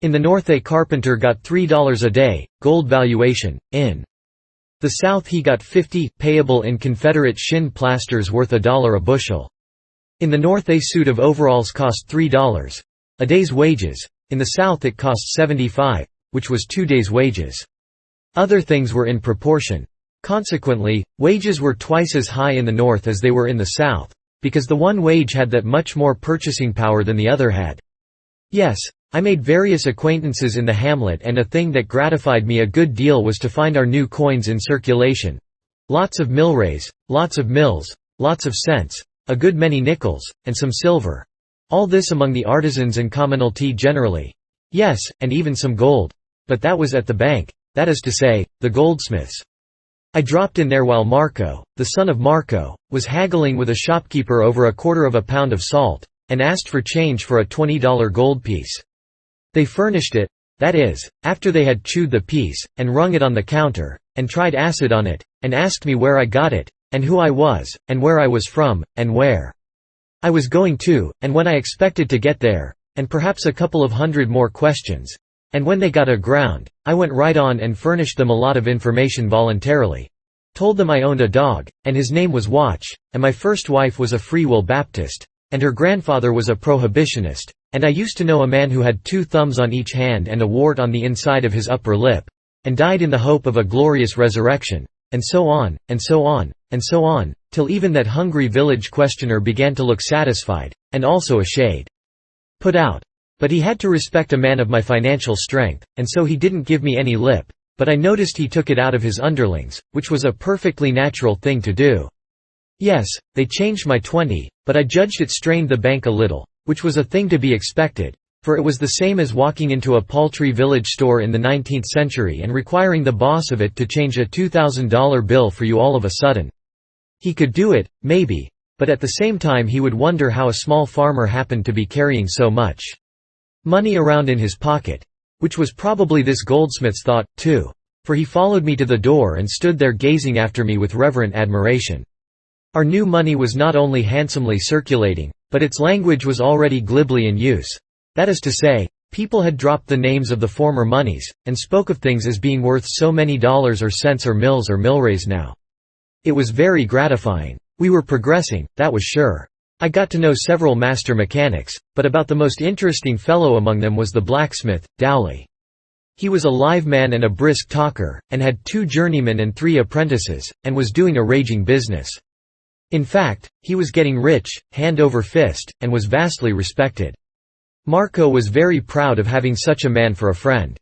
In the North a carpenter got $3 a day, gold valuation, in the South he got 50, payable in Confederate shin plasters worth $1 a bushel. In the North a suit of overalls cost $3 a day's wages, in the South it cost 75, which was 2 days' wages. Other things were in proportion. Consequently, wages were twice as high in the North as they were in the South, because the one wage had that much more purchasing power than the other had. Yes, I made various acquaintances in the hamlet, and a thing that gratified me a good deal was to find our new coins in circulation. Lots of millrays, lots of mills, lots of cents, a good many nickels, and some silver. All this among the artisans and commonalty generally. Yes, and even some gold. But that was at the bank, that is to say, the goldsmiths. I dropped in there while Marco, the son of Marco, was haggling with a shopkeeper over a quarter of a pound of salt, and asked for change for a $20 gold piece. They furnished it, that is, after they had chewed the piece, and rung it on the counter, and tried acid on it, and asked me where I got it, and who I was, and where I was from, and where I was going to, and when I expected to get there, and perhaps a couple of hundred more questions. And when they got aground, I went right on and furnished them a lot of information voluntarily. Told them I owned a dog, and his name was Watch, and my first wife was a Free Will Baptist, and her grandfather was a Prohibitionist, and I used to know a man who had 2 thumbs on each hand and a wart on the inside of his upper lip, and died in the hope of a glorious resurrection, and so on, and so on, and so on, till even that hungry village questioner began to look satisfied, and also a shade put out. But he had to respect a man of my financial strength, and so he didn't give me any lip, but I noticed he took it out of his underlings, which was a perfectly natural thing to do. Yes, they changed my 20, but I judged it strained the bank a little, which was a thing to be expected, for it was the same as walking into a paltry village store in the 19th century and requiring the boss of it to change a $2,000 bill for you all of a sudden. He could do it, maybe, but at the same time he would wonder how a small farmer happened to be carrying so much money around in his pocket. Which was probably this goldsmith's thought, too. For he followed me to the door and stood there gazing after me with reverent admiration. Our new money was not only handsomely circulating, but its language was already glibly in use. That is to say, people had dropped the names of the former monies, and spoke of things as being worth so many dollars or cents or mills or millrays now. It was very gratifying. We were progressing, that was sure. I got to know several master mechanics, but about the most interesting fellow among them was the blacksmith, Dowley. He was a live man and a brisk talker, and had 2 journeymen and 3 apprentices, and was doing a raging business. In fact, he was getting rich, hand over fist, and was vastly respected. Marco was very proud of having such a man for a friend.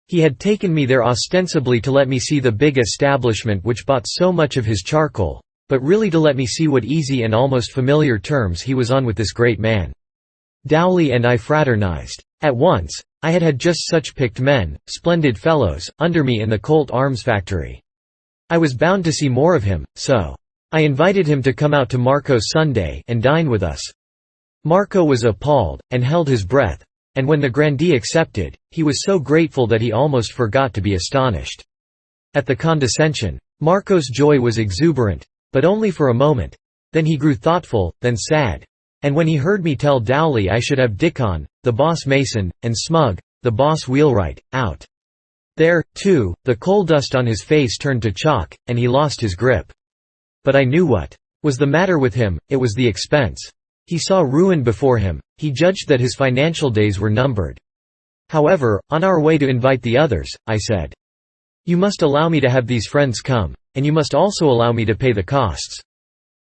He had taken me there ostensibly to let me see the big establishment which bought so much of his charcoal, but really to let me see what easy and almost familiar terms he was on with this great man. Dowley and I fraternized. At once, I had had just such picked men, splendid fellows, under me in the Colt Arms factory. I was bound to see more of him, so I invited him to come out to Marco Sunday and dine with us. Marco was appalled, and held his breath, and when the grandee accepted, he was so grateful that he almost forgot to be astonished at the condescension. Marco's joy was exuberant, but only for a moment. Then he grew thoughtful, then sad. And when he heard me tell Dowley I should have Dickon, the boss mason, and Smug, the boss wheelwright, out there, too, the coal dust on his face turned to chalk, and he lost his grip. But I knew what was the matter with him, it was the expense. He saw ruin before him, he judged that his financial days were numbered. However, on our way to invite the others, I said, "You must allow me to have these friends come, and you must also allow me to pay the costs."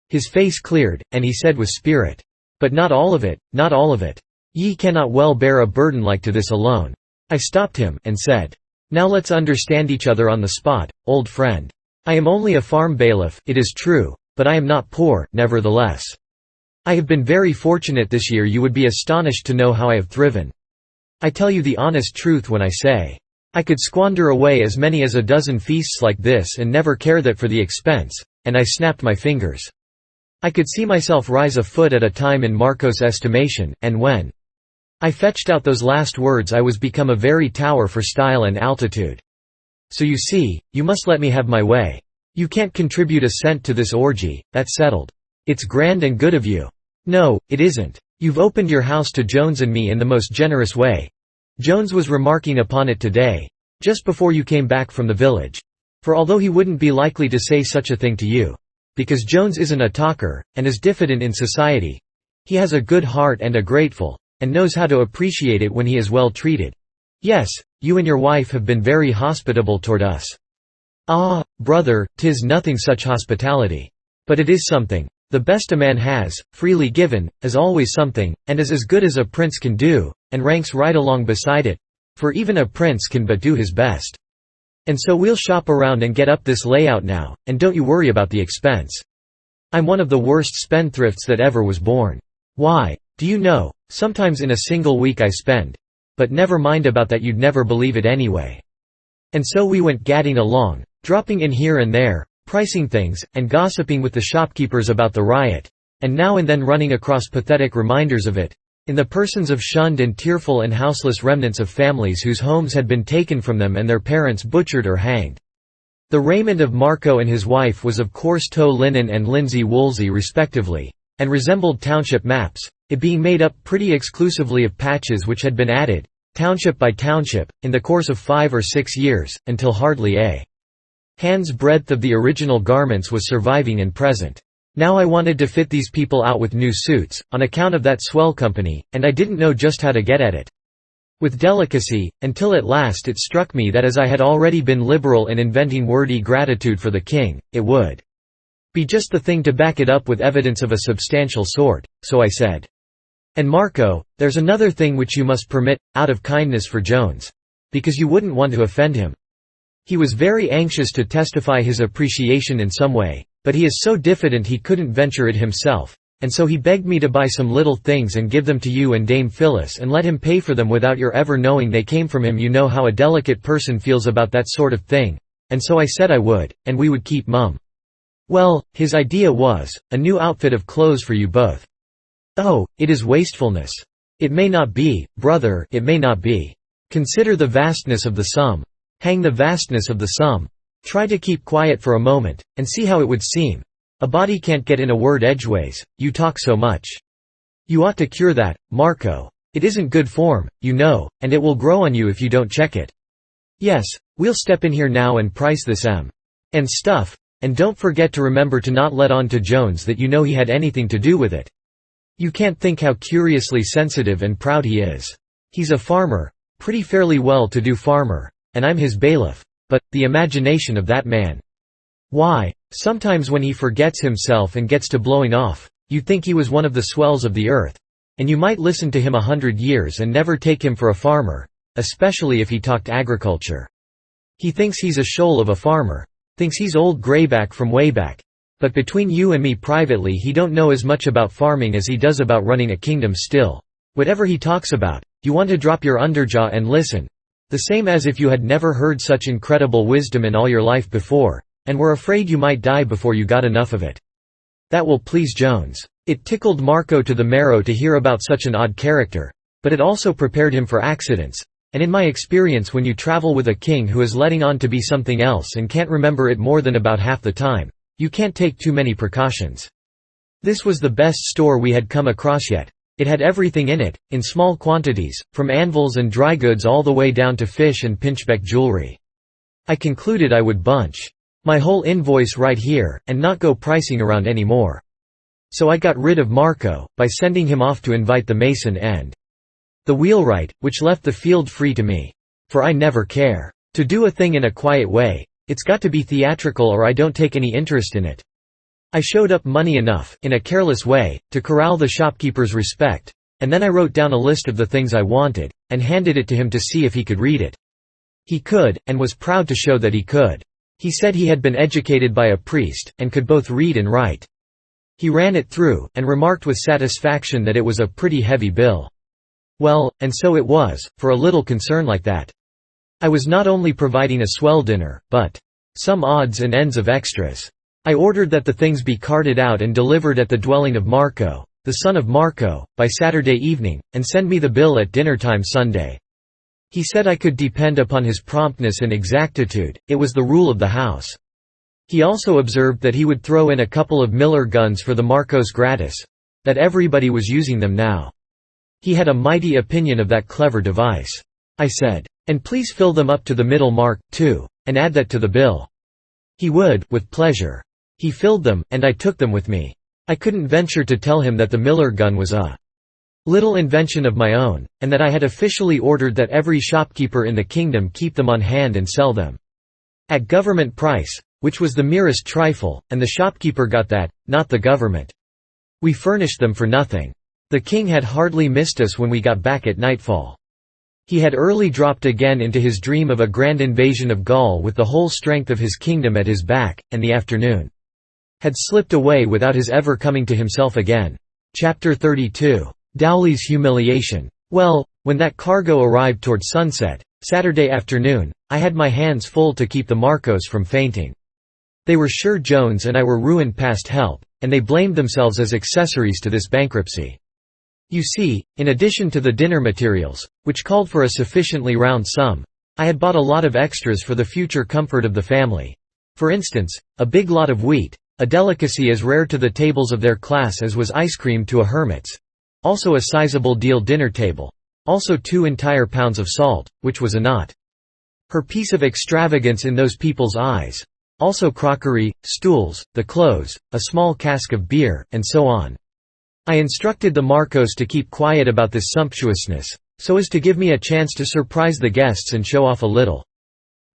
His face cleared, and he said with spirit, "But not all of it, not all of it. Ye cannot well bear a burden like to this alone." I stopped him, and said, "Now let's understand each other on the spot, old friend. I am only a farm bailiff, it is true, but I am not poor, nevertheless. I have been very fortunate this year. You would be astonished to know how I have thriven. I tell you the honest truth when I say, I could squander away as many as a dozen feasts like this and never care that for the expense," and I snapped my fingers. I could see myself rise a foot at a time in Marco's estimation, and when I fetched out those last words. I was become a very tower for style and altitude. So you see, you must let me have my way. You can't contribute a cent to this orgy, that's settled. It's grand and good of you. No, it isn't. You've opened your house to Jones and me in the most generous way. Jones was remarking upon it today, just before you came back from the village. For although he wouldn't be likely to say such a thing to you, because Jones isn't a talker, and is diffident in society, he has a good heart and a grateful, and knows how to appreciate it when he is well treated. Yes, you and your wife have been very hospitable toward us. Ah, brother, 'tis nothing such hospitality. But it is something. The best a man has, freely given, is always something, and is as good as a prince can do, and ranks right along beside it, for even a prince can but do his best. And so we'll shop around and get up this layout now, and don't you worry about the expense. I'm one of the worst spendthrifts that ever was born. Why, do you know, sometimes in a single week I spend—but never mind about that, you'd never believe it anyway. And so we went gadding along, dropping in here and there, pricing things, and gossiping with the shopkeepers about the riot, and now and then running across pathetic reminders of it, in the persons of shunned and tearful and houseless remnants of families whose homes had been taken from them and their parents butchered or hanged. The raiment of Marco and his wife was of coarse tow linen and linsey woolsey respectively, and resembled township maps, it being made up pretty exclusively of patches which had been added, township by township, in the course of 5 or 6 years, until hardly a hand's breadth of the original garments was surviving and present. Now I wanted to fit these people out with new suits, on account of that swell company, and I didn't know just how to get at it with delicacy, until at last it struck me that as I had already been liberal in inventing wordy gratitude for the king, it would be just the thing to back it up with evidence of a substantial sort, so I said, "And Marco, there's another thing which you must permit, out of kindness for Jones. Because you wouldn't want to offend him. He was very anxious to testify his appreciation in some way, but he is so diffident he couldn't venture it himself, and so he begged me to buy some little things and give them to you and Dame Phyllis and let him pay for them without your ever knowing they came from him. You know how a delicate person feels about that sort of thing, and so I said I would, and we would keep mum. Well, his idea was, a new outfit of clothes for you both. Oh, it is wastefulness. It may not be, brother, it may not be. Consider the vastness of the sum. Hang the vastness of the sum. Try to keep quiet for a moment, and see how it would seem. A body can't get in a word edgeways, you talk so much. You ought to cure that, Marco. It isn't good form, you know, and it will grow on you if you don't check it. Yes, we'll step in here now and price this and stuff, and don't forget to remember to not let on to Jones that you know he had anything to do with it. You can't think how curiously sensitive and proud he is. He's a farmer, pretty fairly well-to-do farmer, and I'm his bailiff. But, the imagination of that man. Why, sometimes when he forgets himself and gets to blowing off, you'd think he was one of the swells of the earth, and you might listen to him 100 years and never take him for a farmer, especially if he talked agriculture. He thinks he's a shoal of a farmer, thinks he's old Grayback from way back, but between you and me privately he don't know as much about farming as he does about running a kingdom still. Whatever he talks about, you want to drop your underjaw and listen. The same as if you had never heard such incredible wisdom in all your life before, and were afraid you might die before you got enough of it. That will please Jones. It tickled Marco to the marrow to hear about such an odd character, but it also prepared him for accidents, and in my experience when you travel with a king who is letting on to be something else and can't remember it more than about half the time, you can't take too many precautions. This was the best store we had come across yet. It had everything in it, in small quantities, from anvils and dry goods all the way down to fish and pinchbeck jewelry. I concluded I would bunch my whole invoice right here, and not go pricing around any more. So I got rid of Marco, by sending him off to invite the mason and the wheelwright, which left the field free to me. For I never care to do a thing in a quiet way, it's got to be theatrical or I don't take any interest in it. I showed up money enough, in a careless way, to corral the shopkeeper's respect, and then I wrote down a list of the things I wanted, and handed it to him to see if he could read it. He could, and was proud to show that he could. He said he had been educated by a priest, and could both read and write. He ran it through, and remarked with satisfaction that it was a pretty heavy bill. Well, and so it was, for a little concern like that. I was not only providing a swell dinner, but some odds and ends of extras. I ordered that the things be carted out and delivered at the dwelling of Marco, the son of Marco, by Saturday evening, and send me the bill at dinner-time Sunday. He said I could depend upon his promptness and exactitude, it was the rule of the house. He also observed that he would throw in a couple of Miller guns for the Marcos gratis, that everybody was using them now. He had a mighty opinion of that clever device. I said, "And please fill them up to the middle mark, too, and add that to the bill." He would, with pleasure. He filled them, and I took them with me. I couldn't venture to tell him that the Miller gun was a little invention of my own, and that I had officially ordered that every shopkeeper in the kingdom keep them on hand and sell them at government price, which was the merest trifle, and the shopkeeper got that, not the government. We furnished them for nothing. The king had hardly missed us when we got back at nightfall. He had early dropped again into his dream of a grand invasion of Gaul with the whole strength of his kingdom at his back, and the afternoon had slipped away without his ever coming to himself again. Chapter 32. Dowley's humiliation. Well, when that cargo arrived toward sunset, Saturday afternoon, I had my hands full to keep the Marcos from fainting. They were sure Jones and I were ruined past help, and they blamed themselves as accessories to this bankruptcy. You see, in addition to the dinner materials, which called for a sufficiently round sum, I had bought a lot of extras for the future comfort of the family. For instance, a big lot of wheat, a delicacy as rare to the tables of their class as was ice cream to a hermit's. Also a sizable deal dinner table. Also 2 entire pounds of salt, which was a not her piece of extravagance in those people's eyes. Also crockery, stools, the clothes, a small cask of beer, and so on. I instructed the Marcos to keep quiet about this sumptuousness, so as to give me a chance to surprise the guests and show off a little.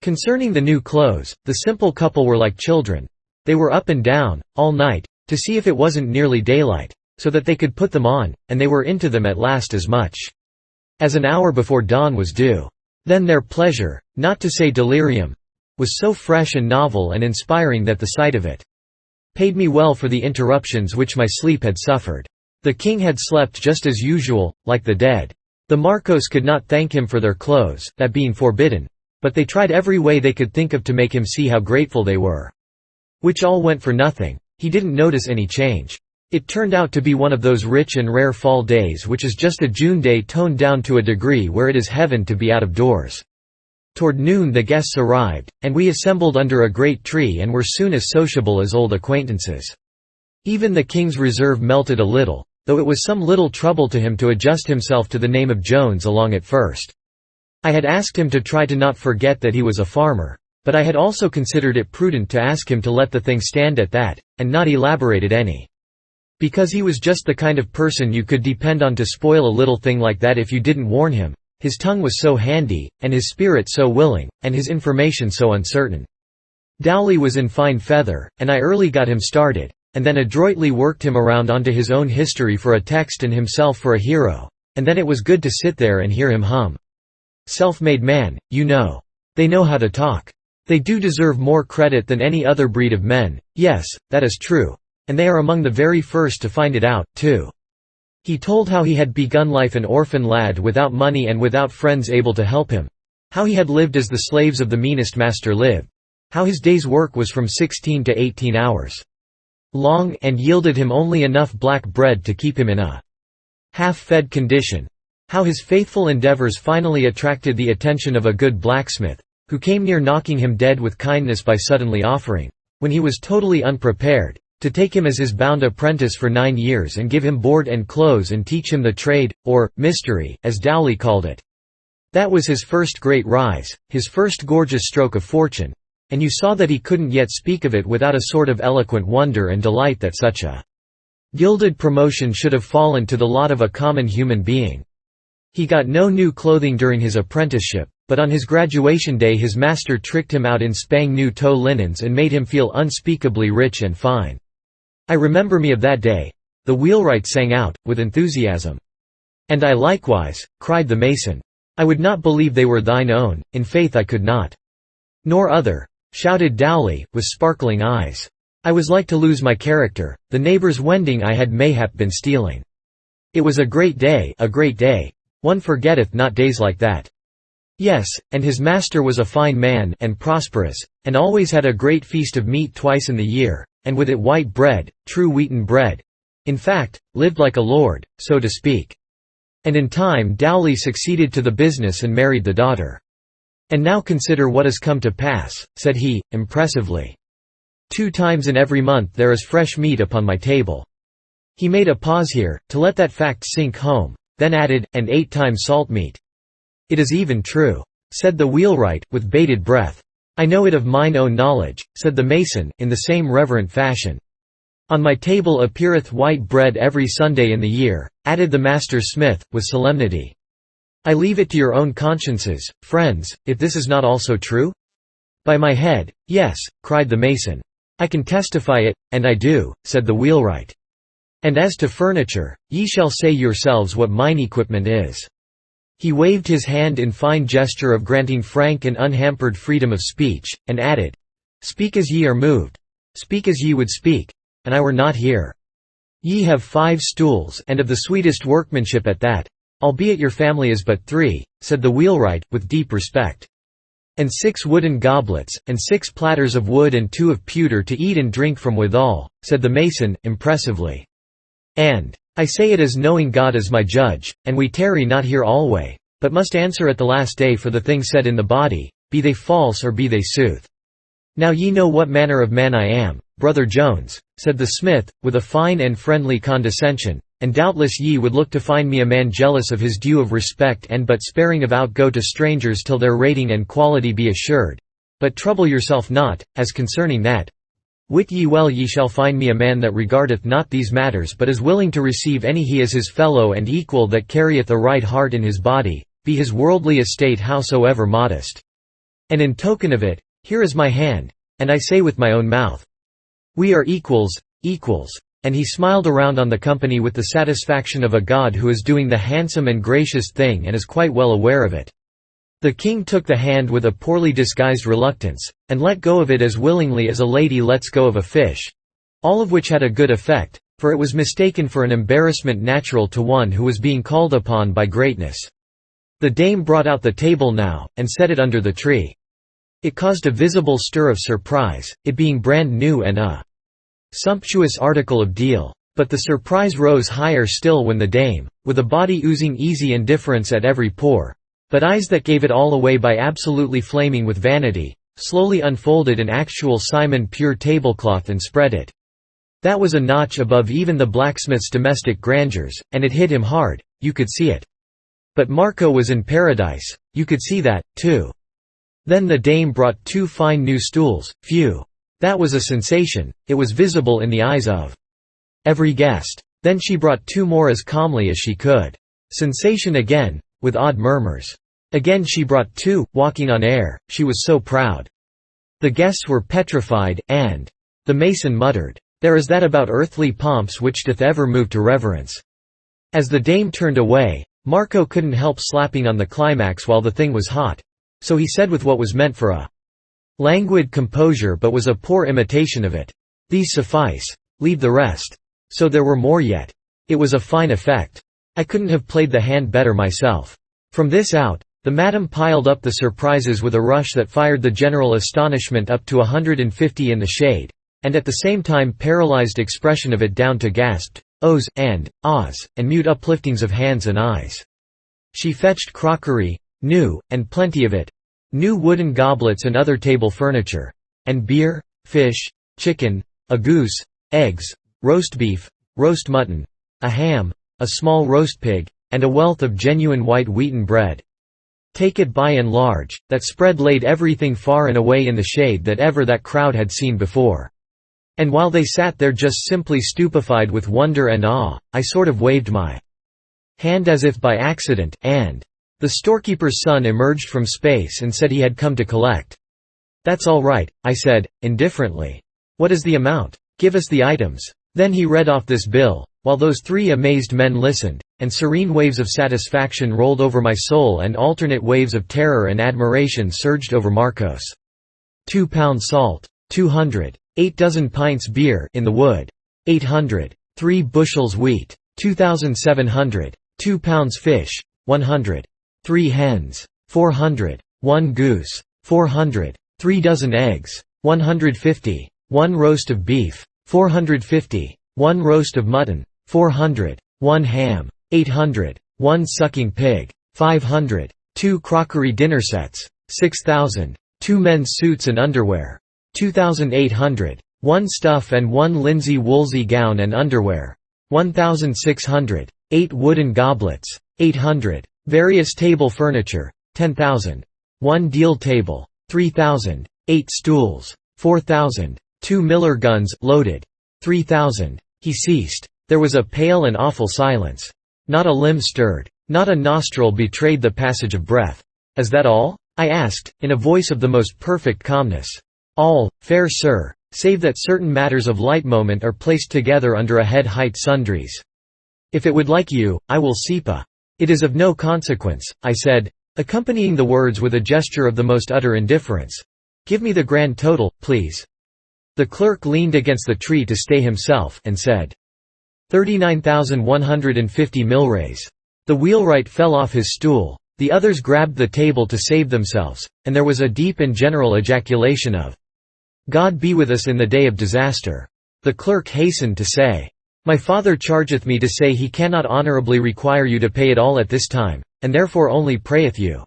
Concerning the new clothes, the simple couple were like children. They were up and down, all night, to see if it wasn't nearly daylight, so that they could put them on, and they were into them at last as much as an hour before dawn was due. Then their pleasure, not to say delirium, was so fresh and novel and inspiring that the sight of it paid me well for the interruptions which my sleep had suffered. The king had slept just as usual, like the dead. The Marcos could not thank him for their clothes, that being forbidden, but they tried every way they could think of to make him see how grateful they were. Which all went for nothing. He didn't notice any change. It turned out to be one of those rich and rare fall days which is just a June day toned down to a degree where it is heaven to be out of doors. Toward noon the guests arrived, and we assembled under a great tree and were soon as sociable as old acquaintances. Even the king's reserve melted a little, though it was some little trouble to him to adjust himself to the name of Jones along at first. I had asked him to try to not forget that he was a farmer, but I had also considered it prudent to ask him to let the thing stand at that, and not elaborate it any. Because he was just the kind of person you could depend on to spoil a little thing like that if you didn't warn him. His tongue was so handy, and his spirit so willing, and his information so uncertain. Dowley was in fine feather, and I early got him started, and then adroitly worked him around onto his own history for a text and himself for a hero, and then it was good to sit there and hear him hum. Self-made man, you know. They know how to talk. They do deserve more credit than any other breed of men, yes, that is true. And they are among the very first to find it out, too. He told how he had begun life an orphan lad without money and without friends able to help him. How he had lived as the slaves of the meanest master lived. How his day's work was from 16 to 18 hours long and yielded him only enough black bread to keep him in a half-fed condition. How his faithful endeavors finally attracted the attention of a good blacksmith, who came near knocking him dead with kindness by suddenly offering, when he was totally unprepared, to take him as his bound apprentice for 9 years and give him board and clothes and teach him the trade, or mystery, as Dowley called it. That was his first great rise, his first gorgeous stroke of fortune, and you saw that he couldn't yet speak of it without a sort of eloquent wonder and delight that such a gilded promotion should have fallen to the lot of a common human being. He got no new clothing during his apprenticeship, but on his graduation day his master tricked him out in spang-new tow linens and made him feel unspeakably rich and fine. I remember me of that day, the wheelwright sang out, with enthusiasm. "And I likewise," cried the mason. "I would not believe they were thine own, in faith I could not." "Nor other," shouted Dowley, with sparkling eyes. "I was like to lose my character, the neighbour's wending I had mayhap been stealing. It was a great day, a great day. One forgetteth not days like that." Yes, and his master was a fine man, and prosperous, and always had a great feast of meat twice in the year, and with it white bread, true wheaten bread, in fact, lived like a lord, so to speak. And in time Dowley succeeded to the business and married the daughter. "And now consider what has come to pass," said he, impressively. "2 times in every month there is fresh meat upon my table." He made a pause here, to let that fact sink home, then added, "and 8 times salt meat." "It is even true," said the wheelwright, with bated breath. "I know it of mine own knowledge," said the mason, in the same reverent fashion. "On my table appeareth white bread every Sunday in the year," added the master smith, with solemnity. "I leave it to your own consciences, friends, if this is not also true?" "By my head, yes," cried the mason. "I can testify it, and I do," said the wheelwright. "And as to furniture, ye shall say yourselves what mine equipment is." He waved his hand in fine gesture of granting frank and unhampered freedom of speech, and added, "Speak as ye are moved. Speak as ye would speak, and I were not here. Ye have 5 stools, and of the sweetest workmanship at that, albeit your family is but 3, said the wheelwright, with deep respect. "And 6 wooden goblets, and 6 platters of wood and 2 of pewter to eat and drink from withal," said the mason, impressively. "And I say it as knowing God as my judge, and we tarry not here alway, but must answer at the last day for the things said in the body, be they false or be they sooth. Now ye know what manner of man I am, brother Jones," said the smith, with a fine and friendly condescension, "and doubtless ye would look to find me a man jealous of his due of respect and but sparing of outgo to strangers till their rating and quality be assured. But trouble yourself not, as concerning that. Wit ye well ye shall find me a man that regardeth not these matters but is willing to receive any he as his fellow and equal that carrieth a right heart in his body, be his worldly estate howsoever modest. And in token of it, here is my hand, and I say with my own mouth, we are equals, equals." And he smiled around on the company with the satisfaction of a god who is doing the handsome and gracious thing and is quite well aware of it. The king took the hand with a poorly disguised reluctance, and let go of it as willingly as a lady lets go of a fish. All of which had a good effect, for it was mistaken for an embarrassment natural to one who was being called upon by greatness. The dame brought out the table now, and set it under the tree. It caused a visible stir of surprise, it being brand new and a sumptuous article of deal. But the surprise rose higher still when the dame, with a body oozing easy indifference at every pore, but eyes that gave it all away by absolutely flaming with vanity, slowly unfolded an actual Simon pure tablecloth and spread it. That was a notch above even the blacksmith's domestic grandeurs, and it hit him hard, you could see it. But Marco was in paradise, you could see that, too. Then the dame brought 2 fine new stools, phew! That was a sensation, it was visible in the eyes of every guest. Then she brought 2 more as calmly as she could. Sensation again, with odd murmurs. Again she brought 2, walking on air, she was so proud. The guests were petrified, and the mason muttered, "There is that about earthly pomps which doth ever move to reverence." As the dame turned away, Marco couldn't help slapping on the climax while the thing was hot. So he said with what was meant for a languid composure but was a poor imitation of it, "These suffice. Leave the rest." So there were more yet. It was a fine effect. I couldn't have played the hand better myself. From this out, the madam piled up the surprises with a rush that fired the general astonishment up to 150 in the shade, and at the same time paralyzed expression of it down to gasped ohs, and ahs, and mute upliftings of hands and eyes. She fetched crockery, new, and plenty of it, new wooden goblets and other table furniture, and beer, fish, chicken, a goose, eggs, roast beef, roast mutton, a ham, a small roast pig, and a wealth of genuine white wheaten bread. Take it by and large, that spread laid everything far and away in the shade that ever that crowd had seen before. And while they sat there just simply stupefied with wonder and awe, I sort of waved my hand as if by accident, and the storekeeper's son emerged from space and said he had come to collect. "That's all right," I said, indifferently. "What is the amount? Give us the items." Then he read off this bill, while those 3 amazed men listened, and serene waves of satisfaction rolled over my soul and alternate waves of terror and admiration surged over Marcos. 2 pounds salt, 200, 8 dozen pints beer in the wood, 800, 3 bushels wheat, 2,700, 2 pounds fish, 100, 3 hens, 400, 1 goose, 400, 3 dozen eggs, 150, 1 roast of beef, 450, 1 roast of mutton, 400. 1 ham. 800. 1 sucking pig. 500. 2 crockery dinner sets. 6,000. 2 men's suits and underwear. 2,800. 1 stuff and 1 linsey woolsey gown and underwear. 1,600. 8 wooden goblets. 800. Various table furniture. 10,000. 1 deal table. 3,000. 8 stools. 4,000. 2 Miller guns, loaded. 3,000. He ceased. There was a pale and awful silence. Not a limb stirred. Not a nostril betrayed the passage of breath. "Is that all?" I asked, in a voice of the most perfect calmness. "All, fair sir, save that certain matters of light moment are placed together under a head height sundries. If it would like you, I will sepa. It is of no consequence," I said, accompanying the words with a gesture of the most utter indifference. "Give me the grand total, please." The clerk leaned against the tree to stay himself, and said, 39,150 milrays. The wheelwright fell off his stool. The others grabbed the table to save themselves, and there was a deep and general ejaculation of, "God be with us in the day of disaster." The clerk hastened to say, "My father chargeth me to say he cannot honorably require you to pay it all at this time, and therefore only prayeth you."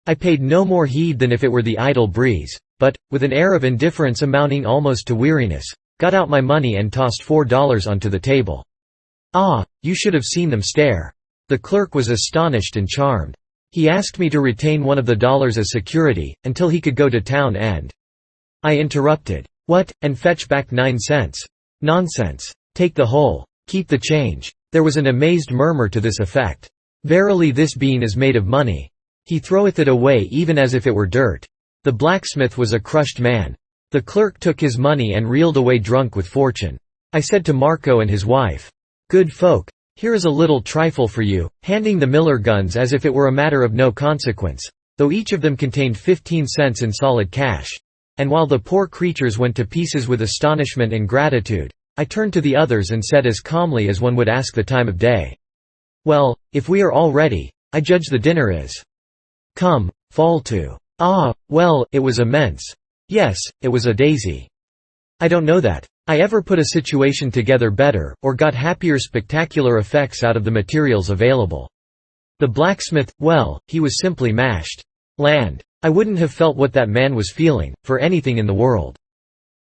I paid no more heed than if it were the idle breeze, but, with an air of indifference amounting almost to weariness, got out my money and tossed $4 onto the table. Ah, you should have seen them stare. The clerk was astonished and charmed. He asked me to retain one of the dollars as security, until he could go to town and… I interrupted. "What, and fetch back 9 cents? Nonsense. Take the whole. Keep the change." There was an amazed murmur to this effect. "Verily this bean is made of money. He throweth it away even as if it were dirt." The blacksmith was a crushed man. The clerk took his money and reeled away drunk with fortune. I said to Marco and his wife, "Good folk, here is a little trifle for you," handing the Miller guns as if it were a matter of no consequence, though each of them contained 15 cents in solid cash. And while the poor creatures went to pieces with astonishment and gratitude, I turned to the others and said as calmly as one would ask the time of day, "Well, if we are all ready, I judge the dinner is. Come, fall to." Ah, well, it was immense. Yes, it was a daisy. I don't know that I ever put a situation together better, or got happier spectacular effects out of the materials available. The blacksmith, well, he was simply mashed. Land! I wouldn't have felt what that man was feeling, for anything in the world.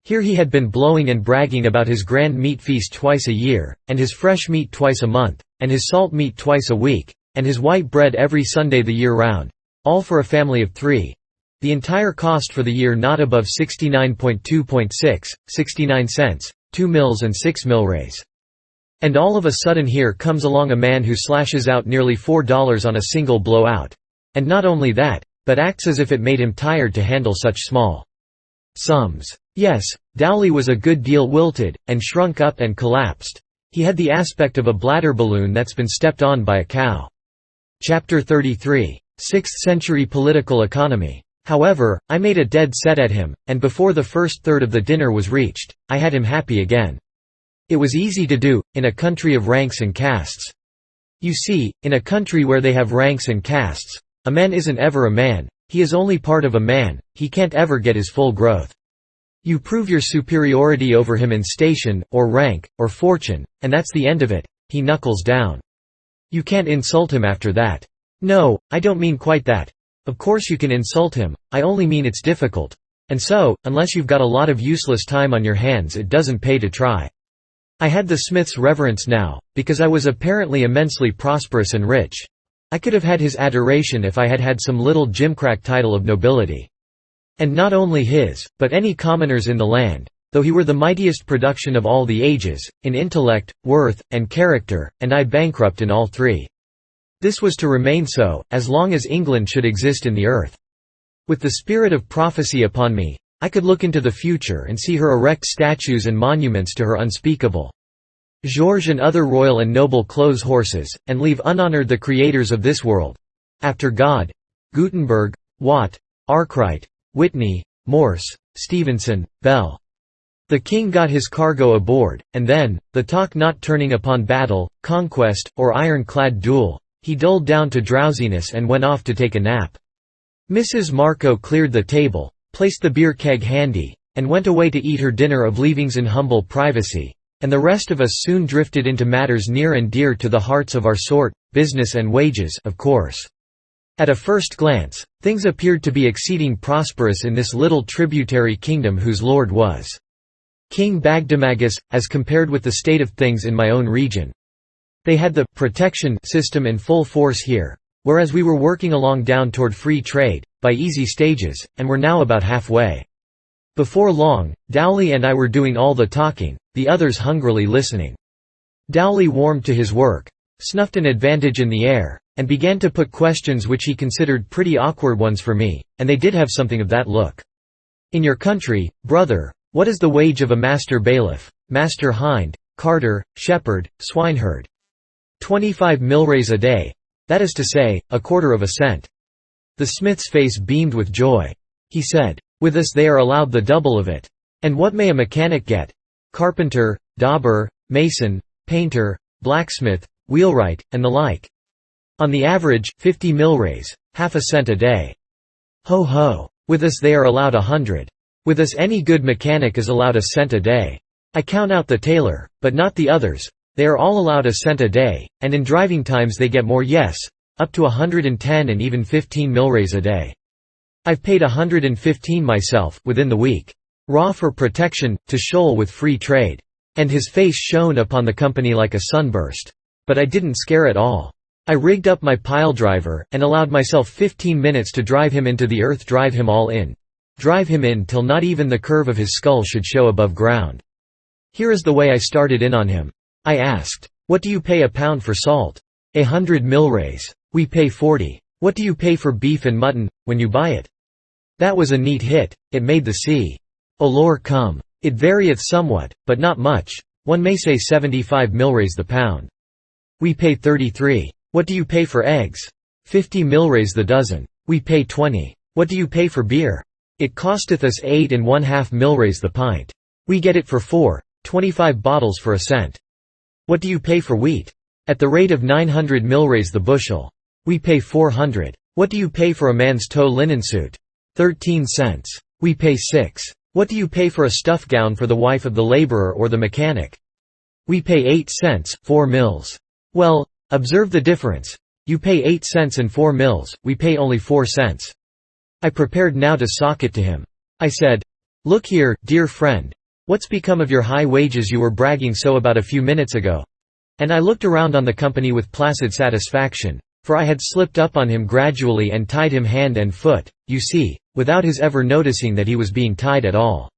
Here he had been blowing and bragging about his grand meat feast twice a year, and his fresh meat twice a month, and his salt meat twice a week, and his white bread every Sunday the year round, all for a family of 3. The entire cost for the year not above 69.2.6, cents, 2 mills and 6 milrays. And all of a sudden here comes along a man who slashes out nearly $4 on a single blowout. And not only that, but acts as if it made him tired to handle such small sums. Yes, Dowley was a good deal wilted, and shrunk up and collapsed. He had the aspect of a bladder balloon that's been stepped on by a cow. Chapter 33. 6th Century Political Economy. However, I made a dead set at him, and before the first third of the dinner was reached, I had him happy again. It was easy to do, in a country of ranks and castes. You see, in a country where they have ranks and castes, a man isn't ever a man, he is only part of a man, he can't ever get his full growth. You prove your superiority over him in station, or rank, or fortune, and that's the end of it, he knuckles down. You can't insult him after that. No, I don't mean quite that. Of course you can insult him, I only mean it's difficult. And so, unless you've got a lot of useless time on your hands, it doesn't pay to try. I had the smith's reverence now, because I was apparently immensely prosperous and rich. I could have had his adoration if I had had some little gimcrack title of nobility. And not only his, but any commoner's in the land, though he were the mightiest production of all the ages, in intellect, worth, and character, and I bankrupt in all 3. This was to remain so, as long as England should exist in the earth. With the spirit of prophecy upon me, I could look into the future and see her erect statues and monuments to her unspeakable George and other royal and noble clothes horses, and leave unhonored the creators of this world. After God, Gutenberg, Watt, Arkwright, Whitney, Morse, Stevenson, Bell. The king got his cargo aboard, and then, the talk not turning upon battle, conquest, or iron-clad duel, he dulled down to drowsiness and went off to take a nap. Mrs. Marco cleared the table, placed the beer keg handy, and went away to eat her dinner of leavings in humble privacy, and the rest of us soon drifted into matters near and dear to the hearts of our sort, business and wages, of course. At a first glance, things appeared to be exceeding prosperous in this little tributary kingdom whose lord was King Bagdemagus, as compared with the state of things in my own region. They had the «protection» system in full force here, whereas we were working along down toward free trade, by easy stages, and were now about halfway. Before long, Dowley and I were doing all the talking, the others hungrily listening. Dowley warmed to his work, snuffed an advantage in the air, and began to put questions which he considered pretty awkward ones for me, and they did have something of that look. "In your country, brother, what is the wage of a master bailiff, master hind, carter, shepherd, swineherd?" 25 milrays a day, that is to say, a quarter of a cent. The smith's face beamed with joy. He said, "With us they are allowed the double of it. And what may a mechanic get? Carpenter, dauber, mason, painter, blacksmith, wheelwright, and the like. On the average, 50 milrays, half a cent a day. Ho ho! With us they are allowed 100. With us any good mechanic is allowed a cent a day. I count out the tailor, but not the others, they are all allowed a cent a day, and in driving times they get more, yes, up to 110 and even 15 milrays a day. I've paid 115 myself, within the week. Raw for protection, to shoal with free trade." And his face shone upon the company like a sunburst. But I didn't scare at all. I rigged up my piledriver, and allowed myself 15 minutes to drive him into the earth, drive him all in. Drive him in till not even the curve of his skull should show above ground. Here is the way I started in on him. I asked, "What do you pay a pound for salt?" 100 milrays. We pay 40. What do you pay for beef and mutton, when you buy it? That was a neat hit, it made the sea. Olor come. It varieth somewhat, but not much, one may say 75 milrays the pound. We pay 33. What do you pay for eggs? 50 milrays the dozen. We pay 20. What do you pay for beer? It costeth us 8½ milrays the pint. We get it for 4, 25 bottles for a cent. What do you pay for wheat? At the rate of 900 milrays the bushel. We pay 400. What do you pay for a man's tow linen suit? 13 cents. We pay 6. What do you pay for a stuff gown for the wife of the laborer or the mechanic? We pay 8 cents, 4 mills. Well, observe the difference. You pay 8 cents and 4 mills, we pay only 4 cents. I prepared now to sock it to him. I said, "Look here, dear friend. What's become of your high wages you were bragging so about a few minutes ago?" And I looked around on the company with placid satisfaction, for I had slipped up on him gradually and tied him hand and foot, you see, without his ever noticing that he was being tied at all.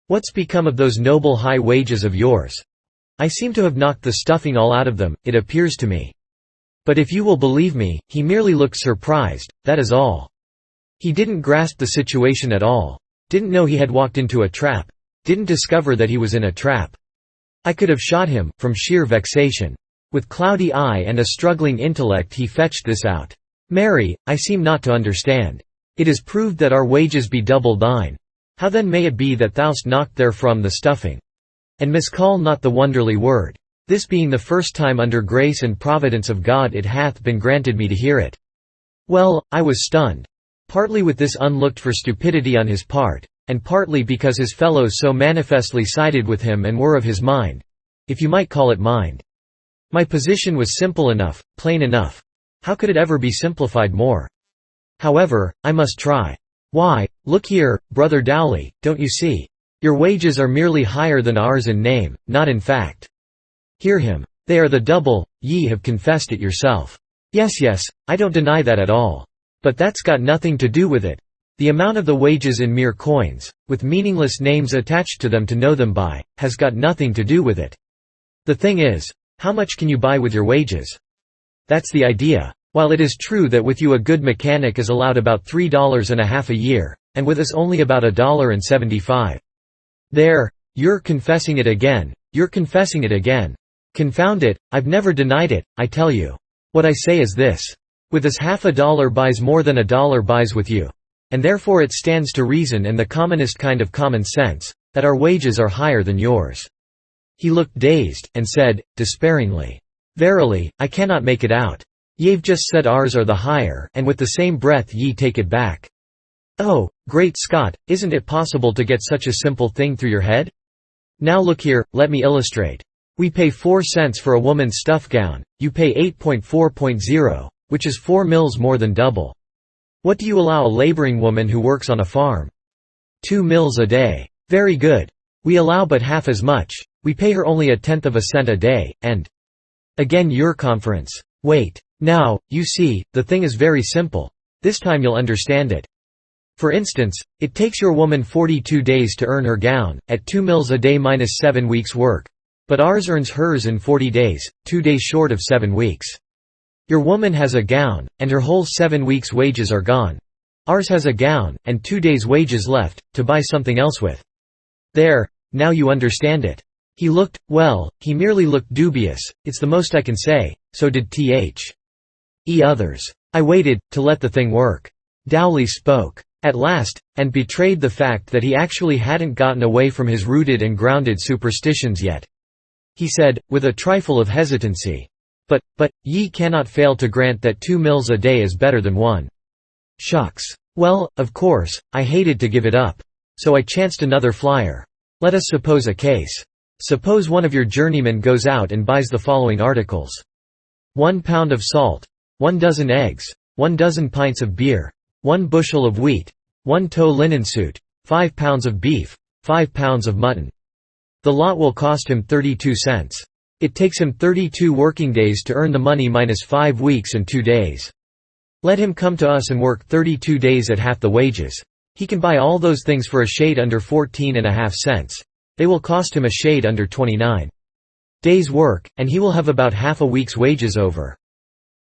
"What's become of those noble high wages of yours? I seem to have knocked the stuffing all out of them, it appears to me." But if you will believe me, he merely looked surprised, that is all. He didn't grasp the situation at all, didn't know he had walked into a trap, didn't discover that he was in a trap. I could have shot him, from sheer vexation. With cloudy eye and a struggling intellect he fetched this out. "Mary, I seem not to understand. It is proved that our wages be double thine. How then may it be that thou'st knocked therefrom the stuffing? And miscall not the wonderly word. This being the first time under grace and providence of God it hath been granted me to hear it." Well, I was stunned. Partly with this unlooked-for stupidity on his part, and partly because his fellows so manifestly sided with him and were of his mind, if you might call it mind. My position was simple enough, plain enough. How could it ever be simplified more? However, I must try. "Why, look here, brother Dowley, don't you see? Your wages are merely higher than ours in name, not in fact. Hear him. They are the double, ye have confessed it yourself. Yes, I don't deny that at all. But that's got nothing to do with it. The amount of the wages in mere coins, with meaningless names attached to them to know them by, has got nothing to do with it. The thing is, how much can you buy with your wages? That's the idea. While it is true that with you a good mechanic is allowed about $3.50 a year, and with us only about $1.75. There, you're confessing it again, Confound it, I've never denied it, I tell you. What I say is this. With us half a dollar buys more than $1 buys with you. And therefore it stands to reason and the commonest kind of common sense, that our wages are higher than yours." He looked dazed, and said, despairingly, "Verily, I cannot make it out. Ye've just said ours are the higher, and with the same breath ye take it back. Oh, great Scott, isn't it possible to get such a simple thing through your head? Now look here, let me illustrate. We pay 4 cents for a woman's stuff gown, you pay 8.4, which is 4 mils more than double. What do you allow a laboring woman who works on a farm? 2 mils a day. Very good. We allow but half as much, we pay her only a tenth of a cent a day, and again your conference. Wait. Now, you see, the thing is very simple. This time you'll understand it. For instance, it takes your woman 42 days to earn her gown, at 2 mils a day minus 7 weeks' work. But ours earns hers in 40 days, 2 days short of 7 weeks. Your woman has a gown, and her whole 7 weeks' wages are gone. Ours has a gown, and 2 days' wages left, to buy something else with. There, now you understand it. He looked, well, he merely looked dubious, it's the most I can say, so did the others. I waited, to let the thing work. Dowley spoke. At last, and betrayed the fact that he actually hadn't gotten away from his rooted and grounded superstitions yet. He said, with a trifle of hesitancy, But, ye cannot fail to grant that 2 mils a day is better than 1. Shucks. Well, of course, I hated to give it up. So I chanced another flyer. Let us suppose a case. Suppose one of your journeymen goes out and buys the following articles. 1 pound of salt, 1 dozen eggs, 1 dozen pints of beer, 1 bushel of wheat, 1 tow linen suit, 5 pounds of beef, 5 pounds of mutton. The lot will cost him 32 cents. It takes him 32 working days to earn the money minus 5 weeks and 2 days. Let him come to us and work 32 days at half the wages. He can buy all those things for a shade under 14.5 cents. They will cost him a shade under 29 days' work, and he will have about half a week's wages over.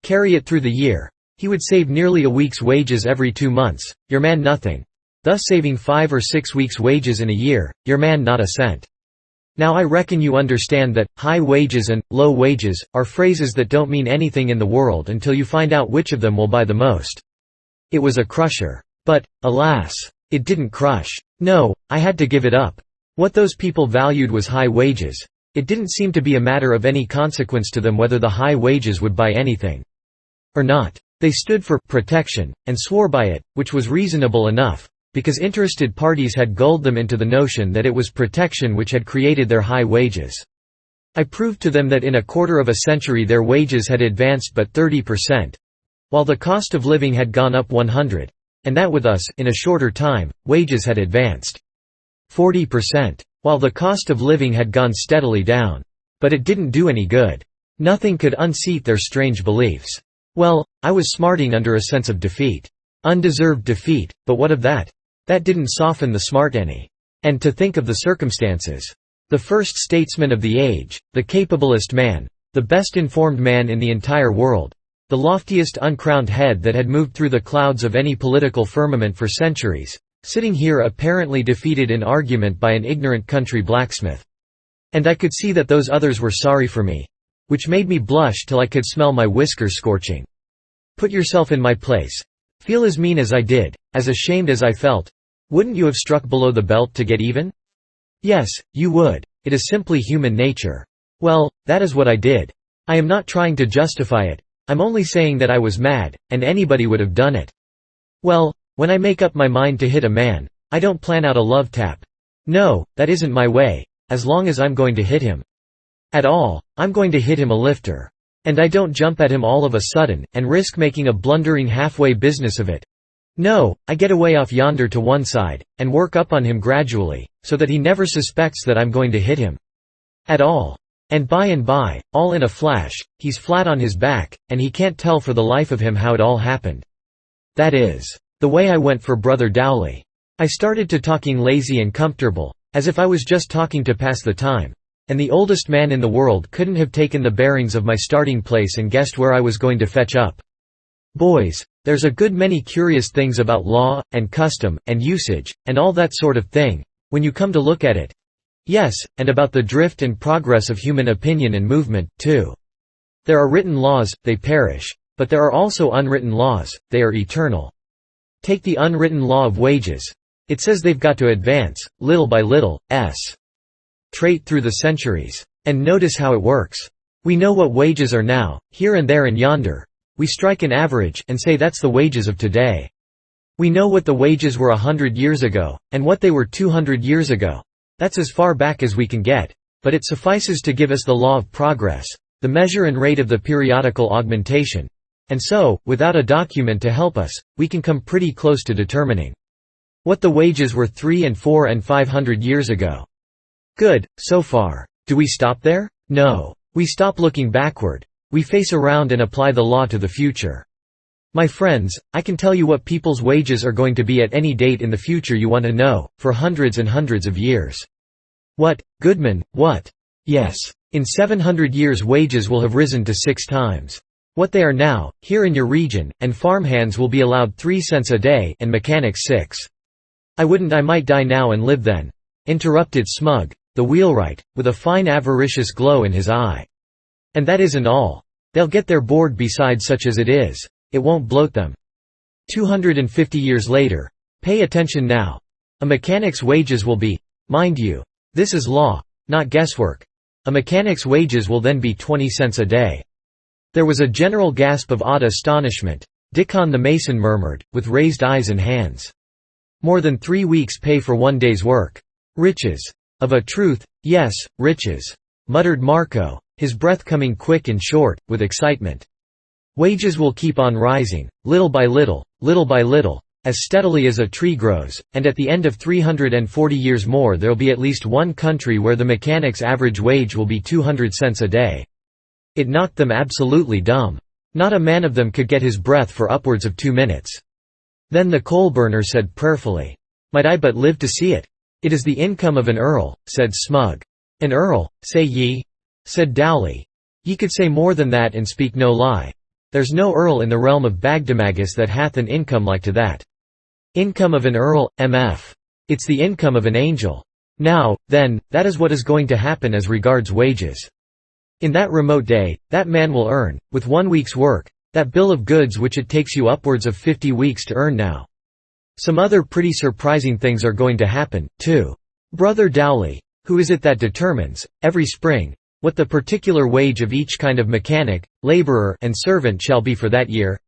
Carry it through the year. He would save nearly a week's wages every 2 months, your man nothing. Thus saving 5 or 6 weeks' wages in a year, your man not a cent. Now I reckon you understand that, high wages and low wages, are phrases that don't mean anything in the world until you find out which of them will buy the most. It was a crusher. But, alas, it didn't crush. No, I had to give it up. What those people valued was high wages. It didn't seem to be a matter of any consequence to them whether the high wages would buy anything or not. They stood for protection, and swore by it, which was reasonable enough, because interested parties had gulled them into the notion that it was protection which had created their high wages. I proved to them that in a quarter of a century their wages had advanced but 30%, while the cost of living had gone up 100%, and that with us, in a shorter time, wages had advanced 40%, while the cost of living had gone steadily down. But it didn't do any good. Nothing could unseat their strange beliefs. Well, I was smarting under a sense of defeat. Undeserved defeat, but what of that? That didn't soften the smart any. And to think of the circumstances. The first statesman of the age, the capablest man, the best informed man in the entire world, the loftiest uncrowned head that had moved through the clouds of any political firmament for centuries, sitting here apparently defeated in argument by an ignorant country blacksmith. And I could see that those others were sorry for me. Which made me blush till I could smell my whiskers scorching. Put yourself in my place. Feel as mean as I did, as ashamed as I felt. Wouldn't you have struck below the belt to get even? Yes, you would. It is simply human nature. Well, that is what I did. I am not trying to justify it. I'm only saying that I was mad, and anybody would have done it. Well, when I make up my mind to hit a man, I don't plan out a love tap. No, that isn't my way, as long as I'm going to hit him at all, I'm going to hit him a lifter. And I don't jump at him all of a sudden, and risk making a blundering halfway business of it. No, I get away off yonder to one side, and work up on him gradually, so that he never suspects that I'm going to hit him at all. And by, all in a flash, he's flat on his back, and he can't tell for the life of him how it all happened. That is the way I went for Brother Dowley. I started to talking lazy and comfortable, as if I was just talking to pass the time. And the oldest man in the world couldn't have taken the bearings of my starting place and guessed where I was going to fetch up. Boys, there's a good many curious things about law, and custom, and usage, and all that sort of thing, when you come to look at it. Yes, and about the drift and progress of human opinion and movement, too. There are written laws, they perish. But there are also unwritten laws, they are eternal. Take the unwritten law of wages. It says they've got to advance, little by little, trait through the centuries. And notice how it works. We know what wages are now, here and there and yonder. We strike an average, and say that's the wages of today. We know what the wages were 100 years ago, and what they were 200 years ago. That's as far back as we can get, but it suffices to give us the law of progress, the measure and rate of the periodical augmentation. And so, without a document to help us, we can come pretty close to determining what the wages were 3 and 4 and 500 years ago. Good, so far. Do we stop there? No. We stop looking backward. We face around and apply the law to the future. My friends, I can tell you what people's wages are going to be at any date in the future you want to know, for hundreds and hundreds of years. What, Goodman, what? Yes. In 700 years wages will have risen to 6 times what they are now, here in your region, and farmhands will be allowed 3 cents a day and mechanics 6. I might die now and live then, interrupted Smug, the wheelwright, with a fine avaricious glow in his eye. And that isn't all. They'll get their board besides, such as it is. It won't bloat them. 250 years later. Pay attention now. A mechanic's wages will be, mind you, this is law, not guesswork. A mechanic's wages will then be 20 cents a day. There was a general gasp of awed astonishment. Dickon the mason murmured, with raised eyes and hands. More than 3 weeks' pay for 1 day's work. Riches. Of a truth, yes, riches, muttered Marco, his breath coming quick and short, with excitement. Wages will keep on rising, little by little, as steadily as a tree grows, and at the end of 340 years more there'll be at least one country where the mechanic's average wage will be 200 cents a day. It knocked them absolutely dumb. Not a man of them could get his breath for upwards of 2 minutes. Then the coal-burner said prayerfully, "Might I but live to see it." "It is the income of an earl," said Smug. "An earl, say ye?" said Dowley. "Ye could say more than that and speak no lie. There's no earl in the realm of Bagdemagus that hath an income like to that. Income of an earl, mf. It's the income of an angel. Now, then, that is what is going to happen as regards wages. In that remote day, that man will earn, with 1 week's work, that bill of goods which it takes you upwards of 50 weeks to earn now. Some other pretty surprising things are going to happen, too. Brother Dowley, who is it that determines, every spring, what the particular wage of each kind of mechanic, laborer, and servant shall be for that year?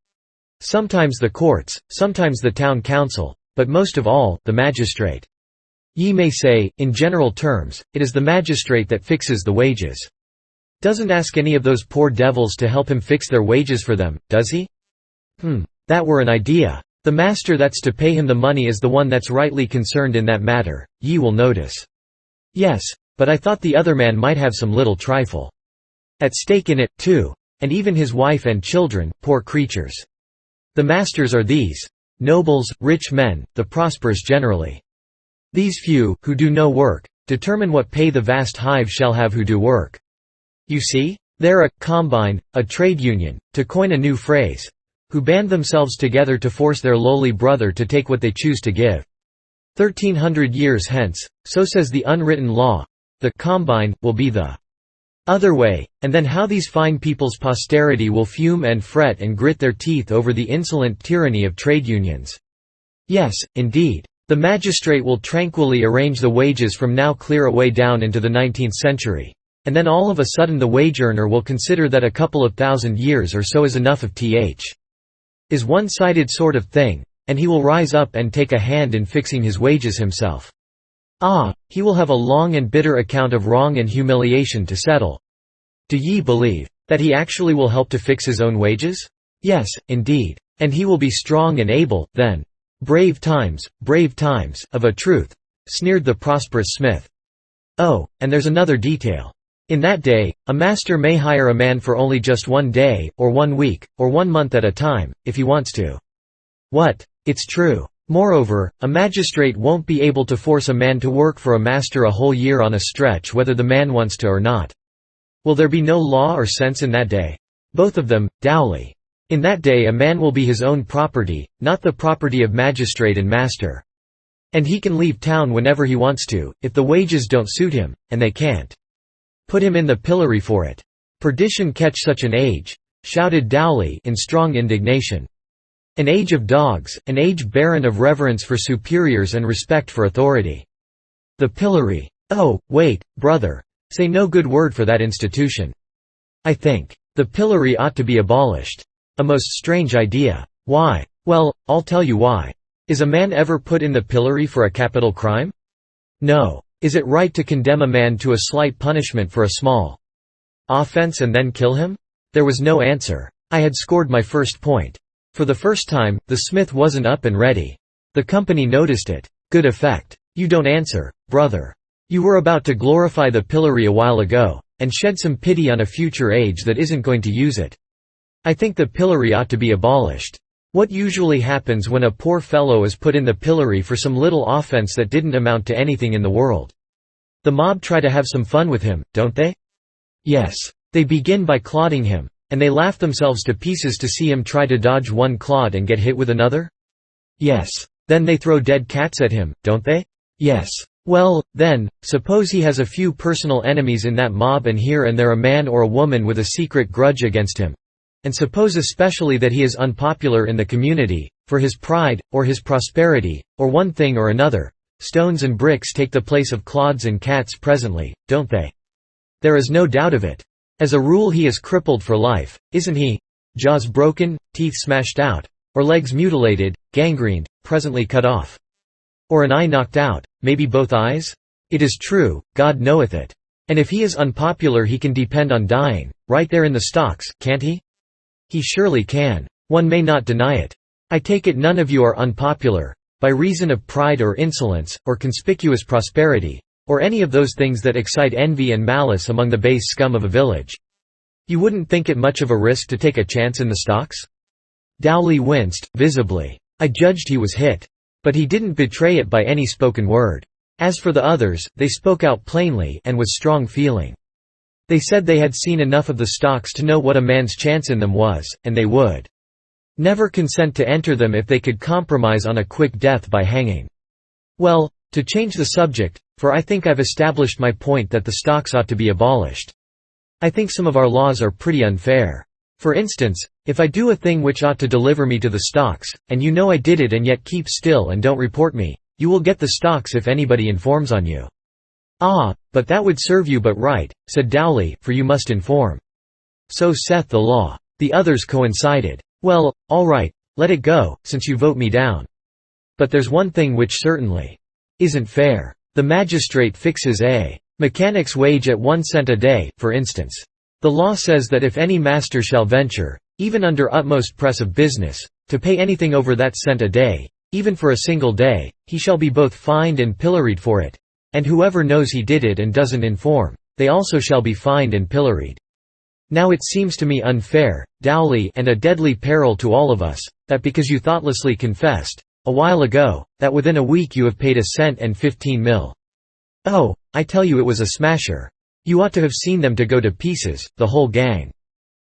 Sometimes the courts, sometimes the town council, but most of all, the magistrate. Ye may say, in general terms, it is the magistrate that fixes the wages. Doesn't ask any of those poor devils to help him fix their wages for them, does he? That were an idea. The master that's to pay him the money is the one that's rightly concerned in that matter, ye will notice. Yes, but I thought the other man might have some little trifle at stake in it, too, and even his wife and children, poor creatures. The masters are these nobles, rich men, the prosperous generally. These few, who do no work, determine what pay the vast hive shall have who do work. You see? They're a combine, a trade union, to coin a new phrase, who band themselves together to force their lowly brother to take what they choose to give. 1300 years hence, so says the unwritten law, the combine will be the other way, and then how these fine people's posterity will fume and fret and grit their teeth over the insolent tyranny of trade unions. Yes, indeed. The magistrate will tranquilly arrange the wages from now clear away down into the 19th century. And then all of a sudden the wage earner will consider that a couple of 1,000 years or so is enough of is one-sided sort of thing, and he will rise up and take a hand in fixing his wages himself. Ah, he will have a long and bitter account of wrong and humiliation to settle. Do ye believe that he actually will help to fix his own wages? Yes, indeed. And he will be strong and able, then. Brave times, of a truth, sneered the prosperous smith. Oh, and there's another detail. In that day, a master may hire a man for only just 1 day, or 1 week, or 1 month at a time, if he wants to. What? It's true. Moreover, a magistrate won't be able to force a man to work for a master a whole year on a stretch whether the man wants to or not. Will there be no law or sense in that day? Both of them, Dowley. In that day a man will be his own property, not the property of magistrate and master. And he can leave town whenever he wants to, if the wages don't suit him, and they can't put him in the pillory for it. Perdition catch such an age, shouted Dowley in strong indignation. An age of dogs, an age barren of reverence for superiors and respect for authority. The pillory. Oh, wait, brother, say no good word for that institution. I think the pillory ought to be abolished. A most strange idea. Why? Well, I'll tell you why. Is a man ever put in the pillory for a capital crime? No. Is it right to condemn a man to a slight punishment for a small offense and then kill him? There was no answer. I had scored my first point. For the first time, the smith wasn't up and ready. The company noticed it. Good effect. You don't answer, brother. You were about to glorify the pillory a while ago, and shed some pity on a future age that isn't going to use it. I think the pillory ought to be abolished. What usually happens when a poor fellow is put in the pillory for some little offense that didn't amount to anything in the world? The mob try to have some fun with him, don't they? Yes. They begin by clodding him, and they laugh themselves to pieces to see him try to dodge one clod and get hit with another? Yes. Then they throw dead cats at him, don't they? Yes. Well, then, suppose he has a few personal enemies in that mob and here and there a man or a woman with a secret grudge against him. And suppose especially that he is unpopular in the community, for his pride, or his prosperity, or one thing or another. Stones and bricks take the place of clods and cats presently, don't they? There is no doubt of it. As a rule he is crippled for life, isn't he? Jaws broken, teeth smashed out, or legs mutilated, gangrened, presently cut off. Or an eye knocked out, maybe both eyes? It is true, God knoweth it. And if he is unpopular he can depend on dying, right there in the stocks, can't he? He surely can. One may not deny it. I take it none of you are unpopular, by reason of pride or insolence, or conspicuous prosperity, or any of those things that excite envy and malice among the base scum of a village. You wouldn't think it much of a risk to take a chance in the stocks? Dowley winced, visibly. I judged he was hit. But he didn't betray it by any spoken word. As for the others, they spoke out plainly and with strong feeling. They said they had seen enough of the stocks to know what a man's chance in them was, and they would never consent to enter them if they could compromise on a quick death by hanging. Well, to change the subject, for I think I've established my point that the stocks ought to be abolished. I think some of our laws are pretty unfair. For instance, if I do a thing which ought to deliver me to the stocks, and you know I did it and yet keep still and don't report me, you will get the stocks if anybody informs on you. Ah, but that would serve you but right, said Dowley, for you must inform. So saith the law. The others coincided. Well, all right, let it go, since you vote me down. But there's one thing which certainly isn't fair. The magistrate fixes a mechanic's wage at 1 cent a day, for instance. The law says that if any master shall venture, even under utmost press of business, to pay anything over that cent a day, even for a single day, he shall be both fined and pilloried for it. And whoever knows he did it and doesn't inform, they also shall be fined and pilloried. Now it seems to me unfair, Dowley, and a deadly peril to all of us, that because you thoughtlessly confessed, a while ago, that within a week you have paid a cent and 15 mil. Oh, I tell you it was a smasher. You ought to have seen them to go to pieces, the whole gang.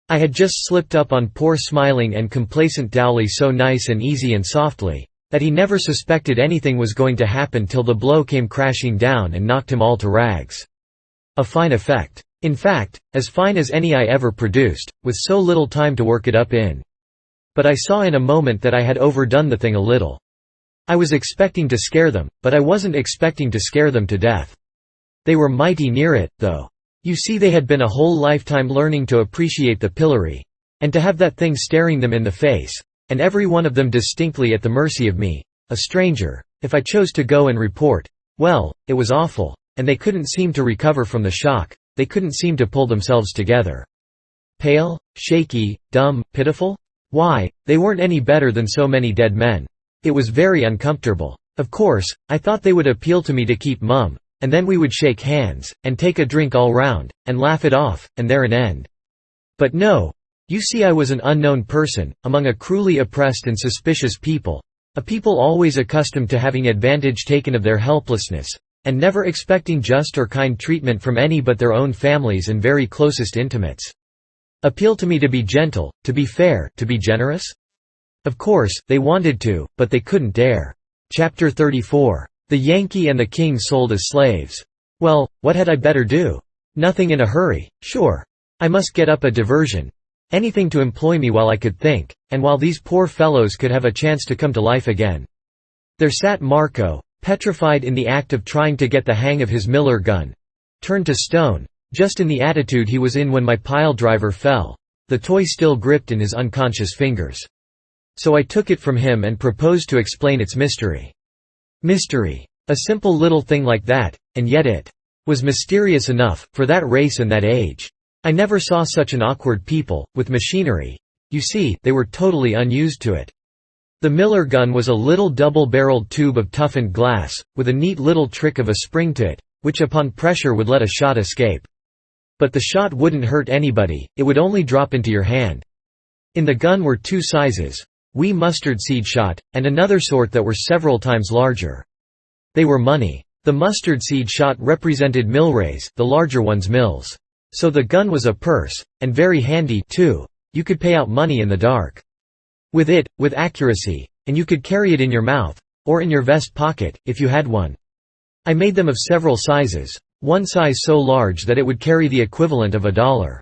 I had just slipped up on poor smiling and complacent Dowley so nice and easy and softly, that he never suspected anything was going to happen till the blow came crashing down and knocked him all to rags. A fine effect. In fact, as fine as any I ever produced, with so little time to work it up in. But I saw in a moment that I had overdone the thing a little. I was expecting to scare them, but I wasn't expecting to scare them to death. They were mighty near it, though. You see, they had been a whole lifetime learning to appreciate the pillory, and to have that thing staring them in the face, and every one of them distinctly at the mercy of me, a stranger, if I chose to go and report. Well, it was awful, and they couldn't seem to recover from the shock, they couldn't seem to pull themselves together. Pale, shaky, dumb, pitiful? Why, they weren't any better than so many dead men. It was very uncomfortable. Of course, I thought they would appeal to me to keep mum, and then we would shake hands, and take a drink all round, and laugh it off, and there an end. But no. You see, I was an unknown person, among a cruelly oppressed and suspicious people, a people always accustomed to having advantage taken of their helplessness, and never expecting just or kind treatment from any but their own families and very closest intimates. Appeal to me to be gentle, to be fair, to be generous? Of course, they wanted to, but they couldn't dare. Chapter 34. The Yankee and the King sold as slaves. Well, what had I better do? Nothing in a hurry, sure. I must get up a diversion. Anything to employ me while I could think, and while these poor fellows could have a chance to come to life again. There sat Marco, petrified in the act of trying to get the hang of his Miller gun. Turned to stone, just in the attitude he was in when my pile driver fell, the toy still gripped in his unconscious fingers. So I took it from him and proposed to explain its mystery. Mystery. A simple little thing like that, and yet it was mysterious enough, for that race and that age. I never saw such an awkward people, with machinery. You see, they were totally unused to it. The Miller gun was a little double-barreled tube of toughened glass, with a neat little trick of a spring to it, which upon pressure would let a shot escape. But the shot wouldn't hurt anybody, it would only drop into your hand. In the gun were two sizes, wee mustard seed shot, and another sort that were several times larger. They were money. The mustard seed shot represented milrays, the larger ones mills. So the gun was a purse, and very handy, too. You could pay out money in the dark with it, with accuracy, and you could carry it in your mouth, or in your vest pocket, if you had one. I made them of several sizes, one size so large that it would carry the equivalent of $1.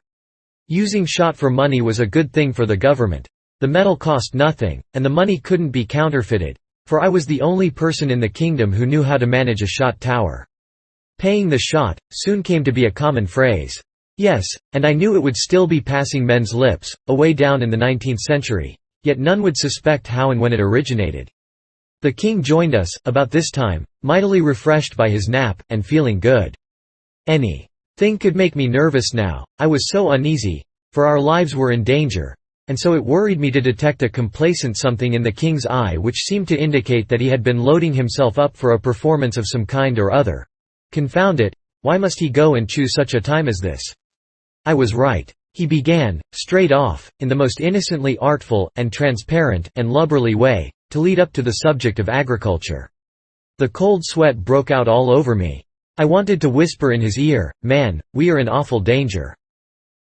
Using shot for money was a good thing for the government. The metal cost nothing, and the money couldn't be counterfeited, for I was the only person in the kingdom who knew how to manage a shot tower. Paying the shot soon came to be a common phrase. Yes, and I knew it would still be passing men's lips, away down in the 19th century, yet none would suspect how and when it originated. The king joined us, about this time, mightily refreshed by his nap, and feeling good. Anything could make me nervous now, I was so uneasy, for our lives were in danger, and so it worried me to detect a complacent something in the king's eye which seemed to indicate that he had been loading himself up for a performance of some kind or other. Confound it, why must he go and choose such a time as this? I was right. He began, straight off, in the most innocently artful, and transparent, and lubberly way, to lead up to the subject of agriculture. The cold sweat broke out all over me. I wanted to whisper in his ear, "Man, we are in awful danger.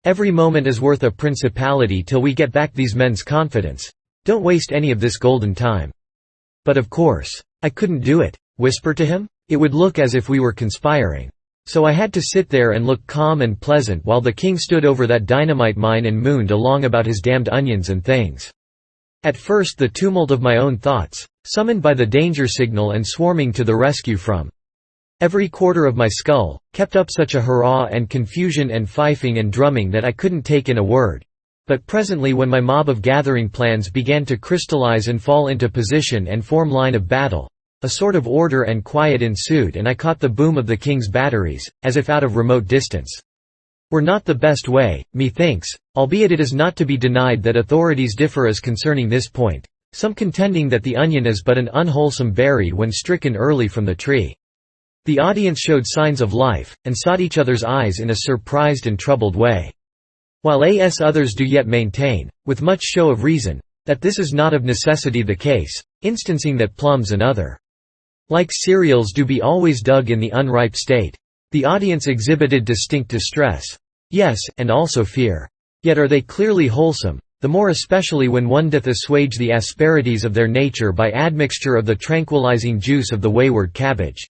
Every moment is worth a principality till we get back these men's confidence. Don't waste any of this golden time." But of course, I couldn't do it. Whisper to him? It would look as if we were conspiring. So I had to sit there and look calm and pleasant while the king stood over that dynamite mine and mooned along about his damned onions and things. At first the tumult of my own thoughts, summoned by the danger signal and swarming to the rescue from every quarter of my skull, kept up such a hurrah and confusion and fifing and drumming that I couldn't take in a word. But presently when my mob of gathering plans began to crystallize and fall into position and form line of battle, a sort of order and quiet ensued, and I caught the boom of the king's batteries, as if out of remote distance. Were not the best way, methinks, albeit it is not to be denied that authorities differ as concerning this point, some contending that the onion is but an unwholesome berry when stricken early from the tree. The audience showed signs of life, and sought each other's eyes in a surprised and troubled way. While others do yet maintain, with much show of reason, that this is not of necessity the case, instancing that plums and other like cereals do be always dug in the unripe state. The audience exhibited distinct distress. Yes, and also fear. Yet are they clearly wholesome, the more especially when one doth assuage the asperities of their nature by admixture of the tranquilizing juice of the wayward cabbage.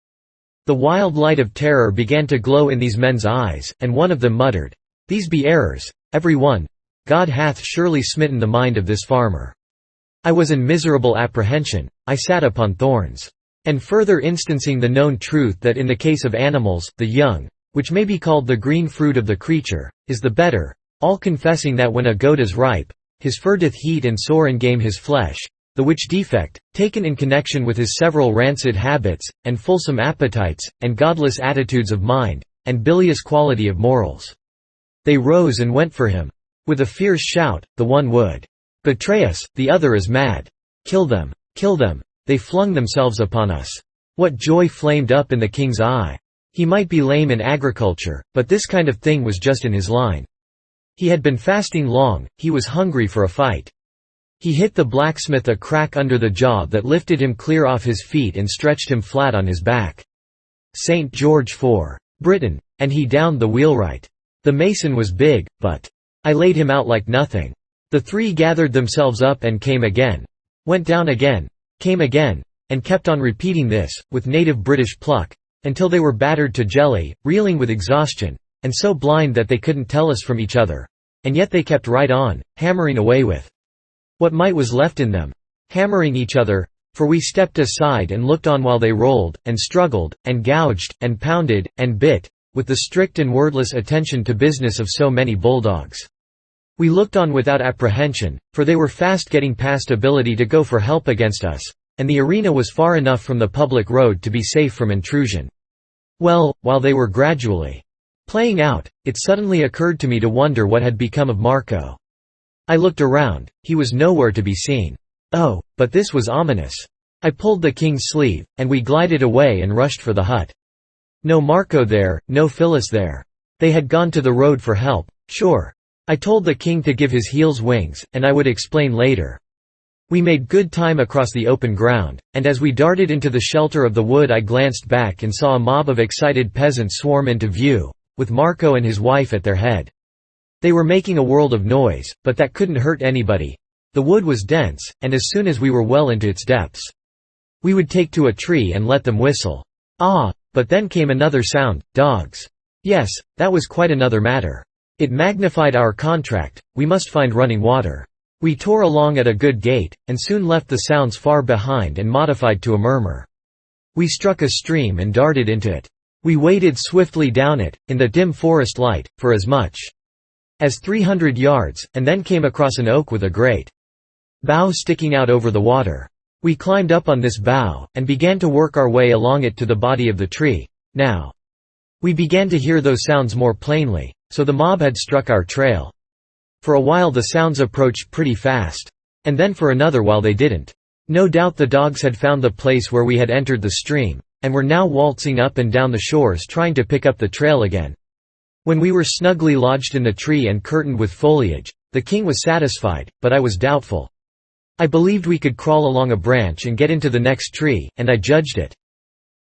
The wild light of terror began to glow in these men's eyes, and one of them muttered, "These be errors, every one. God hath surely smitten the mind of this farmer." I was in miserable apprehension, I sat upon thorns. And further instancing the known truth that in the case of animals, the young, which may be called the green fruit of the creature, is the better, all confessing that when a goat is ripe, his fur doth heat and sore and game his flesh, the which defect, taken in connection with his several rancid habits, and fulsome appetites, and godless attitudes of mind, and bilious quality of morals. They rose and went for him. With a fierce shout, the one would betray us, the other is mad. Kill them! Kill them! They flung themselves upon us. What joy flamed up in the king's eye! He might be lame in agriculture, but this kind of thing was just in his line. He had been fasting long, he was hungry for a fight. He hit the blacksmith a crack under the jaw that lifted him clear off his feet and stretched him flat on his back. St. George for Britain, and he downed the wheelwright. The mason was big, but I laid him out like nothing. The three gathered themselves up and came again. Went down again. Came again, and kept on repeating this, with native British pluck, until they were battered to jelly, reeling with exhaustion, and so blind that they couldn't tell us from each other. And yet they kept right on, hammering away with what might was left in them. Hammering each other, for we stepped aside and looked on while they rolled, and struggled, and gouged, and pounded, and bit, with the strict and wordless attention to business of so many bulldogs. We looked on without apprehension, for they were fast getting past ability to go for help against us, and the arena was far enough from the public road to be safe from intrusion. Well, while they were gradually playing out, it suddenly occurred to me to wonder what had become of Marco. I looked around, he was nowhere to be seen. Oh, but this was ominous. I pulled the king's sleeve, and we glided away and rushed for the hut. No Marco there, no Phyllis there. They had gone to the road for help, sure. I told the king to give his heels wings, and I would explain later. We made good time across the open ground, and as we darted into the shelter of the wood I glanced back and saw a mob of excited peasants swarm into view, with Marco and his wife at their head. They were making a world of noise, but that couldn't hurt anybody. The wood was dense, and as soon as we were well into its depths, we would take to a tree and let them whistle. Ah, but then came another sound, dogs. Yes, that was quite another matter. It magnified our contract, we must find running water. We tore along at a good gait, and soon left the sounds far behind and modified to a murmur. We struck a stream and darted into it. We waded swiftly down it, in the dim forest light, for as much as 300 yards, and then came across an oak with a great bough sticking out over the water. We climbed up on this bough, and began to work our way along it to the body of the tree. Now we began to hear those sounds more plainly, so the mob had struck our trail. For a while the sounds approached pretty fast. And then for another while they didn't. No doubt the dogs had found the place where we had entered the stream, and were now waltzing up and down the shores trying to pick up the trail again. When we were snugly lodged in the tree and curtained with foliage, the king was satisfied, but I was doubtful. I believed we could crawl along a branch and get into the next tree, and I judged it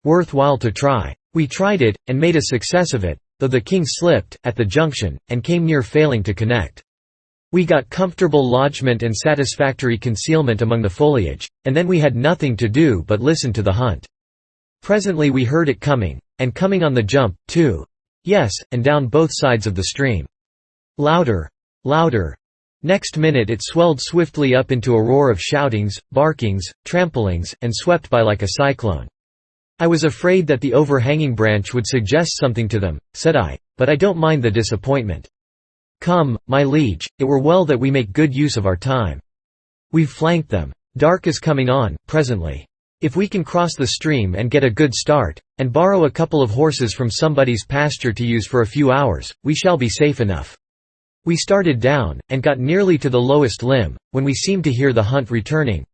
worthwhile to try. We tried it, and made a success of it, though the king slipped, at the junction, and came near failing to connect. We got comfortable lodgment and satisfactory concealment among the foliage, and then we had nothing to do but listen to the hunt. Presently we heard it coming, and coming on the jump, too. Yes, and down both sides of the stream. Louder, louder. Next minute it swelled swiftly up into a roar of shoutings, barkings, tramplings, and swept by like a cyclone. I was afraid that the overhanging branch would suggest something to them, said I, but I don't mind the disappointment. Come, my liege, it were well that we make good use of our time. We've flanked them. Dark is coming on, presently. If we can cross the stream and get a good start, and borrow a couple of horses from somebody's pasture to use for a few hours, we shall be safe enough. We started down, and got nearly to the lowest limb, when we seemed to hear the hunt returning.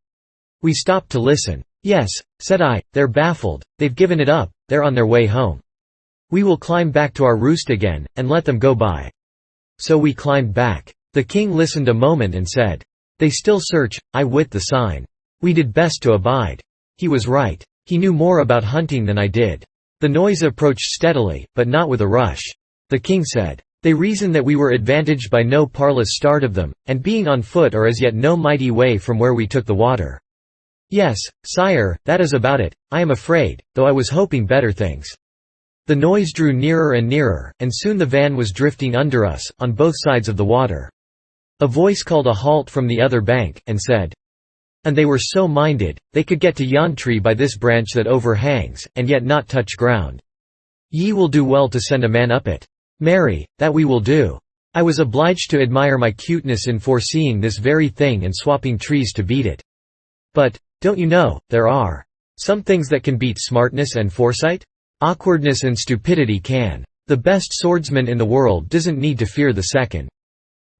We stopped to listen. Yes, said I, they're baffled, they've given it up, they're on their way home. We will climb back to our roost again, and let them go by. So we climbed back. The king listened a moment and said, "They still search, I wit the sign. We did best to abide." He was right. He knew more about hunting than I did. The noise approached steadily, but not with a rush. The king said, "They reason that we were advantaged by no parlous start of them, and being on foot are as yet no mighty way from where we took the water." "Yes, sire, that is about it, I am afraid, though I was hoping better things." The noise drew nearer and nearer, and soon the van was drifting under us, on both sides of the water. A voice called a halt from the other bank, and said, "And they were so minded, they could get to yon tree by this branch that overhangs, and yet not touch ground. Ye will do well to send a man up it." "Marry, that we will do." I was obliged to admire my cuteness in foreseeing this very thing and swapping trees to beat it. But, don't you know, there are some things that can beat smartness and foresight? Awkwardness and stupidity can. The best swordsman in the world doesn't need to fear the second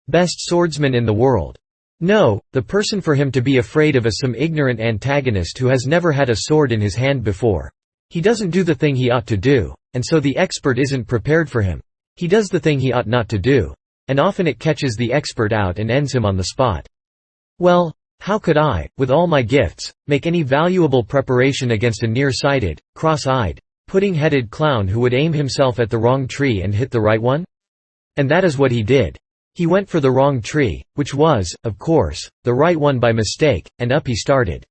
best swordsman in the world. No, the person for him to be afraid of is some ignorant antagonist who has never had a sword in his hand before. He doesn't do the thing he ought to do, and so the expert isn't prepared for him. He does the thing he ought not to do, and often it catches the expert out and ends him on the spot. Well, how could I, with all my gifts, make any valuable preparation against a near-sighted, cross-eyed, pudding-headed clown who would aim himself at the wrong tree and hit the right one? And that is what he did. He went for the wrong tree, which was, of course, the right one by mistake, and up he started.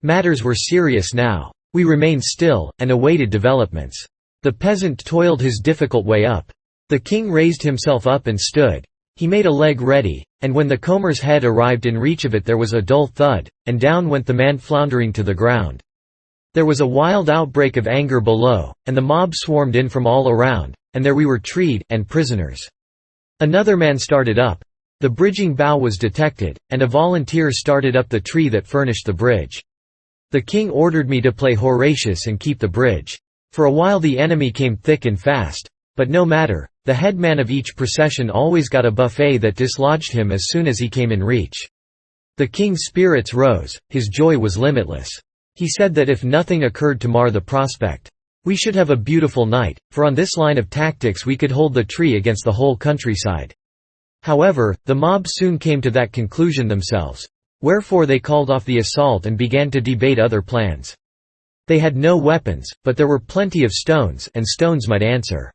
Matters were serious now. We remained still, and awaited developments. The peasant toiled his difficult way up. The king raised himself up and stood. He made a leg ready, and when the combер's head arrived in reach of it there was a dull thud, and down went the man floundering to the ground. There was a wild outbreak of anger below, and the mob swarmed in from all around, and there we were treed, and prisoners. Another man started up. The bridging bough was detected, and a volunteer started up the tree that furnished the bridge. The king ordered me to play Horatius and keep the bridge. For a while the enemy came thick and fast. But no matter, the headman of each procession always got a buffet that dislodged him as soon as he came in reach. The king's spirits rose, his joy was limitless. He said that if nothing occurred to mar the prospect, we should have a beautiful night, for on this line of tactics we could hold the tree against the whole countryside. However, the mob soon came to that conclusion themselves, wherefore they called off the assault and began to debate other plans. They had no weapons, but there were plenty of stones, and stones might answer.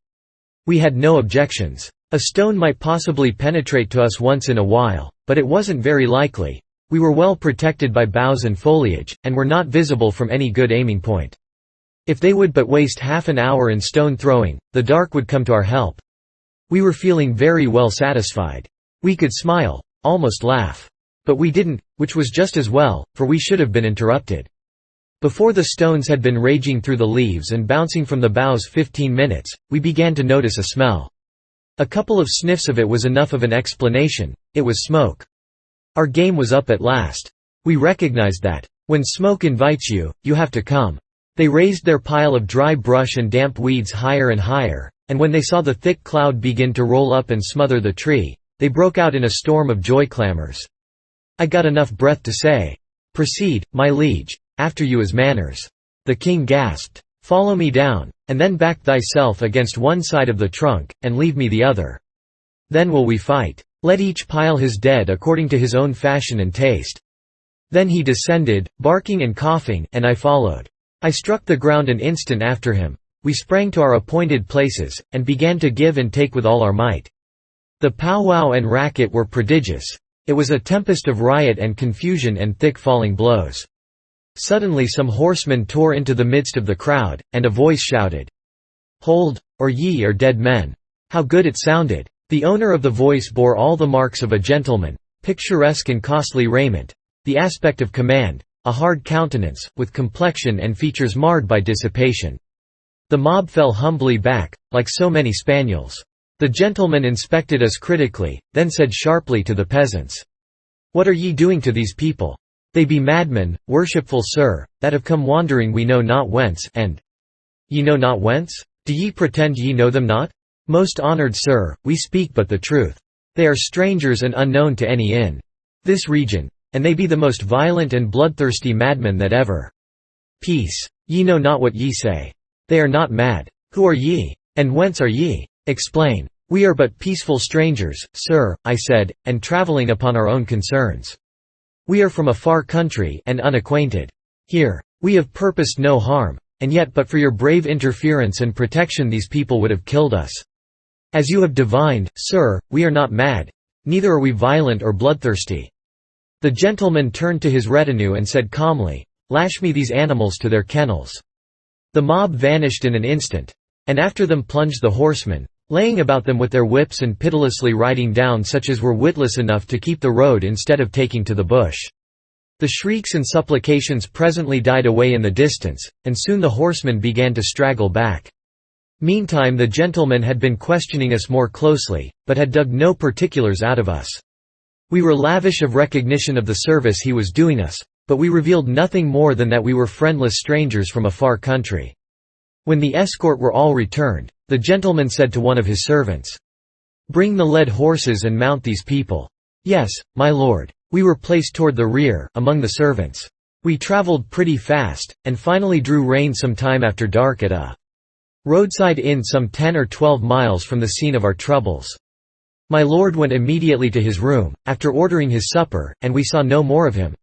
We had no objections. A stone might possibly penetrate to us once in a while, but it wasn't very likely. We were well protected by boughs and foliage, and were not visible from any good aiming point. If they would but waste half an hour in stone throwing, the dark would come to our help. We were feeling very well satisfied. We could smile, almost laugh. But we didn't, which was just as well, for we should have been interrupted. Before the stones had been raging through the leaves and bouncing from the boughs 15 minutes, we began to notice a smell. A couple of sniffs of it was enough of an explanation: it was smoke. Our game was up at last. We recognized that, when smoke invites you, you have to come. They raised their pile of dry brush and damp weeds higher and higher, and when they saw the thick cloud begin to roll up and smother the tree, they broke out in a storm of joy clamors. I got enough breath to say, "Proceed, my liege, after you as manners." The king gasped, "Follow me down, and then back thyself against one side of the trunk, and leave me the other. Then will we fight. Let each pile his dead according to his own fashion and taste." Then he descended, barking and coughing, and I followed. I struck the ground an instant after him. We sprang to our appointed places, and began to give and take with all our might. The powwow and racket were prodigious. It was a tempest of riot and confusion and thick falling blows. Suddenly some horsemen tore into the midst of the crowd, and a voice shouted, "Hold, or ye are dead men." How good it sounded! The owner of the voice bore all the marks of a gentleman: picturesque and costly raiment, the aspect of command, a hard countenance, with complexion and features marred by dissipation. The mob fell humbly back, like so many spaniels. The gentleman inspected us critically, then said sharply to the peasants, "What are ye doing to these people? They be madmen, worshipful sir, that have come wandering we know not whence, and ye know not whence? Do ye pretend ye know them not? Most honored sir, we speak but the truth. They are strangers and unknown to any in this region, and they be the most violent and bloodthirsty madmen that ever. Peace! Ye know not what ye say. They are not mad. Who are ye? And whence are ye? Explain." "We are but peaceful strangers, sir," I said, "and travelling upon our own concerns. We are from a far country, and unacquainted. Here. We have purposed no harm, and yet but for your brave interference and protection these people would have killed us. As you have divined, sir, we are not mad, neither are we violent or bloodthirsty." The gentleman turned to his retinue and said calmly, "Lash me these animals to their kennels." The mob vanished in an instant. And after them plunged the horsemen, laying about them with their whips and pitilessly riding down such as were witless enough to keep the road instead of taking to the bush. The shrieks and supplications presently died away in the distance, and soon the horsemen began to straggle back. Meantime the gentleman had been questioning us more closely, but had dug no particulars out of us. We were lavish of recognition of the service he was doing us, but we revealed nothing more than that we were friendless strangers from a far country. When the escort were all returned, the gentleman said to one of his servants, "Bring the led horses and mount these people." "Yes, my lord." We were placed toward the rear, among the servants. We traveled pretty fast, and finally drew rein some time after dark at a roadside inn some 10 or 12 miles from the scene of our troubles. My lord went immediately to his room, after ordering his supper, and we saw no more of him.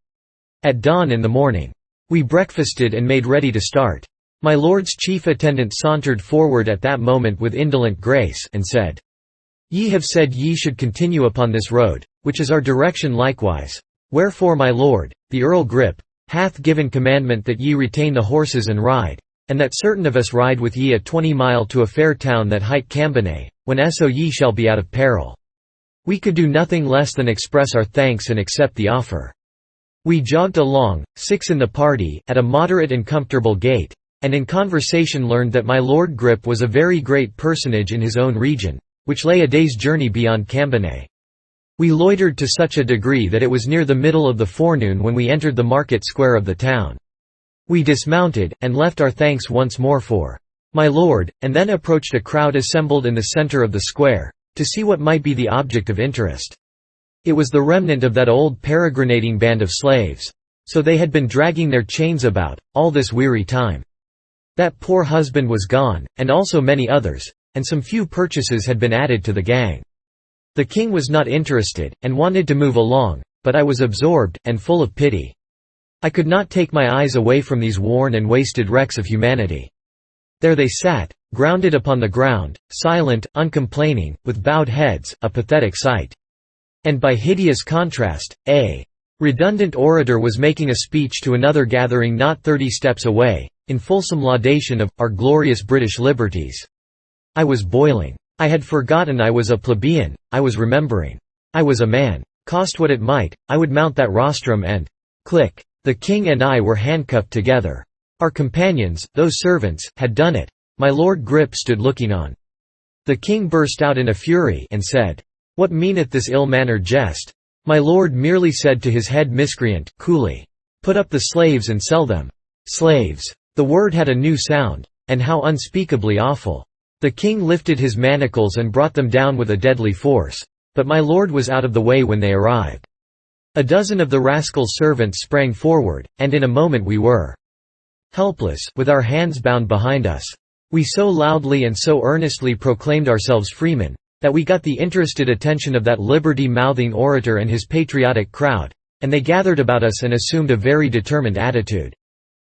At dawn in the morning, we breakfasted and made ready to start. My lord's chief attendant sauntered forward at that moment with indolent grace, and said, "Ye have said ye should continue upon this road, which is our direction likewise. Wherefore my lord, the Earl Grip, hath given commandment that ye retain the horses and ride, and that certain of us ride with ye a 20 mile to a fair town that hight Cambine, when so ye shall be out of peril." We could do nothing less than express our thanks and accept the offer. We jogged along, 6 in the party, at a moderate and comfortable gait, and in conversation learned that my Lord Grip was a very great personage in his own region, which lay a day's journey beyond Cambine. We loitered to such a degree that it was near the middle of the forenoon when we entered the market square of the town. We dismounted, and left our thanks once more for my lord, and then approached a crowd assembled in the center of the square, to see what might be the object of interest. It was the remnant of that old peregrinating band of slaves. So they had been dragging their chains about, all this weary time. That poor husband was gone, and also many others, and some few purchases had been added to the gang. The king was not interested, and wanted to move along, but I was absorbed, and full of pity. I could not take my eyes away from these worn and wasted wrecks of humanity. There they sat, grounded upon the ground, silent, uncomplaining, with bowed heads, a pathetic sight. And by hideous contrast, a redundant orator was making a speech to another gathering not 30 steps away, in fulsome laudation of our glorious British liberties. I was boiling. I had forgotten I was a plebeian, I was remembering. I was a man. Cost what it might, I would mount that rostrum and click. The king and I were handcuffed together. Our companions, those servants, had done it. My lord Grip stood looking on. The king burst out in a fury and said, "What meaneth this ill-mannered jest?" My lord merely said to his head miscreant, coolly, "Put up the slaves and sell them." Slaves. The word had a new sound, and how unspeakably awful. The king lifted his manacles and brought them down with a deadly force, but my lord was out of the way when they arrived. A dozen of the rascal servants sprang forward, and in a moment we were helpless, with our hands bound behind us. We so loudly and so earnestly proclaimed ourselves freemen, that we got the interested attention of that liberty-mouthing orator and his patriotic crowd, and they gathered about us and assumed a very determined attitude.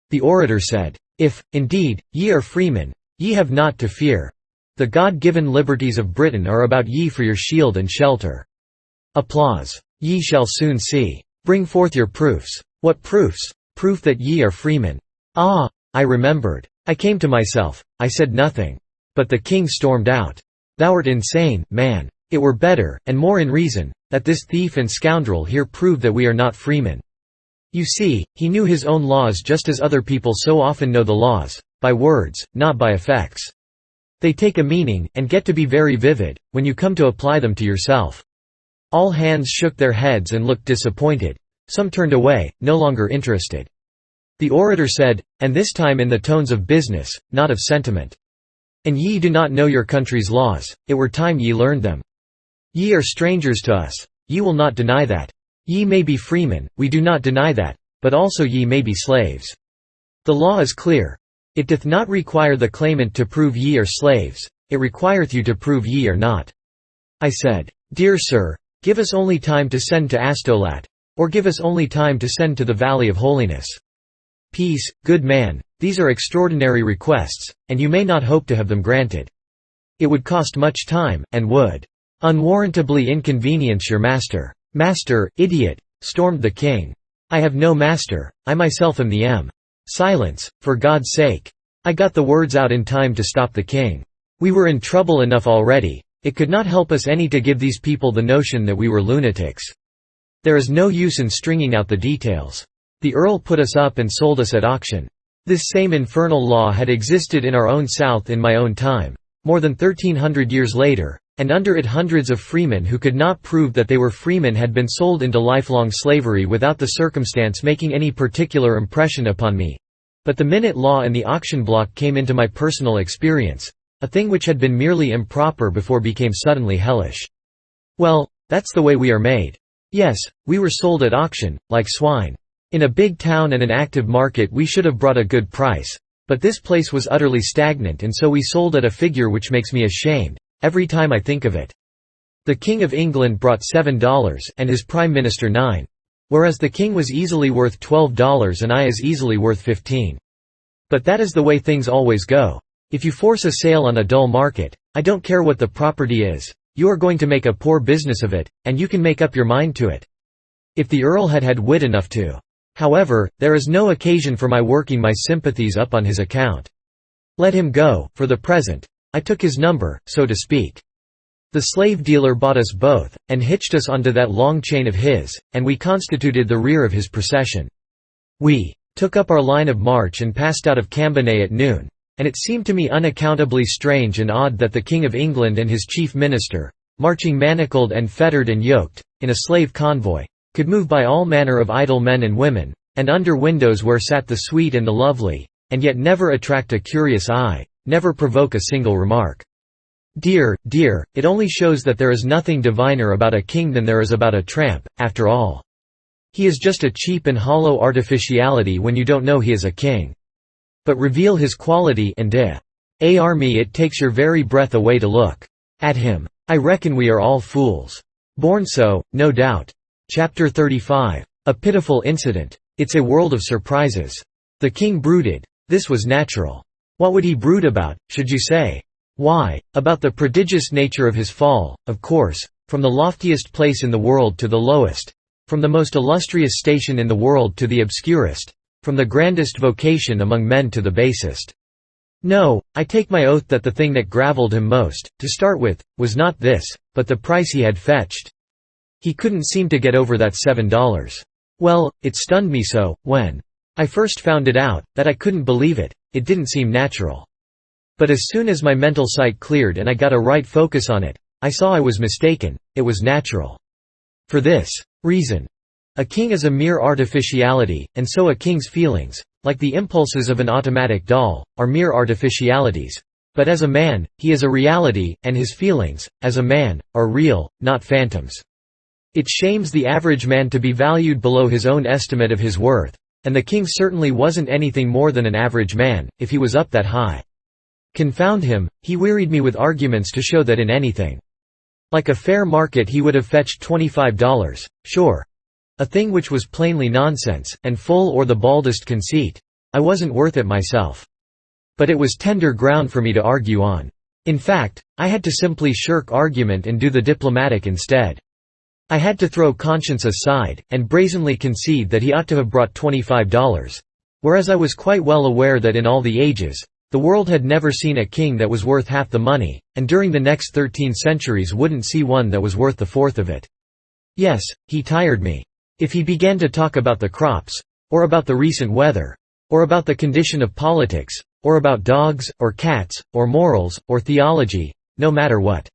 The orator said, "If, indeed, ye are freemen, ye have naught to fear. The God-given liberties of Britain are about ye for your shield and shelter." Applause. "Ye shall soon see. Bring forth your proofs." What proofs? Proof that ye are freemen. Ah! I remembered. I came to myself, I said nothing. But the king stormed out. "Thou'rt insane, man. It were better, and more in reason, that this thief and scoundrel here prove that we are not freemen." You see, he knew his own laws just as other people so often know the laws, by words, not by effects. They take a meaning, and get to be very vivid, when you come to apply them to yourself. All hands shook their heads and looked disappointed. Some turned away, no longer interested. The orator said, and this time in the tones of business, not of sentiment, "And ye do not know your country's laws, it were time ye learned them. Ye are strangers to us, ye will not deny that. Ye may be freemen, we do not deny that, but also ye may be slaves. The law is clear. It doth not require the claimant to prove ye are slaves, it requireth you to prove ye are not." I said, "Dear sir, give us only time to send to Astolat, or give us only time to send to the Valley of Holiness. Peace, good man, these are extraordinary requests, and you may not hope to have them granted. It would cost much time, and would unwarrantably inconvenience your master." "Master, idiot!" stormed the king. "I have no master, I myself am the M." "Silence, for God's sake!" I got the words out in time to stop the king. We were in trouble enough already, it could not help us any to give these people the notion that we were lunatics. There is no use in stringing out the details. The earl put us up and sold us at auction. This same infernal law had existed in our own South in my own time, more than 1300 years later, and under it hundreds of freemen who could not prove that they were freemen had been sold into lifelong slavery without the circumstance making any particular impression upon me. But the minute law and the auction block came into my personal experience, a thing which had been merely improper before became suddenly hellish. Well, that's the way we are made. Yes, we were sold at auction, like swine. In a big town and an active market we should have brought a good price, but this place was utterly stagnant, and so we sold at a figure which makes me ashamed every time I think of it. The King of England brought $7 and his Prime Minister $9. Whereas the king was easily worth $12 and I as easily worth $15. But that is the way things always go. If you force a sale on a dull market, I don't care what the property is, you are going to make a poor business of it, and you can make up your mind to it. If the earl had had wit enough to. However, there is no occasion for my working my sympathies up on his account. Let him go, for the present. I took his number, so to speak. The slave dealer bought us both, and hitched us onto that long chain of his, and we constituted the rear of his procession. We took up our line of march and passed out of Cambonnay at noon, and it seemed to me unaccountably strange and odd that the King of England and his chief minister, marching manacled and fettered and yoked, in a slave convoy, could move by all manner of idle men and women, and under windows where sat the sweet and the lovely, and yet never attract a curious eye, never provoke a single remark. Dear, dear, it only shows that there is nothing diviner about a king than there is about a tramp, after all. He is just a cheap and hollow artificiality when you don't know he is a king. But reveal his quality and me it takes your very breath away to look at him. I reckon we are all fools. Born so, no doubt. Chapter 35. A pitiful incident. It's a world of surprises. The king brooded. This was natural. What would he brood about, should you say? Why, about the prodigious nature of his fall, of course, from the loftiest place in the world to the lowest, from the most illustrious station in the world to the obscurest, from the grandest vocation among men to the basest. No, I take my oath that the thing that gravelled him most, to start with, was not this, but the price he had fetched. He couldn't seem to get over that $7. Well, it stunned me so, when I first found it out, that I couldn't believe it. It didn't seem natural. But as soon as my mental sight cleared and I got a right focus on it, I saw I was mistaken. It was natural. For this reason. A king is a mere artificiality, and so a king's feelings, like the impulses of an automatic doll, are mere artificialities. But as a man, he is a reality, and his feelings, as a man, are real, not phantoms. It shames the average man to be valued below his own estimate of his worth, and the king certainly wasn't anything more than an average man, if he was up that high. Confound him, he wearied me with arguments to show that in anything like a fair market he would have fetched $25, sure. A thing which was plainly nonsense, and full or the baldest conceit. I wasn't worth it myself. But it was tender ground for me to argue on. In fact, I had to simply shirk argument and do the diplomatic instead. I had to throw conscience aside, and brazenly concede that he ought to have brought $25. Whereas I was quite well aware that in all the ages, the world had never seen a king that was worth half the money, and during the next 13 centuries wouldn't see one that was worth the fourth of it. Yes, he tired me. If he began to talk about the crops, or about the recent weather, or about the condition of politics, or about dogs, or cats, or morals, or theology, no matter what.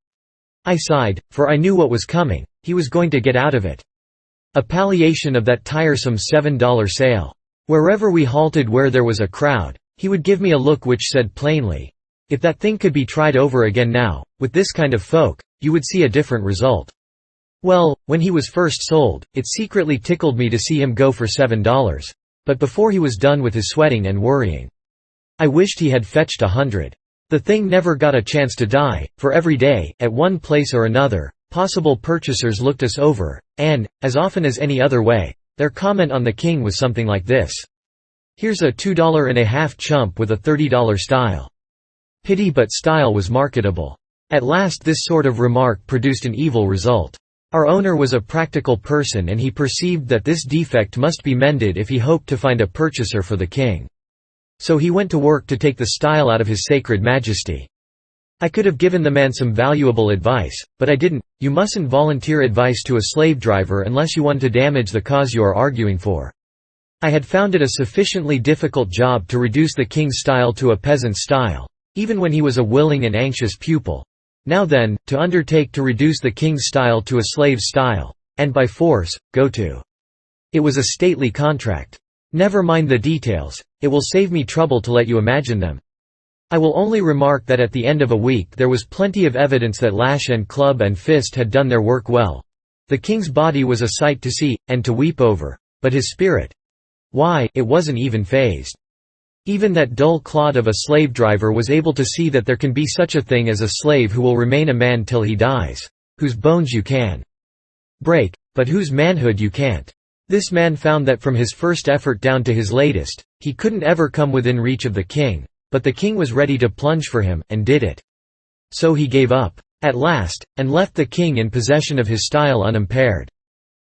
I sighed, for I knew what was coming. He was going to get out of it. A palliation of that tiresome $7 sale. Wherever we halted where there was a crowd, he would give me a look which said plainly, "If that thing could be tried over again now, with this kind of folk, you would see a different result." Well, when he was first sold, it secretly tickled me to see him go for $7. But before he was done with his sweating and worrying, I wished he had fetched 100. The thing never got a chance to die, for every day, at one place or another, possible purchasers looked us over, and, as often as any other way, their comment on the king was something like this: "Here's a $2.50 chump with a $30 style." Pity, but style was marketable. At last this sort of remark produced an evil result. Our owner was a practical person and he perceived that this defect must be mended if he hoped to find a purchaser for the king. So he went to work to take the style out of his sacred majesty. I could have given the man some valuable advice, but I didn't. You mustn't volunteer advice to a slave driver unless you want to damage the cause you are arguing for. I had found it a sufficiently difficult job to reduce the king's style to a peasant's style, even when he was a willing and anxious pupil. Now then, to undertake to reduce the king's style to a slave's style, and by force, go to. It was a stately contract. Never mind the details, it will save me trouble to let you imagine them. I will only remark that at the end of a week there was plenty of evidence that lash and club and fist had done their work well. The king's body was a sight to see, and to weep over, but his spirit, why, it wasn't even phased. Even that dull clod of a slave driver was able to see that there can be such a thing as a slave who will remain a man till he dies, whose bones you can break, but whose manhood you can't. This man found that from his first effort down to his latest, he couldn't ever come within reach of the king, but the king was ready to plunge for him, and did it. So he gave up, at last, and left the king in possession of his style unimpaired.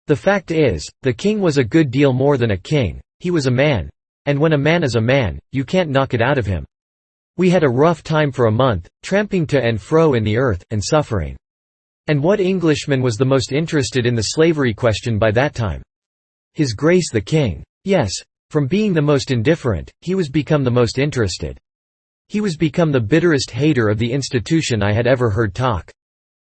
The fact is, the king was a good deal more than a king, he was a man. And when a man is a man, you can't knock it out of him. We had a rough time for a month, tramping to and fro in the earth, and suffering. And what Englishman was the most interested in the slavery question by that time? His Grace the King. Yes, from being the most indifferent, he was become the most interested. He was become the bitterest hater of the institution I had ever heard talk.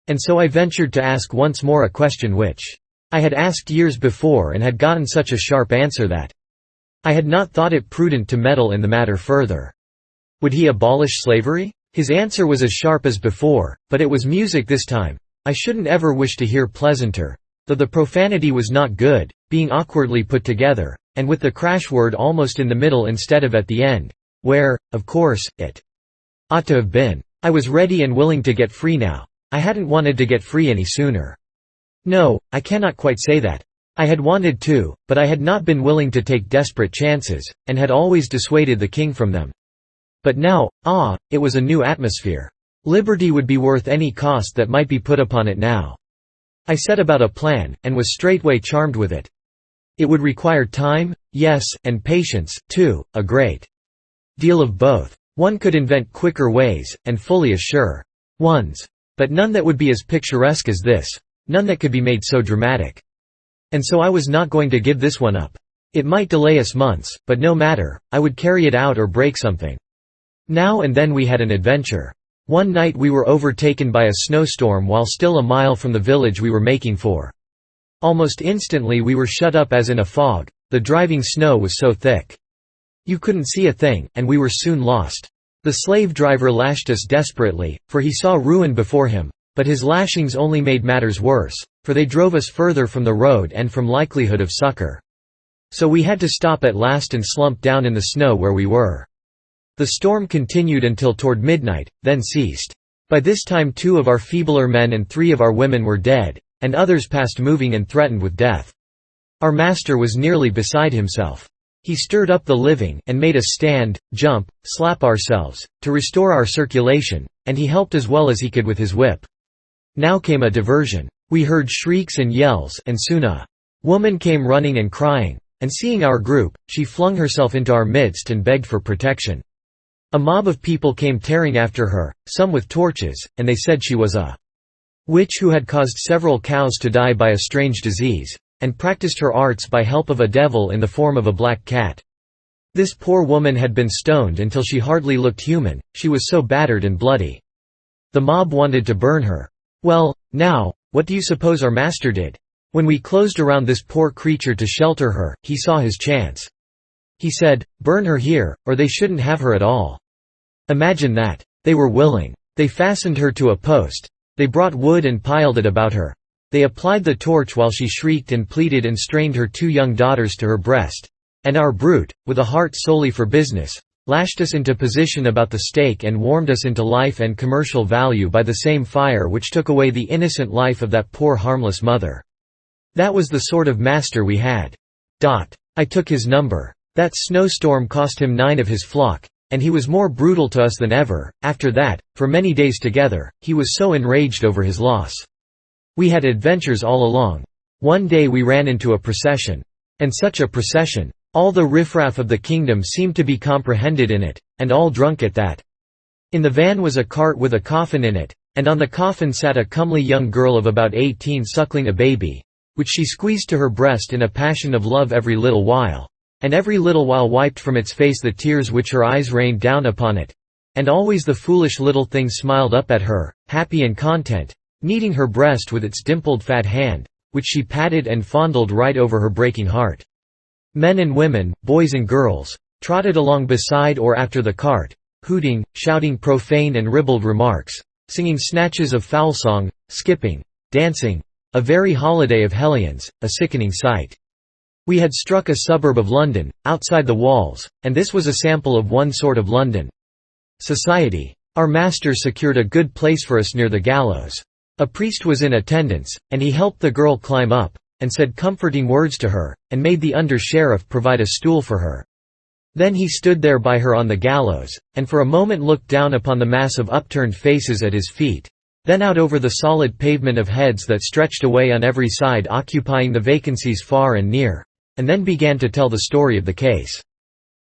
And so I ventured to ask once more a question which I had asked years before and had gotten such a sharp answer that I had not thought it prudent to meddle in the matter further. Would he abolish slavery? His answer was as sharp as before, but it was music this time. I shouldn't ever wish to hear pleasanter, though the profanity was not good, being awkwardly put together, and with the crash word almost in the middle instead of at the end, where, of course, it ought to have been. I was ready and willing to get free now. I hadn't wanted to get free any sooner. No, I cannot quite say that. I had wanted to, but I had not been willing to take desperate chances, and had always dissuaded the king from them. But now, it was a new atmosphere. Liberty would be worth any cost that might be put upon it now. I set about a plan, and was straightway charmed with it. It would require time, yes, and patience, too, a great deal of both. One could invent quicker ways, and fully as sure ones. But none that would be as picturesque as this. None that could be made so dramatic. And so I was not going to give this one up. It might delay us months, but no matter, I would carry it out or break something. Now and then we had an adventure. One night we were overtaken by a snowstorm while still a mile from the village we were making for. Almost instantly we were shut up as in a fog, the driving snow was so thick. You couldn't see a thing, and we were soon lost. The slave driver lashed us desperately, for he saw ruin before him, but his lashings only made matters worse, for they drove us further from the road and from likelihood of succor. So we had to stop at last and slump down in the snow where we were. The storm continued until toward midnight, then ceased. By this time 2 of our feebler men and 3 of our women were dead, and others past moving and threatened with death. Our master was nearly beside himself. He stirred up the living, and made us stand, jump, slap ourselves, to restore our circulation, and he helped as well as he could with his whip. Now came a diversion. We heard shrieks and yells, and soon a woman came running and crying, and seeing our group, she flung herself into our midst and begged for protection. A mob of people came tearing after her, some with torches, and they said she was a witch who had caused several cows to die by a strange disease, and practiced her arts by help of a devil in the form of a black cat. This poor woman had been stoned until she hardly looked human, she was so battered and bloody. The mob wanted to burn her. Well, now, what do you suppose our master did? When we closed around this poor creature to shelter her, he saw his chance. He said, "Burn her here, or they shouldn't have her at all." Imagine that. They were willing. They fastened her to a post. They brought wood and piled it about her. They applied the torch while she shrieked and pleaded and strained her 2 young daughters to her breast. And our brute, with a heart solely for business, lashed us into position about the stake and warmed us into life and commercial value by the same fire which took away the innocent life of that poor harmless mother. That was the sort of master we had. I took his number. That snowstorm cost him 9 of his flock. And he was more brutal to us than ever. After that, for many days together, he was so enraged over his loss. We had adventures all along. One day we ran into a procession. And such a procession! All the riffraff of the kingdom seemed to be comprehended in it, and all drunk at that. In the van was a cart with a coffin in it, and on the coffin sat a comely young girl of about 18 suckling a baby, which she squeezed to her breast in a passion of love every little while. And every little while wiped from its face the tears which her eyes rained down upon it. And always the foolish little thing smiled up at her, happy and content, kneading her breast with its dimpled fat hand, which she patted and fondled right over her breaking heart. Men and women, boys and girls, trotted along beside or after the cart, hooting, shouting profane and ribald remarks, singing snatches of foul song, skipping, dancing, a very holiday of hellions, a sickening sight. We had struck a suburb of London, outside the walls, and this was a sample of one sort of London society. Our master secured a good place for us near the gallows. A priest was in attendance, and he helped the girl climb up, and said comforting words to her, and made the under-sheriff provide a stool for her. Then he stood there by her on the gallows, and for a moment looked down upon the mass of upturned faces at his feet, then out over the solid pavement of heads that stretched away on every side occupying the vacancies far and near. And then began to tell the story of the case.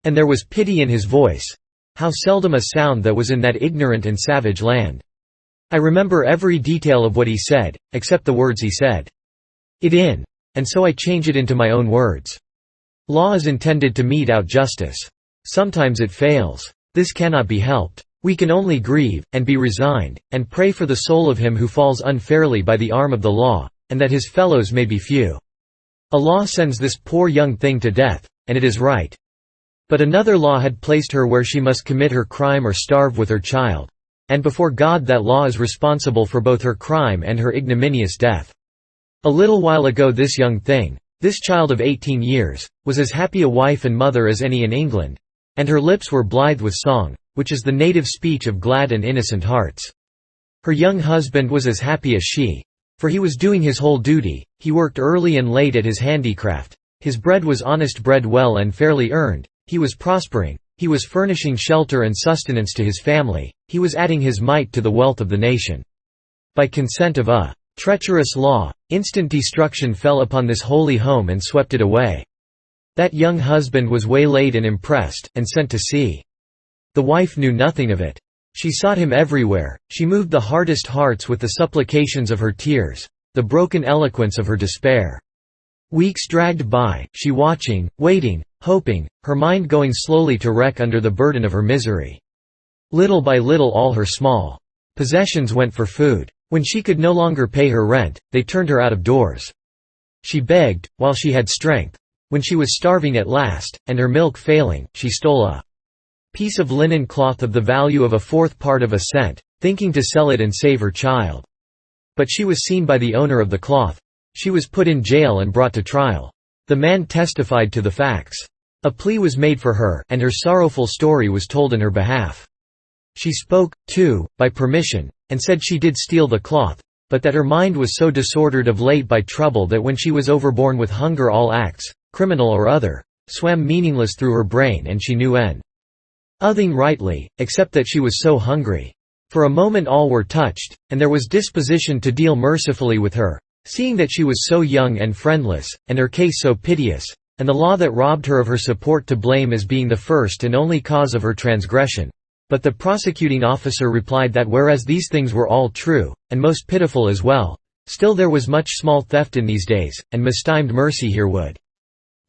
And there was pity in his voice. How seldom a sound that was in that ignorant and savage land. I remember every detail of what he said, except the words he said. And so I change it into my own words. Law is intended to mete out justice. Sometimes it fails. This cannot be helped. We can only grieve, and be resigned, and pray for the soul of him who falls unfairly by the arm of the law, and that his fellows may be few. A law sends this poor young thing to death, and it is right. But another law had placed her where she must commit her crime or starve with her child. And before God that law is responsible for both her crime and her ignominious death. A little while ago this young thing, this child of 18 years, was as happy a wife and mother as any in England. And her lips were blithe with song, which is the native speech of glad and innocent hearts. Her young husband was as happy as she. For he was doing his whole duty, he worked early and late at his handicraft, his bread was honest bread well and fairly earned, he was prospering, he was furnishing shelter and sustenance to his family, he was adding his mite to the wealth of the nation. By consent of a treacherous law, instant destruction fell upon this holy home and swept it away. That young husband was waylaid and impressed, and sent to sea. The wife knew nothing of it. She sought him everywhere, she moved the hardest hearts with the supplications of her tears, the broken eloquence of her despair. Weeks dragged by, she watching, waiting, hoping, her mind going slowly to wreck under the burden of her misery. Little by little all her small possessions went for food. When she could no longer pay her rent, they turned her out of doors. She begged, while she had strength. When she was starving at last, and her milk failing, she stole a piece of linen cloth of the value of a fourth part of a cent, thinking to sell it and save her child. But she was seen by the owner of the cloth. She was put in jail and brought to trial. The man testified to the facts. A plea was made for her, and her sorrowful story was told in her behalf. She spoke, too, by permission, and said she did steal the cloth, but that her mind was so disordered of late by trouble that when she was overborne with hunger all acts, criminal or other, swam meaningless through her brain and she knew nothing rightly, except that she was so hungry. For a moment all were touched, and there was disposition to deal mercifully with her, seeing that she was so young and friendless, and her case so piteous, and the law that robbed her of her support to blame as being the first and only cause of her transgression. But the prosecuting officer replied that whereas these things were all true, and most pitiful as well, still there was much small theft in these days, and mistimed mercy here would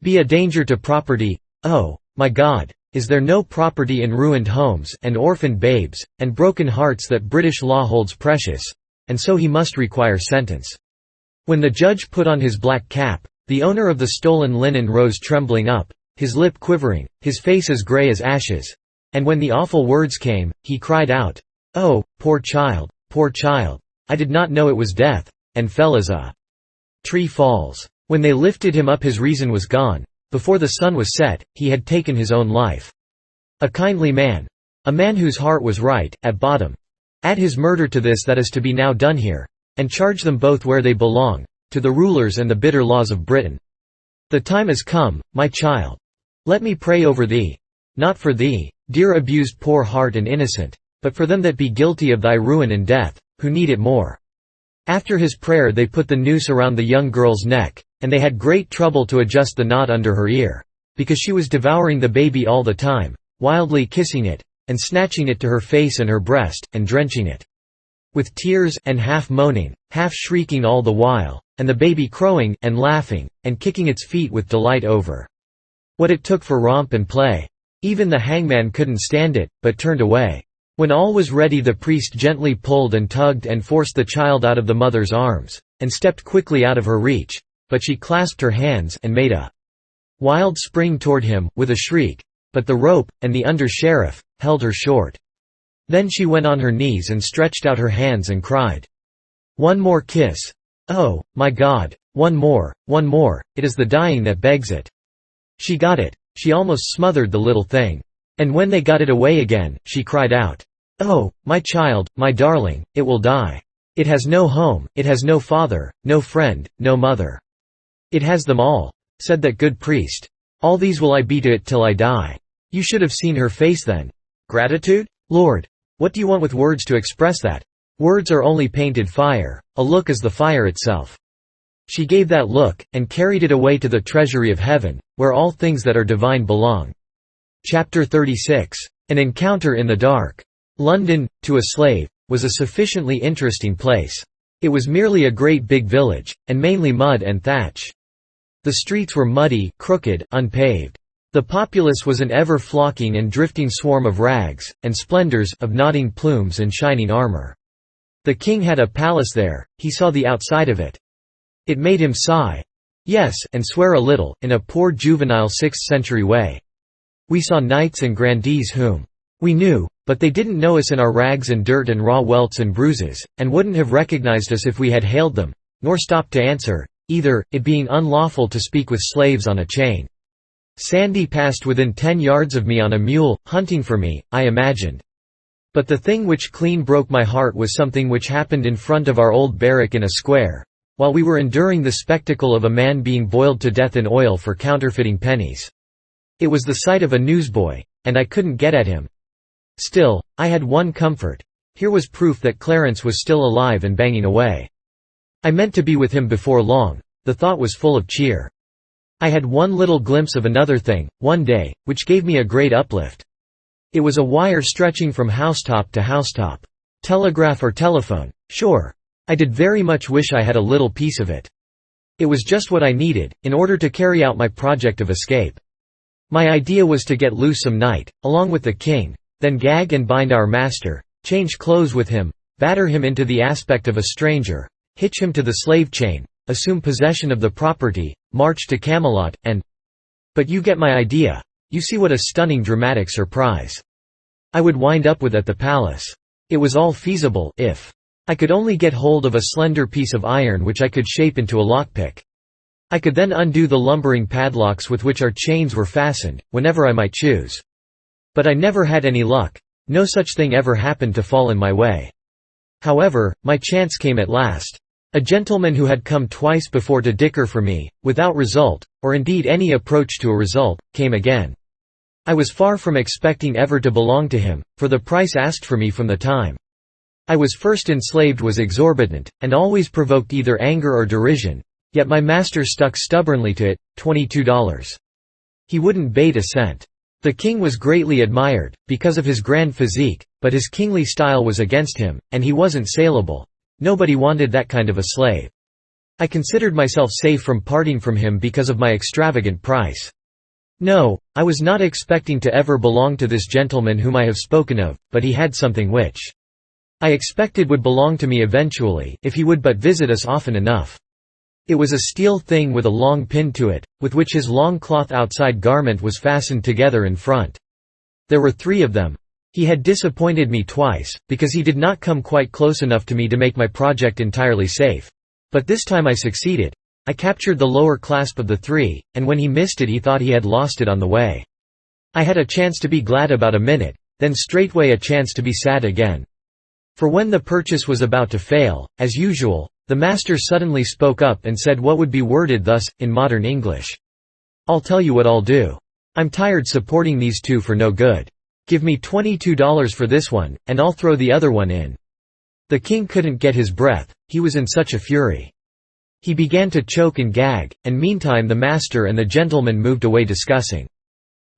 be a danger to property. Oh, my God! Is there no property in ruined homes, and orphaned babes, and broken hearts that British law holds precious? And so he must require sentence. When the judge put on his black cap, the owner of the stolen linen rose trembling up, his lip quivering, his face as grey as ashes. And when the awful words came, he cried out, "Oh, poor child, I did not know it was death," and fell as a tree falls. When they lifted him up his reason was gone. Before the sun was set, he had taken his own life. A kindly man. A man whose heart was right, at bottom. Add his murder to this that is to be now done here, and charge them both where they belong, to the rulers and the bitter laws of Britain. The time is come, my child. Let me pray over thee. Not for thee, dear abused poor heart and innocent, but for them that be guilty of thy ruin and death, who need it more. After his prayer they put the noose around the young girl's neck, and they had great trouble to adjust the knot under her ear, because she was devouring the baby all the time, wildly kissing it, and snatching it to her face and her breast, and drenching it with tears, and half moaning, half shrieking all the while, and the baby crowing, and laughing, and kicking its feet with delight over what it took for romp and play. Even the hangman couldn't stand it, but turned away. When all was ready the priest gently pulled and tugged and forced the child out of the mother's arms, and stepped quickly out of her reach, but she clasped her hands and made a wild spring toward him, with a shriek, but the rope, and the under-sheriff, held her short. Then she went on her knees and stretched out her hands and cried, "One more kiss! Oh, my God, one more, it is the dying that begs it." She got it. She almost smothered the little thing. And when they got it away again, she cried out, "Oh, my child, my darling, it will die. It has no home, it has no father, no friend, no mother. It has them all," said that good priest. "All these will I be to it till I die." You should have seen her face then. Gratitude? Lord! What do you want with words to express that? Words are only painted fire, a look is the fire itself. She gave that look, and carried it away to the treasury of heaven, where all things that are divine belong. Chapter 36. An encounter in the dark. London, to a slave, was a sufficiently interesting place. It was merely a great big village, and mainly mud and thatch. The streets were muddy, crooked, unpaved. The populace was an ever-flocking and drifting swarm of rags, and splendors, of nodding plumes and shining armor. The king had a palace there, he saw the outside of it. It made him sigh. Yes, and swear a little, in a poor juvenile 6th-century way. We saw knights and grandees whom we knew, but they didn't know us in our rags and dirt and raw welts and bruises, and wouldn't have recognized us if we had hailed them, nor stopped to answer, either, it being unlawful to speak with slaves on a chain. Sandy passed within 10 yards of me on a mule, hunting for me, I imagined. But the thing which clean broke my heart was something which happened in front of our old barrack in a square, while we were enduring the spectacle of a man being boiled to death in oil for counterfeiting pennies. It was the sight of a newsboy, and I couldn't get at him. Still, I had one comfort. Here was proof that Clarence was still alive and banging away. I meant to be with him before long. The thought was full of cheer. I had one little glimpse of another thing, one day, which gave me a great uplift. It was a wire stretching from housetop to housetop. Telegraph or telephone, sure. I did very much wish I had a little piece of it. It was just what I needed, in order to carry out my project of escape. My idea was to get loose some night, along with the king, then gag and bind our master, change clothes with him, batter him into the aspect of a stranger, hitch him to the slave chain, assume possession of the property, march to Camelot, and— But you get my idea. You see what a stunning dramatic surprise I would wind up with at the palace. It was all feasible, if I could only get hold of a slender piece of iron which I could shape into a lockpick. I could then undo the lumbering padlocks with which our chains were fastened, whenever I might choose. But I never had any luck. No such thing ever happened to fall in my way. However, my chance came at last. A gentleman who had come twice before to dicker for me, without result, or indeed any approach to a result, came again. I was far from expecting ever to belong to him, for the price asked for me from the time I was first enslaved was exorbitant, and always provoked either anger or derision, yet my master stuck stubbornly to it, $22. He wouldn't bate a cent. The king was greatly admired, because of his grand physique, but his kingly style was against him, and he wasn't saleable. Nobody wanted that kind of a slave. I considered myself safe from parting from him because of my extravagant price. No, I was not expecting to ever belong to this gentleman whom I have spoken of, but he had something which I expected would belong to me eventually, if he would but visit us often enough. It was a steel thing with a long pin to it, with which his long cloth outside garment was fastened together in front. There were 3 of them. He had disappointed me twice, because he did not come quite close enough to me to make my project entirely safe. But this time I succeeded. I captured the lower clasp of the 3, and when he missed it he thought he had lost it on the way. I had a chance to be glad about a minute, then straightway a chance to be sad again. For when the purchase was about to fail, as usual, the master suddenly spoke up and said what would be worded thus, in modern English. "I'll tell you what I'll do. I'm tired supporting these 2 for no good. Give me $22 for this one, and I'll throw the other one in." The king couldn't get his breath, he was in such a fury. He began to choke and gag, and meantime the master and the gentleman moved away discussing.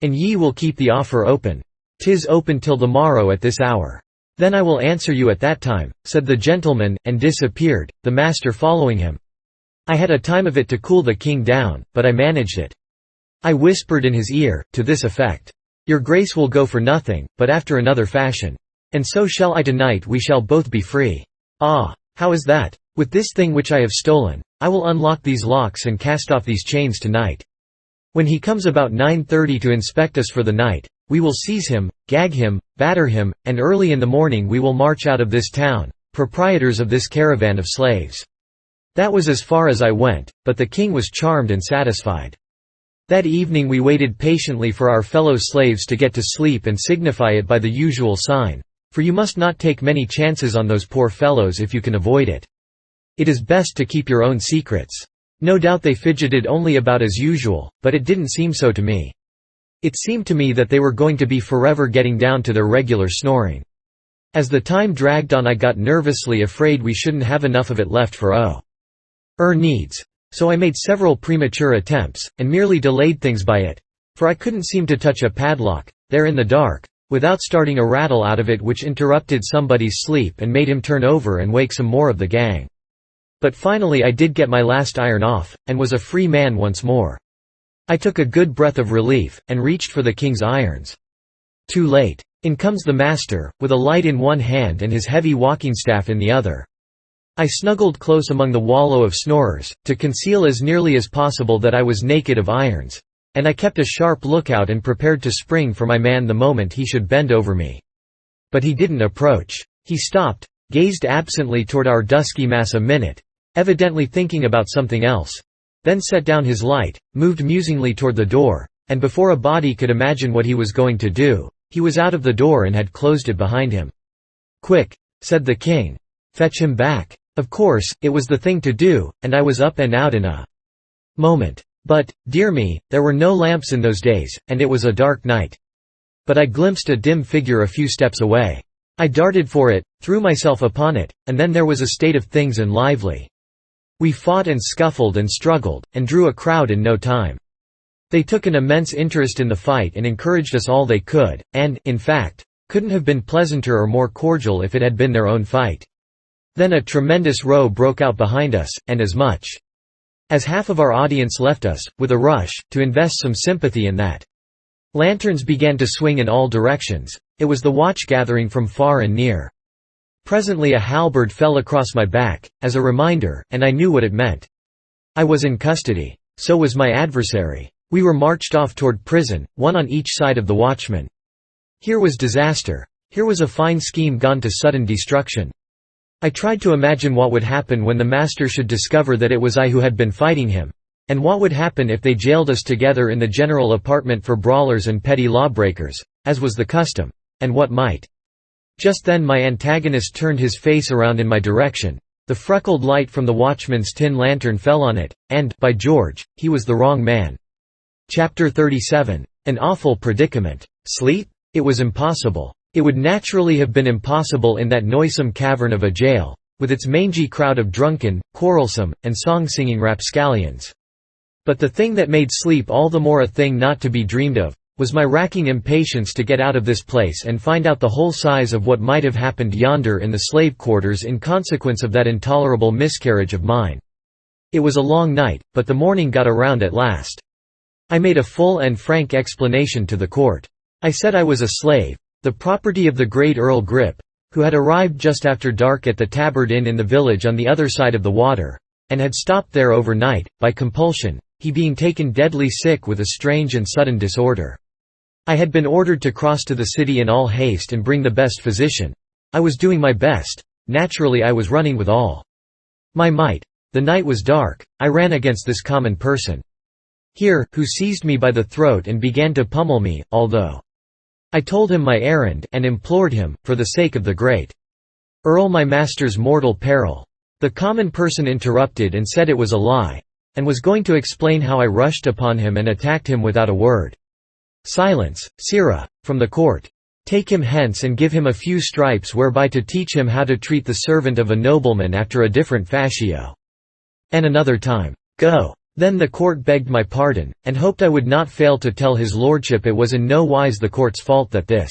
"And ye will keep the offer open? 'Tis open till the morrow at this hour. Then I will answer you at that time," said the gentleman, and disappeared, the master following him. I had a time of it to cool the king down, but I managed it. I whispered in his ear, to this effect, "Your grace will go for nothing, but after another fashion. And so shall I tonight, we shall both be free." "Ah, how is that? With this thing which I have stolen, I will unlock these locks and cast off these chains tonight. When he comes about 9:30 to inspect us for the night, we will seize him, gag him, batter him, and early in the morning we will march out of this town, proprietors of this caravan of slaves." That was as far as I went, but the king was charmed and satisfied. That evening we waited patiently for our fellow slaves to get to sleep and signify it by the usual sign, for you must not take many chances on those poor fellows if you can avoid it. It is best to keep your own secrets. No doubt they fidgeted only about as usual, but it didn't seem so to me. It seemed to me that they were going to be forever getting down to their regular snoring. As the time dragged on I got nervously afraid we shouldn't have enough of it left for our needs. So I made several premature attempts, and merely delayed things by it. For I couldn't seem to touch a padlock, there in the dark, without starting a rattle out of it which interrupted somebody's sleep and made him turn over and wake some more of the gang. But finally I did get my last iron off, and was a free man once more. I took a good breath of relief, and reached for the king's irons. Too late. In comes the master, with a light in one hand and his heavy walking-staff in the other. I snuggled close among the wallow of snorers, to conceal as nearly as possible that I was naked of irons, and I kept a sharp lookout and prepared to spring for my man the moment he should bend over me. But he didn't approach. He stopped, gazed absently toward our dusky mass a minute, evidently thinking about something else, then set down his light, moved musingly toward the door, and before a body could imagine what he was going to do, he was out of the door and had closed it behind him. "Quick," said the king. "Fetch him back." Of course, it was the thing to do, and I was up and out in a moment. But, dear me, there were no lamps in those days, and it was a dark night. But I glimpsed a dim figure a few steps away. I darted for it, threw myself upon it, and then there was a state of things and lively. We fought and scuffled and struggled, and drew a crowd in no time. They took an immense interest in the fight and encouraged us all they could, and, in fact, couldn't have been pleasanter or more cordial if it had been their own fight. Then a tremendous row broke out behind us, and as much as half of our audience left us, with a rush, to invest some sympathy in that. Lanterns began to swing in all directions. It was the watch gathering from far and near. Presently a halberd fell across my back, as a reminder, and I knew what it meant. I was in custody. So was my adversary. We were marched off toward prison, one on each side of the watchman. Here was disaster. Here was a fine scheme gone to sudden destruction. I tried to imagine what would happen when the master should discover that it was I who had been fighting him. And what would happen if they jailed us together in the general apartment for brawlers and petty lawbreakers, as was the custom. And what might? Just then my antagonist turned his face around in my direction. The freckled light from the watchman's tin lantern fell on it, and, by George, he was the wrong man. Chapter 37. An awful predicament. Sleep? It was impossible. It would naturally have been impossible in that noisome cavern of a jail, with its mangy crowd of drunken, quarrelsome, and song-singing rapscallions. But the thing that made sleep all the more a thing not to be dreamed of, was my racking impatience to get out of this place and find out the whole size of what might have happened yonder in the slave quarters in consequence of that intolerable miscarriage of mine. It was a long night, but the morning got around at last. I made a full and frank explanation to the court. I said I was a slave, the property of the great Earl Grip, who had arrived just after dark at the Tabard Inn in the village on the other side of the water, and had stopped there overnight, by compulsion, he being taken deadly sick with a strange and sudden disorder. I had been ordered to cross to the city in all haste and bring the best physician. I was doing my best. Naturally I was running with all my might. The night was dark. I ran against this common person here, who seized me by the throat and began to pummel me, although I told him my errand, and implored him, for the sake of the great Earl my master's mortal peril. The common person interrupted and said it was a lie, and was going to explain how I rushed upon him and attacked him without a word. "Silence, sirrah," from the court. "Take him hence and give him a few stripes whereby to teach him how to treat the servant of a nobleman after a different fascio. And another time, go." Then the court begged my pardon, and hoped I would not fail to tell his lordship it was in no wise the court's fault that this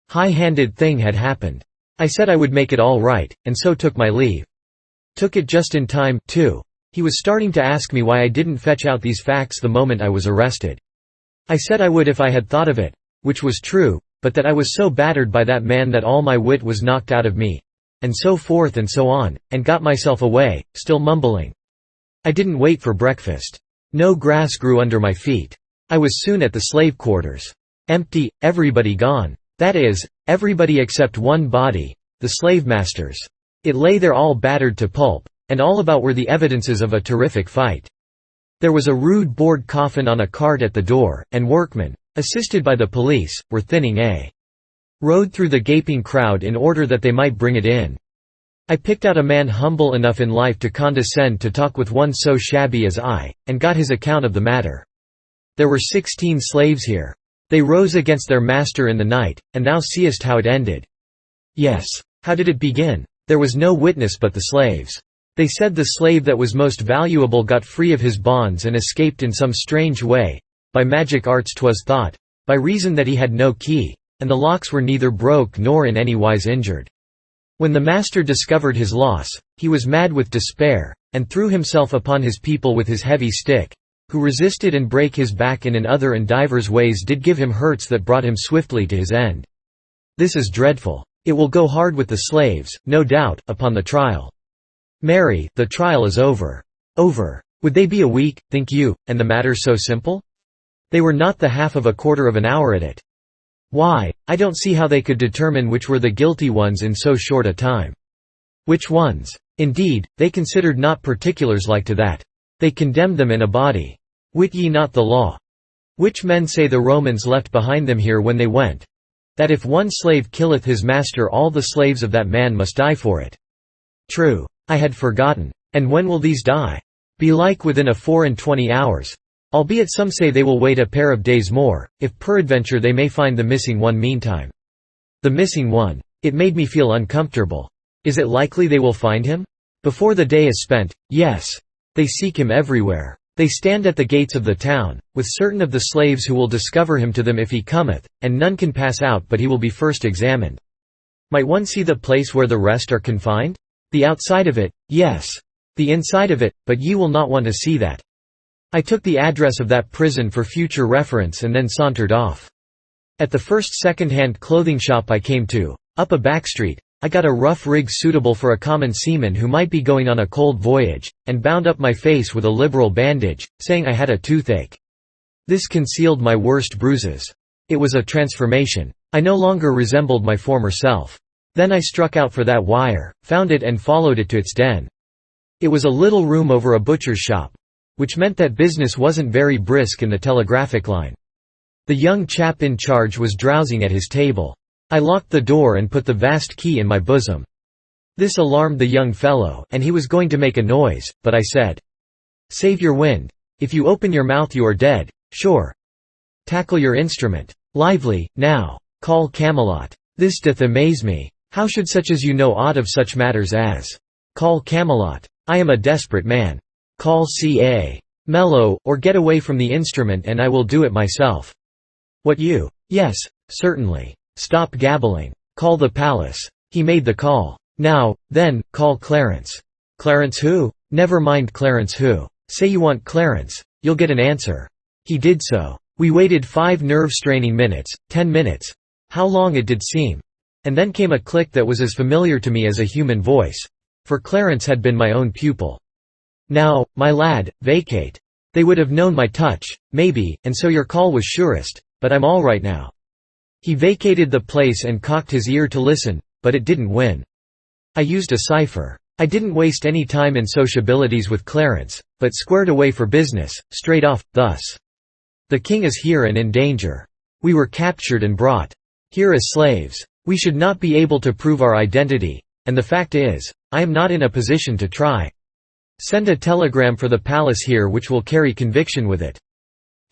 high-handed thing had happened. I said I would make it all right, and so took my leave. Took it just in time, too. He was starting to ask me why I didn't fetch out these facts the moment I was arrested. I said I would if I had thought of it, which was true, but that I was so battered by that man that all my wit was knocked out of me, and so forth and so on, and got myself away, still mumbling. I didn't wait for breakfast. No grass grew under my feet. I was soon at the slave quarters. Empty, everybody gone. That is, everybody except one body, the slave-master's. It lay there all battered to pulp, and all about were the evidences of a terrific fight. There was a rude board coffin on a cart at the door, and workmen, assisted by the police, were thinning a road through the gaping crowd in order that they might bring it in. I picked out a man humble enough in life to condescend to talk with one so shabby as I, and got his account of the matter. There were 16 slaves here. They rose against their master in the night, and thou seest how it ended. Yes. How did it begin? There was no witness but the slaves. They said the slave that was most valuable got free of his bonds and escaped in some strange way, by magic arts 'twas thought, by reason that he had no key, and the locks were neither broke nor in any wise injured. When the master discovered his loss, he was mad with despair, and threw himself upon his people with his heavy stick, who resisted and brake his back in other and divers ways did give him hurts that brought him swiftly to his end. This is dreadful. It will go hard with the slaves, no doubt, upon the trial. Marry, the trial is over. Over. Would they be a week, think you, and the matter so simple? They were not the half of a quarter of an hour at it. Why, I don't see how they could determine which were the guilty ones in so short a time. Which ones? Indeed, they considered not particulars like to that. They condemned them in a body. Wit ye not the law? Which men say the Romans left behind them here when they went? That if one slave killeth his master, all the slaves of that man must die for it. True. I had forgotten. And when will these die? Belike within a 24 hours. Albeit some say they will wait a pair of days more, if peradventure they may find the missing one meantime. The missing one. It made me feel uncomfortable. Is it likely they will find him? Before the day is spent, yes. They seek him everywhere. They stand at the gates of the town, with certain of the slaves who will discover him to them if he cometh, and none can pass out but he will be first examined. Might one see the place where the rest are confined? The outside of it, yes. The inside of it, but ye will not want to see that. I took the address of that prison for future reference and then sauntered off. At the first second-hand clothing shop I came to, up a back street, I got a rough rig suitable for a common seaman who might be going on a cold voyage, and bound up my face with a liberal bandage, saying I had a toothache. This concealed my worst bruises. It was a transformation. I no longer resembled my former self. Then I struck out for that wire, found it and followed it to its den. It was a little room over a butcher's shop, which meant that business wasn't very brisk in the telegraphic line. The young chap in charge was drowsing at his table. I locked the door and put the vast key in my bosom. This alarmed the young fellow, and he was going to make a noise, but I said, "Save your wind. If you open your mouth you are dead, sure. Tackle your instrument. Lively, now. Call Camelot. This doth amaze me. How should such as you know aught of such matters as? Call Camelot. I am a desperate man. Call C.A. Mello, or get away from the instrument and I will do it myself." "What, you?" "Yes, certainly. Stop gabbling. Call the palace." He made the call. "Now, then, call Clarence." "Clarence who?" "Never mind Clarence who. Say you want Clarence. You'll get an answer." He did so. We waited 5 nerve-straining minutes, 10 minutes. How long it did seem. And then came a click that was as familiar to me as a human voice. For Clarence had been my own pupil. "Now, my lad, vacate. They would have known my touch, maybe, and so your call was surest, but I'm all right now." He vacated the place and cocked his ear to listen, but it didn't win. I used a cipher. I didn't waste any time in sociabilities with Clarence, but squared away for business, straight off, thus. "The king is here and in danger. We were captured and brought here as slaves. We should not be able to prove our identity, and the fact is, I am not in a position to try. Send a telegram for the palace here which will carry conviction with it."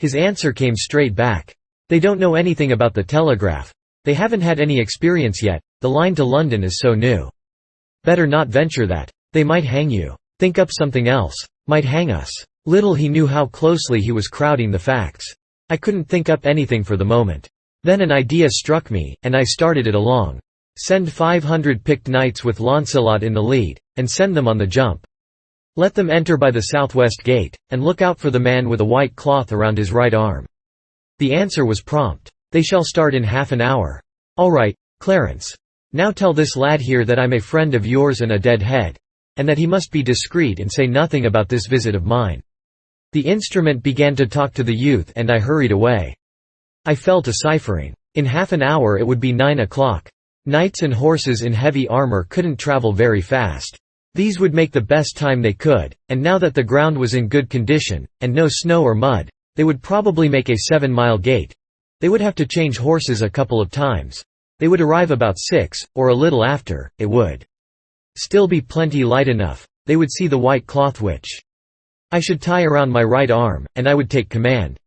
His answer came straight back. "They don't know anything about the telegraph. They haven't had any experience yet, the line to London is so new. Better not venture that. They might hang you. Think up something else. Might hang us." Little he knew how closely he was crowding the facts. I couldn't think up anything for the moment. Then an idea struck me, and I started it along. Send 500 picked knights with Launcelot in the lead, and send them on the jump. Let them enter by the southwest gate, and look out for the man with a white cloth around his right arm. The answer was prompt. "They shall start in half an hour." "All right, Clarence. Now tell this lad here that I'm a friend of yours and a dead head, and that he must be discreet and say nothing about this visit of mine." The instrument began to talk to the youth and I hurried away. I fell to ciphering. In half an hour it would be 9 o'clock. Knights and horses in heavy armor couldn't travel very fast. These would make the best time they could, and now that the ground was in good condition, and no snow or mud, they would probably make a 7-mile gait. They would have to change horses a couple of times. They would arrive about 6, or a little after. It would still be plenty light enough. They would see the white cloth which I should tie around my right arm, and I would take command.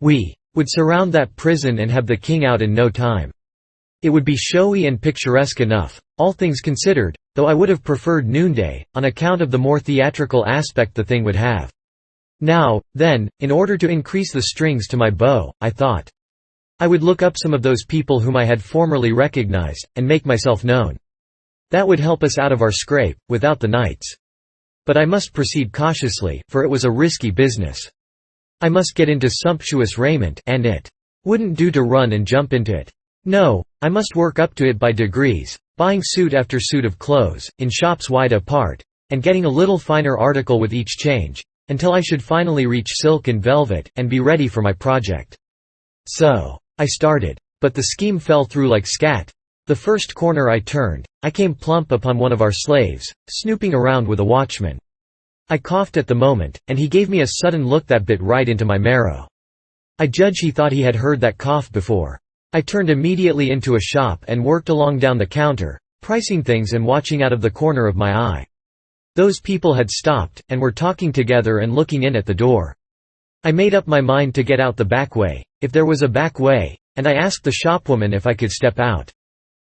We would surround that prison and have the king out in no time. It would be showy and picturesque enough, all things considered, though I would have preferred noonday, on account of the more theatrical aspect the thing would have. Now, then, in order to increase the strings to my bow, I thought I would look up some of those people whom I had formerly recognized, and make myself known. That would help us out of our scrape, without the knights. But I must proceed cautiously, for it was a risky business. I must get into sumptuous raiment, and it wouldn't do to run and jump into it. No, I must work up to it by degrees, buying suit after suit of clothes, in shops wide apart, and getting a little finer article with each change, until I should finally reach silk and velvet, and be ready for my project. So, I started. But the scheme fell through like scat. The first corner I turned, I came plump upon one of our slaves, snooping around with a watchman. I coughed at the moment, and he gave me a sudden look that bit right into my marrow. I judge he thought he had heard that cough before. I turned immediately into a shop and worked along down the counter, pricing things and watching out of the corner of my eye. Those people had stopped, and were talking together and looking in at the door. I made up my mind to get out the back way, if there was a back way, and I asked the shopwoman if I could step out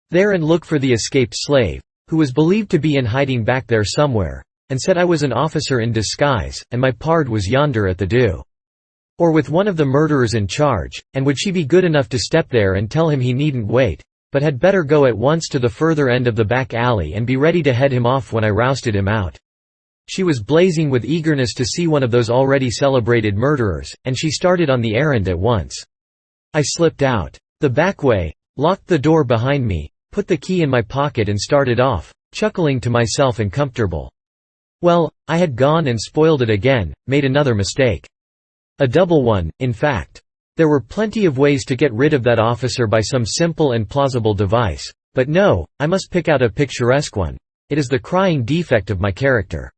there and look for the escaped slave, who was believed to be in hiding back there somewhere, and said I was an officer in disguise, and my pard was yonder at the door, or with one of the murderers in charge, and would she be good enough to step there and tell him he needn't wait, but had better go at once to the further end of the back alley and be ready to head him off when I rousted him out. She was blazing with eagerness to see one of those already celebrated murderers, and she started on the errand at once. I slipped out the back way, locked the door behind me, put the key in my pocket and started off, chuckling to myself and comfortable. Well, I had gone and spoiled it again, made another mistake. A double one, in fact. There were plenty of ways to get rid of that officer by some simple and plausible device, but no, I must pick out a picturesque one. It is the crying defect of my character.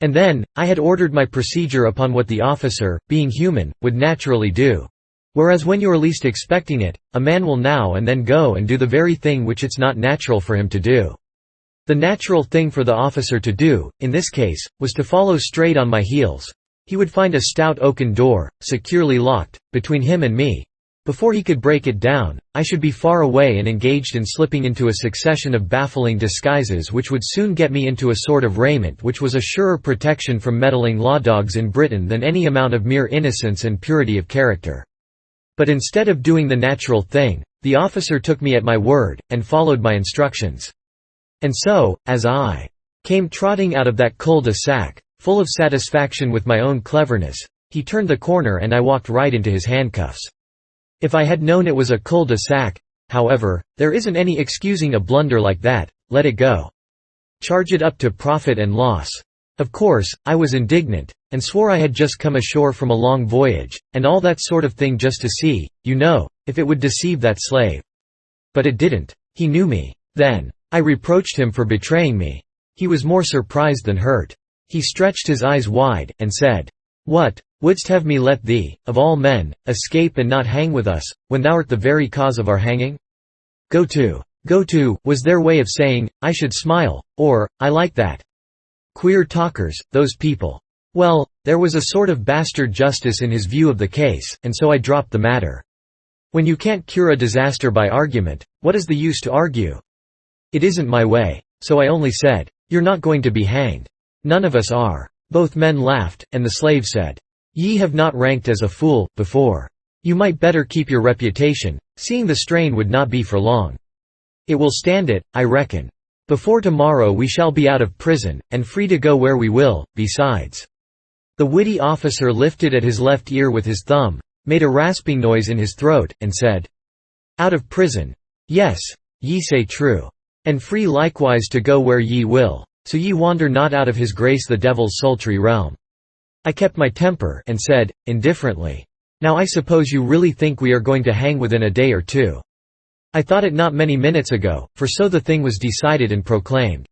And then, I had ordered my procedure upon what the officer, being human, would naturally do. Whereas when you are least expecting it, a man will now and then go and do the very thing which it's not natural for him to do. The natural thing for the officer to do, in this case, was to follow straight on my heels. He would find a stout oaken door, securely locked, between him and me. Before he could break it down, I should be far away and engaged in slipping into a succession of baffling disguises which would soon get me into a sort of raiment which was a surer protection from meddling law dogs in Britain than any amount of mere innocence and purity of character. But instead of doing the natural thing, the officer took me at my word, and followed my instructions. And so, as I came trotting out of that cul-de-sac, full of satisfaction with my own cleverness, he turned the corner and I walked right into his handcuffs. If I had known it was a cul-de-sac, however, there isn't any excusing a blunder like that, let it go. Charge it up to profit and loss. Of course, I was indignant, and swore I had just come ashore from a long voyage, and all that sort of thing just to see, if it would deceive that slave. But it didn't. He knew me. Then, I reproached him for betraying me. He was more surprised than hurt. He stretched his eyes wide, and said, "What, wouldst have me let thee, of all men, escape and not hang with us, when thou'rt the very cause of our hanging? Go to, was their way of saying, I should smile, or, I like that. Queer talkers, those people. Well, there was a sort of bastard justice in his view of the case, and so I dropped the matter. When you can't cure a disaster by argument, what is the use to argue? It isn't my way, so I only said, you're not going to be hanged. None of us are. Both men laughed, and the slave said, Ye have not ranked as a fool, before. You might better keep your reputation, seeing the strain would not be for long. It will stand it, I reckon. Before tomorrow we shall be out of prison, and free to go where we will, besides." The witty officer lifted at his left ear with his thumb, made a rasping noise in his throat, and said, "Out of prison? Yes, ye say true. And free likewise to go where ye will, so ye wander not out of his grace the devil's sultry realm." I kept my temper, and said, indifferently, "Now I suppose you really think we are going to hang within a day or two? I thought it not many minutes ago, for so the thing was decided and proclaimed."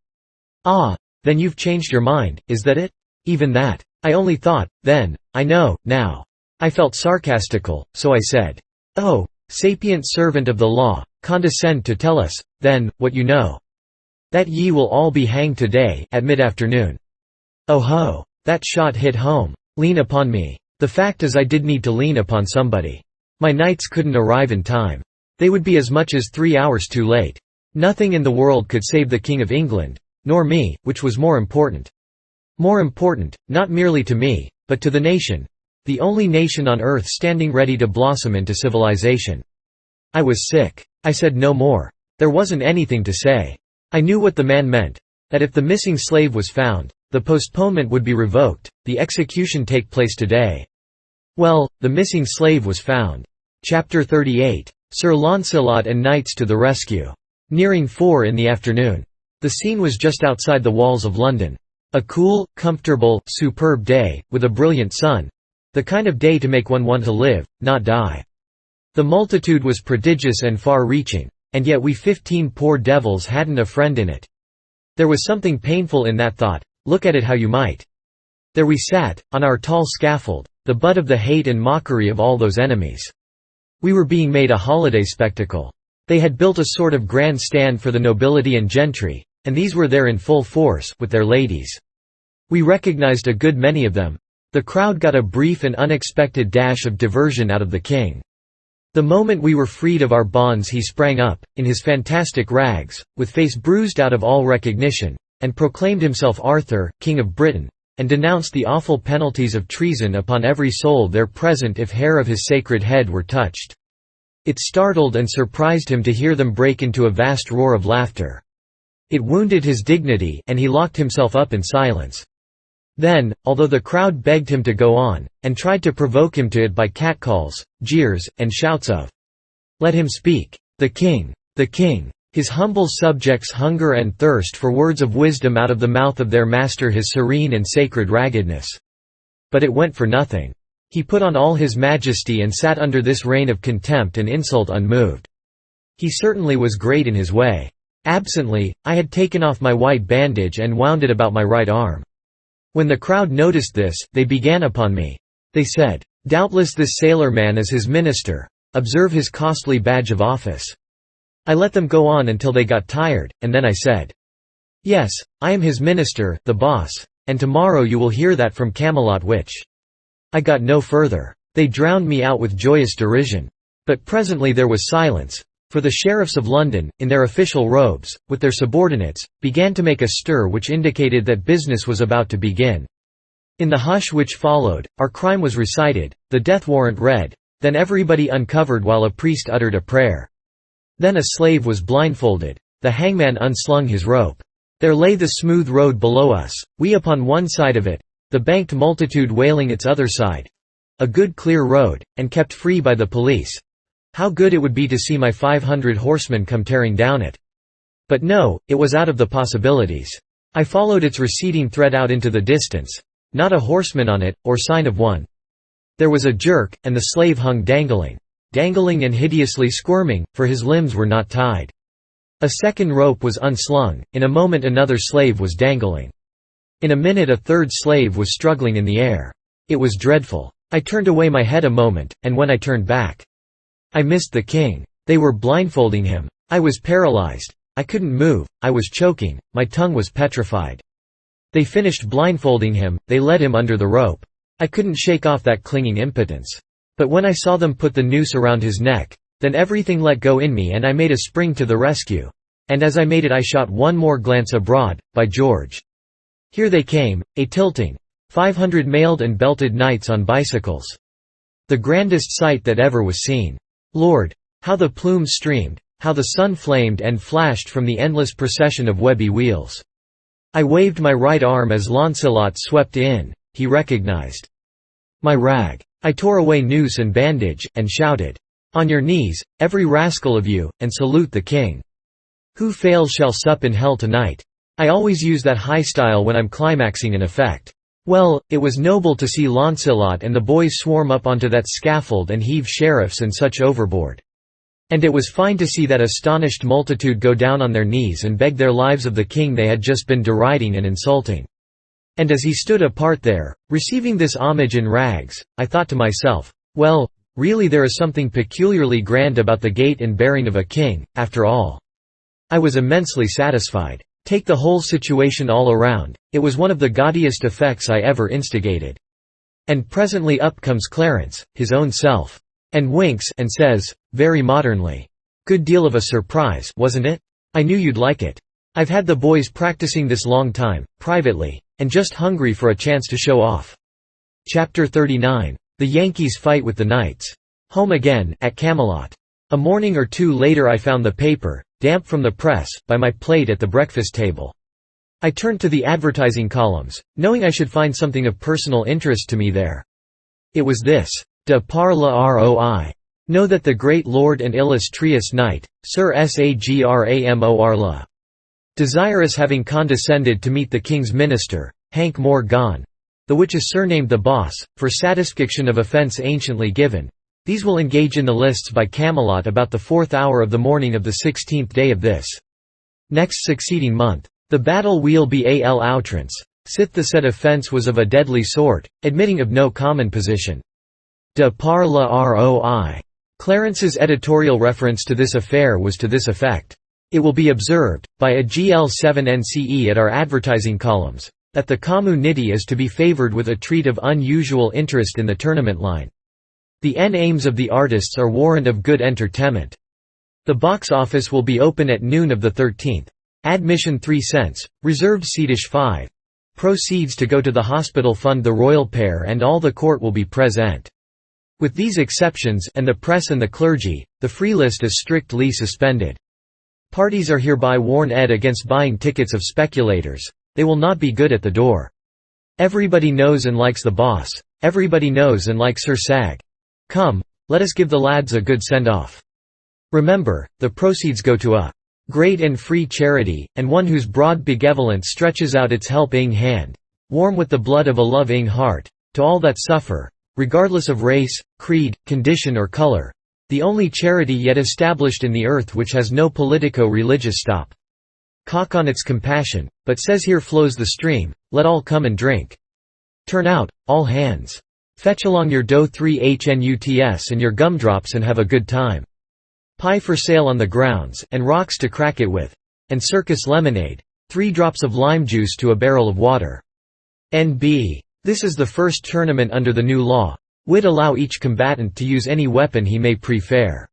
"Ah, then you've changed your mind, is that it?" "Even that. I only thought, then, I know, now." I felt sarcastical, so I said, "Oh, sapient servant of the law, condescend to tell us, then, what you know. That ye will all be hanged today, at mid-afternoon." "Oh ho! That shot hit home. Lean upon me." The fact is I did need to lean upon somebody. My knights couldn't arrive in time. They would be as much as 3 hours too late. Nothing in the world could save the King of England, nor me, which was more important. More important, not merely to me, but to the nation. The only nation on earth standing ready to blossom into civilization. I was sick. I said no more. There wasn't anything to say. I knew what the man meant. That if the missing slave was found, the postponement would be revoked, the execution take place today. Well, the missing slave was found. Chapter 38. Sir Launcelot and Knights to the Rescue. Nearing 4 in the afternoon. The scene was just outside the walls of London. A cool, comfortable, superb day, with a brilliant sun. The kind of day to make one want to live, not die. The multitude was prodigious and far-reaching, and yet we 15 poor devils hadn't a friend in it. There was something painful in that thought, look at it how you might. There we sat, on our tall scaffold, the butt of the hate and mockery of all those enemies. We were being made a holiday spectacle. They had built a sort of grand stand for the nobility and gentry, and these were there in full force, with their ladies. We recognized a good many of them. The crowd got a brief and unexpected dash of diversion out of the king. The moment we were freed of our bonds he sprang up, in his fantastic rags, with face bruised out of all recognition, and proclaimed himself Arthur, King of Britain, and denounced the awful penalties of treason upon every soul there present if hair of his sacred head were touched. It startled and surprised him to hear them break into a vast roar of laughter. It wounded his dignity, and he locked himself up in silence. Then, although the crowd begged him to go on, and tried to provoke him to it by catcalls, jeers, and shouts of, "Let him speak! The king! The king!" his humble subjects hunger and thirst for words of wisdom out of the mouth of their master his serene and sacred raggedness. But it went for nothing. He put on all his majesty and sat under this rain of contempt and insult unmoved. He certainly was great in his way. Absently, I had taken off my white bandage and wound it about my right arm. When the crowd noticed this, they began upon me. They said, "Doubtless this sailor man is his minister. Observe his costly badge of office." I let them go on until they got tired, and then I said, "Yes, I am his minister, the boss, and tomorrow you will hear that from Camelot which—" I got no further. They drowned me out with joyous derision. But presently there was silence, for the sheriffs of London, in their official robes, with their subordinates, began to make a stir which indicated that business was about to begin. In the hush which followed, our crime was recited, the death warrant read, then everybody uncovered while a priest uttered a prayer. Then a slave was blindfolded. The hangman unslung his rope. There lay the smooth road below us, we upon one side of it, the banked multitude wailing its other side. A good clear road, and kept free by the police. How good it would be to see my 500 horsemen come tearing down it. But no, it was out of the possibilities. I followed its receding thread out into the distance. Not a horseman on it, or sign of one. There was a jerk, and the slave hung dangling and hideously squirming, for his limbs were not tied. A second rope was unslung, in a moment another slave was dangling. In a minute a third slave was struggling in the air. It was dreadful. I turned away my head a moment, and when I turned back, I missed the king. They were blindfolding him. I was paralyzed. I couldn't move, I was choking, my tongue was petrified. They finished blindfolding him, they led him under the rope. I couldn't shake off that clinging impotence. But when I saw them put the noose around his neck, then everything let go in me and I made a spring to the rescue. And as I made it I shot one more glance abroad, by George! Here they came, a-tilting. 500 mailed and belted knights on bicycles. The grandest sight that ever was seen. Lord! How the plumes streamed, how the sun flamed and flashed from the endless procession of webby wheels. I waved my right arm as Launcelot swept in. He recognized my rag. I tore away noose and bandage, and shouted, "On your knees, every rascal of you, and salute the king. Who fails shall sup in hell tonight." I always use that high style when I'm climaxing an effect. Well, it was noble to see Launcelot and the boys swarm up onto that scaffold and heave sheriffs and such overboard. And it was fine to see that astonished multitude go down on their knees and beg their lives of the king they had just been deriding and insulting. And as he stood apart there, receiving this homage in rags, I thought to myself, well, really there is something peculiarly grand about the gait and bearing of a king, after all. I was immensely satisfied. Take the whole situation all around, it was one of the gaudiest effects I ever instigated. And presently up comes Clarence, his own self. And winks, and says, very modernly, "Good deal of a surprise, wasn't it? I knew you'd like it. I've had the boys practicing this long time, privately, and just hungry for a chance to show off." Chapter 39. The Yankees fight with the Knights. Home again, at Camelot. A morning or two later I found the paper, damp from the press, by my plate at the breakfast table. I turned to the advertising columns, knowing I should find something of personal interest to me there. It was this. De par la roi. Know that the great lord and illustrious knight, Sir Sagramor la. Desirous having condescended to meet the king's minister, Hank Moore gone. The which is surnamed the Boss, for satisfaction of offence anciently given. These will engage in the lists by Camelot about the 4th hour of the morning of the 16th day of this next succeeding month. The battle will be al outrance. Sith the said offence was of a deadly sort, admitting of no common position. De par la roi. Clarence's editorial reference to this affair was to this effect. It will be observed, by a GL7 NCE at our advertising columns, that the community is to be favoured with a treat of unusual interest in the tournament line. The aims of the artists are warrant of good entertainment. The box office will be open at noon of the 13th. Admission 3 cents, reserved seatish 5. Proceeds to go to the hospital fund the royal pair and all the court will be present. With these exceptions and the press and the clergy, the free list is strictly suspended. Parties are hereby warned against buying tickets of speculators. They will not be good at the door. Everybody knows and likes the boss. Everybody knows and likes Sir Sag. Come, let us give the lads a good send-off. Remember, the proceeds go to a great and free charity, and one whose broad begevolence stretches out its helping hand, warm with the blood of a loving heart, to all that suffer, regardless of race, creed, condition or color, the only charity yet established in the earth which has no politico-religious stop. Cock on its compassion, but says here flows the stream, let all come and drink. Turn out, all hands. Fetch along your dough 3 hnuts and your gumdrops and have a good time. Pie for sale on the grounds, and rocks to crack it with. And circus lemonade. 3 drops of lime juice to a barrel of water. N.B. This is the first tournament under the new law. Would allow each combatant to use any weapon he may prefer.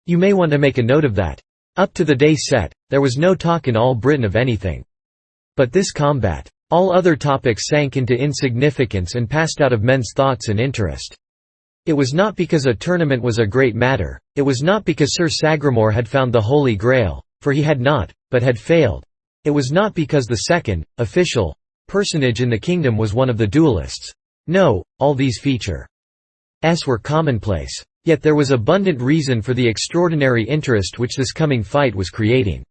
You may want to make a note of that. Up to the day set, there was no talk in all Britain of anything but this combat. All other topics sank into insignificance and passed out of men's thoughts and interest. It was not because a tournament was a great matter, it was not because Sir Sagramore had found the Holy Grail, for he had not, but had failed. It was not because the second, official, personage in the kingdom was one of the duelists. No, all these features were commonplace. Yet there was abundant reason for the extraordinary interest which this coming fight was creating.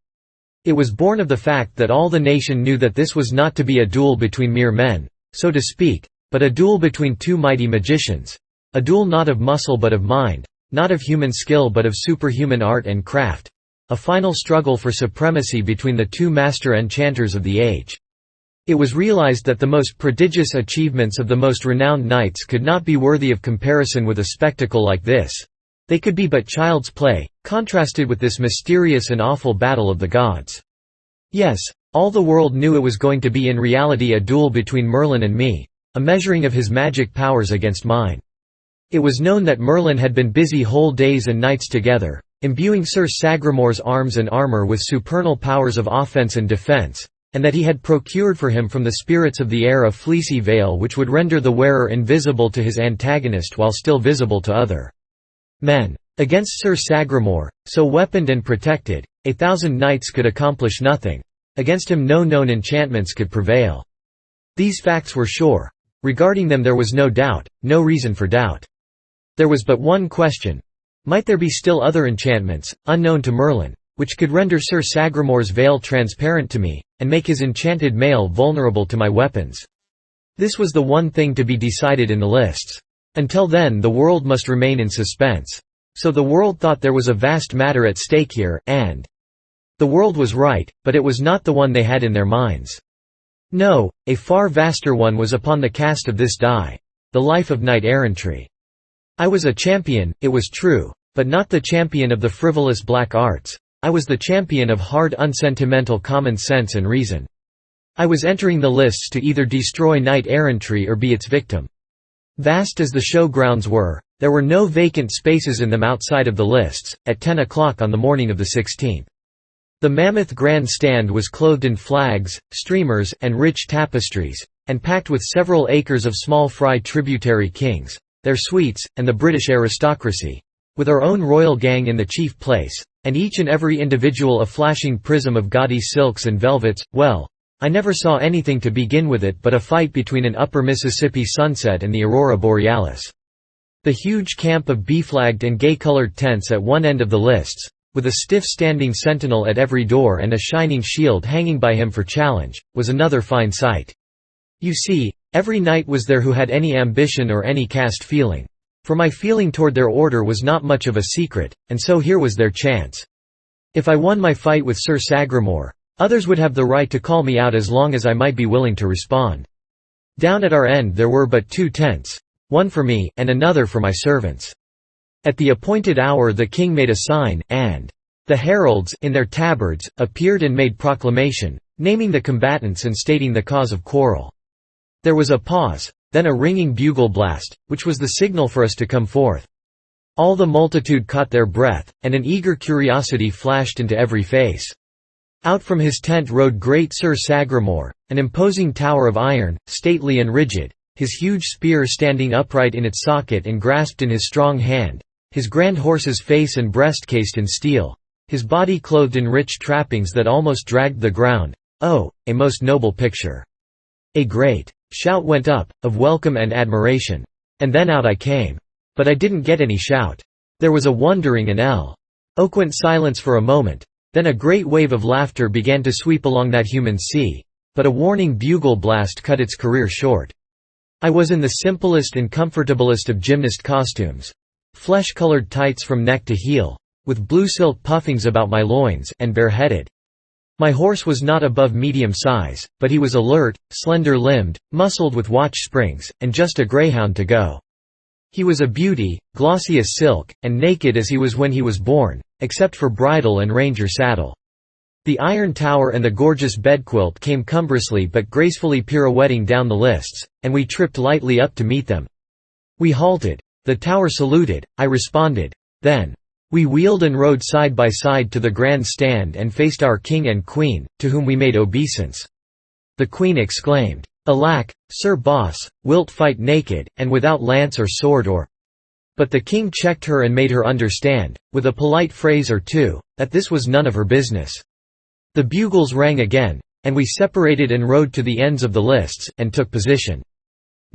It was born of the fact that all the nation knew that this was not to be a duel between mere men, so to speak, but a duel between 2 mighty magicians. A duel not of muscle but of mind, not of human skill but of superhuman art and craft. A final struggle for supremacy between the 2 master enchanters of the age. It was realized that the most prodigious achievements of the most renowned knights could not be worthy of comparison with a spectacle like this. They could be but child's play, contrasted with this mysterious and awful battle of the gods. Yes, all the world knew it was going to be in reality a duel between Merlin and me, a measuring of his magic powers against mine. It was known that Merlin had been busy whole days and nights together, imbuing Sir Sagramore's arms and armour with supernal powers of offence and defence, and that he had procured for him from the spirits of the air a fleecy veil which would render the wearer invisible to his antagonist while still visible to other men. Against Sir Sagramore, so weaponed and protected, 1,000 knights could accomplish nothing. Against him no known enchantments could prevail. These facts were sure. Regarding them there was no doubt, no reason for doubt. There was but one question. Might there be still other enchantments, unknown to Merlin, which could render Sir Sagramore's veil transparent to me, and make his enchanted mail vulnerable to my weapons? This was the one thing to be decided in the lists. Until then the world must remain in suspense. So the world thought there was a vast matter at stake here, and the world was right, but it was not the one they had in their minds. No, a far vaster one was upon the cast of this die, the life of knight-errantry. I was a champion, it was true, but not the champion of the frivolous black arts. I was the champion of hard unsentimental common sense and reason. I was entering the lists to either destroy knight-errantry or be its victim. Vast as the show grounds were, there were no vacant spaces in them outside of the lists. At 10 o'clock on the morning of the 16th. The mammoth grand stand was clothed in flags, streamers, and rich tapestries, and packed with several acres of small fry tributary kings, their suites, and the British aristocracy, with our own royal gang in the chief place, and each and every individual a flashing prism of gaudy silks and velvets. Well, I never saw anything to begin with it but a fight between an upper Mississippi sunset and the aurora borealis. The huge camp of beflagged and gay-colored tents at one end of the lists, with a stiff standing sentinel at every door and a shining shield hanging by him for challenge, was another fine sight. You see, every knight was there who had any ambition or any caste feeling. For my feeling toward their order was not much of a secret, and so here was their chance. If I won my fight with Sir Sagramore, others would have the right to call me out as long as I might be willing to respond. Down at our end there were but 2 tents, one for me, and another for my servants. At the appointed hour the king made a sign, and the heralds, in their tabards, appeared and made proclamation, naming the combatants and stating the cause of quarrel. There was a pause, then a ringing bugle blast, which was the signal for us to come forth. All the multitude caught their breath, and an eager curiosity flashed into every face. Out from his tent rode great Sir Sagramore, an imposing tower of iron, stately and rigid, his huge spear standing upright in its socket and grasped in his strong hand, his grand horse's face and breast cased in steel, his body clothed in rich trappings that almost dragged the ground. Oh, a most noble picture! A great shout went up, of welcome and admiration. And then out I came. But I didn't get any shout. There was a wondering and eloquent silence for a moment, then a great wave of laughter began to sweep along that human sea, but a warning bugle blast cut its career short. I was in the simplest and comfortablest of gymnast costumes. Flesh-colored tights from neck to heel, with blue silk puffings about my loins, and bareheaded. My horse was not above medium size, but he was alert, slender-limbed, muscled with watch springs, and just a greyhound to go. He was a beauty, glossy as silk, and naked as he was when he was born, except for bridle and ranger saddle. The iron tower and the gorgeous bedquilt came cumbrously but gracefully pirouetting down the lists, and we tripped lightly up to meet them. We halted. The tower saluted, I responded. Then we wheeled and rode side by side to the grand stand and faced our king and queen, to whom we made obeisance. The queen exclaimed, "Alack, Sir Boss, wilt fight naked, and without lance or sword or—" But the king checked her and made her understand, with a polite phrase or two, that this was none of her business. The bugles rang again, and we separated and rode to the ends of the lists, and took position.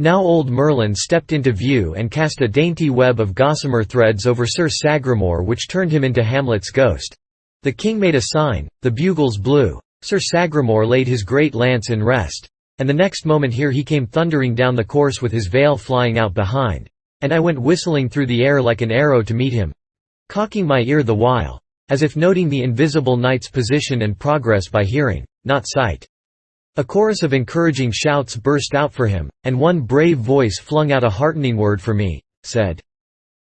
Now old Merlin stepped into view and cast a dainty web of gossamer threads over Sir Sagramore which turned him into Hamlet's ghost. The king made a sign, the bugles blew, Sir Sagramore laid his great lance in rest, and the next moment here he came thundering down the course with his veil flying out behind, and I went whistling through the air like an arrow to meet him, cocking my ear the while, as if noting the invisible knight's position and progress by hearing, not sight. A chorus of encouraging shouts burst out for him, and one brave voice flung out a heartening word for me, said,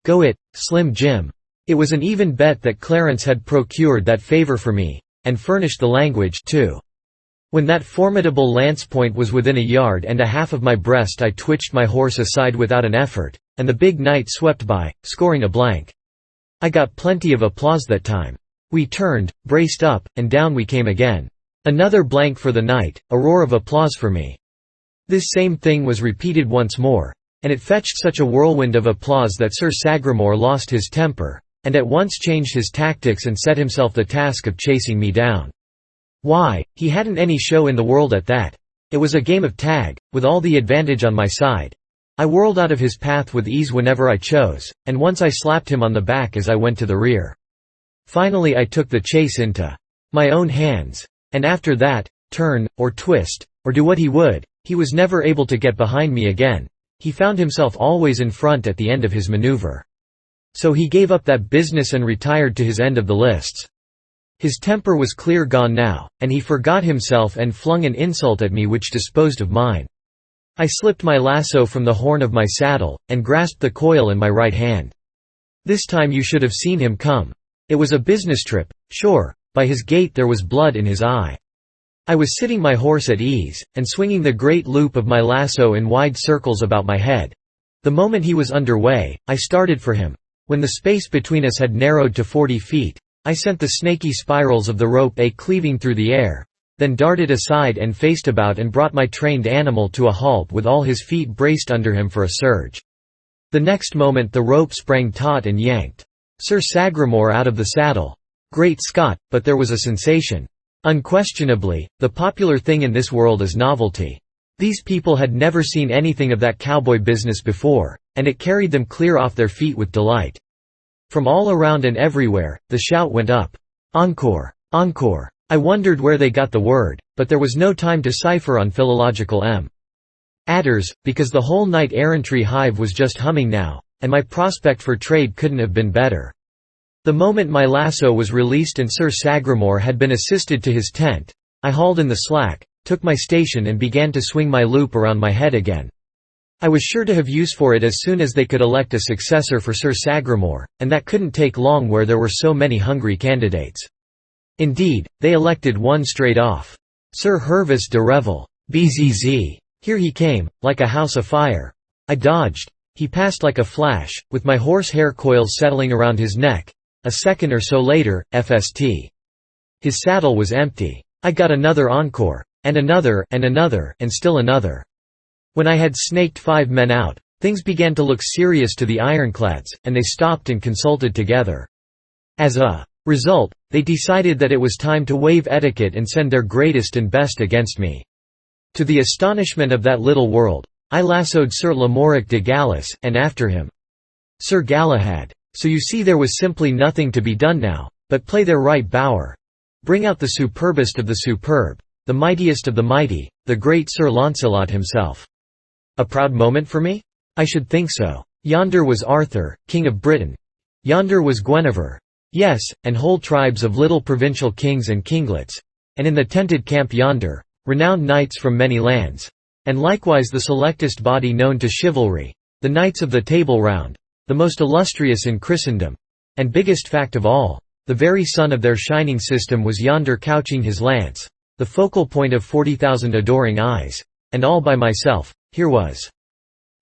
"Go it, Slim Jim." It was an even bet that Clarence had procured that favour for me, and furnished the language, too. When that formidable lance point was within a yard and a half of my breast I twitched my horse aside without an effort, and the big knight swept by, scoring a blank. I got plenty of applause that time. We turned, braced up, and down we came again. Another blank for the knight, a roar of applause for me. This same thing was repeated once more, and it fetched such a whirlwind of applause that Sir Sagramore lost his temper, and at once changed his tactics and set himself the task of chasing me down. Why, he hadn't any show in the world at that. It was a game of tag, with all the advantage on my side. I whirled out of his path with ease whenever I chose, and once I slapped him on the back as I went to the rear. Finally I took the chase into my own hands. And after that, turn, or twist, or do what he would, he was never able to get behind me again. He found himself always in front at the end of his maneuver. So he gave up that business and retired to his end of the lists. His temper was clear gone now, and he forgot himself and flung an insult at me which disposed of mine. I slipped my lasso from the horn of my saddle, and grasped the coil in my right hand. This time you should have seen him come. It was a business trip, sure. By his gait there was blood in his eye. I was sitting my horse at ease, and swinging the great loop of my lasso in wide circles about my head. The moment he was under way, I started for him. When the space between us had narrowed to 40 feet, I sent the snaky spirals of the rope cleaving through the air, then darted aside and faced about and brought my trained animal to a halt with all his feet braced under him for a surge. The next moment the rope sprang taut and yanked Sir Sagramore out of the saddle. Great Scott, but there was a sensation. Unquestionably, the popular thing in this world is novelty. These people had never seen anything of that cowboy business before, and it carried them clear off their feet with delight. From all around and everywhere, the shout went up, "Encore! Encore!" I wondered where they got the word, but there was no time to cipher on philological M. Adders, because the whole knight-errantry hive was just humming now, and my prospect for trade couldn't have been better. The moment my lasso was released and Sir Sagramore had been assisted to his tent, I hauled in the slack, took my station and began to swing my loop around my head again. I was sure to have use for it as soon as they could elect a successor for Sir Sagramore, and that couldn't take long where there were so many hungry candidates. Indeed, they elected one straight off. Sir Hervis de Revel. Bzz. Here he came, like a house afire. I dodged. He passed like a flash, with my horsehair coils settling around his neck. A second or so later, FST. His saddle was empty. I got another encore. And another, and still another. When I had snaked 5 men out, things began to look serious to the ironclads, and they stopped and consulted together. As a result, they decided that it was time to waive etiquette and send their greatest and best against me. To the astonishment of that little world, I lassoed Sir Lamoric de Gallis, and after him Sir Galahad. So you see there was simply nothing to be done now, but play their right bower. Bring out the superbest of the superb, the mightiest of the mighty, the great Sir Launcelot himself. A proud moment for me? I should think so. Yonder was Arthur, King of Britain. Yonder was Guinevere. Yes, and whole tribes of little provincial kings and kinglets. And in the tented camp yonder, renowned knights from many lands. And likewise the selectest body known to chivalry, the knights of the Table Round, the most illustrious in Christendom. And biggest fact of all, the very sun of their shining system was yonder couching his lance, the focal point of 40,000 adoring eyes. And all by myself, here was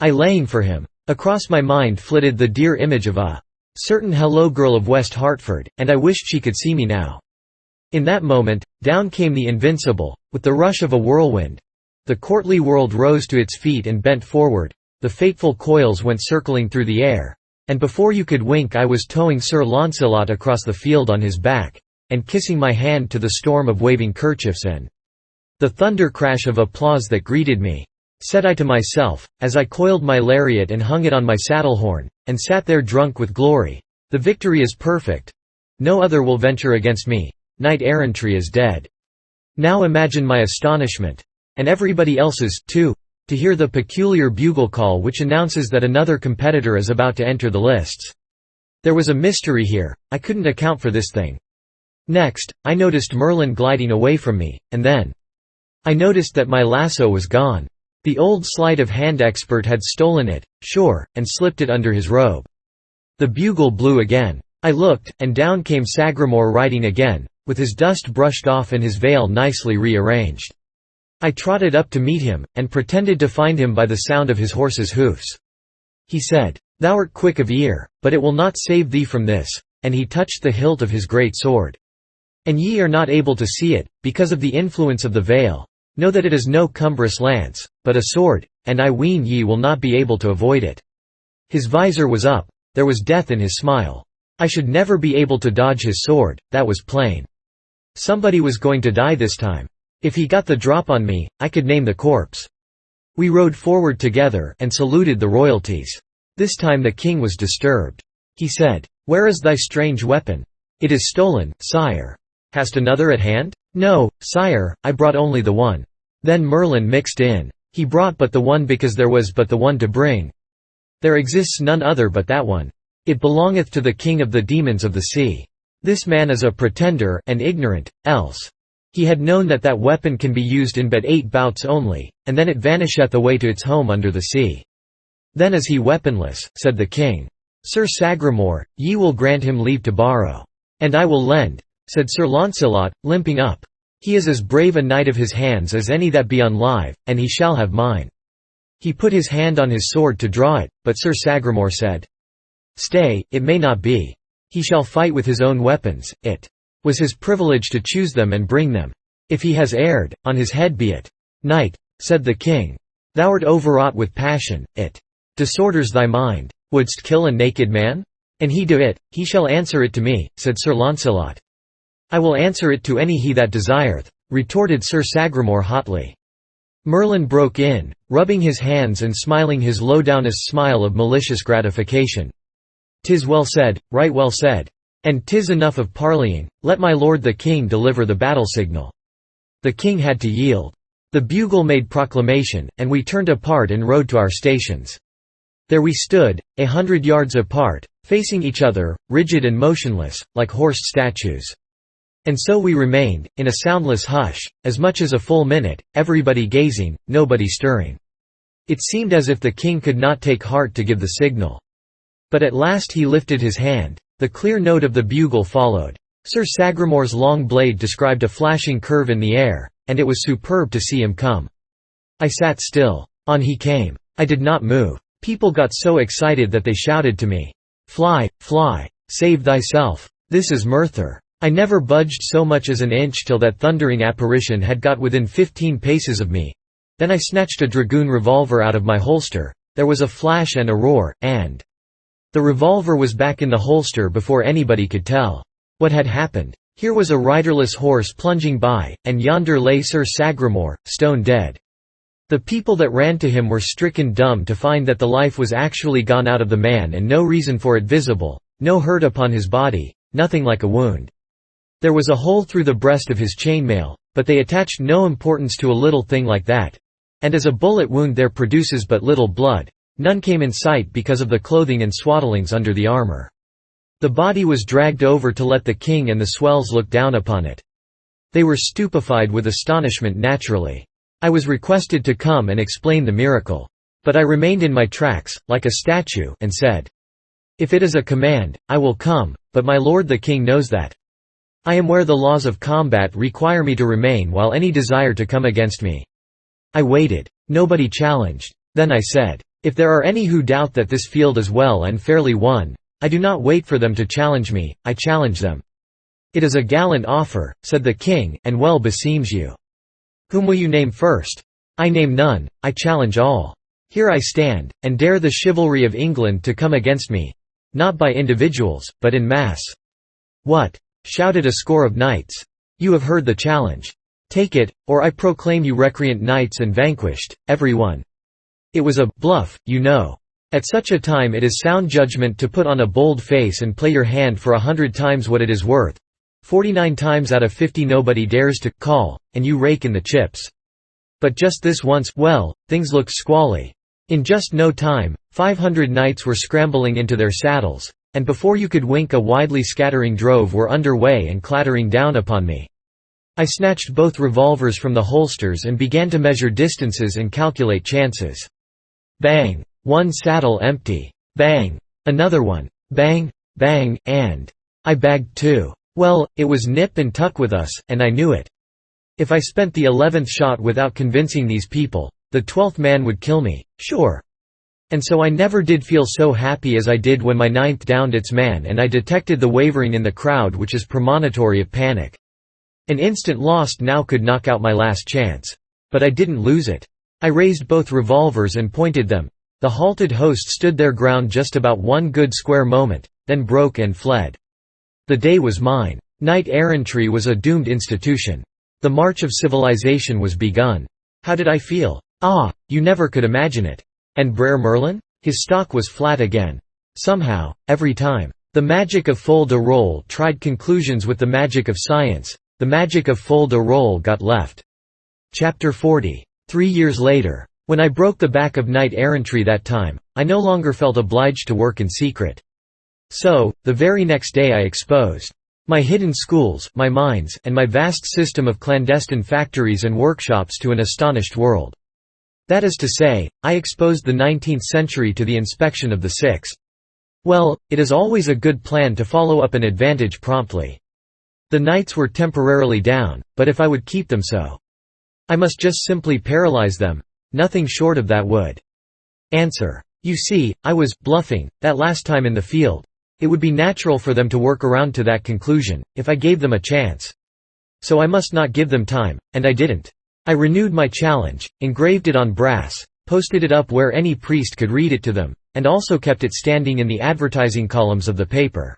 I laying for him. Across my mind flitted the dear image of a certain hello girl of West Hartford, and I wished she could see me now. In that moment, down came the invincible, with the rush of a whirlwind. The courtly world rose to its feet and bent forward, the fateful coils went circling through the air, and before you could wink I was towing Sir Launcelot across the field on his back, and kissing my hand to the storm of waving kerchiefs and the thunder crash of applause that greeted me. Said I to myself, as I coiled my lariat and hung it on my saddle-horn, and sat there drunk with glory, the victory is perfect. No other will venture against me. Knight-errantry is dead. Now imagine my astonishment, and everybody else's, too, to hear the peculiar bugle call which announces that another competitor is about to enter the lists. There was a mystery here, I couldn't account for this thing. Next, I noticed Merlin gliding away from me, and then I noticed that my lasso was gone. The old sleight-of-hand expert had stolen it, sure, and slipped it under his robe. The bugle blew again. I looked, and down came Sagramore riding again, with his dust brushed off and his veil nicely rearranged. I trotted up to meet him, and pretended to find him by the sound of his horse's hoofs. He said, "Thou'rt quick of ear, but it will not save thee from this," and he touched the hilt of his great sword. "And ye are not able to see it, because of the influence of the veil. Know that it is no cumbrous lance, but a sword, and I ween ye will not be able to avoid it." His visor was up, there was death in his smile. I should never be able to dodge his sword, that was plain. Somebody was going to die this time. If he got the drop on me, I could name the corpse. We rode forward together, and saluted the royalties. This time the king was disturbed. He said, "Where is thy strange weapon?" "It is stolen, sire." "Hast another at hand?" "No, sire, I brought only the one." Then Merlin mixed in. "He brought but the one because there was but the one to bring. There exists none other but that one. It belongeth to the king of the demons of the sea. This man is a pretender, and ignorant, else he had known that that weapon can be used in but 8 bouts only, and then it vanisheth away to its home under the sea. Then is he weaponless," said the king. "Sir Sagramore, ye will grant him leave to borrow." "And I will lend," said Sir Launcelot, limping up. "He is as brave a knight of his hands as any that be on live, and he shall have mine." He put his hand on his sword to draw it, but Sir Sagramore said, "Stay, it may not be. He shall fight with his own weapons, it was his privilege to choose them and bring them. If he has erred, on his head be it." "Knight," said the king, "thou'rt overwrought with passion, it disorders thy mind. Wouldst kill a naked man? And he do it, he shall answer it to me," said Sir Launcelot. "I will answer it to any he that desireth," retorted Sir Sagramore hotly. Merlin broke in, rubbing his hands and smiling his low-downest smile of malicious gratification. "'Tis well said, right well said. And 'tis enough of parleying, let my lord the king deliver the battle signal." The king had to yield. The bugle made proclamation, and we turned apart and rode to our stations. There we stood, 100 yards apart, facing each other, rigid and motionless, like horsed statues. And so we remained, in a soundless hush, as much as a full minute, everybody gazing, nobody stirring. It seemed as if the king could not take heart to give the signal. But at last he lifted his hand. The clear note of the bugle followed. Sir Sagramor's long blade described a flashing curve in the air, and it was superb to see him come. I sat still. On he came. I did not move. People got so excited that they shouted to me, "Fly, fly, save thyself. This is Merthyr." I never budged so much as an inch till that thundering apparition had got within 15 paces of me. Then I snatched a dragoon revolver out of my holster. There was a flash and a roar, and the revolver was back in the holster before anybody could tell what had happened. Here was a riderless horse plunging by, and yonder lay Sir Sagramor, stone dead. The people that ran to him were stricken dumb to find that the life was actually gone out of the man and no reason for it visible, no hurt upon his body, nothing like a wound. There was a hole through the breast of his chainmail, but they attached no importance to a little thing like that. And as a bullet wound there produces but little blood, none came in sight because of the clothing and swaddlings under the armor. The body was dragged over to let the king and the swells look down upon it. They were stupefied with astonishment naturally. I was requested to come and explain the miracle. But I remained in my tracks, like a statue, and said, "If it is a command, I will come, but my lord the king knows that I am where the laws of combat require me to remain while any desire to come against me." I waited. Nobody challenged. Then I said, "If there are any who doubt that this field is well and fairly won, I do not wait for them to challenge me, I challenge them." "It is a gallant offer," said the king, "and well beseems you. Whom will you name first?" "I name none, I challenge all. Here I stand, and dare the chivalry of England to come against me. Not by individuals, but in mass." "What?" shouted a score of knights. "You have heard the challenge. Take it, or I proclaim you recreant knights and vanquished, every one." It was a bluff, you know. At such a time it is sound judgment to put on a bold face and play your hand for 100 times what it is worth. 49 times out of 50 nobody dares to call, and you rake in the chips. But just this once, well, things looked squally. In just no time, 500 knights were scrambling into their saddles, and before you could wink a widely scattering drove were under way and clattering down upon me. I snatched both revolvers from the holsters and began to measure distances and calculate chances. Bang! One saddle empty. Bang! Another one. Bang! Bang! And I bagged two. Well, it was nip and tuck with us, and I knew it. If I spent the 11th shot without convincing these people, the 12th man would kill me, sure. And so I never did feel so happy as I did when my 9th downed its man and I detected the wavering in the crowd which is premonitory of panic. An instant lost now could knock out my last chance. But I didn't lose it. I raised both revolvers and pointed them. The halted host stood their ground just about one good square moment, then broke and fled. The day was mine. Knight-errantry was a doomed institution. The march of civilization was begun. How did I feel? Ah, you never could imagine it. And Brer Merlin? His stock was flat again. Somehow, every time. The magic of fol-de-rol tried conclusions with the magic of science. The magic of fol-de-rol got left. Chapter 40. 3 years later. When I broke the back of knight-errantry that time, I no longer felt obliged to work in secret. So, the very next day I exposed my hidden schools, my mines, and my vast system of clandestine factories and workshops to an astonished world. That is to say, I exposed the 19th century to the inspection of the 6th. Well, it is always a good plan to follow up an advantage promptly. The knights were temporarily down, but if I would keep them so, I must just simply paralyze them. Nothing short of that would answer. You see, I was bluffing that last time in the field. It would be natural for them to work around to that conclusion, if I gave them a chance. So I must not give them time, and I didn't. I renewed my challenge, engraved it on brass, posted it up where any priest could read it to them, and also kept it standing in the advertising columns of the paper.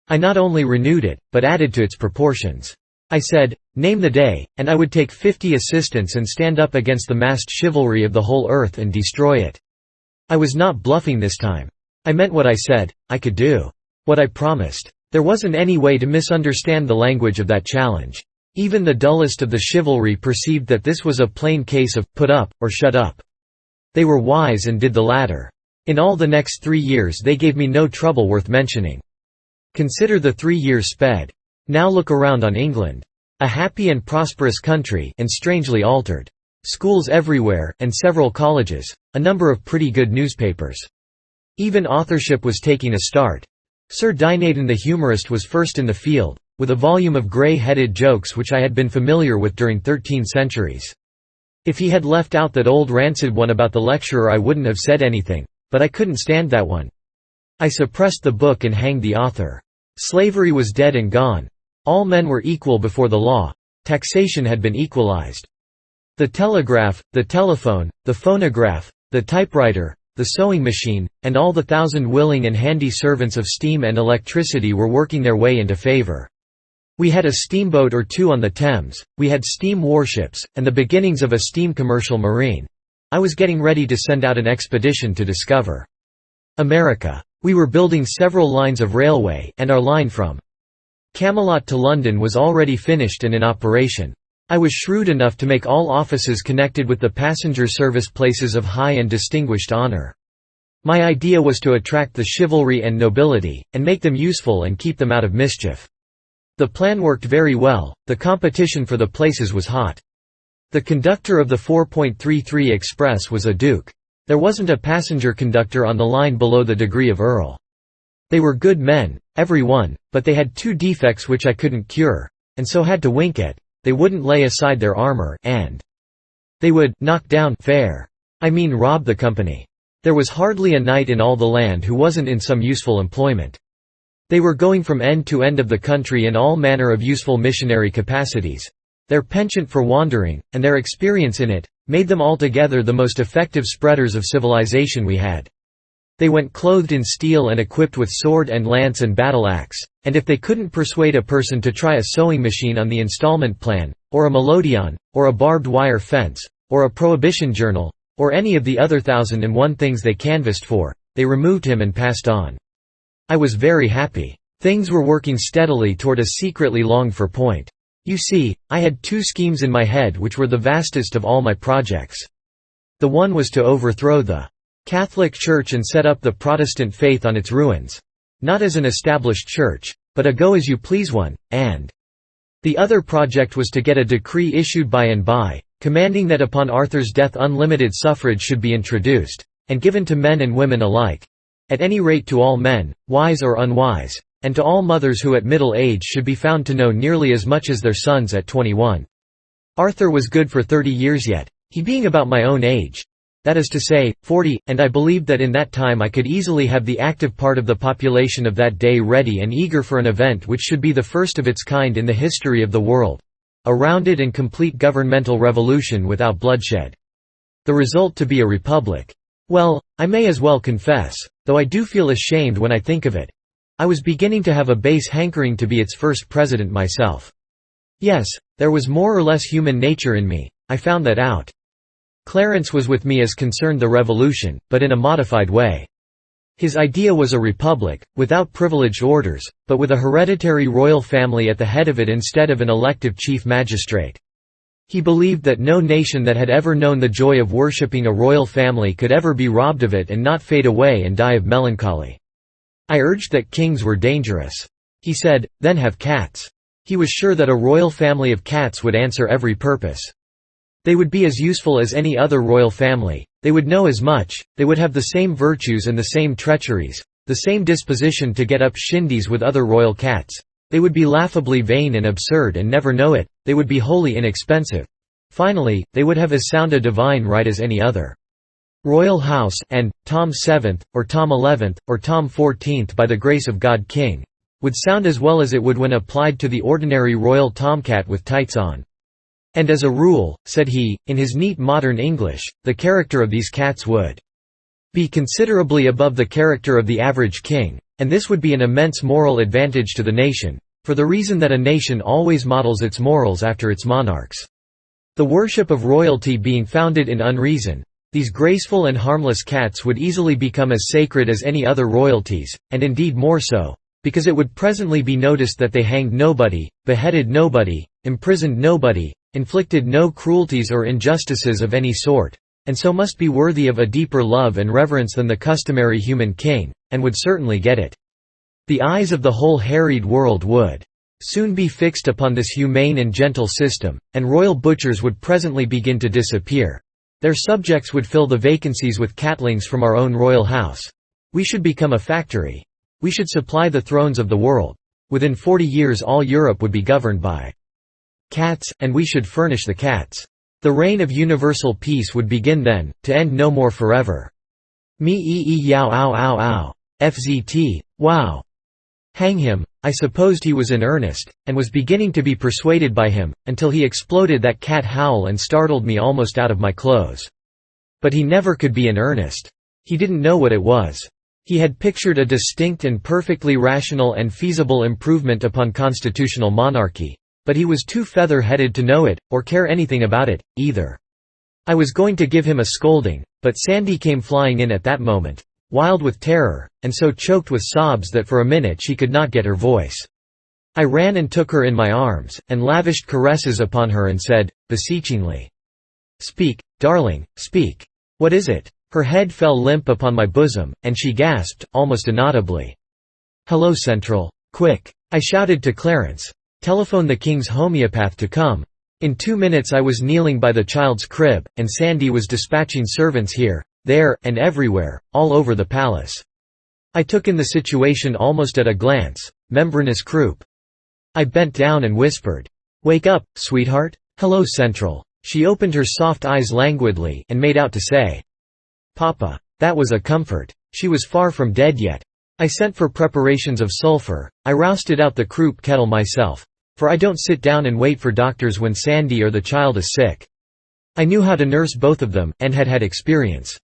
I not only renewed it, but added to its proportions. I said, name the day, and I would take 50 assistants and stand up against the massed chivalry of the whole earth and destroy it. I was not bluffing this time. I meant what I said. I could do what I promised. There wasn't any way to misunderstand the language of that challenge. Even the dullest of the chivalry perceived that this was a plain case of put up, or shut up. They were wise and did the latter. In all the next 3 years they gave me no trouble worth mentioning. Consider the 3 years sped. Now look around on England. A happy and prosperous country, and strangely altered. Schools everywhere, and several colleges. A number of pretty good newspapers. Even authorship was taking a start. Sir Dinadan the humorist was first in the field, with a volume of grey-headed jokes which I had been familiar with during 13 centuries. If he had left out that old rancid one about the lecturer I wouldn't have said anything, but I couldn't stand that one. I suppressed the book and hanged the author. Slavery was dead and gone. All men were equal before the law. Taxation had been equalized. The telegraph, the telephone, the phonograph, the typewriter, the sewing machine, and all the 1,000 willing and handy servants of steam and electricity were working their way into favor. We had a steamboat or two on the Thames, we had steam warships, and the beginnings of a steam commercial marine. I was getting ready to send out an expedition to discover America. We were building several lines of railway, and our line from Camelot to London was already finished and in operation. I was shrewd enough to make all offices connected with the passenger service places of high and distinguished honor. My idea was to attract the chivalry and nobility, and make them useful and keep them out of mischief. The plan worked very well. The competition for the places was hot. The conductor of the 4.33 express was a duke. There wasn't a passenger conductor on the line below the degree of earl. They were good men, every one, but they had 2 defects which I couldn't cure, and so had to wink at. They wouldn't lay aside their armor, and they would knock down fare. I mean rob the company. There was hardly a knight in all the land who wasn't in some useful employment. They were going from end to end of the country in all manner of useful missionary capacities. Their penchant for wandering, and their experience in it, made them altogether the most effective spreaders of civilization we had. They went clothed in steel and equipped with sword and lance and battle-axe, and if they couldn't persuade a person to try a sewing machine on the installment plan, or a melodeon, or a barbed wire fence, or a prohibition journal, or any of the other 1,001 things they canvassed for, they removed him and passed on. I was very happy. Things were working steadily toward a secretly longed-for point. You see, I had 2 schemes in my head which were the vastest of all my projects. The one was to overthrow the Catholic Church and set up the Protestant faith on its ruins. Not as an established church, but a go-as-you-please one, and the other project was to get a decree issued by and by, commanding that upon Arthur's death unlimited suffrage should be introduced, and given to men and women alike. At any rate to all men, wise or unwise, and to all mothers who at middle age should be found to know nearly as much as their sons at 21. Arthur was good for 30 years yet, he being about my own age. That is to say, 40, and I believed that in that time I could easily have the active part of the population of that day ready and eager for an event which should be the first of its kind in the history of the world. A rounded and complete governmental revolution without bloodshed. The result to be a republic. Well, I may as well confess, though I do feel ashamed when I think of it, I was beginning to have a base hankering to be its first president myself. Yes, there was more or less human nature in me, I found that out. Clarence was with me as concerned the revolution, but in a modified way. His idea was a republic, without privileged orders, but with a hereditary royal family at the head of it instead of an elective chief magistrate. He believed that no nation that had ever known the joy of worshipping a royal family could ever be robbed of it and not fade away and die of melancholy. I urged that kings were dangerous. He said, then have cats. He was sure that a royal family of cats would answer every purpose. They would be as useful as any other royal family, they would know as much, they would have the same virtues and the same treacheries, the same disposition to get up shindies with other royal cats. They would be laughably vain and absurd and never know it, they would be wholly inexpensive. Finally, they would have as sound a divine right as any other royal house, and Tom 7th, or Tom 11th, or Tom 14th by the grace of God King, would sound as well as it would when applied to the ordinary royal tomcat with tights on. And as a rule, said he, in his neat modern English, the character of these cats would be considerably above the character of the average king, and this would be an immense moral advantage to the nation, for the reason that a nation always models its morals after its monarchs. The worship of royalty being founded in unreason, these graceful and harmless cats would easily become as sacred as any other royalties, and indeed more so, because it would presently be noticed that they hanged nobody, beheaded nobody, imprisoned nobody, inflicted no cruelties or injustices of any sort, and so must be worthy of a deeper love and reverence than the customary human king, and would certainly get it. The eyes of the whole harried world would soon be fixed upon this humane and gentle system, and royal butchers would presently begin to disappear. Their subjects would fill the vacancies with catlings from our own royal house. We should become a factory. We should supply the thrones of the world. Within 40 years all Europe would be governed by cats, and we should furnish the cats. The reign of universal peace would begin then, to end no more forever. Me-ee-yow ow ow ow. FZT, wow. Hang him. I supposed he was in earnest, and was beginning to be persuaded by him, until he exploded that cat howl and startled me almost out of my clothes. But he never could be in earnest. He didn't know what it was. He had pictured a distinct and perfectly rational and feasible improvement upon constitutional monarchy, but he was too feather-headed to know it, or care anything about it, either. I was going to give him a scolding, but Sandy came flying in at that moment, wild with terror, and so choked with sobs that for a minute she could not get her voice. I ran and took her in my arms, and lavished caresses upon her and said, beseechingly, "Speak, darling, speak. What is it?" Her head fell limp upon my bosom, and she gasped, almost inaudibly, "Hello Central, quick!" I shouted to Clarence. "Telephone the king's homeopath to come." In 2 minutes I was kneeling by the child's crib, and Sandy was dispatching servants here, there, and everywhere, all over the palace. I took in the situation almost at a glance. Membranous croup. I bent down and whispered, "Wake up, sweetheart. Hello Central." She opened her soft eyes languidly, and made out to say, "Papa." That was a comfort. She was far from dead yet. I sent for preparations of sulphur. I rousted out the croup kettle myself, for I don't sit down and wait for doctors when Sandy or the child is sick. I knew how to nurse both of them, and had had experience.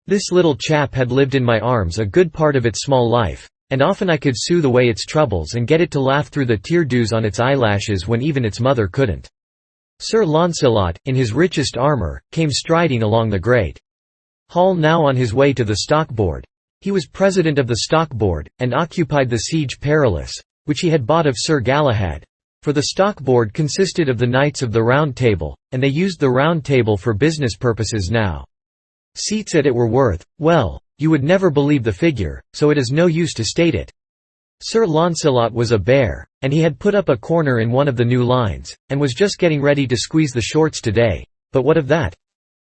This little chap had lived in my arms a good part of its small life, and often I could soothe away its troubles and get it to laugh through the tear-dews on its eyelashes when even its mother couldn't. Sir Launcelot, in his richest armour, came striding along the great hall now on his way to the stock-board. He was president of the stock-board, and occupied the Siege Perilous, which he had bought of Sir Galahad, for the stock-board consisted of the Knights of the Round Table, and they used the Round Table for business purposes now. Seats at it were worth, well, you would never believe the figure, so it is no use to state it. Sir Launcelot was a bear, and he had put up a corner in one of the new lines, and was just getting ready to squeeze the shorts today, but what of that?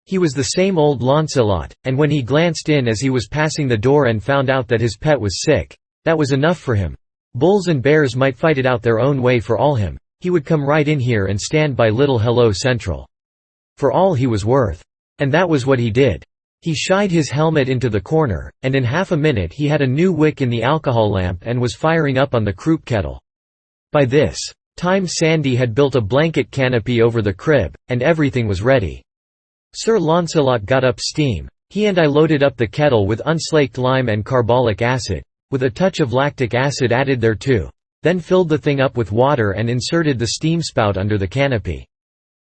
He was the same old Launcelot, and when he glanced in as he was passing the door and found out that his pet was sick, that was enough for him. Bulls and bears might fight it out their own way for all him, he would come right in here and stand by little Hello Central. For all he was worth. And that was what he did. He shied his helmet into the corner, and in half a minute he had a new wick in the alcohol lamp and was firing up on the croup kettle. By this time Sandy had built a blanket canopy over the crib, and everything was ready. Sir Launcelot got up steam. He and I loaded up the kettle with unslaked lime and carbolic acid, with a touch of lactic acid added thereto, then filled the thing up with water and inserted the steam spout under the canopy.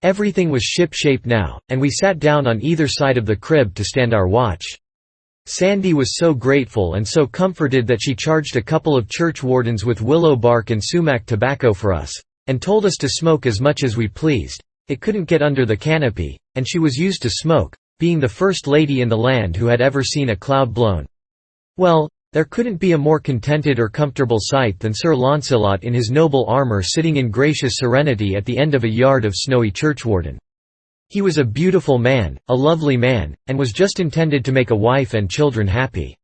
Everything was ship-shape now, and we sat down on either side of the crib to stand our watch. Sandy was so grateful and so comforted that she charged a couple of churchwardens with willow bark and sumac tobacco for us, and told us to smoke as much as we pleased. It couldn't get under the canopy, and she was used to smoke, being the first lady in the land who had ever seen a cloud blown. Well, there couldn't be a more contented or comfortable sight than Sir Launcelot in his noble armour sitting in gracious serenity at the end of a yard of snowy churchwarden. He was a beautiful man, a lovely man, and was just intended to make a wife and children happy.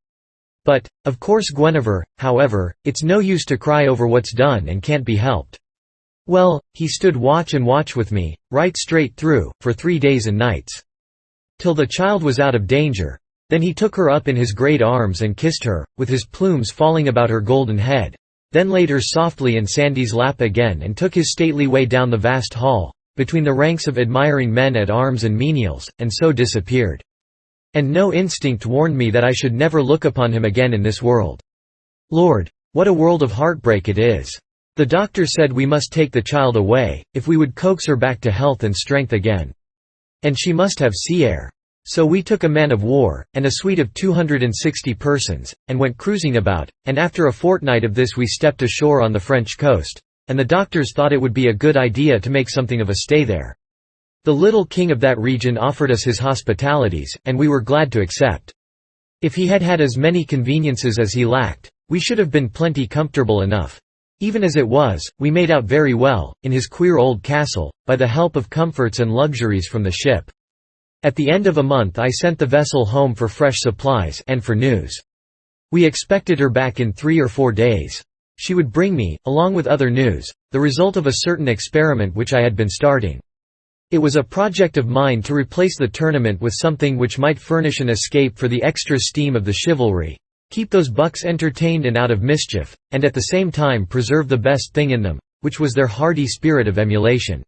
But, of course Guinevere, however, it's no use to cry over what's done and can't be helped. Well, he stood watch and watch with me, right straight through, for 3 days and nights. Till the child was out of danger. Then he took her up in his great arms and kissed her, with his plumes falling about her golden head. Then laid her softly in Sandy's lap again and took his stately way down the vast hall, between the ranks of admiring men at arms and menials, and so disappeared. And no instinct warned me that I should never look upon him again in this world. Lord, what a world of heartbreak it is! The doctor said we must take the child away, if we would coax her back to health and strength again. And she must have sea air. So we took a man of war, and a suite of 260 persons, and went cruising about, and after a fortnight of this we stepped ashore on the French coast, and the doctors thought it would be a good idea to make something of a stay there. The little king of that region offered us his hospitalities, and we were glad to accept. If he had had as many conveniences as he lacked, we should have been plenty comfortable enough. Even as it was, we made out very well, in his queer old castle, by the help of comforts and luxuries from the ship. At the end of a month I sent the vessel home for fresh supplies and for news. We expected her back in 3 or 4 days. She would bring me, along with other news, the result of a certain experiment which I had been starting. It was a project of mine to replace the tournament with something which might furnish an escape for the extra steam of the chivalry, keep those bucks entertained and out of mischief, and at the same time preserve the best thing in them, which was their hardy spirit of emulation.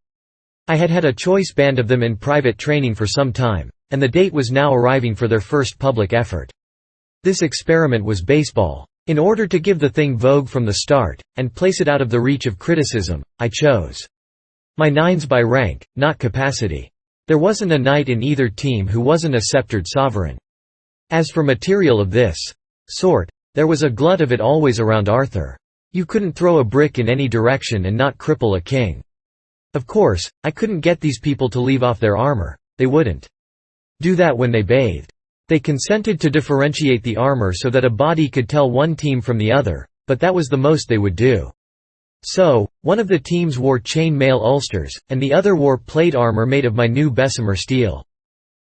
I had had a choice band of them in private training for some time, and the date was now arriving for their first public effort. This experiment was baseball. In order to give the thing vogue from the start, and place it out of the reach of criticism, I chose my nines by rank, not capacity. There wasn't a knight in either team who wasn't a sceptered sovereign. As for material of this sort, there was a glut of it always around Arthur. You couldn't throw a brick in any direction and not cripple a king. Of course, I couldn't get these people to leave off their armor. They wouldn't do that when they bathed. They consented to differentiate the armor so that a body could tell one team from the other, but that was the most they would do. So, one of the teams wore chain mail ulsters, and the other wore plate armor made of my new Bessemer steel.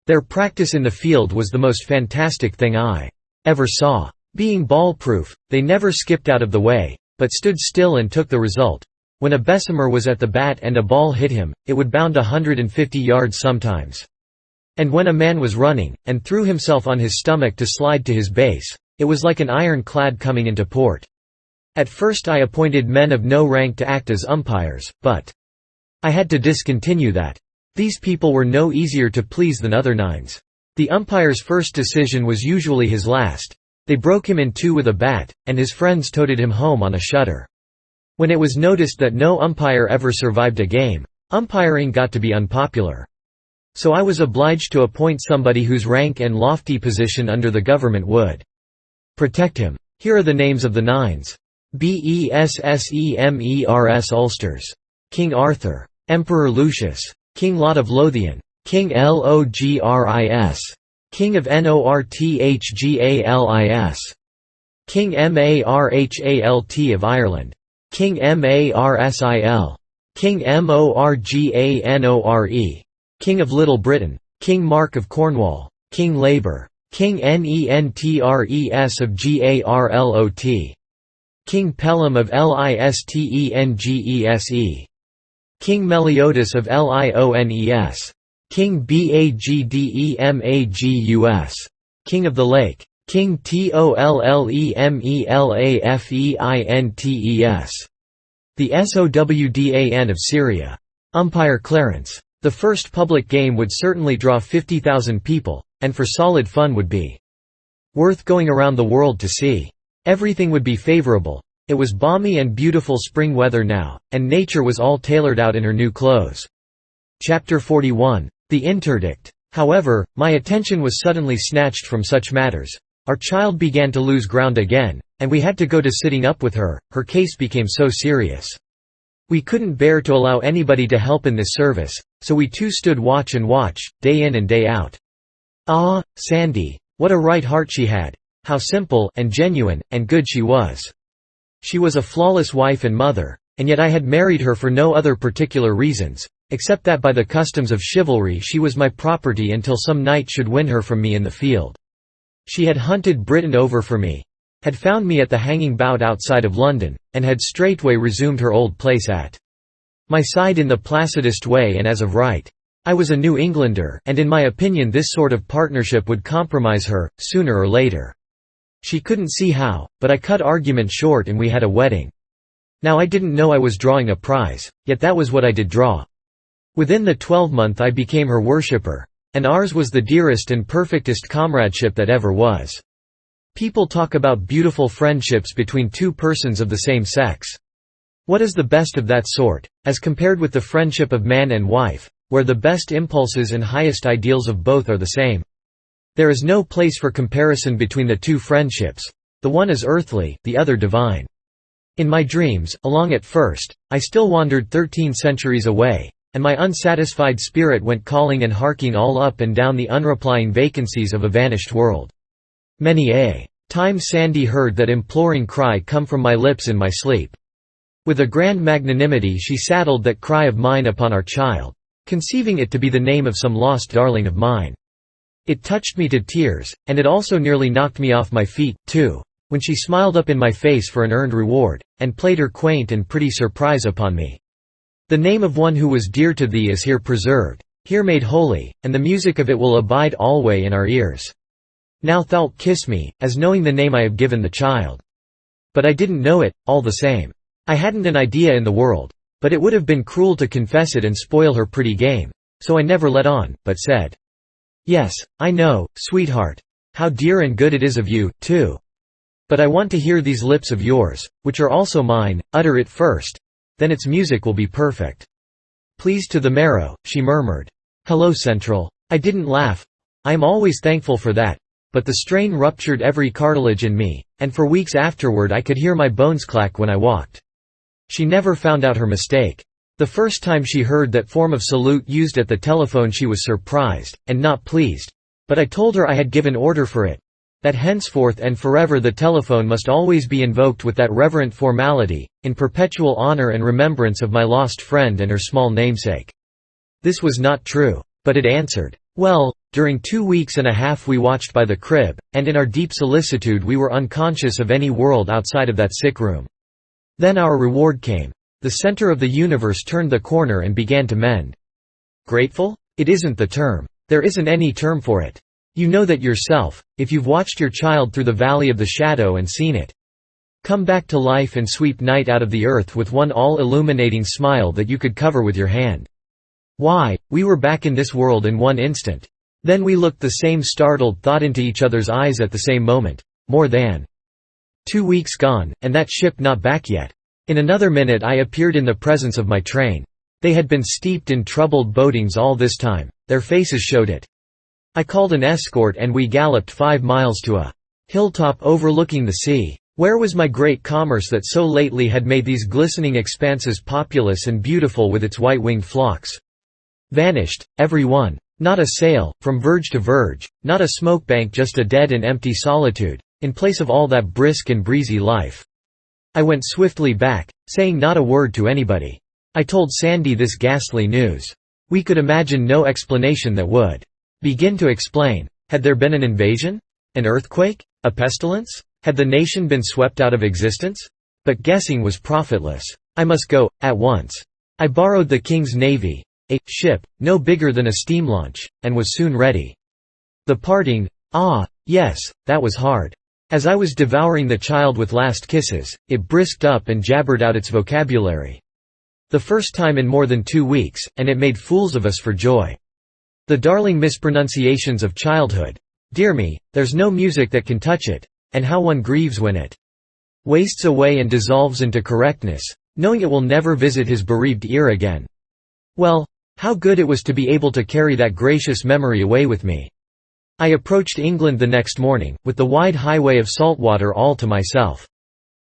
Their practice in the field was the most fantastic thing I ever saw. Being ball-proof, they never skipped out of the way, but stood still and took the result. When a Bessemer was at the bat and a ball hit him, it would bound 150 yards sometimes. And when a man was running, and threw himself on his stomach to slide to his base, it was like an ironclad coming into port. At first I appointed men of no rank to act as umpires, but I had to discontinue that. These people were no easier to please than other nines. The umpire's first decision was usually his last. They broke him in two with a bat, and his friends toted him home on a shutter. When it was noticed that no umpire ever survived a game, umpiring got to be unpopular. So I was obliged to appoint somebody whose rank and lofty position under the government would protect him. Here are the names of the nines. Bessemers ulsters. King Arthur. Emperor Lucius. King Lot of Lothian. King Logris. King of Northgalis. King Marhalt of Ireland. King Marsil. King Morganore. King of Little Britain. King Mark of Cornwall. King Labour. King Nentres of Garlot. King Pelham of Listengese. King Meliodas of Liones. King Bagdemagus. King of the Lake. King Ptolemelafintes. The Sowdan of Syria. Umpire Clarence. The first public game would certainly draw 50,000 people, and for solid fun would be worth going around the world to see. Everything would be favorable. It was balmy and beautiful spring weather now, and nature was all tailored out in her new clothes. Chapter 41. The Interdict. However, my attention was suddenly snatched from such matters. Our child began to lose ground again, and we had to go to sitting up with her. Her case became so serious. We couldn't bear to allow anybody to help in this service, so we too stood watch and watch, day in and day out. Ah, Sandy, what a right heart she had! How simple, and genuine, and good she was! She was a flawless wife and mother, and yet I had married her for no other particular reasons, except that by the customs of chivalry she was my property until some knight should win her from me in the field. She had hunted Britain over for me, had found me at the hanging bout outside of London, and had straightway resumed her old place at my side in the placidest way and as of right. I was a New Englander, and in my opinion this sort of partnership would compromise her, sooner or later. She couldn't see how, but I cut argument short and we had a wedding. Now I didn't know I was drawing a prize, yet that was what I did draw. Within the 12-month I became her worshipper, and ours was the dearest and perfectest comradeship that ever was. People talk about beautiful friendships between two persons of the same sex. What is the best of that sort, as compared with the friendship of man and wife, where the best impulses and highest ideals of both are the same? There is no place for comparison between the two friendships. The one is earthly, the other divine. In my dreams, along at first, I still wandered 13 centuries away, and my unsatisfied spirit went calling and harking all up and down the unreplying vacancies of a vanished world. Many a time Sandy heard that imploring cry come from my lips in my sleep. With a grand magnanimity she saddled that cry of mine upon our child, conceiving it to be the name of some lost darling of mine. It touched me to tears, and it also nearly knocked me off my feet, too, when she smiled up in my face for an earned reward, and played her quaint and pretty surprise upon me. The name of one who was dear to thee is here preserved, here made holy, and the music of it will abide alway in our ears. Now thou'lt kiss me, as knowing the name I have given the child. But I didn't know it, all the same. I hadn't an idea in the world, but it would have been cruel to confess it and spoil her pretty game, so I never let on, but said, "Yes, I know, sweetheart. How dear and good it is of you, too. But I want to hear these lips of yours, which are also mine, utter it first. Then its music will be perfect." "Pleased to the marrow," she murmured. "Hello, Central." I didn't laugh. I am always thankful for that, but the strain ruptured every cartilage in me, and for weeks afterward I could hear my bones clack when I walked. She never found out her mistake. The first time she heard that form of salute used at the telephone she was surprised, and not pleased. But I told her I had given order for it, that henceforth and forever the telephone must always be invoked with that reverent formality, in perpetual honor and remembrance of my lost friend and her small namesake. This was not true. But it answered. Well, during 2 weeks and a half we watched by the crib, and in our deep solicitude we were unconscious of any world outside of that sick room. Then our reward came. The center of the universe turned the corner and began to mend. Grateful? It isn't the term. There isn't any term for it. You know that yourself, if you've watched your child through the valley of the shadow and seen it come back to life and sweep night out of the earth with one all-illuminating smile that you could cover with your hand. Why, we were back in this world in one instant. Then we looked the same startled thought into each other's eyes at the same moment. More than 2 weeks gone, and that ship not back yet. In another minute I appeared in the presence of my train. They had been steeped in troubled bodings all this time, their faces showed it. I called an escort and we galloped 5 miles to a hilltop overlooking the sea. Where was my great commerce that so lately had made these glistening expanses populous and beautiful with its white-winged flocks? Vanished, every one. Not a sail, from verge to verge, not a smoke bank, just a dead and empty solitude, in place of all that brisk and breezy life. I went swiftly back, saying not a word to anybody. I told Sandy this ghastly news. We could imagine no explanation that would begin to explain. Had there been an invasion? An earthquake? A pestilence? Had the nation been swept out of existence? But guessing was profitless. I must go, at once. I borrowed the King's Navy, a ship, no bigger than a steam launch, and was soon ready. The parting, ah, yes, that was hard. As I was devouring the child with last kisses, it brisked up and jabbered out its vocabulary. The first time in more than 2 weeks, and it made fools of us for joy. The darling mispronunciations of childhood. Dear me, there's no music that can touch it, and how one grieves when it wastes away and dissolves into correctness, knowing it will never visit his bereaved ear again. Well, how good it was to be able to carry that gracious memory away with me. I approached England the next morning, with the wide highway of salt water all to myself.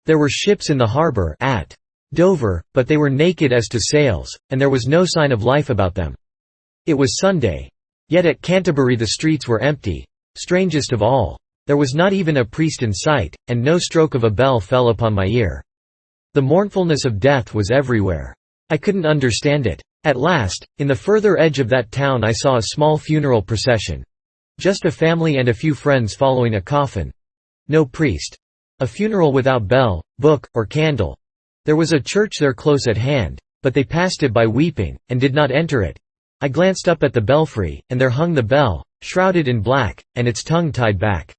There were ships in the harbour at Dover, but they were naked as to sails, and there was no sign of life about them. It was Sunday. Yet at Canterbury the streets were empty. Strangest of all, there was not even a priest in sight, and no stroke of a bell fell upon my ear. The mournfulness of death was everywhere. I couldn't understand it. At last, in the further edge of that town I saw a small funeral procession. Just a family and a few friends following a coffin. No priest. A funeral without bell, book, or candle. There was a church there close at hand, but they passed it by weeping, and did not enter it. I glanced up at the belfry, and there hung the bell, shrouded in black, and its tongue tied back.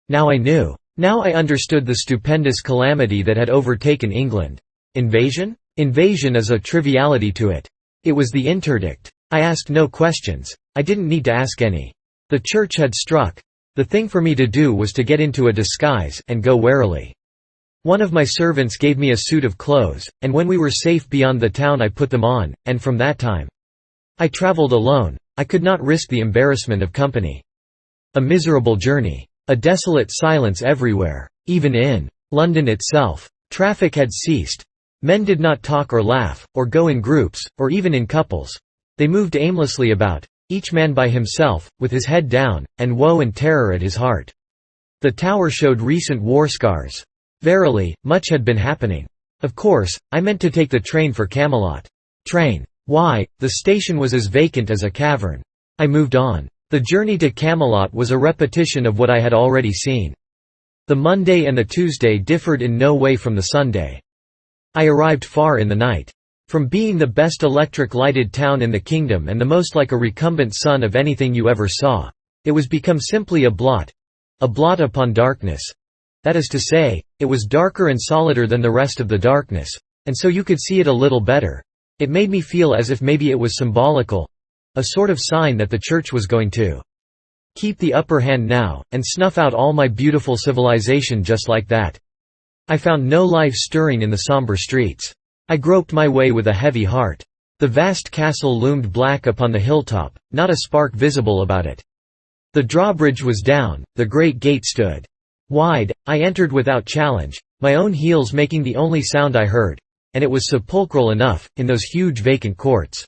Now I knew. Now I understood the stupendous calamity that had overtaken England. Invasion? Invasion is a triviality to it. It was the interdict. I asked no questions. I didn't need to ask any. The church had struck. The thing for me to do was to get into a disguise, and go warily. One of my servants gave me a suit of clothes, and when we were safe beyond the town I put them on, and from that time I travelled alone. I could not risk the embarrassment of company. A miserable journey. A desolate silence everywhere. Even in London itself. Traffic had ceased. Men did not talk or laugh, or go in groups, or even in couples. They moved aimlessly about, each man by himself, with his head down, and woe and terror at his heart. The tower showed recent war scars. Verily, much had been happening. Of course, I meant to take the train for Camelot. Train. Why, the station was as vacant as a cavern. I moved on. The journey to Camelot was a repetition of what I had already seen. The Monday and the Tuesday differed in no way from the Sunday. I arrived far in the night. From being the best electric-lighted town in the kingdom and the most like a recumbent sun of anything you ever saw, it was become simply a blot upon darkness. That is to say, it was darker and solider than the rest of the darkness, and so you could see it a little better. It made me feel as if maybe it was symbolical, a sort of sign that the church was going to keep the upper hand now, and snuff out all my beautiful civilization just like that. I found no life stirring in the somber streets. I groped my way with a heavy heart. The vast castle loomed black upon the hilltop, not a spark visible about it. The drawbridge was down, the great gate stood wide. I entered without challenge, my own heels making the only sound I heard, and it was sepulchral enough, in those huge vacant courts.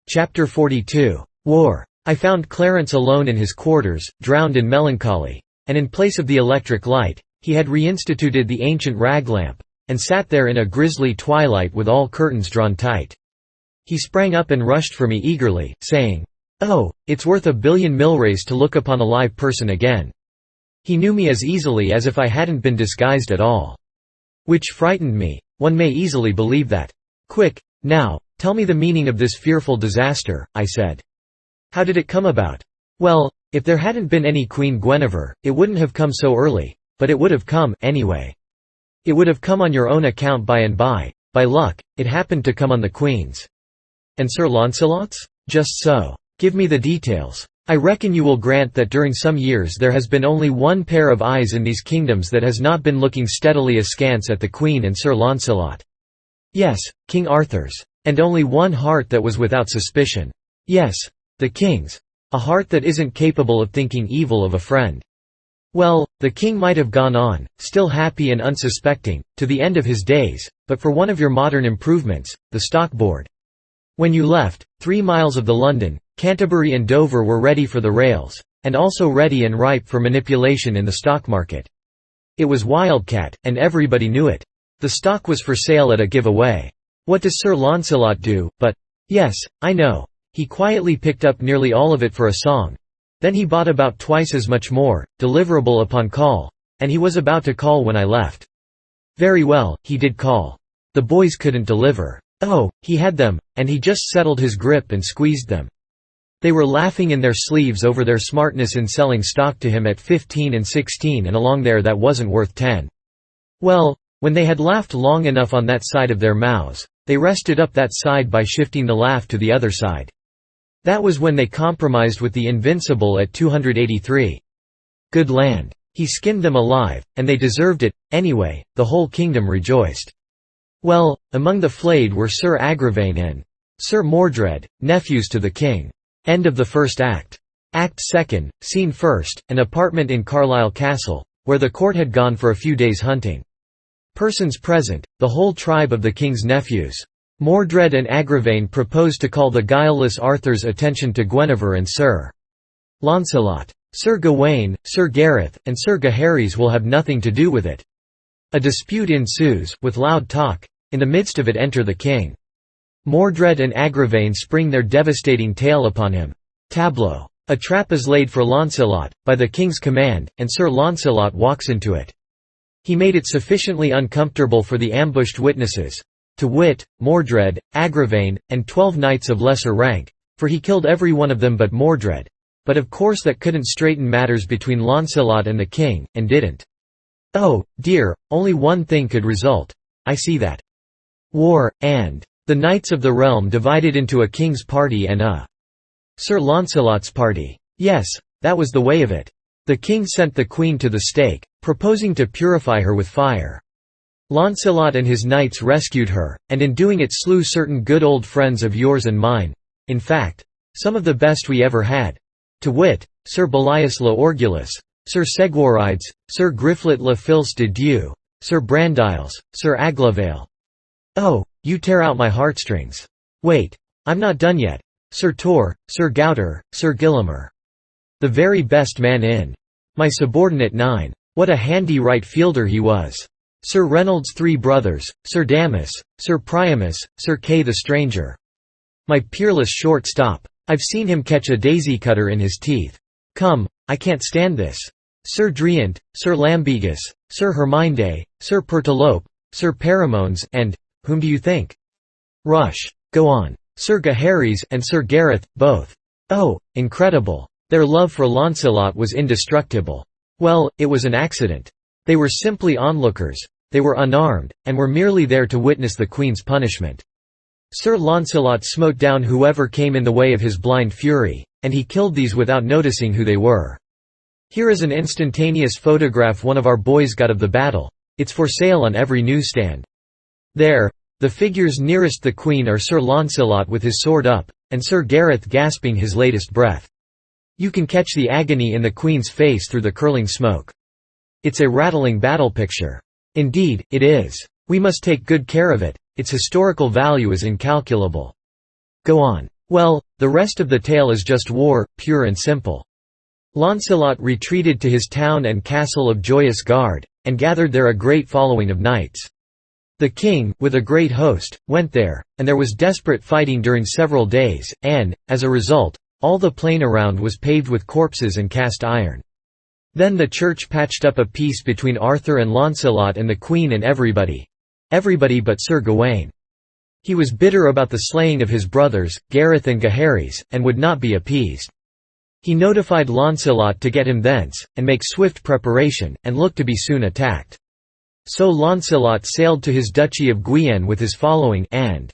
Chapter 42. War. I found Clarence alone in his quarters, drowned in melancholy, and in place of the electric light, he had reinstituted the ancient raglamp, and sat there in a grisly twilight with all curtains drawn tight. He sprang up and rushed for me eagerly, saying, "Oh, it's worth 1,000,000,000 milrays to look upon a live person again." He knew me as easily as if I hadn't been disguised at all. Which frightened me. One may easily believe that. "Quick, now, tell me the meaning of this fearful disaster," I said. "How did it come about?" "Well, if there hadn't been any Queen Guinevere, it wouldn't have come so early, but it would have come, anyway. It would have come on your own account by and by luck, it happened to come on the Queen's." "And Sir Launcelot's?" "Just so. Give me the details. I reckon you will grant that during some years there has been only one pair of eyes in these kingdoms that has not been looking steadily askance at the Queen and Sir Launcelot." "Yes, King Arthur's. And only one heart that was without suspicion." "Yes, the King's. A heart that isn't capable of thinking evil of a friend." "Well, the King might have gone on, still happy and unsuspecting, to the end of his days, but for one of your modern improvements, the stock board. When you left, 3 miles of the London, Canterbury and Dover were ready for the rails, and also ready and ripe for manipulation in the stock market. It was wildcat, and everybody knew it. The stock was for sale at a give-away. What does Sir Launcelot do, but— Yes, I know. He quietly picked up nearly all of it for a song. Then he bought about twice as much more, deliverable upon call, and he was about to call when I left." "Very well, he did call. The boys couldn't deliver. Oh, he had them, and he just settled his grip and squeezed them. They were laughing in their sleeves over their smartness in selling stock to him at 15 and 16 and along there that wasn't worth 10. Well, when they had laughed long enough on that side of their mouths, they rested up that side by shifting the laugh to the other side. That was when they compromised with the Invincible at 283. Good land. He skinned them alive, and they deserved it. Anyway, the whole kingdom rejoiced. Well, among the flayed were Sir Agravain and Sir Mordred, nephews to the king. End of the first act. Act second, scene first, an apartment in Carlisle Castle, where the court had gone for a few days hunting. Persons present, the whole tribe of the king's nephews. Mordred and Agravain proposed to call the guileless Arthur's attention to Guinevere and Sir Launcelot. Sir Gawain, Sir Gareth, and Sir Gaheris will have nothing to do with it. A dispute ensues, with loud talk. In the midst of it enter the king. Mordred and Agravain spring their devastating tale upon him. Tableau. A trap is laid for Launcelot, by the king's command, and Sir Launcelot walks into it. He made it sufficiently uncomfortable for the ambushed witnesses, to wit, Mordred, Agravain, and 12 knights of lesser rank, for he killed every one of them but Mordred. But of course that couldn't straighten matters between Launcelot and the king, and didn't. Oh, dear, only one thing could result. I see that. War, and the knights of the realm divided into a king's party and a Sir Launcelot's party. Yes, that was the way of it. The king sent the queen to the stake, proposing to purify her with fire. Launcelot and his knights rescued her, and in doing it slew certain good old friends of yours and mine, in fact, some of the best we ever had. To wit, Sir Belias le Orgulus, Sir Segwarides, Sir Griflet le Fils de Dieu, Sir Brandiles, Sir Aglavale. Oh, you tear out my heartstrings. Wait, I'm not done yet. Sir Tor, Sir Gouter, Sir Gillimer. The very best man in my subordinate 9. What a handy right fielder he was. Sir Reynolds' 3 brothers, Sir Damus, Sir Priamus, Sir Kay the Stranger. My peerless short-stop. I've seen him catch a daisy-cutter in his teeth. Come, I can't stand this. Sir Driant, Sir Lambegus, Sir Herminde, Sir Pertolope, Sir Paramones, and, whom do you think? Rush. Go on. Sir Gaheris and Sir Gareth, both. Oh, incredible. Their love for Launcelot was indestructible. Well, it was an accident. They were simply onlookers, they were unarmed, and were merely there to witness the Queen's punishment. Sir Launcelot smote down whoever came in the way of his blind fury, and he killed these without noticing who they were. Here is an instantaneous photograph one of our boys got of the battle. It's for sale on every newsstand. There, the figures nearest the Queen are Sir Launcelot with his sword up, and Sir Gareth gasping his latest breath. You can catch the agony in the Queen's face through the curling smoke. It's a rattling battle picture. Indeed, it is. We must take good care of it, its historical value is incalculable. Go on. Well, the rest of the tale is just war, pure and simple. Launcelot retreated to his town and castle of Joyous Gard, and gathered there a great following of knights. The king, with a great host, went there, and there was desperate fighting during several days, and, as a result, all the plain around was paved with corpses and cast iron. Then the church patched up a peace between Arthur and Launcelot and the Queen and everybody but Sir Gawain. He was bitter about the slaying of his brothers, Gareth and Gaheris, and would not be appeased. He notified Launcelot to get him thence, and make swift preparation, and look to be soon attacked. So Launcelot sailed to his duchy of Guienne with his following, and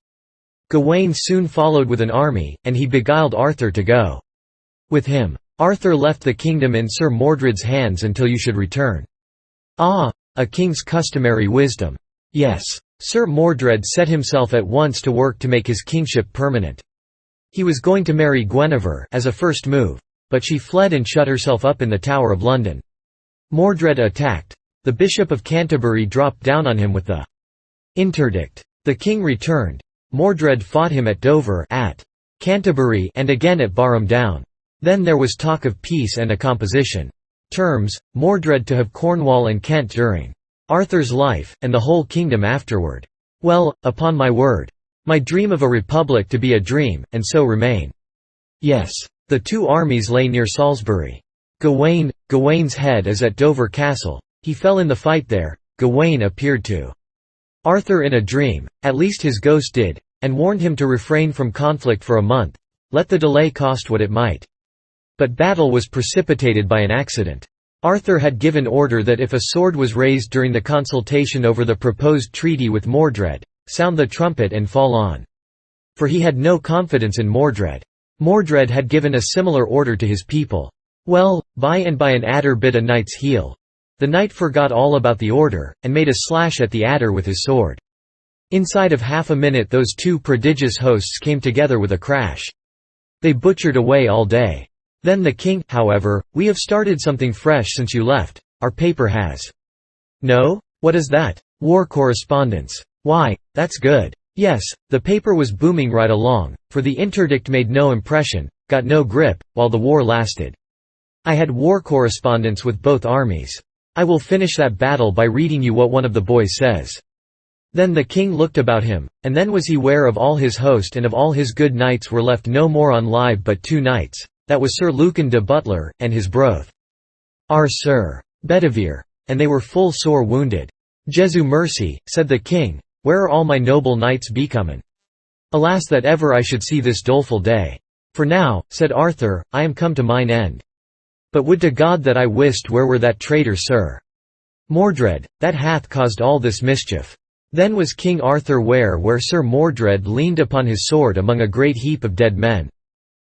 Gawain soon followed with an army, and he beguiled Arthur to go with him. Arthur left the kingdom in Sir Mordred's hands until you should return. Ah, a king's customary wisdom. Yes. Sir Mordred set himself at once to work to make his kingship permanent. He was going to marry Guinevere as a first move, but she fled and shut herself up in the Tower of London. Mordred attacked. The Bishop of Canterbury dropped down on him with the interdict. The king returned. Mordred fought him at Dover, at Canterbury, and again at Barham Down. Then there was talk of peace and a composition. Terms, Mordred to have Cornwall and Kent during Arthur's life, and the whole kingdom afterward. Well, upon my word. My dream of a republic to be a dream, and so remain. Yes. The 2 armies lay near Salisbury. Gawain's head is at Dover Castle. He fell in the fight there. Gawain appeared to Arthur in a dream, at least his ghost did, and warned him to refrain from conflict for a month, let the delay cost what it might. But battle was precipitated by an accident. Arthur had given order that if a sword was raised during the consultation over the proposed treaty with Mordred, sound the trumpet and fall on. For he had no confidence in Mordred. Mordred had given a similar order to his people. Well, by and by an adder bit a knight's heel. The knight forgot all about the order, and made a slash at the adder with his sword. Inside of half a minute those 2 prodigious hosts came together with a crash. They butchered away all day. Then the king, however, we have started something fresh since you left, our paper has. No? What is that? War correspondence. Why, that's good. Yes, the paper was booming right along, for the interdict made no impression, got no grip, while the war lasted. I had war correspondence with both armies. I will finish that battle by reading you what one of the boys says. Then the king looked about him, and then was he ware of all his host and of all his good knights were left no more on live but 2 knights, that was Sir Lucan de Butler, and his broth. Our Sir Bedivere, and they were full sore wounded. Jesu mercy, said the king, where are all my noble knights becomen? Alas that ever I should see this doleful day. For now, said Arthur, I am come to mine end. But would to God that I wist where were that traitor Sir Mordred, that hath caused all this mischief. Then was King Arthur where Sir Mordred leaned upon his sword among a great heap of dead men.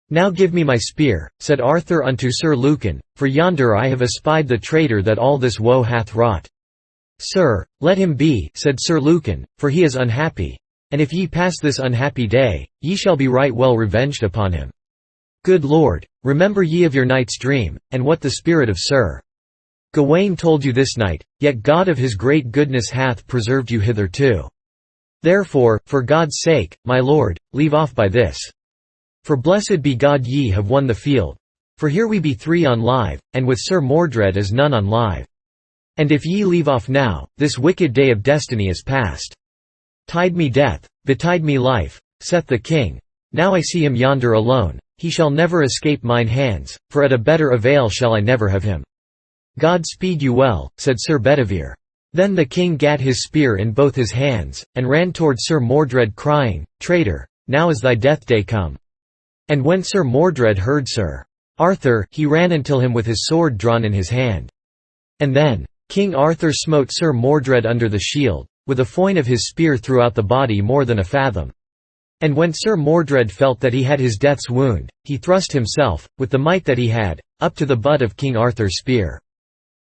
Now give me my spear, said Arthur unto Sir Lucan, for yonder I have espied the traitor that all this woe hath wrought. Sir, let him be, said Sir Lucan, for he is unhappy, and if ye pass this unhappy day, ye shall be right well revenged upon him. Good Lord, remember ye of your night's dream, and what the spirit of Sir Gawain told you this night, yet God of his great goodness hath preserved you hitherto. Therefore, for God's sake, my lord, leave off by this. For blessed be God ye have won the field. For here we be 3 on live, and with Sir Mordred as none on live. And if ye leave off now, this wicked day of destiny is past. Tide me death, betide me life, saith the king. Now I see him yonder alone, he shall never escape mine hands, for at a better avail shall I never have him. God speed you well, said Sir Bedivere. Then the king gat his spear in both his hands, and ran toward Sir Mordred crying, Traitor, now is thy death day come. And when Sir Mordred heard Sir Arthur, he ran until him with his sword drawn in his hand. And then King Arthur smote Sir Mordred under the shield, with a foin of his spear throughout the body more than a fathom. And when Sir Mordred felt that he had his death's wound, he thrust himself, with the might that he had, up to the butt of King Arthur's spear.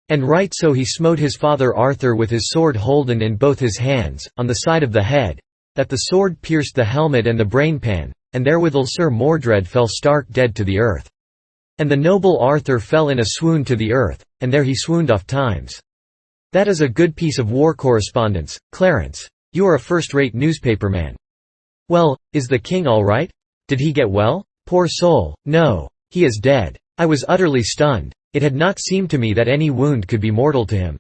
And right so he smote his father Arthur with his sword holden in both his hands, on the side of the head, that the sword pierced the helmet and the brainpan, and therewithal Sir Mordred fell stark dead to the earth. And the noble Arthur fell in a swoon to the earth, and there he swooned oft times. That is a good piece of war correspondence, Clarence. You are a first-rate newspaperman. Well, is the king all right? Did he get well? Poor soul, no. He is dead. I was utterly stunned. It had not seemed to me that any wound could be mortal to him.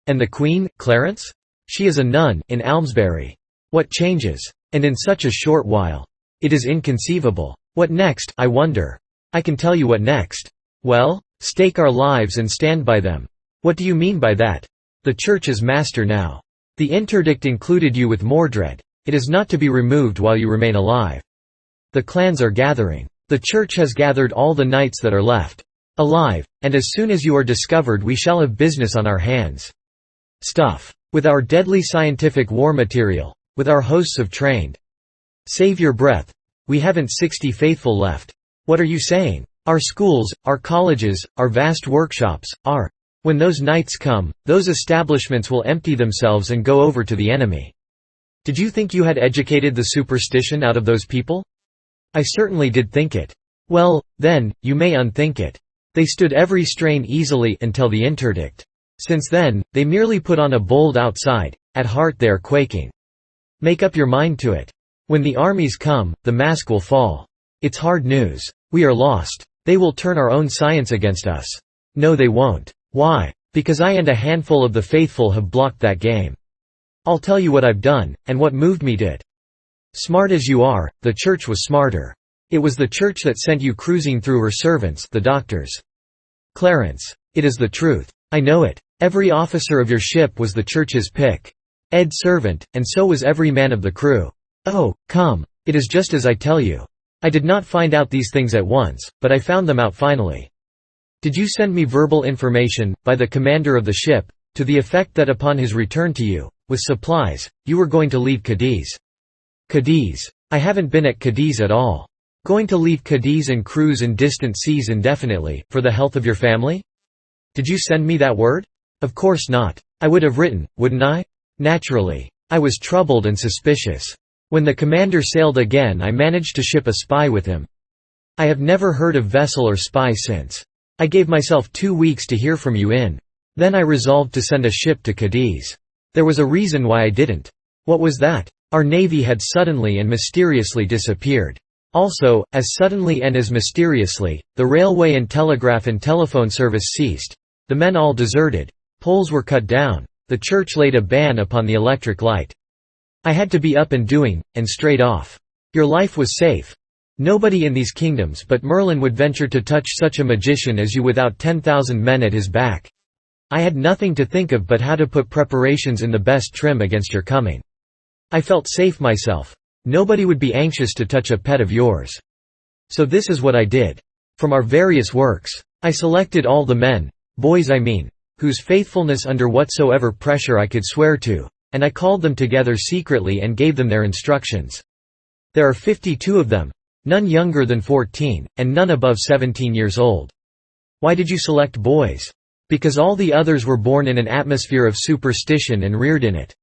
And the Queen, Clarence? She is a nun, in Almesbury. What changes! And in such a short while. It is inconceivable. What next, I wonder? I can tell you what next. Well, stake our lives and stand by them. What do you mean by that? The Church is master now. The interdict included you with Mordred. It is not to be removed while you remain alive. The clans are gathering. The Church has gathered all the knights that are left alive, and as soon as you are discovered we shall have business on our hands. Stuff. With our deadly scientific war material. With our hosts of trained. Save your breath. We haven't 60 faithful left. What are you saying? Our schools, our colleges, our vast workshops, our… When those knights come, those establishments will empty themselves and go over to the enemy. Did you think you had educated the superstition out of those people? I certainly did think it. Well, then, you may unthink it. They stood every strain easily until the interdict. Since then, they merely put on a bold outside, at heart they are quaking. Make up your mind to it. When the armies come, the mask will fall. It's hard news. We are lost. They will turn our own science against us. No, they won't. Why? Because I and a handful of the faithful have blocked that game. I'll tell you what I've done, and what moved me to it. Smart as you are, the Church was smarter. It was the Church that sent you cruising through her servants, the doctors. Clarence. It is the truth. I know it. Every officer of your ship was the Church's pick. Ed servant, and so was every man of the crew. Oh, come. It is just as I tell you. I did not find out these things at once, but I found them out finally. Did you send me verbal information, by the commander of the ship, to the effect that upon his return to you, with supplies, you were going to leave Cadiz? Cadiz. I haven't been at Cadiz at all. Going to leave Cadiz and cruise in distant seas indefinitely, for the health of your family? Did you send me that word? Of course not. I would have written, wouldn't I? Naturally. I was troubled and suspicious. When the commander sailed again I managed to ship a spy with him. I have never heard of vessel or spy since. I gave myself 2 weeks to hear from you in. Then I resolved to send a ship to Cadiz. There was a reason why I didn't. What was that? Our navy had suddenly and mysteriously disappeared. Also, as suddenly and as mysteriously, the railway and telegraph and telephone service ceased. The men all deserted. Poles were cut down. The Church laid a ban upon the electric light. I had to be up and doing, and straight off. Your life was safe. Nobody in these kingdoms but Merlin would venture to touch such a magician as you without 10,000 men at his back. I had nothing to think of but how to put preparations in the best trim against your coming. I felt safe myself. Nobody would be anxious to touch a pet of yours. So this is what I did. From our various works, I selected all the men, boys I mean, whose faithfulness under whatsoever pressure I could swear to, and I called them together secretly and gave them their instructions. There are 52 of them, none younger than 14, and none above 17 years old. Why did you select boys? Because all the others were born in an atmosphere of superstition and reared in it.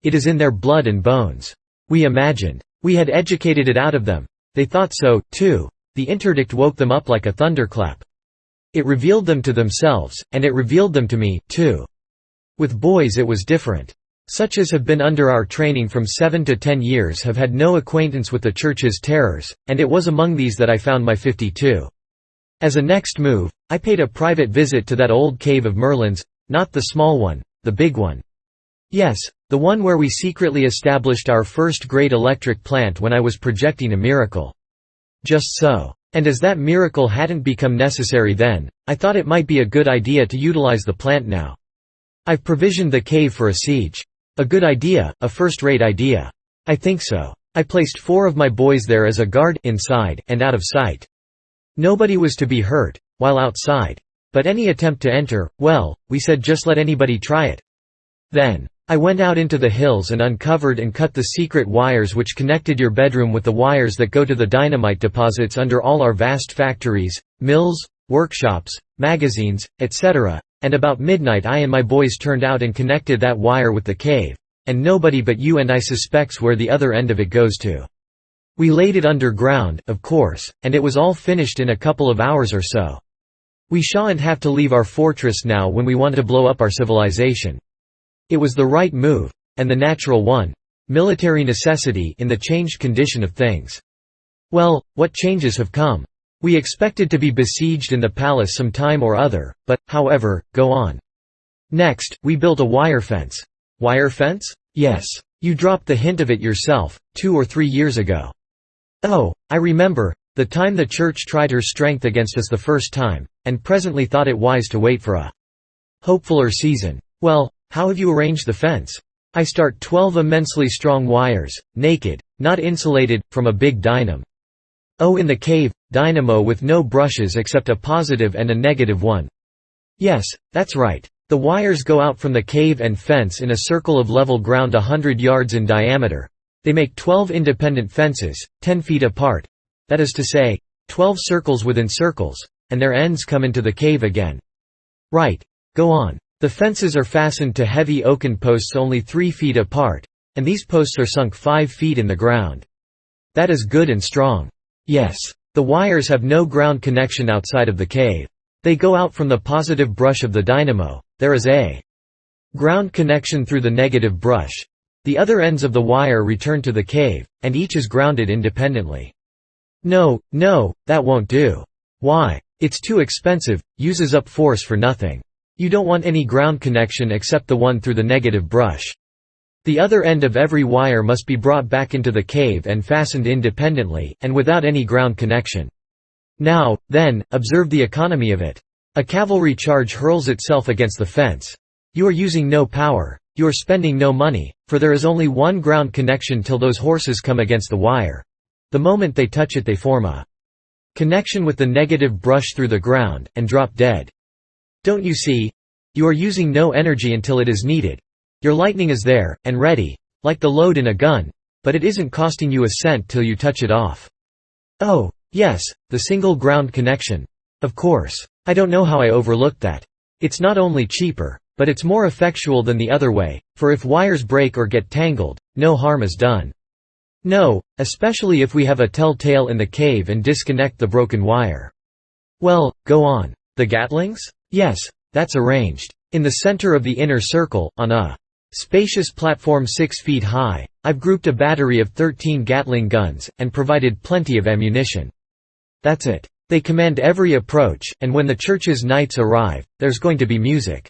It is in their blood and bones. We imagined. We had educated it out of them. They thought so, too. The interdict woke them up like a thunderclap. It revealed them to themselves, and it revealed them to me, too. With boys it was different. Such as have been under our training from 7 to 10 years have had no acquaintance with the Church's terrors, and it was among these that I found my 52. As a next move, I paid a private visit to that old cave of Merlin's, not the small one, the big one. Yes, the one where we secretly established our first great electric plant when I was projecting a miracle. Just so. And as that miracle hadn't become necessary then, I thought it might be a good idea to utilize the plant now. I've provisioned the cave for a siege. A good idea, a first-rate idea. I think so. I placed 4 of my boys there as a guard, inside, and out of sight. Nobody was to be hurt, while outside. But any attempt to enter, well, we said just let anybody try it. Then, I went out into the hills and uncovered and cut the secret wires which connected your bedroom with the wires that go to the dynamite deposits under all our vast factories, mills, workshops, magazines, etc., and about midnight I and my boys turned out and connected that wire with the cave, and nobody but you and I suspects where the other end of it goes to. We laid it underground, of course, and it was all finished in a couple of hours or so. We shan't have to leave our fortress now when we want to blow up our civilization. It was the right move, and the natural one. Military necessity in the changed condition of things. Well, what changes have come? We expected to be besieged in the palace some time or other, but, however, go on. Next, we built a wire fence. Wire fence? Yes. You dropped the hint of it yourself, 2 or 3 years ago. Oh, I remember, the time the Church tried her strength against us the first time, and presently thought it wise to wait for a hopefuller season. Well, how have you arranged the fence? I start 12 immensely strong wires, naked, not insulated, from a big dynamo. Oh, in the cave, dynamo with no brushes except a positive and a negative one. Yes, that's right. The wires go out from the cave and fence in a circle of level ground 100 yards in diameter. They make 12 independent fences, 10 feet apart. That is to say, 12 circles within circles, and their ends come into the cave again. Right. Go on. The fences are fastened to heavy oaken posts only 3 feet apart, and these posts are sunk 5 feet in the ground. That is good and strong. Yes. The wires have no ground connection outside of the cave. They go out from the positive brush of the dynamo. There is a ground connection through the negative brush. The other ends of the wire return to the cave, and each is grounded independently. No, that won't do. Why? It's too expensive, uses up force for nothing. You don't want any ground connection except the one through the negative brush. The other end of every wire must be brought back into the cave and fastened independently, and without any ground connection. Now, then, observe the economy of it. A cavalry charge hurls itself against the fence. You are using no power, you are spending no money, for there is only one ground connection till those horses come against the wire. The moment they touch it they form a connection with the negative brush through the ground, and drop dead. Don't you see? You are using no energy until it is needed. Your lightning is there, and ready, like the load in a gun, but it isn't costing you a cent till you touch it off. Oh, yes, the single ground connection. Of course. I don't know how I overlooked that. It's not only cheaper, but it's more effectual than the other way, for if wires break or get tangled, no harm is done. No, especially if we have a telltale in the cave and disconnect the broken wire. Well, go on. The Gatlings? Yes, that's arranged. In the center of the inner circle, on a spacious platform 6 feet high, I've grouped a battery of 13 Gatling guns, and provided plenty of ammunition. That's it. They command every approach, and when the Church's knights arrive, there's going to be music.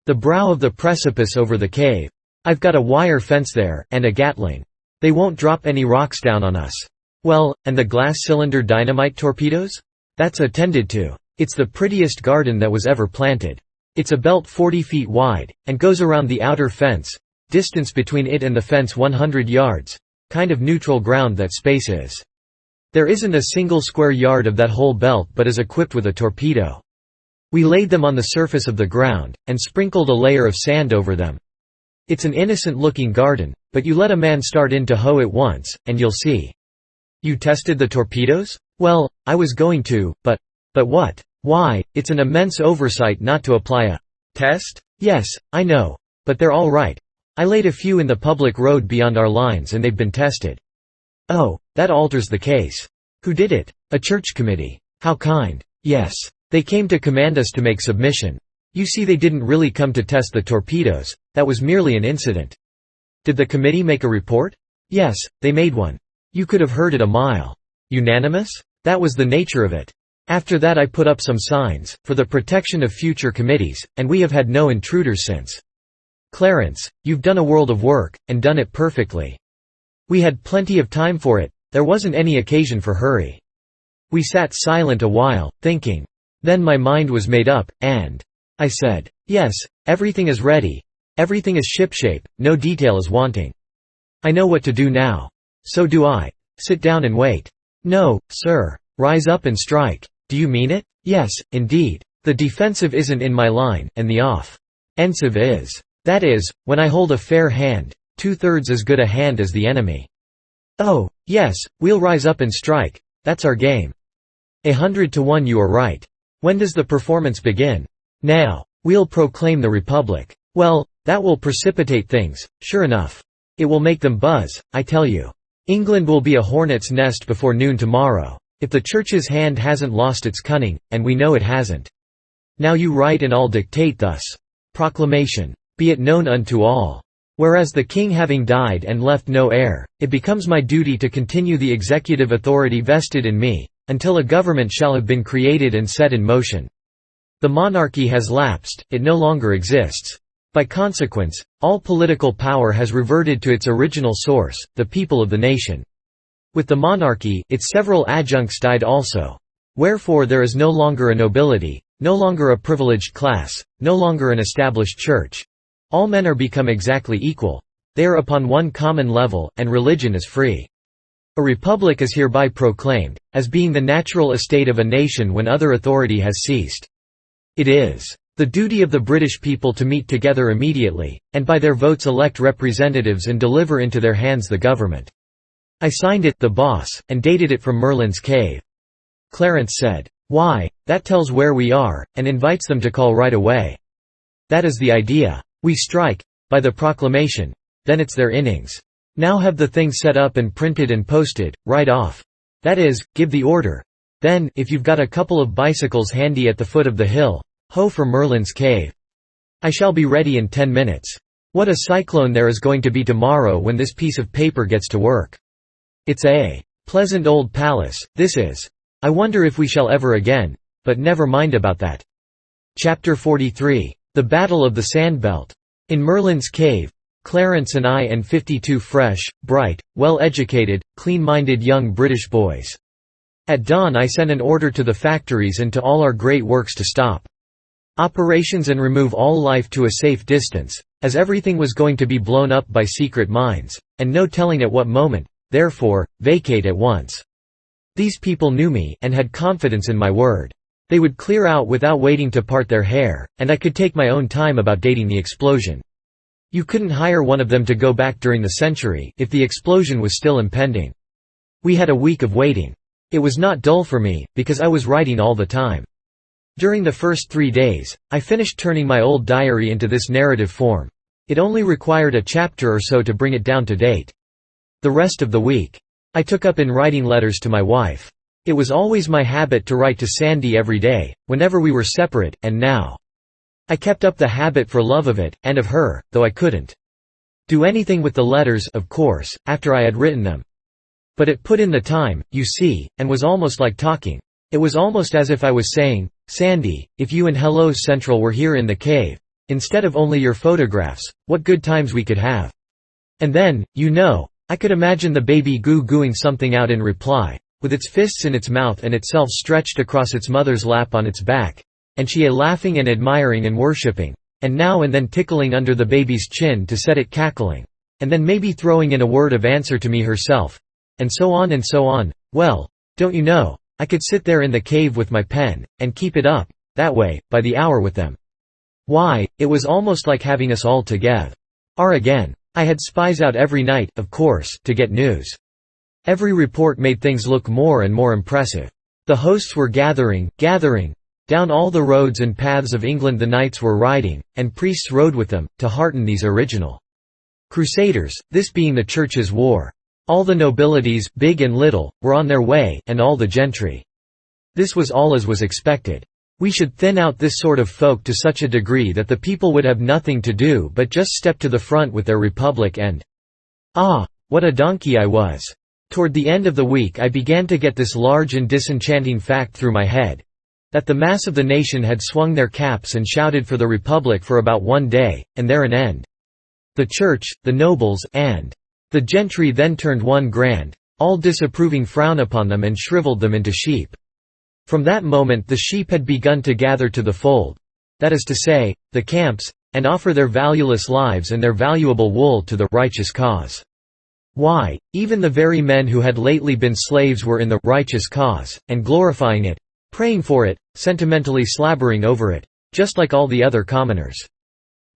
The brow of the precipice over the cave. I've got a wire fence there, and a Gatling. They won't drop any rocks down on us. Well, and the glass cylinder dynamite torpedoes? That's attended to. It's the prettiest garden that was ever planted. It's a belt 40 feet wide, and goes around the outer fence, distance between it and the fence 100 yards. Kind of neutral ground that space is. There isn't a single square yard of that whole belt but is equipped with a torpedo. We laid them on the surface of the ground, and sprinkled a layer of sand over them. It's an innocent-looking garden, but you let a man start in to hoe it once, and you'll see. You tested the torpedoes? Well, I was going to, but what? Why, it's an immense oversight not to apply a test? Yes, I know. But they're all right. I laid a few in the public road beyond our lines and they've been tested. Oh, that alters the case. Who did it? A church committee. How kind. Yes. They came to command us to make submission. You see, they didn't really come to test the torpedoes, that was merely an incident." "Did the committee make a report?" "Yes, they made one. You could have heard it a mile. Unanimous? That was the nature of it. After that I put up some signs, for the protection of future committees, and we have had no intruders since." "Clarence, you've done a world of work, and done it perfectly." "We had plenty of time for it, there wasn't any occasion for hurry." We sat silent a while, thinking. Then my mind was made up, and I said, "Yes, everything is ready. Everything is shipshape, no detail is wanting. I know what to do now." "So do I. Sit down and wait." "No, sir. Rise up and strike." "Do you mean it?" "Yes, indeed. The defensive isn't in my line, and the offensive is. That is, when I hold a fair hand, 2/3 as good a hand as the enemy." "Oh, yes, we'll rise up and strike. That's our game." 100 to 1 you are right. When does the performance begin?" "Now. We'll proclaim the Republic." "Well, that will precipitate things, sure enough. It will make them buzz, I tell you. England will be a hornet's nest before noon tomorrow, if the Church's hand hasn't lost its cunning, and we know it hasn't. Now you write and I'll dictate thus. Proclamation. Be it known unto all. Whereas the King having died and left no heir, it becomes my duty to continue the executive authority vested in me, until a government shall have been created and set in motion. The monarchy has lapsed, it no longer exists. By consequence, all political power has reverted to its original source, the people of the nation. With the monarchy, its several adjuncts died also. Wherefore there is no longer a nobility, no longer a privileged class, no longer an established church. All men are become exactly equal. They are upon one common level, and religion is free. A republic is hereby proclaimed, as being the natural estate of a nation when other authority has ceased. It is the duty of the British people to meet together immediately, and by their votes elect representatives and deliver into their hands the government. I signed it, the boss, and dated it from Merlin's cave. Clarence said, "Why, that tells where we are, and invites them to call right away." That is the idea. We strike, by the proclamation, then it's their innings. Now have the thing set up and printed and posted, right off. That is, give the order. Then, if you've got a couple of bicycles handy at the foot of the hill, ho for Merlin's cave. I shall be ready in 10 minutes. What a cyclone there is going to be tomorrow when this piece of paper gets to work. It's a pleasant old palace, this is. I wonder if we shall ever again, but never mind about that. Chapter 43. The Battle of the Sandbelt. In Merlin's cave, Clarence and I and 52 fresh, bright, well-educated, clean-minded young British boys. At dawn I sent an order to the factories and to all our great works to stop operations and remove all life to a safe distance, as everything was going to be blown up by secret mines, and no telling at what moment, therefore, vacate at once. These people knew me, and had confidence in my word. They would clear out without waiting to part their hair, and I could take my own time about dating the explosion. You couldn't hire one of them to go back during the century, if the explosion was still impending. We had a week of waiting. It was not dull for me, because I was writing all the time. During the first 3 days, I finished turning my old diary into this narrative form. It only required a chapter or so to bring it down to date. The rest of the week, I took up in writing letters to my wife. It was always my habit to write to Sandy every day, whenever we were separate, and now. I kept up the habit for love of it, and of her, though I couldn't do anything with the letters, of course, after I had written them. But it put in the time, you see, and was almost like talking. It was almost as if I was saying, "Sandy, if you and Hello Central were here in the cave, instead of only your photographs, what good times we could have." And then, you know, I could imagine the baby goo-gooing something out in reply, with its fists in its mouth and itself stretched across its mother's lap on its back, and she laughing and admiring and worshipping, and now and then tickling under the baby's chin to set it cackling, and then maybe throwing in a word of answer to me herself, and so on and so on. Well, don't you know, I could sit there in the cave with my pen, and keep it up, that way, by the hour with them. Why, it was almost like having us all together again. I had spies out every night, of course, to get news. Every report made things look more and more impressive. The hosts were gathering. Down all the roads and paths of England the knights were riding, and priests rode with them, to hearten these original crusaders, this being the Church's war. All the nobilities, big and little, were on their way, and all the gentry. This was all as was expected. We should thin out this sort of folk to such a degree that the people would have nothing to do but just step to the front with their republic and— Ah, what a donkey I was! Toward the end of the week I began to get this large and disenchanting fact through my head, that the mass of the nation had swung their caps and shouted for the republic for about one day, and there an end. The church, the nobles, and the gentry then turned one grand, all disapproving frown upon them and shriveled them into sheep. From that moment the sheep had begun to gather to the fold, that is to say, the camps, and offer their valueless lives and their valuable wool to the righteous cause. Why, even the very men who had lately been slaves were in the righteous cause, and glorifying it, praying for it, sentimentally slabbering over it, just like all the other commoners.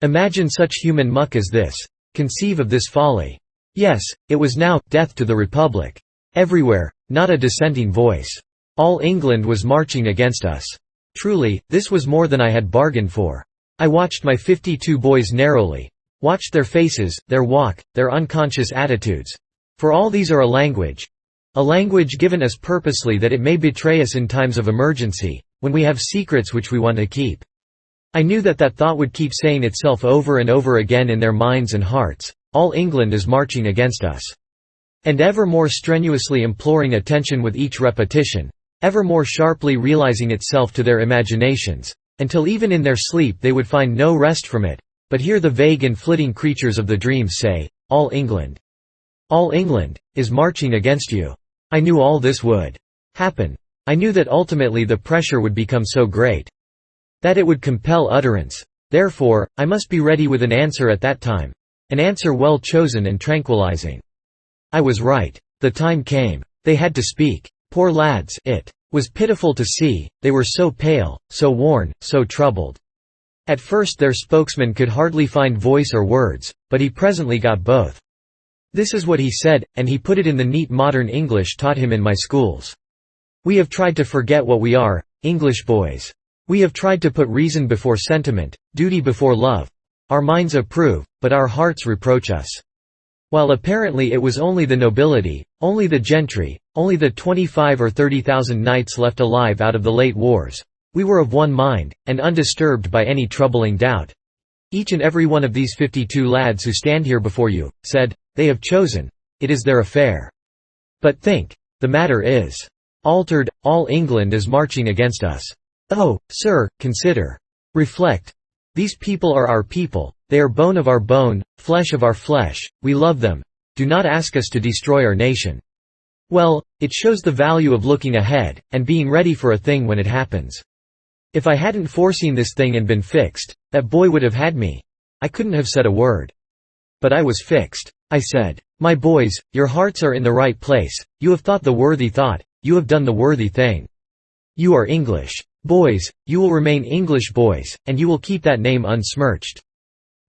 Imagine such human muck as this. Conceive of this folly. Yes, it was now, death to the Republic. Everywhere, not a dissenting voice. All England was marching against us. Truly, this was more than I had bargained for. I watched my 52 boys narrowly, watched their faces, their walk, their unconscious attitudes. For all these are a language given us purposely that it may betray us in times of emergency, when we have secrets which we want to keep. I knew that that thought would keep saying itself over and over again in their minds and hearts, all England is marching against us. And ever more strenuously imploring attention with each repetition, ever more sharply realizing itself to their imaginations, until even in their sleep they would find no rest from it, but hear the vague and flitting creatures of the dreams say, all England, is marching against you. I knew all this would happen. I knew that ultimately the pressure would become so great that it would compel utterance. Therefore, I must be ready with an answer at that time, an answer well chosen and tranquilizing. I was right. The time came. They had to speak. Poor lads, it was pitiful to see, they were so pale, so worn, so troubled. At first their spokesman could hardly find voice or words, but he presently got both. This is what he said, and he put it in the neat modern English taught him in my schools. We have tried to forget what we are, English boys. We have tried to put reason before sentiment, duty before love. Our minds approve, but our hearts reproach us. While apparently it was only the nobility, only the gentry, only the 25 or 30,000 knights left alive out of the late wars, we were of one mind, and undisturbed by any troubling doubt. Each and every one of these 52 lads who stand here before you, said, they have chosen, it is their affair. But think, the matter is altered, all England is marching against us. Oh, sir, consider. Reflect. These people are our people, they are bone of our bone, flesh of our flesh, we love them. Do not ask us to destroy our nation. Well, it shows the value of looking ahead, and being ready for a thing when it happens. If I hadn't foreseen this thing and been fixed, that boy would have had me. I couldn't have said a word. But I was fixed. I said, my boys, your hearts are in the right place, you have thought the worthy thought, you have done the worthy thing. You are English. Boys, you will remain English boys, and you will keep that name unsmirched.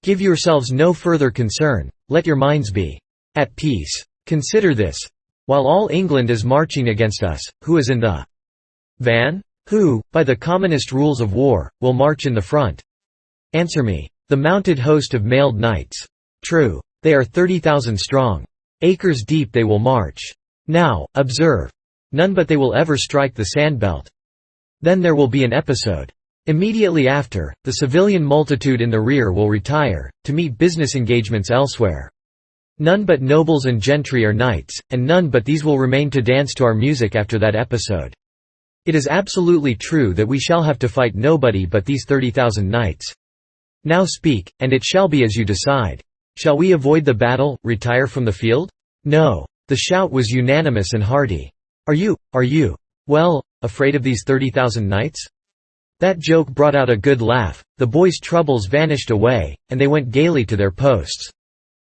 Give yourselves no further concern, let your minds be at peace. Consider this. While all England is marching against us, who is in the van? Who, by the commonest rules of war, will march in the front? Answer me. The mounted host of mailed knights. True. They are 30,000 strong. Acres deep they will march. Now, observe. None but they will ever strike the sandbelt. Then there will be an episode. Immediately after, the civilian multitude in the rear will retire, to meet business engagements elsewhere. None but nobles and gentry are knights, and none but these will remain to dance to our music after that episode. It is absolutely true that we shall have to fight nobody but these 30,000 knights. Now speak, and it shall be as you decide. Shall we avoid the battle, retire from the field? No. The shout was unanimous and hearty. Are you, well, afraid of these 30,000 knights? That joke brought out a good laugh, the boys' troubles vanished away, and they went gaily to their posts.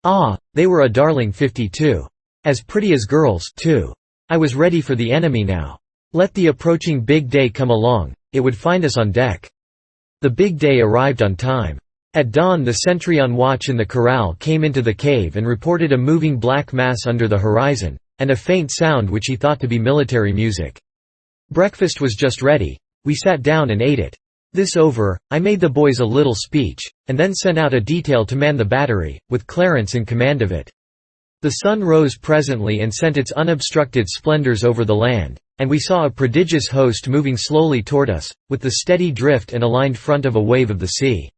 Ah, they were a darling 52. As pretty as girls, too. I was ready for the enemy now. Let the approaching big day come along, it would find us on deck. The big day arrived on time. At dawn the sentry on watch in the corral came into the cave and reported a moving black mass under the horizon, and a faint sound which he thought to be military music. Breakfast was just ready. We sat down and ate it. This over, I made the boys a little speech, and then sent out a detail to man the battery, with Clarence in command of it. The sun rose presently and sent its unobstructed splendors over the land, and we saw a prodigious host moving slowly toward us, with the steady drift and aligned front of a wave of the sea.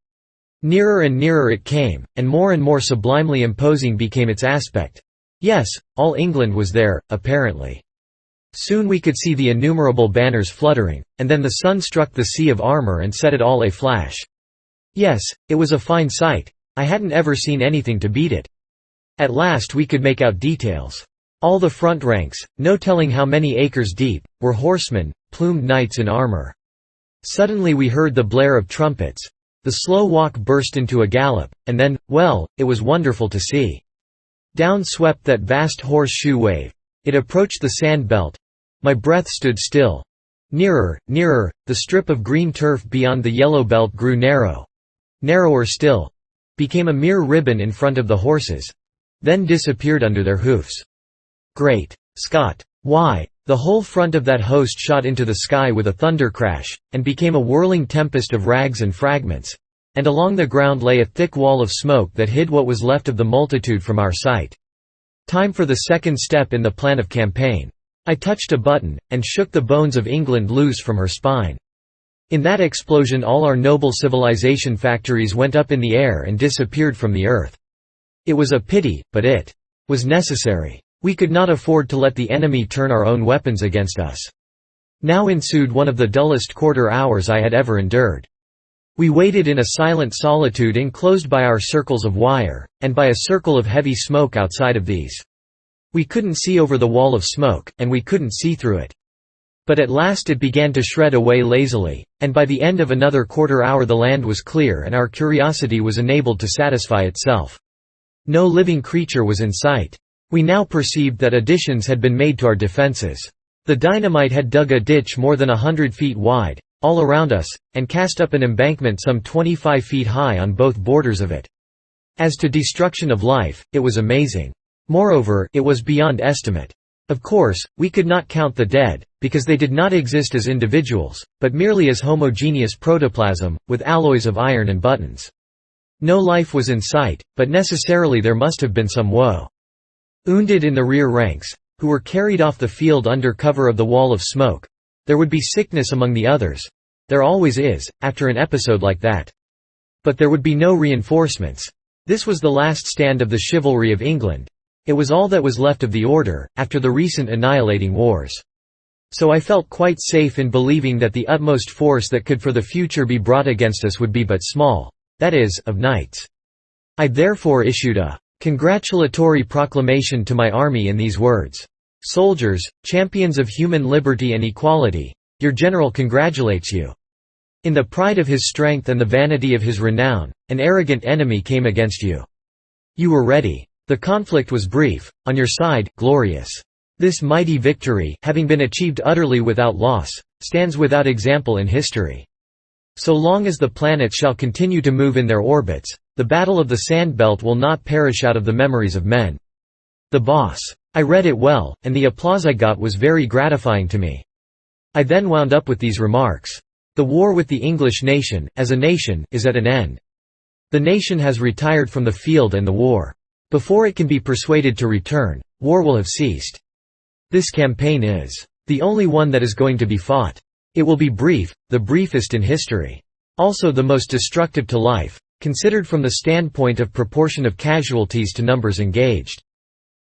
Nearer and nearer it came, and more sublimely imposing became its aspect. Yes, all England was there, apparently. Soon we could see the innumerable banners fluttering, and then the sun struck the sea of armor and set it all aflash. Yes, it was a fine sight. I hadn't ever seen anything to beat it. At last we could make out details. All the front ranks, no telling how many acres deep, were horsemen, plumed knights in armor. Suddenly we heard the blare of trumpets. The slow walk burst into a gallop, and then, well, it was wonderful to see. Down swept that vast horseshoe wave. It approached the sand belt. My breath stood still. Nearer, nearer, the strip of green turf beyond the yellow belt grew narrow. Narrower still. Became a mere ribbon in front of the horses. Then disappeared under their hoofs. Great Scott! Why, the whole front of that host shot into the sky with a thunder crash, and became a whirling tempest of rags and fragments. And along the ground lay a thick wall of smoke that hid what was left of the multitude from our sight. Time for the second step in the plan of campaign. I touched a button, and shook the bones of England loose from her spine. In that explosion all our noble civilization factories went up in the air and disappeared from the earth. It was a pity, but it was necessary. We could not afford to let the enemy turn our own weapons against us. Now ensued one of the dullest quarter hours I had ever endured. We waited in a silent solitude enclosed by our circles of wire, and by a circle of heavy smoke outside of these. We couldn't see over the wall of smoke, and we couldn't see through it. But at last it began to shred away lazily, and by the end of another quarter hour the land was clear and our curiosity was enabled to satisfy itself. No living creature was in sight. We now perceived that additions had been made to our defenses. The dynamite had dug a ditch more than 100 feet wide, all around us, and cast up an embankment some 25 feet high on both borders of it. As to destruction of life, it was amazing. Moreover, it was beyond estimate. Of course, we could not count the dead, because they did not exist as individuals, but merely as homogeneous protoplasm, with alloys of iron and buttons. No life was in sight, but necessarily there must have been some woe. Wounded in the rear ranks, who were carried off the field under cover of the wall of smoke. There would be sickness among the others. There always is, after an episode like that. But there would be no reinforcements. This was the last stand of the chivalry of England. It was all that was left of the order, after the recent annihilating wars. So I felt quite safe in believing that the utmost force that could for the future be brought against us would be but small, that is, of knights. I therefore issued a congratulatory proclamation to my army in these words: "Soldiers, champions of human liberty and equality, your general congratulates you. In the pride of his strength and the vanity of his renown, an arrogant enemy came against you. You were ready. The conflict was brief, on your side, glorious. This mighty victory, having been achieved utterly without loss, stands without example in history. So long as the planets shall continue to move in their orbits, the Battle of the Sand Belt will not perish out of the memories of men." The boss. I read it well, and the applause I got was very gratifying to me. I then wound up with these remarks. The war with the English nation, as a nation, is at an end. The nation has retired from the field and the war. Before it can be persuaded to return, war will have ceased. This campaign is the only one that is going to be fought. It will be brief, the briefest in history. Also the most destructive to life, considered from the standpoint of proportion of casualties to numbers engaged.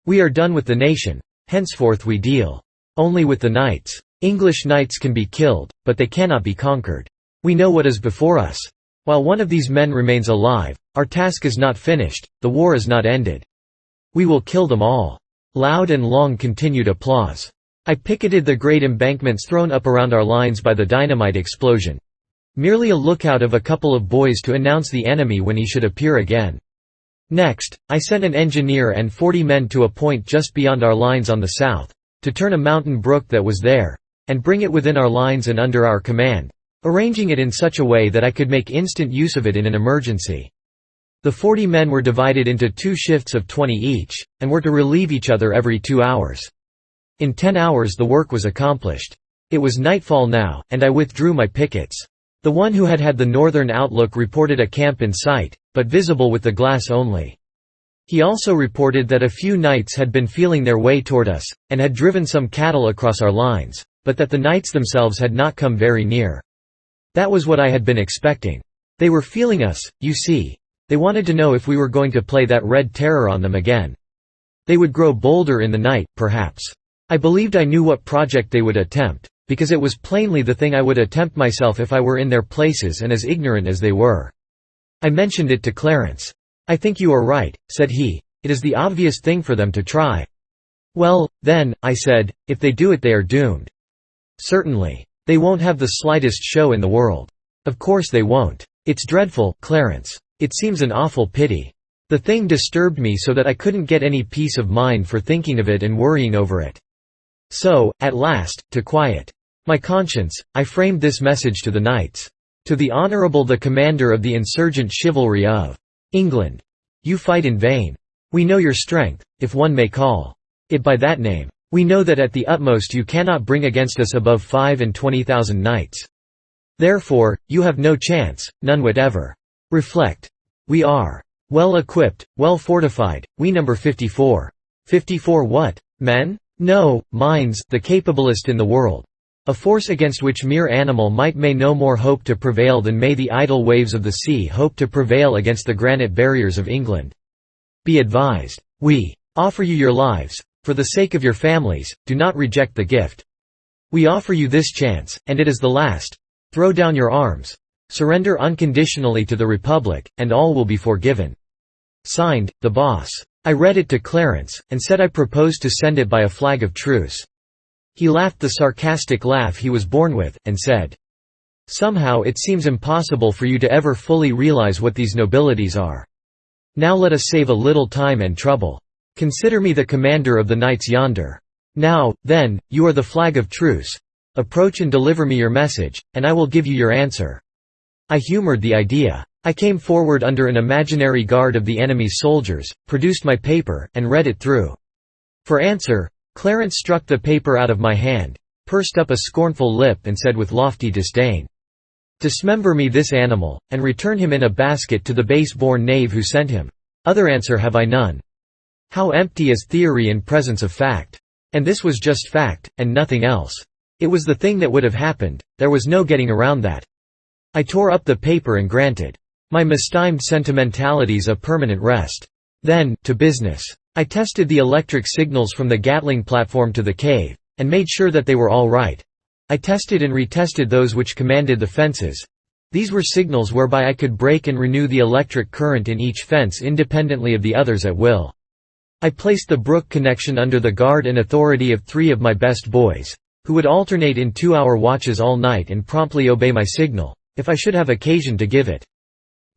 We are done with the nation. Henceforth we deal only with the knights. English knights can be killed, but they cannot be conquered. We know what is before us. While one of these men remains alive, our task is not finished, the war is not ended. We will kill them all." Loud and long continued applause. I picketed the great embankments thrown up around our lines by the dynamite explosion. Merely a lookout of a couple of boys to announce the enemy when he should appear again. Next, I sent an engineer and 40 men to a point just beyond our lines on the south, to turn a mountain brook that was there, and bring it within our lines and under our command, arranging it in such a way that I could make instant use of it in an emergency. The 40 men were divided into 2 shifts of 20 each, and were to relieve each other every 2 hours. In 10 hours the work was accomplished. It was nightfall now, and I withdrew my pickets. The one who had had the northern outlook reported a camp in sight, but visible with the glass only. He also reported that a few knights had been feeling their way toward us, and had driven some cattle across our lines, but that the knights themselves had not come very near. That was what I had been expecting. They were feeling us, you see. They wanted to know if we were going to play that red terror on them again. They would grow bolder in the night, perhaps. I believed I knew what project they would attempt, because it was plainly the thing I would attempt myself if I were in their places and as ignorant as they were. I mentioned it to Clarence. "I think you are right," said he. "It is the obvious thing for them to try." "Well, then," I said, "if they do it they are doomed." "Certainly. They won't have the slightest show in the world." "Of course they won't. It's dreadful, Clarence. It seems an awful pity. The thing disturbed me so that I couldn't get any peace of mind for thinking of it and worrying over it. So, at last, to quiet my conscience, I framed this message to the knights. To the Honourable the Commander of the Insurgent Chivalry of England. You fight in vain. We know your strength, if one may call it by that name. We know that at the utmost you cannot bring against us above 25,000 knights. Therefore, you have no chance, none whatever. Reflect. We are well equipped, well fortified, we number 54. 54 what? Men? No, minds, the capablest in the world. A force against which mere animal might may no more hope to prevail than may the idle waves of the sea hope to prevail against the granite barriers of England. Be advised. We offer you your lives. For the sake of your families, do not reject the gift. We offer you this chance, and it is the last. Throw down your arms. Surrender unconditionally to the Republic, and all will be forgiven. Signed, the Boss. I read it to Clarence, and said I proposed to send it by a flag of truce. He laughed the sarcastic laugh he was born with, and said, "Somehow it seems impossible for you to ever fully realize what these nobilities are. Now let us save a little time and trouble. Consider me the commander of the knights yonder. Now, then, you are the flag of truce. Approach and deliver me your message, and I will give you your answer." I humored the idea. I came forward under an imaginary guard of the enemy's soldiers, produced my paper, and read it through. For answer, Clarence struck the paper out of my hand, pursed up a scornful lip and said with lofty disdain, "Dismember me this animal, and return him in a basket to the base-born knave who sent him. Other answer have I none." How empty is theory in presence of fact! And this was just fact, and nothing else. It was the thing that would have happened, there was no getting around that. I tore up the paper and granted my mistimed sentimentalities a permanent rest. Then, to business. I tested the electric signals from the Gatling platform to the cave, and made sure that they were all right. I tested and retested those which commanded the fences. These were signals whereby I could break and renew the electric current in each fence independently of the others at will. I placed the brook connection under the guard and authority of 3 of my best boys, who would alternate in 2-hour watches all night and promptly obey my signal, if I should have occasion to give it.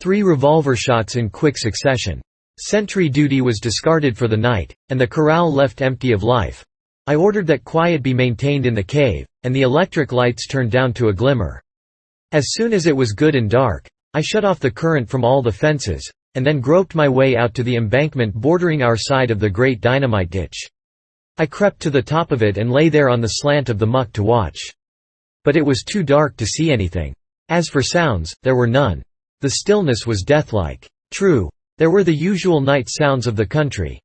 3 revolver shots in quick succession. Sentry duty was discarded for the night, and the corral left empty of life. I ordered that quiet be maintained in the cave, and the electric lights turned down to a glimmer. As soon as it was good and dark, I shut off the current from all the fences, and then groped my way out to the embankment bordering our side of the great dynamite ditch. I crept to the top of it and lay there on the slant of the muck to watch. But it was too dark to see anything. As for sounds, there were none. The stillness was deathlike. True, there were the usual night sounds of the country.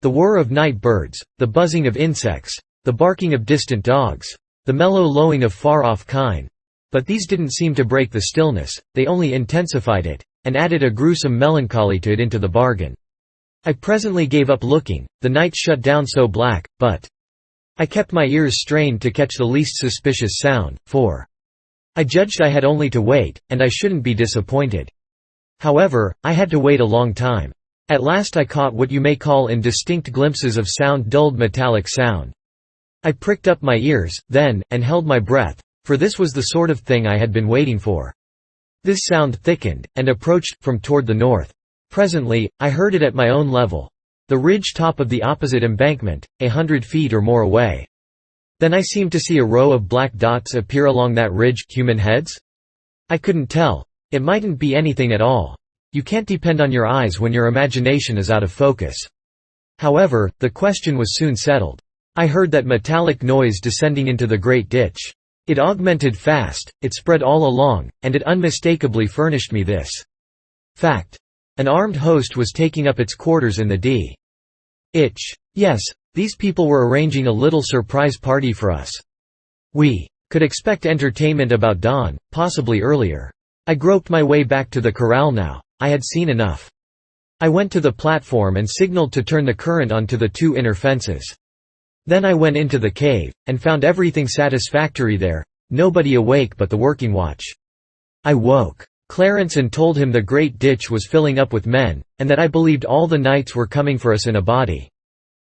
The whir of night birds, the buzzing of insects, the barking of distant dogs, the mellow lowing of far-off kine. But these didn't seem to break the stillness, they only intensified it, and added a gruesome melancholy to it into the bargain. I presently gave up looking, the night shut down so black, but I kept my ears strained to catch the least suspicious sound, for I judged I had only to wait, and I shouldn't be disappointed. However, I had to wait a long time. At last I caught what you may call indistinct glimpses of sound, dulled metallic sound. I pricked up my ears, then, and held my breath, for this was the sort of thing I had been waiting for. This sound thickened, and approached, from toward the north. Presently, I heard it at my own level. The ridge top of the opposite embankment, 100 feet or more away. Then I seemed to see a row of black dots appear along that ridge. Human heads? I couldn't tell. It mightn't be anything at all. You can't depend on your eyes when your imagination is out of focus. However, the question was soon settled. I heard that metallic noise descending into the great ditch. It augmented fast, it spread all along, and it unmistakably furnished me this fact. An armed host was taking up its quarters in the D.H. Yes, these people were arranging a little surprise party for us. We could expect entertainment about dawn, possibly earlier. I groped my way back to the corral now. I had seen enough. I went to the platform and signaled to turn the current onto the 2 inner fences. Then I went into the cave, and found everything satisfactory there, nobody awake but the working watch. I woke Clarence and told him the great ditch was filling up with men, and that I believed all the knights were coming for us in a body.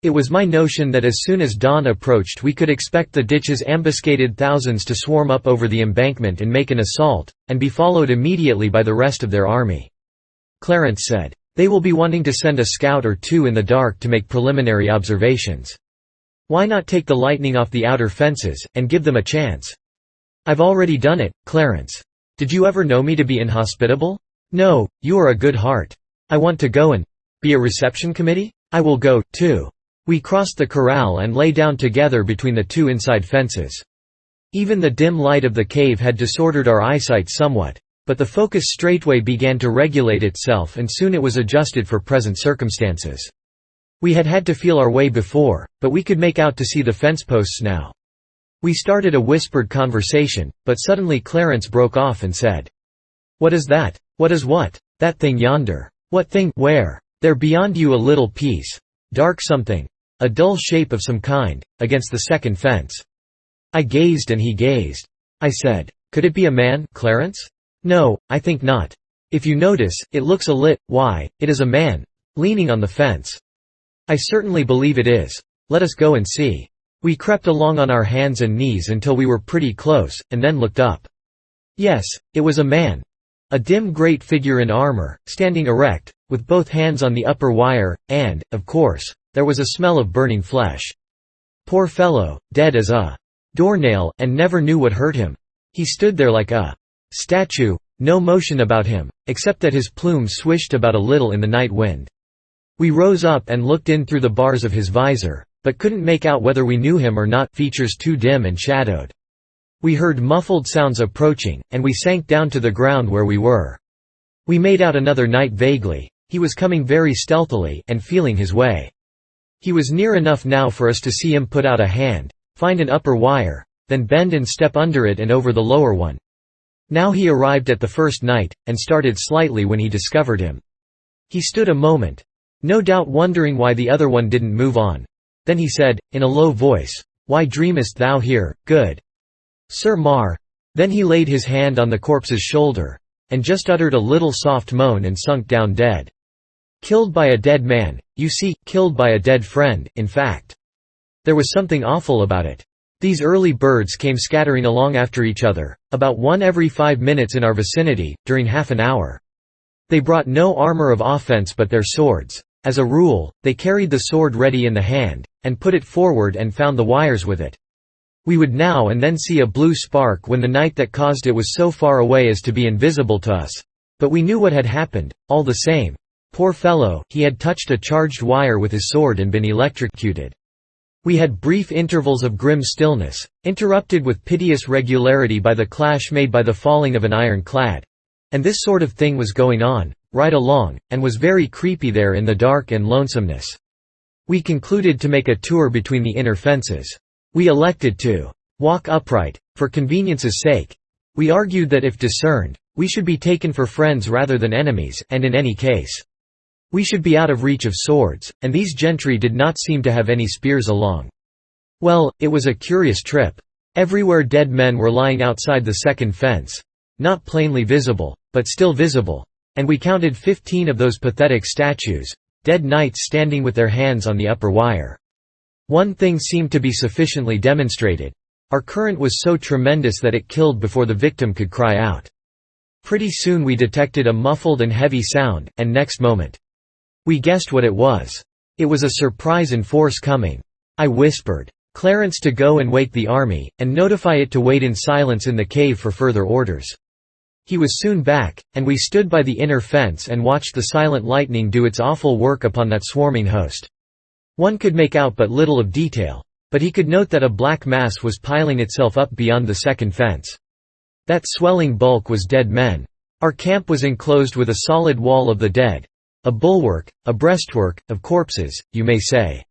It was my notion that as soon as dawn approached we could expect the ditch's ambuscaded thousands to swarm up over the embankment and make an assault, and be followed immediately by the rest of their army. Clarence said, "They will be wanting to send a scout or 2 in the dark to make preliminary observations. Why not take the lightning off the outer fences, and give them a chance?" "I've already done it, Clarence. Did you ever know me to be inhospitable?" "No, you are a good heart. I want to go and be a reception committee? I will go, too." We crossed the corral and lay down together between the 2 inside fences. Even the dim light of the cave had disordered our eyesight somewhat, but the focus straightway began to regulate itself and soon it was adjusted for present circumstances. We had had to feel our way before, but we could make out to see the fence posts now. We started a whispered conversation, but suddenly Clarence broke off and said, "What is that?" "What is what?" "That thing yonder." "What thing? Where?" "There beyond you a little piece. Dark something. A dull shape of some kind, against the second fence." I gazed and he gazed. I said, "Could it be a man, Clarence?" "No, I think not. If you notice, it looks a why, it is a man, leaning on the fence." "I certainly believe it is. Let us go and see." We crept along on our hands and knees until we were pretty close, and then looked up. Yes, it was a man. A dim great figure in armor, standing erect, with both hands on the upper wire, and, of course, there was a smell of burning flesh. Poor fellow, dead as a doornail, and never knew what hurt him. He stood there like a statue, no motion about him, except that his plumes swished about a little in the night wind. We rose up and looked in through the bars of his visor, but couldn't make out whether we knew him or not, features too dim and shadowed. We heard muffled sounds approaching, and we sank down to the ground where we were. We made out another knight vaguely. He was coming very stealthily, and feeling his way. He was near enough now for us to see him put out a hand, find an upper wire, then bend and step under it and over the lower one. Now he arrived at the first knight, and started slightly when he discovered him. He stood a moment, no doubt wondering why the other one didn't move on. Then he said, in a low voice, "Why dreamest thou here, good Sir Mar?" Then he laid his hand on the corpse's shoulder, and just uttered a little soft moan and sunk down dead. Killed by a dead man, you see, killed by a dead friend, in fact. There was something awful about it. These early birds came scattering along after each other, about one every 5 minutes in our vicinity, during half an hour. They brought no armor of offense but their swords. As a rule, they carried the sword ready in the hand, and put it forward and found the wires with it. We would now and then see a blue spark when the knight that caused it was so far away as to be invisible to us. But we knew what had happened, all the same. Poor fellow, he had touched a charged wire with his sword and been electrocuted. We had brief intervals of grim stillness, interrupted with piteous regularity by the clash made by the falling of an ironclad. And this sort of thing was going on, right along, and was very creepy there in the dark and lonesomeness. We concluded to make a tour between the inner fences. We elected to walk upright, for convenience's sake. We argued that if discerned, we should be taken for friends rather than enemies, and in any case, we should be out of reach of swords, and these gentry did not seem to have any spears along. Well, it was a curious trip. Everywhere dead men were lying outside the second fence. Not plainly visible, but still visible. And we counted 15 of those pathetic statues, dead knights standing with their hands on the upper wire. One thing seemed to be sufficiently demonstrated. Our current was so tremendous that it killed before the victim could cry out. Pretty soon we detected a muffled and heavy sound, and next moment, we guessed what it was. It was a surprise in force coming. I whispered Clarence to go and wake the army, and notify it to wait in silence in the cave for further orders. He was soon back, and we stood by the inner fence and watched the silent lightning do its awful work upon that swarming host. One could make out but little of detail, but he could note that a black mass was piling itself up beyond the second fence. That swelling bulk was dead men. Our camp was enclosed with a solid wall of the dead, A bulwark, a breastwork, of corpses, you may say.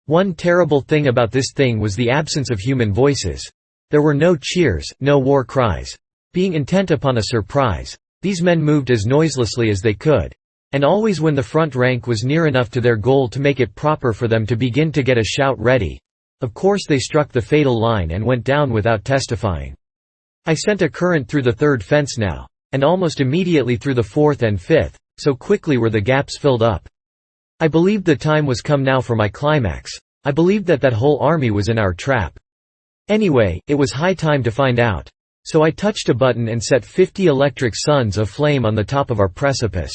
One terrible thing about this thing was the absence of human voices. There were no cheers, no war cries. Being intent upon a surprise, these men moved as noiselessly as they could. And always when the front rank was near enough to their goal to make it proper for them to begin to get a shout ready, of course they struck the fatal line and went down without testifying. I sent a current through the third fence now, and almost immediately through the fourth and fifth, so quickly were the gaps filled up. I believed the time was come now for my climax. I believed that whole army was in our trap. Anyway, it was high time to find out. So I touched a button and set 50 electric suns of flame on the top of our precipice.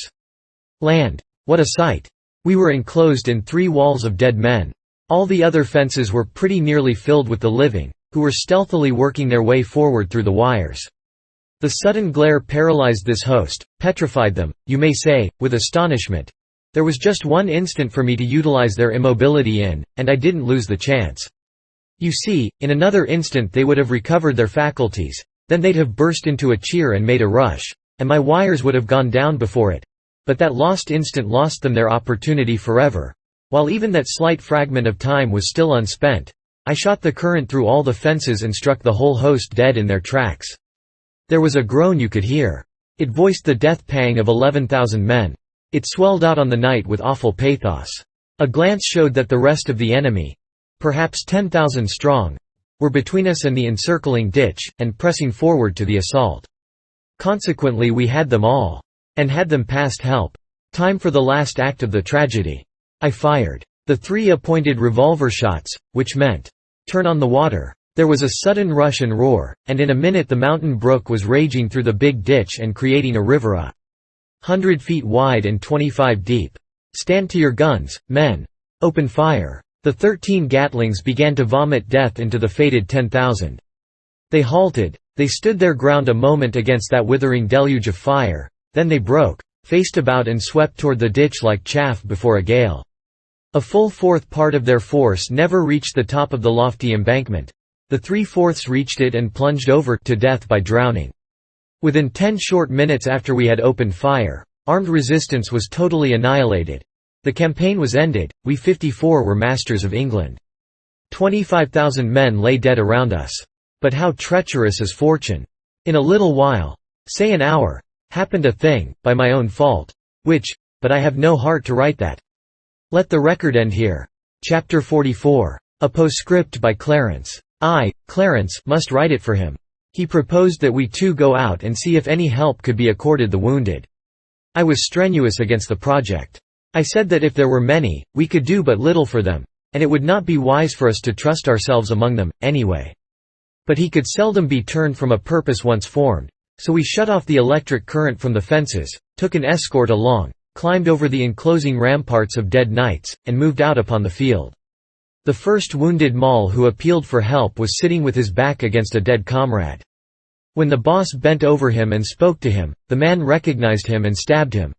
Land! What a sight! We were enclosed in 3 walls of dead men. All the other fences were pretty nearly filled with the living, who were stealthily working their way forward through the wires. The sudden glare paralyzed this host, petrified them, you may say, with astonishment. There was just one instant for me to utilize their immobility in, and I didn't lose the chance. You see, in another instant they would have recovered their faculties, then they'd have burst into a cheer and made a rush, and my wires would have gone down before it. But that lost instant lost them their opportunity forever. While even that slight fragment of time was still unspent, I shot the current through all the fences and struck the whole host dead in their tracks. There was a groan you could hear. It voiced the death pang of 11,000 men. It swelled out on the night with awful pathos. A glance showed that the rest of the enemy, perhaps 10,000 strong, were between us and the encircling ditch, and pressing forward to the assault. Consequently we had them all. And had them past help. Time for the last act of the tragedy. I fired. The 3 appointed revolver shots, which meant, "Turn on the water." There was a sudden rush and roar, and in a minute the mountain brook was raging through the big ditch and creating a river 100 feet wide and 25 deep. "Stand to your guns, men! Open fire!" The 13 Gatlings began to vomit death into the fated 10,000. They halted, they stood their ground a moment against that withering deluge of fire, then they broke, faced about and swept toward the ditch like chaff before a gale. A full 1/4 part of their force never reached the top of the lofty embankment. The 3/4 reached it and plunged over to death by drowning. Within 10 short minutes after we had opened fire, armed resistance was totally annihilated. The campaign was ended, we 54 were masters of England. 25,000 men lay dead around us. But how treacherous is fortune! In a little while, say an hour, happened a thing, by my own fault, but I have no heart to write that. Let the record end here. Chapter 44. A postscript by Clarence. I, Clarence, must write it for him. He proposed that we 2 go out and see if any help could be accorded the wounded. I was strenuous against the project. I said that if there were many, we could do but little for them, and it would not be wise for us to trust ourselves among them, anyway. But he could seldom be turned from a purpose once formed, so we shut off the electric current from the fences, took an escort along, climbed over the enclosing ramparts of dead knights, and moved out upon the field. The first wounded Mall who appealed for help was sitting with his back against a dead comrade. When the boss bent over him and spoke to him, the man recognized him and stabbed him.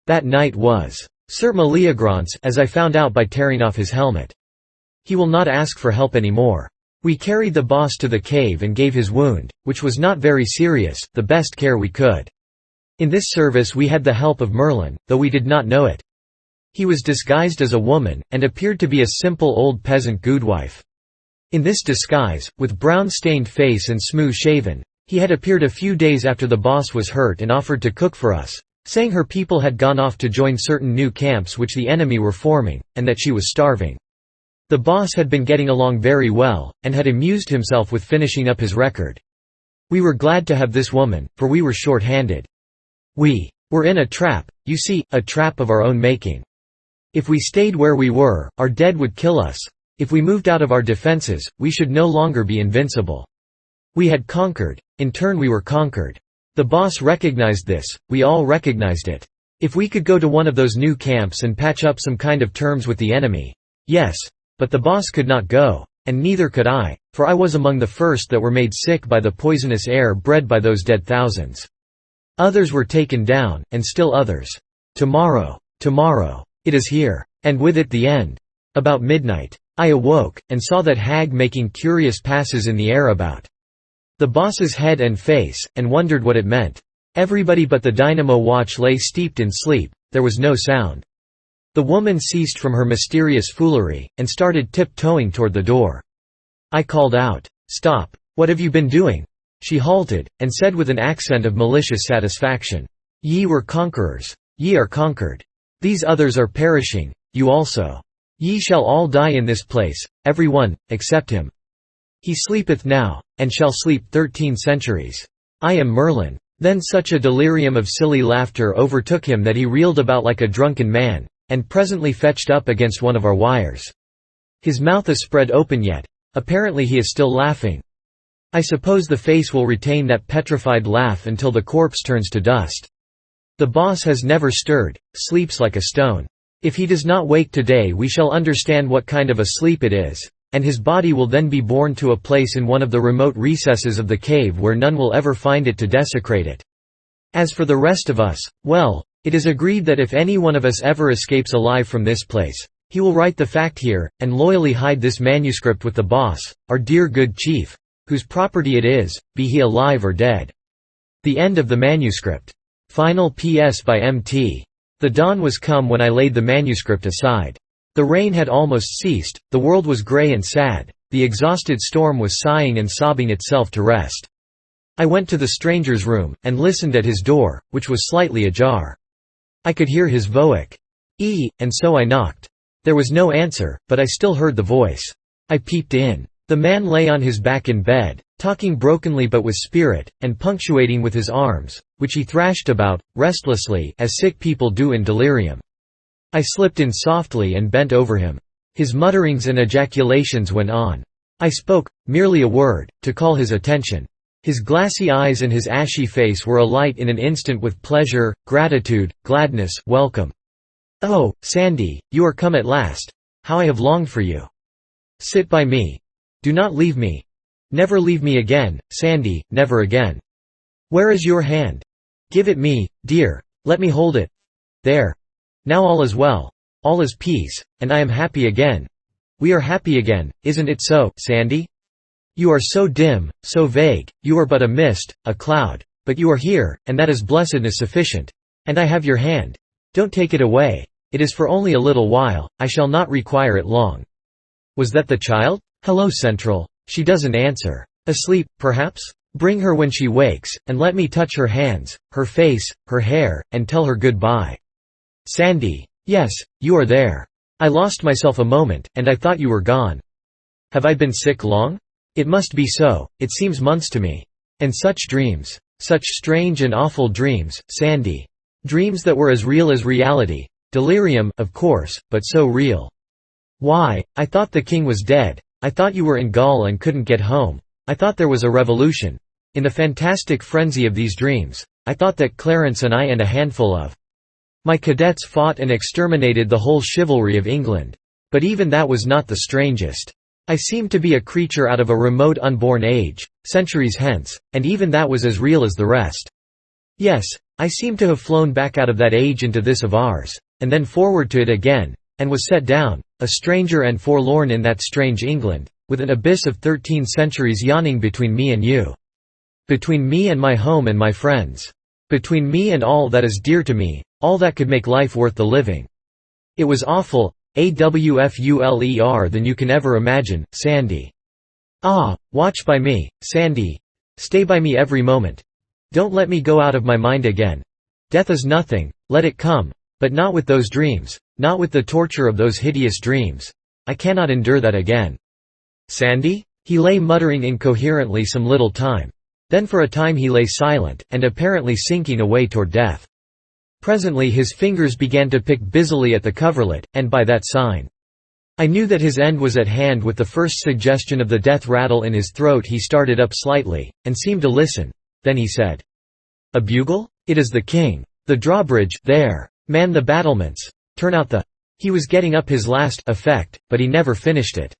That knight was Sir Meleagrance, as I found out by tearing off his helmet. He will not ask for help any more. We carried the boss to the cave and gave his wound, which was not very serious, the best care we could. In this service we had the help of Merlin, though we did not know it. He was disguised as a woman, and appeared to be a simple old peasant goodwife. In this disguise, with brown-stained face and smooth-shaven, he had appeared a few days after the boss was hurt and offered to cook for us, saying her people had gone off to join certain new camps which the enemy were forming, and that she was starving. The boss had been getting along very well, and had amused himself with finishing up his record. We were glad to have this woman, for we were short-handed. We were in a trap, you see, a trap of our own making. If we stayed where we were, our dead would kill us. If we moved out of our defenses, we should no longer be invincible. We had conquered. In turn we were conquered. The boss recognized this, we all recognized it. If we could go to one of those new camps and patch up some kind of terms with the enemy. Yes. But the boss could not go. And neither could I, for I was among the first that were made sick by the poisonous air bred by those dead thousands. Others were taken down, and still others. Tomorrow. It is here. And with it the end. About midnight. I awoke, and saw that hag making curious passes in the air about the boss's head and face, and wondered what it meant. Everybody but the dynamo watch lay steeped in sleep, there was no sound. The woman ceased from her mysterious foolery, and started tiptoeing toward the door. I called out, "Stop! What have you been doing?" She halted, and said with an accent of malicious satisfaction, "Ye were conquerors. Ye are conquered. These others are perishing, you also. Ye shall all die in this place, every one, except him. He sleepeth now, and shall sleep 13 centuries. I am Merlin." Then such a delirium of silly laughter overtook him that he reeled about like a drunken man, and presently fetched up against one of our wires. His mouth is spread open yet. Apparently he is still laughing. I suppose the face will retain that petrified laugh until the corpse turns to dust. The boss has never stirred, sleeps like a stone. If he does not wake today we shall understand what kind of a sleep it is, and his body will then be borne to a place in one of the remote recesses of the cave where none will ever find it to desecrate it. As for the rest of us, well, it is agreed that if any one of us ever escapes alive from this place, he will write the fact here, and loyally hide this manuscript with the boss, our dear good chief, whose property it is, be he alive or dead. The end of the manuscript. Final P.S. by M.T. The dawn was come when I laid the manuscript aside. The rain had almost ceased, the world was grey and sad, the exhausted storm was sighing and sobbing itself to rest. I went to the stranger's room, and listened at his door, which was slightly ajar. I could hear his voice, and so I knocked. There was no answer, but I still heard the voice. I peeped in. The man lay on his back in bed, talking brokenly but with spirit, and punctuating with his arms, which he thrashed about, restlessly, as sick people do in delirium. I slipped in softly and bent over him. His mutterings and ejaculations went on. I spoke, merely a word, to call his attention. His glassy eyes and his ashy face were alight in an instant with pleasure, gratitude, gladness, welcome. "Oh, Sandy, you are come at last. How I have longed for you. Sit by me. Do not leave me. Never leave me again, Sandy, never again. Where is your hand? Give it me, dear, let me hold it. There. Now all is well. All is peace, and I am happy again. We are happy again, isn't it so, Sandy? You are so dim, so vague, you are but a mist, a cloud, but you are here, and that is blessedness sufficient. And I have your hand. Don't take it away. It is for only a little while, I shall not require it long." Was that the child? Hello Central. She doesn't answer. Asleep, perhaps? Bring her when she wakes, and let me touch her hands, her face, her hair, and tell her good-bye. Sandy. Yes, you are there. I lost myself a moment, and I thought you were gone. Have I been sick long? It must be so, it seems months to me. And such dreams. Such strange and awful dreams, Sandy. Dreams that were as real as reality. Delirium, of course, but so real. Why, I thought the king was dead. I thought you were in Gaul and couldn't get home. I thought there was a revolution. In the fantastic frenzy of these dreams, I thought that Clarence and I and a handful of my cadets fought and exterminated the whole chivalry of England. But even that was not the strangest. I seemed to be a creature out of a remote unborn age, centuries hence, and even that was as real as the rest. Yes, I seemed to have flown back out of that age into this of ours, and then forward to it again, and was set down, a stranger and forlorn in that strange England, with an abyss of 13 centuries yawning between me and you. Between me and my home and my friends. Between me and all that is dear to me, all that could make life worth the living. It was awful, awfuler than you can ever imagine, Sandy. Ah, watch by me, Sandy. Stay by me every moment. Don't let me go out of my mind again. Death is nothing, let it come, but not with those dreams, not with the torture of those hideous dreams. I cannot endure that again. Sandy? He lay muttering incoherently some little time. Then for a time he lay silent, and apparently sinking away toward death. Presently his fingers began to pick busily at the coverlet, and by that sign I knew that his end was at hand. With the first suggestion of the death rattle in his throat he started up slightly, and seemed to listen. Then he said, "A bugle? It is the king. The drawbridge, there. Man the battlements. Turn out the—" He was getting up his last effect, but he never finished it.